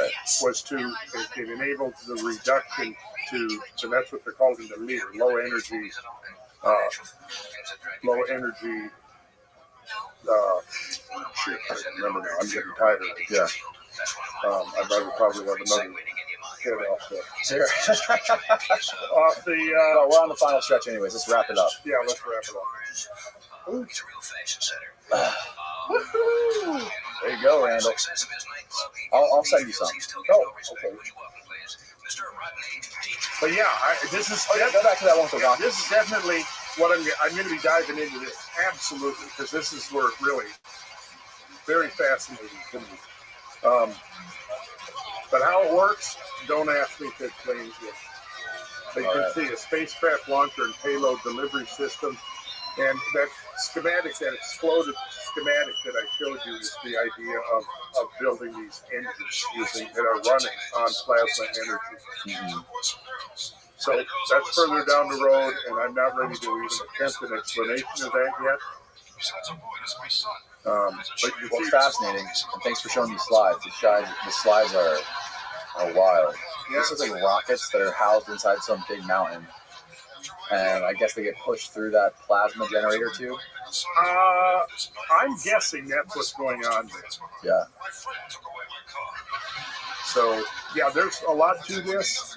Was it enabled the reduction to, so that's what they're called in the meter, low energy, shit, I don't remember now, I'm getting tired of it. Yeah. I'd rather probably have another head off the, well, we're on the final stretch anyways, let's wrap it up. Yeah, let's wrap it up. Ooh. Woohoo! There you go, Randall. I'll send you some. Oh, okay. But yeah, this is go back to that one for Rocky. This is definitely what I'm going to be diving into this, absolutely, because this is where it really very fascinating to me. But how it works, don't ask me to explain it yet. But you can see a spacecraft launcher and payload delivery system, and that schematic, that exploded schematic that I showed you is the idea of building these engines that are running on plasma energy. Mm-hmm. So that's further down the road, and I'm not ready to even attempt an explanation of that yet. But it's fascinating, and thanks for showing these slides. The slides are wild. Yeah. This is like rockets that are housed inside some big mountain, and I guess they get pushed through that plasma generator too. I'm guessing that's what's going on there. Yeah. So yeah, there's a lot to this,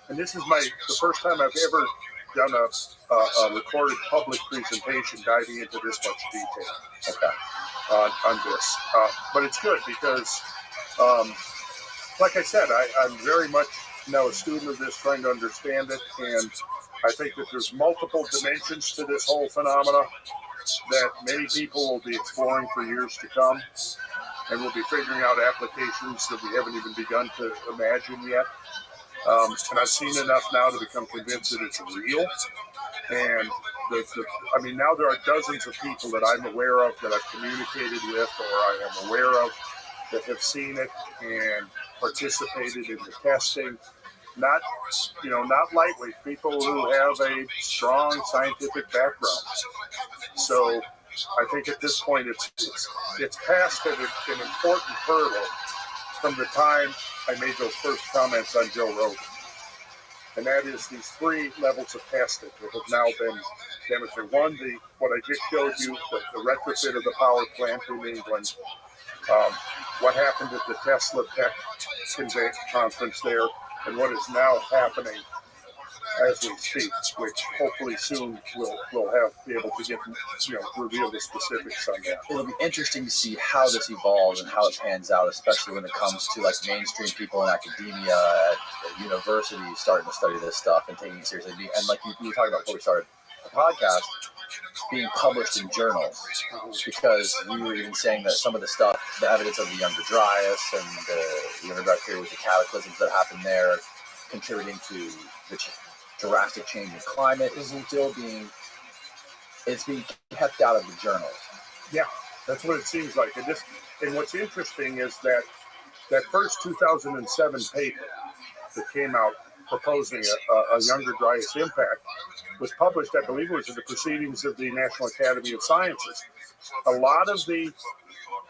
and this is the first time I've ever done a recorded public presentation diving into this much detail. Okay. On this, but it's good because, like I said, I'm very much now a student of this, trying to understand it, and I think that there's multiple dimensions to this whole phenomena that many people will be exploring for years to come, and we'll be figuring out applications that we haven't even begun to imagine yet. And I've seen enough now to become convinced that it's real. And now there are dozens of people that I'm aware of, that I've communicated with, or I am aware of, that have seen it and participated in the testing. Not lightweight people who have a strong scientific background. So I think at this point it's past an important hurdle from the time I made those first comments on Joe Rogan. And that is these 3 levels of testing that have now been demonstrated. One, what I just showed you, the retrofit of the power plant in England. What happened at the Tesla Tech conference there, and what is now happening as we speak, which hopefully soon we'll be able to get, reveal the specifics on that. It'll be interesting to see how this evolves and how it pans out, especially when it comes to like mainstream people in academia at universities starting to study this stuff and taking it seriously. And like you were talking about before we started the podcast, being published in journals, because we were even saying that some of the stuff, the evidence of the Younger Dryas and the Younger Dryas period with the cataclysms that happened there, contributing to the drastic change in climate, is still being kept out of the journals. Yeah, that's what it seems like. And what's interesting is that first 2007 paper that came out proposing a Younger Dryas impact was published, I believe it was in the Proceedings of the National Academy of Sciences. A lot of the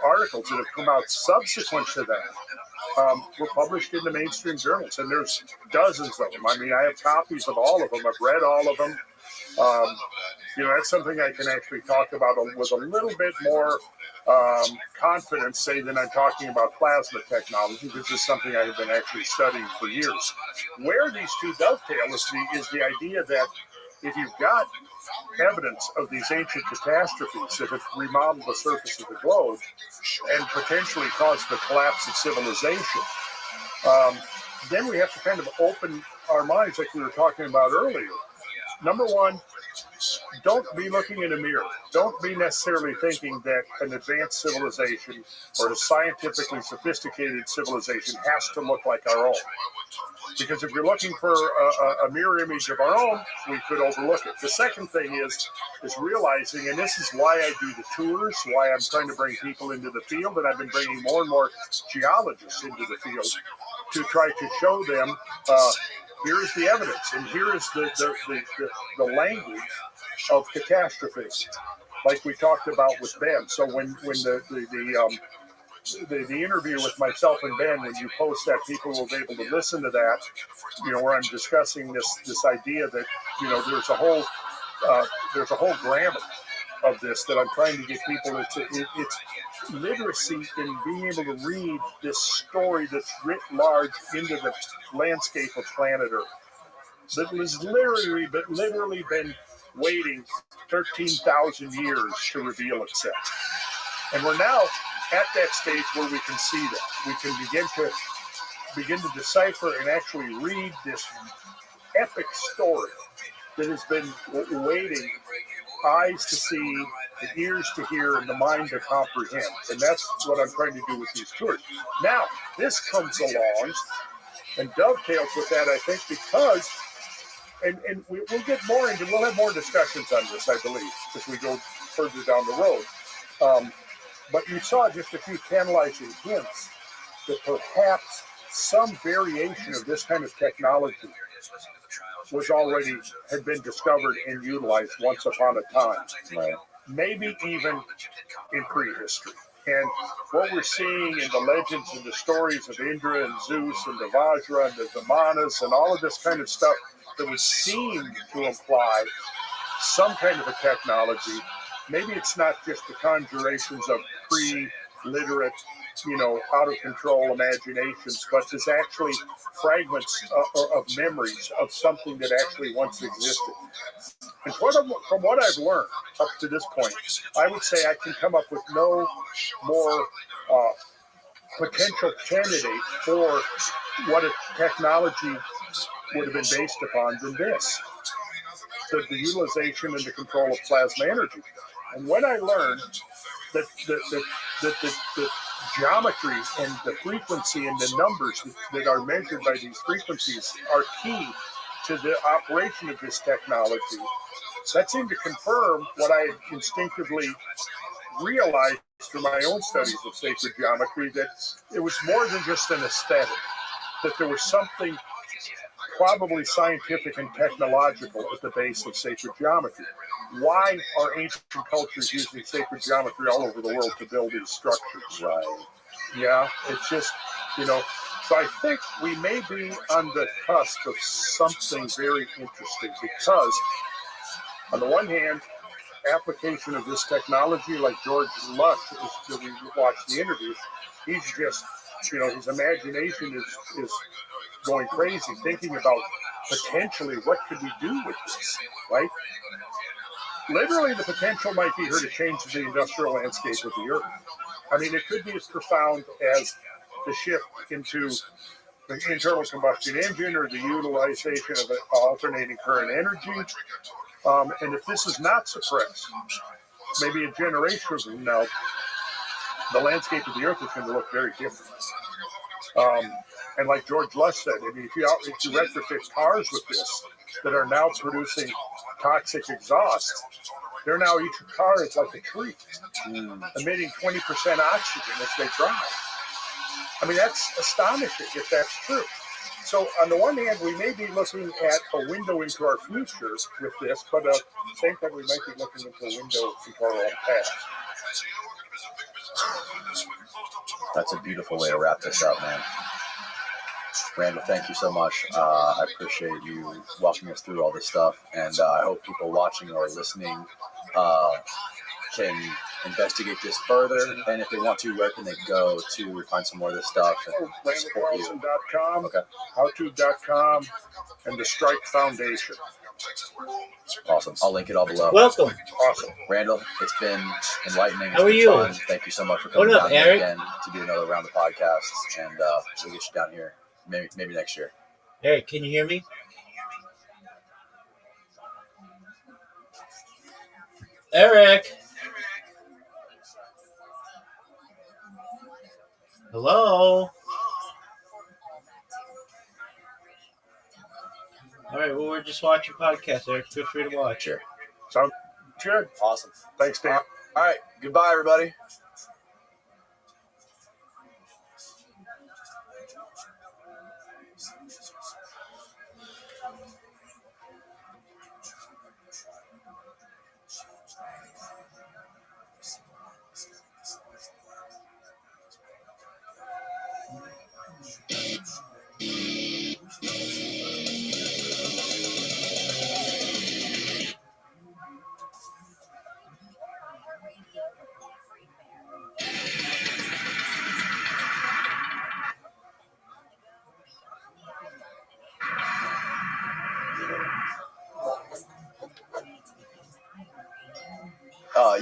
articles that have come out subsequent to that were published in the mainstream journals, and there's dozens of them. I mean, I have copies of all of them. I've read all of them. That's something I can actually talk about with a little bit more confidence, say, than I'm talking about plasma technology, which is something I have been actually studying for years. Where these two dovetail is the idea that if you've got evidence of these ancient catastrophes that have remodeled the surface of the globe and potentially caused the collapse of civilization, then we have to kind of open our minds, like we were talking about earlier. Number one, don't be looking in a mirror. Don't be necessarily thinking that an advanced civilization or a scientifically sophisticated civilization has to look like our own. Because if you're looking for a mirror image of our own, we could overlook it. The second thing is realizing, and this is why I do the tours, why I'm trying to bring people into the field, and I've been bringing more and more geologists into the field to try to show them here is the evidence, and here is the language of catastrophes, like we talked about with Ben. So when the interview with myself and Ben, when you post that, people will be able to listen to that, where I'm discussing this idea that, there's a whole grammar of this that I'm trying to get people it's literacy in being able to read this story that's writ large into the landscape of planet Earth. That was literally been waiting 13,000 years to reveal itself. And we're now at that stage where we can see that. We can begin to decipher and actually read this epic story that has been waiting, eyes to see, the ears to hear, and the mind to comprehend. And that's what I'm trying to do with these tours. Now, this comes along and dovetails with that, I think, because, and we'll get more into, we'll have more discussions on this, I believe, as we go further down the road. But you saw just a few tantalizing hints that perhaps some variation of this kind of technology had been discovered and utilized once upon a time. Right. Maybe even in prehistory. And what we're seeing in the legends and the stories of Indra and Zeus and the Vajra and the Vimanas and all of this kind of stuff that would seem to imply some kind of a technology. Maybe it's not just the conjurations of pre-literate, out of control imaginations, but it's actually fragments of memories of something that actually once existed. And from what I've learned up to this point, I would say I can come up with no more potential candidate for what a technology would have been based upon than this. The utilization and the control of plasma energy. And when I learned that the geometry and the frequency and the numbers that are measured by these frequencies are key to the operation of this technology, that seemed to confirm what I instinctively realized through my own studies of sacred geometry, that it was more than just an aesthetic, that there was something probably scientific and technological at the base of sacred geometry. Why are ancient cultures using sacred geometry all over the world to build these structures? Right. Yeah, it's just, so I think we may be on the cusp of something very interesting, because on the one hand, application of this technology, like George Lush, that we watched the interview, he's just, his imagination is going crazy, thinking about potentially what could we do with this, right? Literally, the potential might be here to change the industrial landscape of the earth. I mean, it could be as profound as the shift into the internal combustion engine or the utilization of alternating current energy. And if this is not suppressed, maybe a generation from now, the landscape of the earth is going to look very different. And like George Lush said, I mean, if you retrofit cars with this that are now producing toxic exhaust, they're now, each car is like a tree, emitting 20% oxygen as they drive. I mean, that's astonishing if that's true. So on the one hand, we may be looking at a window into our future with this, but at the same time, we might be looking into a window into our own past. That's a beautiful way to wrap this up, man. Randall, thank you so much. I appreciate you walking us through all this stuff, and I hope people watching or listening can investigate this further. And if they want to, where can they go to find some more of this stuff? RandallCarlson.com, okay. Howto.com, and the Strike Foundation. Awesome. I'll link it all below. Welcome. Awesome. Randall, it's been enlightening. How are you? Fun. Thank you so much for coming down here again to do another round of podcasts, and we'll get you down here maybe next year. Eric, can you hear me? Eric. Hello. All right. Well, we're just watching podcast, Eric. Feel free to watch. Sure. Sounds good. Awesome. Thanks, Dan. All right. Goodbye, everybody.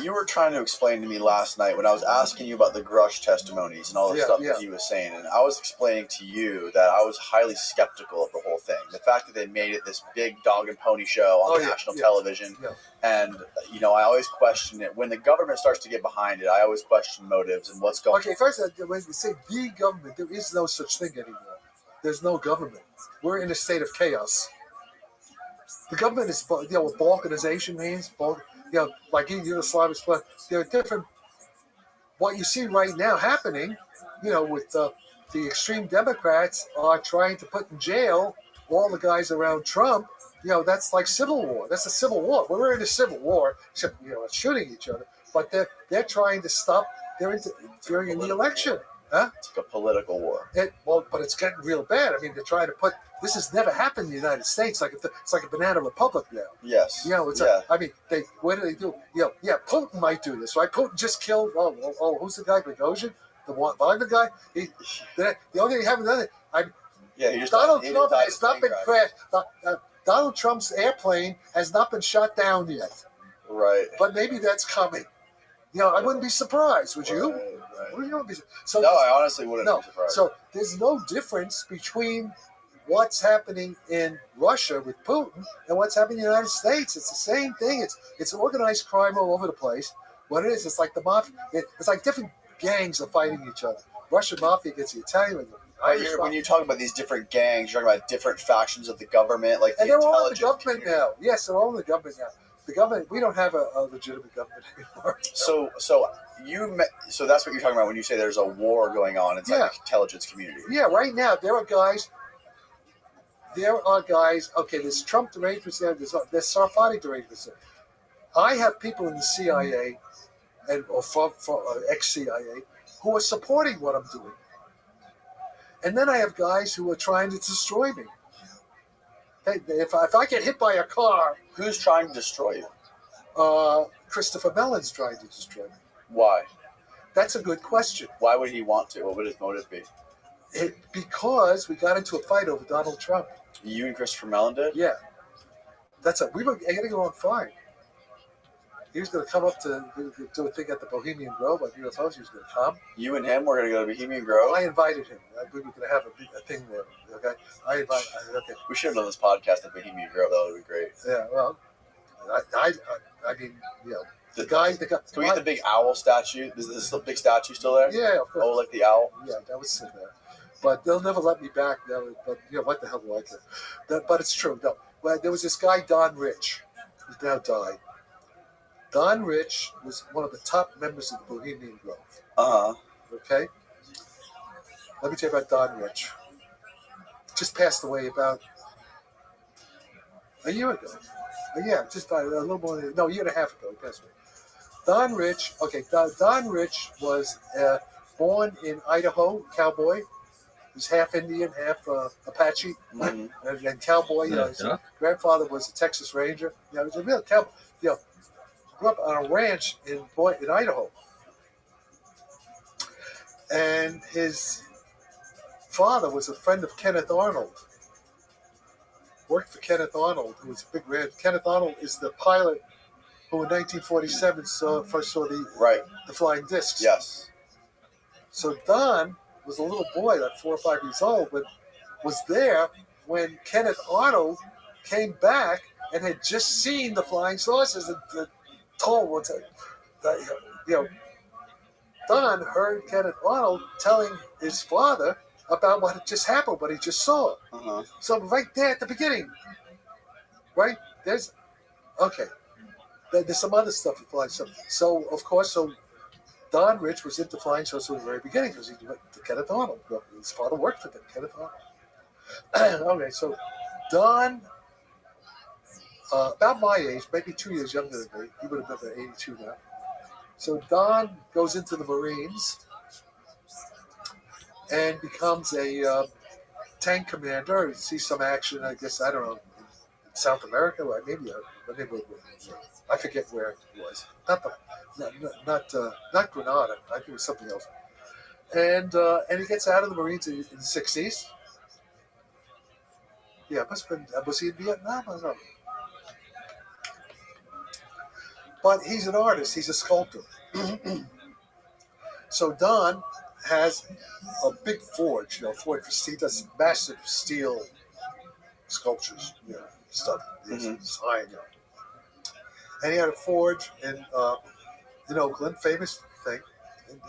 You were trying to explain to me last night when I was asking you about the Grush testimonies and all the stuff that he was saying, and I was explaining to you that I was highly skeptical of the whole thing. The fact that they made it this big dog and pony show on national television, and I always question it. When the government starts to get behind it, I always question motives and what's going on. Okay, first, when you say the government, there is no such thing anymore. There's no government. We're in a state of chaos. The government is, what balkanization means, like in Yugoslavia, there are different. What you see right now happening, with the extreme Democrats are trying to put in jail all the guys around Trump. That's like civil war. That's a civil war. We're in a civil war, except shooting each other. But they're trying to stop. They're interfering in the election. Huh? It's like a political war. But it's getting real bad. I mean, they're trying to put. This has never happened in the United States. It's like a banana republic now. Yes. What do they do? Putin might do this, right? Putin just killed. Who's the guy? Bogosian, the Wagner guy. The only thing he haven't done it. Donald Trump has not been crashed. Donald Trump's airplane has not been shot down yet. Right. But maybe that's coming. I wouldn't be surprised. Would you? Right. No, I honestly wouldn't be surprised. So there's no difference between what's happening in Russia with Putin and what's happening in the United States. It's the same thing. It's organized crime all over the place. What it is, it's like the mafia. It's like different gangs are fighting each other. Russian mafia against the Italian. When you talk about these different gangs, you're talking about different factions of the government, and they're all in the government now. Yes, they're all in the government now. The government, we don't have a legitimate government anymore. So that's what you're talking about when you say there's a war going on inside the intelligence community. Yeah, right now there are guys. Okay, there's Trump derangements there. There's Sarfati derangements there. I have people in the CIA or from ex-CIA who are supporting what I'm doing, and then I have guys who are trying to destroy me. If I get hit by a car, who's trying to destroy you? Christopher Mellon's trying to destroy me. Why? That's a good question. Why would he want to? What would his motive be? Because we got into a fight over Donald Trump. You and Christopher Mellon did? Yeah. That's it. We were getting along fine. He was going to come up to do a thing at the Bohemian Grove on UFOs. He was going to come. You and him were going to go to Bohemian Grove? I invited him. We were going to have a thing there. Okay. Okay. We should have done this podcast at Bohemian Grove. That would be great. Yeah. Well, I mean, you know, the guy. Can we get the big owl statue? Is this the big statue still there? Yeah, of course. Oh, like the owl? Yeah, that was still there. But they'll never let me back. But you know, what the hell do I care? But it's true. No. Well, there was this guy, Don Rich, who's now died. Don Rich was one of the top members of the Bohemian Grove. Uh-huh. Okay? Let me tell you about Don Rich. Just passed away about a year ago. Yeah, just a little more than, a year and a half ago. He passed away. Don Rich, Don Rich was born in Idaho, cowboy. He was half Indian, half Apache, and cowboy. His grandfather was a Texas Ranger. He was a real cowboy. Grew up on a ranch in Idaho. And his father was a friend of Kenneth Arnold. Worked for Kenneth Arnold, who was a big ranch. Kenneth Arnold is the pilot who in 1947 first saw the flying discs. Yes. So Don was a little boy, like 4 or 5 years old, but was there when Kenneth Arnold came back and had just seen the flying saucers and told what's it. Don heard Kenneth Arnold telling his father about what had just happened, what he just saw. Uh-huh. So right there at the beginning, right there's some other stuff with flying saucers. So of course, Don Rich was into flying saucers from the very beginning because he went to Kenneth Arnold. His father worked for Kenneth Arnold. Okay, so Don. About my age, maybe 2 years younger than me. He would have been about 82 now. So Don goes into the Marines and becomes a tank commander. He sees some action, I guess, I don't know, in South America, or maybe I forget where it was. Not Grenada. I think it was something else. And he gets out of the Marines in the 60s. Yeah, it must have been, was he in Vietnam? I don't know. But he's an artist. He's a sculptor. So Don has a big forge. He does massive steel sculptures, stuff. Design, And he had a forge in Oakland, famous thing.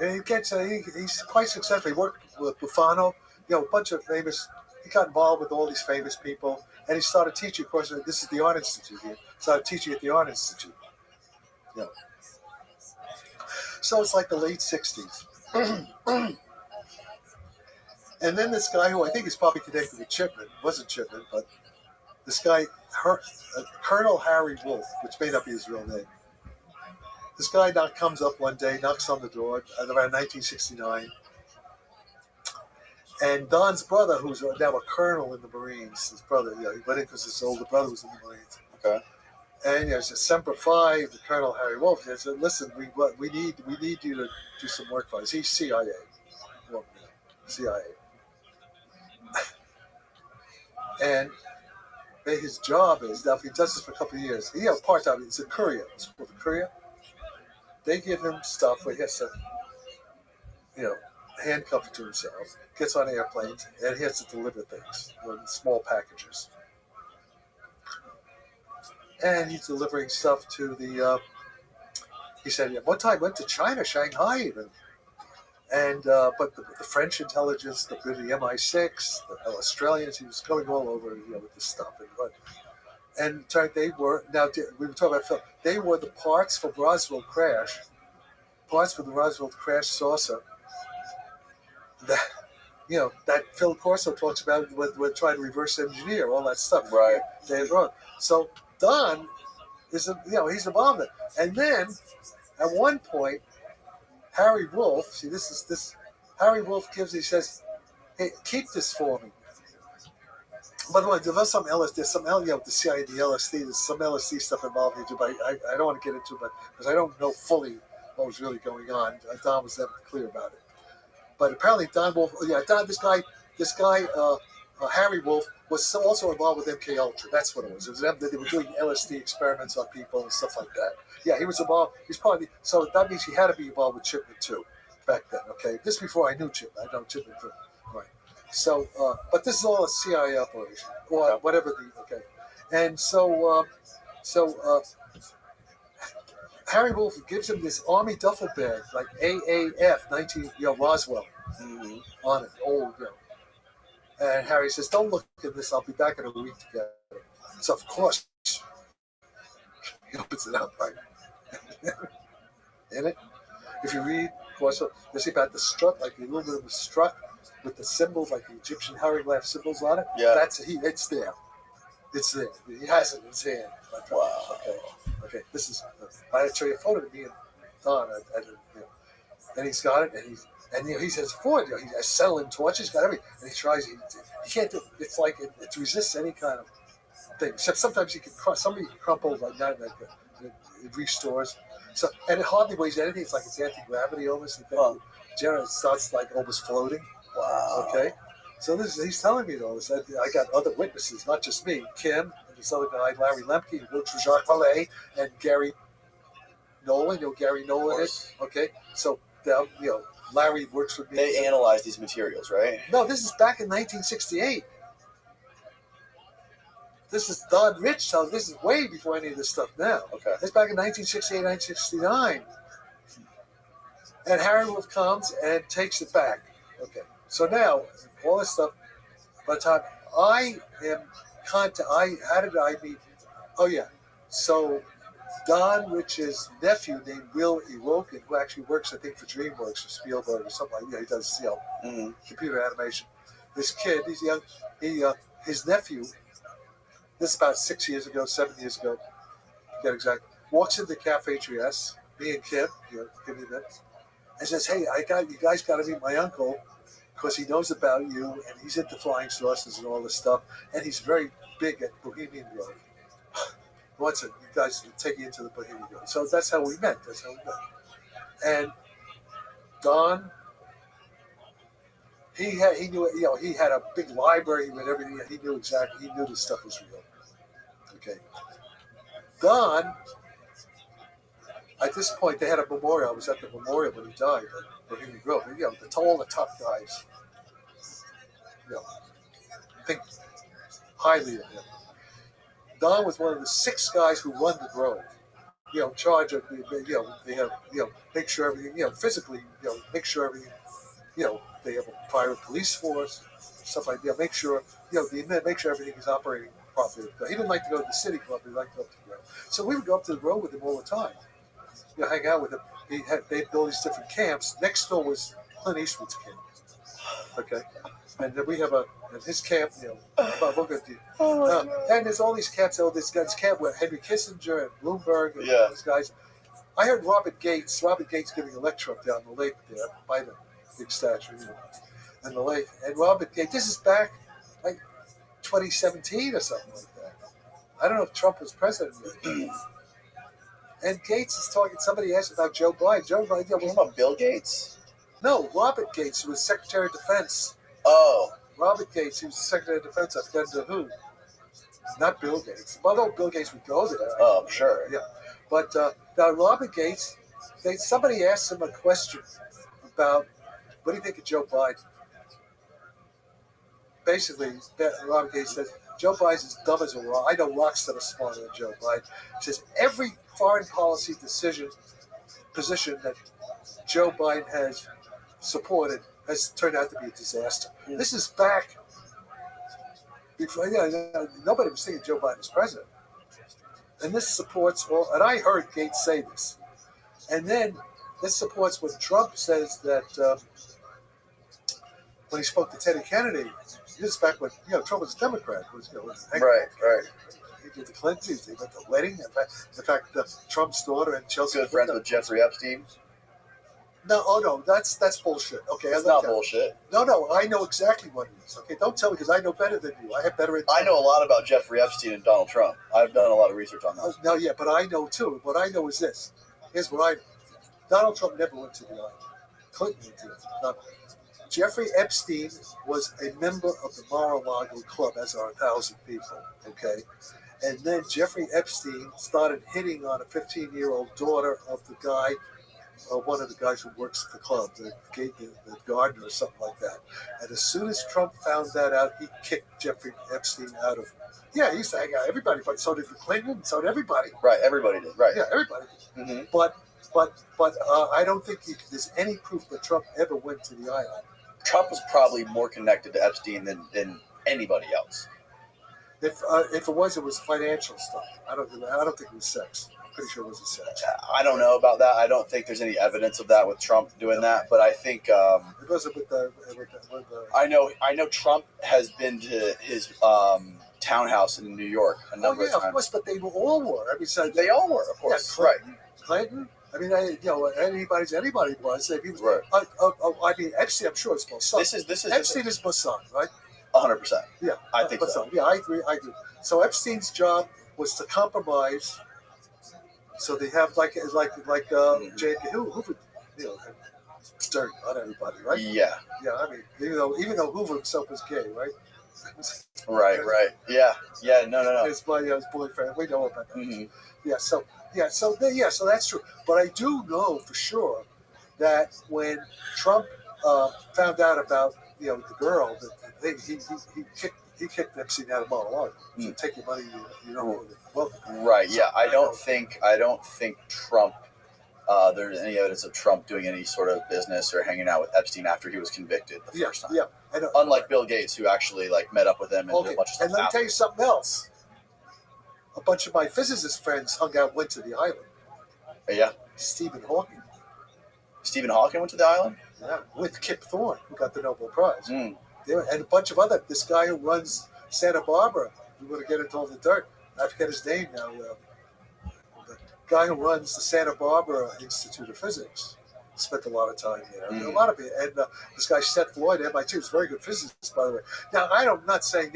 And he's quite successful. He worked with Buffano, a bunch of famous. He got involved with all these famous people, and he started teaching. Of course, this is the Art Institute here. Started teaching at the Art Institute. So it's like the late 60s. And then this guy, who I think is probably connected with Chipman, wasn't Chipman, but this guy, Colonel Harry Wolf, which may not be his real name. This guy comes up one day, knocks on the door around 1969. And Don's brother, who's now a colonel in the Marines, his brother, he went in because his older brother was in the Marines. Okay. And it's Semper Fi, the Colonel Harry Wolf. He said, "Listen, we need you to do some work for us." He's CIA. CIA. And his job is, now if he does this for a couple of years, he has part-time, it's a courier. It's called a courier. They give him stuff where he has to, handcuff it to himself, gets on airplanes, and he has to deliver things in small packages. And he's delivering stuff to the, he said, one time went to China, Shanghai even. And, but the French intelligence, the MI6, the Australians, he was going all over, with this stuff. And in turn, they were, now we were talking about Phil, they were the parts for the Roswell crash saucer that Phil Corso talks about we're trying to reverse engineer, all that stuff. Right. They wrong. So Don is, he's involved in it. And then at one point, Harry Wolf, Harry Wolf he says, "Hey, keep this for me." By the way, there's some LSD, the CIA, the LSD, there's some LSD stuff involved here too, but I don't want to get into it, because I don't know fully what was really going on. Don was never clear about it. But apparently Don Wolf, this guy, Harry Wolf was also involved with MK Ultra. That's what it was. It was them that they were doing LSD experiments on people and stuff like that. Yeah, he was involved. He's probably so that means he had to be involved with Chipman too back then. Okay, this before I knew Chipman. I know Chipman for right. So, but this is all a CIA operation or whatever the okay, and so Harry Wolf gives him this Army duffel bag like AAF 19 Roswell on it, old And Harry says, "Don't look at this. I'll be back in a week to get it." So of course he opens it up, right? In it, if you read, of course, you see about the strut, like the aluminum strut with the symbols, like the Egyptian hieroglyph symbols on it. Yeah, it's there. It's there. He has it in his hand. Wow. Okay. This is. I had to show you a photo of me and Don. And he's got it, and he says, "Ford, he has acetylene torch. He's got everything." And he tries. He can't do. It's like it resists any kind of thing. Except sometimes he can. Somebody crumples like that. It restores. So and it hardly weighs anything. It's like it's anti-gravity almost. Generally, it starts like almost floating. Wow. Okay. So he's telling me all this. I got other witnesses, not just me. Kim and this other guy, Larry Lemke, who works for Jacques Vallée, and Gary Nolan. You know who Gary Nolan is? Okay. So Larry works with me. They analyze these materials, right? No, this is back in 1968. This is Don Rich. So this is way before any of this stuff now. Okay. It's back in 1968, 1969. And Harry Wolf comes and takes it back. Okay. So now, all this stuff, by the time I am how did I meet? Oh, yeah. So Don Rich's nephew named Will Erokin, who actually works, I think, for DreamWorks or Spielberg or something like that. He does, computer animation. This kid, he's young. His nephew, this is about 7 years ago, to get exact, walks into Cafe Trieste, me and Kim, give me that, and says, "Hey, you guys got to meet my uncle because he knows about you and he's into flying saucers and all this stuff, and he's very big at Bohemian Grove. What's it? You guys take you into the Bohemian Grove." So that's how we met. And Don, he knew, he had a big library with everything. He knew exactly. He knew this stuff was real. Okay. Don, at this point, they had a memorial. I was at the memorial when he died at Bohemian Grove. All the top guys, think highly of him. Don was one of the 6 guys who run the Grove. In charge of they have make sure everything physically make sure everything they have a private police force, stuff like that. Make sure make sure everything is operating properly. He didn't like to go to the city club. He liked to go up to the Grove. So we would go up to the Grove with him all the time. Hang out with him. They built all these different camps. Next door was Clint Eastwood's camp. Okay. And then we have his camp, and there's all these camps. This guy's camp with Henry Kissinger and Bloomberg and all these guys. I heard Robert Gates giving a lecture up down the lake there by the big statue, and the lake. And Robert Gates, this is back like 2017 or something like that. I don't know if Trump was president yet. And Gates is talking. Somebody asked about Joe Biden. Joe Biden. What about Bill Gates? No, Robert Gates, who was Secretary of Defense. Oh. Robert Gates, he was Secretary of Defense. I forgot to who. Not Bill Gates. Although Bill Gates would go there. Oh, I'm sure. Yeah. But now Robert Gates, somebody asked him a question about, what do you think of Joe Biden? Basically, Robert Gates says, Joe Biden's as dumb as a rock. I know rocks that are smarter than Joe Biden. He says, every foreign policy position that Joe Biden has supported has turned out to be a disaster. Mm. This is back before nobody was thinking Joe Biden was president. And this supports all, and I heard Gates say this. And then this supports what Trump says that when he spoke to Teddy Kennedy, this is back when Trump was a Democrat. Right. He did the Clintons, they went to the wedding. In fact, Trump's daughter and Chelsea. Good friends with Jeffrey Epstein. No, that's bullshit. Okay, it's not bullshit. No, I know exactly what it is. Okay, don't tell me because I know better than you. I have better. I know a lot about Jeffrey Epstein and Donald Trump. I've done a lot of research on that. No, yeah, but I know too. What I know is this. Here's what I know. Donald Trump never went to the island. Clinton went to it. Jeffrey Epstein was a member of the Mar-a-Lago Club, as are 1,000 people, okay? And then Jeffrey Epstein started hitting on a 15-year-old daughter of the guy, one of the guys who works at the club, the gardener or something like that. And as soon as Trump found that out, he kicked Jeffrey Epstein out of. Yeah, he used to hang out with everybody, but so did the Clinton, so did everybody. Right, everybody did. Right. Yeah, everybody did. Mm-hmm. But I don't think there's any proof that Trump ever went to the island. Trump was probably more connected to Epstein than anybody else. If it was financial stuff. I don't think it was sex. I'm pretty sure it wasn't sex. I don't know about that. I don't think there's any evidence of that with Trump doing that. But I think it wasn't with the. I know Trump has been to his townhouse in New York a number of times. Of course, but they all were. I mean, so they all were, of course. Yeah, Clinton. I mean, anybody was. If he was right. I mean, Epstein. I'm sure it's Mossad. This is Epstein is Mossad, right? 100%. Yeah, I think so. Yeah, I agree. So Epstein's job was to compromise. So they have like J.P. Hoover, dirt on everybody, right? Yeah. Yeah, I mean, even though Hoover himself was gay, right? Right. Yeah. No. His boyfriend. We know about that. Mm-hmm. So that's true. But I do know for sure that when Trump found out about the girl, that he kicked Epstein out of Mar-a-Lago. So take your money, Right. Yeah. I don't think Trump. There's any evidence of Trump doing any sort of business or hanging out with Epstein after he was convicted the first time. Yeah. Unlike Bill Gates, who actually met up with him and did a bunch of stuff. And let me tell you something else. A bunch of my physicist friends went to the island. Yeah. Stephen Hawking. Stephen Hawking went to the island? Yeah, with Kip Thorne, who got the Nobel Prize. Mm. And a bunch of this guy who runs Santa Barbara, we're going to get into all the dirt. I forget his name now. The guy who runs the Santa Barbara Institute of Physics spent a lot of time there. A lot of it. And this guy, Seth Lloyd, MIT, was a very good physicist, by the way. Now, I'm not saying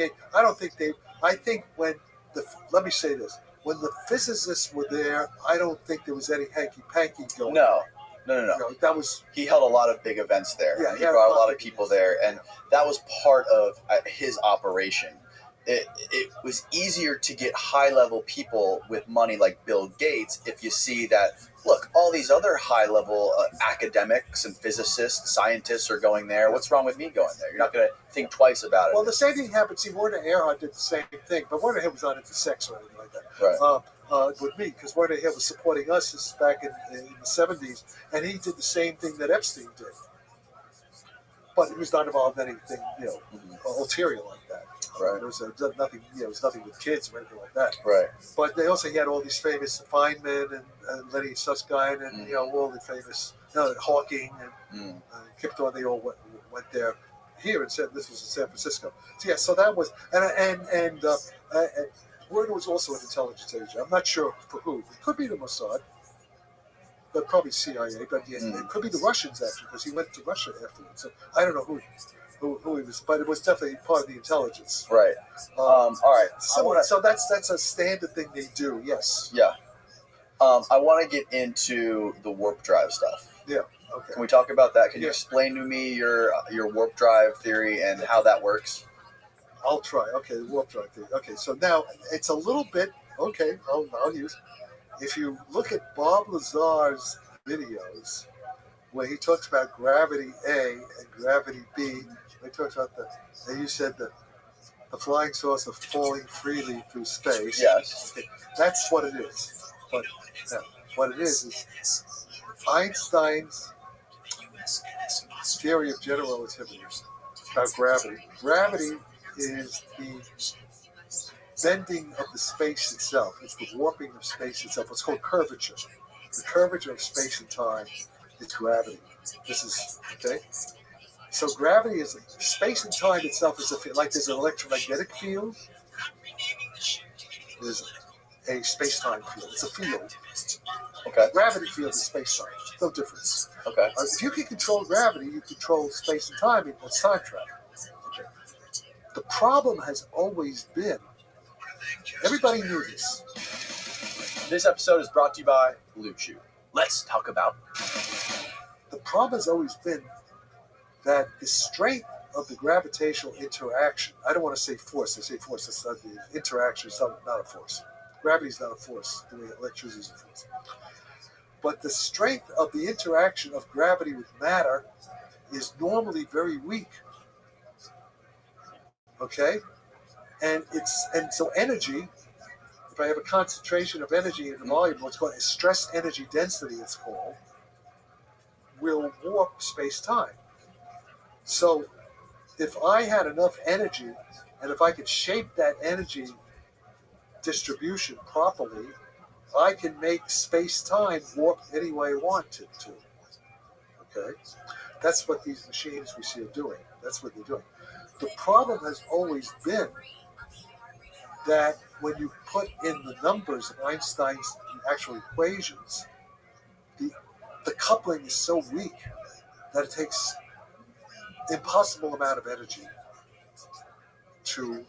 I think let me say this. When the physicists were there, I don't think there was any hanky-panky going on. No. That was he held a lot of big events there. Yeah, he brought a lot of people there, and that was part of his operation. It was easier to get high-level people with money like Bill Gates if you see that, look, all these other high-level academics and physicists, scientists are going there. What's wrong with me going there? You're not going to think twice about it. Well, the same thing happened. See, Werner Erhard did the same thing, but Werner Erhard was not into sex or anything like that. Right. With me, because Werner Erhard was supporting us. This is back in the 70s, and he did the same thing that Epstein did. But he was not involved in anything, ulterior like that. Right. There was nothing. It was nothing with kids or anything like that. Right. But he had all these famous Feynman and Lenny Susskind and all the famous Hawking and Kip Thorne. They all went there here and said this was in San Francisco. So that was and Werner was also an intelligence agent. I'm not sure for who. It could be the Mossad, but probably CIA. But it could be the Russians actually, because he went to Russia afterwards. So I don't know who he was, but it was definitely part of the intelligence. Right. All right. So that's a standard thing they do. Yes. Yeah. I want to get into the warp drive stuff. Yeah. Okay. Can we talk about that? Can you explain to me your warp drive theory and how that works? I'll try. Okay, the warp drive theory. Okay, so now it's a little bit. Okay, I'll use. If you look at Bob Lazar's videos, where he talks about gravity A and gravity B, he talks about you said the flying saucer of falling freely through space. Yes. Okay, that's what it is. But what it is Einstein's theory of general relativity about gravity. Gravity is the bending of the space itself. It's the warping of space itself. It's called curvature. The curvature of space and time is gravity. This is, okay? So gravity is, space and time itself is like there's an electromagnetic field. There's a space-time field. It's a field. Okay. Gravity field is space-time. No difference. Okay. If you can control gravity, you control space and time. It's time travel. Okay. The problem has always been, everybody knew this. This episode is brought to you by Blue Chew. Let's talk about. The problem has always been that the strength of the gravitational interaction, I don't want to say force, I say force, that's not the interaction, it's not a force. Gravity is not a force, the way electricity is a force. But the strength of the interaction of gravity with matter is normally very weak. Okay? And so energy, if I have a concentration of energy in the volume, what's called stress energy density, it's called, will warp space-time. So if I had enough energy, and if I could shape that energy distribution properly, I can make space-time warp any way I want it to. Okay? That's what these machines we see are doing. That's what they're doing. The problem has always been that when you put in the numbers of Einstein's actual equations, the coupling is so weak that it takes impossible amount of energy to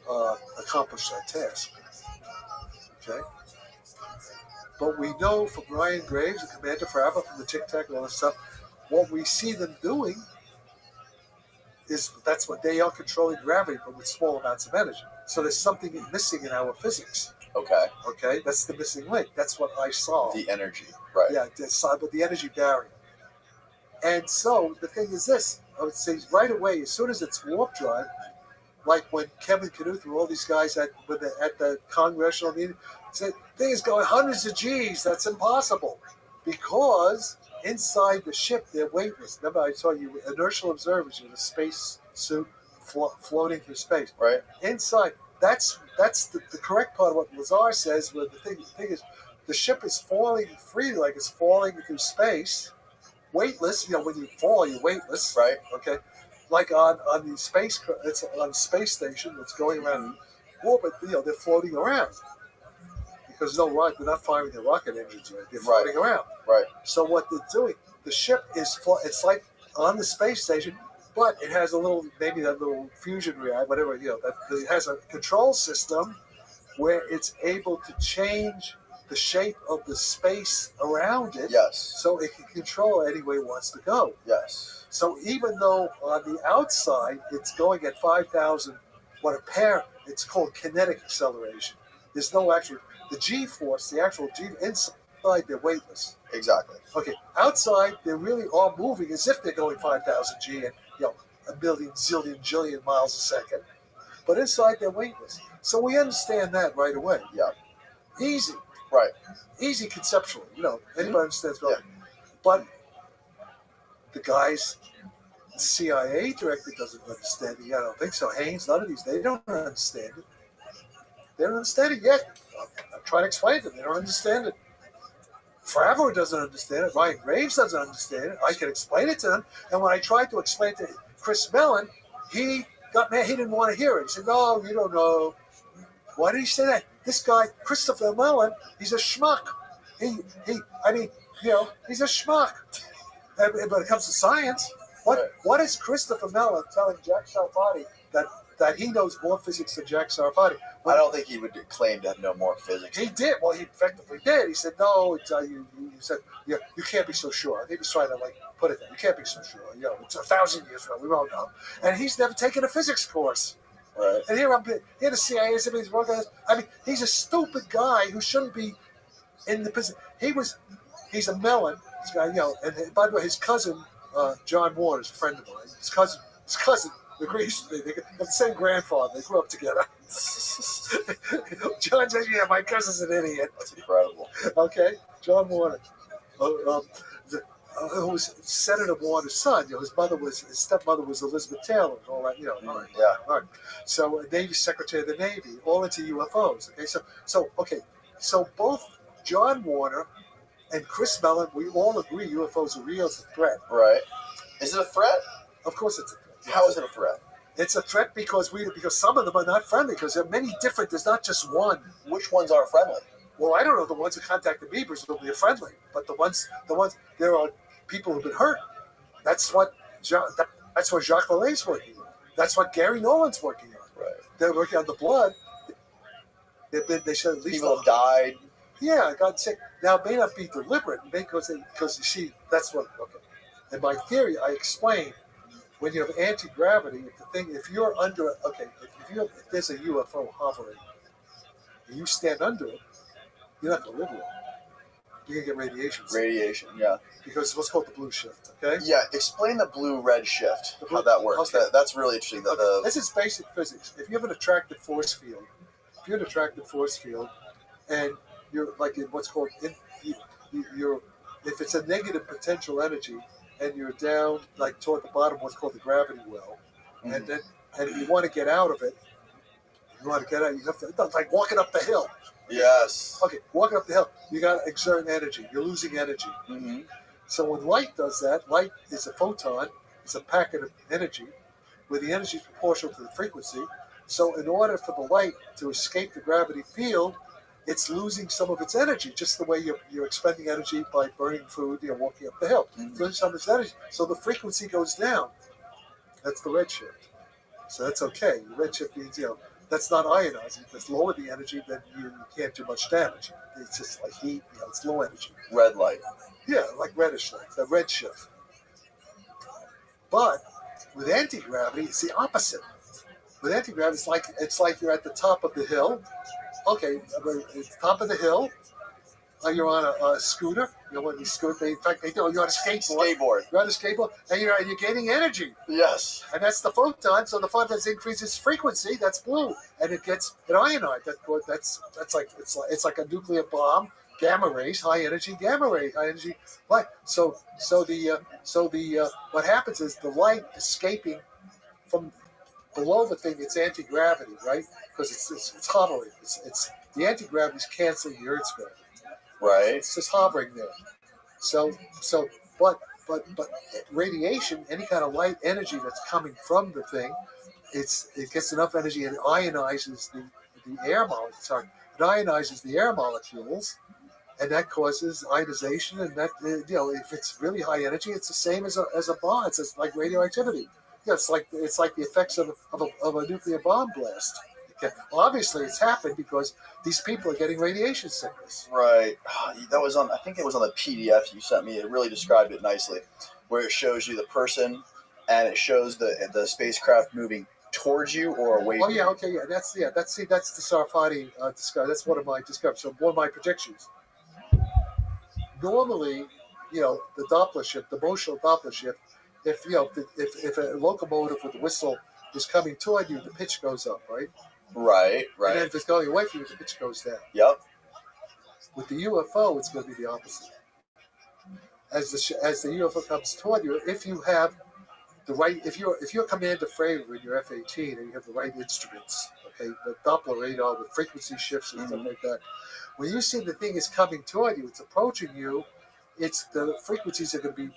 accomplish that task. Okay? But we know from Ryan Graves, the commander for ABBA, from the Tic Tac and all this stuff, what we see them doing is that's what they are controlling gravity, but with small amounts of energy. So there's something missing in our physics. Okay. Okay, that's the missing link. That's what I saw. The energy, right? Yeah, but the energy barrier. And so the thing is this: I would say right away, as soon as it's warp drive, like when Kevin Knuth and all these guys at the congressional meeting said things going hundreds of G's. That's impossible, because inside the ship they're weightless. Remember, I saw you inertial observers in a space suit floating through space. Right. Inside, that's the correct part of what Lazar says. Where the thing is, the ship is falling freely, like it's falling through space, weightless. You know, when you fall, you're weightless. Right. Okay. Like on the space, it's on a space station that's going around orbit. You know, they're floating around because they're not firing their rocket engines. Right? They're floating around. Right. So what they're doing, the ship is it's like on the space station, but it has a little, maybe that little fusion reactor, whatever, you know, that it has a control system where it's able to change the shape of the space around it. Yes. So it can control any way it wants to go. Yes. So even though on the outside it's going at 5,000, it's called kinetic acceleration. There's no actual, the G-force, the actual G, inside they're weightless. Exactly. Okay, outside they really are moving as if they're going 5,000 G and, you know, a million, zillion, jillion miles a second. But inside they're weightless. So we understand that right away. Yeah. Easy. Right. Easy conceptually, you know, anybody understands well. Yeah. But the guys, the CIA director doesn't understand it. I don't think so. Haynes, none of these, they don't understand it. They don't understand it yet. I'm trying to explain it to them. They don't understand it. Favreau doesn't understand it. Ryan Graves doesn't understand it. I can explain it to them. And when I tried to explain it to Chris Mellon, he got mad. He didn't want to hear it. He said, "No, you don't know." Why did he say that? This guy, Christopher Mellon, he's a schmuck. He's a schmuck. But when it comes to science, what is Christopher Mellon telling Jack Sarfati that he knows more physics than Jack Sarfati? I don't think he would claim to know more physics. He did. Well, he effectively did. He said, "No, you said you can't be so sure." I think he was trying to put it there. You can't be so sure. You know, it's 1,000 years from now. We won't know. And he's never taken a physics course. Right. And here the CIA is. He's a stupid guy who shouldn't be in the position. He's a Mellon. This guy, you know. And by the way, his cousin John Warner is a friend of mine. His cousin agrees with me. They have the same grandfather. They grew up together. John says, "Yeah, my cousin's an idiot." That's incredible. Okay, John Warner, who was Senator Warner's son. You know, his stepmother was Elizabeth Taylor, and all that. You know, all right. So, Navy Secretary of the Navy, all into UFOs. Okay, so both John Warner and Chris Mellon, we all agree UFOs are real. It's a threat. Right. Is it a threat? Of course, it's a threat. Yes. How is it a threat? It's a threat because some of them are not friendly, because there are many different. There's not just one. Which ones aren't friendly? Well, I don't know. The ones who contacted me presumably are friendly, but the ones there are people who've been hurt. That's what Jacques Vallée's working on. That's what Gary Nolan's working on. Right. They're working on the blood. They said at least people have died. Yeah, God sick. Now it may not be deliberate because you see that's what. Okay. In my theory, I explain when you have anti-gravity, if you're under, okay, if there's a UFO hovering, and you stand under it, you're not going to live long. You're going to get radiation. Radiation, yeah. Because it's what's called the blue shift, okay? Yeah, explain the blue-red shift, how that works. Okay. That's really interesting. This is basic physics. If you have an attractive force field, and you're like in what's called, if it's a negative potential energy, and you're down like toward the bottom, what's called the gravity well, and you want to get out of it, you have to, it's like walking up the hill. Yes. Okay, walking up the hill, you got to exert energy. You're losing energy. Mm-hmm. So when light does that, light is a photon, it's a packet of energy, where the energy is proportional to the frequency. So in order for the light to escape the gravity field, it's losing some of its energy, just the way you're expending energy by burning food, walking up the hill. Mm-hmm. Losing some of its energy. So the frequency goes down. That's the red shift. So that's okay. The red shift means, that's not ionizing. If it's lower the energy, then you can't do much damage. It's just like heat, it's low energy. Red light. Yeah, like reddish light, the red shift. But with anti-gravity, it's the opposite. With anti-gravity, it's like you're at the top of the hill. Okay, at the top of the hill, you're on a scooter. When you scooter, in fact, you're on a skateboard. You're on a skateboard, and you're gaining energy. Yes. And that's the photon. So the photon increases frequency. That's blue, and it gets an ionized. That's like it's like a nuclear bomb. Gamma rays, high energy gamma ray, high energy light. So what happens is the light escaping from below the thing, it's anti-gravity, right? Because it's hovering. It's the anti-gravity is canceling the Earth's gravity. Right. It's just hovering there. But radiation, any kind of light energy that's coming from the thing, it gets enough energy and it ionizes the air molecules. Sorry, it ionizes the air molecules, and that causes ionization. And that if it's really high energy, it's the same as a bomb. It's just like radioactivity. Yeah, it's like the effects of a nuclear bomb blast. Okay. Well, obviously, it's happened because these people are getting radiation sickness. Right. That was on. I think it was on the PDF you sent me. It really described it nicely, where it shows you the person, and it shows the spacecraft moving towards you or away. Oh yeah, okay, yeah. That's the Sarfati discovery. That's one of my discoveries. So one of my predictions. Normally, the Doppler shift, the motional Doppler shift. If a locomotive with a whistle is coming toward you, the pitch goes up, right? Right. And then if it's going away from you, the pitch goes down. Yep. With the UFO, it's going to be the opposite. As the UFO comes toward you, if you have the right, if you're Commander Fravor in your F-18 and you have the right instruments, okay, the Doppler radar with frequency shifts and stuff like that, when you see the thing is coming toward you, it's approaching you, the frequencies are going to be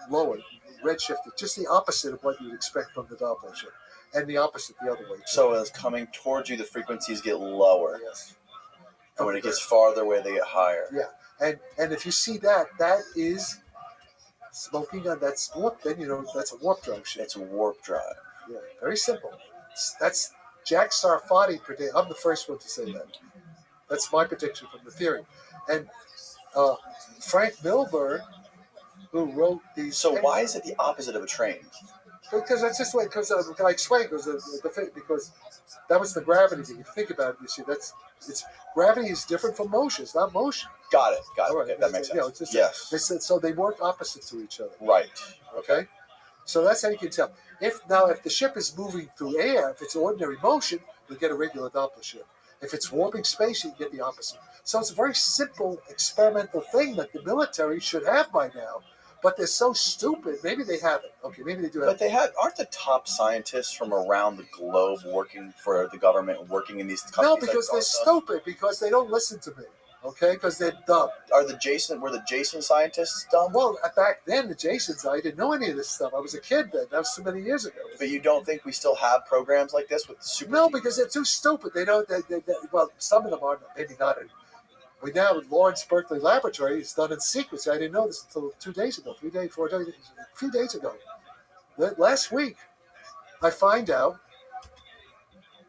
lower, redshifted, just the opposite of what you'd expect from the Doppler shift. And the opposite the other way. So as coming towards you, the frequencies get lower. Yes. And when it gets farther away, they get higher. Yeah. And if you see that is smoking on that's warp, then that's a warp drive shift. It's a warp drive. Yeah. Very simple. That's Jack Sarfati predict. I'm the first one to say that. That's my prediction from the theory. And Frank Milburn, who wrote these. So why is it the opposite of a train? Because that's just the way. Because I explain? Because that was the gravity thing. If you think about it, you see gravity is different from motion. It's not motion. Got it. Right. Okay, that makes sense. Yes. So they work opposite to each other. Right. Okay. So that's how you can tell. If the ship is moving through air, if it's ordinary motion, you get a regular Doppler shift. If it's warping space, you get the opposite. So it's a very simple experimental thing that the military should have by now. But they're so stupid. Maybe they haven't. Okay, maybe they do have. But aren't the top scientists from around the globe working for the government, working in these companies? No, because they're stupid. Because they don't listen to me. Okay, because they're dumb. Were the Jason scientists dumb? Well, back then, the Jasons, I didn't know any of this stuff. I was a kid then. That was so many years ago. But you don't think we still have programs like this with super? No, because they're too stupid. They don't. Well, some of them are. Maybe not. We now at Lawrence Berkeley Laboratory, it's done in secret. I didn't know this until 2 days ago, 3 days, 4 days, a few days ago. Last week, I find out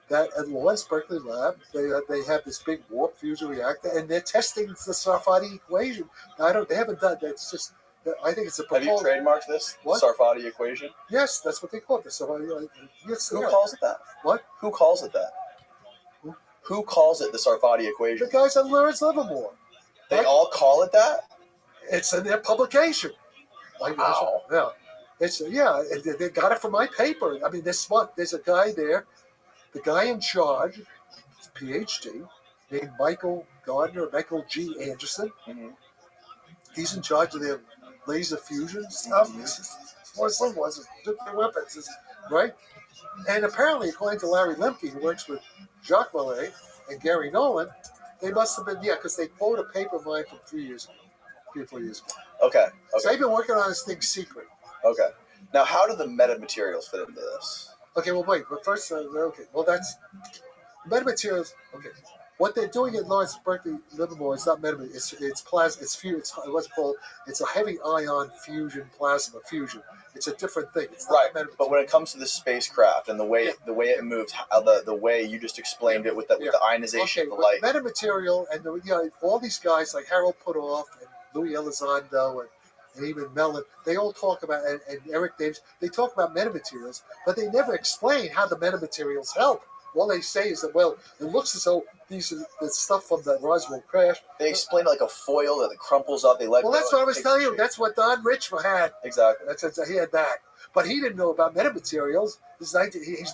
that at Lawrence Berkeley Lab, they have this big warp fusion reactor, and they're testing the Sarfati equation. They haven't done that. I think it's a Have you proposal. trademarked this? What? Sarfati equation? Yes, that's what they call it. The Sarfati. Who calls it that? What? Who calls it that? Who calls it the Sarfati equation? The guys at Lawrence Livermore. They all call it that? It's in their publication. Wow. Yeah. They got it from my paper. I mean, there's a guy there, the guy in charge, PhD, named Michael G. Anderson. Mm-hmm. He's in charge of their laser fusion stuff. Nuclear weapons, right? And apparently, according to Larry Lemke, who works with Jacques Vallée and Gary Nolan, they must have been, because they quote a paper of mine from 3 years ago, 3 or 4 years ago. Okay. So they've been working on this thing secret. Okay. Now, how do the metamaterials fit into this? Okay, well, wait. But first, that's metamaterials. Okay, what they're doing at Lawrence Berkeley Livermore is not metamaterials. It's plasma. It's what's called. It's a heavy ion fusion, plasma fusion. It's a different thing. It's not right. But when it comes to the spacecraft and the way it moves, the way you just explained it with the ionization of the light. Metamaterial and all these guys like Harold Putoff and Louis Elizondo and even Mellon, they all talk about, and Eric Davis, they talk about metamaterials, but they never explain how the metamaterials help. All they say is that, well, it looks as though these are the stuff from the Roswell crash. They explain it like a foil that crumples up. They let well, that's what I was telling you. That's what Don Rich had. Exactly. He had that. But he didn't know about metamaterials. He's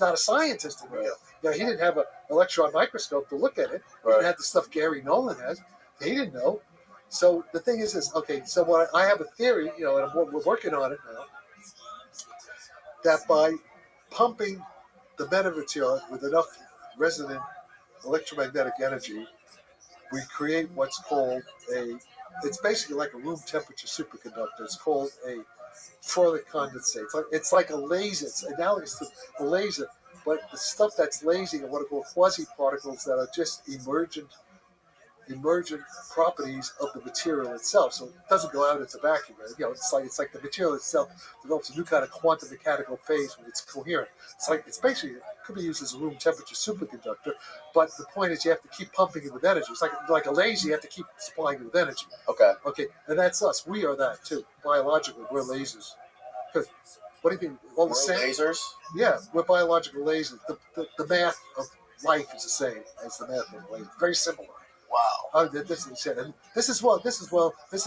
not a scientist. Right. He didn't have an electron microscope to look at it. He didn't have the stuff Gary Nolan has. He didn't know. So the thing is this, okay, so I have a theory, and we're working on it now, that by pumping the metamaterial with enough resonant electromagnetic energy, we create what's called it's basically like a room temperature superconductor. It's called a Froelich condensate. It's like a laser. It's analogous to a laser, but the stuff that's lasing are what are called quasi-particles that are just emergent properties of the material itself. So it doesn't go out into vacuum. It's like the material itself develops a new kind of quantum mechanical phase when it's coherent. It's basically, it could be used as a room temperature superconductor, but the point is you have to keep pumping it with energy. It's like a laser, you have to keep supplying it with energy. Okay, and that's us. We are that too. Biologically, we're lasers. Because what do you think? All the same lasers? Yeah, we're biological lasers. The math of life is the same as the math of laser. Very similar. Wow. This is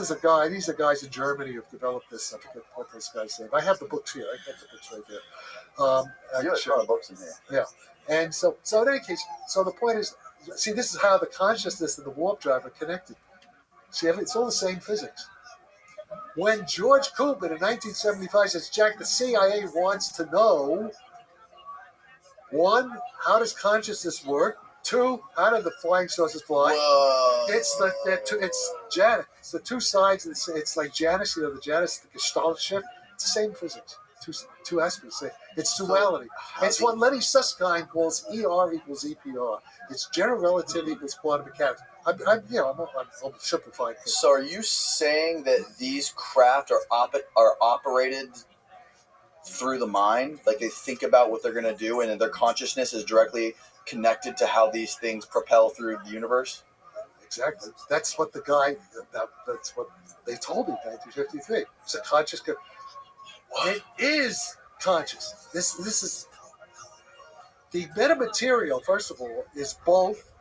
a guy. These are guys in Germany who've developed this. I forget what those guys say. I have the books here. I got the books right there. You have a ton of books in here. Yeah. And so in any case, so the point is, see, this is how the consciousness and the warp drive are connected. See, it's all the same physics. When George Kubin in 1975 says, Jack, the CIA wants to know, 1, how does consciousness work? 2, how do the flying saucers fly? Whoa. It's Janus. It's the two sides. It's like Janus, the Janus, the Gestalt shift. It's the same physics. Two aspects. It's duality. It's what Lenny Susskind calls ER equals EPR. It's general relativity equals quantum mechanics. I'm simplifying things. So are you saying that these craft are operated through the mind? Like they think about what they're going to do and their consciousness is directly connected to how these things propel through the universe? Exactly. That's what that's what they told me in 1953. It's a conscious. It is conscious. This is the metamaterial. First of all, is both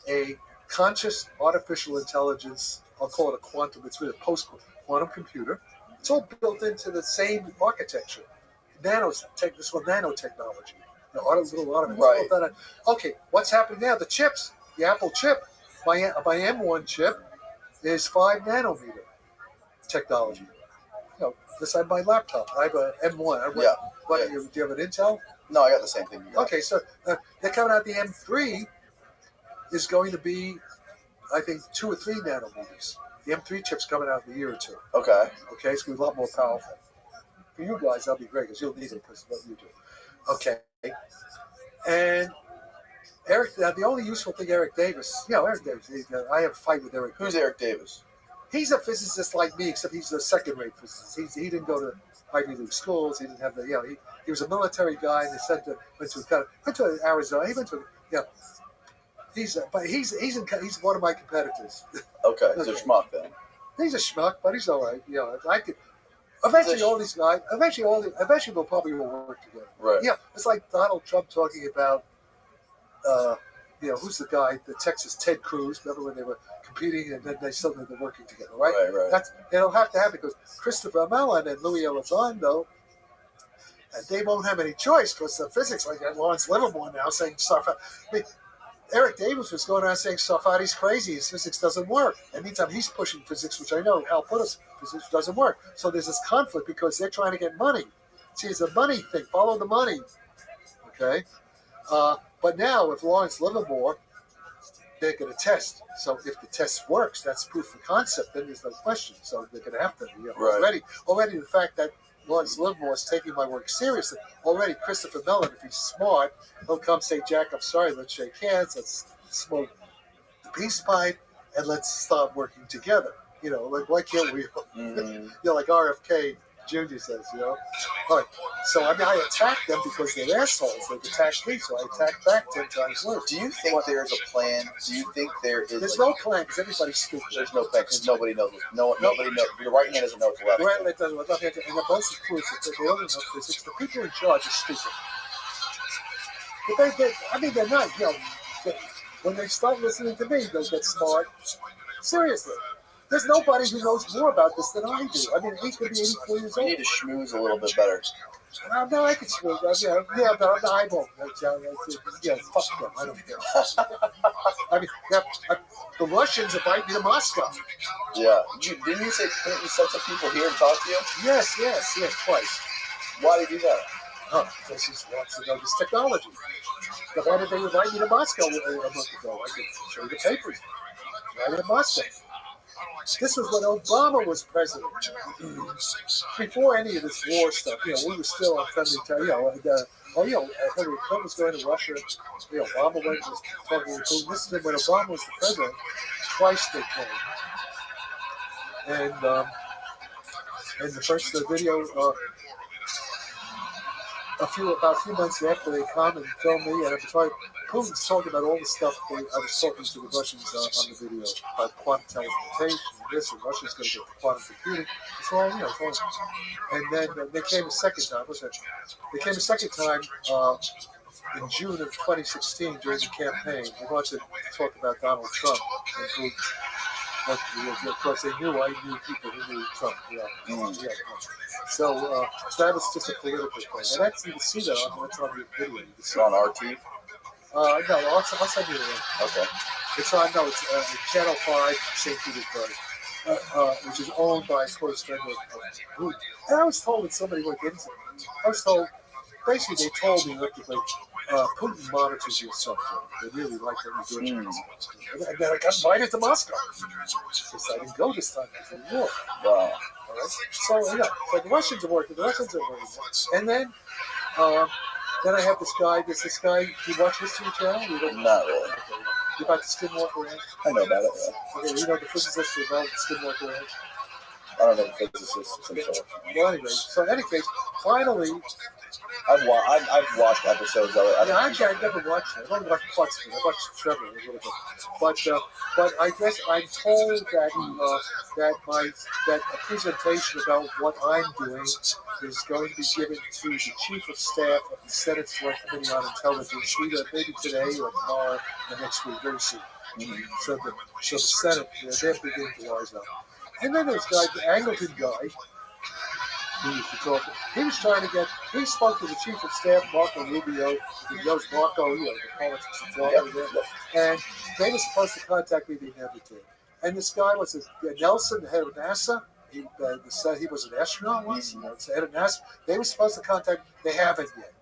a conscious artificial intelligence. I'll call it a quantum. It's really a post-quantum computer. It's all built into the same architecture. This one nanotechnology. Right. Okay, what's happening now? The chips, the Apple chip, my M1 chip is 5 nanometer technology. This is my laptop. I have a M1. Do you have an Intel? No, I got the same thing. Okay, so they're coming out. The M3 is going to be, I think, 2 or 3 nanometers. The M3 chip's coming out in a year or 2. Okay, it's going to be a lot more powerful. For you guys, that'll be great because you'll need it because of what you do. Okay. And Eric, the only useful thing Eric Davis, Eric Davis, I have a fight with Eric. Who's Eric Davis? He's a physicist like me, except he's a second-rate physicist. He didn't go to Ivy League schools. He didn't have he was a military guy, and they went to Arizona. He went to He's one of my competitors. Okay, he's a schmuck then. He's a schmuck, but he's all right. I could. Eventually, all these guys. Eventually, they'll probably will work together. Right. Yeah, it's like Donald Trump talking about. Who's the guy? The Texas Ted Cruz. Remember when they were competing and then they suddenly they're working together, right? Right. It'll have to happen because Christopher Mellon and Louis Elizondo, and they won't have any choice because the physics, like Lawrence Livermore now saying stuff. Eric Davis was going around saying Sarfati's crazy. His physics doesn't work. And meantime, he's pushing physics, which I know Al Putter's physics doesn't work. So there's this conflict because they're trying to get money. See, it's a money thing. Follow the money. Okay? But now, with Lawrence Livermore, they're going to test. So if the test works, that's proof of concept. Then there's no question. So they're going to have to. Already, the fact that Lawrence Livermore is taking my work seriously. Already, Christopher Mellon, if he's smart, he'll come say, Jack, I'm sorry, let's shake hands, let's smoke the peace pipe, and let's start working together. Like, why can't we? Like RFK Jr. says, All right. So, I attacked them because they're assholes. They've attacked me, so I attacked back 10 times worse. Do you think there's a plan? Do you think there is? There's no plan because everybody's stupid. There's no plan because nobody knows. Nobody knows. Your right hand doesn't know what the left hand doesn't know. And the most inclusive, they don't know physics. The people in charge are stupid. But they're not. When they start listening to me, they'll get smart. Seriously. There's nobody who knows more about this than I do. He could be 84 years old. You need to schmooze a little bit better. No, I can schmooze. But I won't. Fuck them. I don't care. The Russians invite me to Moscow. Yeah. Didn't you say Clinton sent some people here and talk to you? Yes, twice. Why did he do that? Because he wants to know this technology. But why did they invite me to Moscow a month ago? I could show you the papers. Right in Moscow. This was when Obama was president. Before any of this war stuff, we were still on friendly terms. Hillary Clinton was going to Russia. Obama was talking to Putin. This is when Obama was the president. Twice they came. And the first video, about a few months after they come and film me, and Putin's talking about all the stuff I was talking to the Russians on the video about quantum teleportation and this, and Russia's going to get the quantum computing. It's all, it's all. And then they came a second time. They came a second time in June of 2016 during the campaign. They wanted to talk about Donald Trump and Putin. Of course, I knew people who knew Trump. So that was just a political thing. And that's, you can see that that's on the video. It's on RT? No, I'll send you the link. Okay. It's Channel 5, St. Petersburg, which is owned by a close friend of Putin. And I was told that somebody looked into it. I was told, basically, they told me, Putin monitors your subject. They really like what you're doing. And then I got invited to Moscow. Just I didn't go this time. It was a war. Wow. All right? So, so the Russians are working. And then I have this guy. Do you watch History Channel? Not really. You about the Skinwalker Ranch? I know about it, yeah. Okay, you know the physicist who developed the Skinwalker Ranch? I don't know the physicist himself. Well, anyway, so in any case, finally... I've watched episodes of it. Actually, I've never watched it. I've only watched parts of it. I watched Trevor a little bit. But I guess I'm told that a presentation about what I'm doing is going to be given to the Chief of Staff of the Senate Select Committee on Intelligence, either maybe today or tomorrow or next week, very soon. So the Senate, they're beginning to wise up. And then there's the Anglican guy. He was trying to he spoke to the Chief of Staff, Marco Rubio, he knows Marco, the politics of Florida, and they were supposed to contact me, they never did. And this guy was Nelson, the head of NASA, he said he was an astronaut once, the head of NASA, they were supposed to contact, they haven't yet.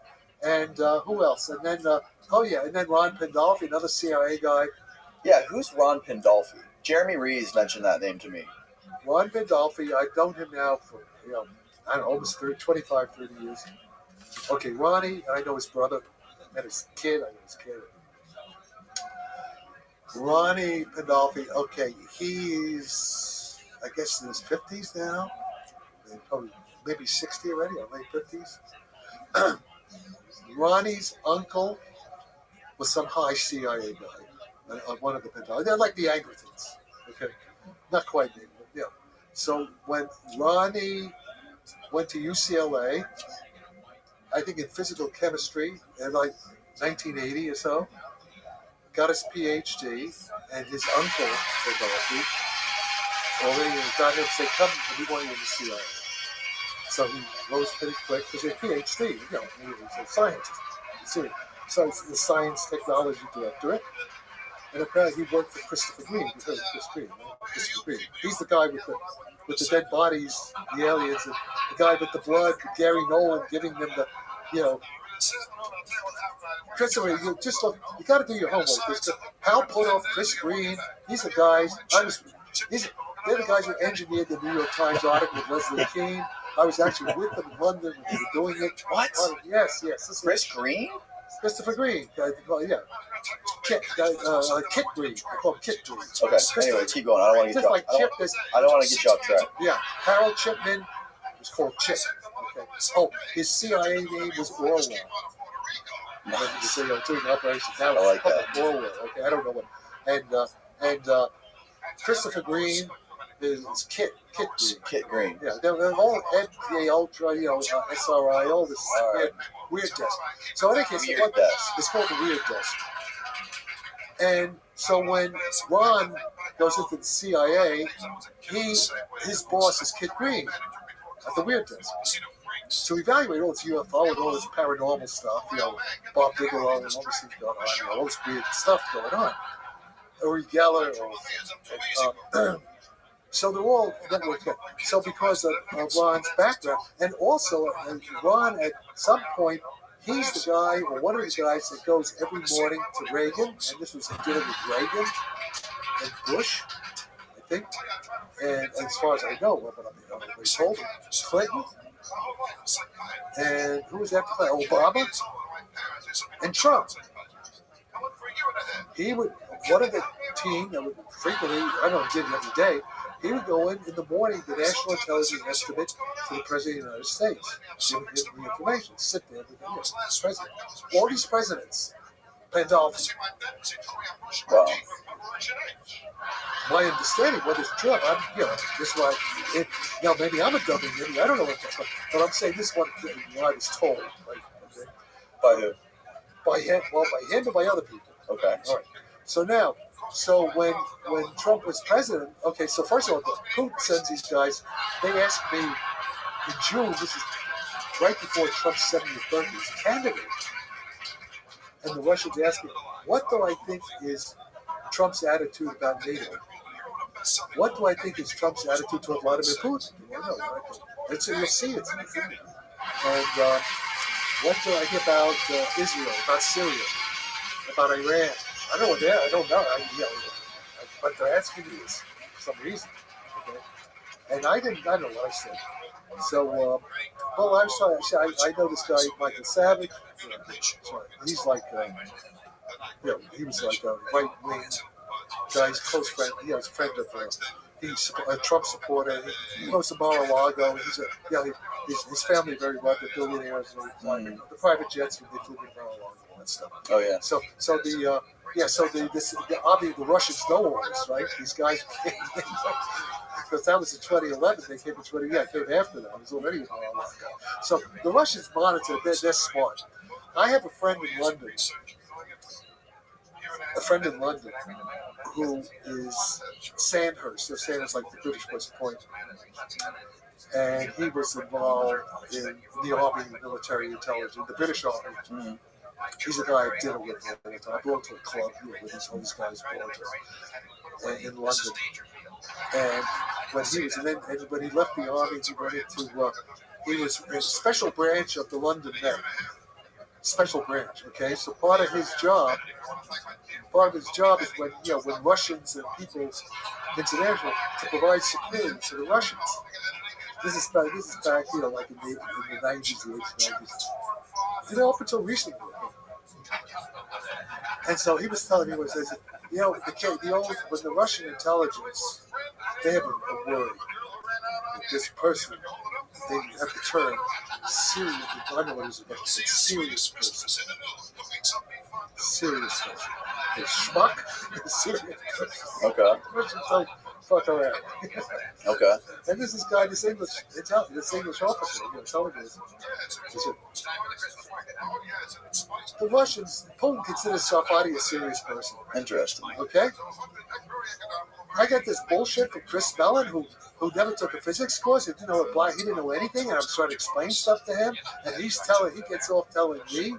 And who else? And then, and then Ron Pandolfi, another CIA guy. Yeah, who's Ron Pandolfi? Jeremy Reeves mentioned that name to me. Ron Pandolfi, I've known him now for, I don't know, almost 25, 30 years. Okay, Ronnie, I know his brother. I met his kid. Ronnie Pandolfi, okay, he's, I guess, in his 50s now. Probably maybe 60 already, or late 50s. Ronnie's uncle was some high CIA guy, one of the Pandolfi. They're like the Anglicans, okay? Not quite, So when Ronnie went to UCLA, I think in physical chemistry in like 1980 or so, got his PhD, and his uncle, Rodolphe, already got him to say, come, we want you in the CIA. So he rose pretty quick because he's a PhD, you know, he's a scientist. So it's the science technology directorate. And apparently he worked for Christopher Green. You've heard of Chris Green, right? Christopher Green. He's the guy with the dead bodies, the aliens, and the guy with the blood, Gary Nolan giving them the, you know. Christopher, you just look. You got to do your homework. Hal Puthoff, Chris Green. These are guys. They're the guys who engineered the New York Times article with Leslie Keane. I was actually with them in London when they were doing it. What? Yes. Chris Green? Christopher Green. Yeah. Kit Green. I call him Kit Green. Okay. Anyway, keep going. I don't want to get you. I don't want to get you off track. Yeah. Harold Chipman was called Chip. Okay. Oh, his CIA name was Orwell. Nice. Doing operations now. I like that. Orwell. Okay. I don't know what. And Christopher Green is Kit Green. Kit Green. Yeah. They're all MK Ultra. SRI. All this weird desk. So in any case, it's called the weird desk. And so when Ron goes into the CIA, his boss is Kit Green at the weird desk to evaluate all this UFO and all this paranormal stuff. Bob Bigelow and all this things going on. All this weird stuff going on. Uri Geller. So they're all networked. So because of Ron's background, and also Ron at some point. He's the guy, or one of the guys, that goes every morning to Reagan, and this was a dinner with Reagan and Bush, I think. And as far as I know, but they told him, Clinton, and who was after Clinton? Obama, and Trump. He would, one of the team that would frequently, I don't know, did it every day, he would go in the morning, the National Intelligence Estimate to the President of the United States, give him the information, sit there with the president. All these presidents, Pandolfi. Wow. My understanding, whether it's true, this is why, maybe I'm a dummy, maybe I don't know what to do, but I'm saying this is what I was told. Right? Okay. By who? By him, by him and by other people. Okay. All right. So when Trump was president, okay, so first of all, Putin sends these guys, they asked me in June, this is right before Trump's 70th birthday, he's a candidate. And the Russians asked me, what do I think is Trump's attitude about NATO? What do I think is Trump's attitude toward Vladimir Putin? And so you'll see it. And what do I think about Israel, about Syria, about Iran? I don't know. I don't know. But they're asking me this for some reason. Okay? And I don't know what I said. So, I know this guy, Michael Savage. He's like, he was like a right-wing guy. He's a close friend. He was a friend of, he's a Trump supporter. He goes to Mar-a-Lago. His family very well. They're billionaires. And the private jets, they flew in Mar-a-Lago and that stuff. Oh, yeah. So obviously the Russians know all this, right? These guys came in, because that was in 2011. They came in came after that. It was already a while ago. So the Russians monitor. They're smart. I have a friend in London. Who is Sandhurst. So Sandhurst, like the British West Point, and he was involved in the Army, military intelligence, the British Army. Mm-hmm. He's a guy I dinner with all the time. I brought to a club with all these guys in London. And when he was, and when he left the army, he went into, he was in a special branch of the London Met. Special branch, okay? So part of his job is when Russians and people international to provide security to the Russians. This is back, like in the 90s, the 80s, 90s. Up until recently. And so he was telling me when the Russian intelligence, they have a word. This person, they have the term serious. I don't know what it is about. Serious person. Serious person. A schmuck. Serious person. Okay. fuck around. Okay. And this is guy, this English officer, telling me this. He said, the Russians, Putin considers Sarfati a serious person. Interesting. Okay? I got this bullshit from Chris Mellon, who never took a physics course. He didn't know anything, and I'm trying to explain stuff to him, and he gets off telling me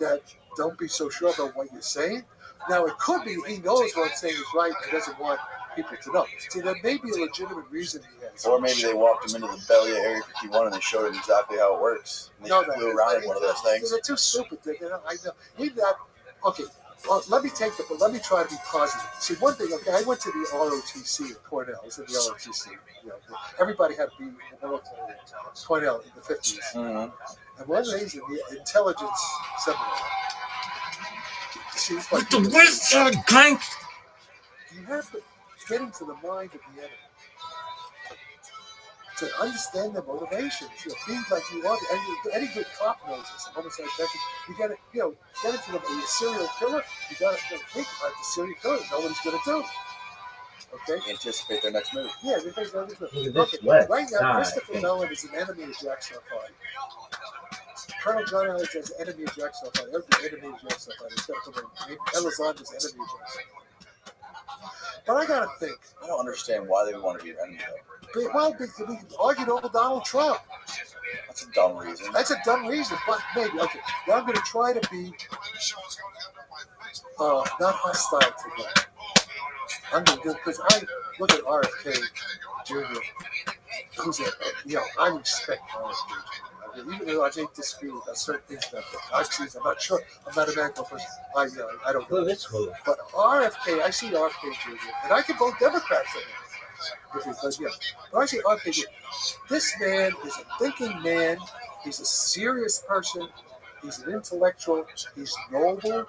that don't be so sure about what you're saying. Now, it could be he knows what I'm saying is right and he doesn't want people to know. See, there may be a legitimate reason he has. Or maybe they walked him into the belly of Area 51 and they showed him exactly how it works. And they flew around in one of those things. They're too stupid. I know. Even that. Okay. Let me try to be positive. See, one thing. Okay, I went to the ROTC at Cornell. I was in the ROTC. Everybody had to be in Cornell in the 50s. Mm-hmm. And one of the things in the intelligence seminar. Like the you have to get into the mind of the enemy to understand their motivations. Be like you want. Any good cop knows this. Homicide detective, you got to, get into the serial killer. You got to think about the serial killer. Know what he's going to do. Okay. Anticipate their next move. Yeah, they think their next move. Okay. Right now, Christopher Mellon is an enemy of Jack Sarfati. Colonel John Alex is an enemy of Jack Sarfati. Enemy of Jack Sarfati. It's got to come in. Elazon is enemy of Jack Sarfati. But I got to think. I don't understand why they would want to be your enemy, though. Well, we argued over Donald Trump. That's a dumb reason. That's a dumb reason, but maybe. Okay, now I'm going to try to be not hostile to them. I'm going to do it because I look at RFK Jr., who's I respect RFK Jr. Even though I may disagree with certain things about the I'm not sure. I'm not a medical person. I don't know. But RFK, I see RFK Jr., and I can vote Democrat for him. Because, but I say RFK Jr., this man is a thinking man. He's a serious person. He's an intellectual. He's noble.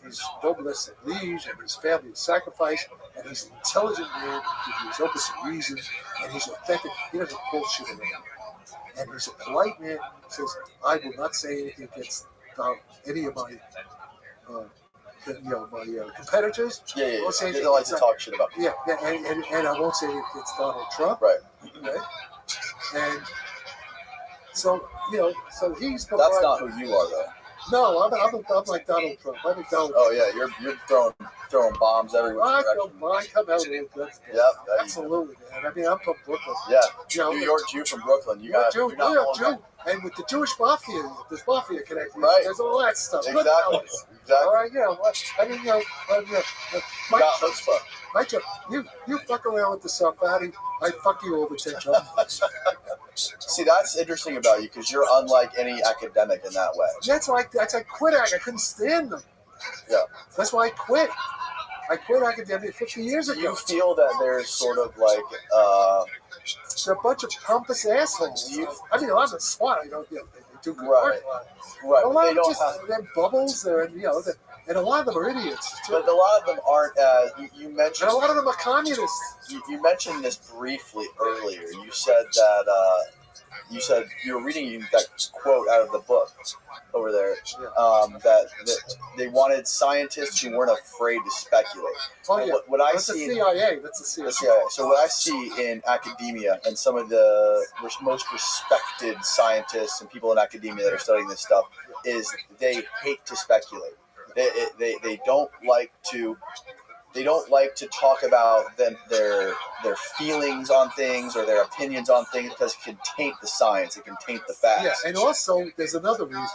He's noblesse oblige, and his family is sacrificed. And he's an intelligent man. He's open to reason, and he's authentic. He doesn't bullshit around. And he's a polite man. He says, I will not say anything against any of my my competitors. Yeah. They don't like to talk shit about people. Yeah, and I won't say it's Donald Trump. Right. Okay. And so, so he's... That's not who you are, though. No, I'm like Donald Trump. I'm like Donald Trump. Oh, yeah, you're throwing bombs everywhere. I come out with guns. Yep. Absolutely, man. I mean, I'm from Brooklyn. Yeah. New York Jew from Brooklyn. You're not Jew. And with the Jewish mafia, there's mafia connection. Right. There's all that stuff. Exactly. All right, I mean, you got chutzpah. Right, you fuck around with the Sarfati, I fuck you over 10 times. See, that's interesting about you because you're unlike any academic in that way. That's why I quit. I couldn't stand them. Yeah. That's why I quit. I quit academia 50 years ago. Do you feel that there's sort of like they're a bunch of pompous assholes. I mean, a lot of them smart. They do good work. Right. A lot of them they're bubbles. And a lot of them are idiots. Too. But a lot of them aren't. You mentioned. And a lot of them are communists. You mentioned this briefly earlier. You said that. You said you were reading that quote out of the book over there. That they wanted scientists who weren't afraid to speculate. Oh yeah. What I That's see. The CIA. That's the CIA. The CIA. So what I see in academia and some of the most respected scientists and people in academia that are studying this stuff is they hate to speculate. They don't like to. They don't like to talk about their feelings on things or their opinions on things because it can taint the science. It can taint the facts. Yeah, and also there's another reason.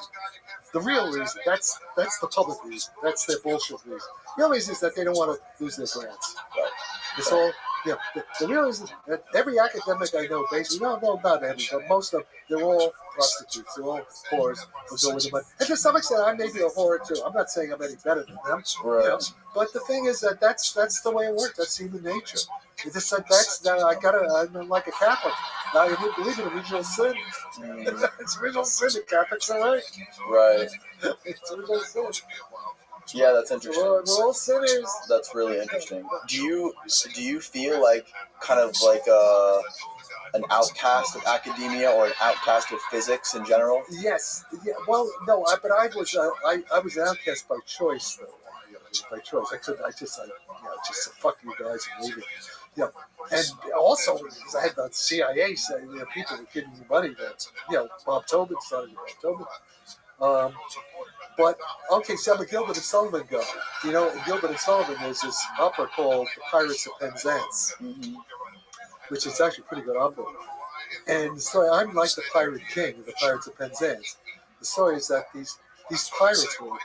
The real reason, that's the public reason. That's their bullshit reason. The real reason is that they don't want to lose their grants. Right. It's all, the real reason that every academic I know, basically, no, not every, but most of them, they're all prostitutes. They're all whores who go with the money. And to some extent, I may be a whore too. I'm not saying I'm any better than them. Right. But the thing is that that's the way it works. That's human nature. It's just like I'm like a Catholic. Now, if you believe in original sin, it's original sin. The Catholics are right. Right. It's original sin. Yeah, that's interesting. We're all sinners. That's really interesting. Do you feel like kind of like an outcast of academia or an outcast of physics in general? Yes. Yeah. Well, no. I was an outcast by choice, though. By choice. I just fuck you guys and leave it. You know, and also because I had the CIA saying, you know, people were giving you money that, you know, Bob Tobin started Bob Tobin. But okay, so I'm a Gilbert and Sullivan guy. You know, in Gilbert and Sullivan, there's this opera called The Pirates of Penzance, which is actually a pretty good opera. And the story, I'm like the Pirate King of the Pirates of Penzance. The story is that these pirates were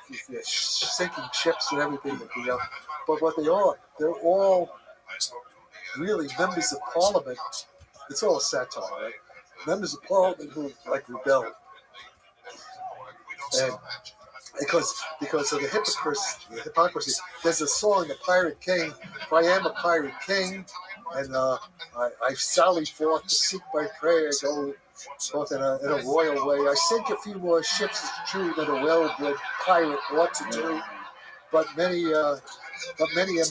sinking ships and everything, you know. But what they're all really members of Parliament. It's all satire, right? Members of Parliament who like rebelled, and because of the hypocrisy. There's a song, "The Pirate King." If I am a pirate king, and I sally forth to seek my prey, I go forth in a royal way. I sink a few more ships, it's true, than a well-bred pirate ought to do. But many a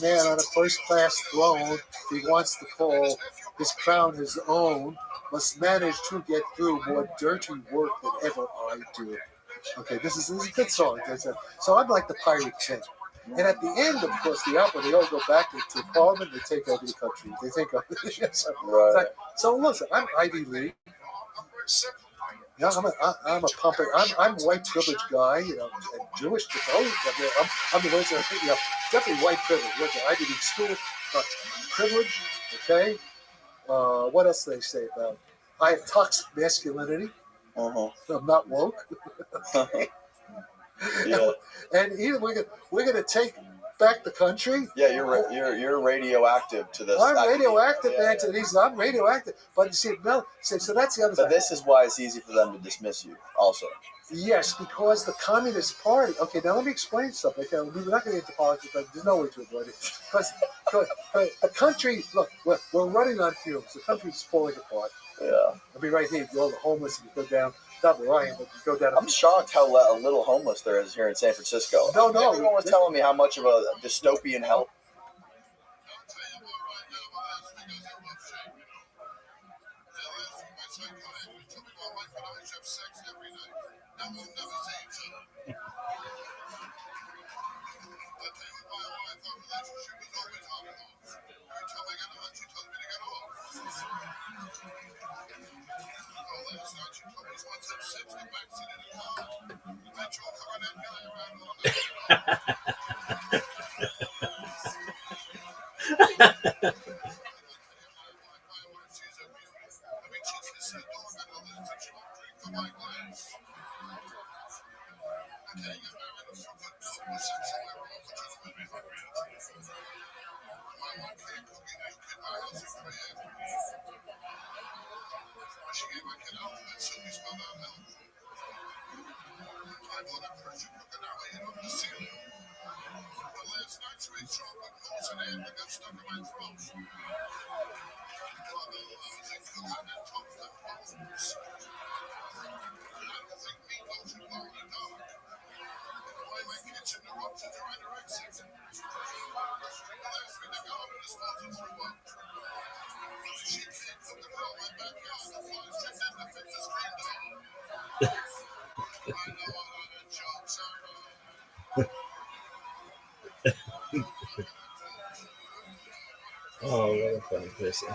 man on a first-class throne, if he wants to call his crown his own, must manage to get through more dirty work than ever I do. Okay, this is a good song. So I'm like the Pirate King. And at the end, of course, the opera, they all go back into Parliament, they take over the country. They take over so listen, I'm Ivy League. Yeah, I'm a pumping. I'm a white privileged guy, you know, and Jewish. I'm the ones that, you know, definitely white privilege. Went to Ivy League school, privilege. Okay. What else do they say about? I have toxic masculinity. I'm not woke. Yeah. And either we're gonna take back the country. Yeah, you're radioactive to this. I'm radioactive, man. To these, I'm radioactive. But you see, no. So that's the other side. But this is why it's easy for them to dismiss you, also. Yes, because the Communist Party. Okay, now let me explain something. Okay, we're not going to get into politics, but there's no way to avoid it. Because the country, look, we're running on fumes. The country's falling apart. Yeah. I'll be right here. All the homeless, you go down. Not where I am, but you go down. I'm shocked how little homeless there is here in San Francisco. No. Everyone was telling me how much of a dystopian hell. Oh, what a funny person.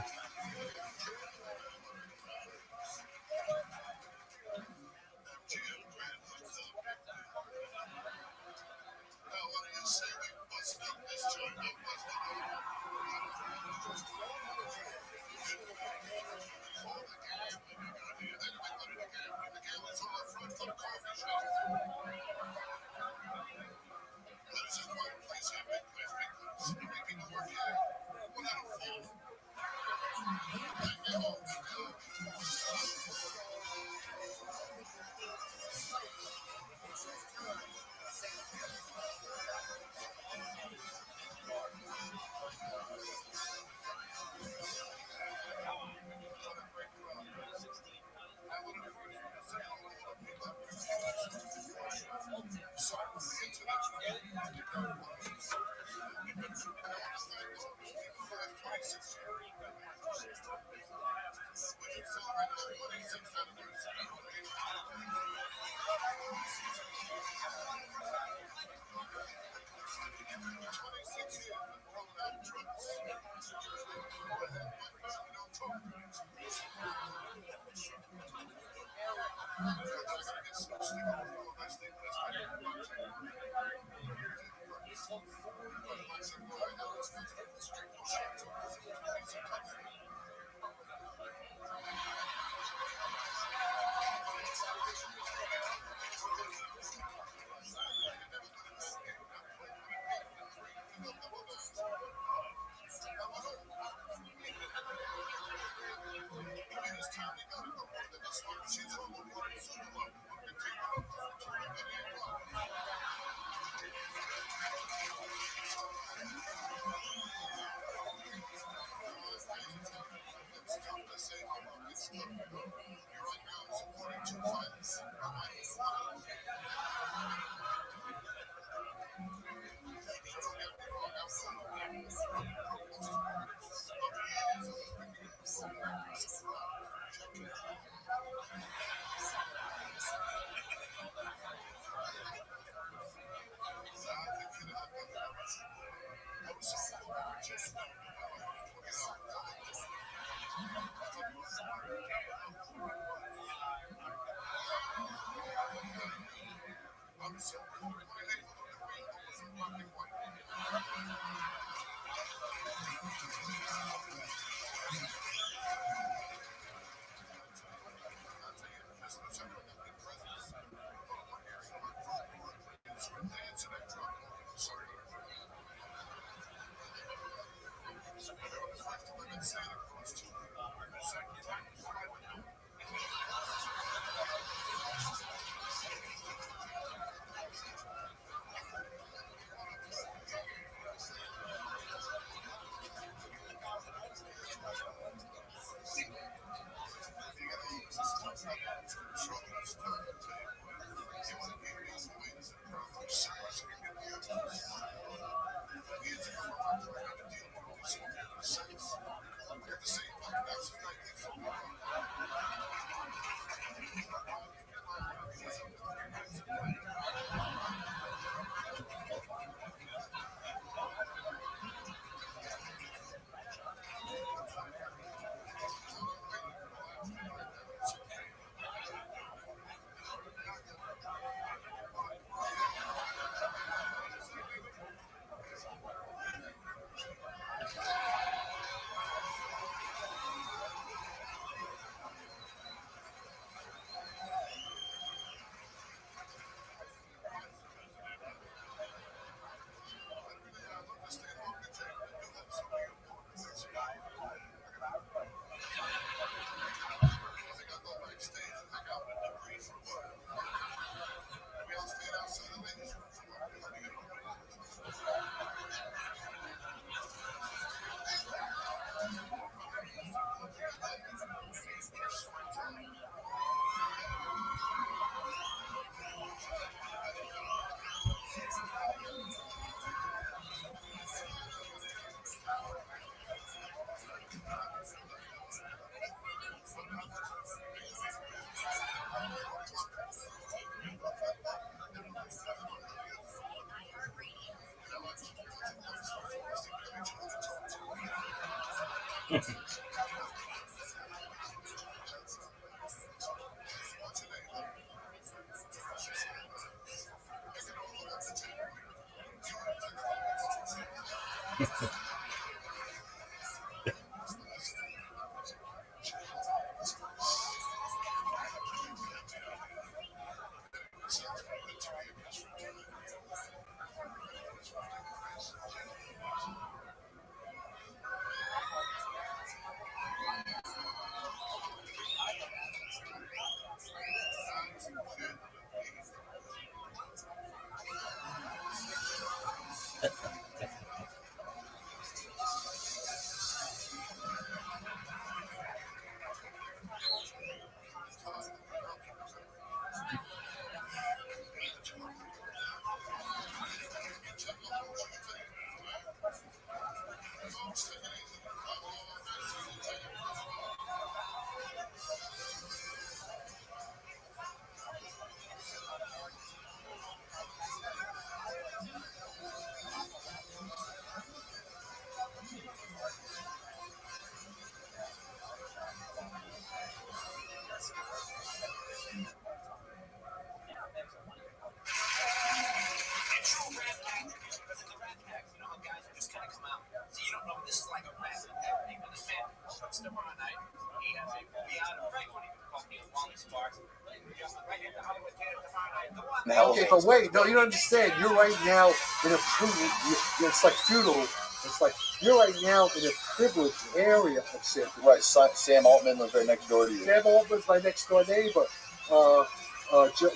Okay, but wait, no, you don't understand. You're right now in a privileged. It's like feudal. It's like you're right now in a privileged area of San Francisco. Right, Sam Altman was right next door to you. Sam Altman's my next door neighbor.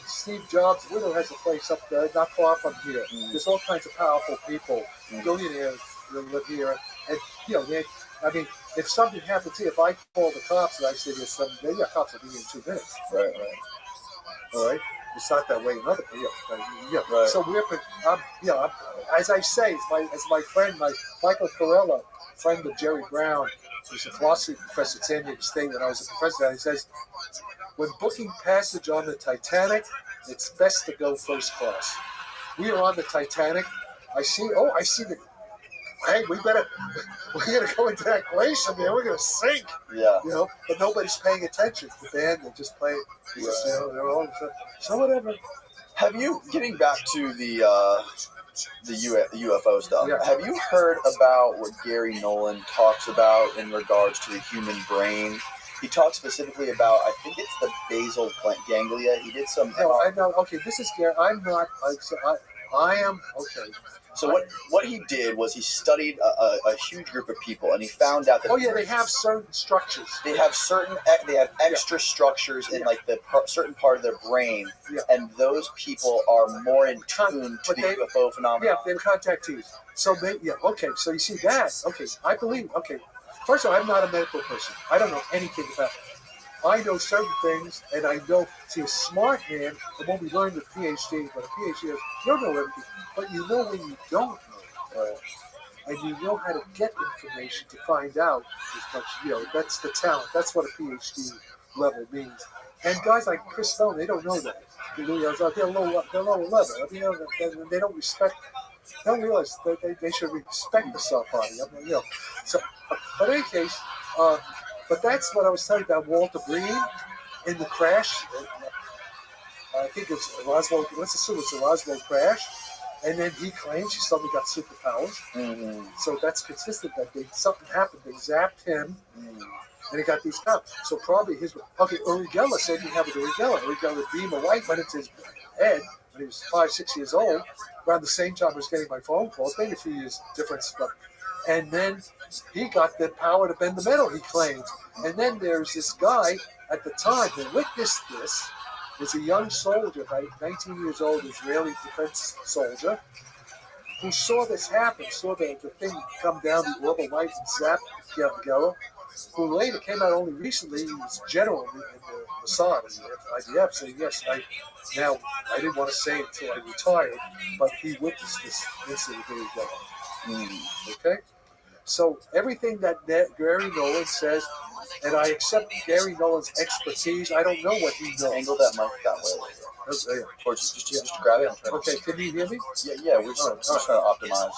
Steve Jobs' widow has a place up there, not far from here. There's all kinds of powerful people, billionaires that live here, and I mean, if something happens here, if I call the cops and I say there's some, cops will be here in 2 minutes. Right. All right. It's not that way in other Right. So as I say, as my friend, Michael Corella, friend of Jerry Brown, who's a philosophy professor at San Diego State when I was a professor, he says, when booking passage on the Titanic, it's best to go first class. We are on the Titanic. I see the. Hey, we're gonna go into that glacier, man. We're gonna sink. Yeah. But nobody's paying attention. The band, they just play. They're all so whatever. Have you, getting back to the UFO stuff? Yeah. Have you heard about what Gary Nolan talks about in regards to the human brain? He talks specifically about, I think it's the basal ganglia. He did some. No, I know. Okay, this is Gary. I'm not. I am okay. So what he did was he studied a huge group of people, and he found out that they have certain structures. They have extra structures in like the certain part of their brain, and those people are more in tune to the UFO phenomenon. Yeah, they're contactees. So okay. So you see that? Okay, I believe. Okay, first of all, I'm not a medical person. I don't know anything about it. I know certain things, and I know. See, a smart man, and when we learn the PhD, but a PhD is, you don't know everything, but you know when you don't know, and you know how to get information to find out as much. That's the talent. That's what a PhD level means. And guys like Chris Stone, they don't know that. They're lower level. I mean, they don't respect. They don't realize that they should respect the self-body. I mean, So, but in any case. But that's what I was telling you about Walter Breen in the crash. I think it's Roswell. Let's assume it's a Roswell crash. And then he claims he suddenly got superpowers. Mm-hmm. So that's consistent that something happened. They zapped him, and he got these powers. So probably Uri Geller said he had with Uri Geller. Uri Geller beam of light went into his head when he was 5-6 years old. Around the same time I was getting my phone calls, maybe a few years difference, and then he got the power to bend the metal, he claims. And then there's this guy at the time who witnessed this, was a young soldier, about 19 years old, Israeli defense soldier, who saw this happen, saw the thing come down, the orbital light, and zap Geller, who later came out only recently. He was general in the Mossad, in the IDF, saying, yes, I didn't want to say it until I retired, but he witnessed this incident with Geller. Okay? So everything that Gary Nolan says, and I accept Gary Nolan's expertise. I don't know what he knows. Angle that mic that way. Just grab it. Okay, can you hear me? Yeah, we're just trying to optimize.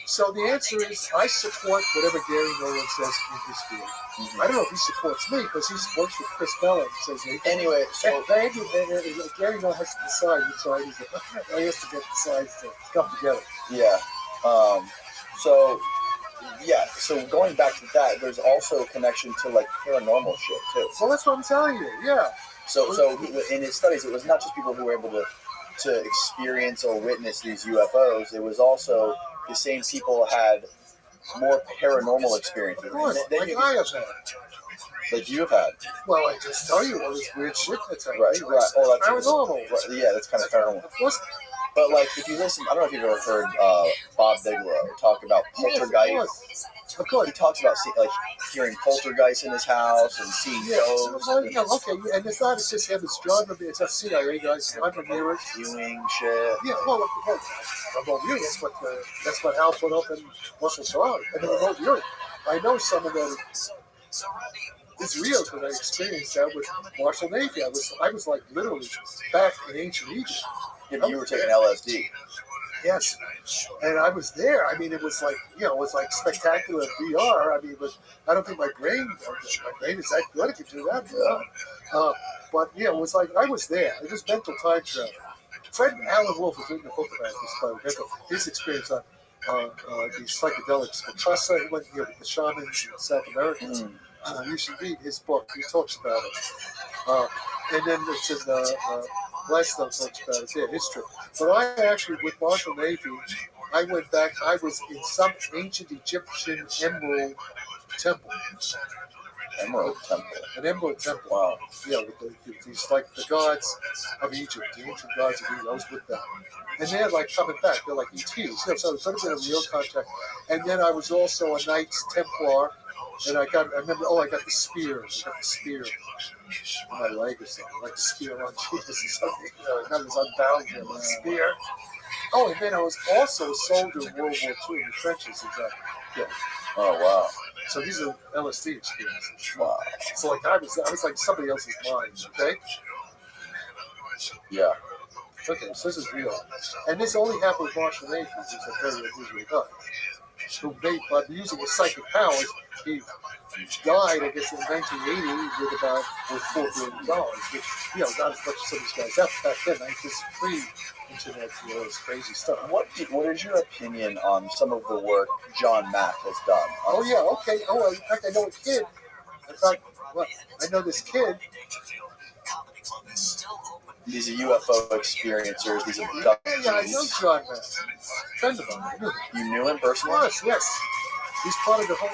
So the answer is I support whatever Gary Nolan says in his field. Mm-hmm. I don't know if he supports me because he works with Chris Bella and says anyway. So Gary Nolan has to decide which side he's he has to get the sides to come together. Yeah. So going back to that, there's also a connection to like paranormal shit too. Well, that's what I'm telling you. Yeah. So in his studies, it was not just people who were able to experience or witness these UFOs. It was also the same people had more paranormal experiences. Of course, like I have had. Like you have had. Well, I just tell you all this weird shit that's happening. Right. Oh, that's paranormal. Right. Yeah, that's kind of paranormal. Of course. But like, if you listen, I don't know if you've ever heard Bob Bigelow talk about poltergeist. Yes, of course. He talks about hearing poltergeist in his house and seeing ghosts. Okay, and it's not just him. It's John Rabbi. It's a CIA guys. I'm from New York. Viewing shit. Yeah, well, remote viewing. That's what Hal put up in Russell Sarari. And the remote viewing. I know some of them. It's real because I experienced that with Marshall Navy. I was like literally back in ancient Egypt. Yeah, you were taking LSD. Yes, and I was there. I mean, it was like it was like spectacular VR. I mean, but I don't think my brain is that good. It could do that. But it was like I was there. It was mental time travel. Fred Alan Wolf has written a book about this, his experience on these psychedelics. Picasso, he went with the shamans in South America. You should read his book. He talks about it. And then it's in last stuff talks about it, yeah, history. But I actually, with Marshall Navy, I went back, I was in some ancient Egyptian emerald temple. Emerald Temple. An emerald temple. Wow. Yeah, with these, like, the gods of Egypt, the ancient gods of Egypt, I was with them. And they're, like, coming back, they're like ETs. You know, so it could have been a real contact. And then I was also a Knights Templar, and I got the spear. I got the spear on my leg or something, like the spear on Jesus or something. You know, I was unbound here with a spear. Oh, and then I was also a soldier in World War II in the trenches and got killed. Oh, wow. So these are LSD experiences. Wow. So like I was like somebody else's mind, okay? Yeah. Okay, so this is real. And this only happened with Marshall Navy, who's a very unusual guy. Who made, by using his psychic powers, he died, I guess, in 1980 with $4 billion, which, you know, not as much as some of these guys have back then. Like this pre-internet, you know, this crazy stuff. What is your opinion on some of the work John Mack has done? Oh, yeah, okay. Oh, in fact, I know a kid. In fact, I know this kid. These are UFO experiencers. These are Yeah, I know John Mack. Friend of mine. You knew him personally? Yes. He's part of the whole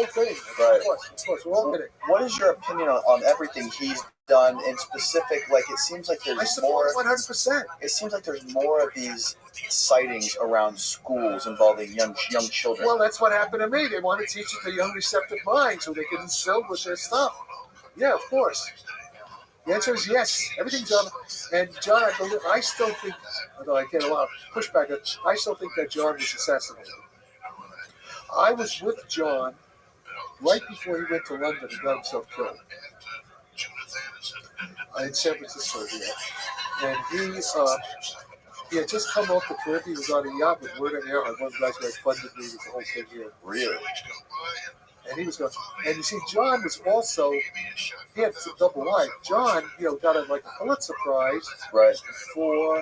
thing. Right. Of course. We're all kidding. What is your opinion on everything he's done in specific? Like, it seems like there's I support 100%. It seems like there's more of these sightings around schools involving young children. Well, that's what happened to me. They want to teach it to young receptive minds so they can instill with their stuff. Yeah, of course. The answer is yes. Everything's done. And John, I still think, although I get a lot of pushback, I still think that John was assassinated. I was with John right before he went to London and got himself killed. In San Francisco, yeah. And he had just come off the Caribbean. He was on a yacht with Werner Earhart, one of the guys who had funded me with the whole thing here. Really? And he was going, and you see, John was also, he had a double life. John, you know, got a Pulitzer Prize for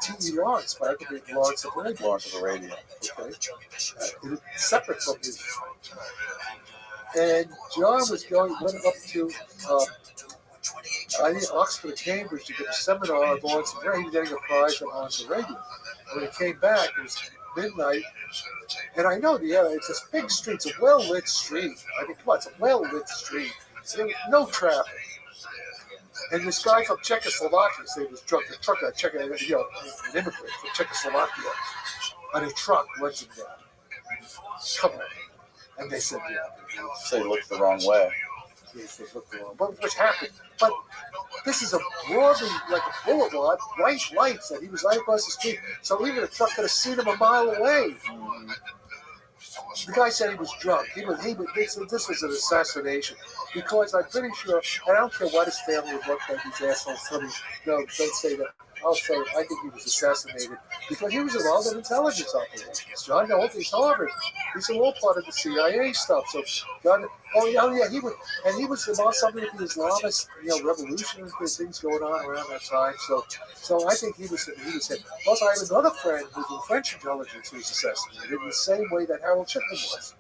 T.E. Lawrence, by Lawrence of Arabia. Lawrence of Arabia. Okay. Separate from his. And John went up to Oxford or Cambridge to get a seminar on Lawrence of Arabia. He was getting a prize on Lawrence of Arabia. When he came back, it was midnight. And I know it's this big street, it's a well-lit street. I mean, come on, it's a well-lit street. There was no traffic. And this guy from Czechoslovakia, say he was an immigrant from Czechoslovakia, on a truck runs him down. Come on. And they said, yeah. So he looked the wrong way. Yes, they looked the wrong way. But what happened? But this is a broadly, like a boulevard, bright lights, and he was right across the street. So even a truck could have seen him a mile away. The guy said he was drunk. This was an assassination. Because I'm pretty sure, and I don't care what his family would look like, these assholes tell me, no, don't say that. I'll say, I think he was assassinated because he was involved in intelligence operations. John Holt, he's Harvard. He's all part of the CIA stuff. So, John, he was involved something with the Islamist, revolution and things going on around that time. So I think he was hit. Also, I have another friend who's in French intelligence who was assassinated in the same way that Harold Shipman was.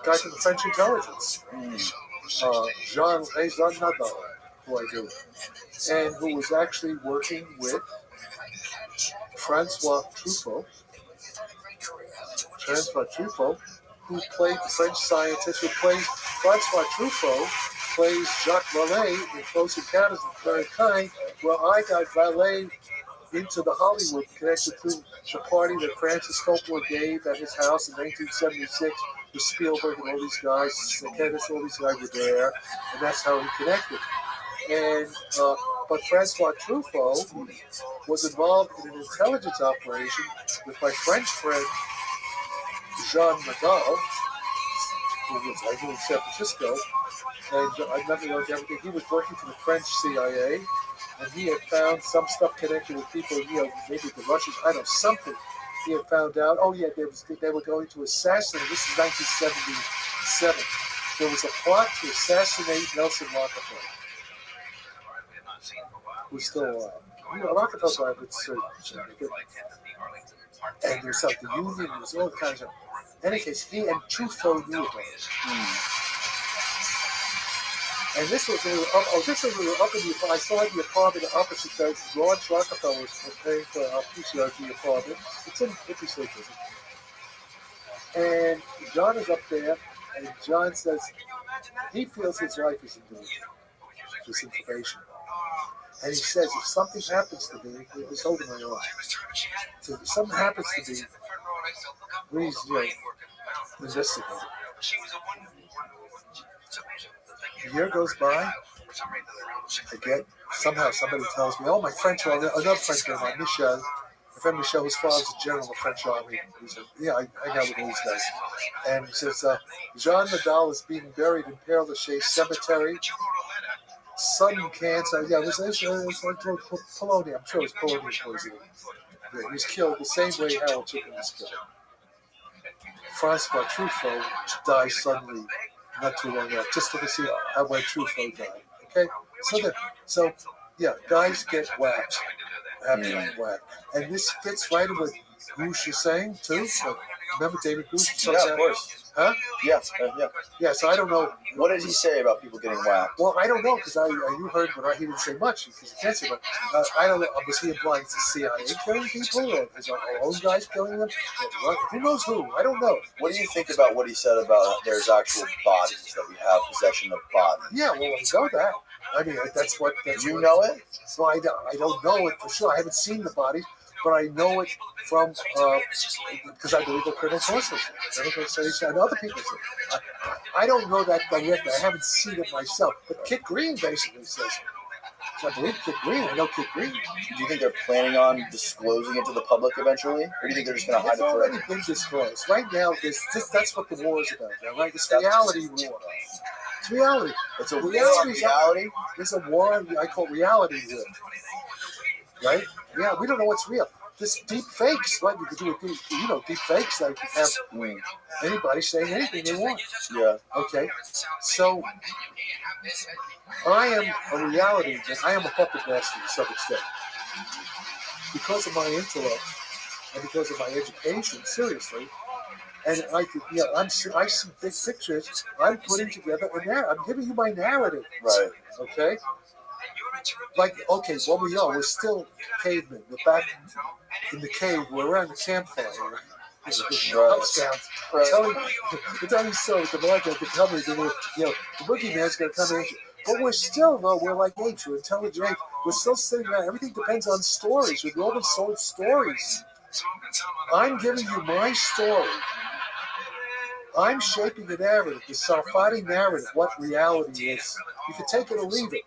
Guy from the French intelligence, Jean Nadal, who I do, and who was actually working with Francois Truffaut, who played the French scientist Francois Truffaut plays Jacques Vallée in Close Encounters of the Third Kind, where I got Vallée into the Hollywood connected to the party that Francis Coppola gave at his house in 1976 with Spielberg and all these guys, all these guys were there, and that's how he connected. And but Francois Truffaut was involved in an intelligence operation with my French friend Jean Nadal, who was I knew in San Francisco, and I never known everything. He was working for the French CIA, and he had found some stuff connected with people, maybe the Russians, I don't know, something. He had found out, they were going to assassinate, this is 1977. There was a plot to assassinate Nelson Rockefeller, who's still alive. Rockefeller died with surgery. And there's like the Union, there's all kinds of. In any case, he and Truffaut knew about it. And this was we were up. Oh, this was we were up in the. I still had the apartment opposite that Lawrence Rockefeller was paying for our PCRG apartment. It's in Hippie Cities. And John is up there, and John says he feels his life is in danger. This information. And he says, if something happens to me, it's holding my arm. So if something happens to me, please, investigate. A year goes by. Somehow somebody tells me, oh, my French army, another French guy, Michel. My friend Michel, his father's a general of the French army. He said, yeah, I hang out with these guys. And he says, Jean Nadal is being buried in Père Lachaise Cemetery. Sudden cancer. Yeah, it was polonium. I'm sure it was polonium poisoning. Yeah, he was killed the same way Harold Chicken was killed. Francois Truffaut died suddenly not too long after, just to see how when Truffaut died. Okay? So guys get whacked. Have to get whacked. And this fits right in what Goosh is saying, too. So, remember David Goosh? Yeah, of course. Huh? Yeah. Yeah, so I don't know. What did he say about people getting whacked? Well, I don't know, because you heard, but he didn't say much, because he can't say much. I don't know. Was he implying it's the CIA killing people, or is our own guys killing them? Who knows who? I don't know. What do you think about what he said about there's actual bodies, that we have possession of bodies? Yeah, well, I know that. I mean, that's what... You know it? Well, I don't know it for sure. I haven't seen the bodies, but I know it from... because I believe the criminal sources. And other people say. I don't know that directly. I haven't seen it myself. But Kit Green basically says it. So I believe Kit Green. I know Kit Green. Do you think they're planning on disclosing it to the public eventually? Or do you think they're just going to hide it forever? It's already been disclosed. Right now, that's what the war is about. Now, right? It's reality war. It's reality. It's a reality. It's a war. I call reality war. Right? Yeah, we don't know what's real. This deep fakes, right? You could do deep fakes that you have anybody saying anything they want. Yeah. Okay. So I am a reality. I am a puppet master to some extent because of my intellect and because of my education. Seriously. And I see big pictures. I'm putting together a narrative. I'm giving you my narrative. Right. Okay. We're still cavemen. We're back in the cave. We're around the campfire. We're telling you so. The market, the company, the boogeyman's going to come in. But we're still, though, we're like apes. We're intelligent apes. We're still sitting around. Everything depends on stories. We're Roman sold stories. I'm giving you my story. I'm shaping the narrative, the Sarfati narrative, what reality is. You can take it or leave it.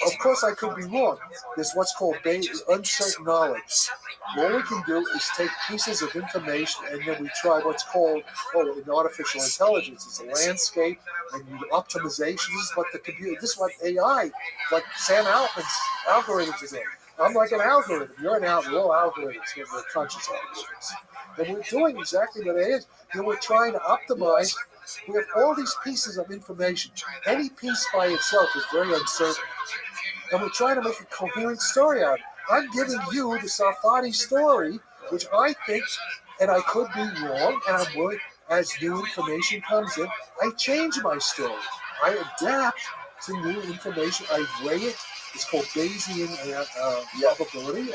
Of course, I could be wrong. There's what's called uncertain knowledge. What we can do is take pieces of information and then we try what's called in artificial intelligence. It's a landscape and optimization. This is what AI, like Sam Altman's algorithms is in. I'm like an algorithm. You're an algorithm. We're all algorithms. We're conscious algorithms. And we're doing exactly what it is. And we're trying to optimize. We have all these pieces of information. Any piece by itself is very uncertain. And we're trying to make a coherent story out of it. I'm giving you the Sarfati story, which I think, and I could be wrong, and I'm willing, as new information comes in, I change my story. I adapt to new information. I weigh it. It's called Bayesian probability.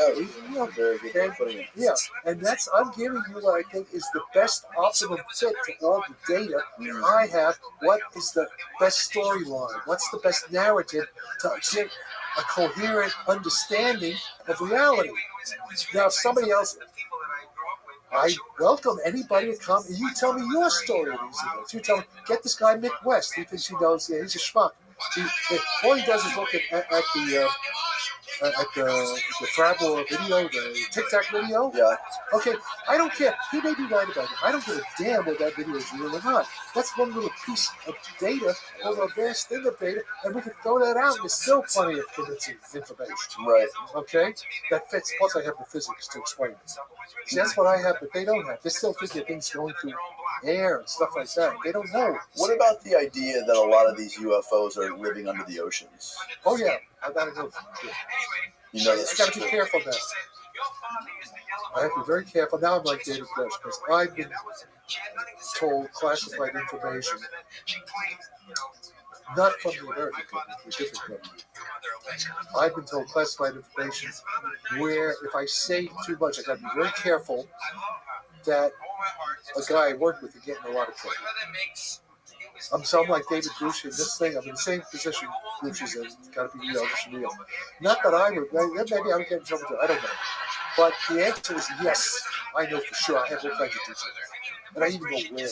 Very good way of putting it. Yeah, and I'm giving you what I think is the best optimum fit to all the data I have. What is the best storyline? What's the best narrative to give a coherent understanding of reality? Now, if somebody else, I welcome anybody to come. You tell me your story of these events. You tell me, get this guy Mick West. He thinks he knows. Yeah, he's a schmuck. All he does is look at the Frabor video, the Tic Tac video. Yeah. Okay, I don't care. He may be right about it. I don't give a damn whether that video is real or not. That's one little piece of data over a vast thing of data, and we can throw that out, and there's still plenty of convincing information. Right. Okay? That fits. Plus, I have the physics to explain it. See, that's what I have, but they don't have. They still think that things going through air and stuff like that. They don't know. What about the idea that a lot of these UFOs are living under the oceans? Oh, yeah. I got to go. You know, I got to be careful now. I have to be very careful. Now I'm like David Bush because I've been told classified information not from the American government, from a different government. I've been told classified information where if I say too much, I got to be very careful that a guy I work with can get in a lot of trouble. So I'm like David Bush in this thing. I'm in the same position Bush is in. It's got to be real. This is real. Not that I would. Maybe I would get in trouble too. I don't know. But the answer is yes. I know for sure. I have all kinds of details. And I even know where.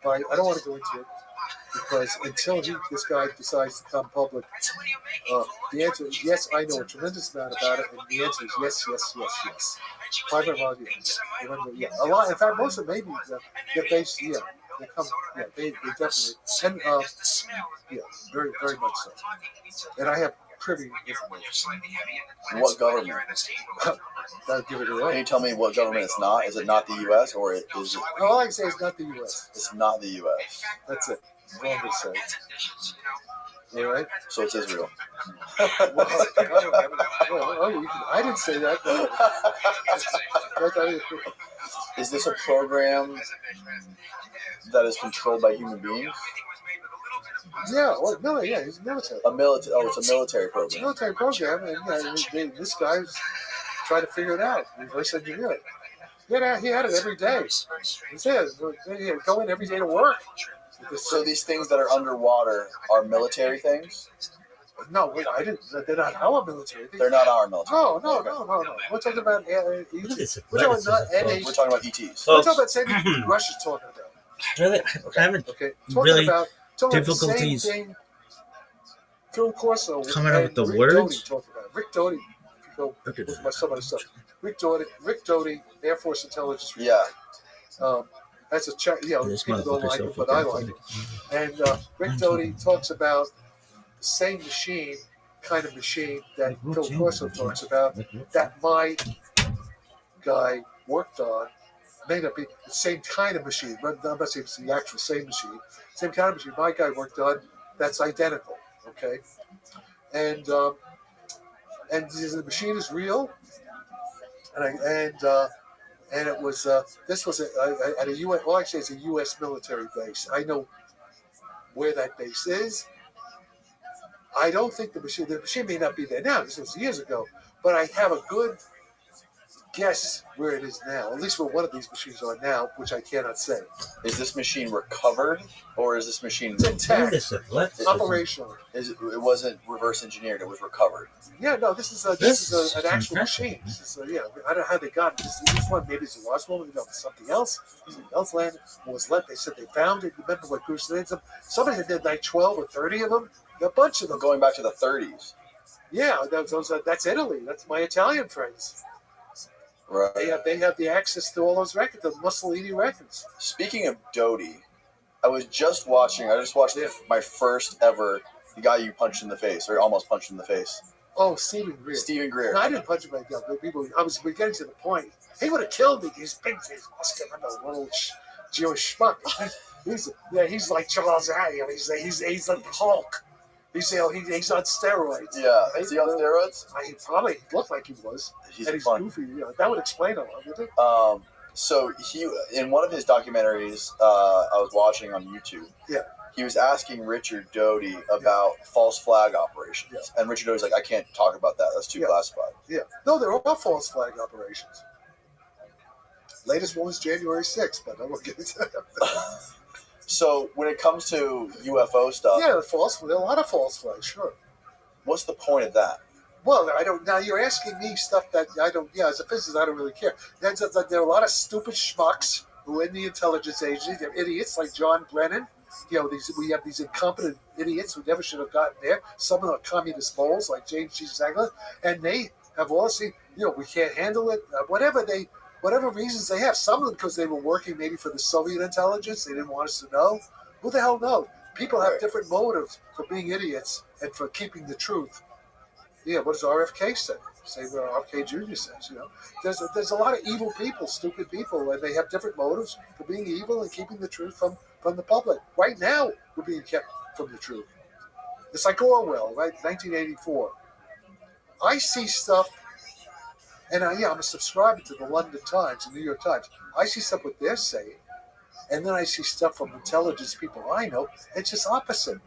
But I don't want to go into it because until this guy decides to come public, the answer is yes. I know a tremendous amount about it, and the answer is yes, yes, yes, yes. 500 miles, yeah. A lot. In fact, most of them maybe they're based. Yeah, they come. Yeah, they definitely. And yeah, very, very much so. And I have privy information. What government? That'll give it away. Can you tell me what government it's not? Is it not the U.S. or is it? All I can say is not the U.S. It's not the U.S. That's it. Wrong to say. All right. So it's Israel. I didn't say that. Is this a program that is controlled by human beings? Yeah, well, no, yeah, he's military. It's a military program. Military program, and this guy's trying to figure it out. Reverse engineer it. He had it every day. He said, go in every day to work. So these things that are underwater are military things? No, wait, I didn't. They're not our military. They're not our military. No. We're talking about We're talking about ETs. We're talking about same thing Russia's talking about. Really, I haven't Talking really difficulties the same thing Phil Corso coming up with the Rick words. Doty talking about. Rick Doty, if you go with my some other stuff. Rick Doty, Air Force Intelligence. Yeah. That's a check. People don't like it, but I like it. And Rick Doty talks about the same kind of machine that Phil Corso talks about, that my guy worked on. May not be the same kind of machine, but I'm not saying it's the actual same machine. Same kind of machine my guy worked on, that's identical. Okay, and the machine is real, and it was this was at a U.S. Well, actually, it's a U.S. military base. I know where that base is. I don't think the machine may not be there now. This was years ago, but I have a good guess where it is now. At least where one of these machines are now, which I cannot say. Is this machine recovered, or is this machine intact? Operational. It wasn't reverse engineered. It was recovered. Yeah, no. This is an actual machine. This is I don't know how they got it. This one maybe it's a lost one. Maybe it's something else. Something else landed. What was left? They said they found it. Remember what Bruce did? Somebody did like 12 or 30 of them. A bunch of them. Going back to the 30s. Yeah, that's Italy. That's my Italian friends. Right. They have the access to all those records, the Mussolini records. Speaking of Doty, I just watched my first ever, the guy you punched in the face, or almost punched in the face. Oh, Stephen Greer. No, I didn't punch him like that. We're getting to the point. He would have killed me. He's big. He's muscular. I'm a little Jewish schmuck. He's like Charles Addy. He's like the Hulk. He's on steroids. Yeah, is he on steroids? He probably looked like he was. He's goofy. That would explain a lot, wouldn't it? So he, in one of his documentaries, I was watching on YouTube. Yeah. He was asking Richard Doty about false flag operations, and Richard Doty's like, "I can't talk about that. That's too classified." Yeah. No, there are false flag operations. Latest one was January 6th, but I won't get into that. So when it comes to UFO stuff, there are a lot of false flags, sure. What's the point of that? Well, I don't. Now you're asking me stuff that I don't. Yeah, as a physicist, I don't really care. There are a lot of stupid schmucks who are in the intelligence agency. They're idiots like John Brennan. We have these incompetent idiots who never should have gotten there. Some of them are communist moles like James G. Zagler, and they have all seen. We can't handle it. Whatever reasons they have. Some of them because they were working maybe for the Soviet intelligence. They didn't want us to know. Who the hell knows? People have different motives for being idiots and for keeping the truth. Yeah, what does RFK say? Say what RFK Jr. says. There's a lot of evil people, stupid people, and they have different motives for being evil and keeping the truth from the public. Right now, we're being kept from the truth. It's like Orwell, right? 1984. I see stuff. And I'm a subscriber to the London Times and New York Times. I see stuff what they're saying, And then I see stuff from intelligence people I know. It's just opposite.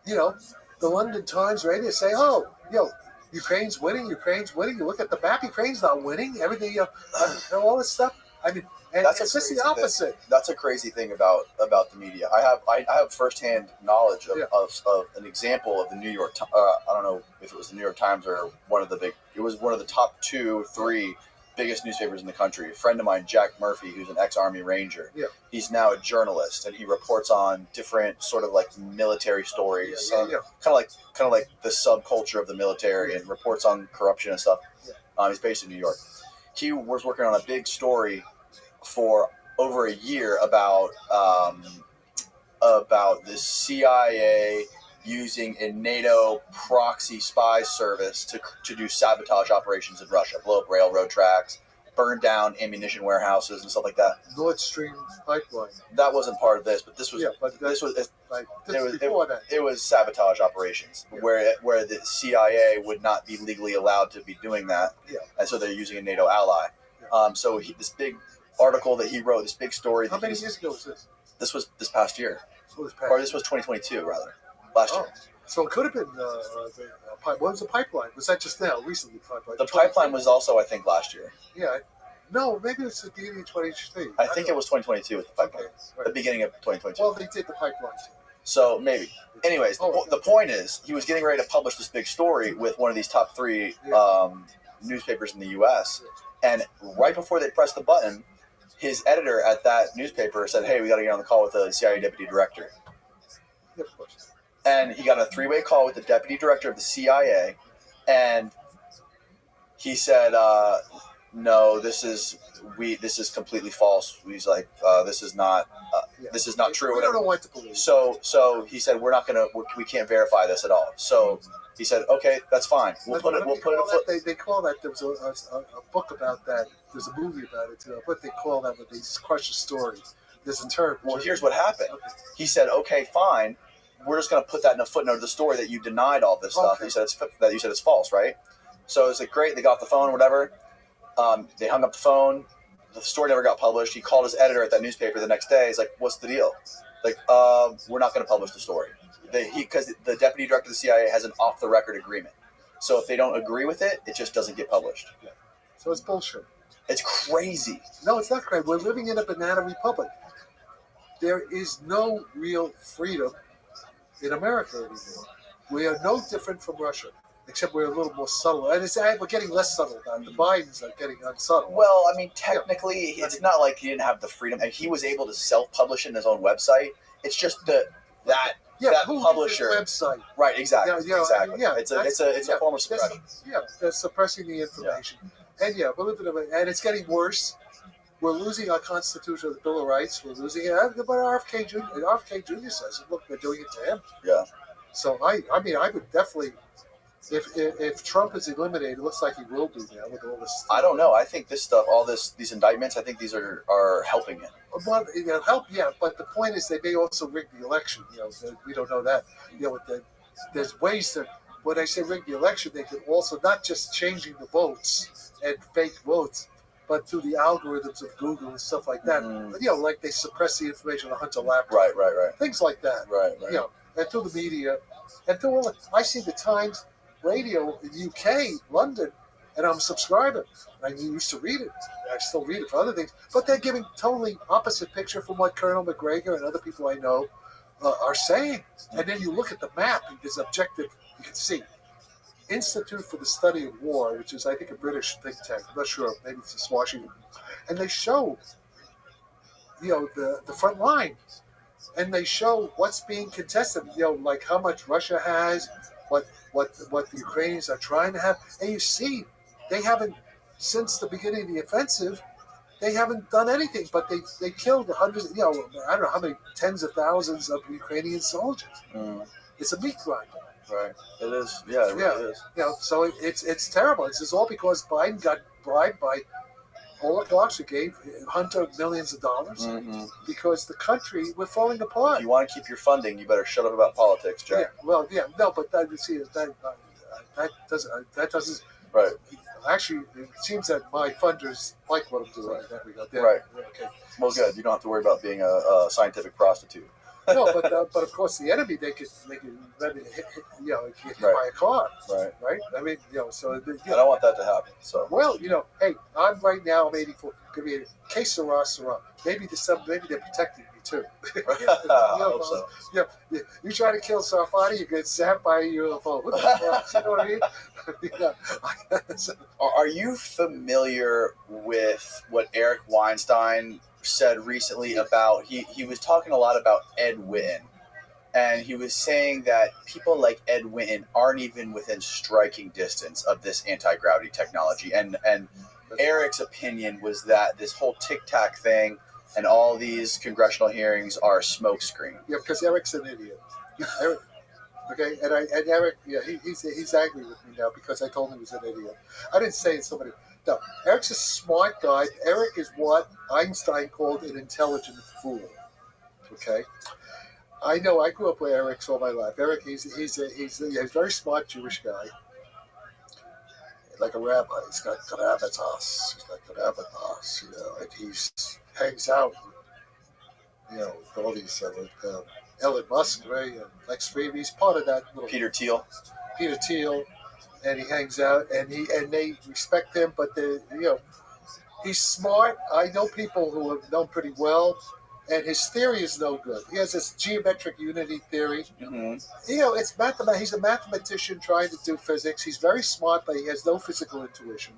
The London Times radio say, "Oh, Ukraine's winning. Ukraine's winning." You look at the map, Ukraine's not winning. Everything, all this stuff. I mean, and That's it's just the opposite. That's a crazy thing about the media. I have firsthand knowledge of an example of the New York. I don't know if it was the New York Times or one of the big. It was one of the top 2 or 3 biggest newspapers in the country. A friend of mine, Jack Murphy, who's an ex-Army Ranger. Yeah. He's now a journalist, and he reports on different sort of like military stories, kind of like the subculture of the military, and reports on corruption and stuff. Yeah. He's based in New York. He was working on a big story for over a year about the CIA using a NATO proxy spy service to do sabotage operations in Russia, blow up railroad tracks, burn down ammunition warehouses and stuff like that. Nord Stream pipeline. That wasn't part of this, but this was it was sabotage operations where the CIA would not be legally allowed to be doing that, and so they're using a NATO ally. So this big article that he wrote, this big story. How many years ago was this? This was this past year, or this was 2022 rather, last year. So it could have been what was the pipeline? Was that just now, recently? The pipeline was also, I think, last year. Yeah. No, maybe it's the beginning of 2023. I think it was 2022 with the pipeline. Okay, right. The beginning of 2022. Well, they did the pipeline too. So maybe. Anyways, the point is, he was getting ready to publish this big story with one of these top 3 newspapers in the U.S., and right before they pressed the button, his editor at that newspaper said, "Hey, we got to get on the call with the CIA deputy director." Yeah, of course. And he got a 3-way call with the deputy director of the CIA, and he said, "No, this is completely false." He's like, "This is not true." We don't know what to believe. So he said, we can't verify this at all." So he said, "Okay, that's fine. We'll put it." They call that. There was a book about that. There's a movie about it too. What they call that when they crush a story. There's a term. Well, here's what happened. Okay. He said, "Okay, fine. We're just going to put that in a footnote of the story that you denied all this stuff." He said it's false, right? So it's like, great. They got off the phone, whatever. They hung up the phone. The story never got published. He called his editor at that newspaper the next day. He's like, "What's the deal?" Like, we're not going to publish the story. Because the deputy director of the CIA has an off-the-record agreement. So if they don't agree with it, it just doesn't get published. Yeah. So it's bullshit. It's crazy. No, it's not crazy. We're living in a banana republic. There is no real freedom in America anymore. We are no different from Russia, except we're a little more subtle. And we're getting less subtle now. The Bidens are getting unsubtle. Well, I mean, technically, it's not like he didn't have the freedom. And he was able to self-publish it in his own website. It's just that publisher website. Right, exactly. Exactly. Yeah, it's a form of suppression. They're suppressing the information. And we're living in and it's getting worse. We're losing our Constitution, the Bill of Rights. We're losing it. But RFK Jr. says it. Look, they're doing it to him. Yeah. So I would definitely, if Trump is eliminated, it looks like he will be now with all this stuff. I don't know. I think this stuff, these indictments, I think these are helping him. Well, help, yeah. But the point is, they may also rig the election. We don't know that. There's ways that when I say rig the election, they could also not just changing the votes and fake votes, but through the algorithms of Google and stuff like that. Like they suppress the information on Hunter laptop. Right. Things like that. Right. And through the media, and through all I see the Times radio in the UK, London, and I'm a subscriber. I used to read it. I still read it for other things. But they're giving totally opposite picture from what Colonel McGregor and other people I know are saying. And then you look at the map, it's objective. You can see Institute for the Study of War, which is, I think, a British think tank. I'm not sure. Maybe it's just Washington. And they show, the front line. And they show what's being contested, like how much Russia has, what the Ukrainians are trying to have. And you see, they haven't, since the beginning of the offensive, they haven't done anything, but they killed hundreds, I don't know how many, tens of thousands of Ukrainian soldiers. It's a meat grinder. Right. It is. Yeah, it really is. So it's terrible. It's all because Biden got bribed by oligarchs who gave Hunter millions of dollars because the country, we're falling apart. If you want to keep your funding, you better shut up about politics, Jack. No, but that doesn't. Right. Actually, it seems that my funders like what I'm doing in that regard. Right. Okay. Well, good. You don't have to worry about being a scientific prostitute. No, but of course the enemy they could hit, get hit by a car. Right. I mean, so I don't want that to happen. So. Well, hey, I'm 84. Could be a case Sarah. Maybe they're protecting me too. I hope so. Yeah, you try to kill Sarfati, you get zapped by a UFO. What the fuck? You know what I mean? Are you familiar with what Eric Weinstein said recently about he was talking a lot about Ed Witten, and he was saying that people like Ed Witten aren't even within striking distance of this anti-gravity technology, and Eric's opinion was that this whole Tic Tac thing and all these congressional hearings are a smokescreen. Yeah, because Eric's an idiot. Eric, okay, and Eric, he's angry with me now because I told him he was an idiot. I didn't say it's somebody. No, Eric's a smart guy. Eric is what Einstein called an intelligent fool. Okay, I know. I grew up with Eric all my life. Eric, he's a very smart Jewish guy, like a rabbi. He's got gravitas. He's got gravitas. And he hangs out, with all these Elon Musk, right, and Lex Friedman. He's part of that little Peter Thiel. And he hangs out, and they respect him, but he's smart. I know people who have known pretty well, and his theory is no good. He has this geometric unity theory. Mm-hmm. It's mathematics. He's a mathematician trying to do physics. He's very smart, but he has no physical intuition.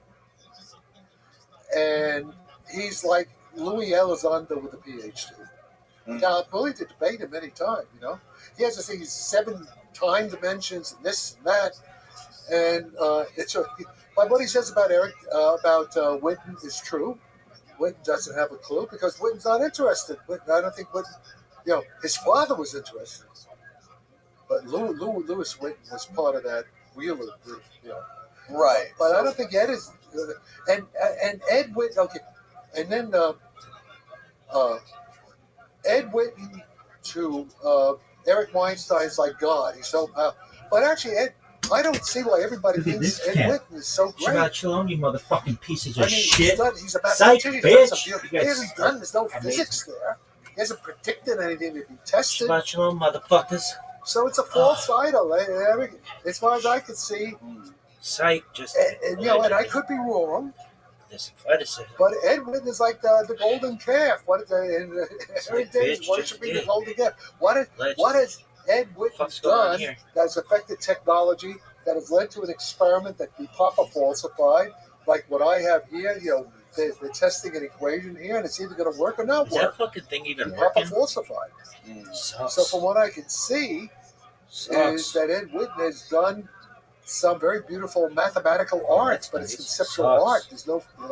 And he's like Louis Elizondo with a PhD. Now, I'm willing to debate him any time, He has this thing, 7 time dimensions and this and that. And but what he says about Eric, about Witten is true. Witten doesn't have a clue because Witten's not interested. I don't think Witten, his father was interested. But Louis Witten was part of that Wheeler group, Right. But I don't think Ed is, and Ed Witten, okay. And then Ed Witten to Eric Weinstein's like God. He's so but actually, I don't see why everybody thinks Ed Witten is so great. Shabbat Shalom, you motherfucking pieces of shit. He's a Psych, bitch. He hasn't done. There's no physics there. He hasn't predicted anything to be tested. Shabbat Shalom, motherfuckers. So it's a false idol. As far as I can see. Psych, just. And I could be wrong. But Ed Witten is like the golden calf. Every day is worshiping the golden calf. What has Ed Witten done that has affected technology, that has led to an experiment that we proper falsified, like what I have here? They're testing an equation here, and it's either going to work or not work. Is that fucking thing even proper working? Falsified. So from what I can see, is that Ed Witten has done some very beautiful mathematical arts, but it's conceptual art.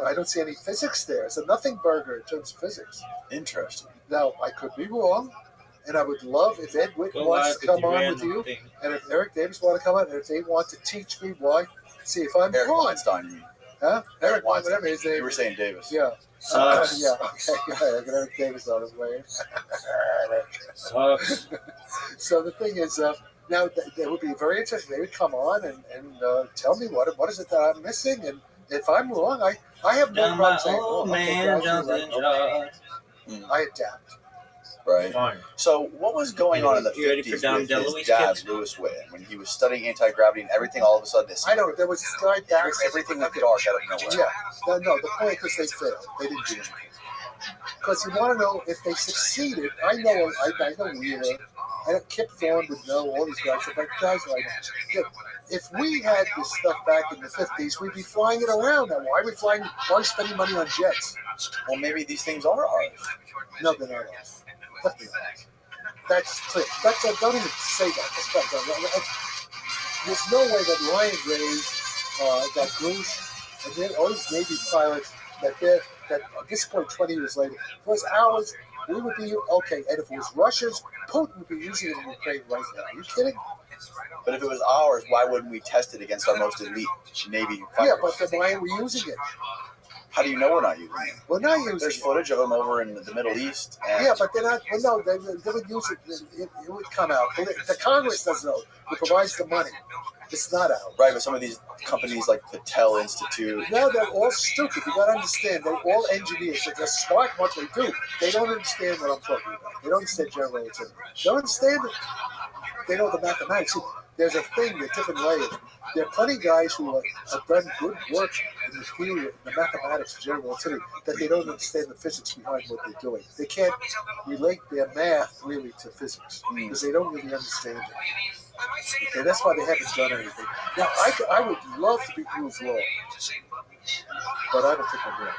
I don't see any physics there. It's a nothing burger in terms of physics. Interesting. Now, I could be wrong, and I would love if Ed Witten wants to come on with you, and if Eric Davis want to come on, and if they want to teach me why. See if I'm Eric wrong. Weinstein, you mean? Huh? Eric Weinstein, whatever his name. You were saying Davis. Yeah. Sucks. Yeah, okay. I got Eric Davis on his way. Sucks. So the thing is, now, it would be very interesting. They would come on and tell me what is it that I'm missing, and if I'm wrong, I have no problem saying, I adapt. Right. Fine. So what was going on in the 50s with his dad, Louis Witten, when he was studying anti-gravity and everything all of a sudden? I know, there was this guy back. Everything was dark out of nowhere. Yeah. No, the point is because they failed. They didn't do anything. Because you want to know if they succeeded. I know Wheeler. Kip Thorne would know all these guys. But guys like if we had this stuff back in the 50s, we'd be flying it around now. Why are we spending money on jets? Well, maybe these things are ours. No, they're not ours. That's clear. Don't even say that. There's no way that Ryan Graves, that Goose, and then all these Navy pilots, that at this point, 20 years later, if it was ours, we would be okay. And if it was Russia's, Putin would be using it in Ukraine right now. Are you kidding? But if it was ours, why wouldn't we test it against our most elite Navy fighters? Yeah, but then why are we using it? How do you know we're not using it? We're not using There's it. footage of them over in the Middle East. And Yeah, but they're not. Well, no, they would use it. It would come out. The Congress doesn't know. It provides the money. It's not out. Right, but some of these companies like the Patel Institute. No, they're all stupid. You gotta understand. They're all engineers. They're smart in what they do. They don't understand what I'm talking about. They don't understand general relativity. They don't understand it. They know the mathematics. See, there's a thing, there's different layers. There are plenty of guys who have done good work in the theory, in the mathematics of general relativity, that they don't understand the physics behind what they're doing. They can't relate their math really to physics because they don't really understand it. Okay, that's why they haven't done anything. Now, I would love to be proved wrong, but I don't think I'm wrong.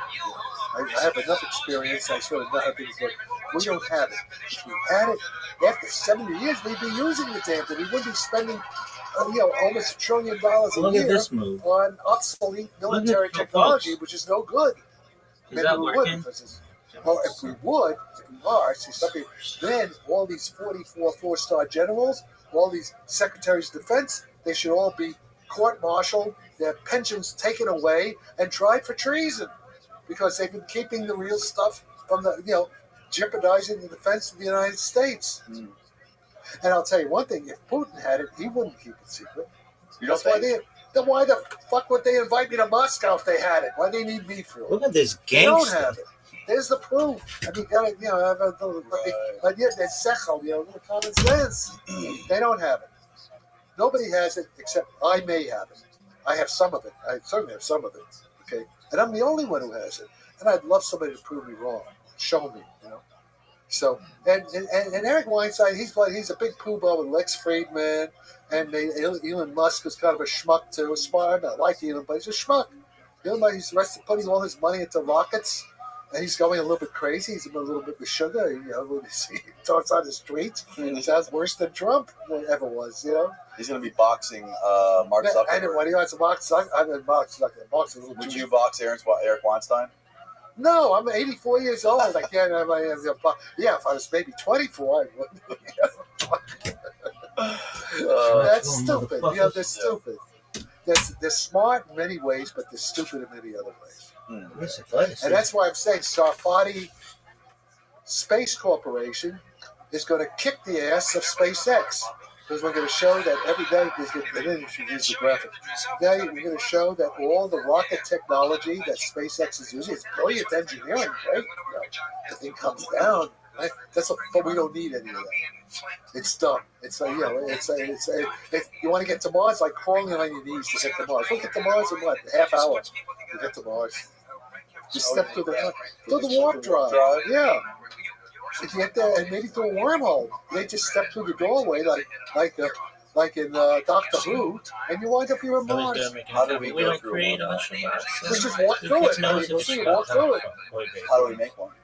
I have enough experience. I sort of know how things work. We don't have it. If we had it, after 70 years, we'd be using the damn thing. We wouldn't be spending, almost $1 trillion a year on obsolete military technology, which is no good. Is that working? Well, if we are, then all these 44 four-star generals, all these secretaries of defense, they should all be court-martialed, their pensions taken away, and tried for treason because they've been keeping the real stuff from jeopardizing the defense of the United States. And I'll tell you one thing: if Putin had it, he wouldn't keep it secret. That's why then why the fuck would they invite me to Moscow if they had it? Why do they need me for it? Look at this gangster. They don't have it. There's the proof. I mean, you gotta, have a little, but yet there's sechel, little common sense. They don't have it. Nobody has it except I may have it. I have some of it. I certainly have some of it. Okay, and I'm the only one who has it. And I'd love somebody to prove me wrong, show me, So and Eric Weinstein, he's a big poobah with Lex Friedman, and Elon Musk is kind of a schmuck too. Smart, I like Elon, but he's a schmuck. Elon Musk, he's putting all his money into rockets. And he's going a little bit crazy. He's a little bit with sugar. When he talks on the streets, it sounds worse than Trump ever was. He's going to be boxing Mark Zuckerberg. And when he wants to box, I'm in box. Would you box Eric Weinstein? No, I'm 84 years old. I can't. If I was maybe 24, I would. That's stupid. They're stupid. They're smart in many ways, but they're stupid in many other ways. And that's why I'm saying Sarfati Space Corporation is going to kick the ass of SpaceX. Because we're going to show that every day, then you should use the graphic. Now we're going to show that all the rocket technology that SpaceX is using, it's brilliant engineering, right? The thing comes down, right? But we don't need any of that. It's dumb. It's you want to get to Mars, like crawling on your knees to get to Mars. We'll get to Mars in what? Half hour to get to Mars. You step through the warp drive. Yeah. If you get there and maybe through a wormhole, they just step through the doorway like in Doctor Who, and you wind up here in Mars. How do we go through We just walk through it. Walk through it. How do we make one?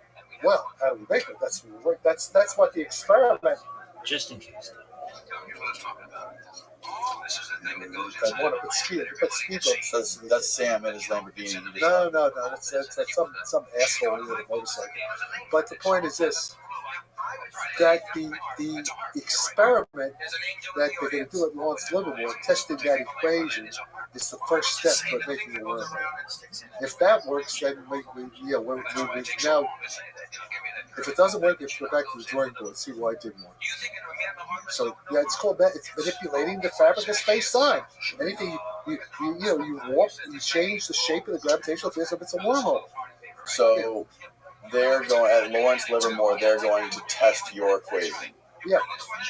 Well, how do we make it? That's what the experiment. Just in case. I want to put speed bumps. That's Sam and his Lamborghini. No. That's some asshole with a motorcycle. But the point is this: that the experiment that they're going to do at Lawrence Livermore, testing that equation, is the first step toward making it work. If that works, then we now. If it doesn't work, you have to go back to the drawing board and see why it didn't work. So it's called that. It's manipulating the fabric of space-time. Anything you warp, you change the shape of the gravitational field so it's a wormhole. So they're going at Lawrence Livermore. They're going to test your equation. Yeah,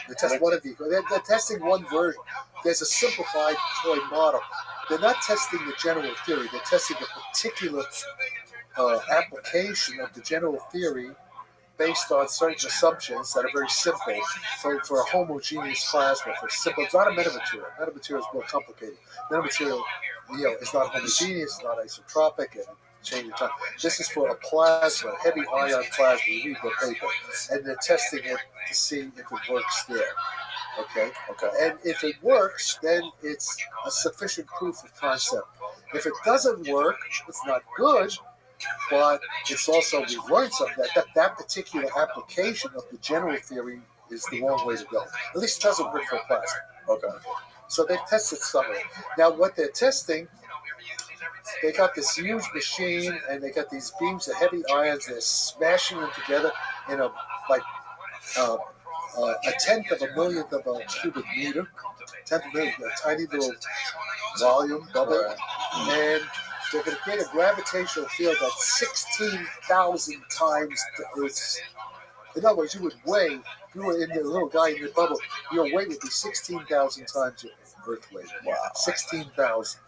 they test one of the. They're testing one version. There's a simplified toy model. They're not testing the general theory. They're testing a particular application of the general theory based on certain assumptions that are very simple for a homogeneous plasma. For simple, it's not a metamaterial. Metamaterial is more complicated. Metamaterial, is not homogeneous, not isotropic, and changing time. This is for a plasma, heavy ion plasma. You read the paper, and they're testing it to see if it works there. Okay. And if it works, then it's a sufficient proof of concept. If it doesn't work, it's not good. But it's also, we've learned something that particular application of the general theory is the wrong way to go. At least it doesn't work for plasma. Okay. So they've tested some of it. Now, what they're testing they got this huge machine, and they got these beams of heavy ions. They're smashing them together in a tenth of a millionth of a cubic meter, tenth of a millionth, a tiny little volume bubble, and they're going to create a gravitational field that's 16,000 times the Earth's. In other words, you would weigh, if you were in the little guy in the bubble, your weight would be 16,000 times your Earth weight. Wow. 16,000.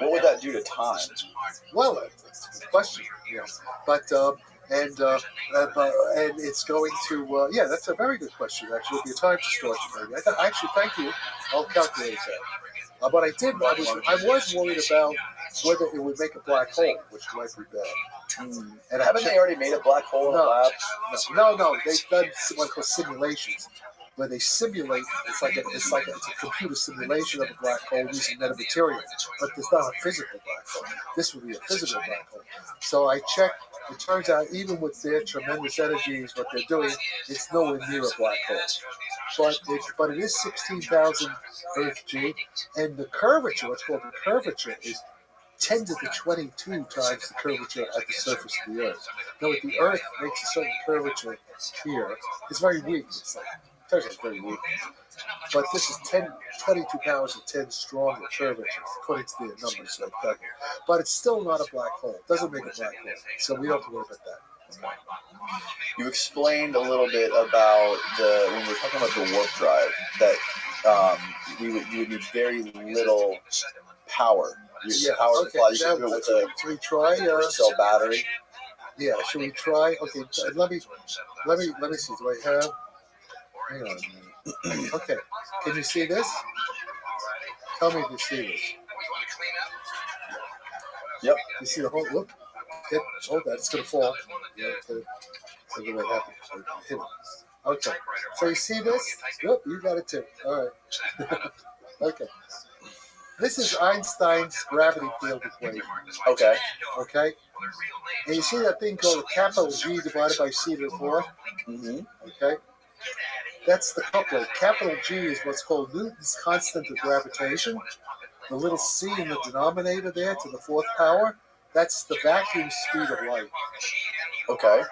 What would that do to time? Well, that's a good question. Yeah. But, and it's going to, that's a very good question, actually. It'll be a time distortion, maybe. Actually, thank you. I'll calculate that. But I was worried about whether it would make a black hole, which might be bad. And haven't they already made a black hole in a lab? No. They've done what called simulations, where they simulate. It's a computer simulation of a black hole using metamaterial, but it's not a physical black hole. This would be a physical black hole. So I checked. It turns out, even with their tremendous energies, what they're doing, it's nowhere near a black hole. But it is 16,000 Earth G, and the curvature, what's called the curvature, is 10 to the 22 times the curvature at the surface of the Earth. Now, the Earth makes a certain curvature here. It's very weak. It's very weak. But this is 22 pounds of 10 stronger curvature, according to the numbers. But it's still not a black hole. It doesn't make a black hole. So we don't have to worry about that. You explained a little bit about when we were talking about the warp drive, that you would need very little power. Power supply. You can do it with a cell battery. Yeah, should we try? Okay, let me see. Do I have? Hang on. Okay, can you see this? Tell me if you see this. Yep. You see the whole look? Hold that, it's gonna fall. Yeah, something might happen. Hit it. Okay. So you see this? Yep, you got it too. All right. Okay. This is Einstein's gravity field equation. Okay. Okay. And you see that thing called capital G divided by c to the fourth? Mm-hmm. Okay. That's the coupler. Capital G is what's called Newton's constant of gravitation. The little c in the denominator there to the fourth power, that's the vacuum speed of light. Okay.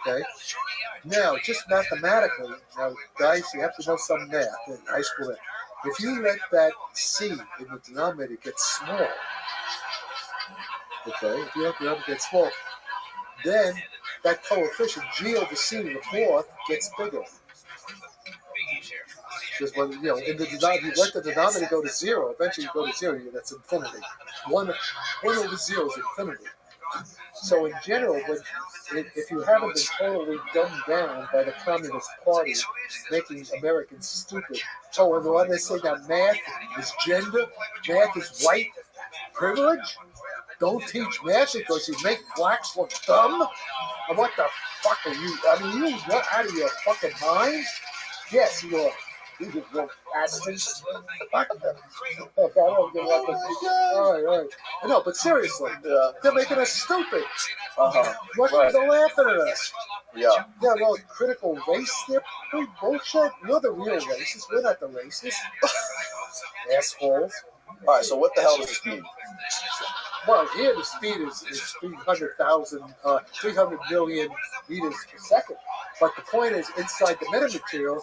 Okay. Now, just mathematically, now guys, you have to know some math in high school math. If you let that c in the denominator get small, okay, if you let it get small, then that coefficient g over c to the fourth gets bigger. Because when in the if you let the denominator go to zero, eventually you go to zero. That's infinity. One over zero is infinity. So in general, if you haven't been totally dumbed down by the Communist Party making Americans stupid, and what they say that math is gender, math is white privilege. Don't teach math because you make blacks look dumb. And what the fuck are you? I mean, you out of your fucking minds? Yes, you are. You little bastards. Okay, I don't get what this. All right. No, but seriously, they're making us stupid. What are they laughing at us? Yeah, well, critical race theory bullshit. You're the real racists. We're not the racists. Assholes. All right, so what the hell does this mean? Well, here the speed is 300 million meters per second. But the point is, inside the metamaterial,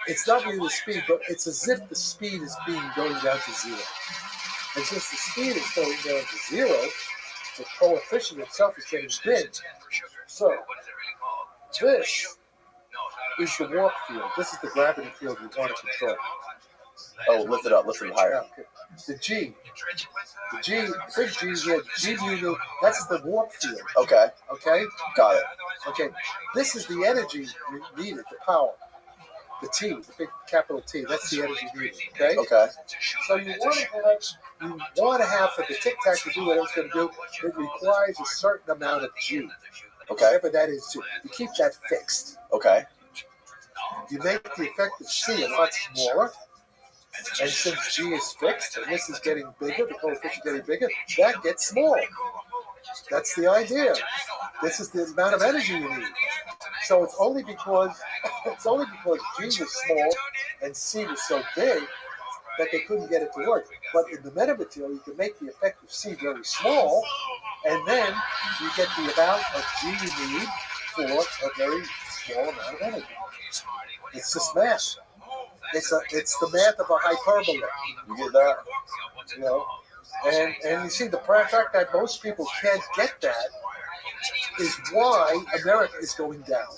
it's not really the speed, but it's as if the speed is going down to zero. And since the speed is going down to zero, the coefficient itself is getting big. So, this is the warp field. This is the gravity field we want to control. Oh, lift it higher. Yeah, okay. The G, big G here, G mu, that's the warp field. Okay. Okay? Got it. Okay, this is the energy needed, the power. The T, the big capital T, that's the energy needed. Okay? Okay. So you want to have for the Tic Tac to do what it's going to do, it requires a certain amount of G. Okay. Whatever that is, you keep that fixed. Okay. You make the effective C a lot smaller. And since G is fixed, and this is getting bigger, the coefficient getting bigger, that gets small. That's the idea. This is the amount of energy you need. So it's only because G was small and C was so big that they couldn't get it to work. But in the metamaterial, you can make the effective C very small, and then you get the amount of G you need for a very small amount of energy. It's just math. It's the math of a hyperbola. You get that? You know, and you see the fact that most people can't get that is why America is going down.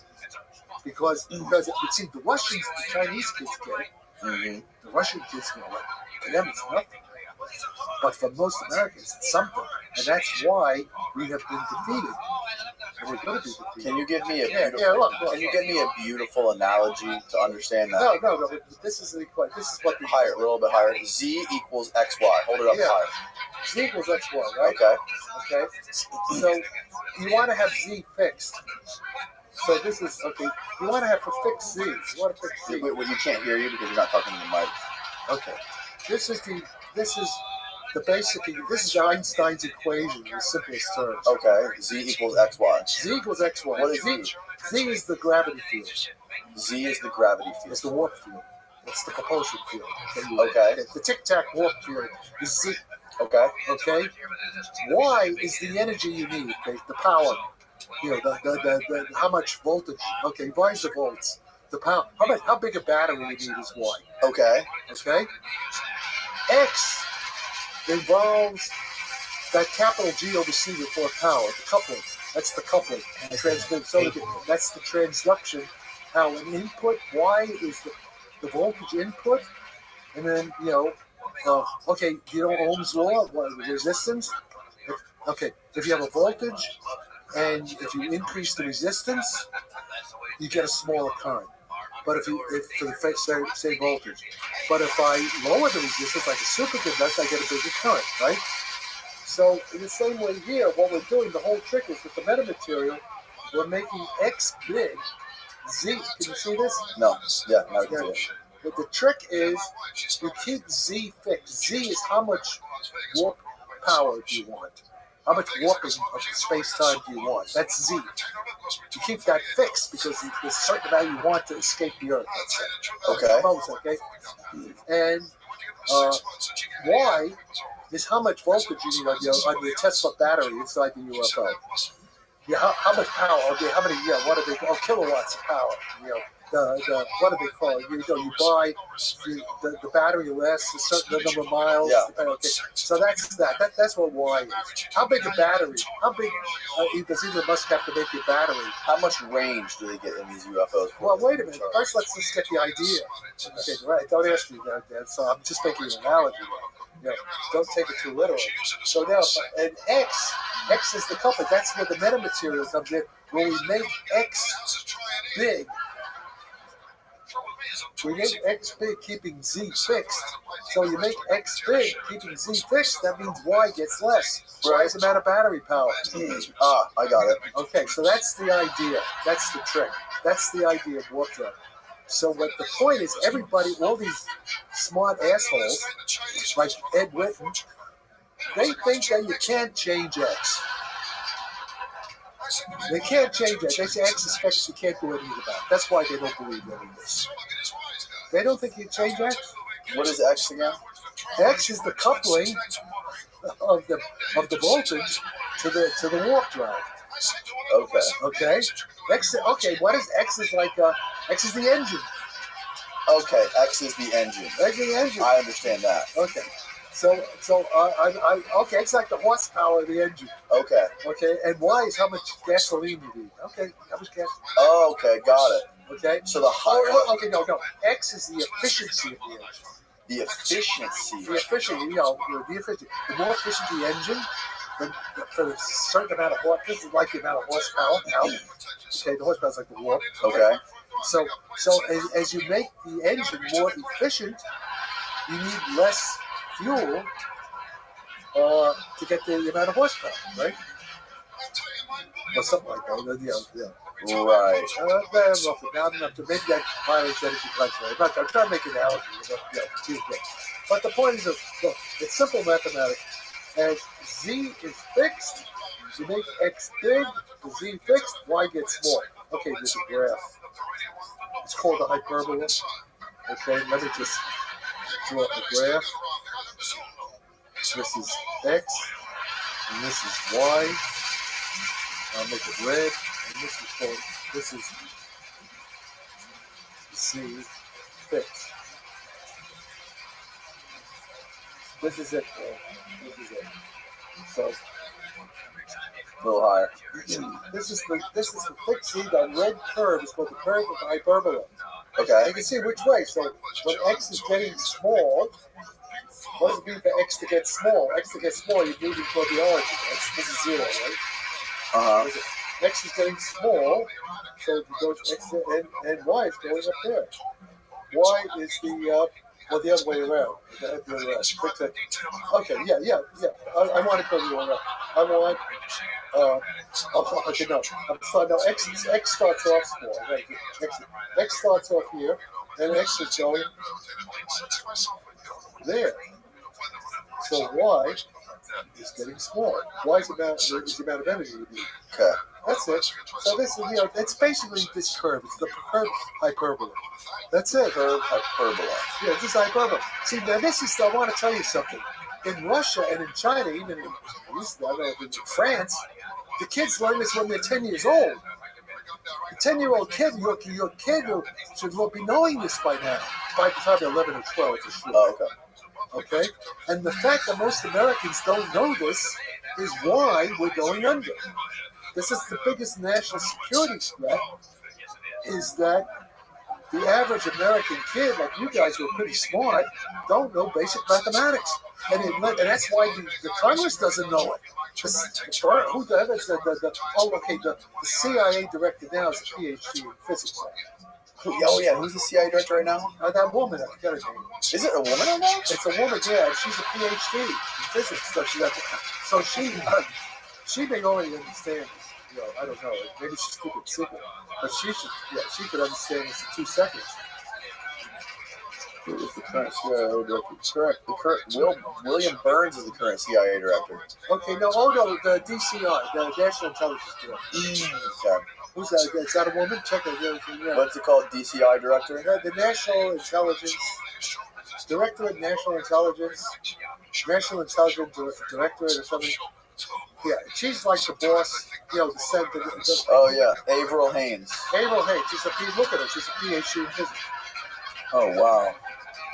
Because you see, the Russians, the Chinese kids get it. Mm-hmm. The Russian kids know it. For them, it's nothing. But for most Americans, it's something. And that's why we have been defeated. And we're going to be defeated. Can you give me a beautiful? Can you give me a beautiful analogy to understand that? No. This is what the higher, a little bit higher. Z equals XY. Hold it up higher. Z equals XY, right? Okay. So you want to have Z fixed. So this is okay. You want to have a fixed Z. You want to fix Z. Wait, you can't hear you because you're not talking to the mic. Okay. This is Einstein's equation in the simplest terms. Okay. Z equals XY. Z equals XY. What is Z? Z is the gravity field. Z is the gravity field. It's the warp field. It's the propulsion field. Okay. The tic-tac warp field is Z. Okay. Y is the energy you need, the power. You know, the how much voltage. Okay, Y is the volts. The power. How big a battery you need is Y. Okay. X involves that capital G over C with more power, the coupling. That's the coupling. That's the transduction. How an input, Y is the voltage input, and then, Ohm's law, resistance. If you have a voltage, and if you increase the resistance, you get a smaller current. But if for the same voltage. But if I lower the resistance, like a superconductor, I get a bigger current, right? So in the same way here, what we're doing, the whole trick is with the metamaterial, we're making X big, Z. Can you see this? No. Yeah, now you can see it. But the trick is you keep Z fixed. Z is how much warp power do you want? How much warping of space-time do you want? That's Z. You keep that fixed because there's a certain amount you want to escape the Earth. That's it. Okay. And Y is how much voltage you need on your Tesla battery inside the UFO. Yeah, how much power? Okay, how many? Yeah, what do they call kilowatts of power? What do they call it? You buy the battery lasts a certain number of miles. Yeah. Okay, so that's what Y is. How big a battery? How big does Elon Musk have to make your battery? How much range do they get in these UFOs? Well, wait a minute. First, let's just get the idea. Okay, right. Don't ask me that. So I'm just making an analogy. Don't take it too literally. So now, and X is the coupling. That's where the metamaterial comes in. When we make X big, we make X big, keeping Z fixed. So you make X big, keeping Z fixed. That means Y gets less. Y is the amount of battery power. I got it. Okay, so that's the idea. That's the trick. That's the idea of warp drive. So what the point is, everybody, all these smart assholes, like Ed Whitten, they think that you can't change X. They can't change X. They say X is fixed, you can't do anything about it. That's why they don't believe any of this. They don't think you can change X. What is X again? X is the coupling of the voltage to the warp drive. Okay. X. Okay. What is X? Is like X is the engine. Okay. X is the engine. X is the engine. I understand that. Okay. So okay. It's like the horsepower of the engine. Okay. Okay. And Y is how much gasoline you need. Okay. How much gas? Oh, okay. Got it. Okay. So the higher. Okay. No. X is the efficiency of the engine. The efficiency. The efficiency. The efficiency. The more efficient the engine, for a certain amount of horsepower, this is like the amount of horsepower now. Okay, the horsepower is like the warp. Okay. So as you make the engine more efficient, you need less fuel to get the amount of horsepower, right? Or something like that. Yeah. Right. Now I'm enough to make that violence energy conservation. I'm trying to make an analogy. But the point is, look, it's simple mathematics. As Z is fixed, you make X big, the Z fixed, Y gets small. Okay, there's a graph. It's called a hyperbola. Okay, let me just draw a graph. This is X, and this is Y. I'll make it red, and this is Z fixed. This is it. This is it. So A little higher. this is the fixed. See, that red curve is called the curve of hyperbola. Okay. You can see which way. So when X is getting small, what does it mean for X to get small? X to get small, you're moving toward the origin. This is 0, right? X is getting small, so it goes X and Y is going up there. Y is the other way around. Okay, yeah. I want to go the other way around. I want. Okay, no. No, X starts off small. Right? X starts off here, and X is going there. So Y is getting small. Y is the amount of energy you need. Okay. That's it. So this is, it's basically this curve. It's the curve hyperbola. That's it. Curve hyperbola. Yeah, this is hyperbola. See, now this is, I want to tell you something. In Russia and in China, even in France, the kids learn this when they're 10 years old. A 10-year-old kid, your kid should be knowing this by now. By the time they're 11 or 12, for sure. Oh, okay. Okay? And the fact that most Americans don't know this is why we're going under. This is the biggest national security threat, is that the average American kid, like you guys who are pretty smart, don't know basic mathematics. And that's why the Congress doesn't know it. The CIA director now is a PhD in physics. Oh, yeah. Who's the CIA director right now? That woman, I forgot her name. Is it a woman right now? It's a woman, yeah, and she's a PhD in physics. So she may already understand this. I don't know. Maybe she's keeping it secret. But she could understand this in 2 seconds. Who is the current CIA director? William Burns is the current CIA director. Okay, no, the DCI, the National Intelligence Director. Okay. Who's that? Is that a woman? Check it. What's it called? DCI director? The National Intelligence Directorate, National Intelligence Directorate or something. Yeah, she's like the boss, the oh, yeah, Avril Haines. Avril Haines. Look at her. She's a PhD in physics. Oh, wow.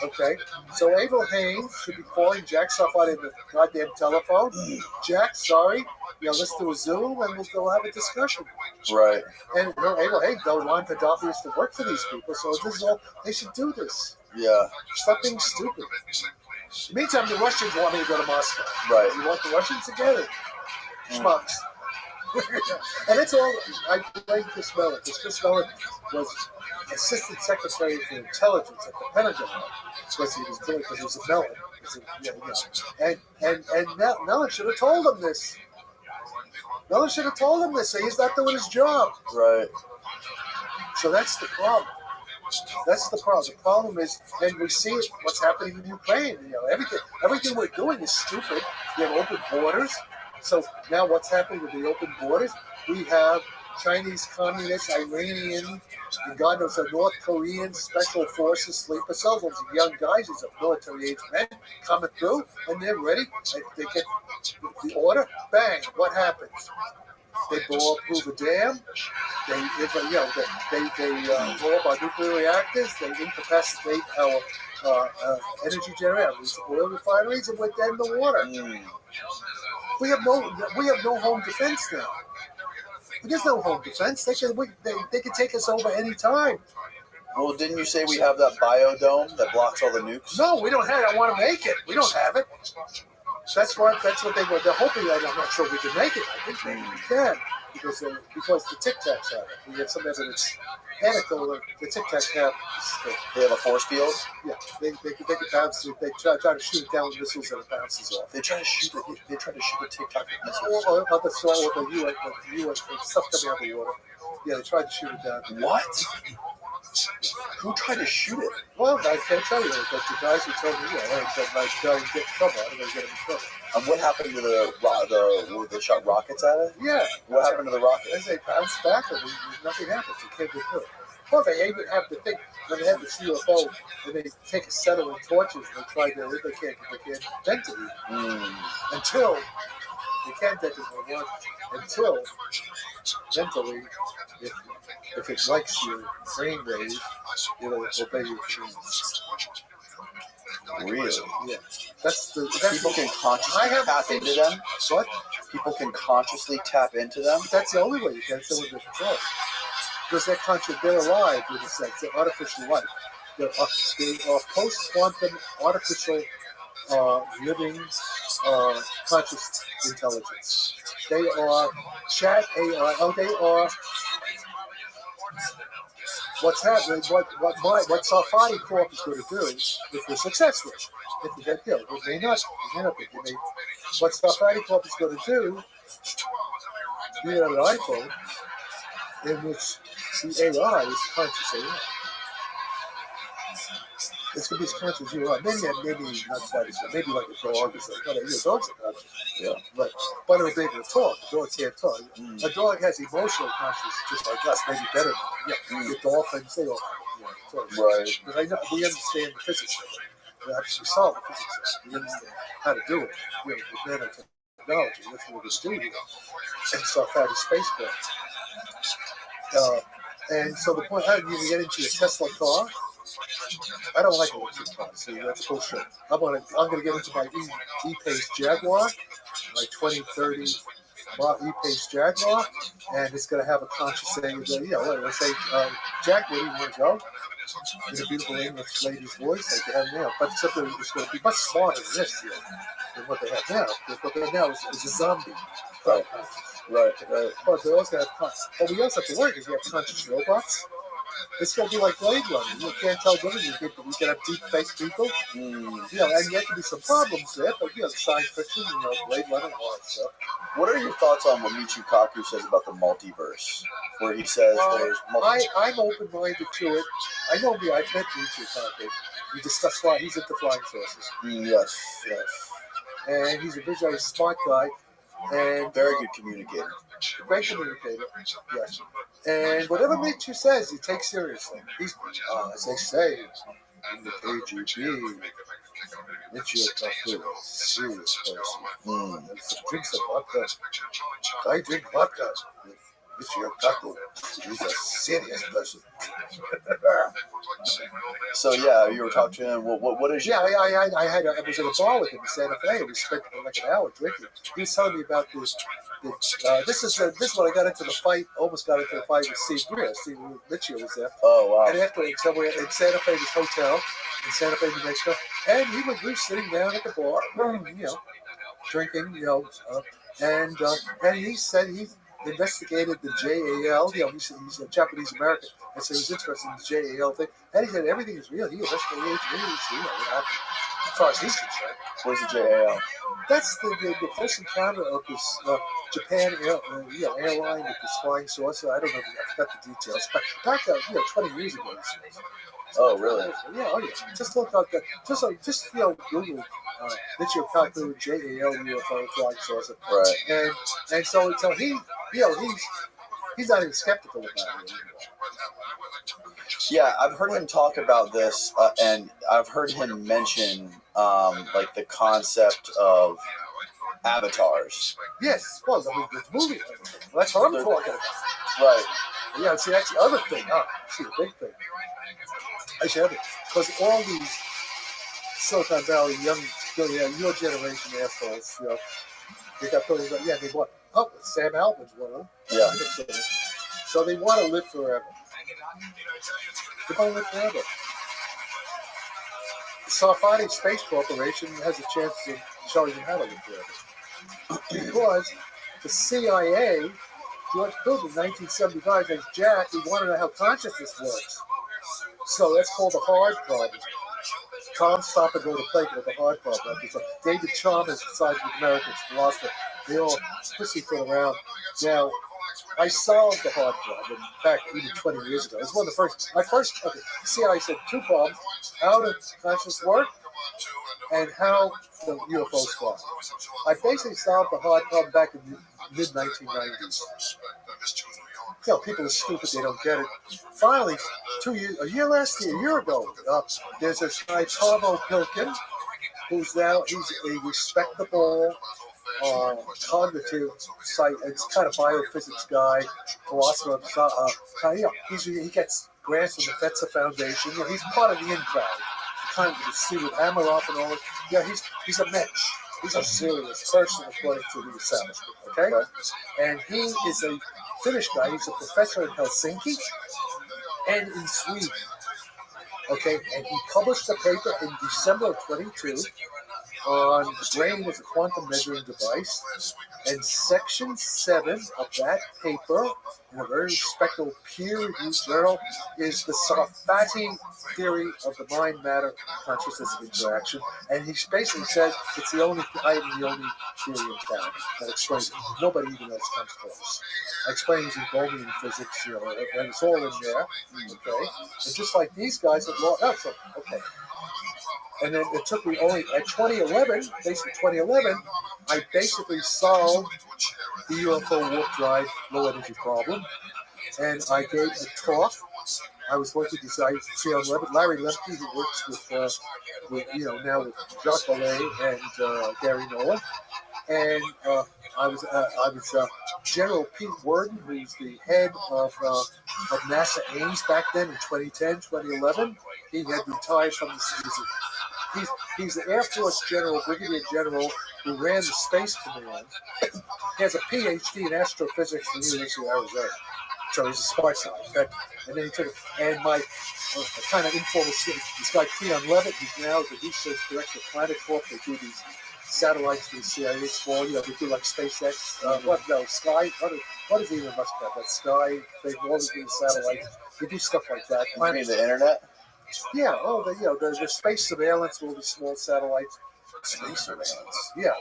Okay, so Avril Haines should be calling Jack stuff out in the goddamn telephone. Jack, sorry, let's do a Zoom and we'll have a discussion. Right. And Avril Haines, though, Ron Gaddafi used to work for these people, so this is all, they should do this. Yeah. Stop being stupid. Meantime, the Russians want me to go to Moscow. Right. You want the Russians to get it. Schmucks. And it's all, I blame Chris Mellon. Chris Mellon was Assistant Secretary for Intelligence at the Pentagon. Because he was a Mellon. And Mellon should have told him this. Mellon should have told him this. So he's not doing his job. Right. So that's the problem. That's the problem. The problem is, and we see it, what's happening in Ukraine. Everything we're doing is stupid. We have open borders. So now what's happening with the open borders? We have Chinese, Communist, Iranian, and God knows, North Korean special forces, sleeper cells, those are young guys, these are military-age men coming through, and they're ready. They get the order, bang, what happens? They blow up Hoover Dam. They blow up our nuclear reactors. They incapacitate our energy generators, oil refineries, and we're dead in the water. We have no home defense now. There's no home defense. They can take us over any time. Well, didn't you say we have that biodome that blocks all the nukes? No, we don't have it. I want to make it. We don't have it. That's what they're hoping that. I'm not sure we can make it. I think maybe we can because the Tic Tacs have it. We have some evidence. Anecdotal, the Tic Tacs have. They have a force field. Yeah, they can bounce. They try to shoot it down with missiles and it bounces off. They try to shoot a Tic Tac with missiles. Or other sort of the U.S. stuff coming out of the water. Yeah, they tried to shoot it down. What? Who tried to shoot it? Well, I can't tell you, but the guys who told me, I get in trouble. I'm going to get in trouble. And what happened to they shot rockets at it? Yeah. What happened to the rockets? As they bounced back, nothing happened. You can't get through it. Well, they even have the thing when they have this UFO and they take acetylene torches and they try to they can't vent it until they can't vent it until mentally if it likes your brain waves, it'll obey your dreams. Really? Yeah. That's people can consciously tap into them. What? People can consciously tap into them. That's the only way you can. It's the way they control. Because they're alive in a sense. They're artificial life. They are post-quantum artificial living conscious intelligence. They are chat AI. Oh, they are. What's happening? What Safari Corp is going to do if we're successful? If we get killed, it may not. What Safari Corp is going to do? You have an iPhone in which the AI is conscious AI. It's going to be as conscious as you are. Maybe not quite as good. Maybe like a dog or something. Dogs are conscious. Yeah. Right. But it'll be able to talk. A dog can't talk. A dog has emotional consciousness just like us, maybe better than the dolphins, they all have it. Right. But we understand the physics of it. We actually solve the physics of it. We understand how to do it. With nanotechnology. That's what we're going to do here. And Safari spacecraft. And so the point, how do you get into a Tesla car? I don't like electric cars. See, that's bullshit. I'm gonna get into my E-Pace Jaguar, my 2030 E-Pace Jaguar, and it's gonna have a conscious saying, let's say, Jack, where do you want to go? In a beautiful English lady's voice, like they have now. But except that it's going to be much smarter than this than what they have now. Because what they have now is a zombie. Right. But they also have but we also have to worry because we have conscious robots. It's going to be like Blade Runner. You can't tell them you can have deep fake people. And there can be some problems there, but science fiction, Blade Runner and all that stuff. What are your thoughts on what Michio Kaku says about the multiverse? Where he says there's multiverse. I'm open-minded to it. I know I met Michio Kaku. We discussed why he's into flying saucers. Yes. And he's a very smart guy. And very good communicator. Great communicator, yes. And whatever Michio says, he takes seriously. He's, as they say in the KGB, Michio Kaku, serious person. Drinks of vodka. I drink vodka. Michio Kaku, he's a serious person. So you were talking to him. What is? I was at a bar with him in Santa Fe. We spent like an hour drinking. He was telling me about this. This is when I got into the fight. Almost got into the fight with Steve Greer. Steve Michio was there. Oh wow! And afterwards, somewhere in Santa Fe, this hotel in Santa Fe, New Mexico, and we were sitting down at the bar, drinking, and he said he investigated the JAL. He's a Japanese American, and so he's interested in the JAL thing. And he said everything is real. He investigated everything is real. As far as he's concerned. Where's the JAL? That's the close encounter of this Japan airline with this flying saucer. I don't know. I forgot the details, but back 20 years ago. Oh really? Yeah. Just look up that. Just Google Michio Kaku JAL UFO flying saucer. Right. And so he's not even skeptical about it anymore. Yeah, I've heard him talk about this, and I've heard him mention like the concept of avatars. Yes, well, the movie. That's what I'm talking about. Right. Yeah, see, that's the other thing. See, the big thing. I should have it. Because all these Silicon Valley young, your generation assholes, they got those, they want, Sam Altman's one of them. Yeah. So they want to live forever. They want to live forever. Safari Space Corporation has a chance of showing them how to live forever. Because the CIA, George Pilgrim, 1975, says, Jack, we want to know how consciousness works. So that's called the hard problem. Tom Stopper go to play with the hard problem. David Chalmers, besides with Americans, philosopher, they all pussyfoot around. Now, I solved the hard problem back even 20 years ago. It was one of the first. CIA said two problems: how does consciousness work, and how the UFOs fly. I basically solved the hard problem back in the mid-1990s. people are stupid, they don't get it. Finally, a year ago, there's this guy, Pavel Pilkin, he's a respectable cognitive it's kind of biophysics guy, philosopher. He gets grants from the Fetzer Foundation. He's part of the in crowd. Kind of, you see with Amaroff and all that. Yeah, he's a mensch. He's a serious person according to the establishment. Okay, and he is a Finnish guy. He's a professor in Helsinki and in Sweden. Okay, and he published a paper in December of 22 on the brain as a quantum measuring device, and section 7 of that paper, in a very respectable peer-reviewed journal, is the Sarfati theory of the mind-matter consciousness interaction, and he basically says it's the only theory in town that explains it. Nobody even else comes close. I explain using Boltzmann physics, and it's all in there, okay? And just like these guys at law, okay. And then it took me only at 2011, I basically solved the UFO warp drive low energy problem. And I gave a talk. I was working with Larry Lemke, who works with now with Jacques Vallée and Gary Nolan. And I was General Pete Worden, who's the head of NASA Ames back then in 2010, 2011. He had retired from the He's the Air Force General, Brigadier General, who ran the Space Command. He has a PhD in astrophysics from the University of Arizona. So he's a smart guy. And then he took and my kind of informal this guy, Cleon Levitt, who's now the research director of Planet Corp. They do these satellites for the CIA small, they do like SpaceX. Sky? What is Elon Musk have? That Sky? They always do satellites. They do stuff like that. You mean the internet? Yeah, the space surveillance, all these small satellites. Space surveillance? Yeah.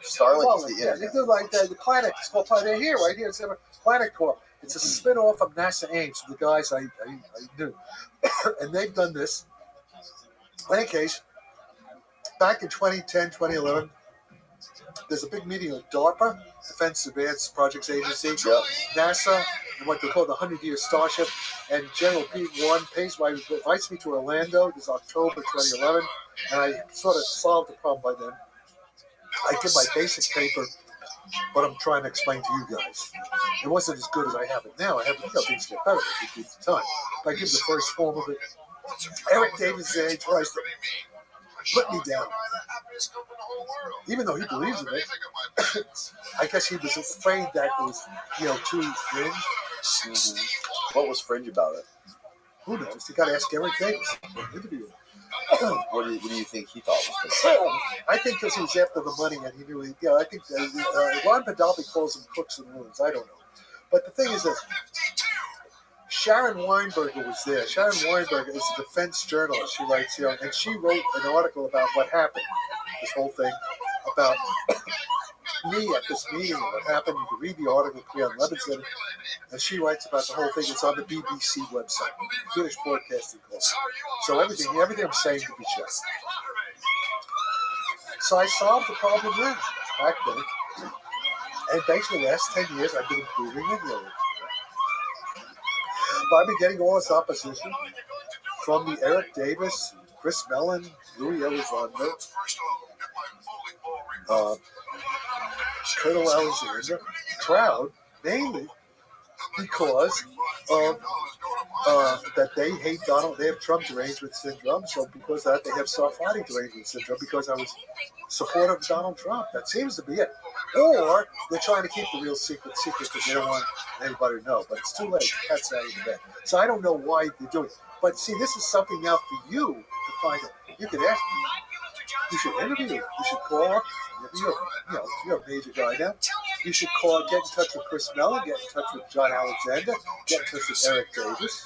Starlink is the internet. They do like the Planet, it's called Planet, they're here, right here, it's Planet Corp. It's a spin-off of NASA Ames, the guys I knew. And they've done this. In any case, back in 2010, 2011, there's a big meeting of DARPA, Defense Advanced Projects Agency, NASA, and what they call the 100-year Starship, and General Pete Warren invites me to Orlando. This is October 2011, and I sort of solved the problem by then. I did my basic paper, what I'm trying to explain to you guys. It wasn't as good as I have it now. I have things get better at the time. But I give the first form of it. Eric Davis tries to put me down. Even though he believes in it, I guess he was afraid that it was, too fringe. What was fringe about it? Who knows? You got to ask Eric Davis. Interview him. What do you think he thought was good? I think because he was after the money and he knew I think Ron Podolphy calls them crooks and loons. I don't know. But the thing is that Sharon Weinberger was there. Sharon Weinberger is a defense journalist. She writes, and she wrote an article about what happened, this whole thing, about me at this meeting, what happened. You can read the article, Cleon Levinson, and she writes about the whole thing. It's on the BBC website, British Broadcasting Corporation. So everything I'm saying can be checked. So I solved the problem then, back then. And basically the last 10 years, I've been improving it. But I've been getting all this opposition from the Eric Davis, Chris Mellon, Louis Elizondo, Colonel Alexander crowd, mainly because of that they hate Donald. They have Trump derangement syndrome. So because of that, they have Sarfati derangement syndrome. Because I was supportive of Donald Trump. That seems to be it. Or they're trying to keep the real secret because they don't want anybody to know. But it's too late. The cat's out of the bag. So I don't know why they're doing it. But see, this is something now for you to find out. You can ask me. You should interview. You should call up. You're a major guy now. You should get in touch with Chris Mellon, get in touch with John Alexander, get in touch with Eric Davis.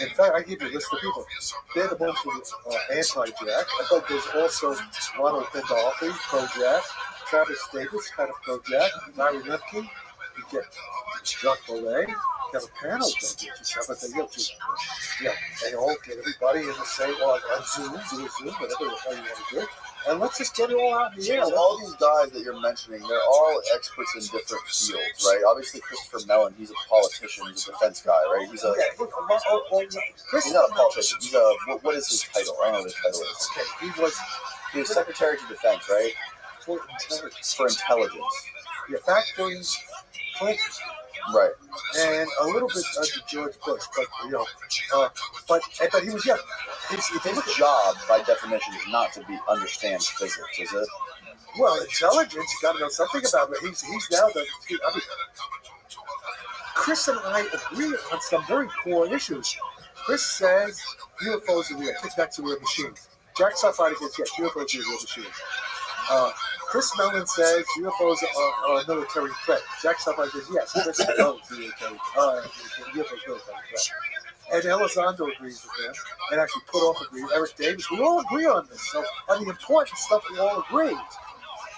In fact, I give you a list of people. They're the ones who are anti-Jack. But there's also Ronald Podolphy, pro-Jack, Travis Davis, kind of pro-Jack, Larry Lemke, you get Jacques Vallée, have a panel. Just have a thing. They all get everybody in the same on Zoom, do a Zoom, whatever the hell you want to do, and let's just get it all out in the air. All these guys that you're mentioning, they're all experts in different fields, right? Obviously, Christopher Mellon, he's a politician, he's a defense guy, right? He's not a politician. He's a what is his title? I don't know what his title is. Okay, he was Secretary of Defense, right? for intelligence. For intelligence. Yeah, back during Clinton. Right. And a little bit under George Bush, but but he was His job, by definition, is not to understand physics, is it? Well, intelligence, you got to know something about it. He's now Chris and I agree on some very core issues. Chris says UFOs are real, tic-tacs are real machines. Jack Sarfati says yes, UFOs are real machines. Chris Mellon says UFOs are a military threat. Jack Sarfati says yes, Chris knows UFOs military threat. And Elizondo agrees with them, and actually Putoff agrees. Eric Davis, we all agree on this. So on the important stuff, we all agree.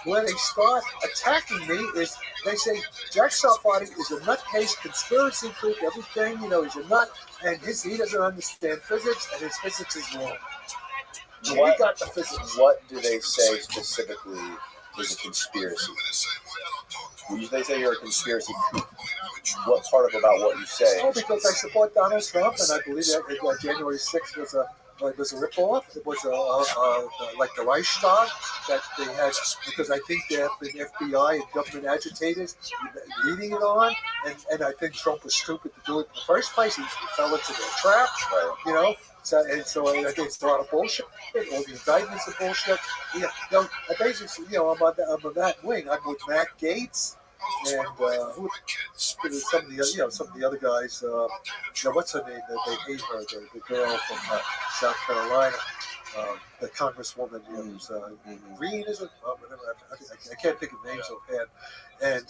When they start attacking me, is they say Jack Sarfati is a nutcase, conspiracy freak, everything. He's a nut, and he doesn't understand physics, and his physics is wrong. We got the physics. What do they say specifically is a conspiracy? When they say you're a conspiracy, what part about what you say? Oh, because I support Donald Trump, and I believe that January 6th was a ripoff. It was like the Reichstag that they had, because I think there have been FBI and government agitators leading it on, and I think Trump was stupid to do it in the first place. He fell into their trap, So I think it's a lot of bullshit. All the indictments are bullshit. I basically, I'm on that wing. I'm with Matt Gaetz and some of the other guys. What's her name? They hate her. The girl from South Carolina, the congresswoman. Who's Green, is it? Whatever. I can't think of names offhand. And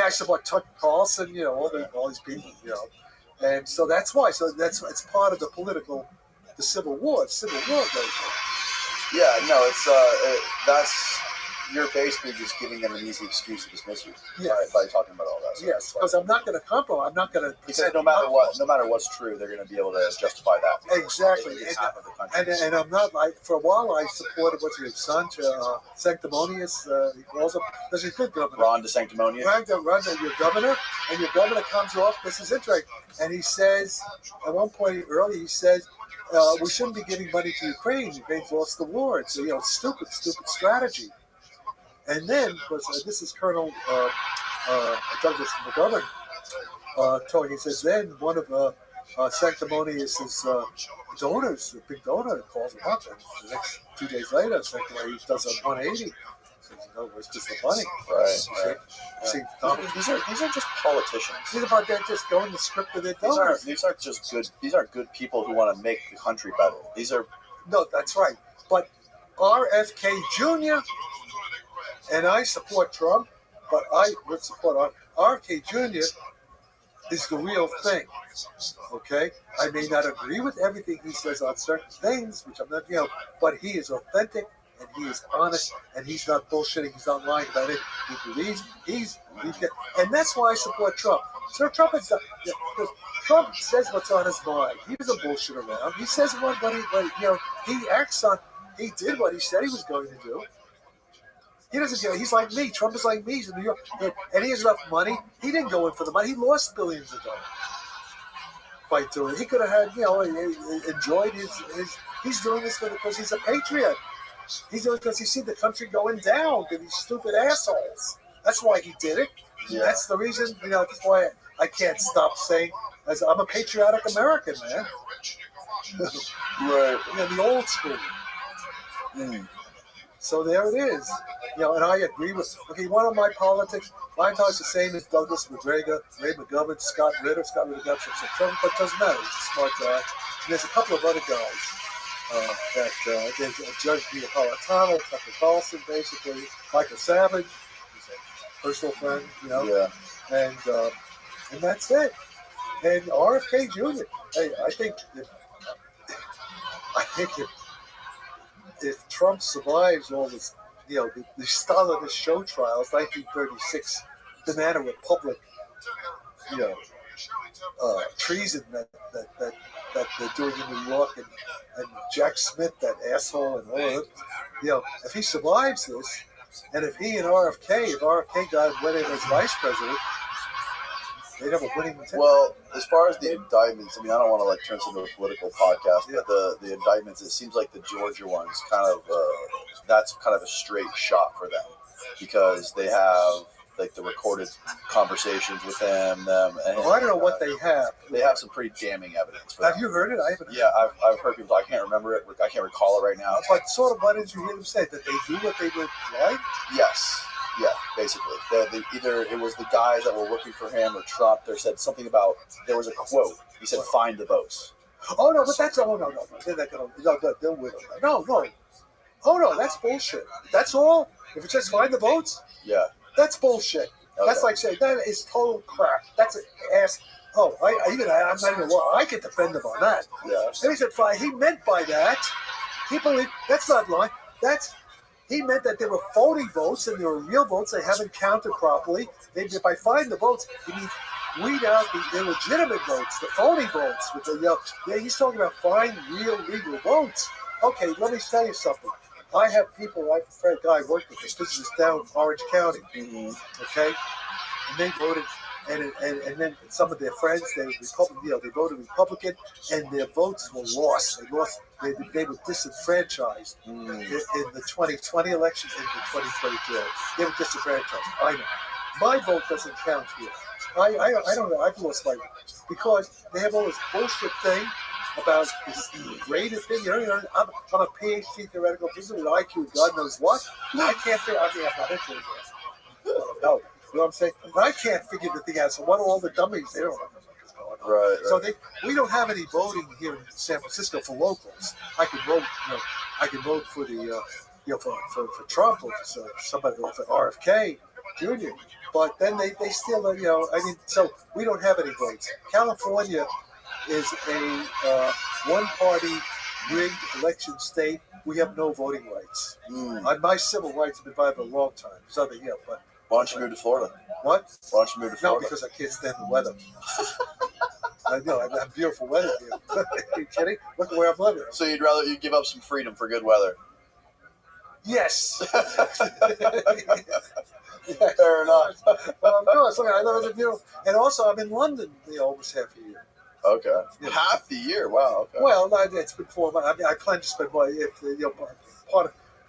I support Tucker Carlson. All these people. And so that's why. So it's part of the Civil War. Civil War goes on. Yeah, no, that's you're basically just giving them an easy excuse to dismiss you by talking about all that. Yes, because I'm not going to compromise. I'm not going to. He said no matter what's true, they're going to be able to justify that. Exactly. Half of the country. And I'm not like, for a while I supported what's his son, Sanctimonious. He calls him. There's a good governor. Ron DeSanctimonious. Ron, your governor, and your governor comes off. This is interesting. And he says, at one point earlier, he says, we shouldn't be giving money to Ukraine. Ukraine's lost the war. It's stupid strategy. And then, because this is Colonel Douglas McGovern talking, he says, then one of Sanctimonious's donors, a big donor, calls him up, and the next 2 days later, Sanctimonious does a 180. Says, it's just the money. Right. See, these are just politicians. These are about that just going the script of their donors. These are just good. These are good people who want to make the country better. These are. No, that's right. But RFK Jr. and I support Trump, but I would support RFK Jr. is the real thing. Okay, I may not agree with everything he says on certain things, which I'm not, but he is authentic. And he is honest, and he's not bullshitting. He's not lying about it. He believes and that's why I support Trump. So Trump says what's on his mind. He doesn't bullshit around. He says what he acts on. He did what he said he was going to do. He doesn't. He's like me. Trump is like me. He's in New York, and he has enough money. He didn't go in for the money. He lost billions of dollars by doing it. He could have had, enjoyed his. He's doing this because he's a patriot. He's doing it because he sees the country going down to these stupid assholes. That's why he did it. Yeah. That's the reason, that's why I can't stop saying, as I'm a patriotic American, man. Right. The old school. So there it is. And I agree with, one of my politics the same as Douglas McGregor, Ray McGovern, Scott Ritter. Scott Ritter got some trouble, but it doesn't matter. He's a smart guy. And there's a couple of other guys. There's Judge Neapolitano, Tucker Carlson, basically, Michael Savage, he's a personal friend, and that's it. And RFK Jr. Hey, I think if Trump survives all this, the Stalinist show trials, 1936 banana republic, treason that they're doing in New York, and Jack Smith, that asshole, and all of it. If he survives this, and if he and if RFK went in as vice president, they'd have a winning ticket. Well, as far as the indictments, I mean, I don't want to turn this into a political podcast, but the indictments, it seems like the Georgia one's kind of that's kind of a straight shot for them, because they have the recorded conversations with them, and I don't know what they have. They have some pretty damning evidence. Have you heard it? I haven't. Yeah, I've heard people. I can't remember it. I can't recall it right now. But sort of, what did you hear them say? That they do what they would like? Yes. Yeah, basically. Either it was the guys that were working for him or Trump. They said something about, there was a quote. He said, "Find the votes." Oh no, but that's no. They're not gonna. They'll win. No. Oh no, that's bullshit. That's all. If it's just find the votes. Yeah. That's bullshit. Okay. That's like saying that is total crap. That's an ass. Oh, I'm not even. I can defend him on that. Yeah. And he said, he meant by that. He believed that's not lying. He meant that there were phony votes and there were real votes they haven't counted properly. By find the votes, he means weed out the illegitimate votes, the phony votes. He's talking about find real legal votes. Okay, let me tell you something. I have people, I have a friend, guy I worked with, this is down in Orange County, okay? And they voted, and then some of their friends, they voted Republican, and their votes were lost. They were disenfranchised in the 2020 election and the 2022. They were disenfranchised. I know. My vote doesn't count here. I don't know. I've lost my vote because they have all this bullshit thing about this greater thing. I'm a PhD theoretical physicist with IQ, God knows what. I can't figure. I'm not interested. No, you know what I'm saying? But I can't figure the thing out. So what are all the dummies? They don't know what's going on. Right. So we don't have any voting here in San Francisco for locals. I can vote. I can vote for the for Trump or for somebody for RFK Jr. But then they still so we don't have any votes. California is a one-party rigged election state. We have no voting rights. My civil rights have been violated a long time. So but why don't you move to Florida? What? Why don't you move to Florida? No, because I can't stand the weather. I know, I have beautiful weather here. Are you kidding? Look at where I'm living. So you'd give up some freedom for good weather? Yes. Fair enough. Well, of course. I live in and also I'm in London almost half a year. Okay. Yeah. Half the year. Wow. Okay. Well, it's been 4 months. I plan to spend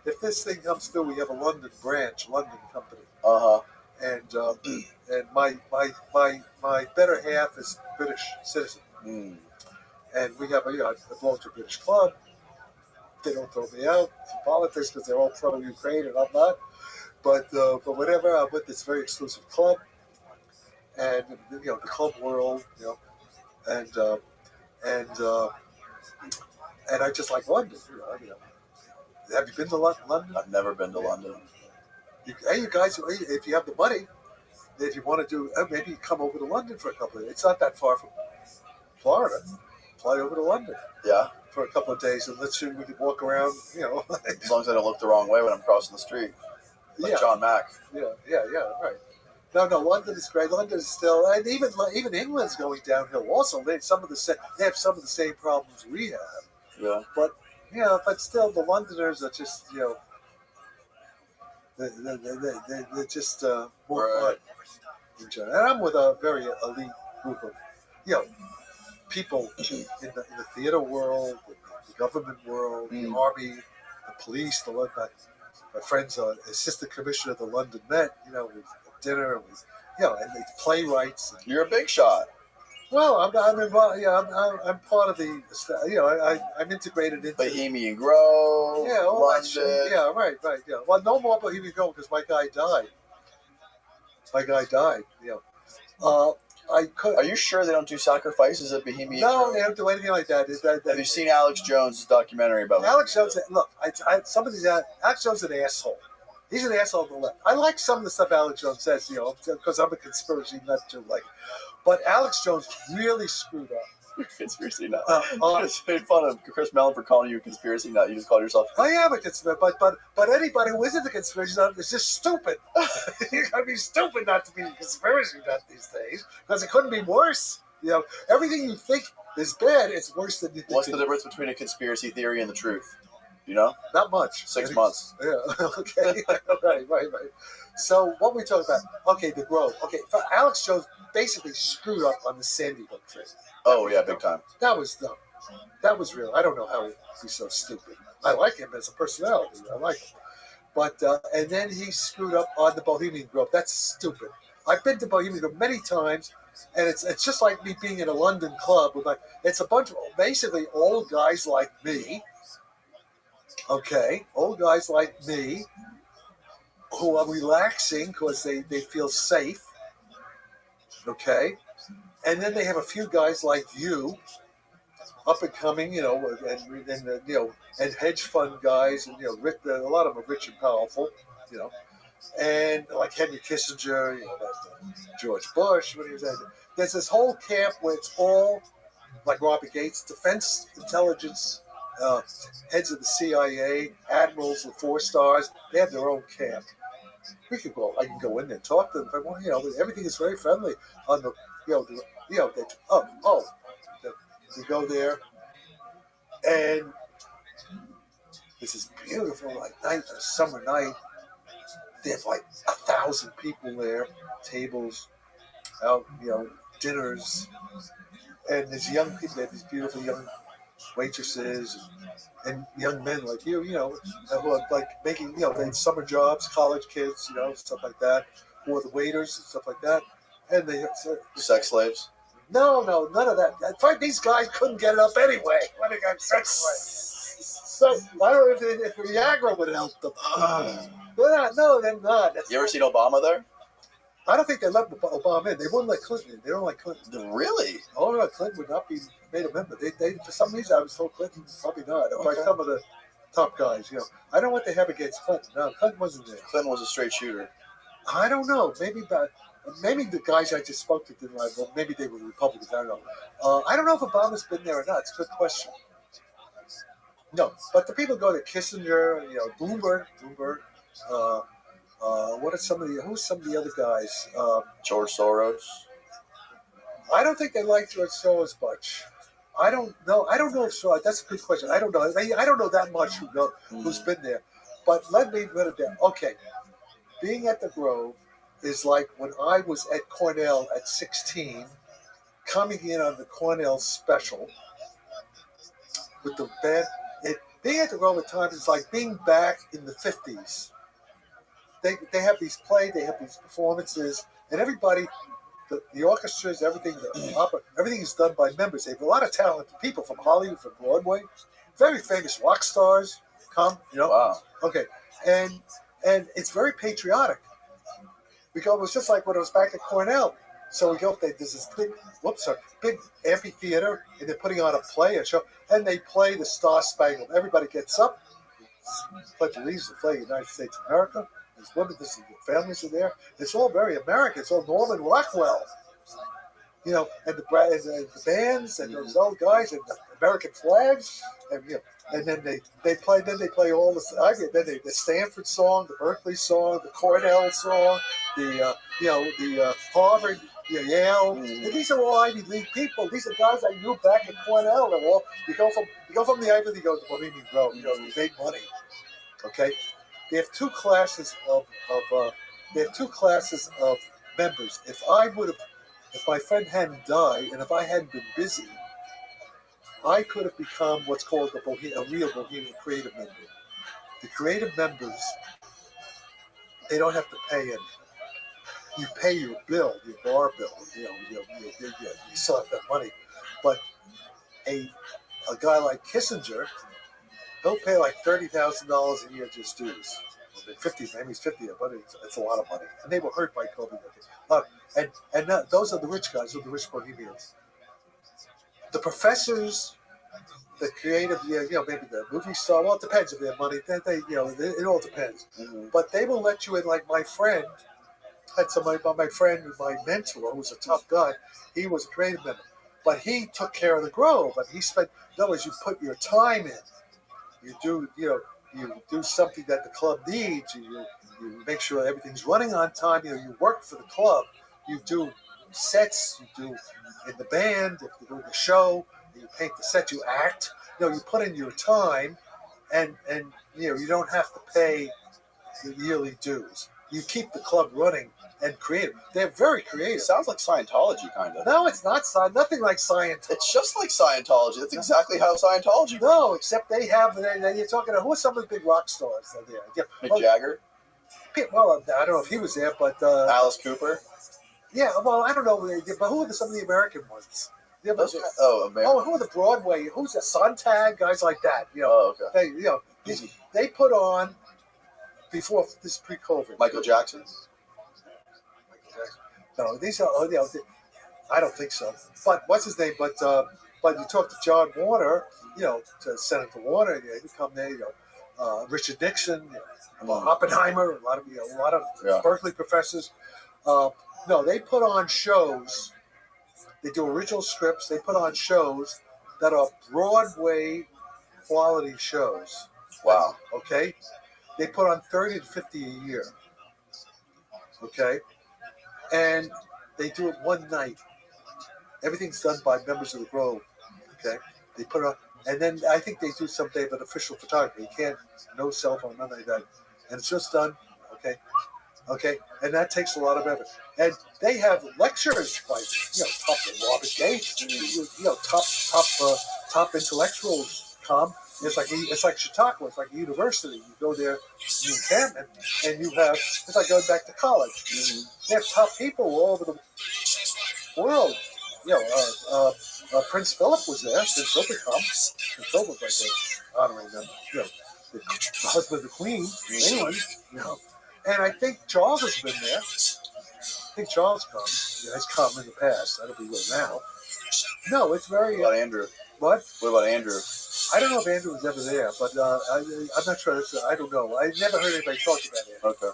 if this thing comes through, we have a London branch, London company. And my better half is British citizen. And we have I belong to a British club. They don't throw me out for politics because they're all pro-Ukraine and I'm not. But whatever, I'm with this very exclusive club, and the club world, and I just like London. Have you been to London? I've never been to London. You guys, if you have the money, if you want to do, maybe you come over to London for a couple of days. It's not that far from Florida. Fly over to London. Yeah. For a couple of days, and we can walk around. As long as I don't look the wrong way when I'm crossing the street. Like John Mack. Yeah, right. No, London is great. London is still, and even England's going downhill. Also, they have some of the same problems we have. Yeah. But still, the Londoners are just they're just more fun. In general. And I'm with a very elite group of people in the theater world, the government world, the army, the police, my friend's assistant commissioner of the London Met, we have dinner, and and the playwrights. You're a big shot. Well, I'm involved. I'm part of the. I'm integrated into Bohemian Grove. Yeah, all London. that shit. Yeah, right. Yeah. Well, no more Bohemian Grove because my guy died. Are you sure they don't do sacrifices at Bohemian No, Grove? they don't do anything like that. Have you seen Alex Jones' documentary about Alex Jones? Look, Alex Jones is an asshole. He's an asshole on the left. I like some of the stuff Alex Jones says, because I'm a conspiracy nut too. But Alex Jones really screwed up. Conspiracy nut. I just made fun of Chris Mellon for calling you a conspiracy nut. You just called yourself. am a conspiracy, but anybody who isn't a conspiracy nut is just stupid. You gotta be stupid not to be a conspiracy nut these days, because it couldn't be worse. You know, everything you think is bad, it's worse than you think. What's the difference between a conspiracy theory and the truth? You know? Not much. 6 months. Yeah. Okay. Right. So what we talking about? Okay, the Grove. Okay, Alex Jones basically screwed up on the Sandy Hook thing. Oh yeah, big time. That was dumb. That was real. I don't know how he's so stupid. I like him as a personality. I like him. But and then he screwed up on the Bohemian Grove. That's stupid. I've been to Bohemian Grove many times, and it's just like me being in a London club with it's a bunch of basically old guys like me. Okay, old guys like me who are relaxing because they feel safe. Okay, and then they have a few guys like you, up and coming, and hedge fund guys, and a lot of them are rich and powerful, and like Henry Kissinger, George Bush, when he was at. There's this whole camp where it's all like Robert Gates, defense intelligence. Heads of the CIA, admirals with 4 stars, they have their own camp. We could go. I can go in there and talk to them if I want. Everything is very friendly. On the, we go there, and this is beautiful. Night, a summer night. There's 1,000 people there, tables, out, dinners, and there's young people. They have these beautiful young waitresses and young men like you, who are making, they summer jobs, college kids, stuff like that, who are the waiters and stuff like that. And they sex slaves? No, none of that. In fact, these guys couldn't get it up anyway. When they got sex slaves. So I don't know if Viagra would help them. No, they're not. You ever seen Obama there? I don't think they let Obama in. They wouldn't let Clinton in. They don't like Clinton. Really? Oh no, Clinton would not be made a member. They for some reason I was told Clinton probably not. Okay. By some of the top guys, I don't know what they have against Clinton. No, Clinton wasn't there. Clinton was a straight shooter. I don't know. Maybe the guys I just spoke to didn't like. Well, maybe they were Republicans. I don't know. I don't know if Obama's been there or not. It's a good question. No, but the people go to Kissinger, Bloomberg. Who's some of the other guys? George Soros. I don't think they like George Soros much. I don't know. I don't know if Soros. That's a good question. I don't know. I don't know that much who's been there. But let me put it down. Okay, being at the Grove is like when I was at Cornell at 16, coming in on the Cornell special with the band. Being at the Grove at times is like being back in the 50s. They have these plays, they have these performances, and everybody, the orchestras, everything, the opera, everything is done by members. They have a lot of talented people from Hollywood, from Broadway, very famous rock stars come, Wow. Okay, and it's very patriotic. Because it was just like when I was back at Cornell. So we go up there, there's this big amphitheater, and they're putting on a play, a show, and they play the Star Spangled. Everybody gets up, Pledge Allegiance to the flag of the United States of America. There's women, the families are there. It's all very American. It's all Norman Rockwell, and the bands and those old guys and the American flags, and then they play all the Stanford song, the Berkeley song, the Cornell song, the Harvard, Yale. And these are all Ivy League people. These are guys I knew back at Cornell. You go from the Ivy League, you go to the Bohemian Grove. You make money. Okay. They have two classes of members. If my friend hadn't died and if I hadn't been busy, I could have become what's called a real Bohemian creative member. The creative members, they don't have to pay anything. You pay your bill, your bar bill. You still have that money, but a guy like Kissinger, he'll pay like $30,000 a year just dues. Maybe it's 50, but it's a lot of money. And they were hurt by COVID. And those are the rich guys, those are the rich Bohemians. The professors, the creative, maybe the movie star. Well, it depends if they have money. It all depends. Mm-hmm. But they will let you in. Like my friend had somebody, my mentor, who was a tough guy. He was a creative member. But he took care of the Grove, and he spent. In other words, you put your time in. You do, you do something that the club needs. You make sure everything's running on time. You work for the club. You do sets. You do in the band. If you're doing a show, you paint the set. You act. You put in your time, and you don't have to pay the yearly dues. You keep the club running and creative. They're very creative. It sounds like Scientology, kind of. No, it's not nothing like Scientology. It's just like Scientology. That's exactly how Scientology works. No, except they have. You're talking. Who are some of the big rock stars that are there? Mick Jagger. Well, I don't know if he was there, but Alice Cooper. Yeah, well, I don't know, but who are some of the American ones? American. Who are the Broadway? Who's the Sontag guys like that? Okay. They put on before this pre-COVID. Michael Jackson. No, these are. I don't think so. But what's his name? But you talk to John Warner, to Senator Warner, you come there, Richard Nixon, Oppenheimer, a lot of Berkeley professors. No, they put on shows. They do original scripts. They put on shows that are Broadway quality shows. Wow. Okay, they put on 30 to 50 a year. Okay, and they do it one night. Everything's done by members of the Grove. Okay, they put it on, and then I think they do someday of an official photography. You can't, no cell phone, nothing like that, and it's just done. Okay, and that takes a lot of effort. And they have lectures by top Robert Gates, top intellectuals come. It's like Chautauqua. It's like a university. You go there, you encampment, and you have. It's like going back to college. Mm-hmm. They have top people all over the world. Prince Philip was there. Prince Philip would come. Prince Philip was like the honoring them. The husband of the Queen, England. And I think Charles has been there. I think Charles has come in the past. I don't think he will now. No, it's very. What about Andrew? What? What about Andrew? I don't know if Andrew was ever there, but I'm not sure. I don't know. I never heard anybody talk about Andrew. Okay.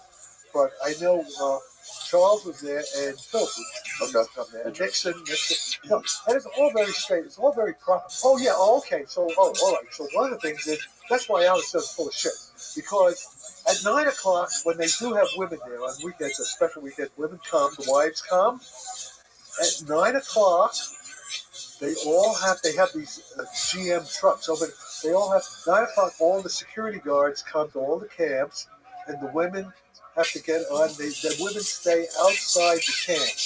But I know Charles was there and Philip was come there. And Nixon. And it's all very straight. It's all very proper. Oh, yeah. Oh, okay. So, all right. So one of the things is, that's why Alex says full of shit. Because at 9 o'clock, when they do have women there on weekends, a special weekend, women come, the wives come. At 9 o'clock, they have these GM trucks. So they all have 9 o'clock. All the security guards come to all the camps, and the women have to get on. The women stay outside the camp.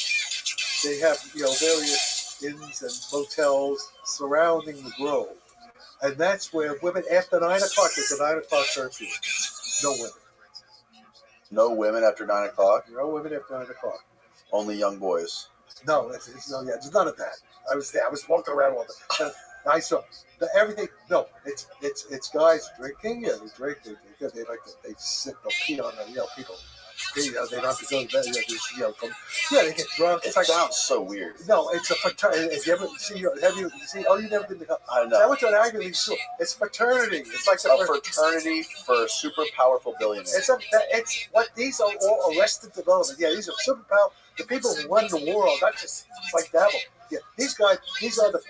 They have various inns and motels surrounding the Grove, and that's where women after 9 o'clock. It's a 9 o'clock curfew. No women. No women after 9 o'clock? No women after 9 o'clock. Only young boys. No, there's none of that. I was there. I was walking around all the time. I saw everything. No, it's guys drinking. Yeah, they drink. They sit. They'll pee on people. They don't have to go to bed. They get drunk. It sounds so weird. No, it's a fraternity. Have you ever seen? Oh, you've never been to. I know. I went to an Ivy League school. It's fraternity. It's like a fraternity for super powerful billionaires. It's what these are all arrested development. Yeah, these are super powerful. The people who run the world. Not just it's like devil. Yeah, these guys. These are the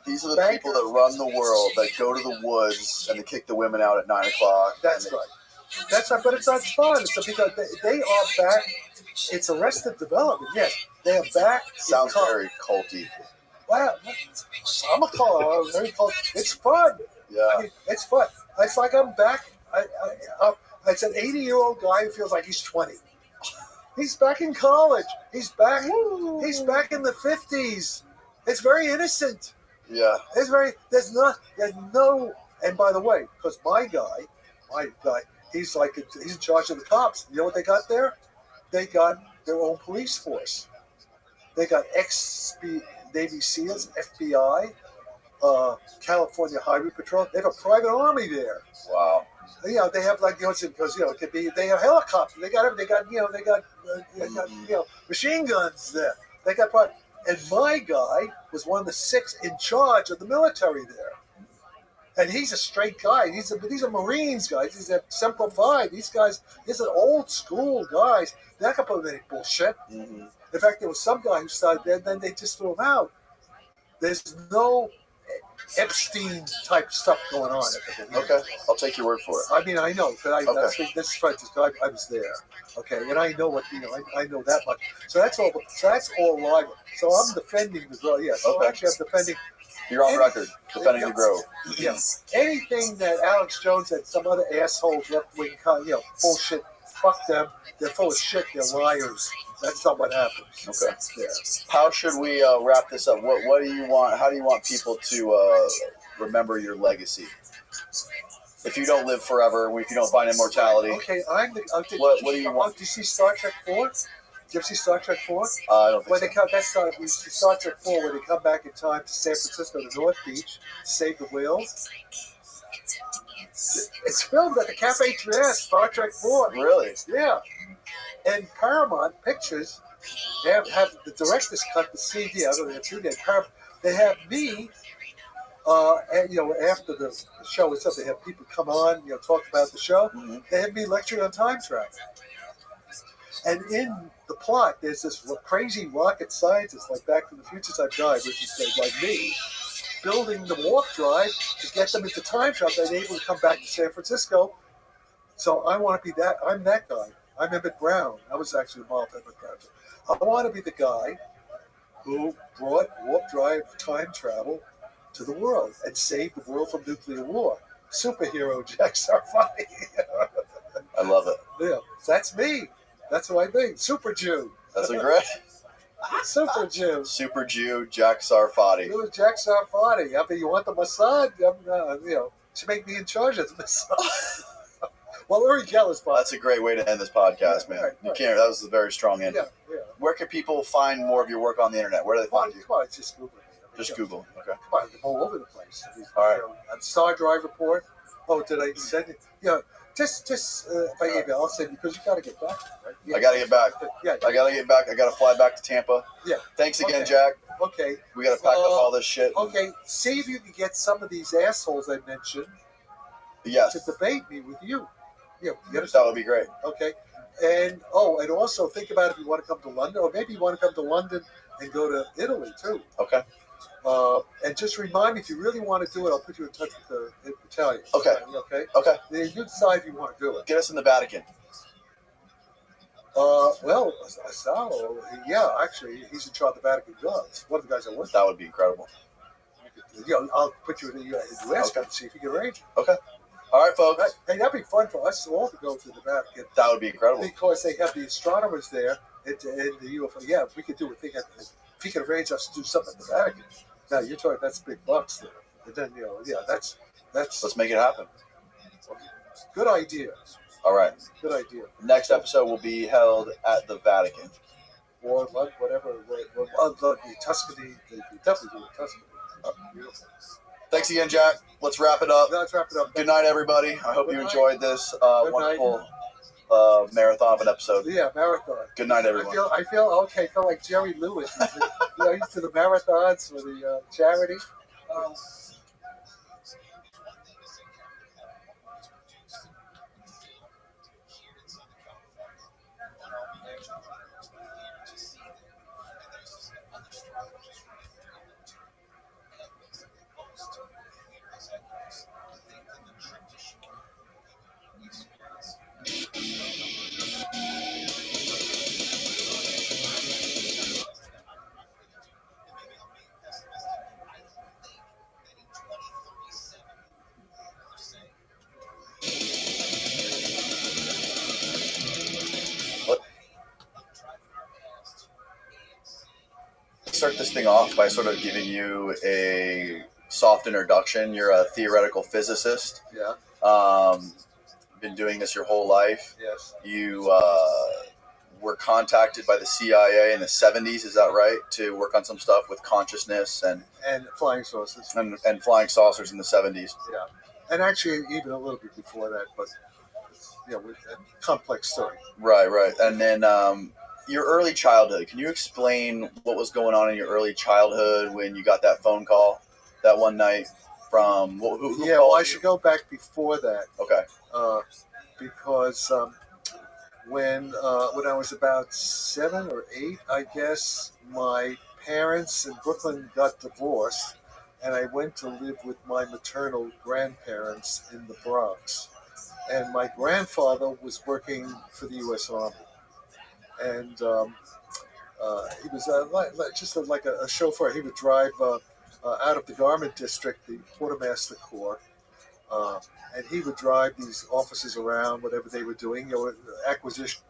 people that run the world. That go to the woods and they kick the women out at 9 o'clock. That's right. That's right, but it's not fun. It's because they are back. It's Arrested Development. Yes, they are back. Sounds very culty. Wow, I'm a caller. Very culty. It's fun. Yeah, I mean, it's fun. It's like I'm back. It's an 80-year-old guy who feels like he's 20. He's back in college. He's back. He's back in the 50s. It's very innocent. Yeah. There's no. And by the way, because my guy. He's in charge of the cops. You know what they got there? They got their own police force. They got ex-Navy SEALs, FBI, California Highway Patrol. They have a private army there. Wow. Yeah, they have because it could be. They have helicopters. They got machine guns there. They got private. And my guy was one of the 6 in charge of the military there. And he's a straight guy. These are Marines guys. These are simplified. These are old school guys. They're not going to put any bullshit. Mm-hmm. In fact, there was some guy who started there, then they just threw him out. There's no Epstein type stuff going on at the Believers. Okay, I'll take your word for it. I mean, I know because this is I was there. Okay, and I know what I know that much. So that's all. So that's all libel. So I'm defending the Grove. Yeah. So actually, I'm defending. You're on record defending the Grove. Yeah. Anything that Alex Jones and some other assholes left wing, bullshit. Fuck them. They're full of shit. They're liars. That's not what happens. Okay. Yeah. How should we wrap this up? What do you want? How do you want people to remember your legacy? If you don't live forever, if you don't find immortality. Okay, what do you want? Did you see Star Trek 4? Did you ever see Star Trek 4? I don't think when so. They come, that's Star Trek 4 when they come back in time to San Francisco, to North Beach, to save the whales. It's filmed at the Cafe Trieste, Star Trek 4. Really? Yeah. And Paramount Pictures, they have the director's cut, the CD. I don't know if you did. They have me. And, after the show is up, they have people come on, talk about the show. Mm-hmm. They have me lecturing on time travel. And in the plot, there's this crazy rocket scientist, like Back from the Future type guy, which is like me, building the warp drive to get them into time travel and able to come back to San Francisco. So I want to be that. I'm that guy. I'm Emmett Brown. I was actually involved in Emmett Brown. I want to be the guy who brought warp drive time travel to the world and saved the world from nuclear war. Superhero Jack Sarfati. I love it. Yeah, that's me. That's what I think. Super Jew. That's a great. Super Jew. Super Jew Jack Sarfati. It was Jack Sarfati. I mean, you want the Mossad? Should make me in charge of the Mossad. Well, Uri Geller's podcast. That's a great way to end this podcast, man. Right. You can't. That was a very strong ending. Yeah. Where can people find more of your work on the internet? Where do they find you? Come on, just Google me. Just Google. Okay. Come on, all over the place. All right. Star Drive Report. Oh, did I send it? Just by email. I'll send you because you got to get back. Right? Yeah. I got to get back. Yeah. I got to get back. I got to fly back to Tampa. Yeah. Thanks again, Jack. Okay. We got to pack up all this shit. Okay. See if you can get some of these assholes I mentioned. Yes. To debate me with you. Yeah. That would be great. Okay. And also think about if you want to come to London, or maybe you want to come to London and go to Italy too. Okay. And just remind me if you really want to do it, I'll put you in touch with the Italian. Okay. Okay. Okay. Then you decide if you want to do it. Get us in the Vatican. Well, Asalo, actually, he's in charge of the Vatican guards. One of the guys I work. That would be incredible. I'll put you in the U.S. and see if you can arrange it. Okay. All right, folks. Hey, that'd be fun for us all to go to the Vatican. That would be incredible. Because they have the astronomers there and the UFO. Yeah, if we could do it, if he could arrange us to do something at the Vatican. Now, you're talking, that's big bucks there. And then, that's. Let's make it happen. Good idea. All right. Good idea. Next episode will be held at the Vatican. Or whatever. Tuscany. They definitely do it Tuscany. Beautiful. Thanks again, Jack. Let's wrap it up. Let's wrap it up. Good night, everybody. I hope you enjoyed this wonderful marathon of an episode. Yeah, marathon. Good night, everyone. I feel like Jerry Lewis. He's to the marathons for the charity. Start this thing off by sort of giving you a soft introduction. You're a theoretical physicist. Yeah. Been doing this your whole life. Yes. You were contacted by the CIA in the 70s, is that right? To work on some stuff with consciousness and flying saucers. And flying saucers in the 70s. Yeah. And actually even a little bit before that, but with a complex story. Right. And then your early childhood. Can you explain what was going on in your early childhood when you got that phone call that one night from who I should go back before that. Okay. Because when I was about 7 or 8, I guess my parents in Brooklyn got divorced, and I went to live with my maternal grandparents in the Bronx. And my grandfather was working for the U.S. Army, and he was like a chauffeur. He would drive out of the garment district, the quartermaster corps, and he would drive these officers around, whatever they were doing, acquisition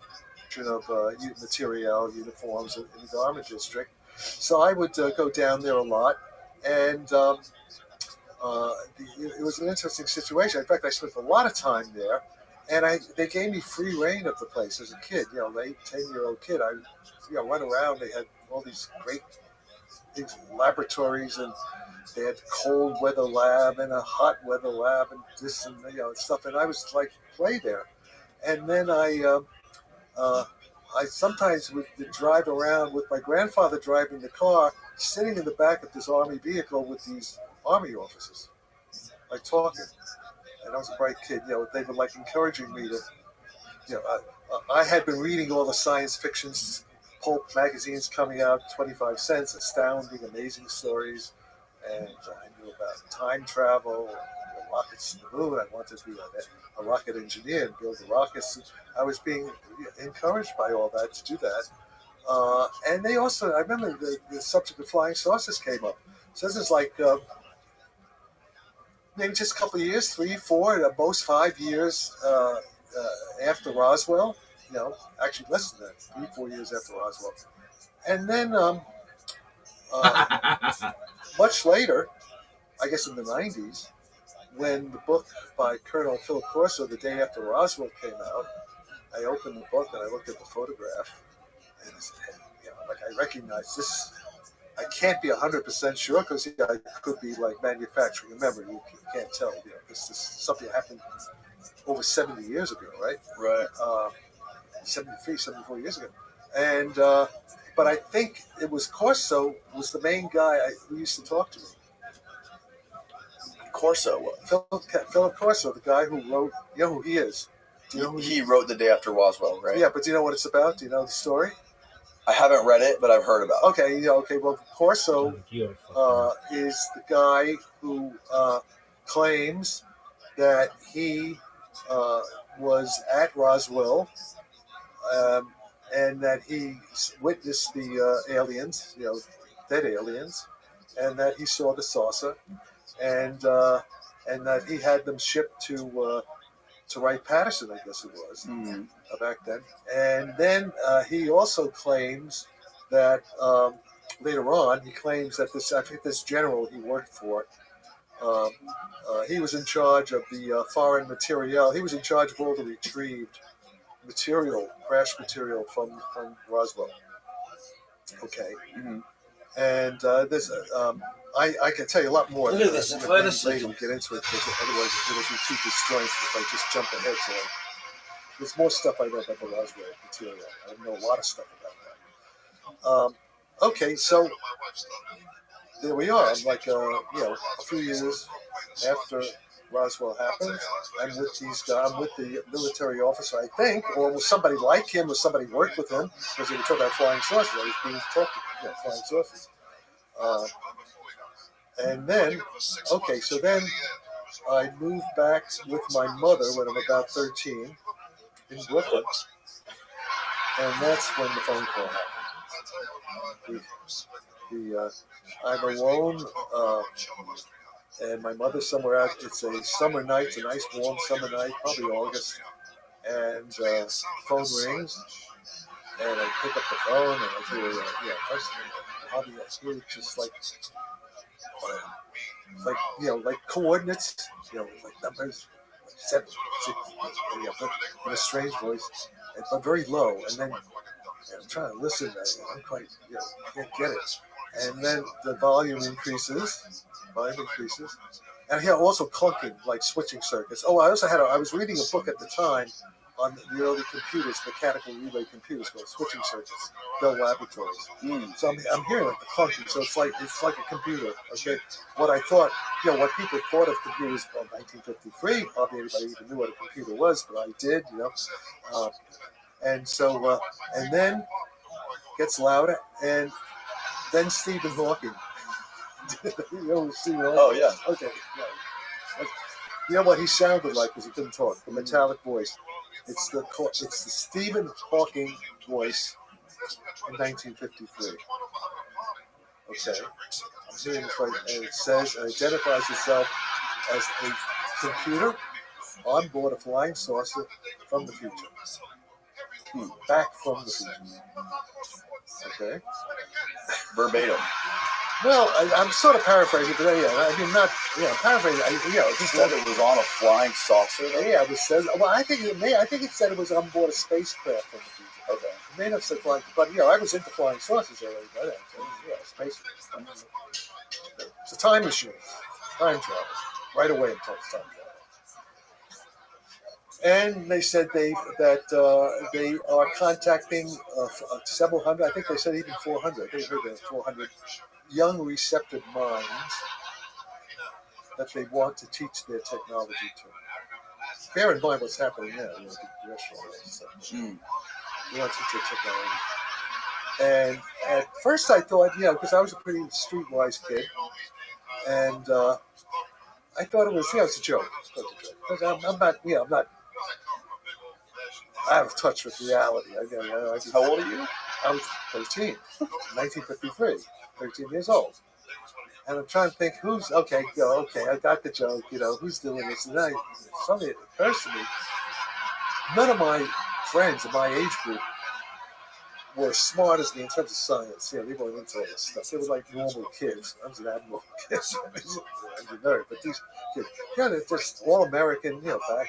of material, uniforms in the garment district. So I would go down there a lot, and it was an interesting situation. In fact, I spent a lot of time there, and they gave me free reign of the place as a kid. Late 10-year-old kid. I went around. They had all these great laboratories, and they had cold weather lab and a hot weather lab and this and stuff. And I was like play there, and then I sometimes would drive around with my grandfather driving the car, sitting in the back of this army vehicle with these army officers, like talking. And I was a bright kid. They were like encouraging me to. I had been reading all the science fictions, pulp magazines coming out, 25 cents, astounding, amazing stories, and I knew about time travel, rockets to the moon. I wanted to be a rocket engineer and build the rockets. I was being encouraged by all that to do that. And they also, I remember the subject of flying saucers came up. So this is like maybe just a couple of years, 3, 4, at most 5 years after Roswell. Actually less than that, 3, 4 years after Roswell. And then much later, I guess in the 90s, when the book by Colonel Philip Corso, The Day After Roswell, came out, I opened the book and I looked at the photograph, and I said, hey, I recognize this. I can't be 100% sure because I could be like manufacturing a memory. You can't tell, this is something that happened over 70 years ago, right? Right. 73, 74 years ago. And, but I think it was Corso was the main guy who used to talk to me. Corso was? Philip Corso, the guy who wrote, you know who he is? Do you know who he wrote The Day After Roswell, right? Yeah, but do you know what it's about? Do you know the story? I haven't read it, but I've heard about it. Okay. Well, Corso is the guy who claims that he was at Roswell and that he witnessed the aliens, dead aliens, and that he saw the saucer, and that he had them shipped to Wright-Patterson, I guess it was, back then. And then he also claims that later on, he claims that this general he worked for, he was in charge of the foreign materiel. He was in charge of all the retrieved material, crash material from Roswell. Okay. Mm-hmm. And there's I can tell you a lot more. Look at this. Later we'll get into it because otherwise it'll be too disjointed if I just jump ahead. So there's more stuff I know about the Roswell material. I know a lot of stuff about that. Okay, so there we are. I'm like a few years after Roswell happened. I'm with these guys. I'm with the military officer, I think, or was somebody like him, or somebody worked with him, because he was talking about flying saucers. I was being talked to, flying saucers. And then, so then I moved back with my mother when I'm about 13 in Brooklyn, and that's when the phone call happened. I'm alone, and my mother's somewhere out. It's a summer night, it's a nice warm summer night, probably August, and phone rings, and I pick up the phone, and I hear, first thing, I hear just like coordinates, like numbers, like 7, 6, but in a strange voice, but very low. And then I'm trying to listen, I'm quite, can't get it. And then the volume increases, and I hear also clunking, like switching circuits. Oh, I was reading a book at the time on the early computers, mechanical relay computers called Switching Circuits, Bell Laboratories. So I'm hearing like the clunking. So it's like a computer. Okay, what I thought, what people thought of computers in 1953, hardly anybody even knew what a computer was, but I did. And so and then gets louder, and Then Stephen Hawking. You know Stephen Hawking? Oh, yeah. Okay. Yeah. You know what he sounded like because he couldn't talk? The metallic voice. It's the Stephen Hawking voice in 1953. Okay. I'm hearing this right, and it says it identifies itself as a computer on board a flying saucer from the future. Back from the future. Okay. Verbatim. Well, I'm sort of paraphrasing, but I mean, not, I'm paraphrasing. It said it was on a flying saucer. Yeah, it says. Well, I think it said it was on board a spacecraft from the future. Okay. It may not say flying, but I was into flying saucers already by then. So, space. It's a time machine, time travel, right away until it's time travel. And they said they are contacting several hundred. I think they said even 400. They heard that 400 young receptive minds that they want to teach their technology to. Bear in mind what's happening now. The restaurants. They want to teach their technology. And at first I thought, because I was a pretty streetwise kid, and I thought it was, it's a joke. Because I'm not out of touch with reality. How old are you? I was 13, 1953, 13 years old. And I'm trying to think okay, I got the joke, who's doing this? And then suddenly it occurs to me, none of my friends in my age group were as smart as me in terms of science. They weren't into all this stuff. They were like normal kids. I was an abnormal kid. I'm a nerd, but these kids, they're just all American, back.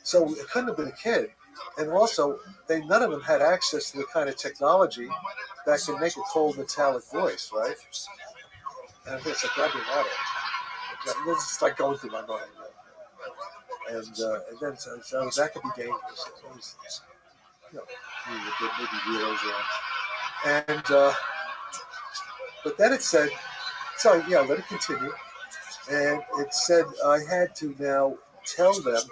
So it couldn't have been a kid. And also, none of them had access to the kind of technology that can make a cold metallic voice, right? And I guess I grabbed it This is like going through my mind. And then so that could be dangerous. Maybe wheels around. And but then it said, let it continue. And it said I had to now tell them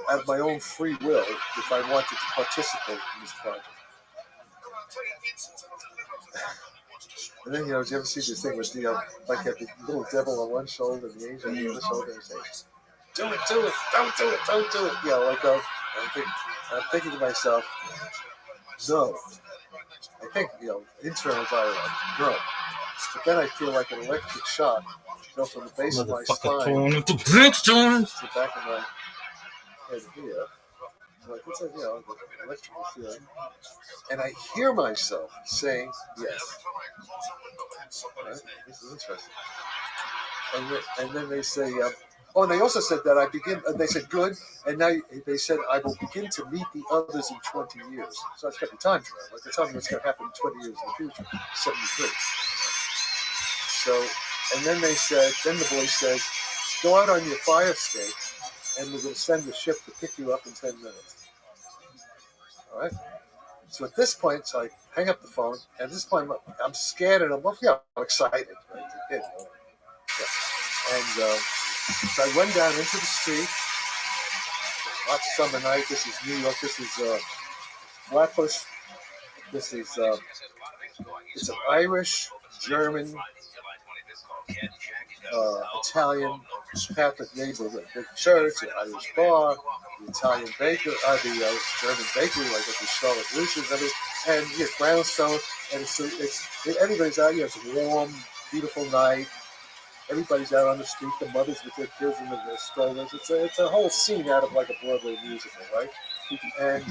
out of my own free will if I wanted to participate in this project. And then, did you ever see this thing with the little devil on one shoulder and the angel on the other shoulder and say, do it, don't do it. I'm thinking to myself, no. I think, internal dialogue, no. But then I feel like an electric shock from the base of my spine to the back of my head here. Like, what's that, electrical feeling? And I hear myself saying yes. Right? This is interesting. And then they say, and they also said that they said good, and now they said I will begin to meet the others in 20 years. So that's got the time for that. Like they're telling me what's going to happen in 20 years in the future, 73. So, and then the voice says, go out on your fire escape, and we're going to send the ship to pick you up in 10 minutes. All right? So at this point, so I hang up the phone, and at this point, I'm scared, and I'm excited. Right? Yeah. And so I went down into the street. Hot summer night. This is New York. This is Flatbush. This is it's an Irish, German, Italian Catholic neighborhood. The church, the Irish bar, the Italian baker, the German bakery, like at the Charlotte Lucy's, and brownstone, and everybody's out here. It's a warm, beautiful night. Everybody's out on the street. The mothers with their kids in their strollers. It's a whole scene out of like a Broadway musical, right? And